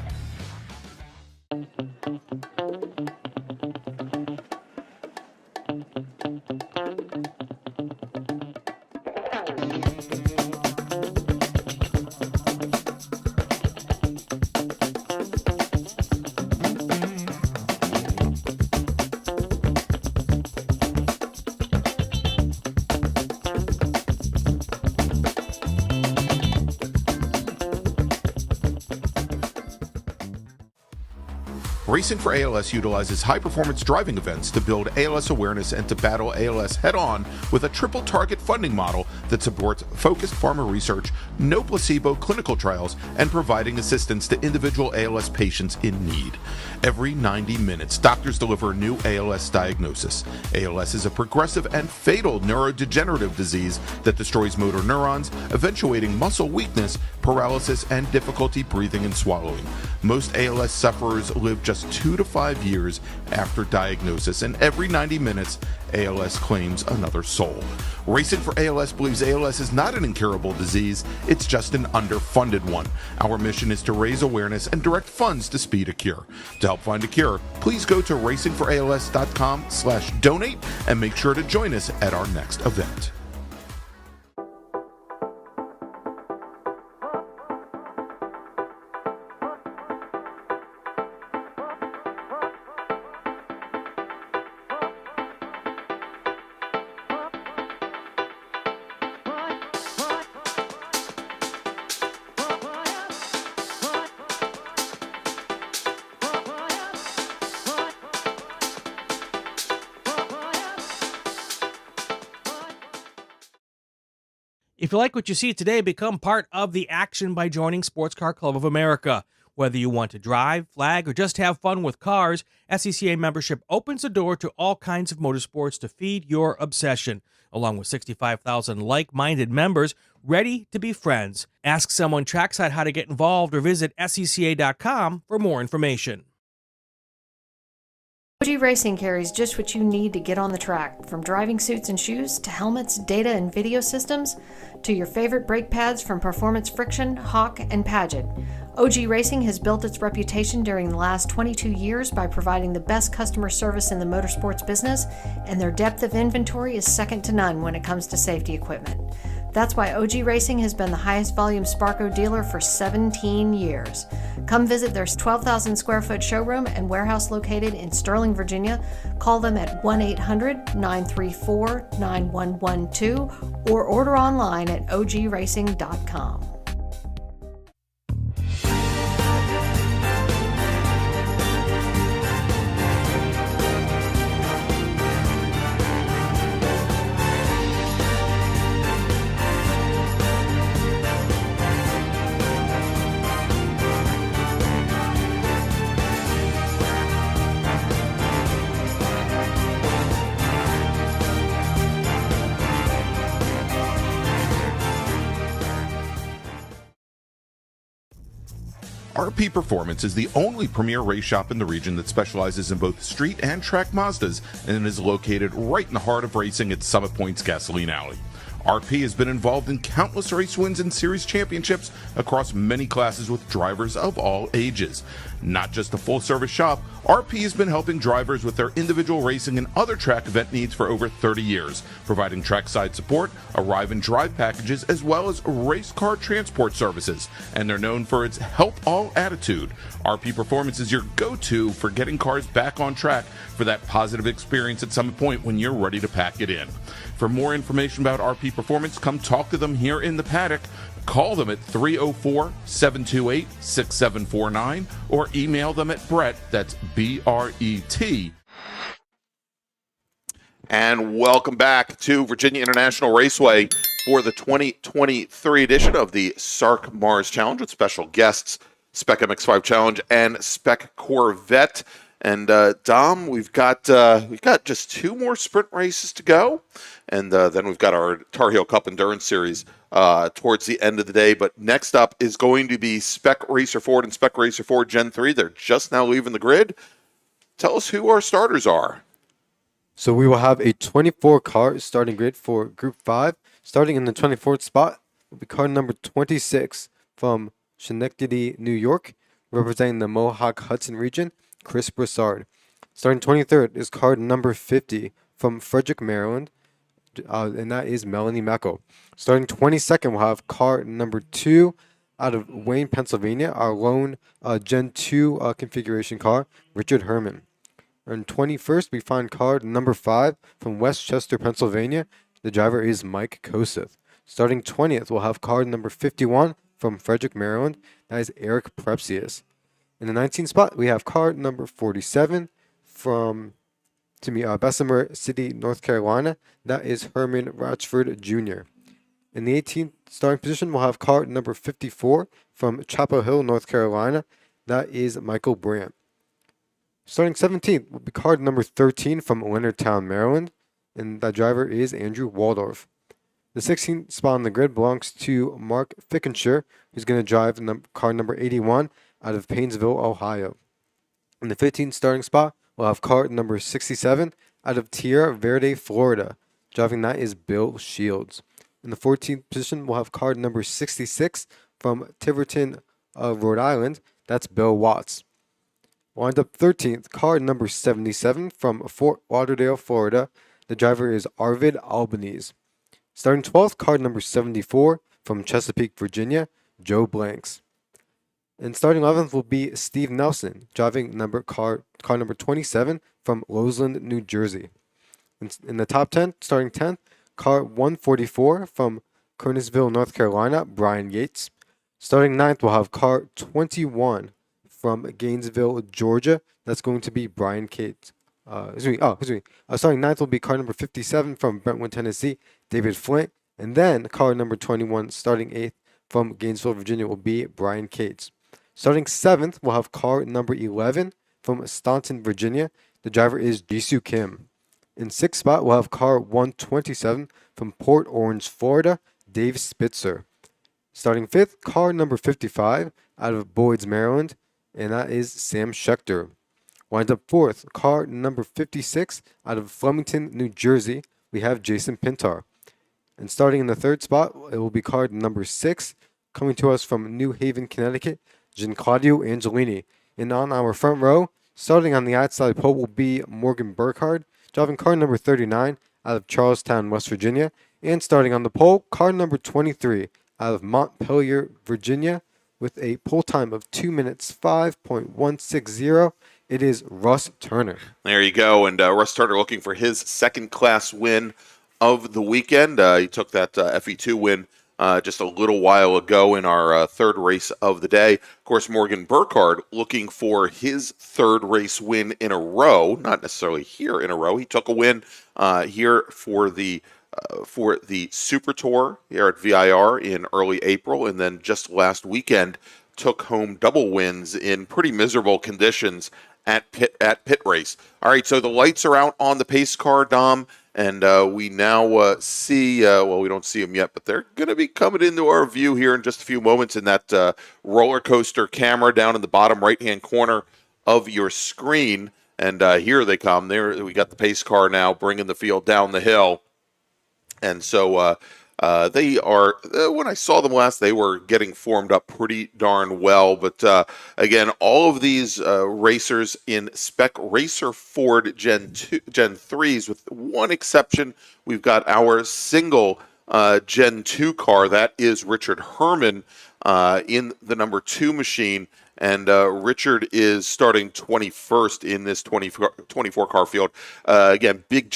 Racing for ALS utilizes high-performance driving events to build ALS awareness and to battle ALS head-on with a triple-target funding model that that supports focused farmer research, no placebo clinical trials, and providing assistance to individual ALS patients in need. Every 90 minutes, doctors deliver a new ALS diagnosis. ALS is a progressive and fatal neurodegenerative disease that destroys motor neurons, eventuating muscle weakness, paralysis, and difficulty breathing and swallowing. Most ALS sufferers live just 2 to 5 years after diagnosis, and every 90 minutes, ALS claims another soul. Racing for ALS believes ALS is not an incurable disease, it's just an underfunded one. Our mission is to raise awareness and direct funds to speed a cure. To help find a cure, please go to racingforals.com/donate and make sure to join us at our next event. If you like what you see today, become part of the action by joining Sports Car Club of America. Whether you want to drive, flag, or just have fun with cars, SCCA membership opens the door to all kinds of motorsports to feed your obsession, along with 65,000 like-minded members ready to be friends. Ask someone trackside how to get involved or visit scca.com for more information. OG Racing carries just what you need to get on the track, from driving suits and shoes to helmets, data and video systems, to your favorite brake pads from Performance Friction, Hawk, and Paget. OG Racing has built its reputation during the last 22 years by providing the best customer service in the motorsports business, and their depth of inventory is second to none when it comes to safety equipment. That's why OG Racing has been the highest volume Sparco dealer for 17 years. Come visit their 12,000 square foot showroom and warehouse located in Sterling, Virginia. Call them at 1-800-934-9112 or order online at ogracing.com. RP Performance is the only premier race shop in the region that specializes in both street and track Mazdas and is located right in the heart of racing at Summit Point's Gasoline Alley. RP has been involved in countless race wins and series championships across many classes with drivers of all ages. Not just a full-service shop, RP has been helping drivers with their individual racing and other track event needs for over 30 years, providing trackside support, arrive and drive packages, as well as race car transport services. And they're known for its help all attitude. RP Performance is your go-to for getting cars back on track for that positive experience at Summit Point when you're ready to pack it in. For more information about RP Performance, come talk to them here in the paddock. Call them at 304-728-6749 or email them at Brett, that's B-R-E-T. And welcome back to Virginia International Raceway for the 2023 edition of the SARRC MARRS Challenge with special guests, Spec MX-5 Challenge and Spec Corvette. And Dom, we've got just 2 more sprint races to go, and then we've got our Tarheel Cup Endurance Series towards the end of the day. But next up is going to be Spec Racer Ford and Spec Racer Ford Gen 3. They're just now leaving the grid. Tell us who our starters are. So we will have a 24-car starting grid for Group 5. Starting in the 24th spot will be car number 26 from Schenectady, New York, representing the Mohawk-Hudson region, Chris Broussard. Starting 23rd is card number 50 from Frederick, Maryland, and that is Melanie Meckel. Starting 22nd, we'll have card number 2 out of Wayne, Pennsylvania, our lone Gen 2 configuration car, Richard Herman. And 21st, we find card number 5 from Westchester, Pennsylvania. The driver is Mike Koseth. Starting 20th, we'll have card number 51 from Frederick, Maryland. That is Eric Prepsius. In the 19th spot, we have card number 47 from Bessemer City, North Carolina. That is Herman Rochford Jr. In the 18th starting position, we'll have car number 54 from Chapel Hill, North Carolina. That is Michael Brandt. Starting 17th will be car number 13 from Leonardtown, Maryland, and that driver is Andrew Waldorf. The 16th spot on the grid belongs to Mark Fickenshire, who's going to drive car number 81 out of Painesville, Ohio. In the 15th starting spot, we'll have car number 67 out of Tierra Verde, Florida. Driving that is Bill Shields. In the 14th position, we'll have car number 66 from Tiverton, Rhode Island. That's Bill Watts. Lined up 13th, car number 77 from Fort Lauderdale, Florida. The driver is Arvid Albanese. Starting 12th, car number 74 from Chesapeake, Virginia, Joe Blanks. And starting 11th will be Steve Nelson, driving car number 27 from Roseland, New Jersey. In the top 10, starting 10th, car 144 from Kernersville, North Carolina, Brian Yates. Starting 9th, we'll have car 21 from Gainesville, Georgia. That's going to be Brian Cates. Starting 9th will be car number 57 from Brentwood, Tennessee, David Flint. And then car number 21, starting 8th from Gainesville, Virginia, will be Brian Cates. Starting 7th, we'll have car number 11 from Staunton, Virginia. The driver is Jisoo Kim. In 6th spot, we'll have car 127 from Port Orange, Florida, Dave Spitzer. Starting 5th, car number 55 out of Boyd's, Maryland, and that is Sam Schechter. Winds up 4th, car number 56 out of Flemington, New Jersey, we have Jason Pintar. And starting in the 3rd spot, it will be car number 6, coming to us from New Haven, Connecticut, Gianclaudio Angelini. And on our front row, starting on the outside pole, will be Morgan Burkhardt, driving car number 39 out of Charlestown, West Virginia. And starting on the pole, car number 23 out of Montpelier, Virginia, with a pole time of 2 minutes 5.160. It is Russ Turner. There you go. And Russ Turner looking for his second-class win of the weekend. He took that FE2 win just a little while ago in our third race of the day. Of course, Morgan Burkhardt looking for his third race win in a row, not necessarily here in a row. He took a win here for the Super Tour here at VIR in early April, and then just last weekend took home double wins in pretty miserable conditions at pit race. All right, so the lights are out on the pace car, Dom, and we now see, well, we don't see them yet, but they're going to be coming into our view here in just a few moments in that roller coaster camera down in the bottom right-hand corner of your screen. And here they come. There, we got the pace car now bringing the field down the hill. And so they are, when I saw them last, they were getting formed up pretty darn well. But again, all of these racers in Spec Racer Ford Gen 3s, with one exception. We've got our single Gen 2 car. That is Richard Herman in the number 2 machine. And Richard is starting 21st in this 24 car field. Again, big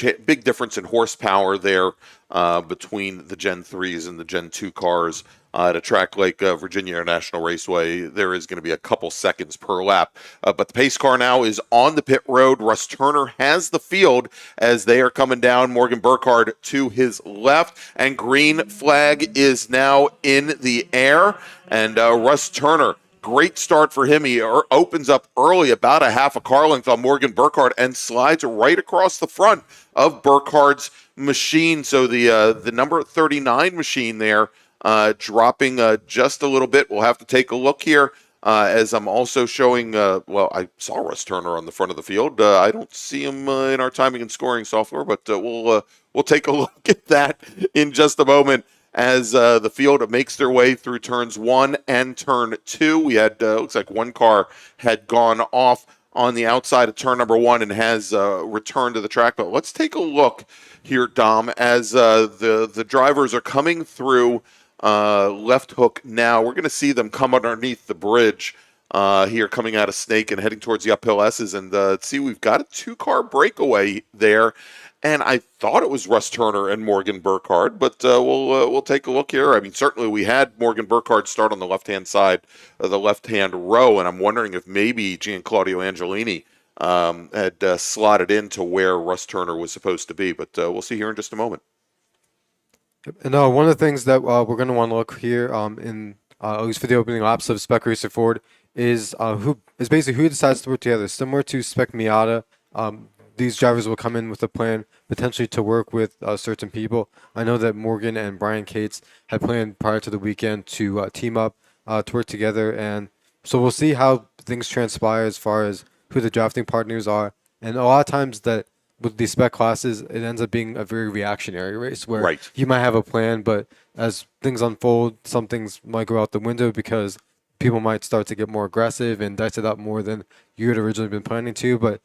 difference in horsepower there between the Gen 3s and the Gen 2 cars. At a track like Virginia International Raceway, there is going to be a couple seconds per lap. But the pace car now is on the pit road. Russ Turner has the field as they are coming down. Morgan Burkhardt to his left. And green flag is now in the air. And Russ Turner, great start for him. He opens up early, about a half a car length on Morgan Burkhardt, and slides right across the front of Burkhardt's machine. So the number 39 machine there dropping just a little bit. We'll have to take a look here as I'm also showing, well, I saw Russ Turner on the front of the field. I don't see him in our timing and scoring software, but we'll take a look at that in just a moment. As the field makes their way through turns 1 and turn 2. We had, looks like one car had gone off on the outside of turn number 1 and has returned to the track. But let's take a look here, Dom, as the drivers are coming through left hook now. We're going to see them come underneath the bridge here, coming out of Snake and heading towards the uphill S's. And see, we've got a 2-car breakaway there. And I thought it was Russ Turner and Morgan Burkhardt, but we'll take a look here. I mean, certainly we had Morgan Burkhardt start on the left-hand side of the left-hand row, and I'm wondering if maybe Gianclaudio Angelini had slotted into where Russ Turner was supposed to be. But we'll see here in just a moment. And one of the things that we're going to want to look here in at least for the opening laps of Spec Racer Ford is basically who decides to work together. Similar to Spec Miata, these drivers will come in with a plan potentially to work with certain people. I know that Morgan and Brian Cates had planned prior to the weekend to team up to work together, and so we'll see how things transpire as far as who the drafting partners are. And a lot of times that with these spec classes, it ends up being a very reactionary race where Right. you might have a plan, but as things unfold, some things might go out the window because people might start to get more aggressive and dice it up more than you had originally been planning to. But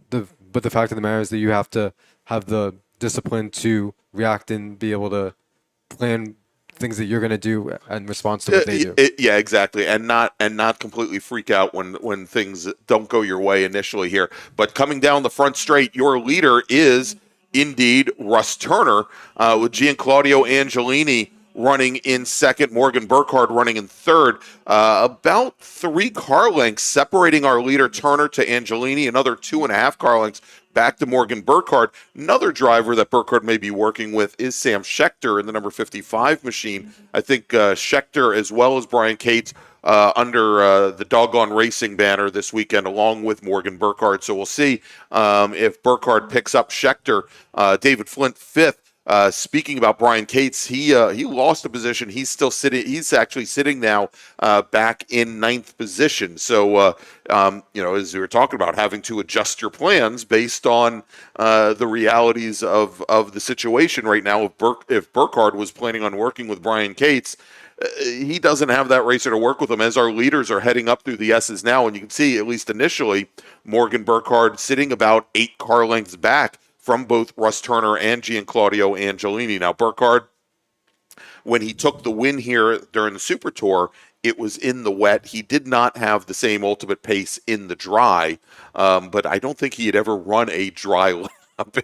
the fact of the matter is that you have to have the discipline to react and be able to plan things that you're going to do in response to what they do. Yeah, exactly, and not completely freak out when things don't go your way initially here. But coming down the front straight, your leader is indeed Russ Turner with Gianclaudio Angelini running in second, Morgan Burkhardt running in third. About 3 car lengths separating our leader Turner to Angelini, another 2.5 car lengths back to Morgan Burkhardt. Another driver that Burkhardt may be working with is Sam Schechter in the number 55 machine. I think Schechter, as well as Brian Cates, under the Doggone Racing banner this weekend, along with Morgan Burkhardt. So we'll see if Burkhardt picks up Schechter. David Flint, fifth. Speaking about Brian Cates, he lost a position. He's still sitting. He's actually sitting now back in 9th position. So as we were talking about, having to adjust your plans based on the realities of the situation right now. If Burkhardt was planning on working with Brian Cates, he doesn't have that racer to work with him as our leaders are heading up through the S's now. And you can see, at least initially, Morgan Burkhardt sitting about 8 car lengths back from both Russ Turner and Gianclaudio Angelini. Now, Burkhardt, when he took the win here during the Super Tour, it was in the wet. He did not have the same ultimate pace in the dry, but I don't think he had ever run a dry lap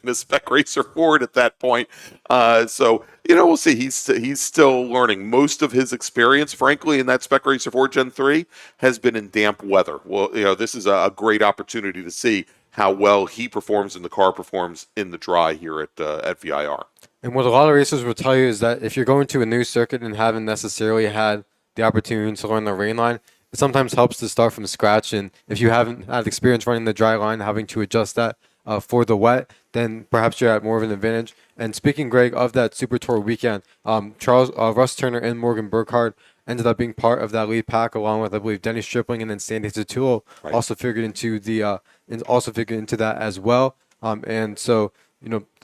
in a Spec Racer Ford at that point. So we'll see. He's still learning. Most of his experience, frankly, in that Spec Racer Ford Gen 3 has been in damp weather. Well, this is a great opportunity to see how well he performs and the car performs in the dry here at VIR. And what a lot of racers will tell you is that if you're going to a new circuit and haven't necessarily had the opportunity to learn the rain line, it sometimes helps to start from scratch. And if you haven't had experience running the dry line, having to adjust that for the wet, then perhaps you're at more of an advantage. And speaking, Greg, of that Super Tour weekend, Russ Turner and Morgan Burkhardt ended up being part of that lead pack, along with, I believe, Dennis Stripling and then Sandy Zatulo also figured into that as well. And so,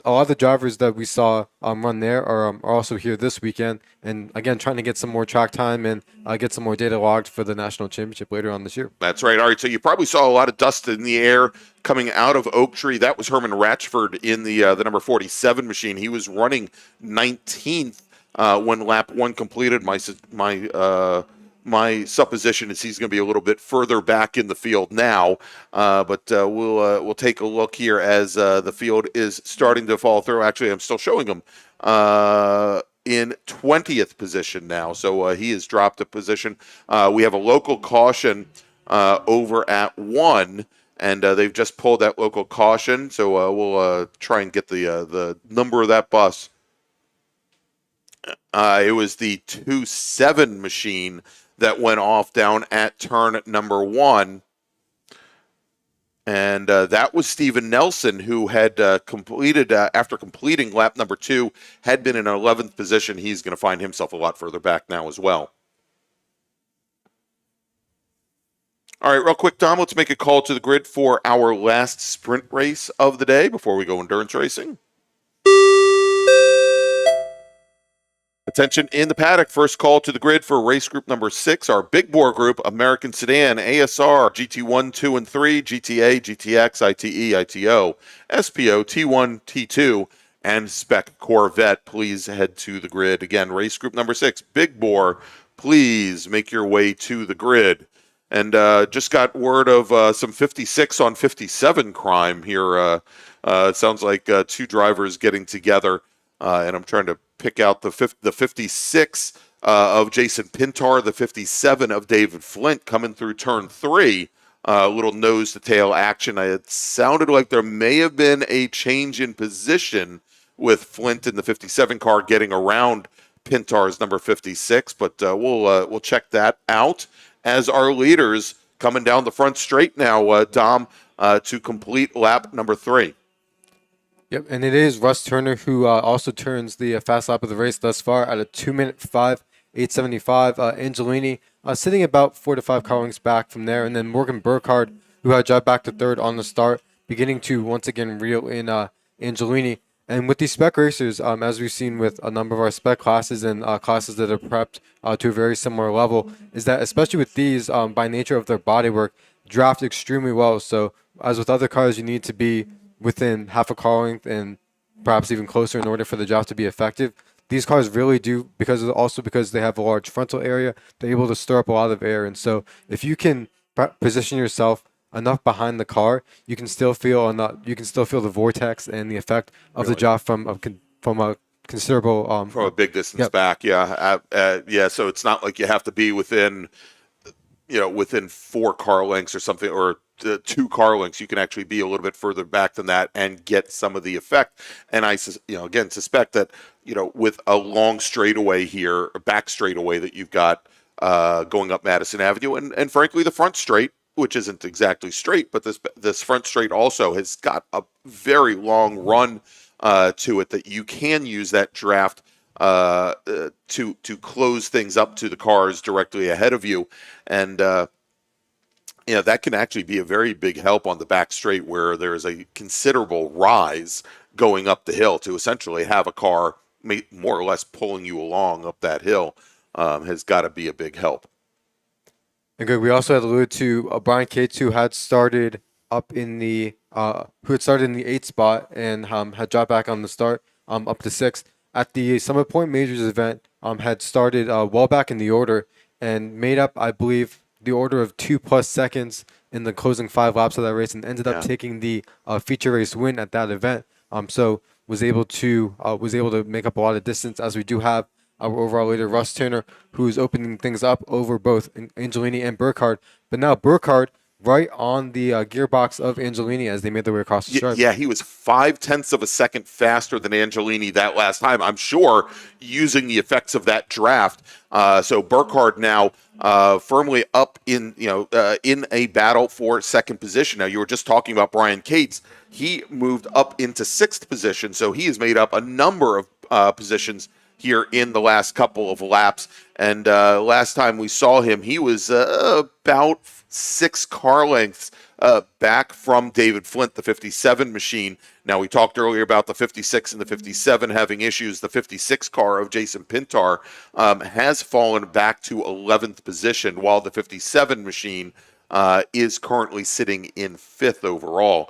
a lot of the drivers that we saw run there are also here this weekend, and again, trying to get some more track time and get some more data logged for the national championship later on this year. That's right. All right, so you probably saw a lot of dust in the air coming out of Oak Tree. That was Herman Ratchford in the number 47 machine. He was running 19th when lap 1 completed. My supposition is he's going to be a little bit further back in the field now, but we'll take a look here as the field is starting to fall through. Actually, I'm still showing him in 20th position now, so he has dropped a position. We have a local caution over at 1, and they've just pulled that local caution, so we'll try and get the number of that bus. It was the 2-7 machine that went off down at turn number 1. And that was Steven Nelson, who had completed, after completing lap number 2, had been in 11th position. He's going to find himself a lot further back now as well. All right, real quick, Tom, let's make a call to the grid for our last sprint race of the day before we go endurance racing. Attention in the paddock. First call to the grid for race group number 6, our big bore group, American Sedan, ASR, GT1, 2, and 3, GTA, GTX, ITE, ITO, SPO, T1, T2, and Spec Corvette. Please head to the grid. Again, race group number 6, big bore. Please make your way to the grid. And just got word of some 56 on 57 crime here. It sounds like 2 drivers getting together. And I'm trying to pick out the 56 of Jason Pintar, the 57 of David Flint coming through turn 3. Little nose to tail action. It sounded like there may have been a change in position with Flint in the 57 car getting around Pintar's number 56, but we'll check that out as our leaders coming down the front straight now, Dom, to complete lap number 3. Yep, and it is Russ Turner who also turns the fast lap of the race thus far at a 2-minute 5:875. Angelini sitting about 4 to 5 car lengths back from there, and then Morgan Burkhardt, who had dropped back to third on the start, beginning to once again reel in Angelini. And with these spec racers, as we've seen with a number of our spec classes and classes that are prepped to a very similar level, is that especially with these, by nature of their bodywork, draft extremely well. So as with other cars, you need to be within half a car length and perhaps even closer in order for the draft to be effective. These cars really do, because they have a large frontal area, they're able to stir up a lot of air. And so if you can position yourself enough behind the car, you can still feel the vortex and the effect of the draft from a considerable from a big distance back. Yeah. So it's not like you have to be within 4 car lengths or something, or 2 car lengths. You can actually be a little bit further back than that and get some of the effect. And I again suspect that with a long straightaway here, a back straightaway that you've got going up Madison Avenue, and frankly the front straight, which isn't exactly straight, but this front straight also has got a very long run to it that you can use that draft to close things up to the cars directly ahead of you. And that can actually be a very big help on the back straight, where there is a considerable rise going up the hill. To essentially have a car more or less pulling you along up that hill has got to be a big help. And good. We also had alluded to Brian Cates, who had started in the 8th spot and had dropped back on the start up to 6th at the Summit Point Majors event. Had started well back in the order and made up, I believe, the order of 2+ seconds in the closing 5 laps of that race, and ended up taking the feature race win at that event. So was able to make up a lot of distance, as we do have our overall leader Russ Turner, who is opening things up over both Angelini and Burkhardt. But now Burkhardt right on the gearbox of Angelini as they made their way across the stripe. Yeah, he was 0.5 of a second faster than Angelini that last time, I'm sure, using the effects of that draft. So Burkhardt now firmly up in a battle for second position. Now, you were just talking about Brian Cates. He moved up into 6th position, so he has made up a number of positions here in the last couple of laps. And last time we saw him, he was about 6 car lengths back from David Flint, the 57 machine. Now, we talked earlier about the 56 and the 57 having issues. The 56 car of Jason Pintar has fallen back to 11th position, while the 57 machine is currently sitting in 5th overall.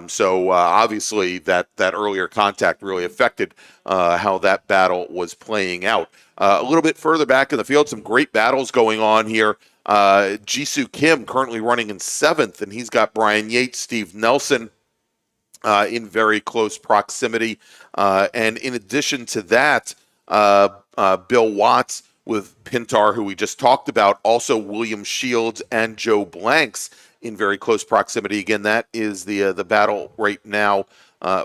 So obviously that earlier contact really affected how that battle was playing out. A little bit further back in the field, some great battles going on here. Jisoo Kim currently running in 7th, and he's got Brian Yates, Steve Nelson in very close proximity. And in addition to that, Bill Watts with Pintar, who we just talked about, also William Shields and Joe Blanks in very close proximity. Again, that is the battle right now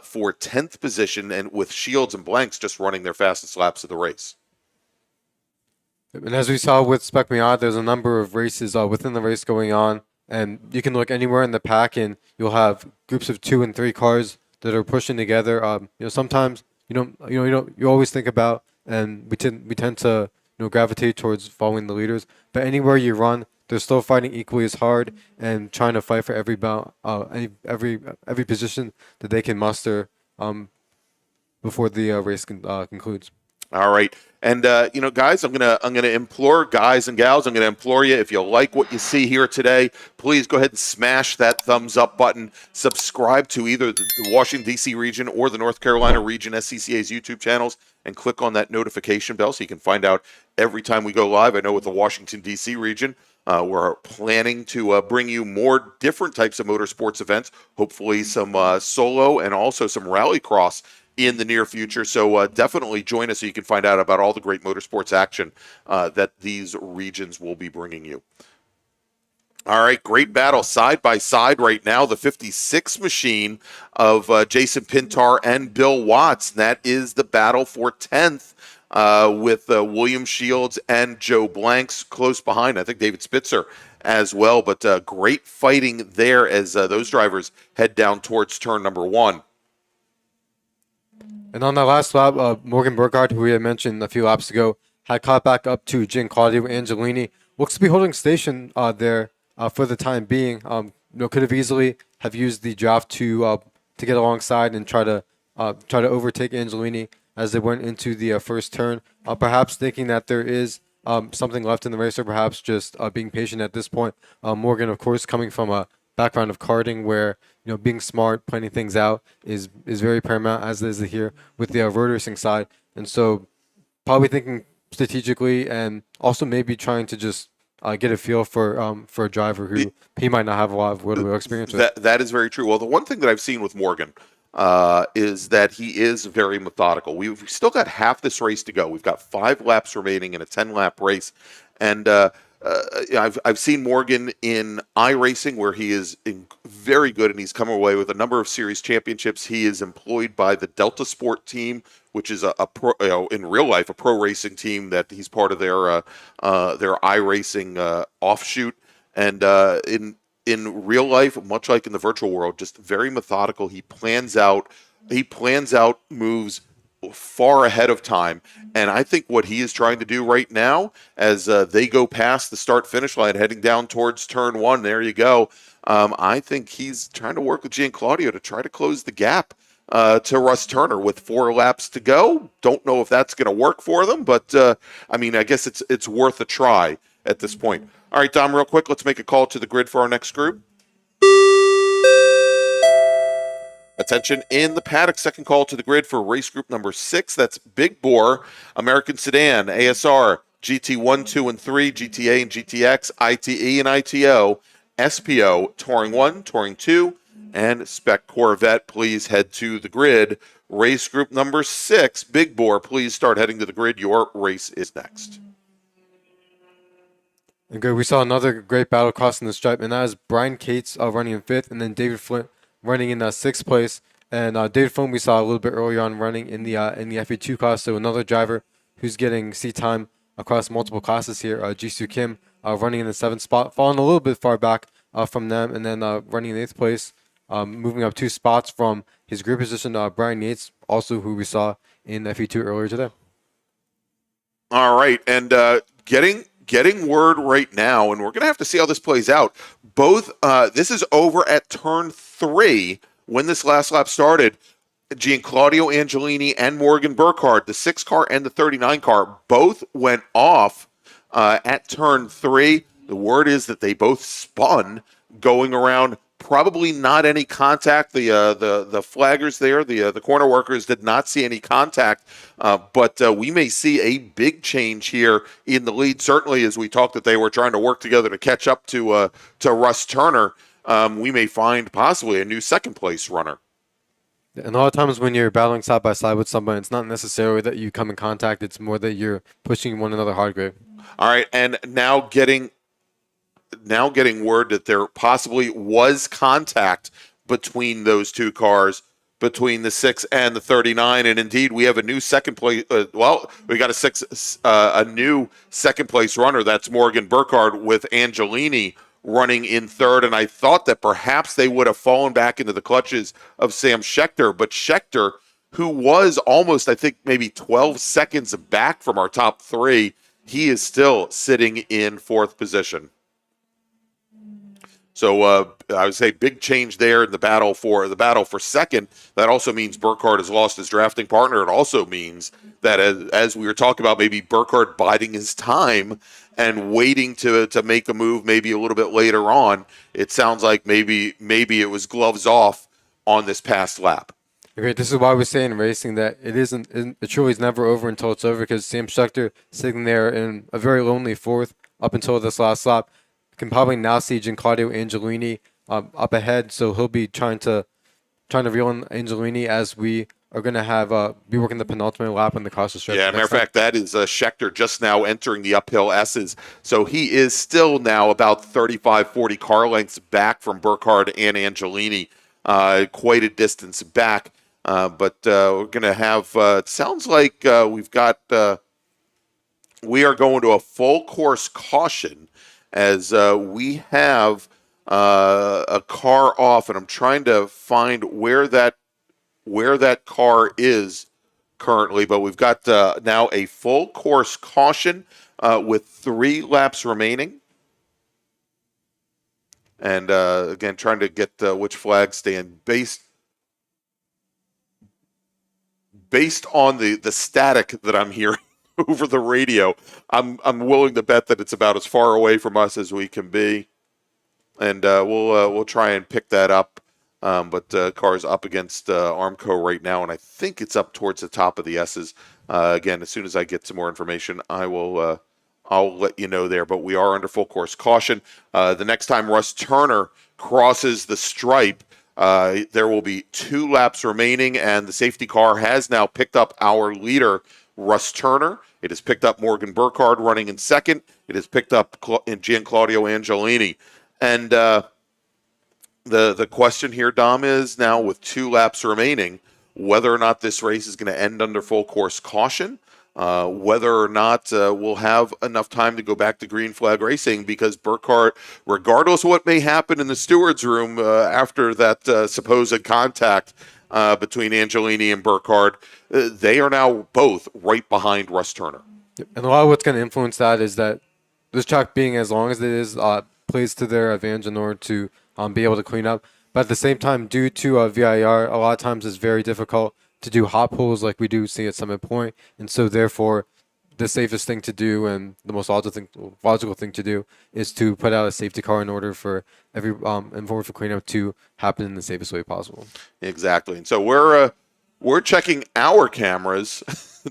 for 10th position, and with Shields and Blanks just running their fastest laps of the race. And as we saw with Spec Miata, there's a number of races within the race going on, and you can look anywhere in the pack, and you'll have groups of 2 and 3 cars that are pushing together. Sometimes you always think about, and we tend to gravitate towards following the leaders. But anywhere you run, they're still fighting equally as hard and trying to fight for every position that they can muster before the race concludes. All right. And, guys, I'm gonna implore, guys and gals, I'm going to implore you, if you like what you see here today, please go ahead and smash that thumbs up button. Subscribe to either the Washington, D.C. region or the North Carolina region SCCA's YouTube channels, and click on that notification bell so you can find out every time we go live. I know with the Washington, D.C. region, we're planning to bring you more different types of motorsports events, hopefully some solo and also some rallycross in the near future. So definitely join us so you can find out about all the great motorsports action that these regions will be bringing you. All right, great battle side by side right now. The 56 machine of Jason Pintar and Bill Watts. And that is the battle for 10th with William Shields and Joe Blanks close behind. I think David Spitzer as well. But great fighting there as those drivers head down towards turn number 1. And on that last lap, Morgan Burkhardt, who we had mentioned a few laps ago, had caught back up to Giancarlo Angelini. Looks to be holding station there for the time being. Could have easily have used the draft to get alongside and try to overtake Angelini as they went into the first turn. Perhaps thinking that there is something left in the race, or perhaps just being patient at this point. Morgan, of course, coming from a background of karting where being smart, planning things out is very paramount, as is here with the road racing side. And so probably thinking strategically and also maybe trying to just get a feel for a driver who he might not have a lot of wheel experience with. That is very true. Well, the one thing that I've seen with Morgan is that he is very methodical. We've still got half this race to go. We've got 5 laps remaining in a 10-lap race. And I've seen Morgan in iRacing where he is very good, and he's come away with a number of series championships. He is employed by the Delta Sport team, which is a pro, in real life, a pro racing team that he's part of their iRacing offshoot. And in real life, much like in the virtual world, just very methodical. He plans out moves far ahead of time. And I think what he is trying to do right now, as they go past the start-finish line, heading down towards turn 1, there you go. I think he's trying to work with Giancarlo to try to close the gap to Russ Turner with 4 laps to go. Don't know if that's going to work for them, but I guess it's worth a try at this point. All right, Dom, real quick, let's make a call to the grid for our next group. Attention in the paddock, second call to the grid for race group number 6. That's Big Bore, American Sedan, ASR, GT1, 2, and 3, GTA and GTX, ITE and ITO, SPO, Touring 1, Touring 2, and Spec Corvette. Please head to the grid. Race group number 6, Big Bore, please start heading to the grid. Your race is next. And good, we saw another great battle crossing the stripe, and that is Brian Cates running in 5th, and then David Flint running in 6th place. And David Flint we saw a little bit earlier on running in the FA2 class, so another driver who's getting seat time across multiple classes here. Jisoo Kim running in the 7th spot, falling a little bit far back from them, and then running in 8th place, moving up 2 spots from his grid position, Brian Yates, also who we saw in FA2 earlier today. All right, and getting word right now, and we're going to have to see how this plays out. Both, this is over at turn 3 when this last lap started. Giancarlo Angelini and Morgan Burkhardt, the 6 car and the 39 car, both went off at turn 3. The word is that they both spun going around. Probably not any contact. The flaggers there, the corner workers did not see any contact, but we may see a big change here in the lead. Certainly, as we talked that they were trying to work together to catch up to Russ Turner, we may find possibly a new second place runner. And a lot of times when you're battling side by side with somebody, it's not necessarily that you come in contact. It's more that you're pushing one another hard grade. All right, and now getting word that there possibly was contact between those 2 cars, between the 6 and the 39, and indeed we have a new second place. We got a new second place runner. That's Morgan Burkhardt with Angelini running in 3rd, and I thought that perhaps they would have fallen back into the clutches of Sam Schechter, but Schechter, who was almost, I think, maybe 12 seconds back from our top 3, he is still sitting in 4th position. So I would say big change there in the battle for second. That also means Burkhardt has lost his drafting partner. It also means that as we were talking about, maybe Burkhardt biding his time and waiting to make a move maybe a little bit later on. It sounds like maybe it was gloves off on this past lap. Okay, this is why we say in racing that it truly is never over until it's over, because Sam Schechter sitting there in a very lonely 4th up until this last lap. Can probably now see Giancarlo Angelini up ahead, so he'll be trying to reel in Angelini as we are going to have be working the penultimate lap on the Costa stretch. Yeah, matter of fact, that is Schechter just now entering the uphill S's. So he is still now about 35, 40 car lengths back from Burkhardt and Angelini. Quite a distance back. But we're going to have, it sounds like we've got, we are going to a full course caution as we have a car off, and I'm trying to find where that car is currently, but we've got now a full course caution with 3 laps remaining. And again, trying to get which flag stand based on the static that I'm hearing over the radio. I'm willing to bet that it's about as far away from us as we can be, and we'll try and pick that up. But car's up against Armco right now, and I think it's up towards the top of the S's. Again, as soon as I get some more information, I'll let you know there. But we are under full course caution. The next time Russ Turner crosses the stripe, there will be 2 laps remaining, and the safety car has now picked up our leader, Russ Turner. It has picked up Morgan Burkhardt running in second. It has picked up Gian Claudio Angelini. And the question here, Dom, is now with 2 laps remaining, whether or not this race is going to end under full course caution, whether or not we'll have enough time to go back to green flag racing, because Burkhardt, regardless of what may happen in the steward's room after that supposed contact between Angelini and Burkhardt, they are now both right behind Russ Turner. And a lot of what's going to influence that is that this track being as long as it is plays to their advantage in order to be able to clean up. But at the same time, due to VIR, a lot of times it's very difficult to do hot pulls like we do see at Summit Point. And so therefore, the safest thing to do and the most logical thing to do is to put out a safety car in order for every in order for cleanup to happen in the safest way possible. Exactly. And so we're checking our cameras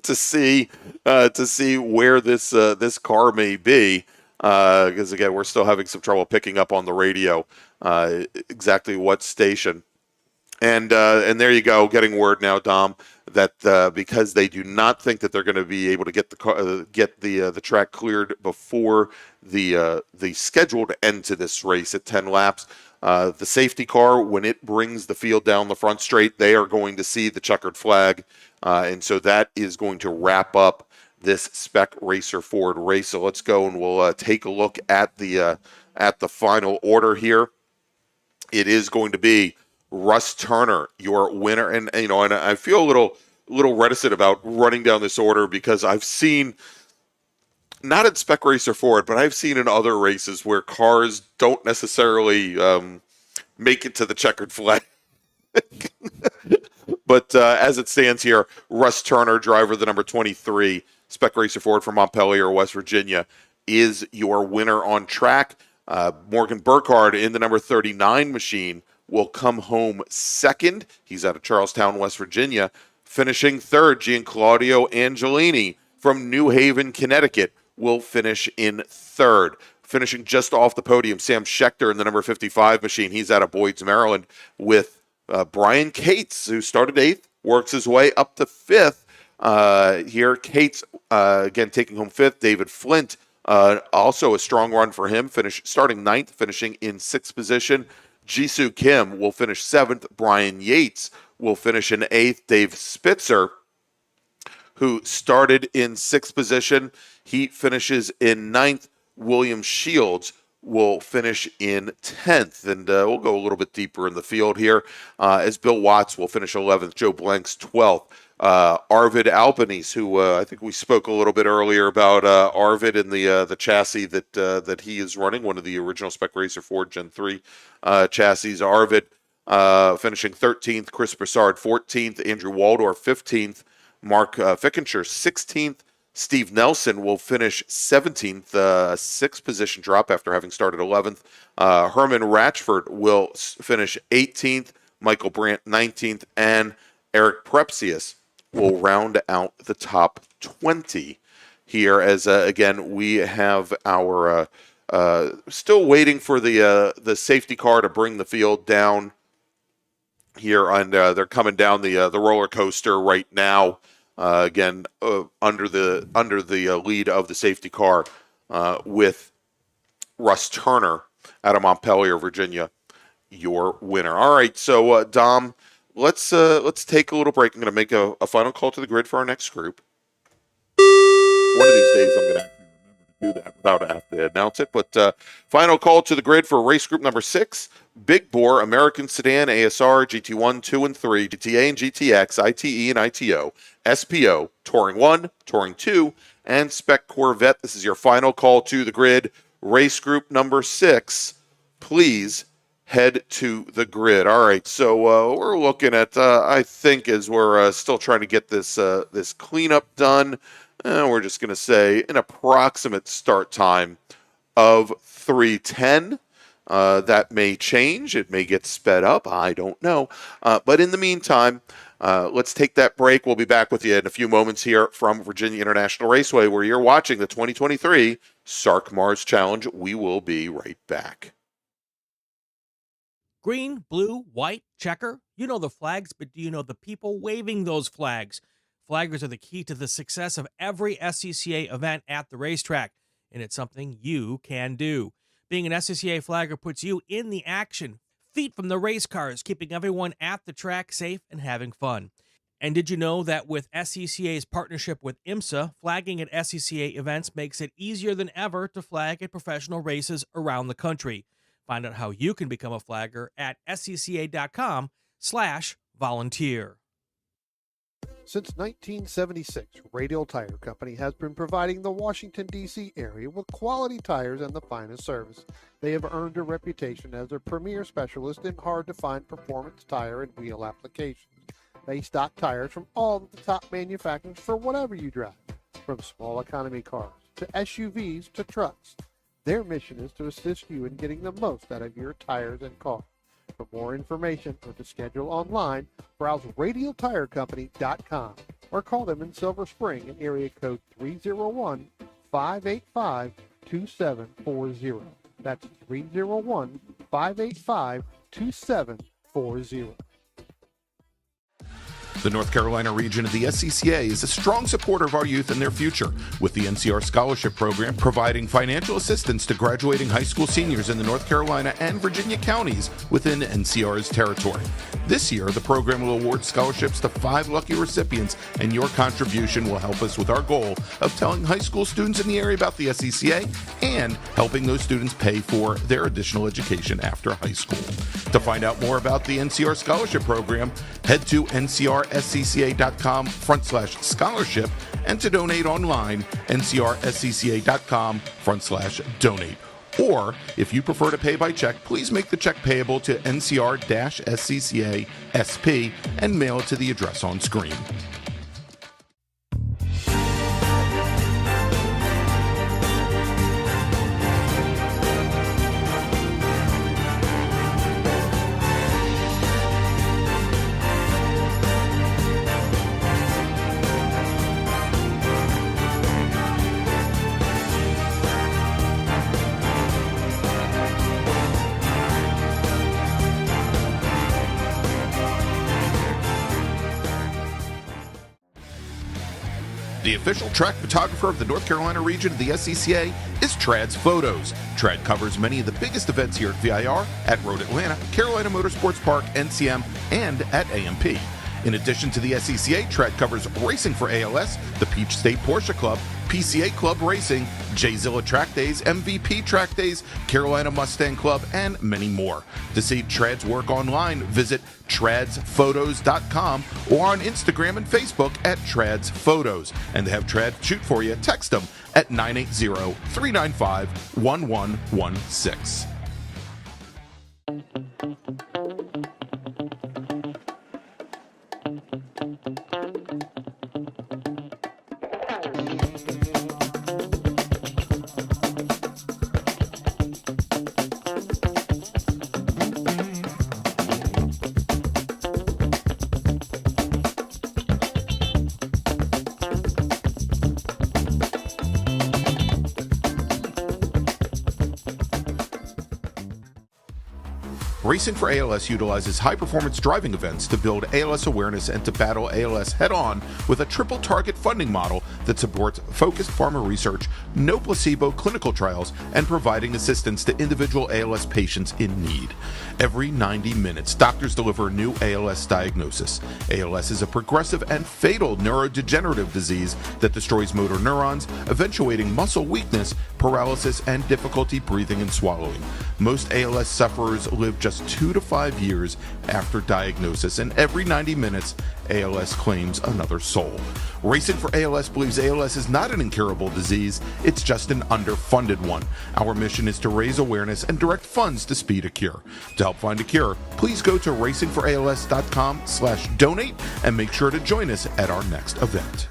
to see where this car may be, because again, we're still having some trouble picking up on the radio exactly what station. And there you go, getting word now, Dom, that because they do not think that they're going to be able to get the track cleared before the scheduled end to this race at 10 laps. The safety car, when it brings the field down the front straight, they are going to see the checkered flag, and so that is going to wrap up this Spec Racer Ford race. So let's go and we'll take a look at the final order here. It is going to be Russ Turner, your winner, and I feel a little reticent about running down this order because I've seen, not at Spec Racer Ford, but I've seen in other races where cars don't necessarily make it to the checkered flag. But as it stands here, Russ Turner, driver the number 23, Spec Racer Ford from Montpelier, West Virginia, is your winner on track. Morgan Burkhardt in the number 39 machine will come home second. He's out of Charlestown, West Virginia. Finishing third, Gian Claudio Angelini from New Haven, Connecticut, will finish in third. Finishing just off the podium, Sam Schechter in the number 55 machine. He's out of Boyds, Maryland, with Brian Cates, who started 8th, works his way up to 5th. Here, Cates, again, taking home 5th. David Flint, also a strong run for him, starting 9th, finishing in 6th position. Jisoo Kim will finish 7th. Brian Yates will finish in 8th. Dave Spitzer, who started in 6th position, he finishes in 9th. William Shields will finish in 10th. And we'll go a little bit deeper in the field here, as Bill Watts will finish 11th. Joe Blanks 12th. Arvid Albanese, who I think we spoke a little bit earlier about Arvid and the chassis that he is running, one of the original Spec Racer Ford Gen 3 chassis. Arvid finishing 13th, Chris Broussard 14th, Andrew Waldorf 15th, Mark Fickenshire 16th, Steve Nelson will finish 17th, 6th position drop after having started 11th. Herman Ratchford will finish 18th, Michael Brandt 19th, and Eric Prepsius will round out the top 20 here as, again, we have our still waiting for the safety car to bring the field down here, and they're coming down the roller coaster right now. Again, under the lead of the safety car with Russ Turner out of Montpelier, Virginia, your winner. All right, so Dom, let's take a little break. I'm going to make a final call to the grid for our next group. One of these days, I'm going to actually remember to do that without having to announce it. But final call to the grid for race group number 6: Big Bore American Sedan ASR GT1, 2, and 3, GTA and GTX, ITE and ITO, SPO, Touring 1, Touring 2, and Spec Corvette. This is your final call to the grid. Race group number 6, please head to the grid. All right, so we're looking at, I think, as we're still trying to get this cleanup done, we're just going to say an approximate start time of 3:10. That may change. It may get sped up. I don't know. But in the meantime, let's take that break. We'll be back with you in a few moments here from Virginia International Raceway, where you're watching the 2023 SARRC MARRS Challenge. We will be right back. Green, blue, white, checker. You know the flags, but do you know the people waving those flags? Flaggers are the key to the success of every SCCA event at the racetrack, and it's something you can do. Being an SCCA flagger puts you in the action, feet from the race cars, keeping everyone at the track safe and having fun. And did you know that with SCCA's partnership with IMSA, flagging at SCCA events makes it easier than ever to flag at professional races around the country? Find out how you can become a flagger at scca.com/volunteer. Since 1976, Radial Tire Company has been providing the Washington, D.C. area with quality tires and the finest service. They have earned a reputation as a premier specialist in hard-to-find performance tire and wheel applications. They stock tires from all of the top manufacturers for whatever you drive, from small economy cars to SUVs to trucks. Their mission is to assist you in getting the most out of your tires and cars. For more information or to schedule online, browse radialtirecompany.com or call them in Silver Spring in area code 301-585-2740. That's 301-585-2740. The North Carolina region of the SCCA is a strong supporter of our youth and their future, with the NCR Scholarship Program providing financial assistance to graduating high school seniors in the North Carolina and Virginia counties within NCR's territory. This year, the program will award scholarships to 5 lucky recipients, and your contribution will help us with our goal of telling high school students in the area about the SCCA and helping those students pay for their additional education after high school. To find out more about the NCR Scholarship Program, head to ncrscca.com/scholarship, and to donate online, ncrscca.com/donate. Or, if you prefer to pay by check, please make the check payable to NCR-SCCA SP and mail it to the address on screen. The official track photographer of the North Carolina region of the SCCA is Trad's Photos. Trad covers many of the biggest events here at VIR, at Road Atlanta, Carolina Motorsports Park, NCM, and at AMP. In addition to the SCCA, Trad covers racing for ALS, the Peach State Porsche Club, PCA Club Racing, J-Zilla Track Days, MVP Track Days, Carolina Mustang Club, and many more. To see Trad's work online, visit tradsphotos.com or on Instagram and Facebook at Trad's Photos. And to have Trad shoot for you, text them at 980-395-1116. Racing for ALS utilizes high-performance driving events to build ALS awareness and to battle ALS head-on with a triple target funding model that supports focused pharma research, no placebo clinical trials, and providing assistance to individual ALS patients in need. Every 90 minutes, doctors deliver a new ALS diagnosis. ALS is a progressive and fatal neurodegenerative disease that destroys motor neurons, eventuating muscle weakness, paralysis, and difficulty breathing and swallowing. Most ALS sufferers live just 2 to 5 years after diagnosis, and every 90 minutes, ALS claims another soul. Racing for ALS believes ALS is not an incurable disease, it's just an underfunded one. Our mission is to raise awareness and direct funds to speed a cure. To help find a cure, please go to racingforals.com/donate and make sure to join us at our next event.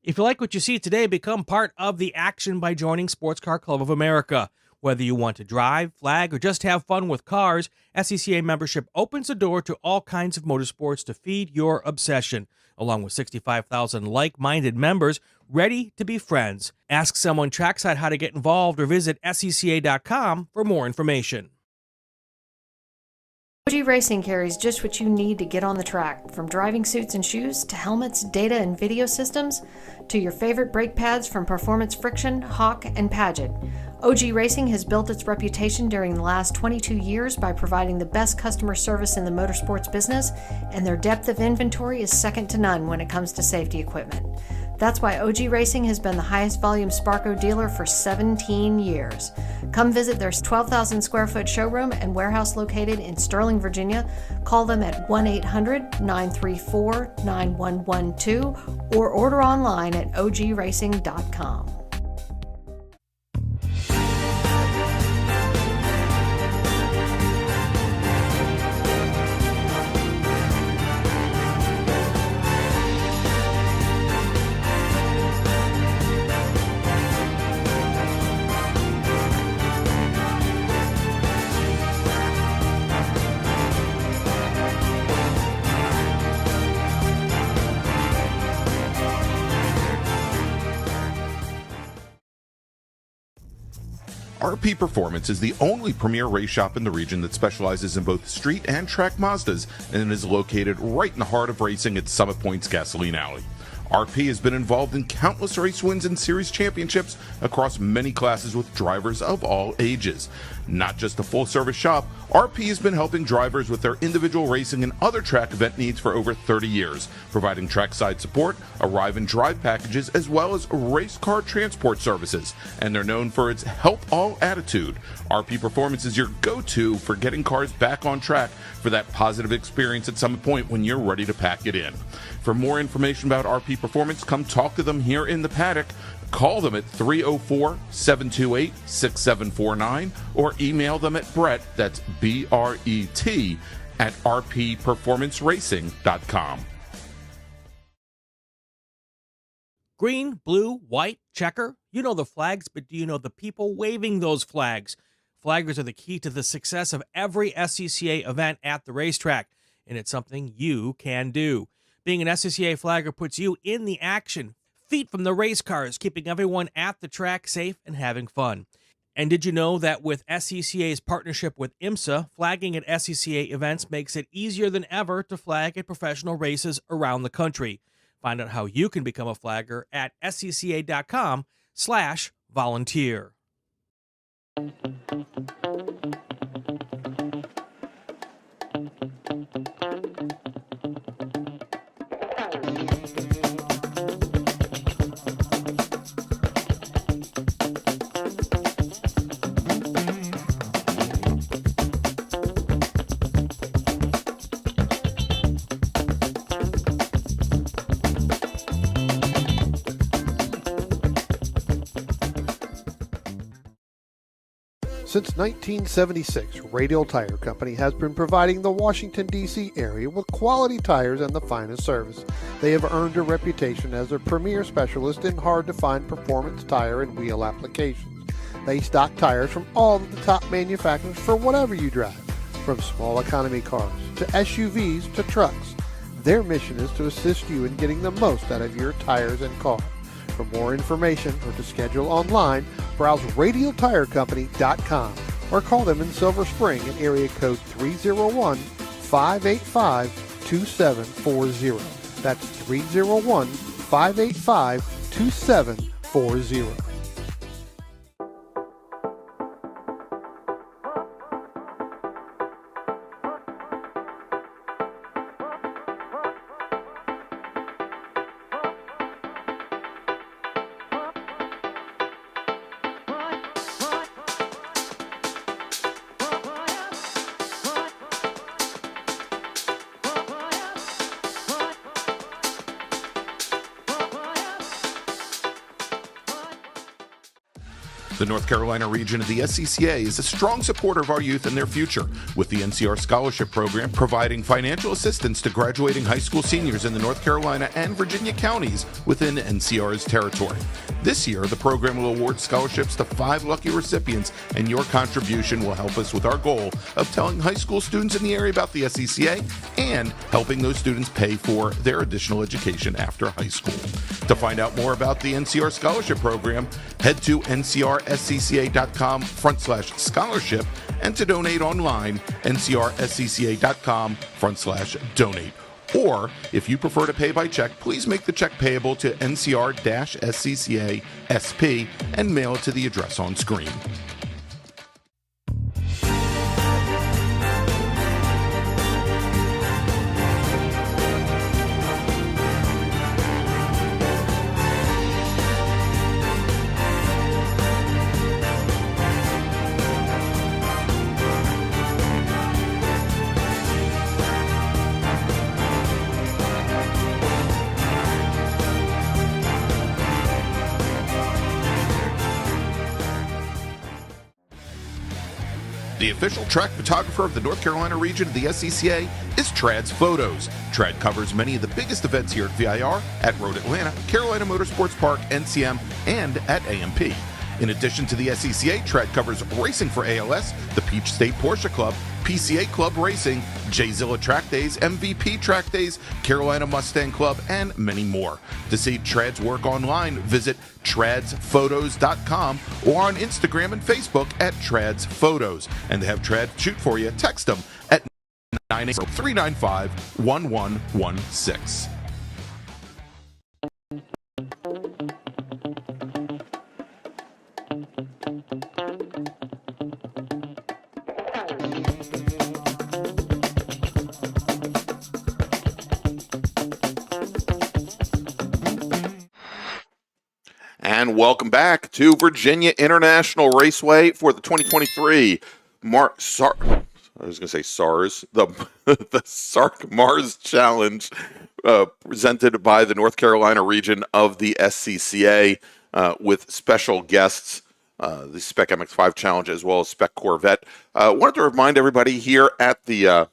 If you like what you see today, become part of the action by joining Sports Car Club of America. Whether you want to drive, flag, or just have fun with cars, SCCA membership opens the door to all kinds of motorsports to feed your obsession, along with 65,000 like-minded members ready to be friends. Ask someone trackside how to get involved or visit scca.com for more information. OG Racing carries just what you need to get on the track, from driving suits and shoes to helmets, data and video systems, to your favorite brake pads from Performance Friction, Hawk, and Paget. OG Racing has built its reputation during the last 22 years by providing the best customer service in the motorsports business, and their depth of inventory is second to none when it comes to safety equipment. That's why OG Racing has been the highest volume Sparco dealer for 17 years. Come visit their 12,000 square foot showroom and warehouse located in Sterling, Virginia. Call them at 1-800-934-9112 or order online at ogracing.com. RP Performance is the only premier race shop in the region that specializes in both street and track Mazdas and is located right in the heart of racing at Summit Point's Gasoline Alley. RP has been involved in countless race wins and series championships across many classes with drivers of all ages. Not just a full-service shop, RP has been helping drivers with their individual racing and other track event needs for over 30 years, providing trackside support, arrive and drive packages, as well as race car transport services. And they're known for its help all attitude. RP Performance is your go-to for getting cars back on track for that positive experience at Summit Point when you're ready to pack it in. For more information about RP Performance, come talk to them here in the paddock. Call them at 304-728-6749 or email them at Brett, that's B-R-E-T, at rpperformanceracing.com. Green, blue, white, checker. You know the flags, but do you know the people waving those flags? Flaggers are the key to the success of every SCCA event at the racetrack, and it's something you can do. Being an SCCA flagger puts you in the action, feet from the race cars, keeping everyone at the track safe and having fun. And did you know that with SCCA's partnership with IMSA, flagging at SCCA events makes it easier than ever to flag at professional races around the country? Find out how you can become a flagger at scca.com/volunteer. Since 1976, Radial Tire Company has been providing the Washington, D.C. area with quality tires and the finest service. They have earned a reputation as a premier specialist in hard-to-find performance tire and wheel applications. They stock tires from all of the top manufacturers for whatever you drive, from small economy cars to SUVs to trucks. Their mission is to assist you in getting the most out of your tires and car. For more information or to schedule online, browse radialtirecompany.com or call them in Silver Spring at area code 301-585-2740. That's 301-585-2740. The North Carolina region of the SCCA is a strong supporter of our youth and their future, with the NCR Scholarship Program providing financial assistance to graduating high school seniors in the North Carolina and Virginia counties within NCR's territory. This year, the program will award scholarships to 5 lucky recipients, and your contribution will help us with our goal of telling high school students in the area about the SCCA and helping those students pay for their additional education after high school. To find out more about the NCR Scholarship Program, head to ncrscca.com/scholarship, and to donate online, ncrscca.com/donate. Or, if you prefer to pay by check, please make the check payable to NCR-SCCA SP and mail it to the address on screen. The official track photographer of the North Carolina region of the SCCA is Trad's Photos. Trad covers many of the biggest events here at VIR, at Road Atlanta, Carolina Motorsports Park, NCM, and at AMP. In addition to the SCCA, Trad covers racing for ALS, the Peach State Porsche Club, PCA Club Racing, J-Zilla Track Days, MVP Track Days, Carolina Mustang Club, and many more. To see Trad's work online, visit tradsphotos.com or on Instagram and Facebook at Trads Photos. And to have Trad shoot for you, text them at 980-395-1116. And welcome back to Virginia International Raceway for the 2023 SARRC, the SARRC MARRS Challenge, presented by the North Carolina region of the SCCA, with special guests, the Spec MX-5 Challenge as well as Spec Corvette. Wanted to remind everybody here at the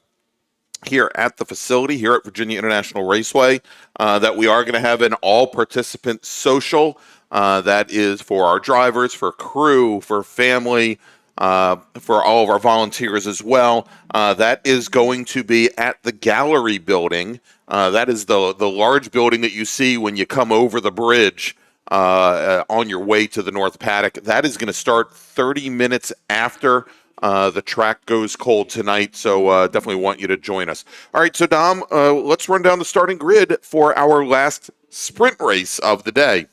facility here at Virginia International Raceway that we are going to have an all-participant social. That is for our drivers, for crew, for family, for all of our volunteers as well. That is going to be at the Gallery building. That is the large building that you see when you come over the bridge on your way to the North Paddock. That is going to start 30 minutes after the track goes cold tonight, so definitely want you to join us. All right, so Dom, let's run down the starting grid for our last sprint race of the day.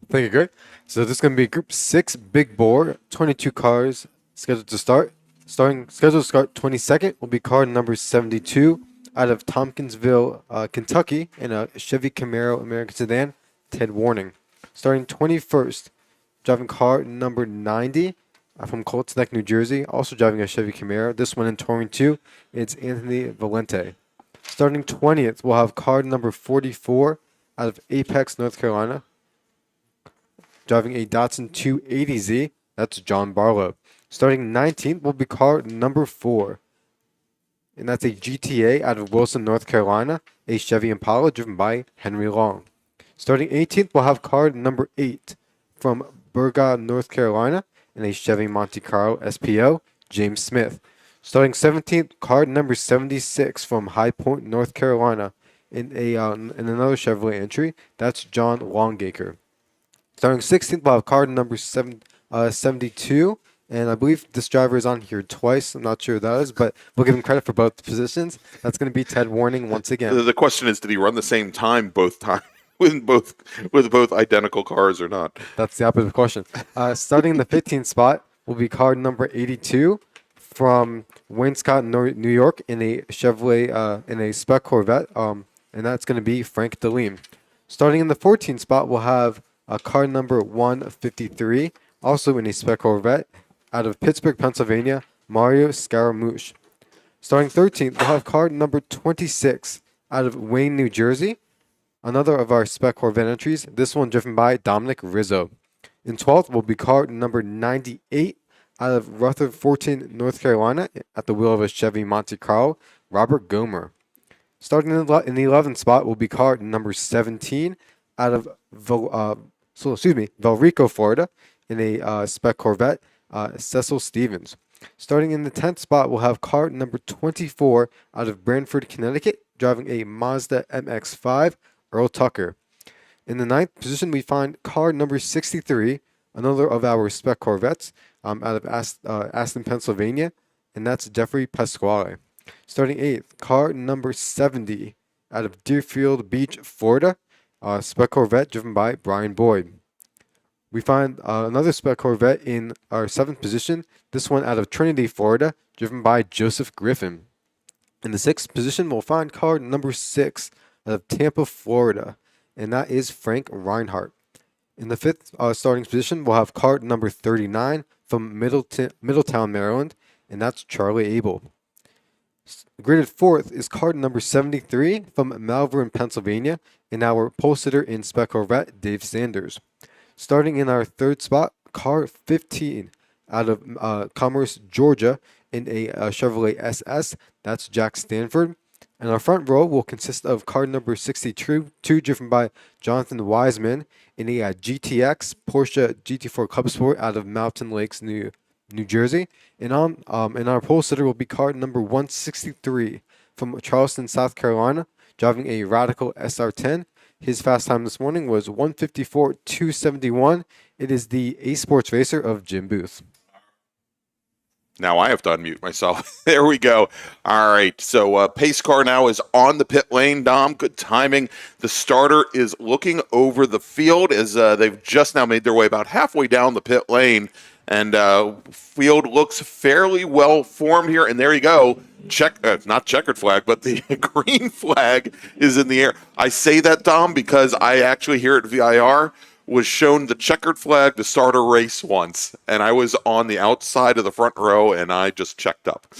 Thank you, Greg. So this is going to be Group 6 Big Bore, 22 cars scheduled to start. Scheduled to start 22nd will be car number 72 out of Tompkinsville, Kentucky, in a Chevy Camaro American sedan, Ted Warning. Starting 21st, driving car number 90 from Colts Neck, New Jersey, also driving a Chevy Camaro. This one in touring 2, it's Anthony Valente. Starting 20th, we'll have car number 44 out of Apex, North Carolina, driving a Datsun 280Z. That's John Barlow. Starting 19th will be car number 4. And that's a GTA out of Wilson, North Carolina, a Chevy Impala driven by Henry Long. Starting 18th, we'll have car number 8 from Burga, North Carolina, in a Chevy Monte Carlo SPO, James Smith. Starting 17th, car number 76 from High Point, North Carolina, in another Chevrolet entry, that's John Longacre. Starting 16th, we'll have car number 72. And I believe this driver is on here twice. I'm not sure who that is, but we'll give him credit for both positions. That's going to be Ted Warning once again. The question is, did he run the same time both times with both identical cars or not? That's the opposite question. Starting in the 15th spot will be car number 82 from Wayne-Scott, New York, in a Chevrolet, in a Spec Corvette, and that's going to be Frank Delim. Starting in the 14th spot, we'll have car number 153, also in a Spec Corvette, out of Pittsburgh, Pennsylvania, Mario Scaramouche. Starting 13th, we'll have car number 26 out of Wayne, New Jersey. Another of our Spec Corvette entries, this one driven by Dominic Rizzo. In 12th will be car number 98 out of Rutherford, 14, North Carolina, at the wheel of a Chevy Monte Carlo, Robert Gomer. Starting in the 11th spot will be car number 17 out of Valrico, Florida, in a Spec Corvette, Cecil Stevens. Starting in the 10th spot, we'll have car number 24 out of Branford, Connecticut, driving a Mazda MX-5, Earl Tucker. In the 9th position, we find car number 63, another of our Spec Corvettes, out of Aston, Pennsylvania, and that's Jeffrey Pasquale. Starting 8th, car number 70 out of Deerfield Beach, Florida, Spec Corvette driven by Brian Boyd. We find another Spec Corvette in our 7th position, this one out of Trinity, Florida, driven by Joseph Griffin. In the 6th position, we'll find car number 6 out of Tampa, Florida, and that is Frank Reinhardt. In the 5th starting position, we'll have car number 39 from Middletown, Maryland, and that's Charlie Abel. Graded 4th is car number 73 from Malvern, Pennsylvania, and our pole sitter in Spec Corvette, Dave Sanders. Starting in our 3rd spot, car 15 out of Commerce, Georgia, in a Chevrolet SS, that's Jack Stanford. And our front row will consist of car number 62, driven by Jonathan Wiseman, in a GTX Porsche GT4 Club Sport out of Mountain Lakes, New Jersey. And our pole sitter will be car number 163 from Charleston, South Carolina, driving a Radical SR10. His fast time this morning was 154.271. It is the A Sports Racer of Jim Booth. Now I have to unmute myself. There we go. All right. So pace car now is on the pit lane. Dom, good timing. The starter is looking over the field as they've just now made their way about halfway down the pit lane. And field looks fairly well formed here. And there you go. Not checkered flag, but the green flag is in the air. I say that, Dom, because I actually here at VIR was shown the checkered flag to start a race once, and I was on the outside of the front row, and I just checked up.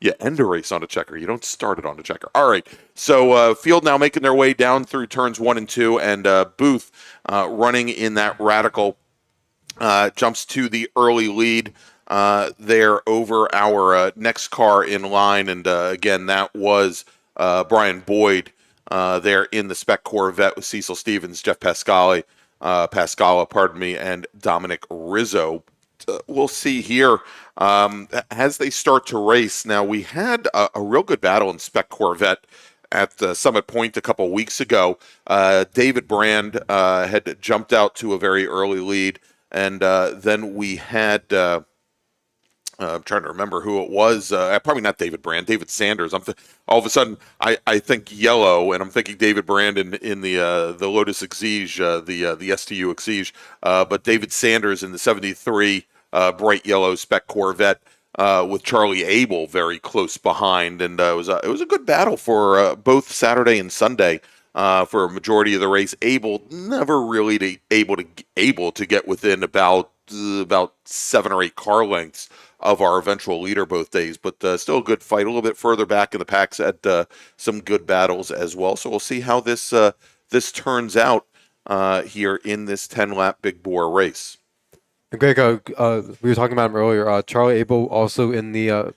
You end a race on a checker. You don't start it on a checker. All right, so field now making their way down through turns 1 and 2, and Booth running in that Radical jumps to the early lead there over our next car in line, and again, that was Brian Boyd there in the Spec Corvette with Cecil Stevens, Jeff Pascala, and Dominic Rizzo. We'll see here as they start to race. Now, we had a real good battle in Spec Corvette at Summit Point a couple weeks ago. David Brand had jumped out to a very early lead, and then we had... I'm trying to remember who it was. Probably not David Brand, David Sanders. All of a sudden, I think yellow, and I'm thinking David Brand in the Lotus Exige, the STU Exige. But David Sanders in the 73 bright yellow Spec Corvette with Charlie Abel very close behind, and it was a good battle for both Saturday and Sunday. For a majority of the race, Abel never really able to get within about 7 or 8 car lengths of our eventual leader both days, but still a good fight. A little bit further back in the packs at some good battles as well. So we'll see how this turns out here in this 10-lap big bore race. Greg, we were talking about him earlier. Charlie Abel also in the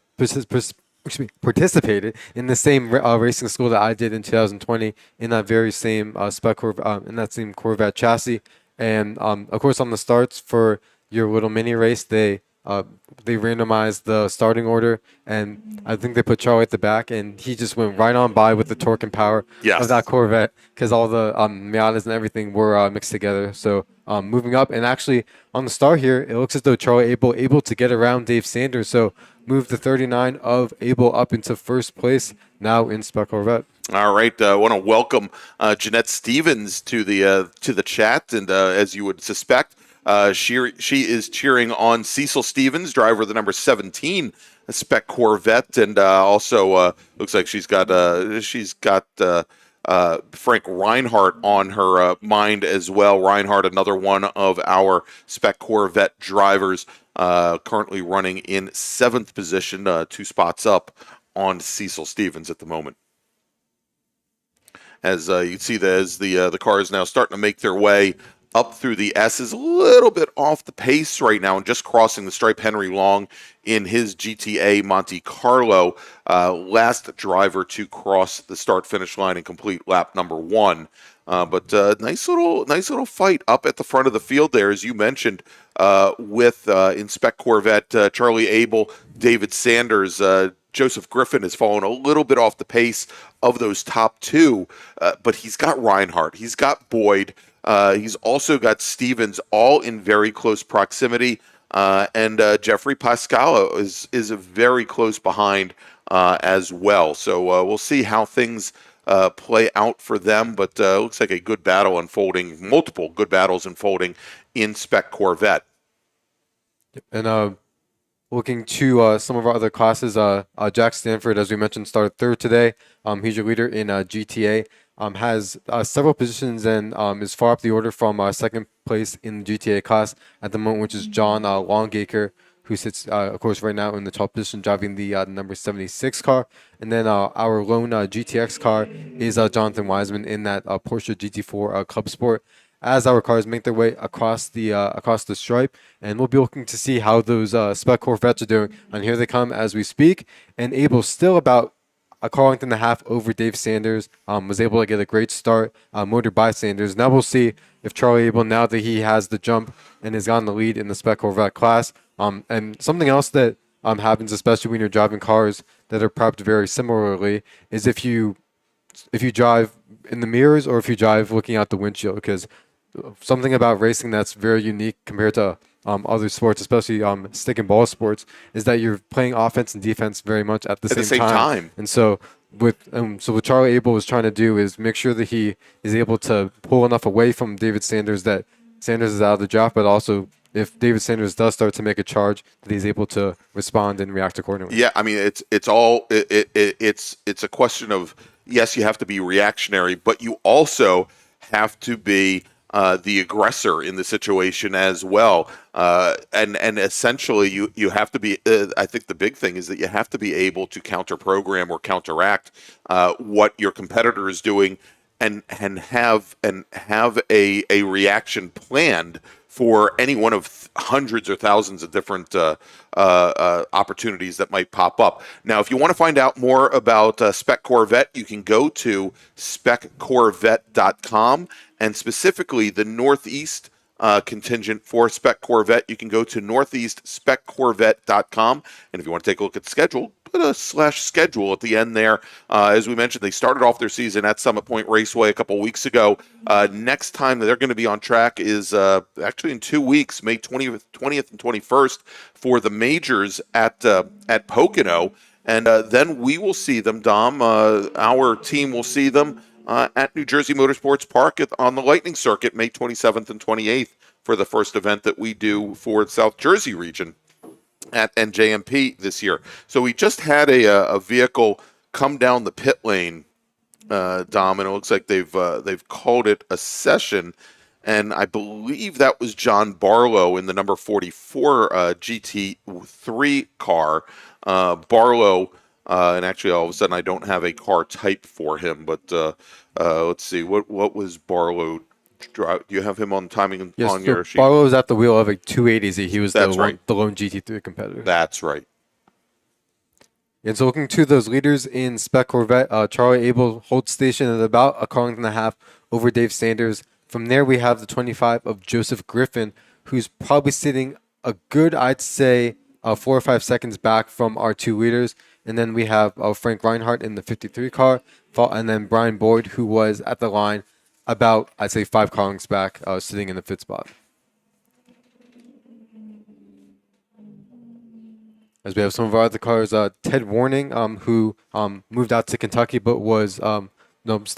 participated in the same racing school that I did in 2020 in that very same in that same Corvette chassis. And of course, on the starts for your little mini race, they randomized the starting order, and I think they put Charlie at the back, and he just went right on by with the torque and power Yes. of that Corvette because all the Miatas and everything were mixed together. So moving up, and actually on the start here, it looks as though Charlie able to get around Dave Sanders. So move the 39 of Abel up into first place now in Spec Corvette. All right, I want to welcome Jeanette Stevens to the chat, and as you would suspect, she is cheering on Cecil Stevens, driver of the number 17 Spec Corvette, and also looks like she's got Frank Reinhardt on her mind as well. Reinhardt, another one of our Spec Corvette drivers, currently running in 7th position, 2 spots up on Cecil Stevens at the moment. As you see, as the cars now starting to make their way up through the S's, a little bit off the pace right now, and just crossing the stripe. Henry Long in his GTA Monte Carlo, last driver to cross the start-finish line and complete lap number 1. But nice little fight up at the front of the field there, as you mentioned, with in Spec Corvette, Charlie Abel, David Sanders. Joseph Griffin has fallen a little bit off the pace of those top 2, but he's got Reinhardt, he's got Boyd, he's also got Stevens, all in very close proximity, and Jeffrey Pascalo is very close behind as well. So we'll see how things play out for them, but looks like a good battle unfolding, multiple good battles unfolding in Spec Corvette. And looking to some of our other classes, Jack Stanford, as we mentioned, started 3rd today. He's your leader in GTA. Has several positions and is far up the order from 2nd place in the GTA class at the moment, which is John Longacre, who sits, of course, right now in the top position, driving the number 76 car. And then our lone GTX car is Jonathan Wiseman in that Porsche GT4 Club Sport. As our cars make their way across the stripe, and we'll be looking to see how those Spec Corvettes are doing. And here they come as we speak. And Abel still about a car length and a half over Dave Sanders. Was able to get a great start, motored by Sanders. Now we'll see if Charlie Abel, now that he has the jump and has gotten the lead in the Spec Corvette class. And something else that happens, especially when you're driving cars that are prepped very similarly, is if you drive in the mirrors or if you drive looking out the windshield, because something about racing that's very unique compared to other sports, especially stick and ball sports, is that you're playing offense and defense very much at the same time. And so what Charlie Abel was trying to do is make sure that he is able to pull enough away from David Sanders that Sanders is out of the draft, but also if David Sanders does start to make a charge, that he's able to respond and react accordingly. Yeah, I mean it's a question of, yes, you have to be reactionary, but you also have to be the aggressor in the situation as well, and essentially you have to be. I think the big thing is that you have to be able to counter program or counteract what your competitor is doing, and have a reaction planned for any one of hundreds or thousands of different opportunities that might pop up. Now, if you want to find out more about Spec Corvette, you can go to speccorvette.com, and specifically the Northeast contingent for Spec Corvette, you can go to northeastspeccorvette.com. And if you want to take a look at the schedule, put a /schedule at the end there. As we mentioned, they started off their season at Summit Point Raceway a couple weeks ago. Next time that they're going to be on track is actually in 2 weeks, May 20th and 21st, for the majors at Pocono. And then we will see them, Dom. Our team will see them at New Jersey Motorsports Park on the Lightning Circuit, May 27th and 28th, for the first event that we do for the South Jersey region at NJMP this year. So we just had a vehicle come down the pit lane, Dom, and it looks like they've called it a session, and I believe that was John Barlow in the number 44 GT3 car. Barlow. And actually, all of a sudden, I don't have a car type for him. But let's see, what was Barlow Do you have him on timing Yes, on so your sheet? Barlow was at the wheel of a 280Z. He was That's right. the lone GT3 competitor. That's right. And so looking to those leaders in Spec Corvette, Charlie Abel holds station at about a car length and a half over Dave Sanders. From there, we have the 25 of Joseph Griffin, who's probably sitting a good, I'd say, 4 or 5 seconds back from our two leaders. And then we have Frank Reinhardt in the 53 car, and then Brian Boyd, who was at the line about, I'd say, 5 car lengths back, sitting in the fifth spot. As we have some of our other cars, Ted Warning, who moved out to Kentucky, but was still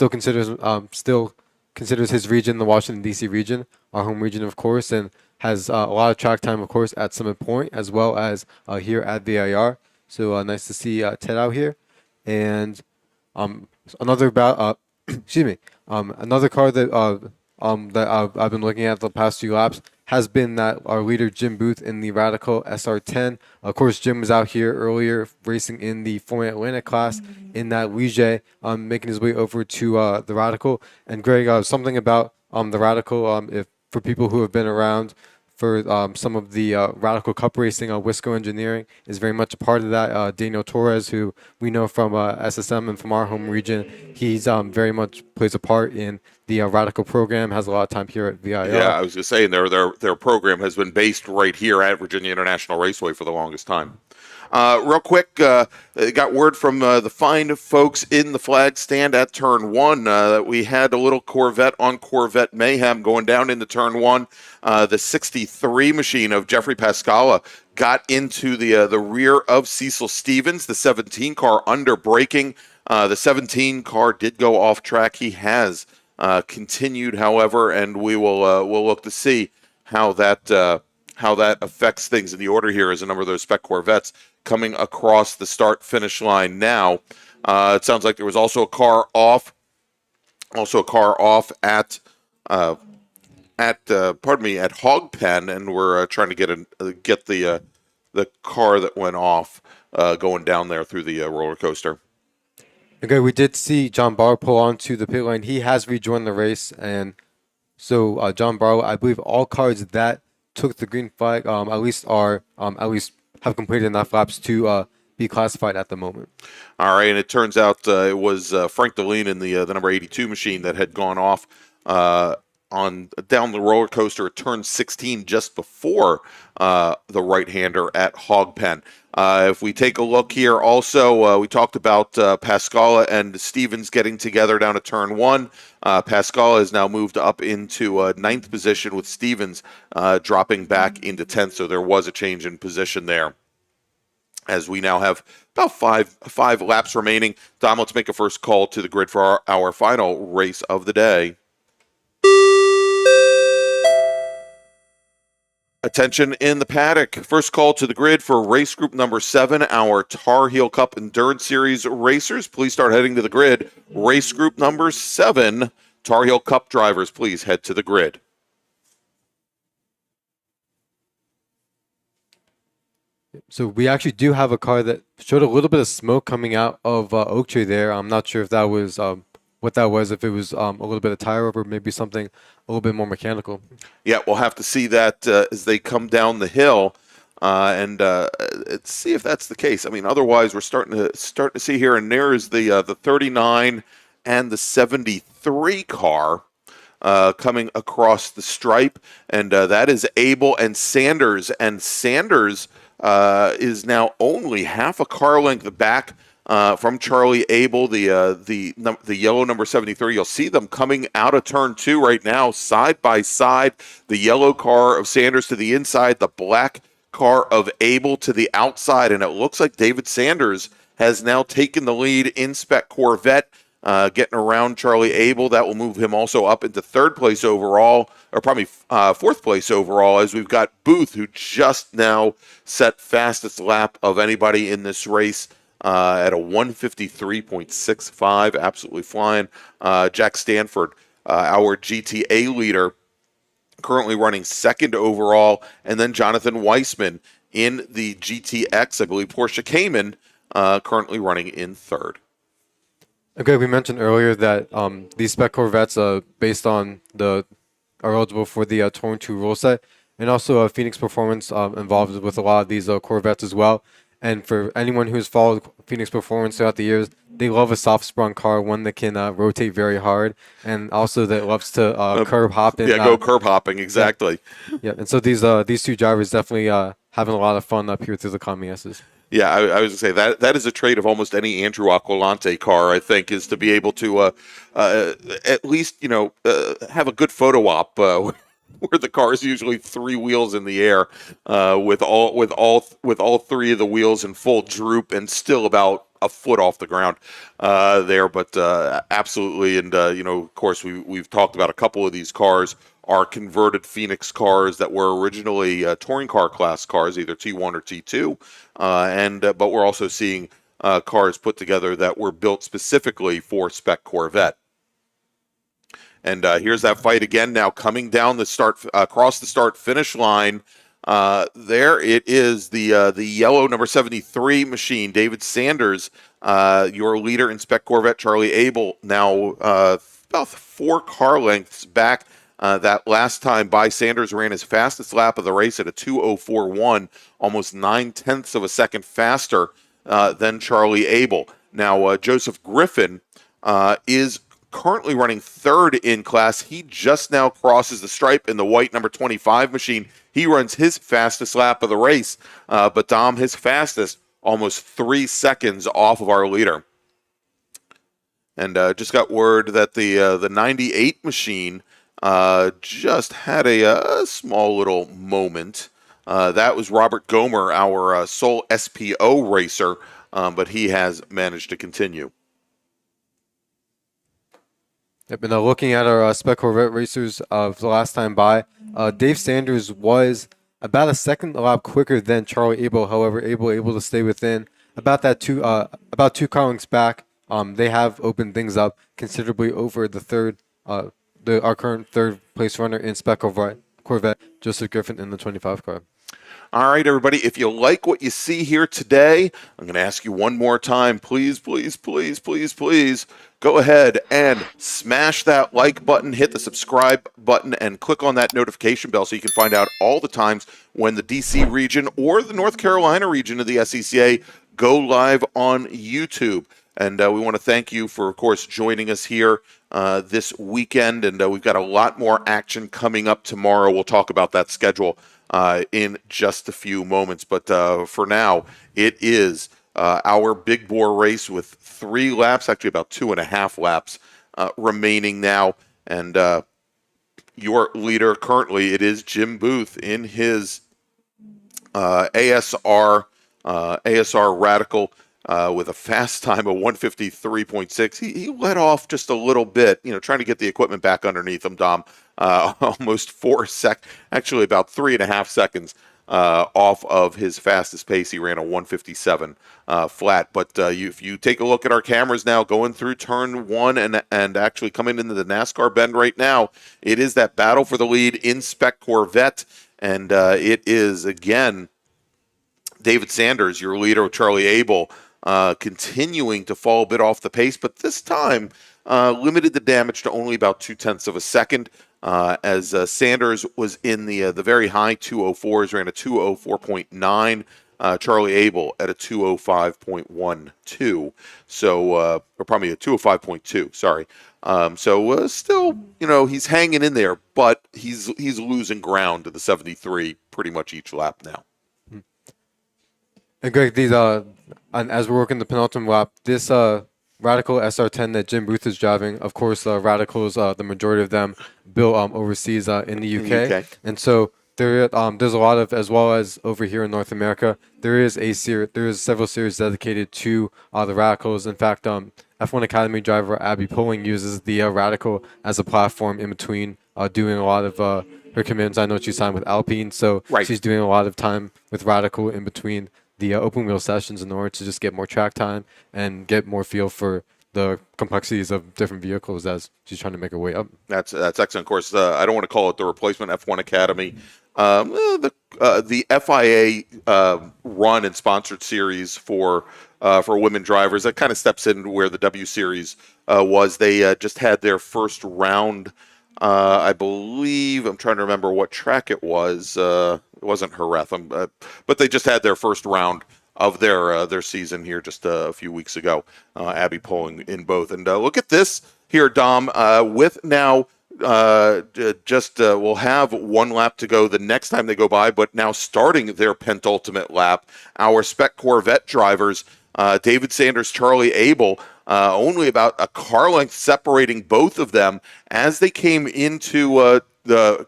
considers his region the Washington D.C. region, our home region, of course, and has a lot of track time, of course, at Summit Point as well as here at VIR. So nice to see Ted out here, and another another car that I've been looking at the past few laps has been that our leader Jim Booth in the Radical SR10. Of course, Jim was out here earlier racing in the Formula Atlantic class in that Ligier, making his way over to the Radical. And Greg, something about the Radical, if for people who have been around for some of the Radical Cup racing, Wisco Engineering is very much a part of that. Daniel Torres, who we know from SSM and from our home region, he's very much plays a part in the Radical program, has a lot of time here at VIR. Yeah, I was just saying their program has been based right here at Virginia International Raceway for the longest time. Real quick, got word from the fine folks in the flag stand at Turn 1 that we had a little Corvette on Corvette mayhem going down into Turn 1. The 63 machine of Jeffrey Pascala got into the rear of Cecil Stevens, the 17 car under braking. The 17 car did go off track. He has continued, however, and we'll look to see how that affects things in the order here as a number of those Spec Corvettes coming across the start-finish line now. It sounds like there was also a car off at Hogpen, and we're trying to get the car that went off going down there through the roller coaster. Okay, we did see John Barr pull onto the pit lane. He has rejoined the race, and so John Barr, I believe all cars that took the green flag at least have completed enough laps to be classified at the moment. All right, and it turns out it was Frank Deline in the number 82 machine that had gone off on down the roller coaster at turn 16 just before the right-hander at Hogpen. If we take a look here, also we talked about Pascala and Stevens getting together down at turn 1. Pascala has now moved up into ninth position with Stevens dropping back into 10th, so there was a change in position there. As we now have about five laps remaining. Dom, let's make a first call to the grid for our final race of the day. Attention in the paddock. First call to the grid for race group number 7, our Tarheel Cup Endurance Series racers. Please start heading to the grid. Race group number 7, Tarheel Cup drivers, please head to the grid. So we actually do have a car that showed a little bit of smoke coming out of Oak Tree there. I'm not sure if that was what that was, if it was a little bit of tire rubber, maybe something a little bit more mechanical. Yeah, we'll have to see that as they come down the hill and see if that's the case. I mean, otherwise we're starting to see here, and there is the 39 and the 73 car coming across the stripe, and that is Abel and Sanders. And Sanders is now only half a car length back from Charlie Abel, the yellow number 73. You'll see them coming out of turn 2 right now, side by side. The yellow car of Sanders to the inside, the black car of Abel to the outside, and it looks like David Sanders has now taken the lead in Spec Corvette, getting around Charlie Abel. That will move him also up into third place overall, or probably fourth place overall, as we've got Booth, who just now set fastest lap of anybody in this race at a 153.65, absolutely flying. Jack Stanford, our GTA leader, currently running second overall, and then Jonathan Weissman in the GTX, I believe Porsche Cayman, currently running in third. Okay, we mentioned earlier that these Spec Corvettes, based on the are eligible for the Touring 2 rule set. And also Phoenix Performance involved with a lot of these Corvettes as well. And for anyone who's followed Phoenix Performance throughout the years, they love a soft-sprung car, one that can rotate very hard, and also that loves to curb hop. And, go curb hopping, exactly. Yeah, and so these two drivers definitely having a lot of fun up here through the Kamiyases. Yeah, I was going to say that is a trait of almost any Andrew Aquilante car, I think, is to be able to at least, have a good photo op where the car is usually 3 wheels in the air with all 3 of the wheels in full droop and still about a foot off the ground there. But absolutely, and of course, we've talked about a couple of these cars are converted Phoenix cars that were originally touring car class cars, either T1 or T2, but we're also seeing cars put together that were built specifically for Spec Corvette. And here's that fight again now coming down the start, across the start-finish line. There it is, the yellow number 73 machine, David Sanders, your leader in Spec Corvette, Charlie Abel, now about 4 car lengths back. That last time by, Sanders ran his fastest lap of the race at a 2:04.1, almost 9/10 of a second faster than Charlie Abel. Now, Joseph Griffin is currently running 3rd in class. He just now crosses the stripe in the white number 25 machine. He runs his fastest lap of the race, but Dom, his fastest, almost 3 seconds off of our leader. And just got word that the 98 machine just had a small little moment. That was Robert Gomer, our sole SPO racer, but he has managed to continue. Yep, and looking at our Spec Corvette racers of the last time by, Dave Sanders was about a second lap quicker than Charlie Abel. However, able to stay within about 2 car lengths back. They have opened things up considerably over the third, our current 3rd place runner in Spec Corvette, Joseph Griffin, in the 25 car. All right, everybody, if you like what you see here today, I'm going to ask you one more time, please, please, please, please, please, go ahead and smash that like button, hit the subscribe button, and click on that notification bell so you can find out all the times when the DC region or the North Carolina region of the SCCA go live on YouTube. And we want to thank you for, of course, joining us here this weekend. And we've got a lot more action coming up tomorrow. We'll talk about that schedule in just a few moments. But for now, it is our big bore race with 3 laps, actually about 2.5 laps remaining now. And your leader currently, it is Jim Booth in his ASR Radical with a fast time of 153.6. He let off just a little bit, trying to get the equipment back underneath him, Dom. Almost actually about 3.5 seconds off of his fastest pace. He ran a 157 flat. But if you take a look at our cameras now, going through turn 1 and actually coming into the NASCAR bend right now, it is that battle for the lead in Spec Corvette. And it is, again, David Sanders, your leader, with Charlie Abel, continuing to fall a bit off the pace, but this time limited the damage to only about 0.2 of a second, as Sanders was in the very high 204s, ran a 204.9. Charlie Abel at a 205.12, so or probably a 205.2. Sorry. So still, he's hanging in there, but he's losing ground to the 73 pretty much each lap now. And Greg, these as we're working the penultimate lap, this Radical SR10 that Jim Booth is driving, of course, Radicals, the majority of them built overseas in the UK. And so there's a lot of, as well as over here in North America, there is several series dedicated to the Radicals. In fact, F1 Academy driver Abby Pulling uses the Radical as a platform in between doing a lot of her commitments. I know she signed with Alpine, so she's doing a lot of time with Radical in between the open wheel sessions in order to just get more track time and get more feel for the complexities of different vehicles as she's trying to make her way up. That's excellent. Of course, I don't want to call it the replacement F1 Academy. The FIA run and sponsored series for women drivers, that kind of steps in where the W Series was. They just had their first round I believe, I'm trying to remember what track it was. It wasn't Jerez, but they just had their first round of their season here just a few weeks ago. Abby pulling in both. And look at this here, Dom, with now we'll have one lap to go the next time they go by, but now starting their penultimate lap, our Spec Corvette drivers, David Sanders, Charlie Abel, only about a car length separating both of them as they came into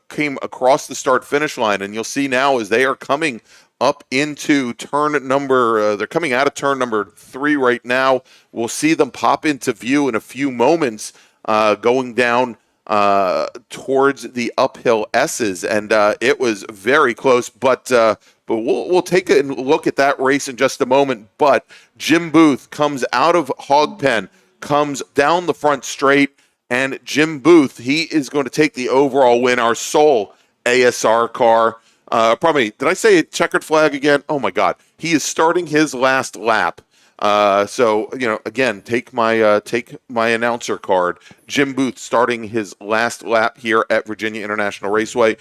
came across the start finish line. And you'll see now as they are coming up into turn number, they're coming out of turn number 3 right now. We'll see them pop into view in a few moments, going down towards the uphill S's, and it was very close. But we'll take a look at that race in just a moment. But Jim Booth comes out of Hog Pen, comes down the front straight, and Jim Booth, he is going to take the overall win. Our sole ASR car. Probably, did I say checkered flag again? Oh my God, he is starting his last lap. So, again, take my announcer card. Jim Booth starting his last lap here at Virginia International Raceway.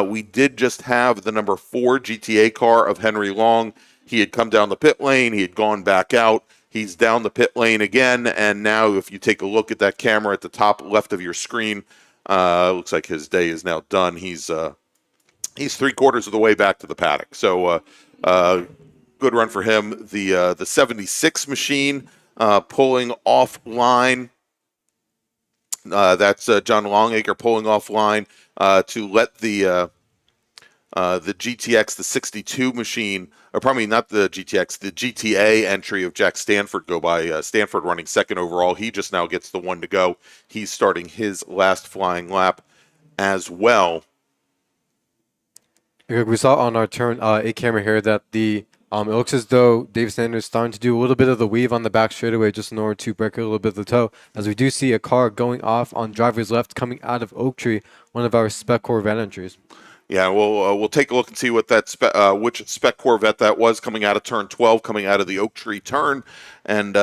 We did just have the number 4 GTA car of Henry Long. He had come down the pit lane. He had gone back out. He's down the pit lane again. And now if you take a look at that camera at the top left of your screen, looks like his day is now done. He's 3/4 of the way back to the paddock. So, good run for him. The 76 machine pulling offline. That's John Longacre pulling offline to let the GTX, the 62 machine, or probably not the GTX, the GTA entry of Jack Stanford go by. Stanford running second overall. He just now gets the one to go. He's starting his last flying lap as well. We saw on our turn 8 camera here that it looks as though Dave Sanders is starting to do a little bit of the weave on the back straightaway just in order to break a little bit of the toe, as we do see a car going off on driver's left coming out of Oak Tree, one of our Spec Corvette entries. Yeah, we'll take a look and see what that which Spec Corvette that was coming out of turn 12, coming out of the Oak Tree turn and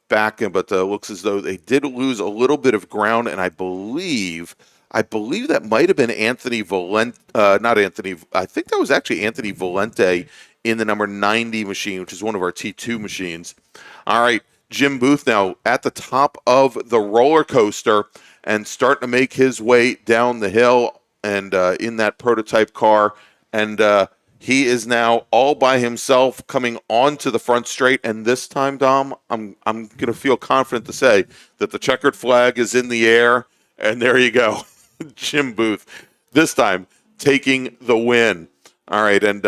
back. But looks as though they did lose a little bit of ground, and I believe that might have been Anthony Valente, not Anthony. I think that was actually Anthony Valente in the number 90 machine, which is one of our T2 machines. All right, Jim Booth now at the top of the roller coaster and starting to make his way down the hill and in that prototype car. And he is now all by himself coming onto the front straight. And this time, Dom, I'm going to feel confident to say that the checkered flag is in the air. And there you go. Jim Booth, this time taking the win. All right, and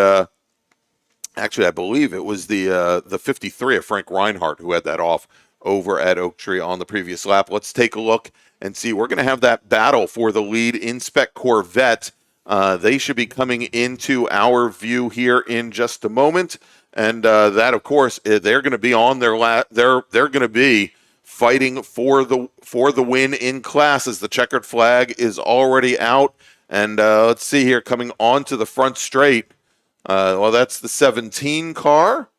actually, I believe it was the 53 of Frank Reinhardt who had that off over at Oak Tree on the previous lap. Let's take a look and see. We're going to have that battle for the lead in Spec Corvette. They should be coming into our view here in just a moment, and that, of course, they're going to be on their they're going to be fighting for the win in class as the checkered flag is already out. And let's see here, coming onto the front straight. Well, that's the 17 car.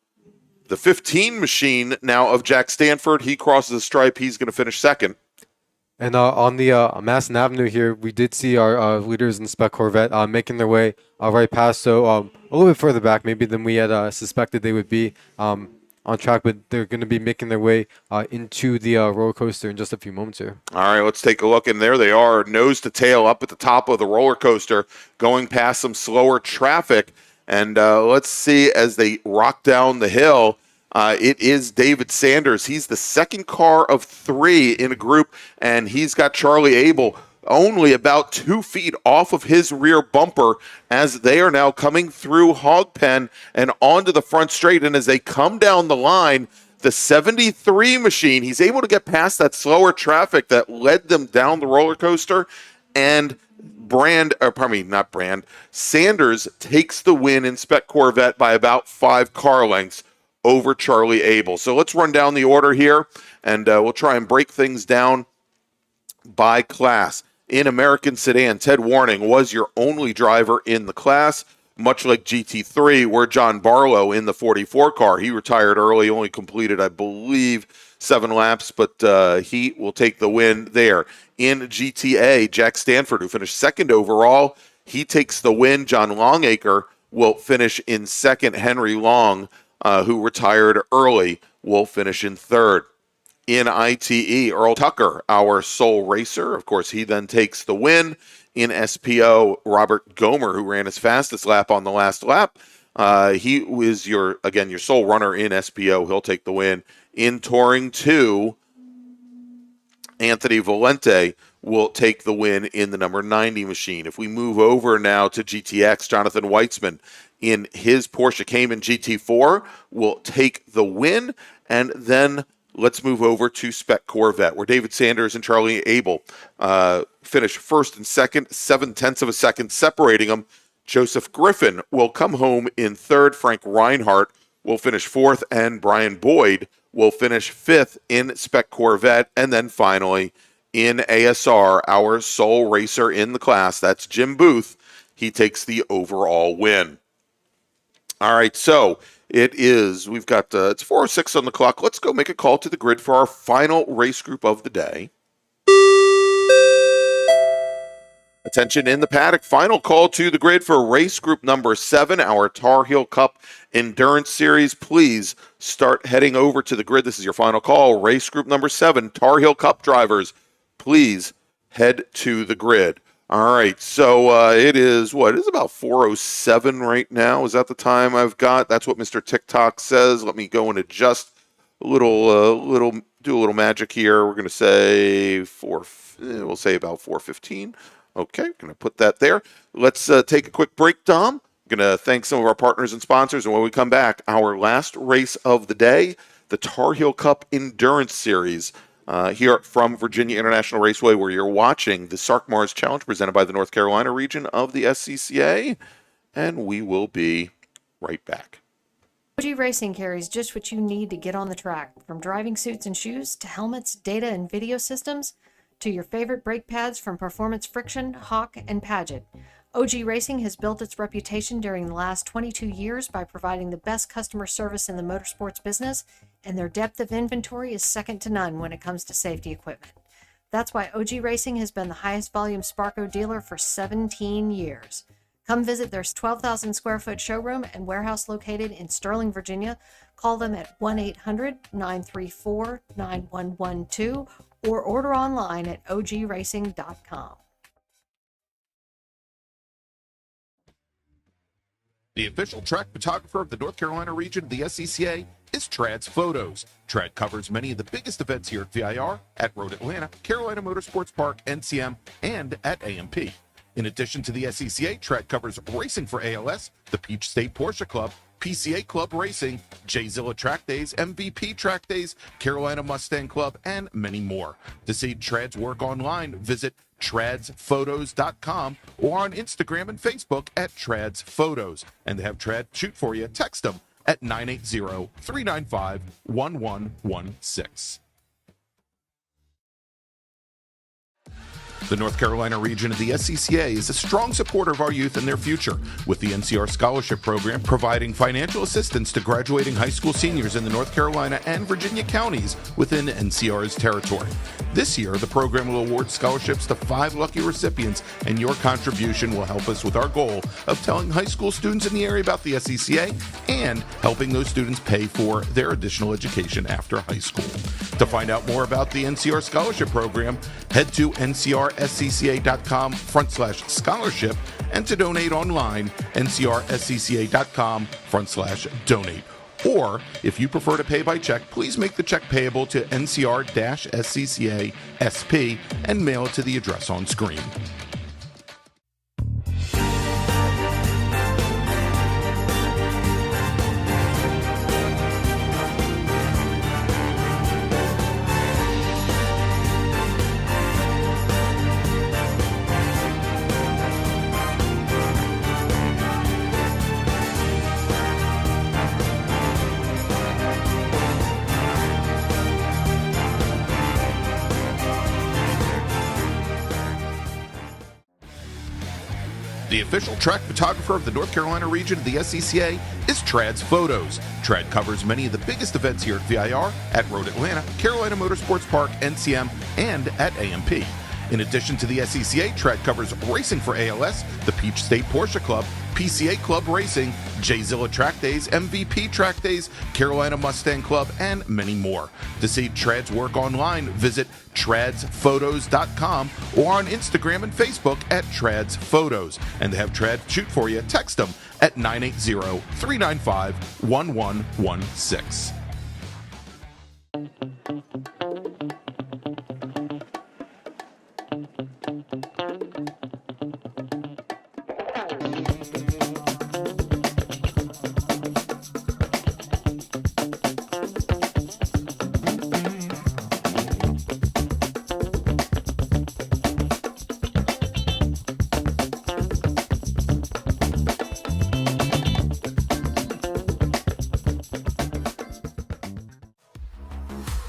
The 15 machine now of Jack Stanford. He crosses the stripe. He's going to finish second. And on the Masson Avenue here, we did see our leaders in Spec Corvette making their way right past. So a little bit further back maybe than we had suspected they would be on track, but they're going to be making their way into the roller coaster in just a few moments here. All right, let's take a look, and there they are, nose to tail up at the top of the roller coaster, going past some slower traffic, and let's see as they rock down the hill. It is David Sanders. He's the second car of 3 in a group, and he's got Charlie Abel only about 2 feet off of his rear bumper as they are now coming through Hog Pen and onto the front straight. And as they come down the line, the 73 machine, he's able to get past that slower traffic that led them down the roller coaster. And Sanders takes the win in Spec Corvette by about 5 car lengths over Charlie Abel. So let's run down the order here, and we'll try and break things down by class. In American Sedan, Ted Warning was your only driver in the class. much like GT3, where John Barlow in the 44 car, he retired early, only completed, I believe, 7 laps, but he will take the win there. In GTA, Jack Stanford, who finished second overall, he takes the win. John Longacre will finish in second. Henry Long, who retired early, will finish in third. In ITE, Earl Tucker, our sole racer, of course, he then takes the win. In SPO, Robert Gomer, who ran his fastest lap on the last lap, he is your sole runner in SPO. He'll take the win. In Touring 2, Anthony Valente will take the win in the number 90 machine. If we move over now to GTX, Jonathan Weitzman in his Porsche Cayman GT4 will take the win. And then let's move over to Spec Corvette, where David Sanders and Charlie Abel finish first and second, 0.7 of a second separating them. Joseph Griffin will come home in third. Frank Reinhardt will finish fourth, and Brian Boyd will finish fifth in Spec Corvette. And then finally, in ASR, our sole racer in the class, that's Jim Booth. He takes the overall win. All right, so we've got, it's 4:06 on the clock. Let's go make a call to the grid for our final race group of the day. Attention in the paddock. Final call to the grid for race group number 7, our Tarheel Cup Endurance Series. Please start heading over to the grid. This is your final call. Race group number 7, Tarheel Cup drivers, please head to the grid. All right, so it is about 4:07 right now. Is that the time I've got? That's what Mr. TikTok says. Let me go and adjust a do a little magic here. We're going to say we'll say about 4:15. Okay, going to put that there. Let's take a quick break, Dom. I'm going to thank some of our partners and sponsors, and when we come back, our last race of the day, the Tarheel Cup Endurance Series. Here from Virginia International Raceway, where you're watching the SARRC MARRS Challenge presented by the North Carolina region of the SCCA, and we will be right back. OG Racing carries just what you need to get on the track, from driving suits and shoes to helmets, data and video systems, to your favorite brake pads from Performance Friction, Hawk, and Paget. OG Racing has built its reputation during the last 22 years by providing the best customer service in the motorsports business, and their depth of inventory is second to none when it comes to safety equipment. That's why OG Racing has been the highest volume Sparco dealer for 17 years. Come visit their 12,000 square foot showroom and warehouse located in Sterling, Virginia. Call them at 1-800-934-9112 or order online at ogracing.com. The official track photographer of the North Carolina region of the SCCA is Trad's Photos. Trad covers many of the biggest events here at VIR, at Road Atlanta, Carolina Motorsports Park, NCM, and at AMP. In addition to the SCCA, Trad covers racing for ALS, the Peach State Porsche Club, PCA Club Racing, J-Zilla Track Days, MVP Track Days, Carolina Mustang Club, and many more. To see Trad's work online, visit tradsphotos.com or on Instagram and Facebook at Trad's Photos. And to have Trad shoot for you, text them at 980-395-1116. The North Carolina region of the SCCA is a strong supporter of our youth and their future, with the NCR Scholarship Program providing financial assistance to graduating high school seniors in the North Carolina and Virginia counties within NCR's territory. This year, the program will award scholarships to 5 lucky recipients, and your contribution will help us with our goal of telling high school students in the area about the SCCA and helping those students pay for their additional education after high school. To find out more about the NCR Scholarship Program, head to ncrscca.com/scholarship, and to donate online, ncrscca.com/donate. Or, if you prefer to pay by check, please make the check payable to NCR-SCCA SP and mail it to the address on screen. The official track photographer of the North Carolina region of the SCCA is Trad's Photos. Trad covers many of the biggest events here at VIR, at Road Atlanta, Carolina Motorsports Park, NCM, and at AMP. In addition to the SCCA, Trad covers racing for ALS, the Peach State Porsche Club, PCA Club Racing, J-Zilla Track Days, MVP Track Days, Carolina Mustang Club, and many more. To see Trad's work online, visit tradsphotos.com or on Instagram and Facebook at Trad's Photos. And to have Trad shoot for you, text them at 980-395-1116.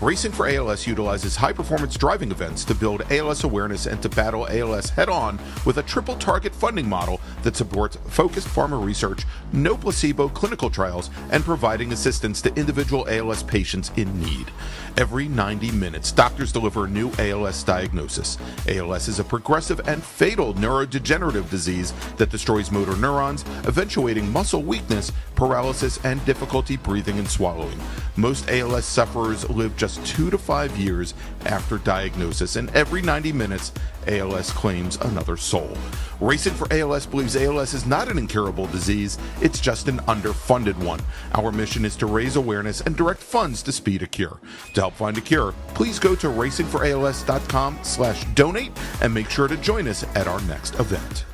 Racing for ALS utilizes high-performance driving events to build ALS awareness and to battle ALS head-on with a triple target funding model that supports focused pharma research, no placebo clinical trials, and providing assistance to individual ALS patients in need. Every 90 minutes, doctors deliver a new ALS diagnosis. ALS is a progressive and fatal neurodegenerative disease that destroys motor neurons, eventuating muscle weakness, paralysis, and difficulty breathing and swallowing. Most ALS sufferers live just 2 to 5 years after diagnosis, and every 90 minutes, ALS claims another soul. Racing for ALS believes ALS is not an incurable disease, it's just an underfunded one. Our mission is to raise awareness and direct funds to speed a cure. To help find a cure, please go to racingforals.com/donate and make sure to join us at our next event.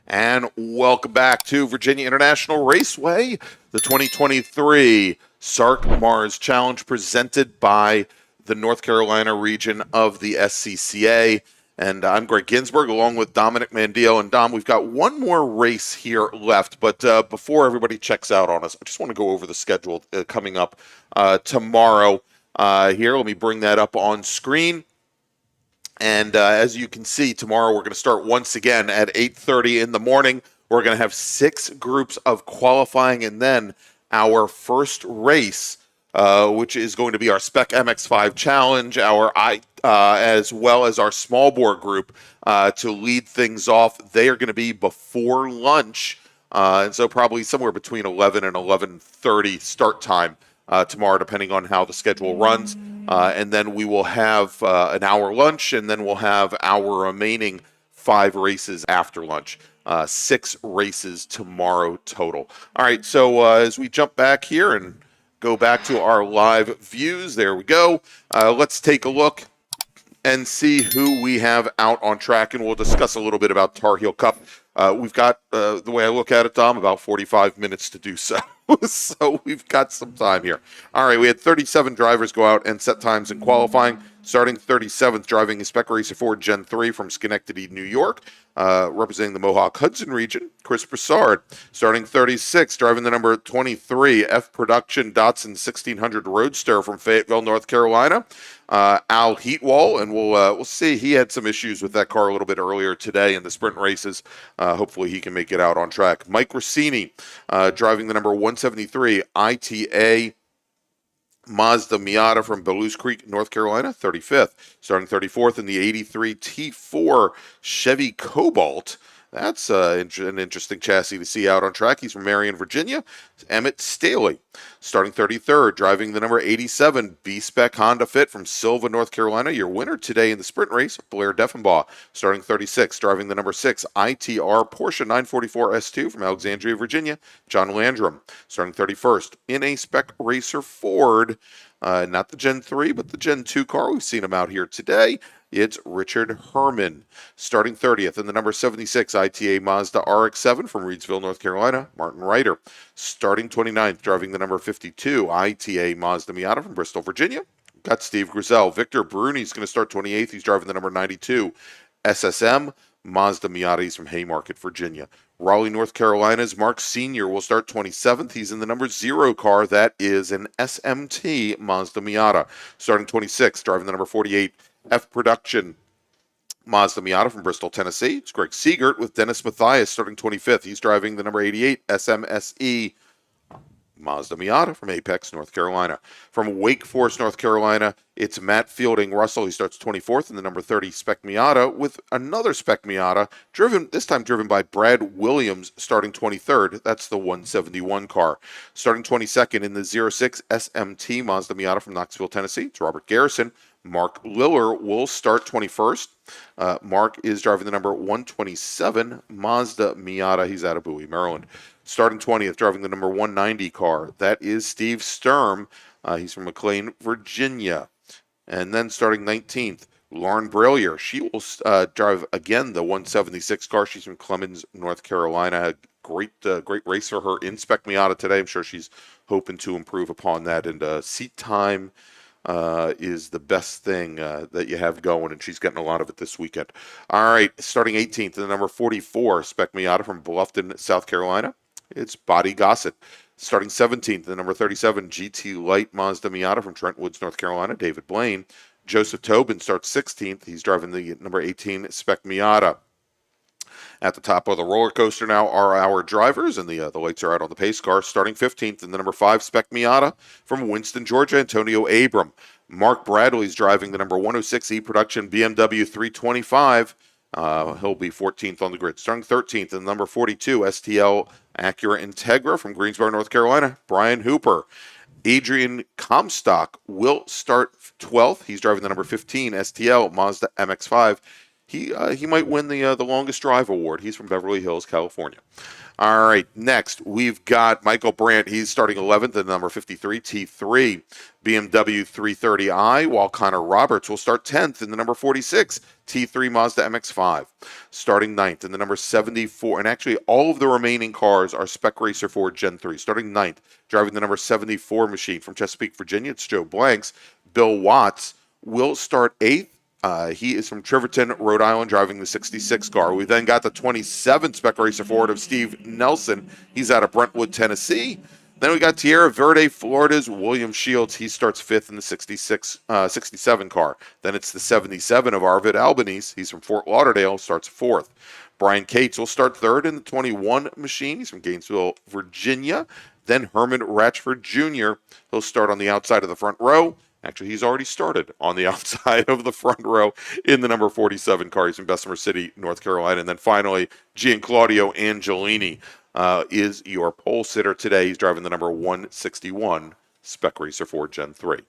And welcome back to Virginia International Raceway, the 2023 SARRC MARRS Challenge presented by the North Carolina region of the SCCA. And I'm Greg Ginsberg along with Dominic Mandio. And Dom, we've got one more race here left. But before everybody checks out on us, I just want to go over the schedule coming up tomorrow here. Let me bring that up on screen. And as you can see, tomorrow we're going to start once again at 8:30 in the morning. We're going to have 6 groups of qualifying and then our first race, which is going to be our Spec MX-5 Challenge, as well as our small bore group to lead things off. They are going to be before lunch, and so probably somewhere between 11 and 11:30 start time tomorrow, depending on how the schedule runs. And then we will have an hour lunch, and then we'll have our remaining 5 races after lunch. 6 races tomorrow total. All right, so as we jump back here and go back to our live views, there we go. Let's take a look and see who we have out on track, and we'll discuss a little bit about Tarheel Cup. We've got, the way I look at it, Dom, about 45 minutes to do so. So we've got some time here. All right, we had 37 drivers go out and set times in qualifying. Starting 37th, driving a Spec Racer 4 Gen 3 from Schenectady, New York, representing the Mohawk Hudson region, Chris Broussard. Starting 36th, driving the number 23 F Production Datsun 1600 Roadster from Fayetteville, North Carolina, Al Heatwall, and we'll see. He had some issues with that car a little bit earlier today in the sprint races. Hopefully he can make it out on track. Mike Rossini, driving the number 173 ITA Mazda Miata from Bellows Creek, North Carolina, 35th. Starting 34th in the 83 T4 Chevy Cobalt. That's an interesting chassis to see out on track. He's from Marion, Virginia. Emmett Staley. Starting 33rd, driving the number 87 B-Spec Honda Fit from Silva, North Carolina. Your winner today in the sprint race, Blair Deffenbaugh. Starting 36th, driving the number 6 ITR Porsche 944 S2 from Alexandria, Virginia, John Landrum. Starting 31st in a Spec Racer Ford, not the Gen 3, but the Gen 2 car. We've seen him out here today. It's Richard Herman. Starting 30th in the number 76 ITA Mazda RX-7 from Reidsville, North Carolina, Martin Ryder. Starting 29th, driving the number 52 ITA Mazda Miata from Bristol, Virginia, got Steve Grizel. Victor Bruni's going to start 28th. He's driving the number 92 SSM Mazda Miata. He's from Haymarket, Virginia. Raleigh, North Carolina's Mark Sr. will start 27th. He's in the number 0 car. That is an SMT Mazda Miata. Starting 26th, driving the number 48 F Production Mazda Miata from Bristol, Tennessee. It's Greg Siegert with Dennis Mathias starting 25th. He's driving the number 88 SMSE Mazda Miata from Apex, North Carolina. From Wake Forest, North Carolina, it's Matt Fielding Russell. He starts 24th in the number 30 Spec Miata with another Spec Miata, this time driven by Brad Williams, starting 23rd. That's the 171 car. Starting 22nd in the 06 SMT Mazda Miata from Knoxville, Tennessee, it's Robert Garrison. Mark Liller will start 21st. Mark is driving the number 127 Mazda Miata. He's out of Bowie, Maryland. Starting 20th, driving the number 190 car. That is Steve Sturm. He's from McLean, Virginia. And then starting 19th, Lauren Bralier. She will drive again the 176 car. She's from Clemens, North Carolina. Great race for her in Spec Miata today. I'm sure she's hoping to improve upon that. And seat time is the best thing that you have going, and she's getting a lot of it this weekend. All right, starting 18th, the number 44 Spec Miata from Bluffton, South Carolina. It's Buddy Gossett. Starting 17th, the number 37 GT Light Mazda Miata from Trent Woods, North Carolina, David Blaine. Joseph Tobin starts 16th. He's driving the number 18 Spec Miata. At the top of the roller coaster now are our drivers, and the lights are out on the pace car. Starting 15th in the number 5 Spec Miata from Winston, Georgia, Antonio Abram. Mark Bradley's driving the number 106 E-Production BMW 325. He'll be 14th on the grid. Starting 13th in the number 42 STL Acura Integra from Greensboro, North Carolina, Brian Hooper. Adrian Comstock will start 12th. He's driving the number 15 STL Mazda MX-5. He might win the longest drive award. He's from Beverly Hills, California. All right, next we've got Michael Brandt. He's starting 11th in number 53 T3 BMW 330i, while Connor Roberts will start 10th in the number 46 T3 Mazda MX-5. Starting 9th in the number 74, and actually all of the remaining cars are Spec Racer 4 Gen 3. Starting 9th, driving the number 74 machine from Chesapeake, Virginia, it's Joe Blanks. Bill Watts will start 8th. He is from Triverton, Rhode Island, driving the 66 car. We then got the 27 Spec Racer Ford of Steve Nelson. He's out of Brentwood, Tennessee. Then we got Tierra Verde, Florida's William Shields. He starts 5th in the 67 car. Then it's the 77 of Arvid Albanese. He's from Fort Lauderdale, starts 4th. Brian Cates will start 3rd in the 21 machine. He's from Gainesville, Virginia. Then Herman Ratchford Jr. He'll start on the outside of the front row. Actually, he's already started on the outside of the front row in the number 47 car. He's in Bessemer City, North Carolina. And then finally, Gianclaudio Angelini is your pole sitter today. He's driving the number 161 Spec Racer 4 Gen 3.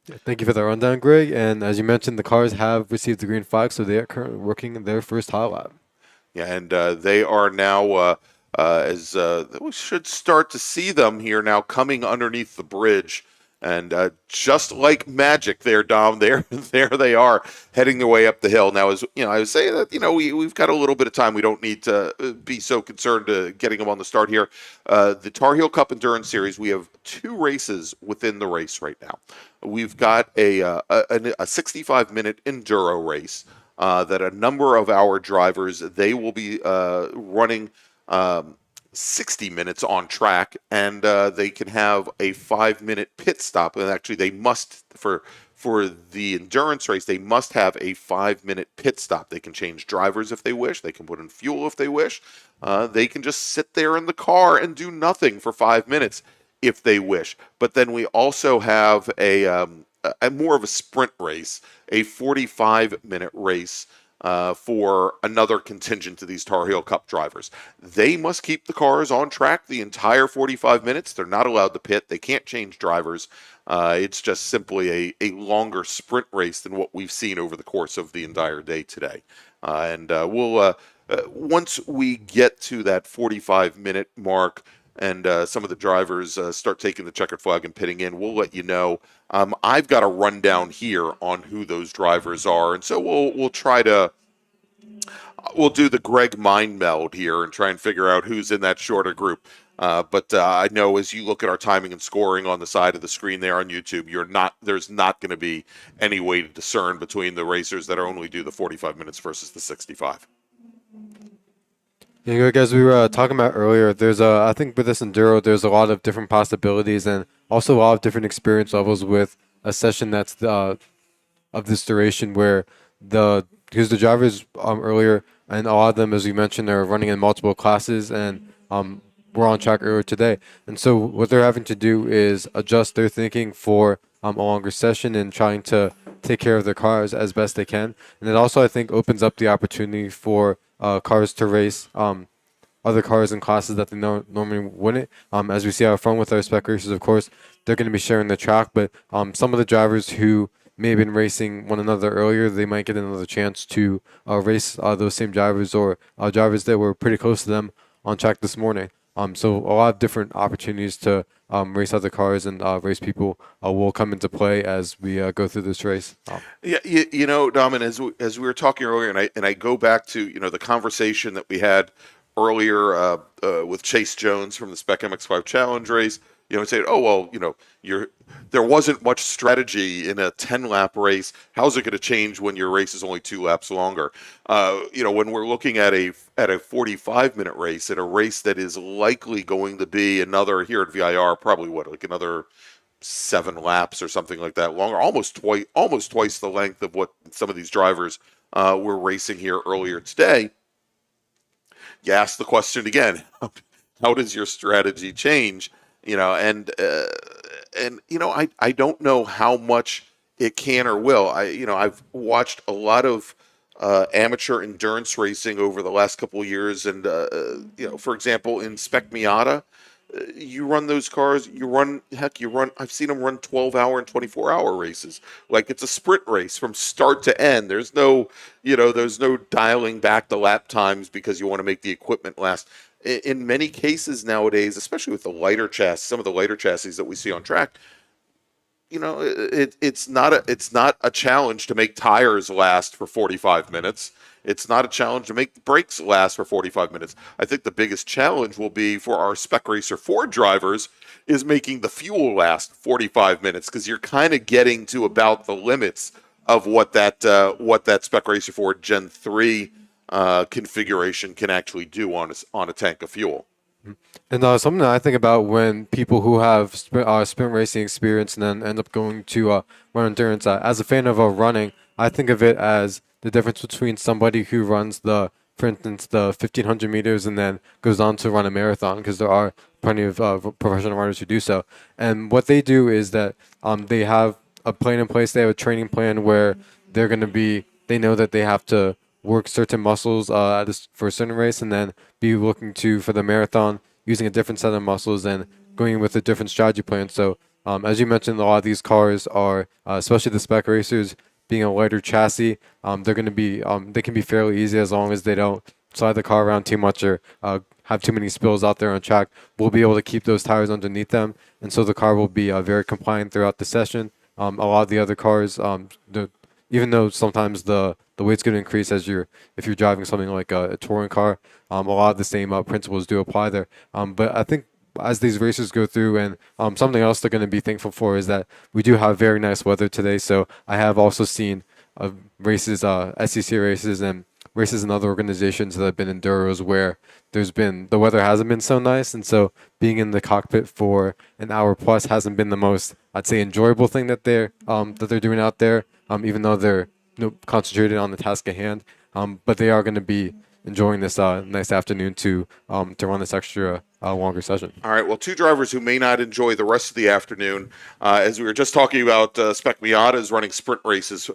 Thank you for the rundown, Greg. And as you mentioned, the cars have received the green flag, so they are currently working their first hot lap. Yeah, and they are now, we should start to see them here now coming underneath the bridge. And just like magic there, Dom, there they are heading their way up the hill. Now, as you know, I was saying that, we've got a little bit of time. We don't need to be so concerned getting them on the start here. The Tarheel Cup Endurance Series, we have 2 races within the race right now. We've got a 65-minute enduro race that a number of our drivers, they will be running 60 minutes on track, and they can have a 5-minute pit stop. And actually, they must, for the endurance race, they must have a 5-minute pit stop. They can change drivers if they wish. They can put in fuel if they wish. They can just sit there in the car and do nothing for 5 minutes if they wish. But then we also have a more of a sprint race, a 45-minute race, for another contingent of these Tarheel Cup drivers. They must keep the cars on track the entire 45 minutes. They're not allowed to pit. They can't change drivers. It's just simply a longer sprint race than what we've seen over the course of the entire day today. And we'll once we get to that 45-minute mark and some of the drivers start taking the checkered flag and pitting in, we'll let you know. I've got a rundown here on who those drivers are, and so we'll try to We'll do the Greg mind meld here and try and figure out who's in that shorter group. But I know as you look at our timing and scoring on the side of the screen there on YouTube, there's not going to be any way to discern between the racers that only do the 45 minutes versus the 65. You know, guys, we were talking about earlier, I think with this enduro, there's a lot of different possibilities and also a lot of different experience levels with a session that's of this duration where because the drivers earlier, and a lot of them, as you mentioned, are running in multiple classes and were on track earlier today. And so what they're having to do is adjust their thinking for a longer session and trying to take care of their cars as best they can. And it also, I think, opens up the opportunity for cars to race other cars in classes that they normally wouldn't. As we see out front with our spec racers, of course, they're going to be sharing the track, but some of the drivers who may have been racing one another earlier, they might get another chance to race those same drivers or drivers that were pretty close to them on track this morning. So a lot of different opportunities to race other cars and race people will come into play as we go through this race. Yeah, you know, Dom, and as we were talking earlier, and I go back to the conversation that we had earlier with Chase Jones from the Spec MX-5 Challenge Race. Saying, oh well, there wasn't much strategy in a 10-lap race. How's it going to change when your race is only 2 laps longer? When we're looking at a 45-minute race, at a race that is likely going to be another here at VIR, probably another 7 laps or something like that longer, almost twice the length of what some of these drivers were racing here earlier today. You ask the question again: how does your strategy change? I don't know how much it can or will. I've watched a lot of amateur endurance racing over the last couple of years, and for example, in Spec Miata, you run those cars. I've seen them run 12-hour and 24-hour races. Like it's a sprint race from start to end. There's no dialing back the lap times because you want to make the equipment last. In many cases nowadays, especially with the lighter chassis, some of the lighter chassis that we see on track, it's not a challenge to make tires last for 45 minutes. It's not a challenge to make brakes last for 45 minutes. I think the biggest challenge will be for our Spec Racer Ford drivers is making the fuel last 45 minutes, because you're kind of getting to about the limits of what that Spec Racer Ford Gen 3 configuration can actually do on a tank of fuel. And something that I think about when people who have sprint racing experience and then end up going to run endurance, as a fan of running, I think of it as the difference between somebody who runs for instance, the 1,500 meters and then goes on to run a marathon, because there are plenty of professional runners who do so. And what they do is that they have a plan in place. They have a training plan where they know that they have to work certain muscles for a certain race, and then be looking for the marathon using a different set of muscles and going with a different strategy plan. So as you mentioned, a lot of these cars are, especially the spec racers, being a lighter chassis, they can be fairly easy as long as they don't slide the car around too much or have too many spills out there on track. We'll be able to keep those tires underneath them, and so the car will be very compliant throughout the session. A lot of the other cars, even though sometimes the weight's going to increase if you're driving something like a touring car, a lot of the same principles do apply there. But I think as these races go through, and something else they're going to be thankful for is that we do have very nice weather today. So I have also seen races, SCCA races, and races in other organizations that have been enduros where the weather hasn't been so nice, and so being in the cockpit for an hour plus hasn't been the most, I'd say, enjoyable thing that they're doing out there. Even though they're concentrated on the task at hand, but they are going to be enjoying this nice afternoon to run this extra longer session. All right. Well, 2 drivers who may not enjoy the rest of the afternoon, as we were just talking about, Spec Miata is running sprint races,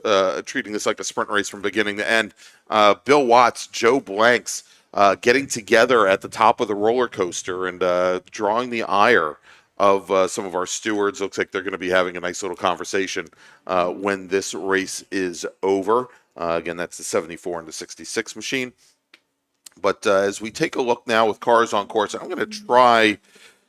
treating this like a sprint race from beginning to end. Bill Watts, Joe Blanks, getting together at the top of the roller coaster and drawing the ire of some of our stewards. Looks like they're going to be having a nice little conversation when this race is over. Again, that's the 74 and the 66 machine. But as we take a look now with cars on course, I'm going to try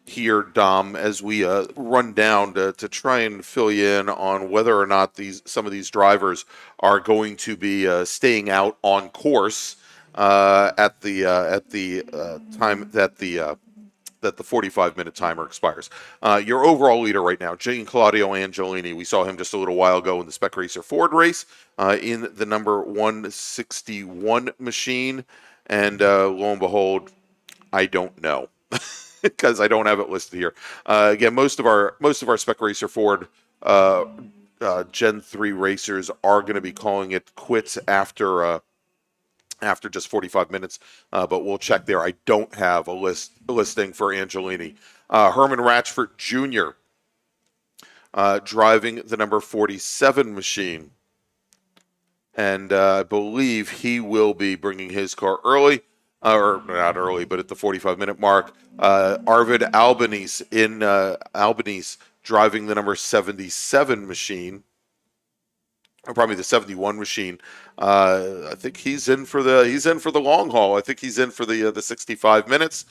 here, Dom, as we run down to try and fill you in on whether or not some of these drivers are going to be staying out on course at the time that the 45-minute timer expires. Your overall leader right now, Claudio Angelini. We saw him just a little while ago in the Spec Racer Ford race in the number 161 machine, and lo and behold, I don't know. Because I don't have it listed here. Again, most of our Spec Racer Ford Gen 3 racers are going to be calling it quits after just 45 minutes, but we'll check there. I don't have a listing for Angelini. Herman Ratchford Jr. Driving the number 47 machine, and I believe he will be bringing his car early. Or not early, but at the 45-minute mark. Arvid Albanese driving the number 77 machine, or probably the 71 machine. I think he's in for the long haul. I think he's in for the 65 minutes.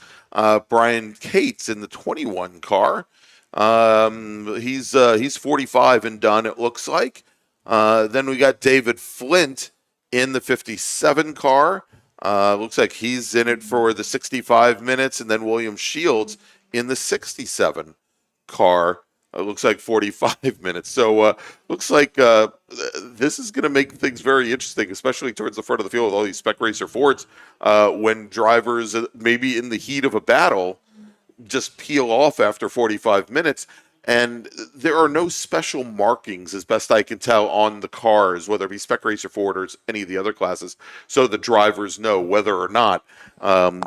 Brian Cates in the 21 car. He's 45 and done, it looks like. Then we got David Flint in the 57 car. Looks like he's in it for the 65 minutes, and then William Shields in the 67 car. Looks like 45 minutes. So looks like this is going to make things very interesting, especially towards the front of the field with all these Spec Racer Fords. When drivers, maybe in the heat of a battle, just peel off after 45 minutes. And there are no special markings, as best I can tell, on the cars, whether it be Spec Racer Ford or any of the other classes, so the drivers know whether or not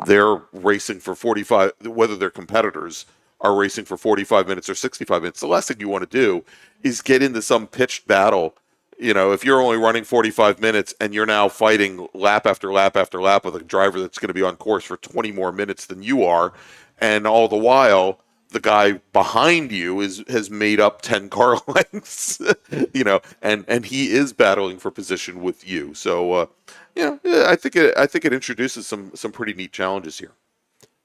they're racing for 45, whether their competitors are racing for 45 minutes or 65 minutes. The last thing you want to do is get into some pitched battle. You know, if you're only running 45 minutes and you're now fighting lap after lap after lap with a driver that's going to be on course for 20 more minutes than you are, and all the while the guy behind you has made up 10 car lengths, you know, and he is battling for position with you. So, I think it introduces some pretty neat challenges here.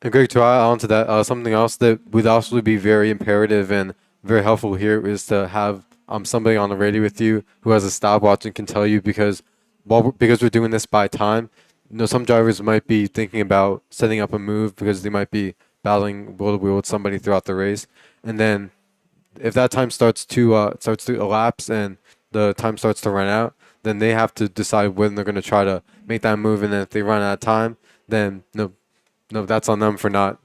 And Greg, to add on to that, something else that would also be very imperative and very helpful here is to have somebody on the radio with you who has a stopwatch and can tell you, because we're doing this by time. You know, some drivers might be thinking about setting up a move because they might be battling wheel to wheel with somebody throughout the race, and then if that time starts to elapse and the time starts to run out, then they have to decide when they're going to try to make that move. And then if they run out of time, then no, that's on them for not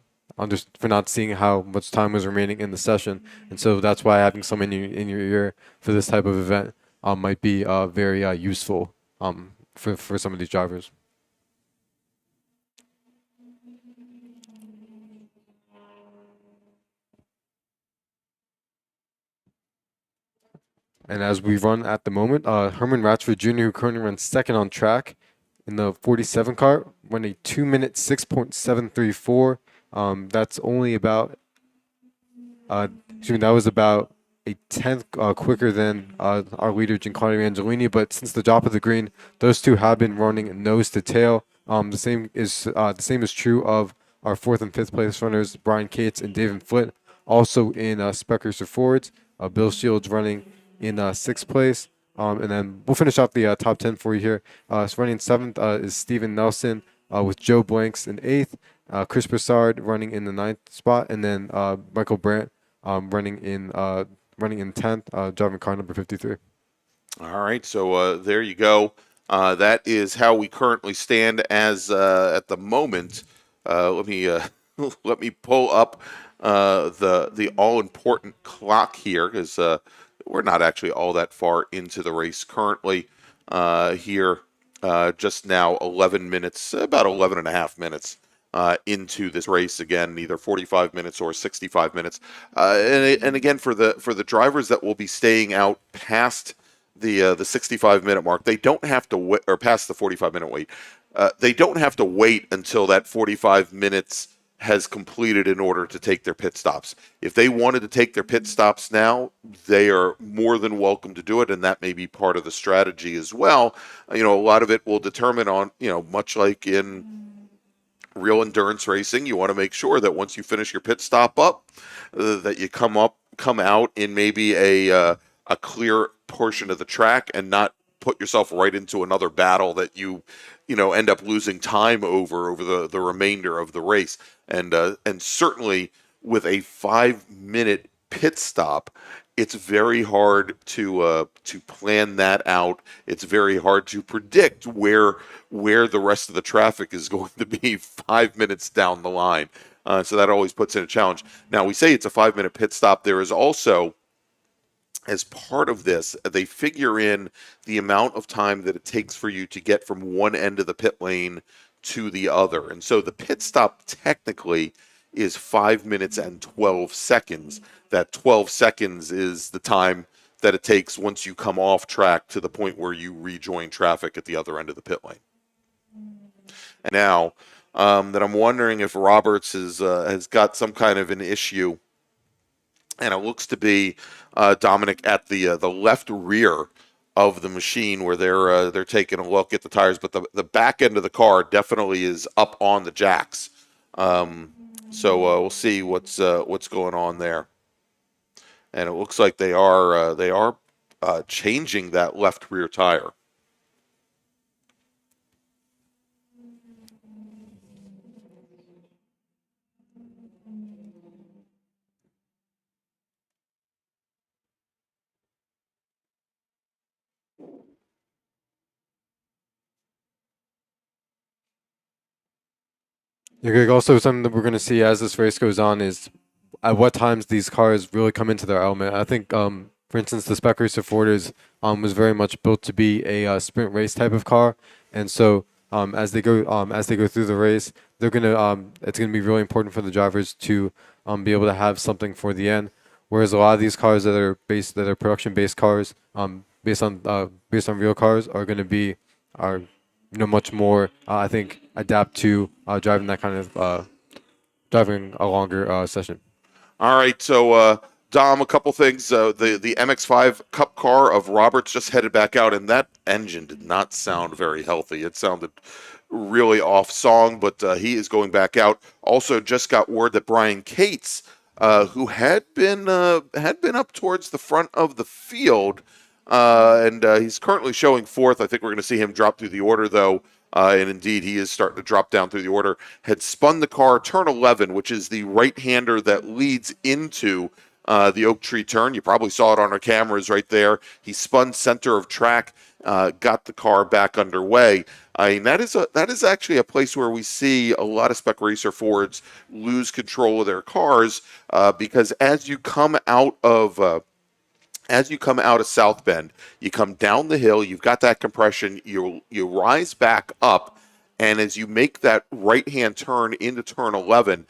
seeing how much time was remaining in the session. And so that's why having someone in your ear for this type of event might be very useful for some of these drivers. And as we run at the moment, Herman Ratchford Jr., who currently runs second on track in the 47 car, won a 2-minute 6.734. That's only about, that was about a tenth quicker than our leader, Giancarlo Angelini. But since the drop of the green, those two have been running nose to tail. The same is true of our fourth and fifth place runners, Brian Cates and David Flint, also in Spec Racer Fords. Bill Shields running in sixth place. And then we'll finish off the top 10 for you here. So running seventh is Steven Nelson with Joe Blanks in eighth. Chris Broussard running in the ninth spot, and then Michael Brandt running in 10th, driving car number 53. All right, so there you go. That is how we currently stand as at the moment. Let me pull up the all-important clock here, because we're not actually all that far into the race currently. Here, just now, 11 minutes, about 11 and a half minutes into this race. Again, either 45 minutes or 65 minutes. And again, for the drivers that will be staying out past the 65-minute mark, they don't have to wait, or past the 45-minute wait. They don't have to wait until that 45 minutes has completed in order to take their pit stops. If they wanted to take their pit stops now, they are more than welcome to do it, and that may be part of the strategy as well. You know, a lot of it will determine on, much like in real endurance racing, you want to make sure that once you finish your pit stop up, that you come out in maybe a clear portion of the track and not put yourself right into another battle that you end up losing time over the remainder of the race. And certainly with a 5-minute pit stop, it's very hard to plan that out. It's very hard to predict where the rest of the traffic is going to be 5 minutes down the line. So that always puts in a challenge. Now, we say it's a 5-minute pit stop. There is also, as part of this, they figure in the amount of time that it takes for you to get from one end of the pit lane to the other. And so the pit stop technically is 5 minutes and 12 seconds. That 12 seconds is the time that it takes once you come off track to the point where you rejoin traffic at the other end of the pit lane. And now that I'm wondering if Roberts has got some kind of an issue, and it looks to be Dominic at the left rear of the machine where they're taking a look at the tires, but the back end of the car definitely is up on the jacks. So we'll see what's going on there. And it looks like they are changing that left rear tire. Also, something that we're going to see as this race goes on is at what times these cars really come into their element. I think, for instance, the Spec Racer Ford was very much built to be a sprint race type of car, and so as they go through the race, it's gonna be really important for the drivers to be able to have something for the end. Whereas a lot of these cars that are production based cars, based on real cars, are going to be much more, I think, adapt to driving that kind of driving a longer session. All right, so Dom, a couple things. The MX-5 Cup car of Roberts just headed back out, and that engine did not sound very healthy. It sounded really off song, but he is going back out. Also, just got word that Brian Cates, who had been up towards the front of the field, and he's currently showing fourth. I think we're going to see him drop through the order, though. And indeed, he is starting to drop down through the order. Had spun the car, turn 11, which is the right-hander that leads into the Oak Tree turn. You probably saw it on our cameras right there. He spun center of track, got the car back underway. I mean, that is actually a place where we see a lot of Spec Racer Fords lose control of their cars because as you come out of South Bend, you come down the hill, you've got that compression, you rise back up, and as you make that right-hand turn into turn 11,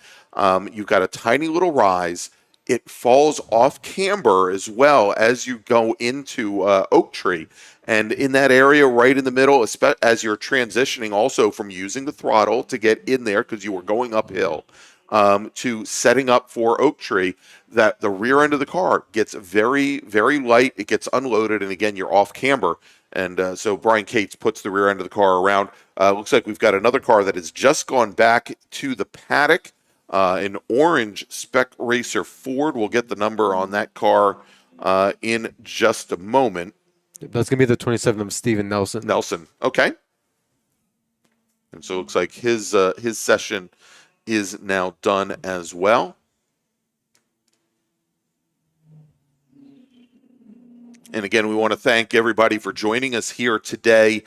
you've got a tiny little rise. It falls off camber as well as you go into Oak Tree. And in that area right in the middle, as you're transitioning also from using the throttle to get in there because you were going uphill, to setting up for Oak Tree, that the rear end of the car gets very, very light. It gets unloaded, and again, you're off camber. And so Brian Cates puts the rear end of the car around. Looks like we've got another car that has just gone back to the paddock. An orange Spec Racer Ford. We'll get the number on that car in just a moment. That's going to be the 27 of Steven Nelson. Nelson, okay. And so it looks like his session is now done as well. And again, we want to thank everybody for joining us here today,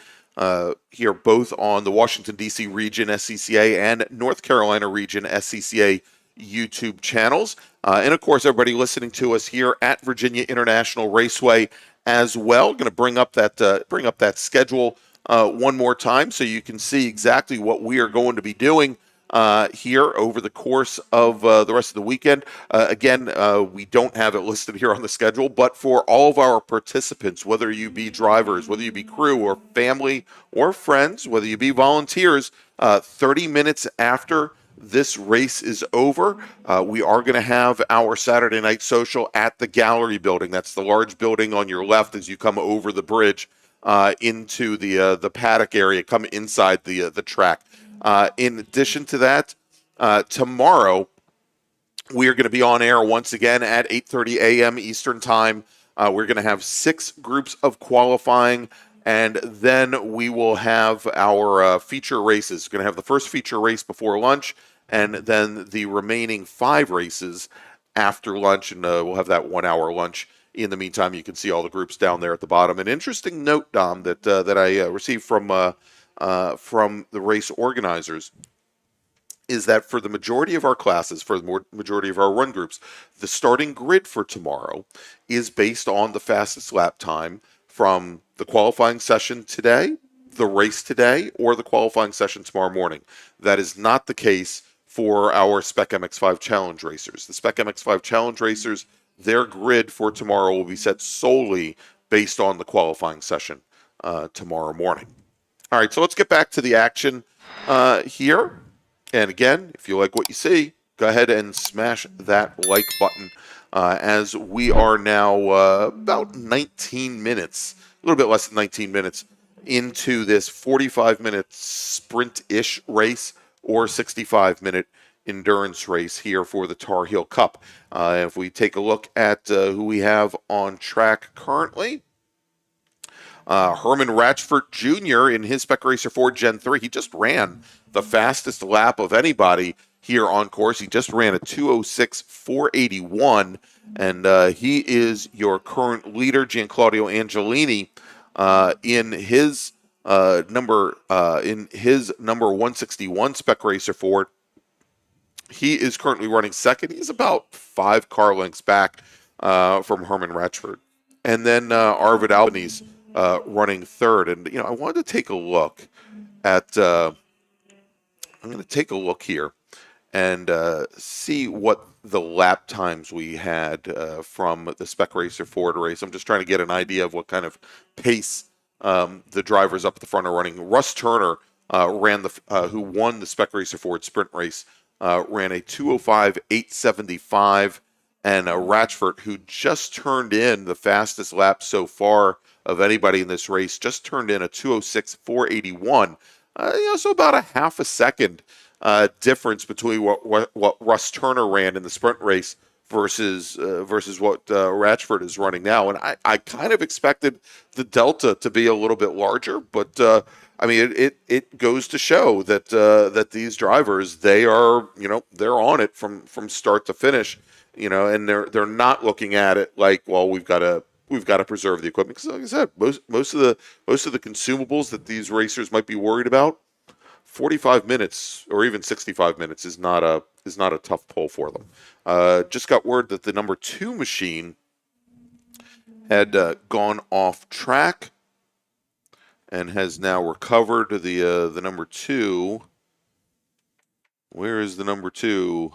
here both on the Washington, D.C. region SCCA and North Carolina region SCCA YouTube channels. And of course, everybody listening to us here at Virginia International Raceway as well. Going to bring up that schedule one more time so you can see exactly what we are going to be doing here over the course of the rest of the weekend. Again, we don't have it listed here on the schedule, but for all of our participants, whether you be drivers, whether you be crew or family or friends, whether you be volunteers, 30 minutes after this race is over, we are going to have our Saturday night social at the Gallery building. That's the large building on your left as you come over the bridge into the paddock area, come inside the track. In addition to that, tomorrow we are going to be on air once again at 8:30 a.m. Eastern Time. We're going to have 6 groups of qualifying, and then we will have our feature races. We're going to have the first feature race before lunch, and then the remaining 5 races after lunch, and we'll have that 1-hour lunch. In the meantime, you can see all the groups down there at the bottom. An interesting note, Dom, that I received from the race organizers is that for the majority of our classes, for the majority of our run groups, the starting grid for tomorrow is based on the fastest lap time from the qualifying session today, the race today, or the qualifying session tomorrow morning. That is not the case for our Spec MX-5 Challenge racers. The Spec MX-5 Challenge racers, their grid for tomorrow will be set solely based on the qualifying session tomorrow morning. All right, so let's get back to the action here. And again, if you like what you see, go ahead and smash that like button as we are now about 19 minutes, a little bit less than 19 minutes into this 45-minute sprint-ish race or 65-minute endurance race here for the Tarheel Cup. If we take a look at who we have on track currently, Herman Ratchford Jr. in his Spec Racer 4 Gen 3, he just ran the fastest lap of anybody here on course. He just ran a 2:06.481, and he is your current leader. Gianclaudio Angelini in his number 161 Spec Racer Ford. He is currently running second. He's about 5 car lengths back from Herman Ratchford, and then Arvid Albanese running third. And I wanted to take a look at. I'm going to take a look here and see what the lap times we had from the Spec Racer Ford race. I'm just trying to get an idea of what kind of pace the drivers up at the front are running. Russ Turner who won the Spec Racer Ford sprint race, ran a 2:05.875, and Ratchford, who just turned in the fastest lap so far of anybody in this race, just turned in a 2:06.481. So about a half a second difference between what Russ Turner ran in the sprint race versus what Ratchford is running now. And I kind of expected the delta to be a little bit larger, but I mean it goes to show that that these drivers, they are they're on it from start to finish, and they're not looking at it like, well, we've got to preserve the equipment, because like I said, most of the consumables that these racers might be worried about, 45 minutes or even 65 minutes is not a tough pull for them. Just got word that the number 2 machine had gone off track and has now recovered. The number 2. Where is the number 2?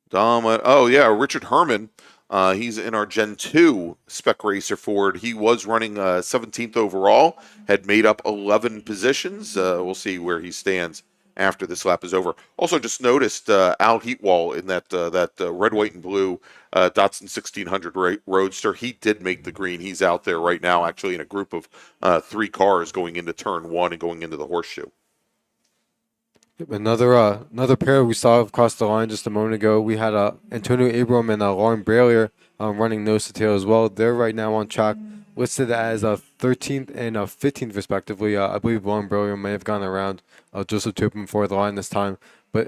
Dom. Oh yeah, Richard Herman. He's in our Gen 2 Spec Racer Ford. He was running 17th overall, had made up 11 positions. We'll see where he stands after this lap is over. Also just noticed Al Heatwall in that red, white, and blue Datsun 1600 Roadster. He did make the green. He's out there right now actually in a group of 3 cars going into turn 1 and going into the horseshoe. Another pair we saw across the line just a moment ago. We had Antonio Abram and Lauren Bralier running nose to tail as well. They're right now on track, listed as 13th and 15th respectively. I believe Lauren Bralier may have gone around Joseph Topin for the line this time, but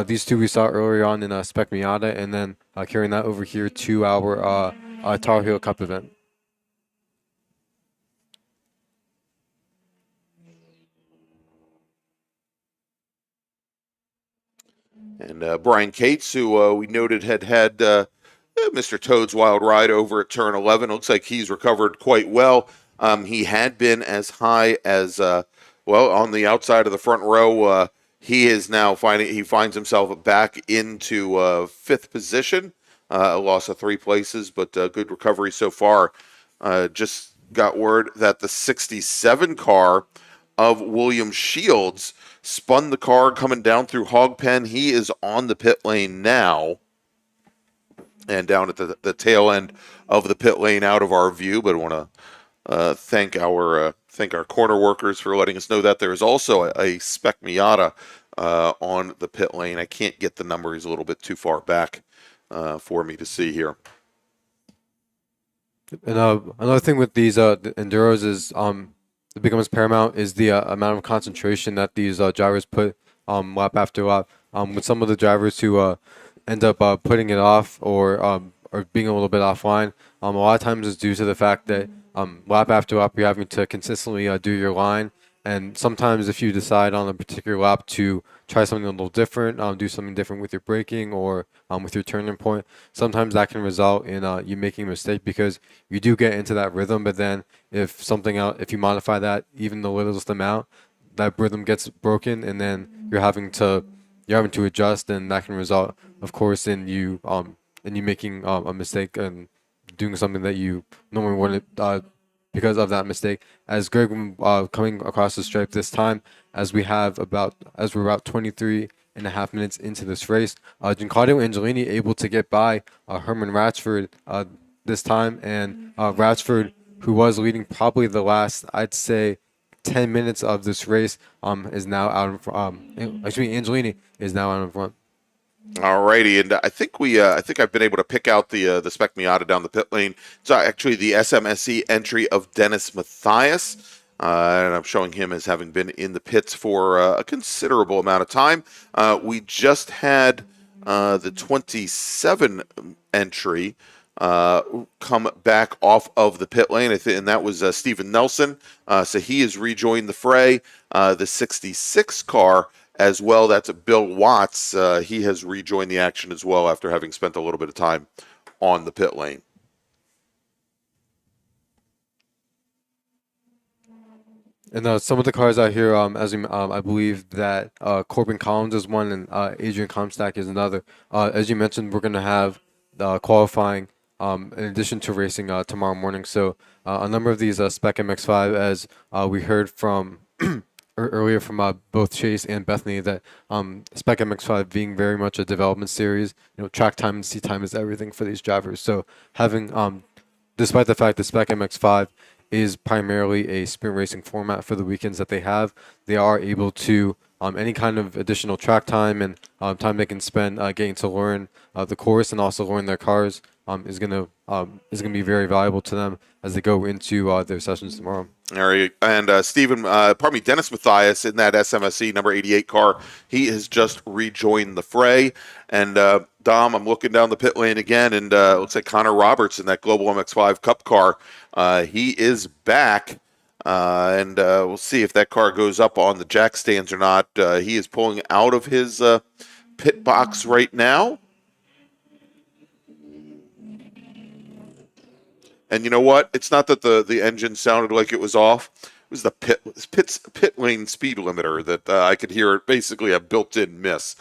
these two we saw earlier on in Spec Miata, and then carrying that over here to our Tarheel Cup event. And Brian Cates, who we noted had Mr. Toad's wild ride over at turn 11. Looks like he's recovered quite well. He had been as high as, on the outside of the front row. He is now finds himself back into 5th position. A loss of 3 places, but good recovery so far. Just got word that the 67 car of William Shields spun the car coming down through Hog Pen. He is on the pit lane now and down at the tail end of the pit lane out of our view, but I want to thank our Thank our corner workers for letting us know that. There is also a Spec Miata on the pit lane. I can't get the number. He's a little bit too far back for me to see here. And another thing with these the enduros is it becomes paramount is the amount of concentration that these drivers put lap after lap. With some of the drivers who end up putting it off or being a little bit offline, a lot of times it's due to the fact that lap after lap you're having to consistently do your line. And sometimes if you decide on a particular lap to try something a little different, do something different with your braking or with your turning point, sometimes that can result in you making a mistake because you do get into that rhythm. But then if something else, if you modify that even the littlest amount, that rhythm gets broken, and then you're having to adjust, and that can result, of course, in you making a mistake and doing something that you normally wouldn't because of that mistake. As Greg coming across the stripe this time, as we're about 23 and a half minutes into this race, Giancarlo Angelini able to get by Herman Ratchford this time, and Ratchford, who was leading probably the last, I'd say, 10 minutes of this race, is now out in front. Angelini is now out in front. Alrighty, and I think I've been able to pick out the Spec Miata down the pit lane. It's actually the SMSC entry of Dennis Mathias, and I'm showing him as having been in the pits for a considerable amount of time. We just had the 27 entry come back off of the pit lane, and that was Steven Nelson. So he has rejoined the fray. The 66 car as well, that's Bill Watts. He has rejoined the action as well after having spent a little bit of time on the pit lane. And some of the cars out here, I believe that Corbin Collins is one, and Adrian Comstack is another. As you mentioned, we're going to have qualifying in addition to racing tomorrow morning. So a number of these Spec MX-5, as we heard from earlier from both Chase and Bethany, that Spec MX-5 being very much a development series, track time and seat time is everything for these drivers. So having, despite the fact that Spec MX-5 is primarily a sprint racing format for the weekends that they have, they are able to any kind of additional track time and time they can spend getting to learn the course and also learn their cars is gonna be very valuable to them as they go into their sessions tomorrow. All right, and Dennis Mathias in that SMSC number 88 car, he has just rejoined the fray. And Dom, I'm looking down the pit lane again, and looks like Connor Roberts in that Global MX-5 Cup car. He is back, and we'll see if that car goes up on the jack stands or not. He is pulling out of his pit box right now. And you know what? It's not that the engine sounded like it was off. It was the pit lane speed limiter that I could hear basically a built-in miss.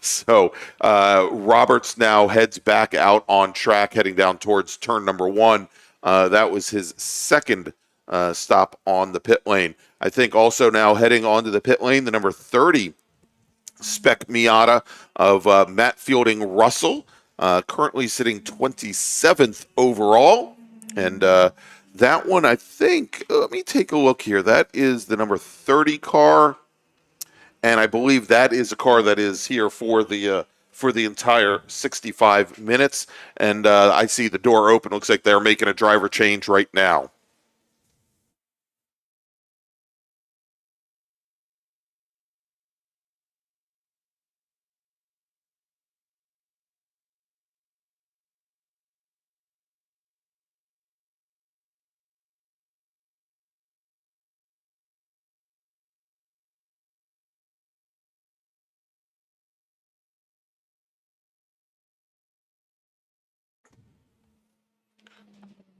So Roberts now heads back out on track, heading down towards turn number 1. That was his second stop on the pit lane. I think also now heading onto the pit lane, the number 30 Spec Miata of Matt Fielding Russell, currently sitting 27th overall. And that one, I think, let me take a look here. That is the number 30 car, and I believe that is a car that is here for the entire 65 minutes. And I see the door open. Looks like they're making a driver change right now.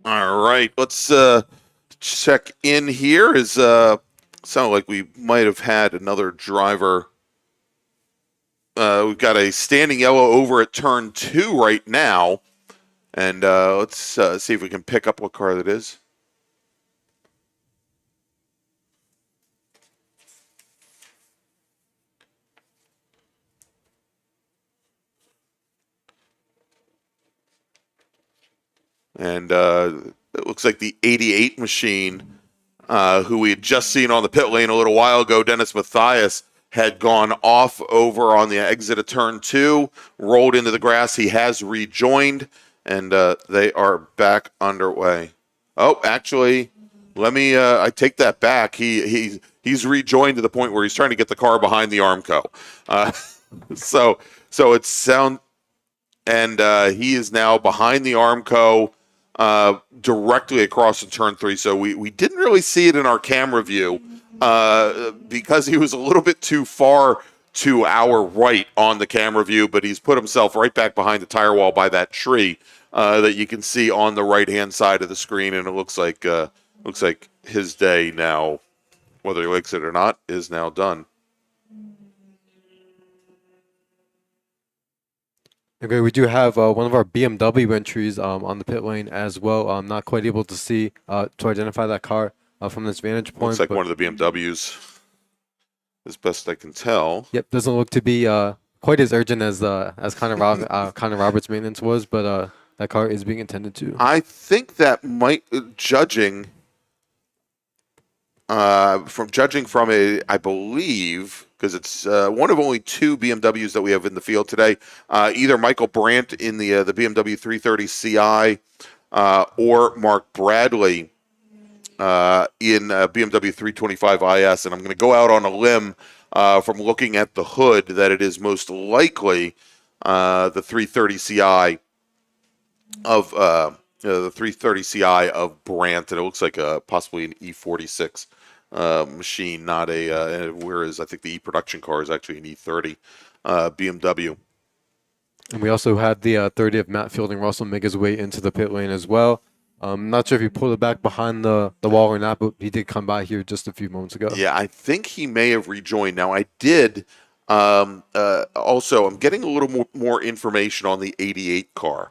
All right, let's check in here. Sound like we might have had another driver. We've got a standing yellow over at turn 2 right now, and let's see if we can pick up what car that is. And it looks like the 88 machine who we had just seen on the pit lane a little while ago, Dennis Mathias, had gone off over on the exit of turn 2, rolled into the grass. He has rejoined, and they are back underway. Oh, actually, let me. I take that back. He's rejoined to the point where he's trying to get the car behind the Armco. So it's sound, and he is now behind the Armco, directly across the turn 3. So we didn't really see it in our camera view because he was a little bit too far to our right on the camera view, but he's put himself right back behind the tire wall by that tree that you can see on the right-hand side of the screen, and it looks like his day now, whether he likes it or not, is now done. Okay, we do have one of our BMW entries on the pit lane as well. I'm not quite able to see to identify that car from this vantage point. Looks like one of the BMWs, as best I can tell. Yep, doesn't look to be quite as urgent as Connor Roberts' maintenance was, but that car is being attended to. I think that might, judging from a, I believe, because it's one of only 2 BMWs that we have in the field today. Either Michael Brandt in the BMW 330 Ci or Mark Bradley in BMW 325 IS. And I'm going to go out on a limb from looking at the hood that it is most likely the 330 Ci of the 330 Ci of Brandt, and it looks like possibly an E46 machine, not a whereas I think the E production car is actually an E30 BMW. And we also had the 30 of Matt Fielding Russell make his way into the pit lane as well. I'm not sure if he pulled it back behind the wall or not, but he did come by here just a few moments ago. Yeah, I think he may have rejoined. Now, I did also, I'm getting a little more information on the 88 car.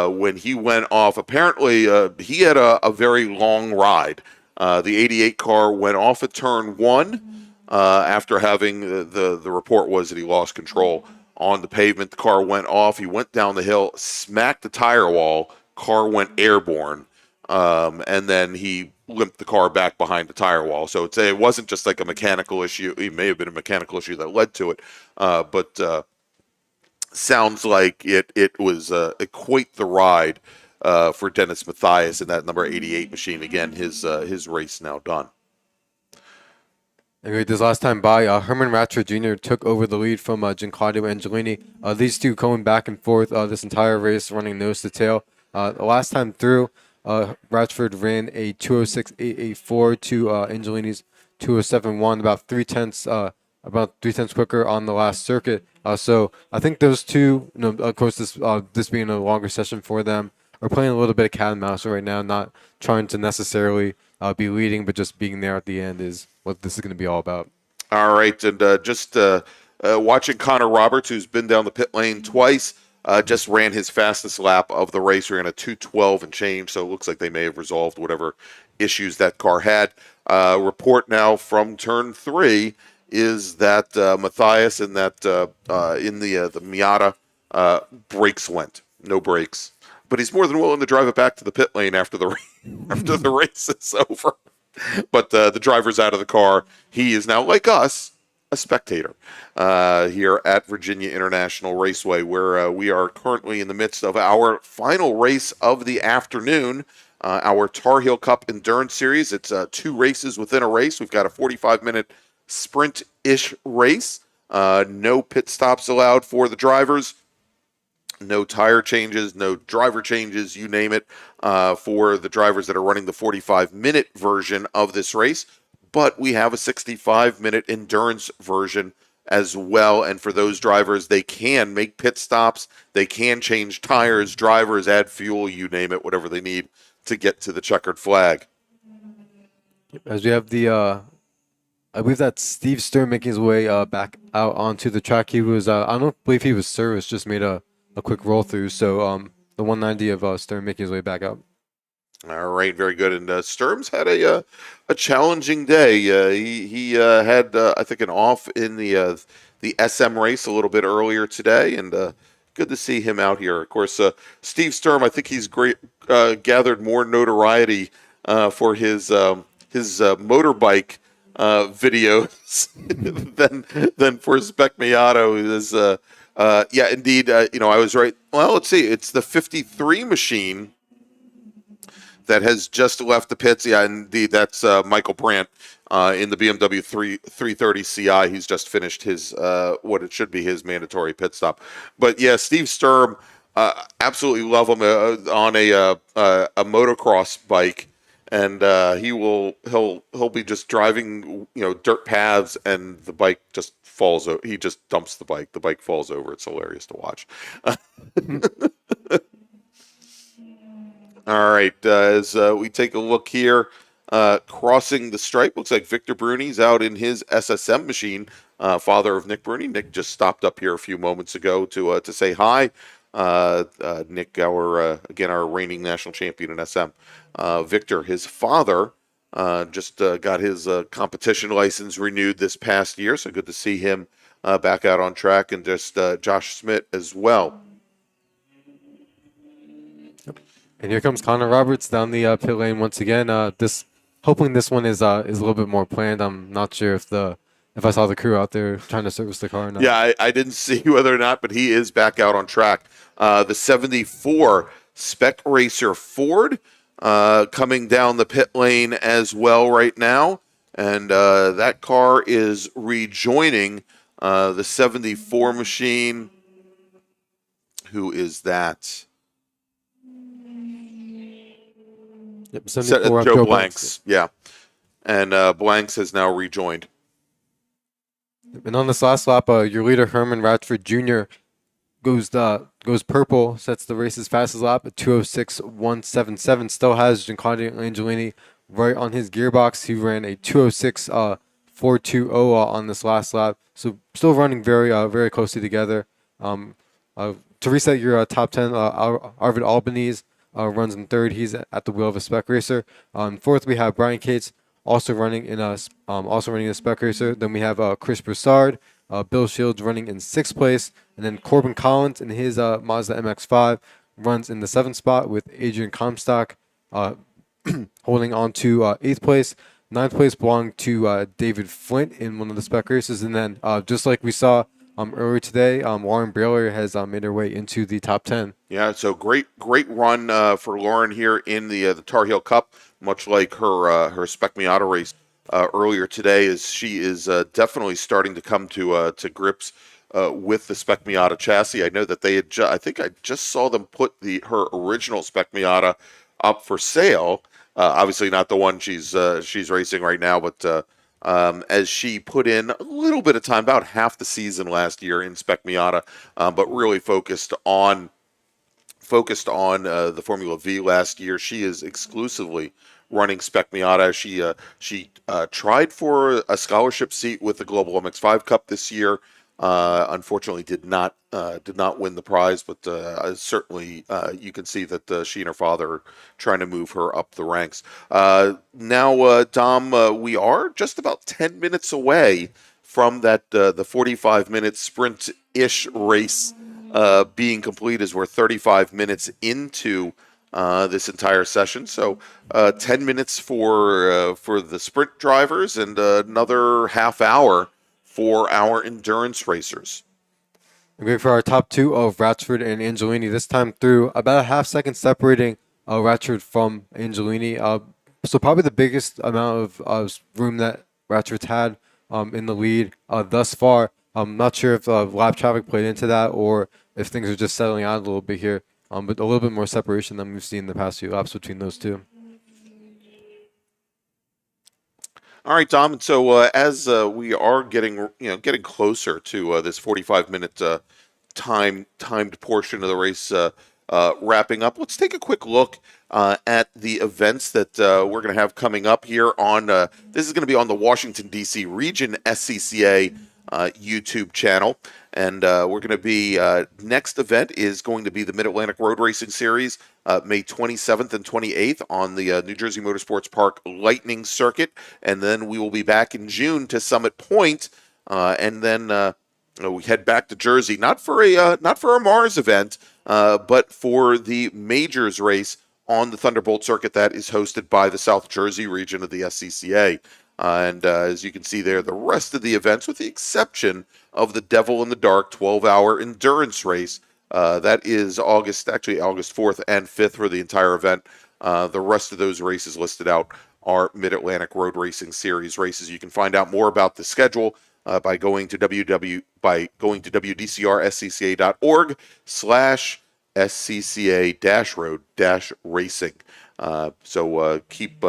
When he went off, apparently he had a very long ride. The 88 car went off at turn 1 after having the report was that he lost control on the pavement. The car went off. He went down the hill, smacked the tire wall. Car went airborne, and then he limped the car back behind the tire wall. So it wasn't just like a mechanical issue. It may have been a mechanical issue that led to it, but sounds like it was quite the ride for Dennis Mathias in that number 88 machine. Again, his race now done. Anyway, this last time by, Herman Ratchford Jr. took over the lead from Giancarlo Angelini. These two going back and forth this entire race, running nose to tail. The last time through, Ratchford ran a 206.884 to Angelini's 207.1, about 3/10 quicker on the last circuit. So I think those two, of course, this being a longer session for them, are playing a little bit of cat and mouse right now, not trying to necessarily be leading, but just being there at the end is what this is going to be all about. All right, and just watching Connor Roberts, who's been down the pit lane twice, just ran his fastest lap of the race. Ran a 2:12 and change, so it looks like they may have resolved whatever issues that car had. Report now from turn 3 is that Mathias and that in the Miata brakes went. No brakes. But he's more than willing to drive it back to the pit lane after the race is over. But the driver's out of the car. He is now, like us, a spectator here at Virginia International Raceway, where we are currently in the midst of our final race of the afternoon, our Tarheel Cup Endurance Series. It's 2 races within a race. We've got a 45-minute sprint-ish race. No pit stops allowed for the drivers. No tire changes, no driver changes, you name it, for the drivers that are running the 45-minute version of this race. But we have a 65-minute endurance version as well. And for those drivers, they can make pit stops. They can change tires, drivers, add fuel, you name it, whatever they need to get to the checkered flag. As we have the, I believe that's Steve Stern making his way back out onto the track. He was, I don't believe he was serviced, just made a quick roll through. So the 190 of Stern making his way back up. All right, very good. And Sturm's had a challenging day. He had, I think, an off in the SM race a little bit earlier today, and good to see him out here. Of course, Steve Sturm, I think he's gathered more notoriety for his motorbike videos than for Spec Miata. Yeah, indeed. I was right. Well, let's see. It's the 53 machine that has just left the pits. Yeah, indeed. That's Michael Brandt in the BMW 330 Ci. He's just finished his what it should be his mandatory pit stop. But yeah, Steve Sturm, absolutely love him on a motocross bike. And he'll be just driving, dirt paths, and the bike just falls over. He just dumps the bike. The bike falls over. It's hilarious to watch. All right, as we take a look here, crossing the stripe, looks like Victor Bruni's out in his SSM machine. Father of Nick Bruni. Nick just stopped up here a few moments ago to say hi. Nick, our reigning national champion in SM. Victor, his father, just got his competition license renewed this past year, so good to see him back out on track, and just Josh Smith as well. And here comes Connor Roberts down the pit lane once again. Hoping this one is a little bit more planned. I'm not sure if I saw the crew out there trying to service the car or not. Yeah, I didn't see whether or not, but he is back out on track. The 74 Spec Racer Ford coming down the pit lane as well right now. And that car is rejoining the 74 machine. Who is that? Yep, 74, Joe Blanks. Yeah. And Blanks has now rejoined. And on this last lap, your leader, Herman Ratchford Jr., goes purple, sets the race's fastest lap at 2:06.177. Still has Giancarlo Angelini right on his gearbox. He ran a 2:06.420 on this last lap. So still running very closely together. To reset your top 10, Arvid Albanese runs in third. He's at the wheel of a Spec Racer. Fourth, we have Brian Cates also running in a Spec Racer. Then we have Chris Broussard, Bill Shields running in sixth place, and then Corbin Collins in his Mazda MX-5 runs in the seventh spot with Adrian Comstock holding on to eighth place. Ninth place belonged to David Flint in one of the Spec Races, and then just like we saw earlier today, Lauren Brailer has made her way into the top 10. Yeah, so great run for Lauren here in the Tarheel Cup, much like her Spec Miata race earlier today. Is she is definitely starting to come to grips with the Spec Miata chassis. I know that they had I think I just saw them put her original Spec Miata up for sale. Obviously not the one she's racing right now, but as she put in a little bit of time, about half the season last year in Spec Miata, but really focused on the Formula V last year. She is exclusively running Spec Miata. She tried for a scholarship seat with the Global MX-5 Cup this year. Unfortunately, did not win the prize, but certainly you can see that she and her father are trying to move her up the ranks. Now, Dom, we are just about 10 minutes away from that the 45-minute sprint-ish race being complete, as we're 35 minutes into this entire session. So 10 minutes for the sprint drivers, and another half hour for our endurance racers. Okay, for our top two of Ratchford and Angelini, this time through about a half second separating Ratchford from Angelini. So probably the biggest amount of room that Ratchford's had in the lead thus far. I'm not sure if lap traffic played into that or if things are just settling out a little bit here, but a little bit more separation than we've seen in the past few laps between those two. All right, Dom. And so as we are getting closer to this 45-minute timed portion of the race wrapping up, let's take a quick look at the events that we're going to have coming up here on. This is going to be on the Washington D.C. Region SCCA YouTube channel, and we're going to be next event is going to be the Mid-Atlantic Road Racing Series, May 27th and 28th on the New Jersey Motorsports Park Lightning Circuit, and then we will be back in June to Summit Point, and then we head back to Jersey, not for a MARRS event, but for the Majors race on the Thunderbolt circuit that is hosted by the South Jersey region of the SCCA. And as you can see there, the rest of the events, with the exception of the Devil in the Dark 12-hour endurance race, that is August 4th and 5th for the entire event. The rest of those races listed out are Mid-Atlantic Road Racing Series races. You can find out more about the schedule by going to www.dcrSCCA.org/SCCA-road-racing. So keep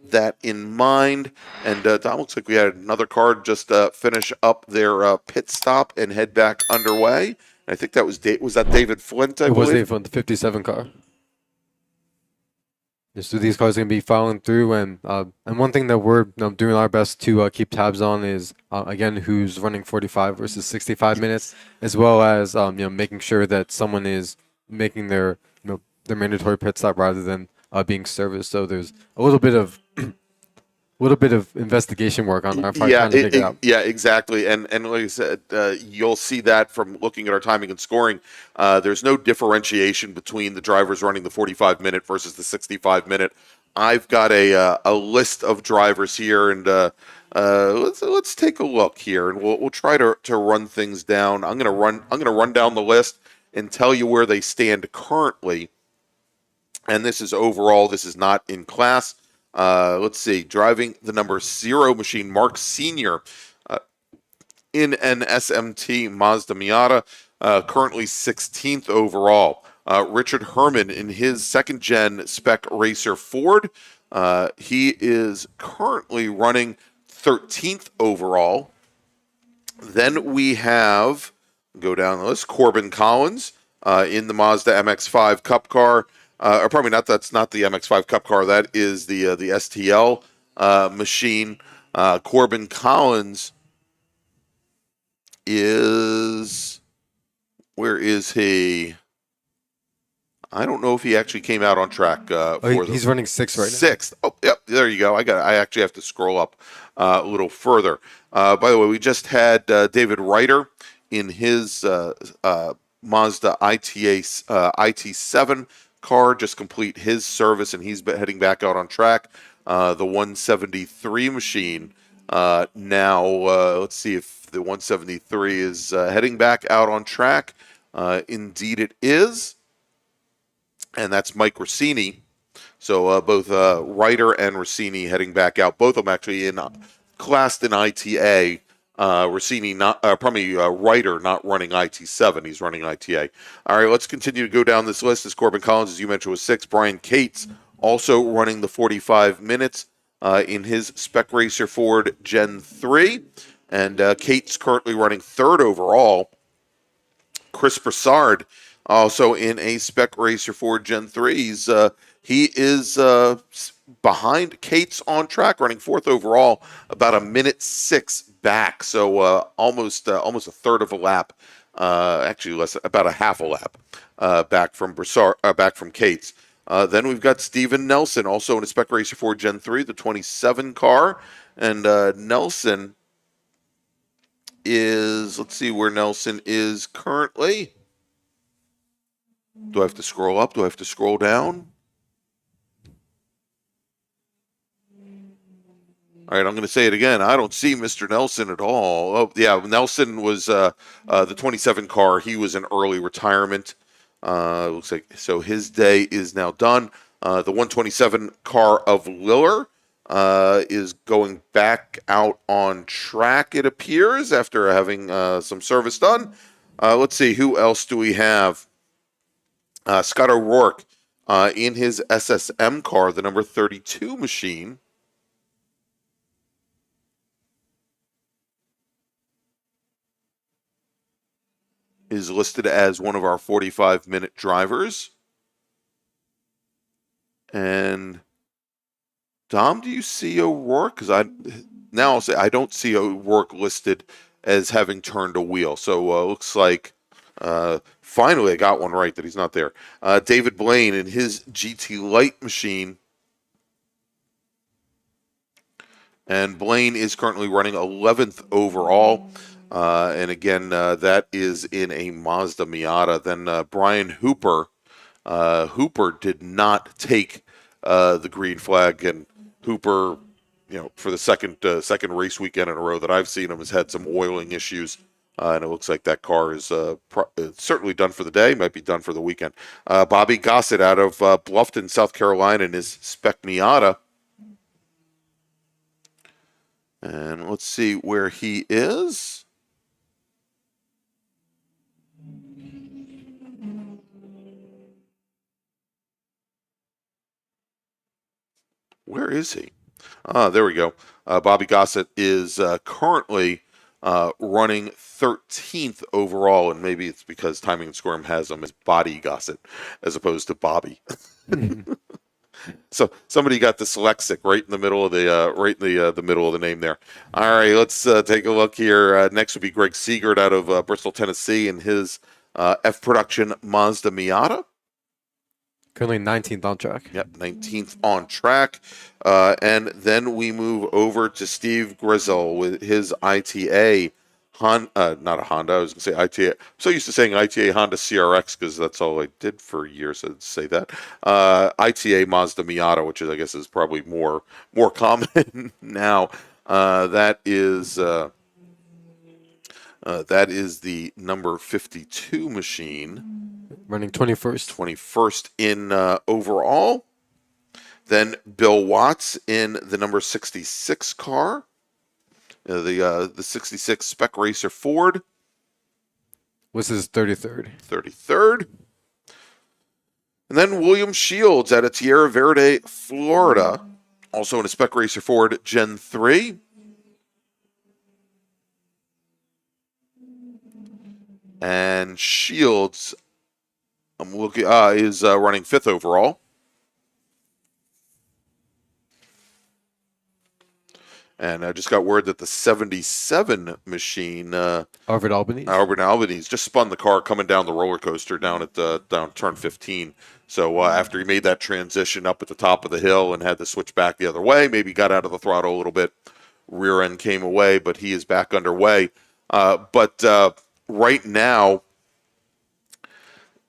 that in mind. And Dom, looks like we had another car just finish up their pit stop and head back underway. And I think that was that David Flint, I It was believe? David Flint, the 57 car. So these cars are going to be following through, and one thing that we're doing our best to keep tabs on is again who's running 45 versus 65 minutes, as well as making sure that someone is making their their mandatory pit stop rather than being serviced. So there's a little bit of investigation work on our part, trying to figure it out. Yeah, exactly. And like I said, you'll see that from looking at our timing and scoring. There's no differentiation between the drivers running the 45-minute versus the 65-minute. I've got a list of drivers here, and let's take a look here, and we'll try to run things down. I'm gonna run down the list and tell you where they stand currently. And this is overall. This is not in class. Let's see. Driving the number 0 machine, Mark Sr. In an SMT Mazda Miata, currently 16th overall. Richard Herman in his second-gen Spec Racer Ford. He is currently running 13th overall. Then we have, go down the list, Corbin Collins in the Mazda MX-5 Cup car. Or probably not. That's not the MX-5 Cup car. That is the STL machine. Corbin Collins is, where is he? I don't know if he actually came out on track. He's running 6th right now. 6th. Oh, yep. There you go. I actually have to scroll up a little further. By the way, we just had David Reiter in his Mazda IT7 car just complete his service, and he's heading back out on track. The 173 machine now, let's see if the 173 is heading back out on track. Indeed it is, and that's Mike Rossini. So both Reiter and Rossini heading back out, both of them actually classed in ITA. Rossini Reiter not running IT7, he's running ITA. All right, let's continue to go down this list. As Corbin Collins, as you mentioned, was 6. Brian Cates also running the 45 minutes in his Spec Racer Ford Gen 3. And Cates currently running 3rd overall. Chris Broussard also in a Spec Racer Ford Gen 3. He is behind Cates on track, running 4th overall, about 1:06 back. So almost a third of a lap, actually less, about a half a lap back from Broussard, back from Cates. Then we've got Steven Nelson, also in a Spec Racer Ford Gen 3, the 27 car, and Nelson is, let's see where Nelson is currently. Do I have to scroll up? Do I have to scroll down? All right, I'm going to say it again. I don't see Mr. Nelson at all. Oh, yeah, Nelson was the 27 car. He was an early retirement. Looks like so his day is now done. The 127 car of Liller is going back out on track, it appears, after having some service done. Let's see, who else do we have? Scott O'Rourke in his SSM car, the number 32 machine. Is listed as one of our 45-minute drivers. And Dom, do you see O'Rourke? Because I'll say I don't see O'Rourke listed as having turned a wheel. So looks like finally I got one right that he's not there. David Blaine in his GT Light machine. And Blaine is currently running 11th overall. And again, that is in a Mazda Miata. Then Brian Hooper Hooper did not take the green flag, and Hooper, for the second race weekend in a row that I've seen him, has had some oiling issues. And it looks like that car is certainly done for the day, might be done for the weekend. Bobby Gossett out of Bluffton, South Carolina, in his Spec Miata. And let's see where he is. Where is he? There we go. Bobby Gossett is currently running 13th overall, and maybe it's because Timing and Squirm has him as Body Gossett as opposed to Bobby. So somebody got dyslexic right in the middle of the middle of the name there. All right, let's take a look here. Next would be Greg Siegert out of Bristol, Tennessee, in his F Production Mazda Miata. Currently 19th on track. Yep, 19th on track. And then we move over to Steve Grizzle with his ITA, not a Honda, I was going to say ITA. I'm so used to saying ITA Honda CRX because that's all I did for years, I'd say that. ITA Mazda Miata, which I guess is probably more common now. That is the number 52 machine. Running 21st. 21st in overall. Then Bill Watts in the number 66 car. The 66 Spec Racer Ford. Was his 33rd. 33rd. And then William Shields out of Tierra Verde, Florida. Also in a Spec Racer Ford Gen 3. And Shields is running 5th overall. And I just got word that the 77 machine, Albert Albanese, just spun the car coming down the roller coaster down at down turn 15. So after he made that transition up at the top of the hill and had to switch back the other way, maybe got out of the throttle a little bit, rear end came away, but he is back underway. But right now,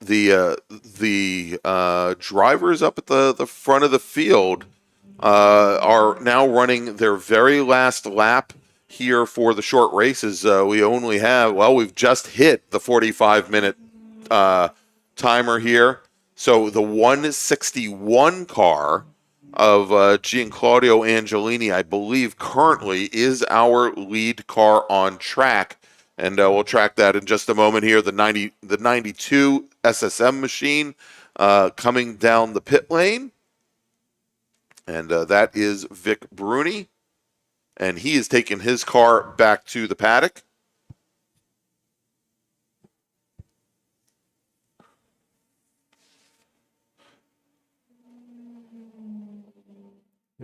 the drivers up at the front of the field are now running their very last lap here for the short races. We've just hit the 45-minute timer here. So the 161 car of Gianclaudio Angelini, I believe, currently is our lead car on track. And we'll track that in just a moment here. The 92 SSM machine coming down the pit lane. And that is Vic Bruni. And he is taking his car back to the paddock.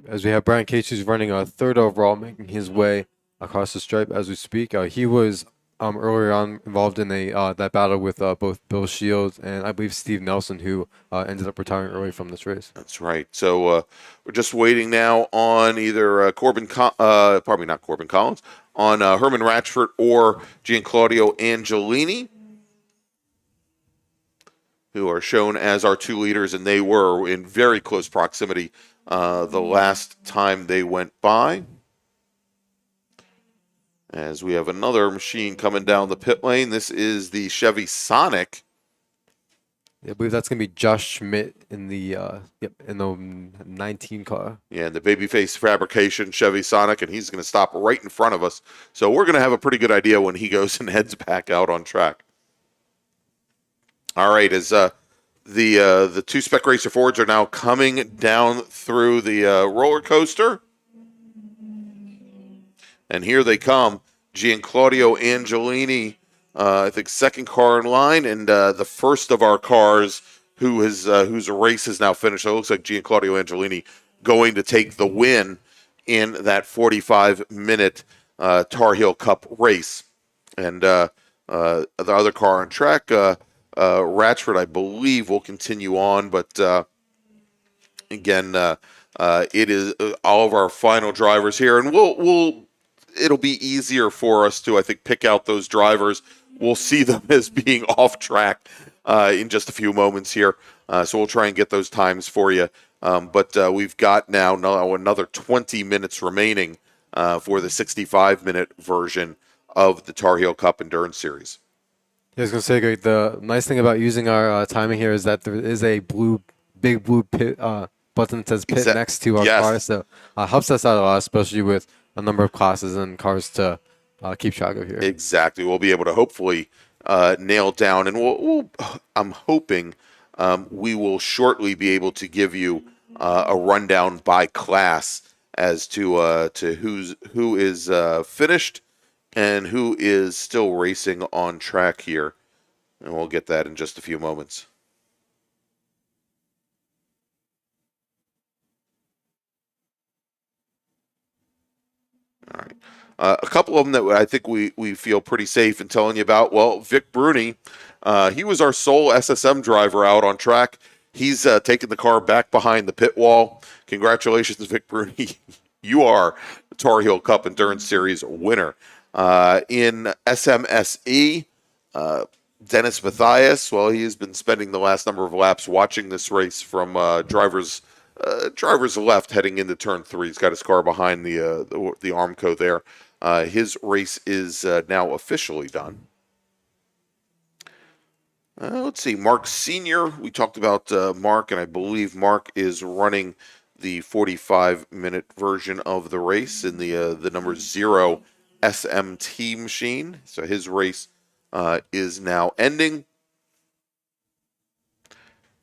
As we have Brian Case, who's running a 3rd overall, making his way across the stripe as we speak. He was earlier on involved in that battle with both Bill Shields and I believe Steve Nelson, who ended up retiring early from this race. That's right. So we're just waiting now on either probably not Corbin Collins, on Herman Ratchford or Gianclaudio Angelini, who are shown as our 2 leaders, and they were in very close proximity the last time they went by. As we have another machine coming down the pit lane. This is the Chevy Sonic. I believe that's going to be Josh Schmidt in the 19 car. Yeah, the Babyface Fabrication Chevy Sonic, and he's going to stop right in front of us. So we're going to have a pretty good idea when he goes and heads back out on track. All right, as the 2 Spec Racer Fords are now coming down through the roller coaster. And here they come. Gianclaudio Angelini, I think 2nd car in line, and the first of our cars whose race is now finished. So it looks like Gianclaudio Angelini going to take the win in that 45-minute Tarheel Cup race. And the other car on track, Ratchford, I believe, will continue on. But again, it is all of our final drivers here, and it'll be easier for us to, I think, pick out those drivers. We'll see them as being off track in just a few moments here. So we'll try and get those times for you. But we've got now another 20 minutes remaining for the 65-minute version of the Tarheel Cup Endurance Series. I was going to say, Greg, the nice thing about using our timing here is that there is a big blue pit button that says pit next to our car, so helps us out a lot, especially with a number of classes and cars to keep track of here. Exactly. We'll be able to hopefully nail down, and I'm hoping we will shortly be able to give you a rundown by class as to who is finished and who is still racing on track here. And we'll get that in just a few moments. All right. A couple of them that I think we feel pretty safe in telling you about. Well, Vic Bruni, he was our sole SSM driver out on track. He's taken the car back behind the pit wall. Congratulations, Vic Bruni. You are the Tarheel Cup Endurance Series winner. In SMSE, Dennis Mathias, well, he has been spending the last number of laps watching this race from driver's left heading into turn 3. He's got his car behind the Armco there. His race is now officially done. Let's see, Mark Sr., we talked about Mark, and I believe Mark is running the 45-minute version of the race in the number 0 SMT machine. So his race is now ending.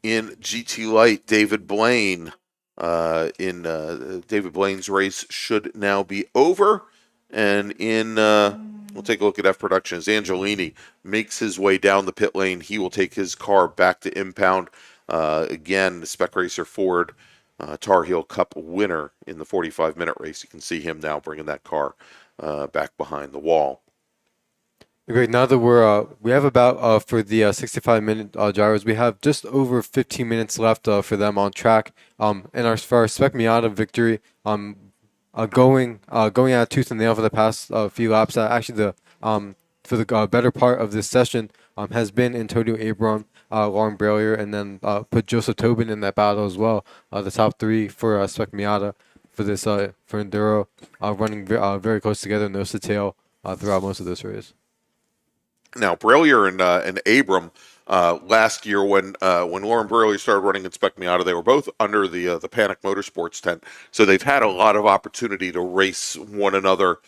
In GT Light, David Blaine, David Blaine's race should now be over. And we'll take a look at F Production. As Angelini makes his way down the pit lane, he will take his car back to impound. Again, the Spec Racer Ford Tarheel Cup winner in the 45-minute race. You can see him now bringing that car back behind the wall. Great. Now that we have about for the 65-minute drivers, we have just over 15 minutes left for them on track. And for our Spec Miata victory, going out tooth and nail for the past few laps. Actually, for the better part of this session has been Antonio Abram, Lauren Bralier, and then put Joseph Tobin in that battle as well. The top 3 for Spec Miata for this for Enduro, running very close together, nose to tail throughout most of this race. Now, Bralier and Abram last year, when Lauren Bralier started running in Spec Miata, they were both under the Panic Motorsports tent, so they've had a lot of opportunity to race one another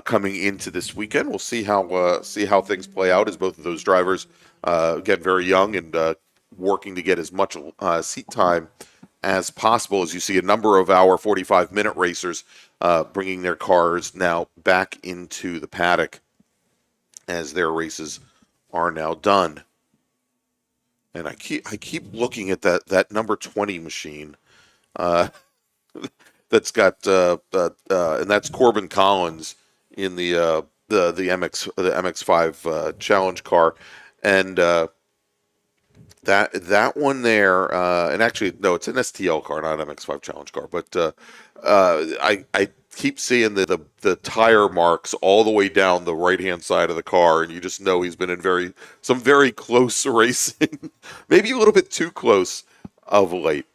coming into this weekend. We'll see how things play out, as both of those drivers get very young and working to get as much seat time as possible. As you see, a number of our 45-minute racers bringing their cars now back into the paddock as their races are now done. And I keep looking at that number 20 machine that's got and that's Corbin Collins in the MX-5 Challenge car, and that one there, and actually no, it's an STL car, not an MX-5 Challenge car, but I keep seeing the tire marks all the way down the right-hand side of the car, and you just know he's been in some very close racing, maybe a little bit too close of late.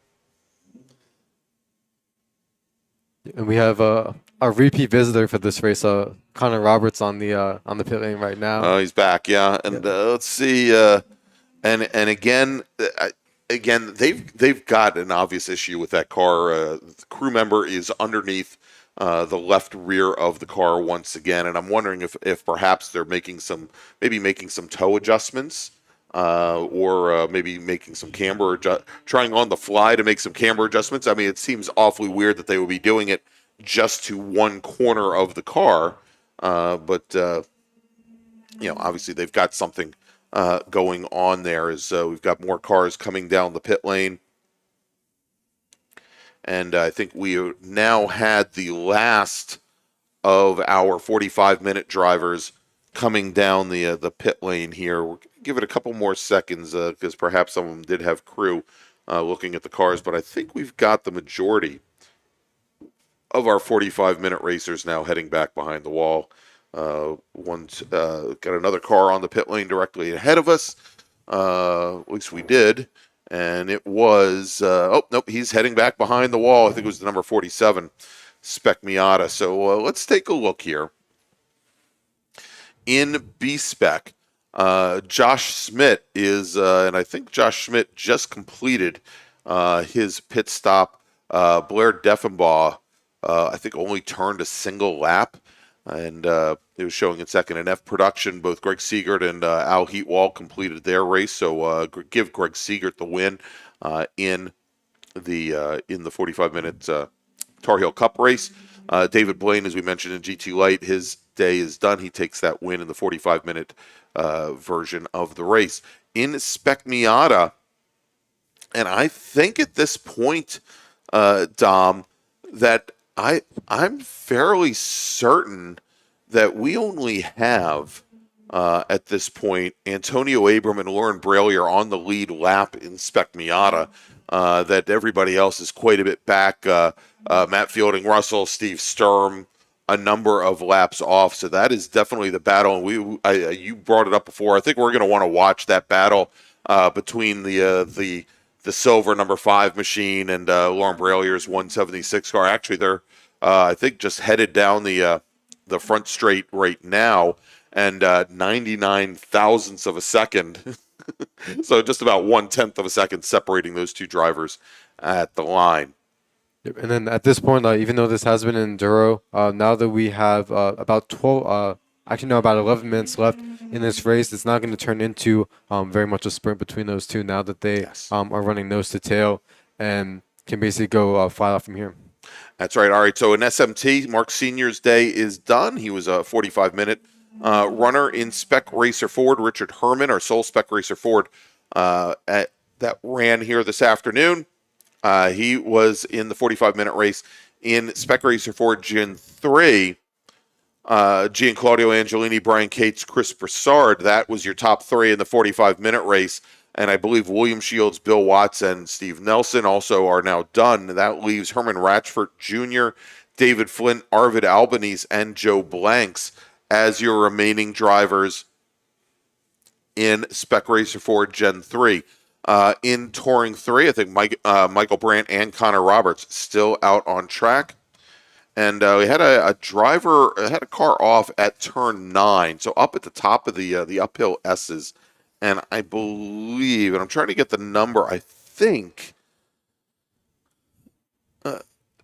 And we have a repeat visitor for this race, Connor Roberts on the pit lane right now. Oh, he's back, yeah. And let's see, and again, they've got an obvious issue with that car. The crew member is underneath the left rear of the car once again, and I'm wondering if perhaps they're making some toe adjustments, or maybe making some camber trying on the fly to make some camber adjustments. I mean, it seems awfully weird that they would be doing it just to one corner of the car, but obviously they've got something going on there. As we've got more cars coming down the pit lane. And I think we now had the last of our 45-minute drivers coming down the pit lane here. We'll give it a couple more seconds because perhaps some of them did have crew looking at the cars, but I think we've got the majority of our 45-minute racers now heading back behind the wall. Got another car on the pit lane directly ahead of us. At least we did. And it was, oh, nope, he's heading back behind the wall. I think it was the number 47, Spec Miata. So let's take a look here. In B-Spec, Josh Schmidt is, and I think Josh Schmidt just completed his pit stop. Blair Deffenbaugh, I think, only turned a single lap, and it was showing in second. In F production, both Greg Siegert and Al Heatwall completed their race, so give Greg Siegert the win in the 45-minute Tarheel Cup race. David Blaine, as we mentioned in GT Light, his day is done. He takes that win in the 45-minute version of the race. In Spec Miata, and I think at this point, Dom, that I'm fairly certain that we only have at this point Antonio Abram and Lauren Braley are on the lead lap in Spec Miata. That everybody else is quite a bit back. Matt Fielding, Russell, Steve Sturm, a number of laps off. So that is definitely the battle. And you brought it up before. I think we're going to want to watch that battle between the silver number 5 machine and Lauren Brailier's 176 car. Actually, they're I think just headed down the front straight right now, and 99 thousandths of a second. So just about 1/10 of a second separating those two drivers at the line. And then at this point, even though this has been an enduro, now that we have about 11 minutes left in this race, it's not going to turn into very much a sprint between those two now that they are running nose to tail and can basically go flat out from here. That's right. All right. So in SMT, Mark Sr.'s day is done. He was a 45-minute runner. In Spec Racer Ford, Richard Herman, our sole Spec Racer Ford, that ran here this afternoon. He was in the 45-minute race. In Spec Racer Ford Gen 3, Gian Claudio Angelini, Brian Cates, Chris Broussard, that was your top 3 in the 45-minute race. And I believe William Shields, Bill Watts, and Steve Nelson also are now done. That leaves Herman Ratchford Jr., David Flint, Arvid Albanese, and Joe Blanks as your remaining drivers in Spec Racer Ford Gen 3. In Touring 3, I think Michael Brandt and Connor Roberts still out on track. And we had a driver, had a car off at turn 9, so up at the top of the uphill S's. And I believe, and I'm trying to get the number, I think,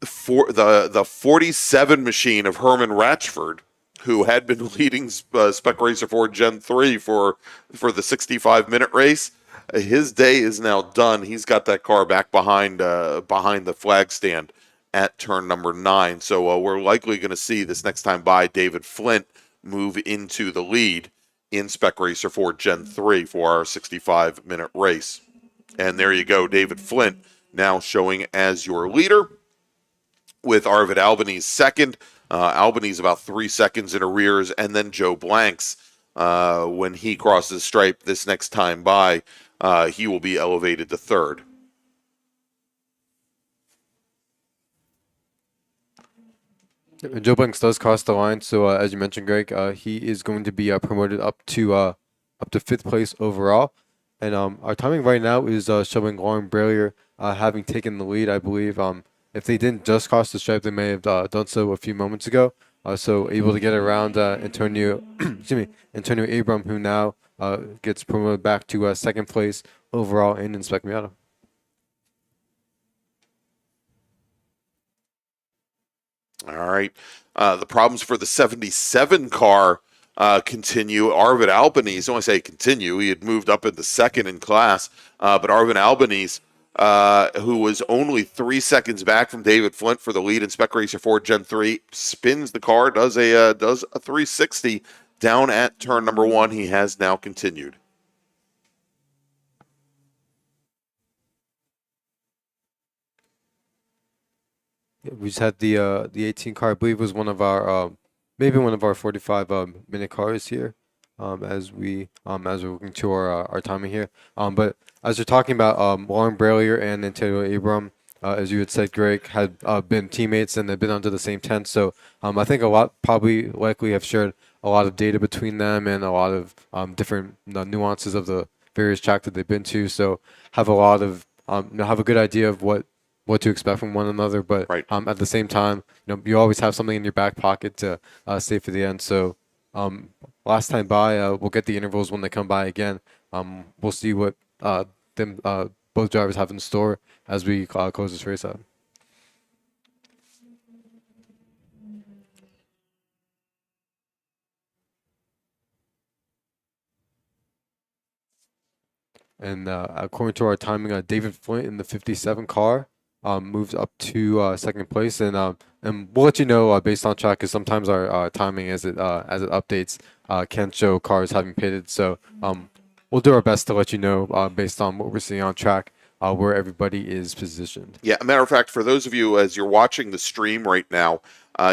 for the 47 machine of Herman Ratchford, who had been leading Spec Racer Ford Gen 3 for the 65-minute race. His day is now done. He's got that car back behind the flag stand at turn number 9. So we're likely going to see this next time by David Flint move into the lead in Spec Racer Ford Gen 3 for our 65-minute race. And there you go, David Flint now showing as your leader, with Arvid Albanese second. Albanese about 3 seconds in arrears, and then Joe Blanks, when he crosses stripe this next time by, he will be elevated to third. Joe Blanks does cross the line, so as you mentioned, Greg, he is going to be promoted up to 5th place overall. And our timing right now is showing Lauren Bralier having taken the lead, I believe. If they didn't just cross the stripe, they may have done so a few moments ago. So able to get around Antonio Abram, who now gets promoted back to 2nd place overall in Spec Miata. All right. The problems for the 77 car continue. Arvid Albanese, I want to say continue. He had moved up into 2nd in class, but Arvid Albanese, who was only 3 seconds back from David Flint for the lead in Spec Racer Ford Gen 3, spins the car, does a 360 down at turn number 1. He has now continued. We just had the 18 car, I believe, was one of our maybe one of our 45-minute cars here, as we're looking to our timing here. But as you're talking about, Lauren Bralier and Antonio Abram, as you had said, Greg, had been teammates and had been under the same tent. So I think likely have shared a lot of data between them and a lot of different nuances of the various tracks that they've been to, so have a lot of have a good idea of what to expect from one another. But Right. at the same time, you always have something in your back pocket to save for the end. So last time by, we'll get the intervals when they come by again. We'll see what both drivers have in store as we close this race out. And according to our timing, David Flint in the 57 car moves up to second place, and we'll let you know based on track, because sometimes our timing as it updates can show cars having pitted. So we'll do our best to let you know based on what we're seeing on track where everybody is positioned. Yeah, a matter of fact, for those of you as you're watching the stream right now,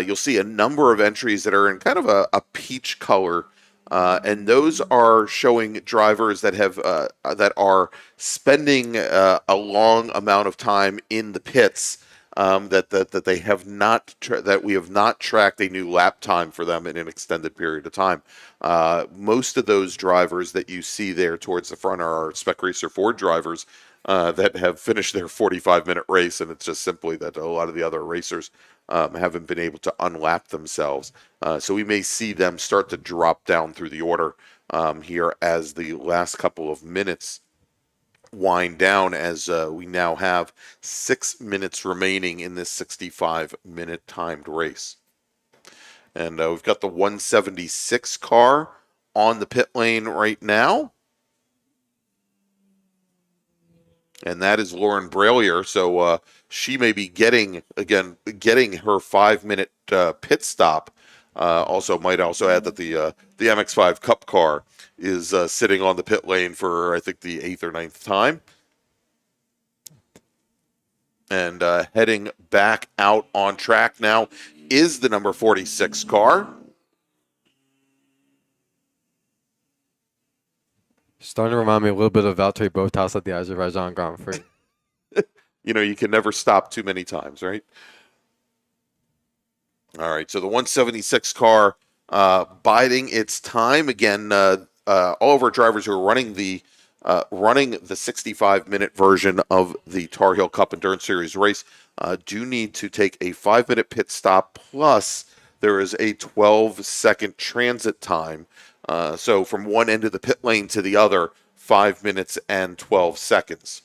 you'll see a number of entries that are in kind of a peach color. And those are showing drivers that have that are spending a long amount of time in the pits. That they have not that we have not tracked a new lap time for them in an extended period of time. Most of those drivers that you see there towards the front are our Spec Racer Ford drivers that have finished their 45-minute race, and it's just simply that a lot of the other racers haven't been able to unlap themselves. So we may see them start to drop down through the order here as the last couple of minutes wind down, as we now have 6 minutes remaining in this 65-minute timed race. And we've got the 176 car on the pit lane right now. And that is Lauren Brailier. So she may be getting her 5-minute pit stop. Might also add that the MX-5 Cup car is sitting on the pit lane for, I think, the 8th or 9th time. And heading back out on track now is the number 46 car. Starting to remind me a little bit of Valtteri Bottas at the Azerbaijan Grand Prix. You can never stop too many times, right? All right, so the 176 car biding its time. Again, all of our drivers who are running the 65-minute version of the Tarheel Cup Endurance Series race do need to take a 5-minute pit stop, plus there is a 12-second transit time. So from one end of the pit lane to the other, 5 minutes and 12 seconds.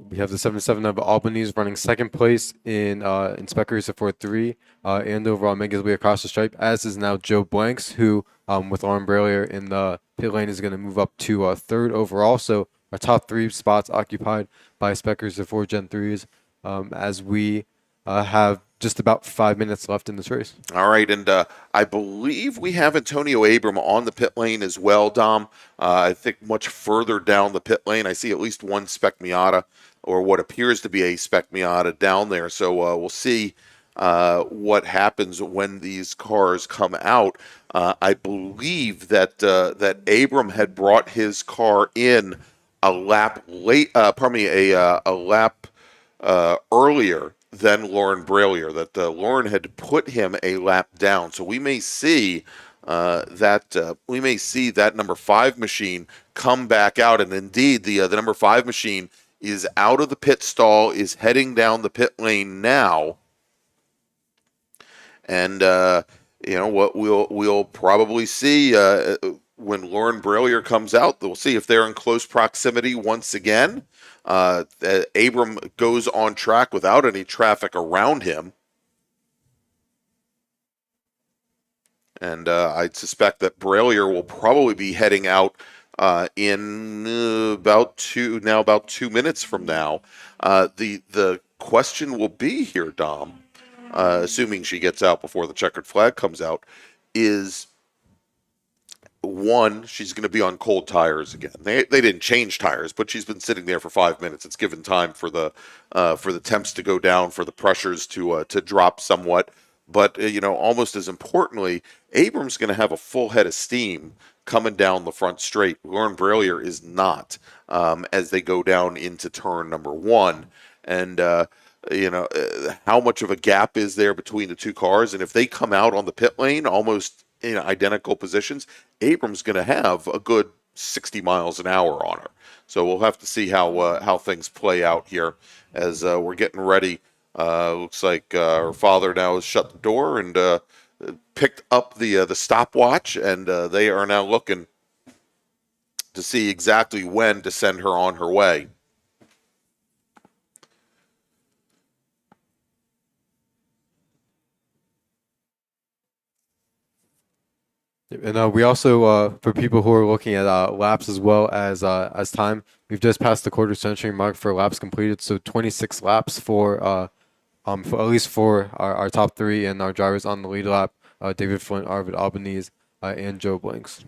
We have the 77 of Albany's running second place in Spec Racer 4-3 and overall making his way across the stripe, as is now Joe Blanks, who with Lauren Brailier in the pit lane is going to move up to third overall. So our top 3 spots occupied by Spec Racer 4 Gen 3s as we have just about 5 minutes left in this race. All right, and I believe we have Antonio Abram on the pit lane as well, Dom. I think much further down the pit lane, I see at least one Spec Miata, or what appears to be a Spec Miata down there. So we'll see what happens when these cars come out. I believe that that Abram had brought his car in a lap late. A lap earlier than Lauren Brailier. That Lauren had put him a lap down. So we may see that number 5 machine come back out, and indeed the number 5 machine is out of the pit stall, is heading down the pit lane now. And what we'll probably see when Lauren Brailier comes out, we'll see if they're in close proximity once again. Abram goes on track without any traffic around him. And I suspect that Brailier will probably be heading out in about 2 minutes from now. The question will be here, Dom, assuming she gets out before the checkered flag comes out, is one, she's going to be on cold tires again. They didn't change tires, but she's been sitting there for 5 minutes. It's given time for the temps to go down, for the pressures to drop somewhat. But almost as importantly, Abram's going to have a full head of steam coming down the front straight. Lauren Brailier is not, as they go down into turn number 1. And how much of a gap is there between the two cars, and if they come out on the pit lane almost in identical positions, Abrams going to have a good 60 miles an hour on her. So we'll have to see how things play out here as we're getting ready. Looks like her father now has shut the door and picked up the stopwatch, and they are now looking to see exactly when to send her on her way. And we also, for people who are looking at laps as well as time, we've just passed the quarter century mark for laps completed. So 26 laps for at least for our top three and our drivers on the lead lap: David Flint, Arvid Albanese, and Joe Blanks.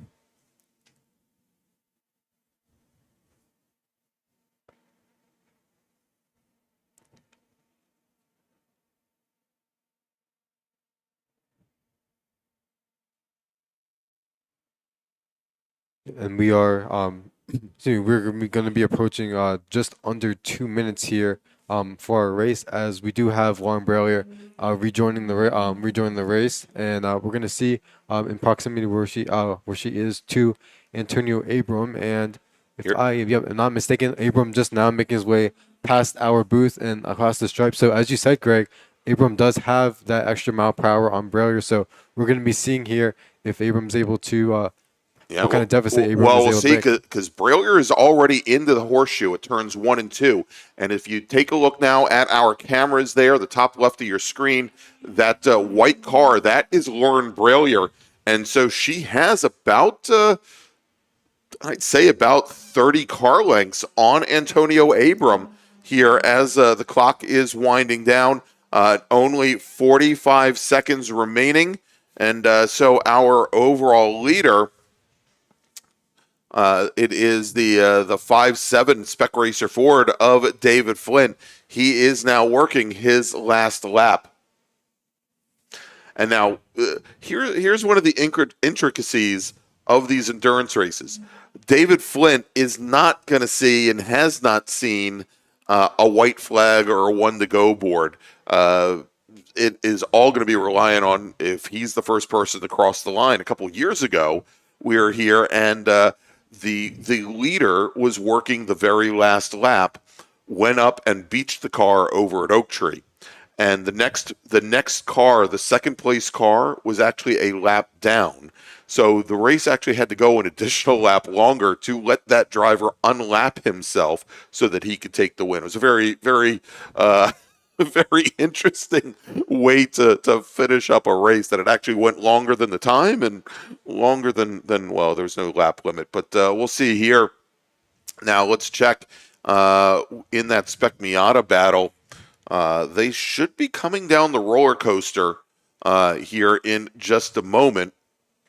And we are we're going to be approaching just under 2 minutes here for our race, as we do have Lauren Bralier rejoining the race, and we're going to see in proximity where she is to Antonio Abram, and if I'm not mistaken, Abram just now making his way past our booth and across the stripe. So as you said, Greg, Abram does have that extra mile per hour on Bralier, so we're going to be seeing here if Abram's able to what kind of deficit Abrams well, is we'll able see, to make. because Bralier is already into the horseshoe at turns 1 and 2. And if you take a look now at our cameras there, the top left of your screen, that white car, that is Lauren Bralier. And so she has about, I'd say about 30 car lengths on Antonio Abram here as the clock is winding down. Only 45 seconds remaining. And so our overall leader, it is the 5-7 Spec Racer Ford of David Flint. He is now working his last lap. And now, here's one of the intricacies of these endurance races. David Flint is not going to see and has not seen a white flag or a 1-to-go board. It is all going to be relying on if he's the first person to cross the line. A couple years ago, we were here, and the leader was working the very last lap, went up and beached the car over at Oak Tree. And the next car, the second place car, was actually a lap down. So the race actually had to go an additional lap longer to let that driver unlap himself so that he could take the win. It was a very, very, very interesting way to finish up a race, that it actually went longer than the time and longer than well, there's no lap limit. But we'll see here. Now let's check in that Spec Miata battle. They should be coming down the roller coaster here in just a moment,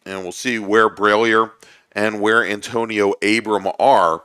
and we'll see where Bralier and where Antonio Abram are.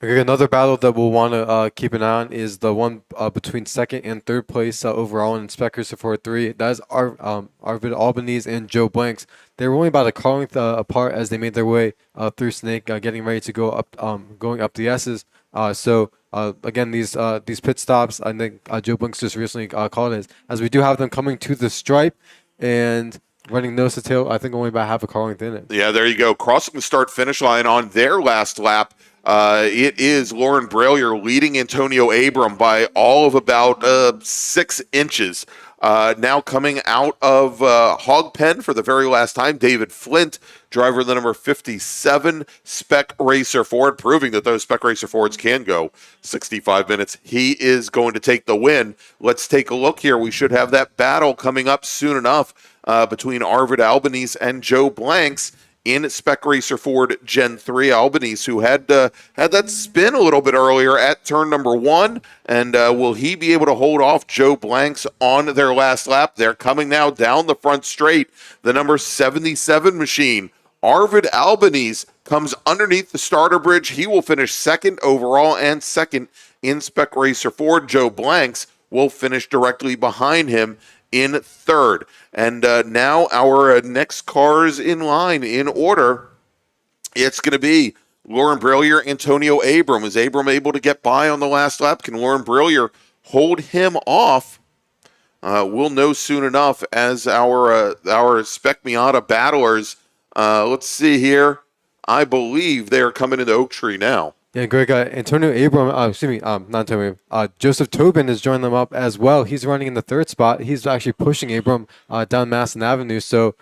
Okay, another battle that we'll want to keep an eye on is the one between second and third place overall in Spec Racer 4-3. That is Arvid Albanese and Joe Blanks. They were only about a car length apart as they made their way through Snake, getting ready to go up, going up the S's. So again, these pit stops, I think Joe Blanks just recently called it, as we do have them coming to the stripe and running nose to tail. I think only about half a car length in it. Yeah, there you go. Crossing the start-finish line on their last lap. It is Lauren Bralier leading Antonio Abram by all of about 6 inches. Now coming out of Hog Pen for the very last time, David Flint, driver of the number 57 Spec Racer Ford, proving that those Spec Racer Fords can go 65 minutes. He is going to take the win. Let's take a look here. We should have that battle coming up soon enough between Arvid Albanese and Joe Blanks in Spec Racer Ford Gen 3. Albanese, who had that spin a little bit earlier at turn number 1, and will he be able to hold off Joe Blanks on their last lap? They're coming now down the front straight. The number 77 machine, Arvid Albanese, comes underneath the starter bridge. He will finish second overall and second in Spec Racer Ford. Joe Blanks will finish directly behind him in third. And now our next cars in line in order, it's going to be Lauren Bralier, Antonio Abram. Is Abram able to get by on the last lap? Can Lauren Bralier hold him off. We'll know soon enough as our Spec Miata battlers. Let's see here. I believe they are coming into Oak Tree now. Yeah, Greg, Antonio Abram, not Antonio, Joseph Tobin has joined them up as well. He's running in the third spot. He's actually pushing Abram down Masson Avenue. So,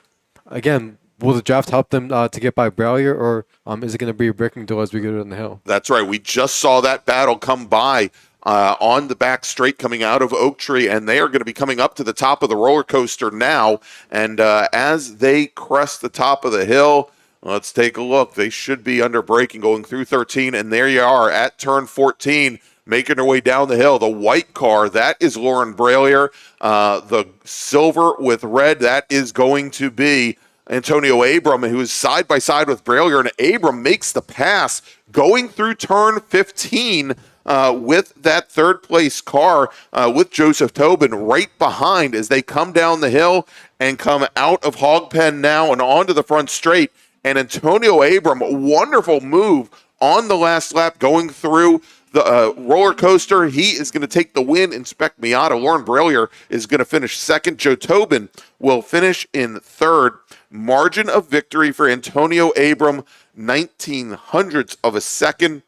again, will the draft help them to get by Braullier, or is it going to be a breaking duel as we go down the hill? That's right. We just saw that battle come by on the back straight coming out of Oak Tree, and they are going to be coming up to the top of the roller coaster now. And as they crest the top of the hill, let's take a look. They should be under braking going through 13, and there you are at turn 14, making their way down the hill. The white car, that is Lauren Braullier. The silver with red, that is going to be Antonio Abram, who is side by side with Braullier, and Abram makes the pass going through turn 15 with that third place car with Joseph Tobin right behind as they come down the hill and come out of Hog Pen now and onto the front straight. And Antonio Abram, a wonderful move on the last lap going through the roller coaster. He is going to take the win in Spec Miata. Lauren Braullier is going to finish second. Joe Tobin will finish in third. Margin of victory for Antonio Abram, 1900ths of a second,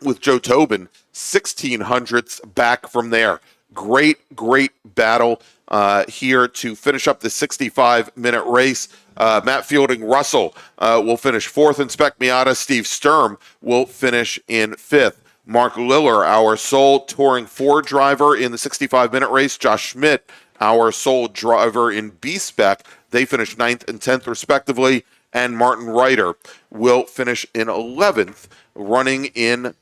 with Joe Tobin 1600ths back from there. Great battle here to finish up the 65-minute race. Matt Fielding Russell will finish fourth in Spec Miata. Steve Sturm will finish in fifth. Mark Liller, our sole Touring 4 driver in the 65-minute race. Josh Schmidt, our sole driver in B-Spec. They finished 9th and 10th respectively. And Martin Ryder will finish in 11th, running in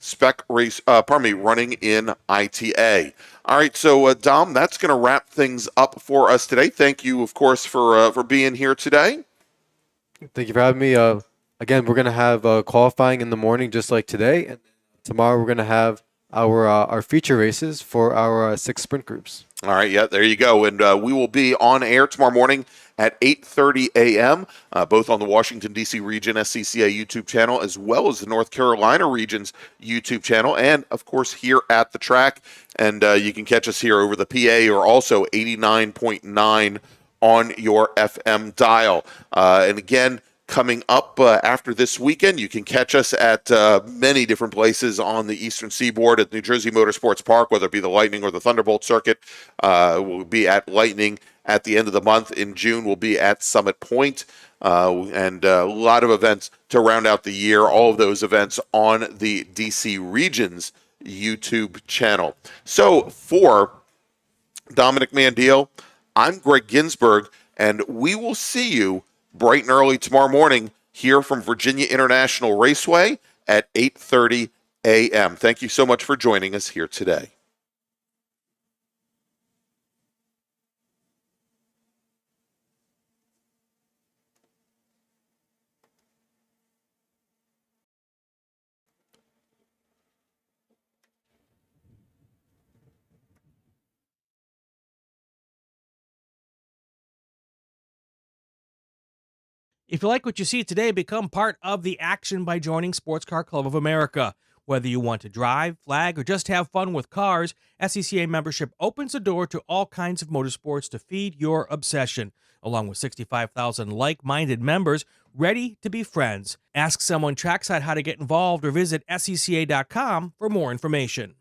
running in ITA. All right, so Dom, that's going to wrap things up for us today. Thank you, of course, for being here today. Thank you for having me. Again, we're going to have qualifying in the morning just like today. And tomorrow we're going to have our feature races for our 6 sprint groups. All right, yeah, there you go. And we will be on air tomorrow morning at 8:30 a.m., both on the Washington, D.C. Region SCCA YouTube channel, as well as the North Carolina Region's YouTube channel, and, of course, here at the track. And you can catch us here over the PA or also 89.9 on your FM dial. And, again, coming up after this weekend, you can catch us at many different places on the Eastern Seaboard at New Jersey Motorsports Park, whether it be the Lightning or the Thunderbolt circuit. We'll be at Lightning at the end of the month. In June, we'll be at Summit Point, and a lot of events to round out the year. All of those events on the DC Region's YouTube channel. So for Dominic Mandiel, I'm Greg Ginsburg, and we will see you bright and early tomorrow morning here from Virginia International Raceway at 8:30 a.m. Thank you so much for joining us here today. If you like what you see today, become part of the action by joining Sports Car Club of America. Whether you want to drive, flag, or just have fun with cars, SCCA membership opens the door to all kinds of motorsports to feed your obsession, along with 65,000 like-minded members ready to be friends. Ask someone trackside how to get involved or visit SCCA.com for more information.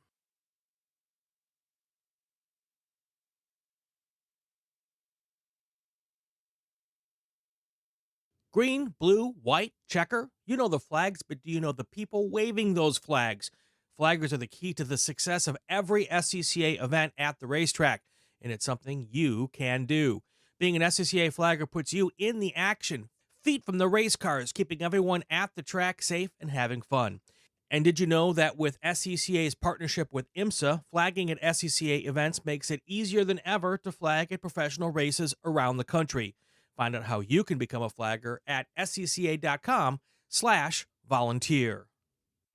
Green, blue, white, checker. You know the flags, but do you know the people waving those flags? Flaggers are the key to the success of every SCCA event at the racetrack, and it's something you can do. Being an SCCA flagger puts you in the action, feet from the race cars, keeping everyone at the track safe and having fun. And did you know that with SCCA's partnership with IMSA, flagging at SCCA events makes it easier than ever to flag at professional races around the country? Find out how you can become a flagger at scca.com/volunteer.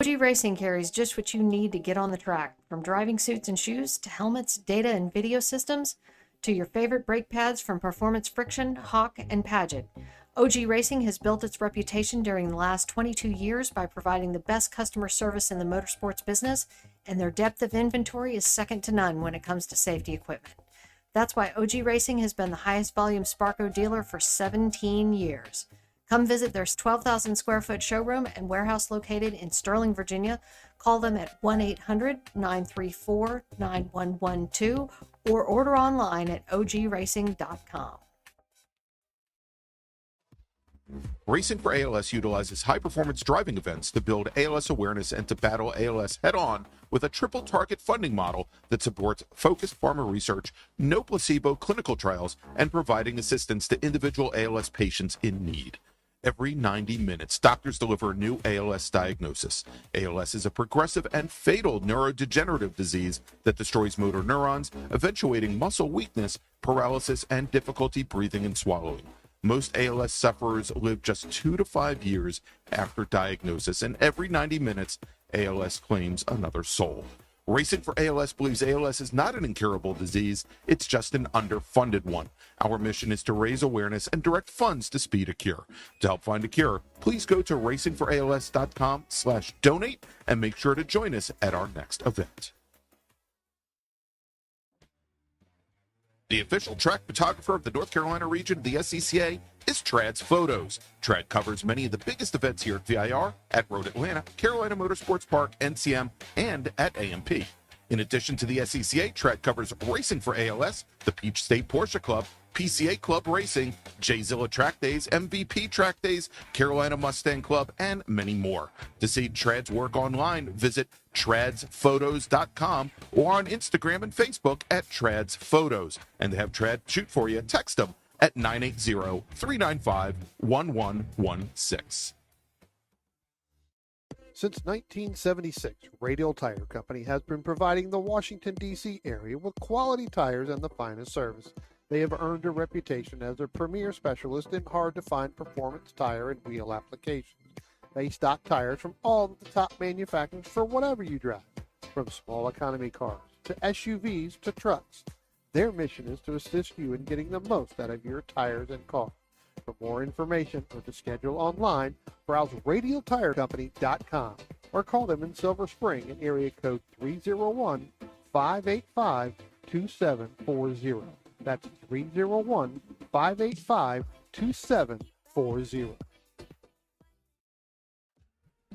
OG Racing carries just what you need to get on the track, from driving suits and shoes to helmets, data and video systems, to your favorite brake pads from Performance Friction, Hawk, and Paget. OG Racing has built its reputation during the last 22 years by providing the best customer service in the motorsports business and their depth of inventory is second to none when it comes to safety equipment. That's why OG Racing has been the highest volume Sparco dealer for 17 years. Come visit their 12,000 square foot showroom and warehouse located in Sterling, Virginia. Call them at 1-800-934-9112 or order online at ogracing.com. Racing for ALS utilizes high-performance driving events to build ALS awareness and to battle ALS head-on with a triple-target funding model that supports focused pharma research, no placebo clinical trials, and providing assistance to individual ALS patients in need. Every 90 minutes, doctors deliver a new ALS diagnosis. ALS is a progressive and fatal neurodegenerative disease that destroys motor neurons, eventuating muscle weakness, paralysis, and difficulty breathing and swallowing. Most ALS sufferers live just 2 to 5 years after diagnosis, and every 90 minutes, ALS claims another soul. Racing for ALS believes ALS is not an incurable disease, it's just an underfunded one. Our mission is to raise awareness and direct funds to speed a cure. To help find a cure, please go to racingforals.com/donate and make sure to join us at our next event. The official track photographer of the North Carolina region of the SCCA is Trad's Photos. Trad covers many of the biggest events here at VIR, at Road Atlanta, Carolina Motorsports Park, NCM, and at AMP. In addition to the SCCA, Trad covers Racing for ALS, the Peach State Porsche Club, PCA Club Racing, J-Zilla Track Days, MVP Track Days, Carolina Mustang Club, and many more. To see Trad's work online, visit tradsphotos.com or on Instagram and Facebook at Trad's Photos. And to have Trad shoot for you, text them at 980-395-1116. Since 1976, Radial Tire Company has been providing the Washington, D.C. area with quality tires and the finest service. They have earned a reputation as a premier specialist in hard-to-find performance tire and wheel applications. They stock tires from all of the top manufacturers for whatever you drive, from small economy cars to SUVs to trucks. Their mission is to assist you in getting the most out of your tires and car. For more information or to schedule online, browse radialtirecompany.com or call them in Silver Spring at area code 301-585-2740. That's 301-585-2740.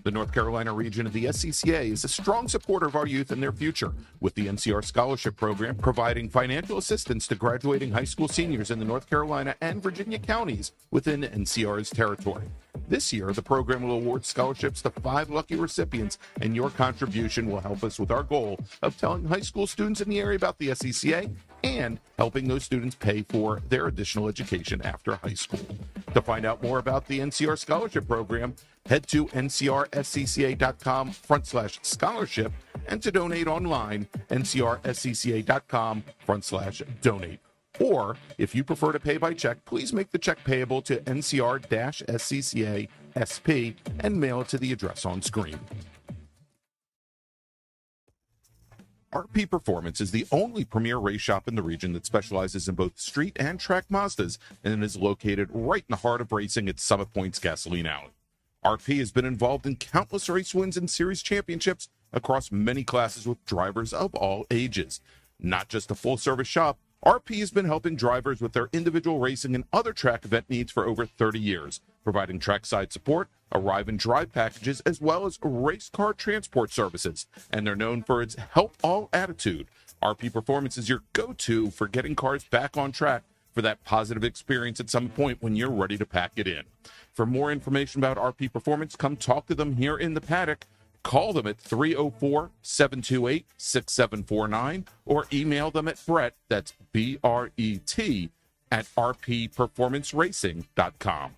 The North Carolina region of the SCCA is a strong supporter of our youth and their future, with the NCR Scholarship Program providing financial assistance to graduating high school seniors in the North Carolina and Virginia counties within NCR's territory. This year, the program will award scholarships to 5 lucky recipients, and your contribution will help us with our goal of telling high school students in the area about the SCCA and helping those students pay for their additional education after high school. To find out more about the NCR Scholarship Program, head to ncrscca.com/scholarship, and to donate online, ncrscca.com/donate. Or, if you prefer to pay by check, please make the check payable to NCR-SCCA SP and mail it to the address on screen. RP Performance is the only premier race shop in the region that specializes in both street and track Mazdas and is located right in the heart of racing at Summit Point's Gasoline Alley. RP has been involved in countless race wins and series championships across many classes with drivers of all ages. Not just a full-service shop, RP has been helping drivers with their individual racing and other track event needs for over 30 years, providing trackside support, arrive and drive packages, as well as race car transport services. And they're known for its help all attitude. RP Performance is your go-to for getting cars back on track for that positive experience at some point when you're ready to pack it in. For more information about RP Performance, come talk to them here in the paddock. Call them at 304-728-6749 or email them at Brett, that's BRET, at rpperformanceracing.com.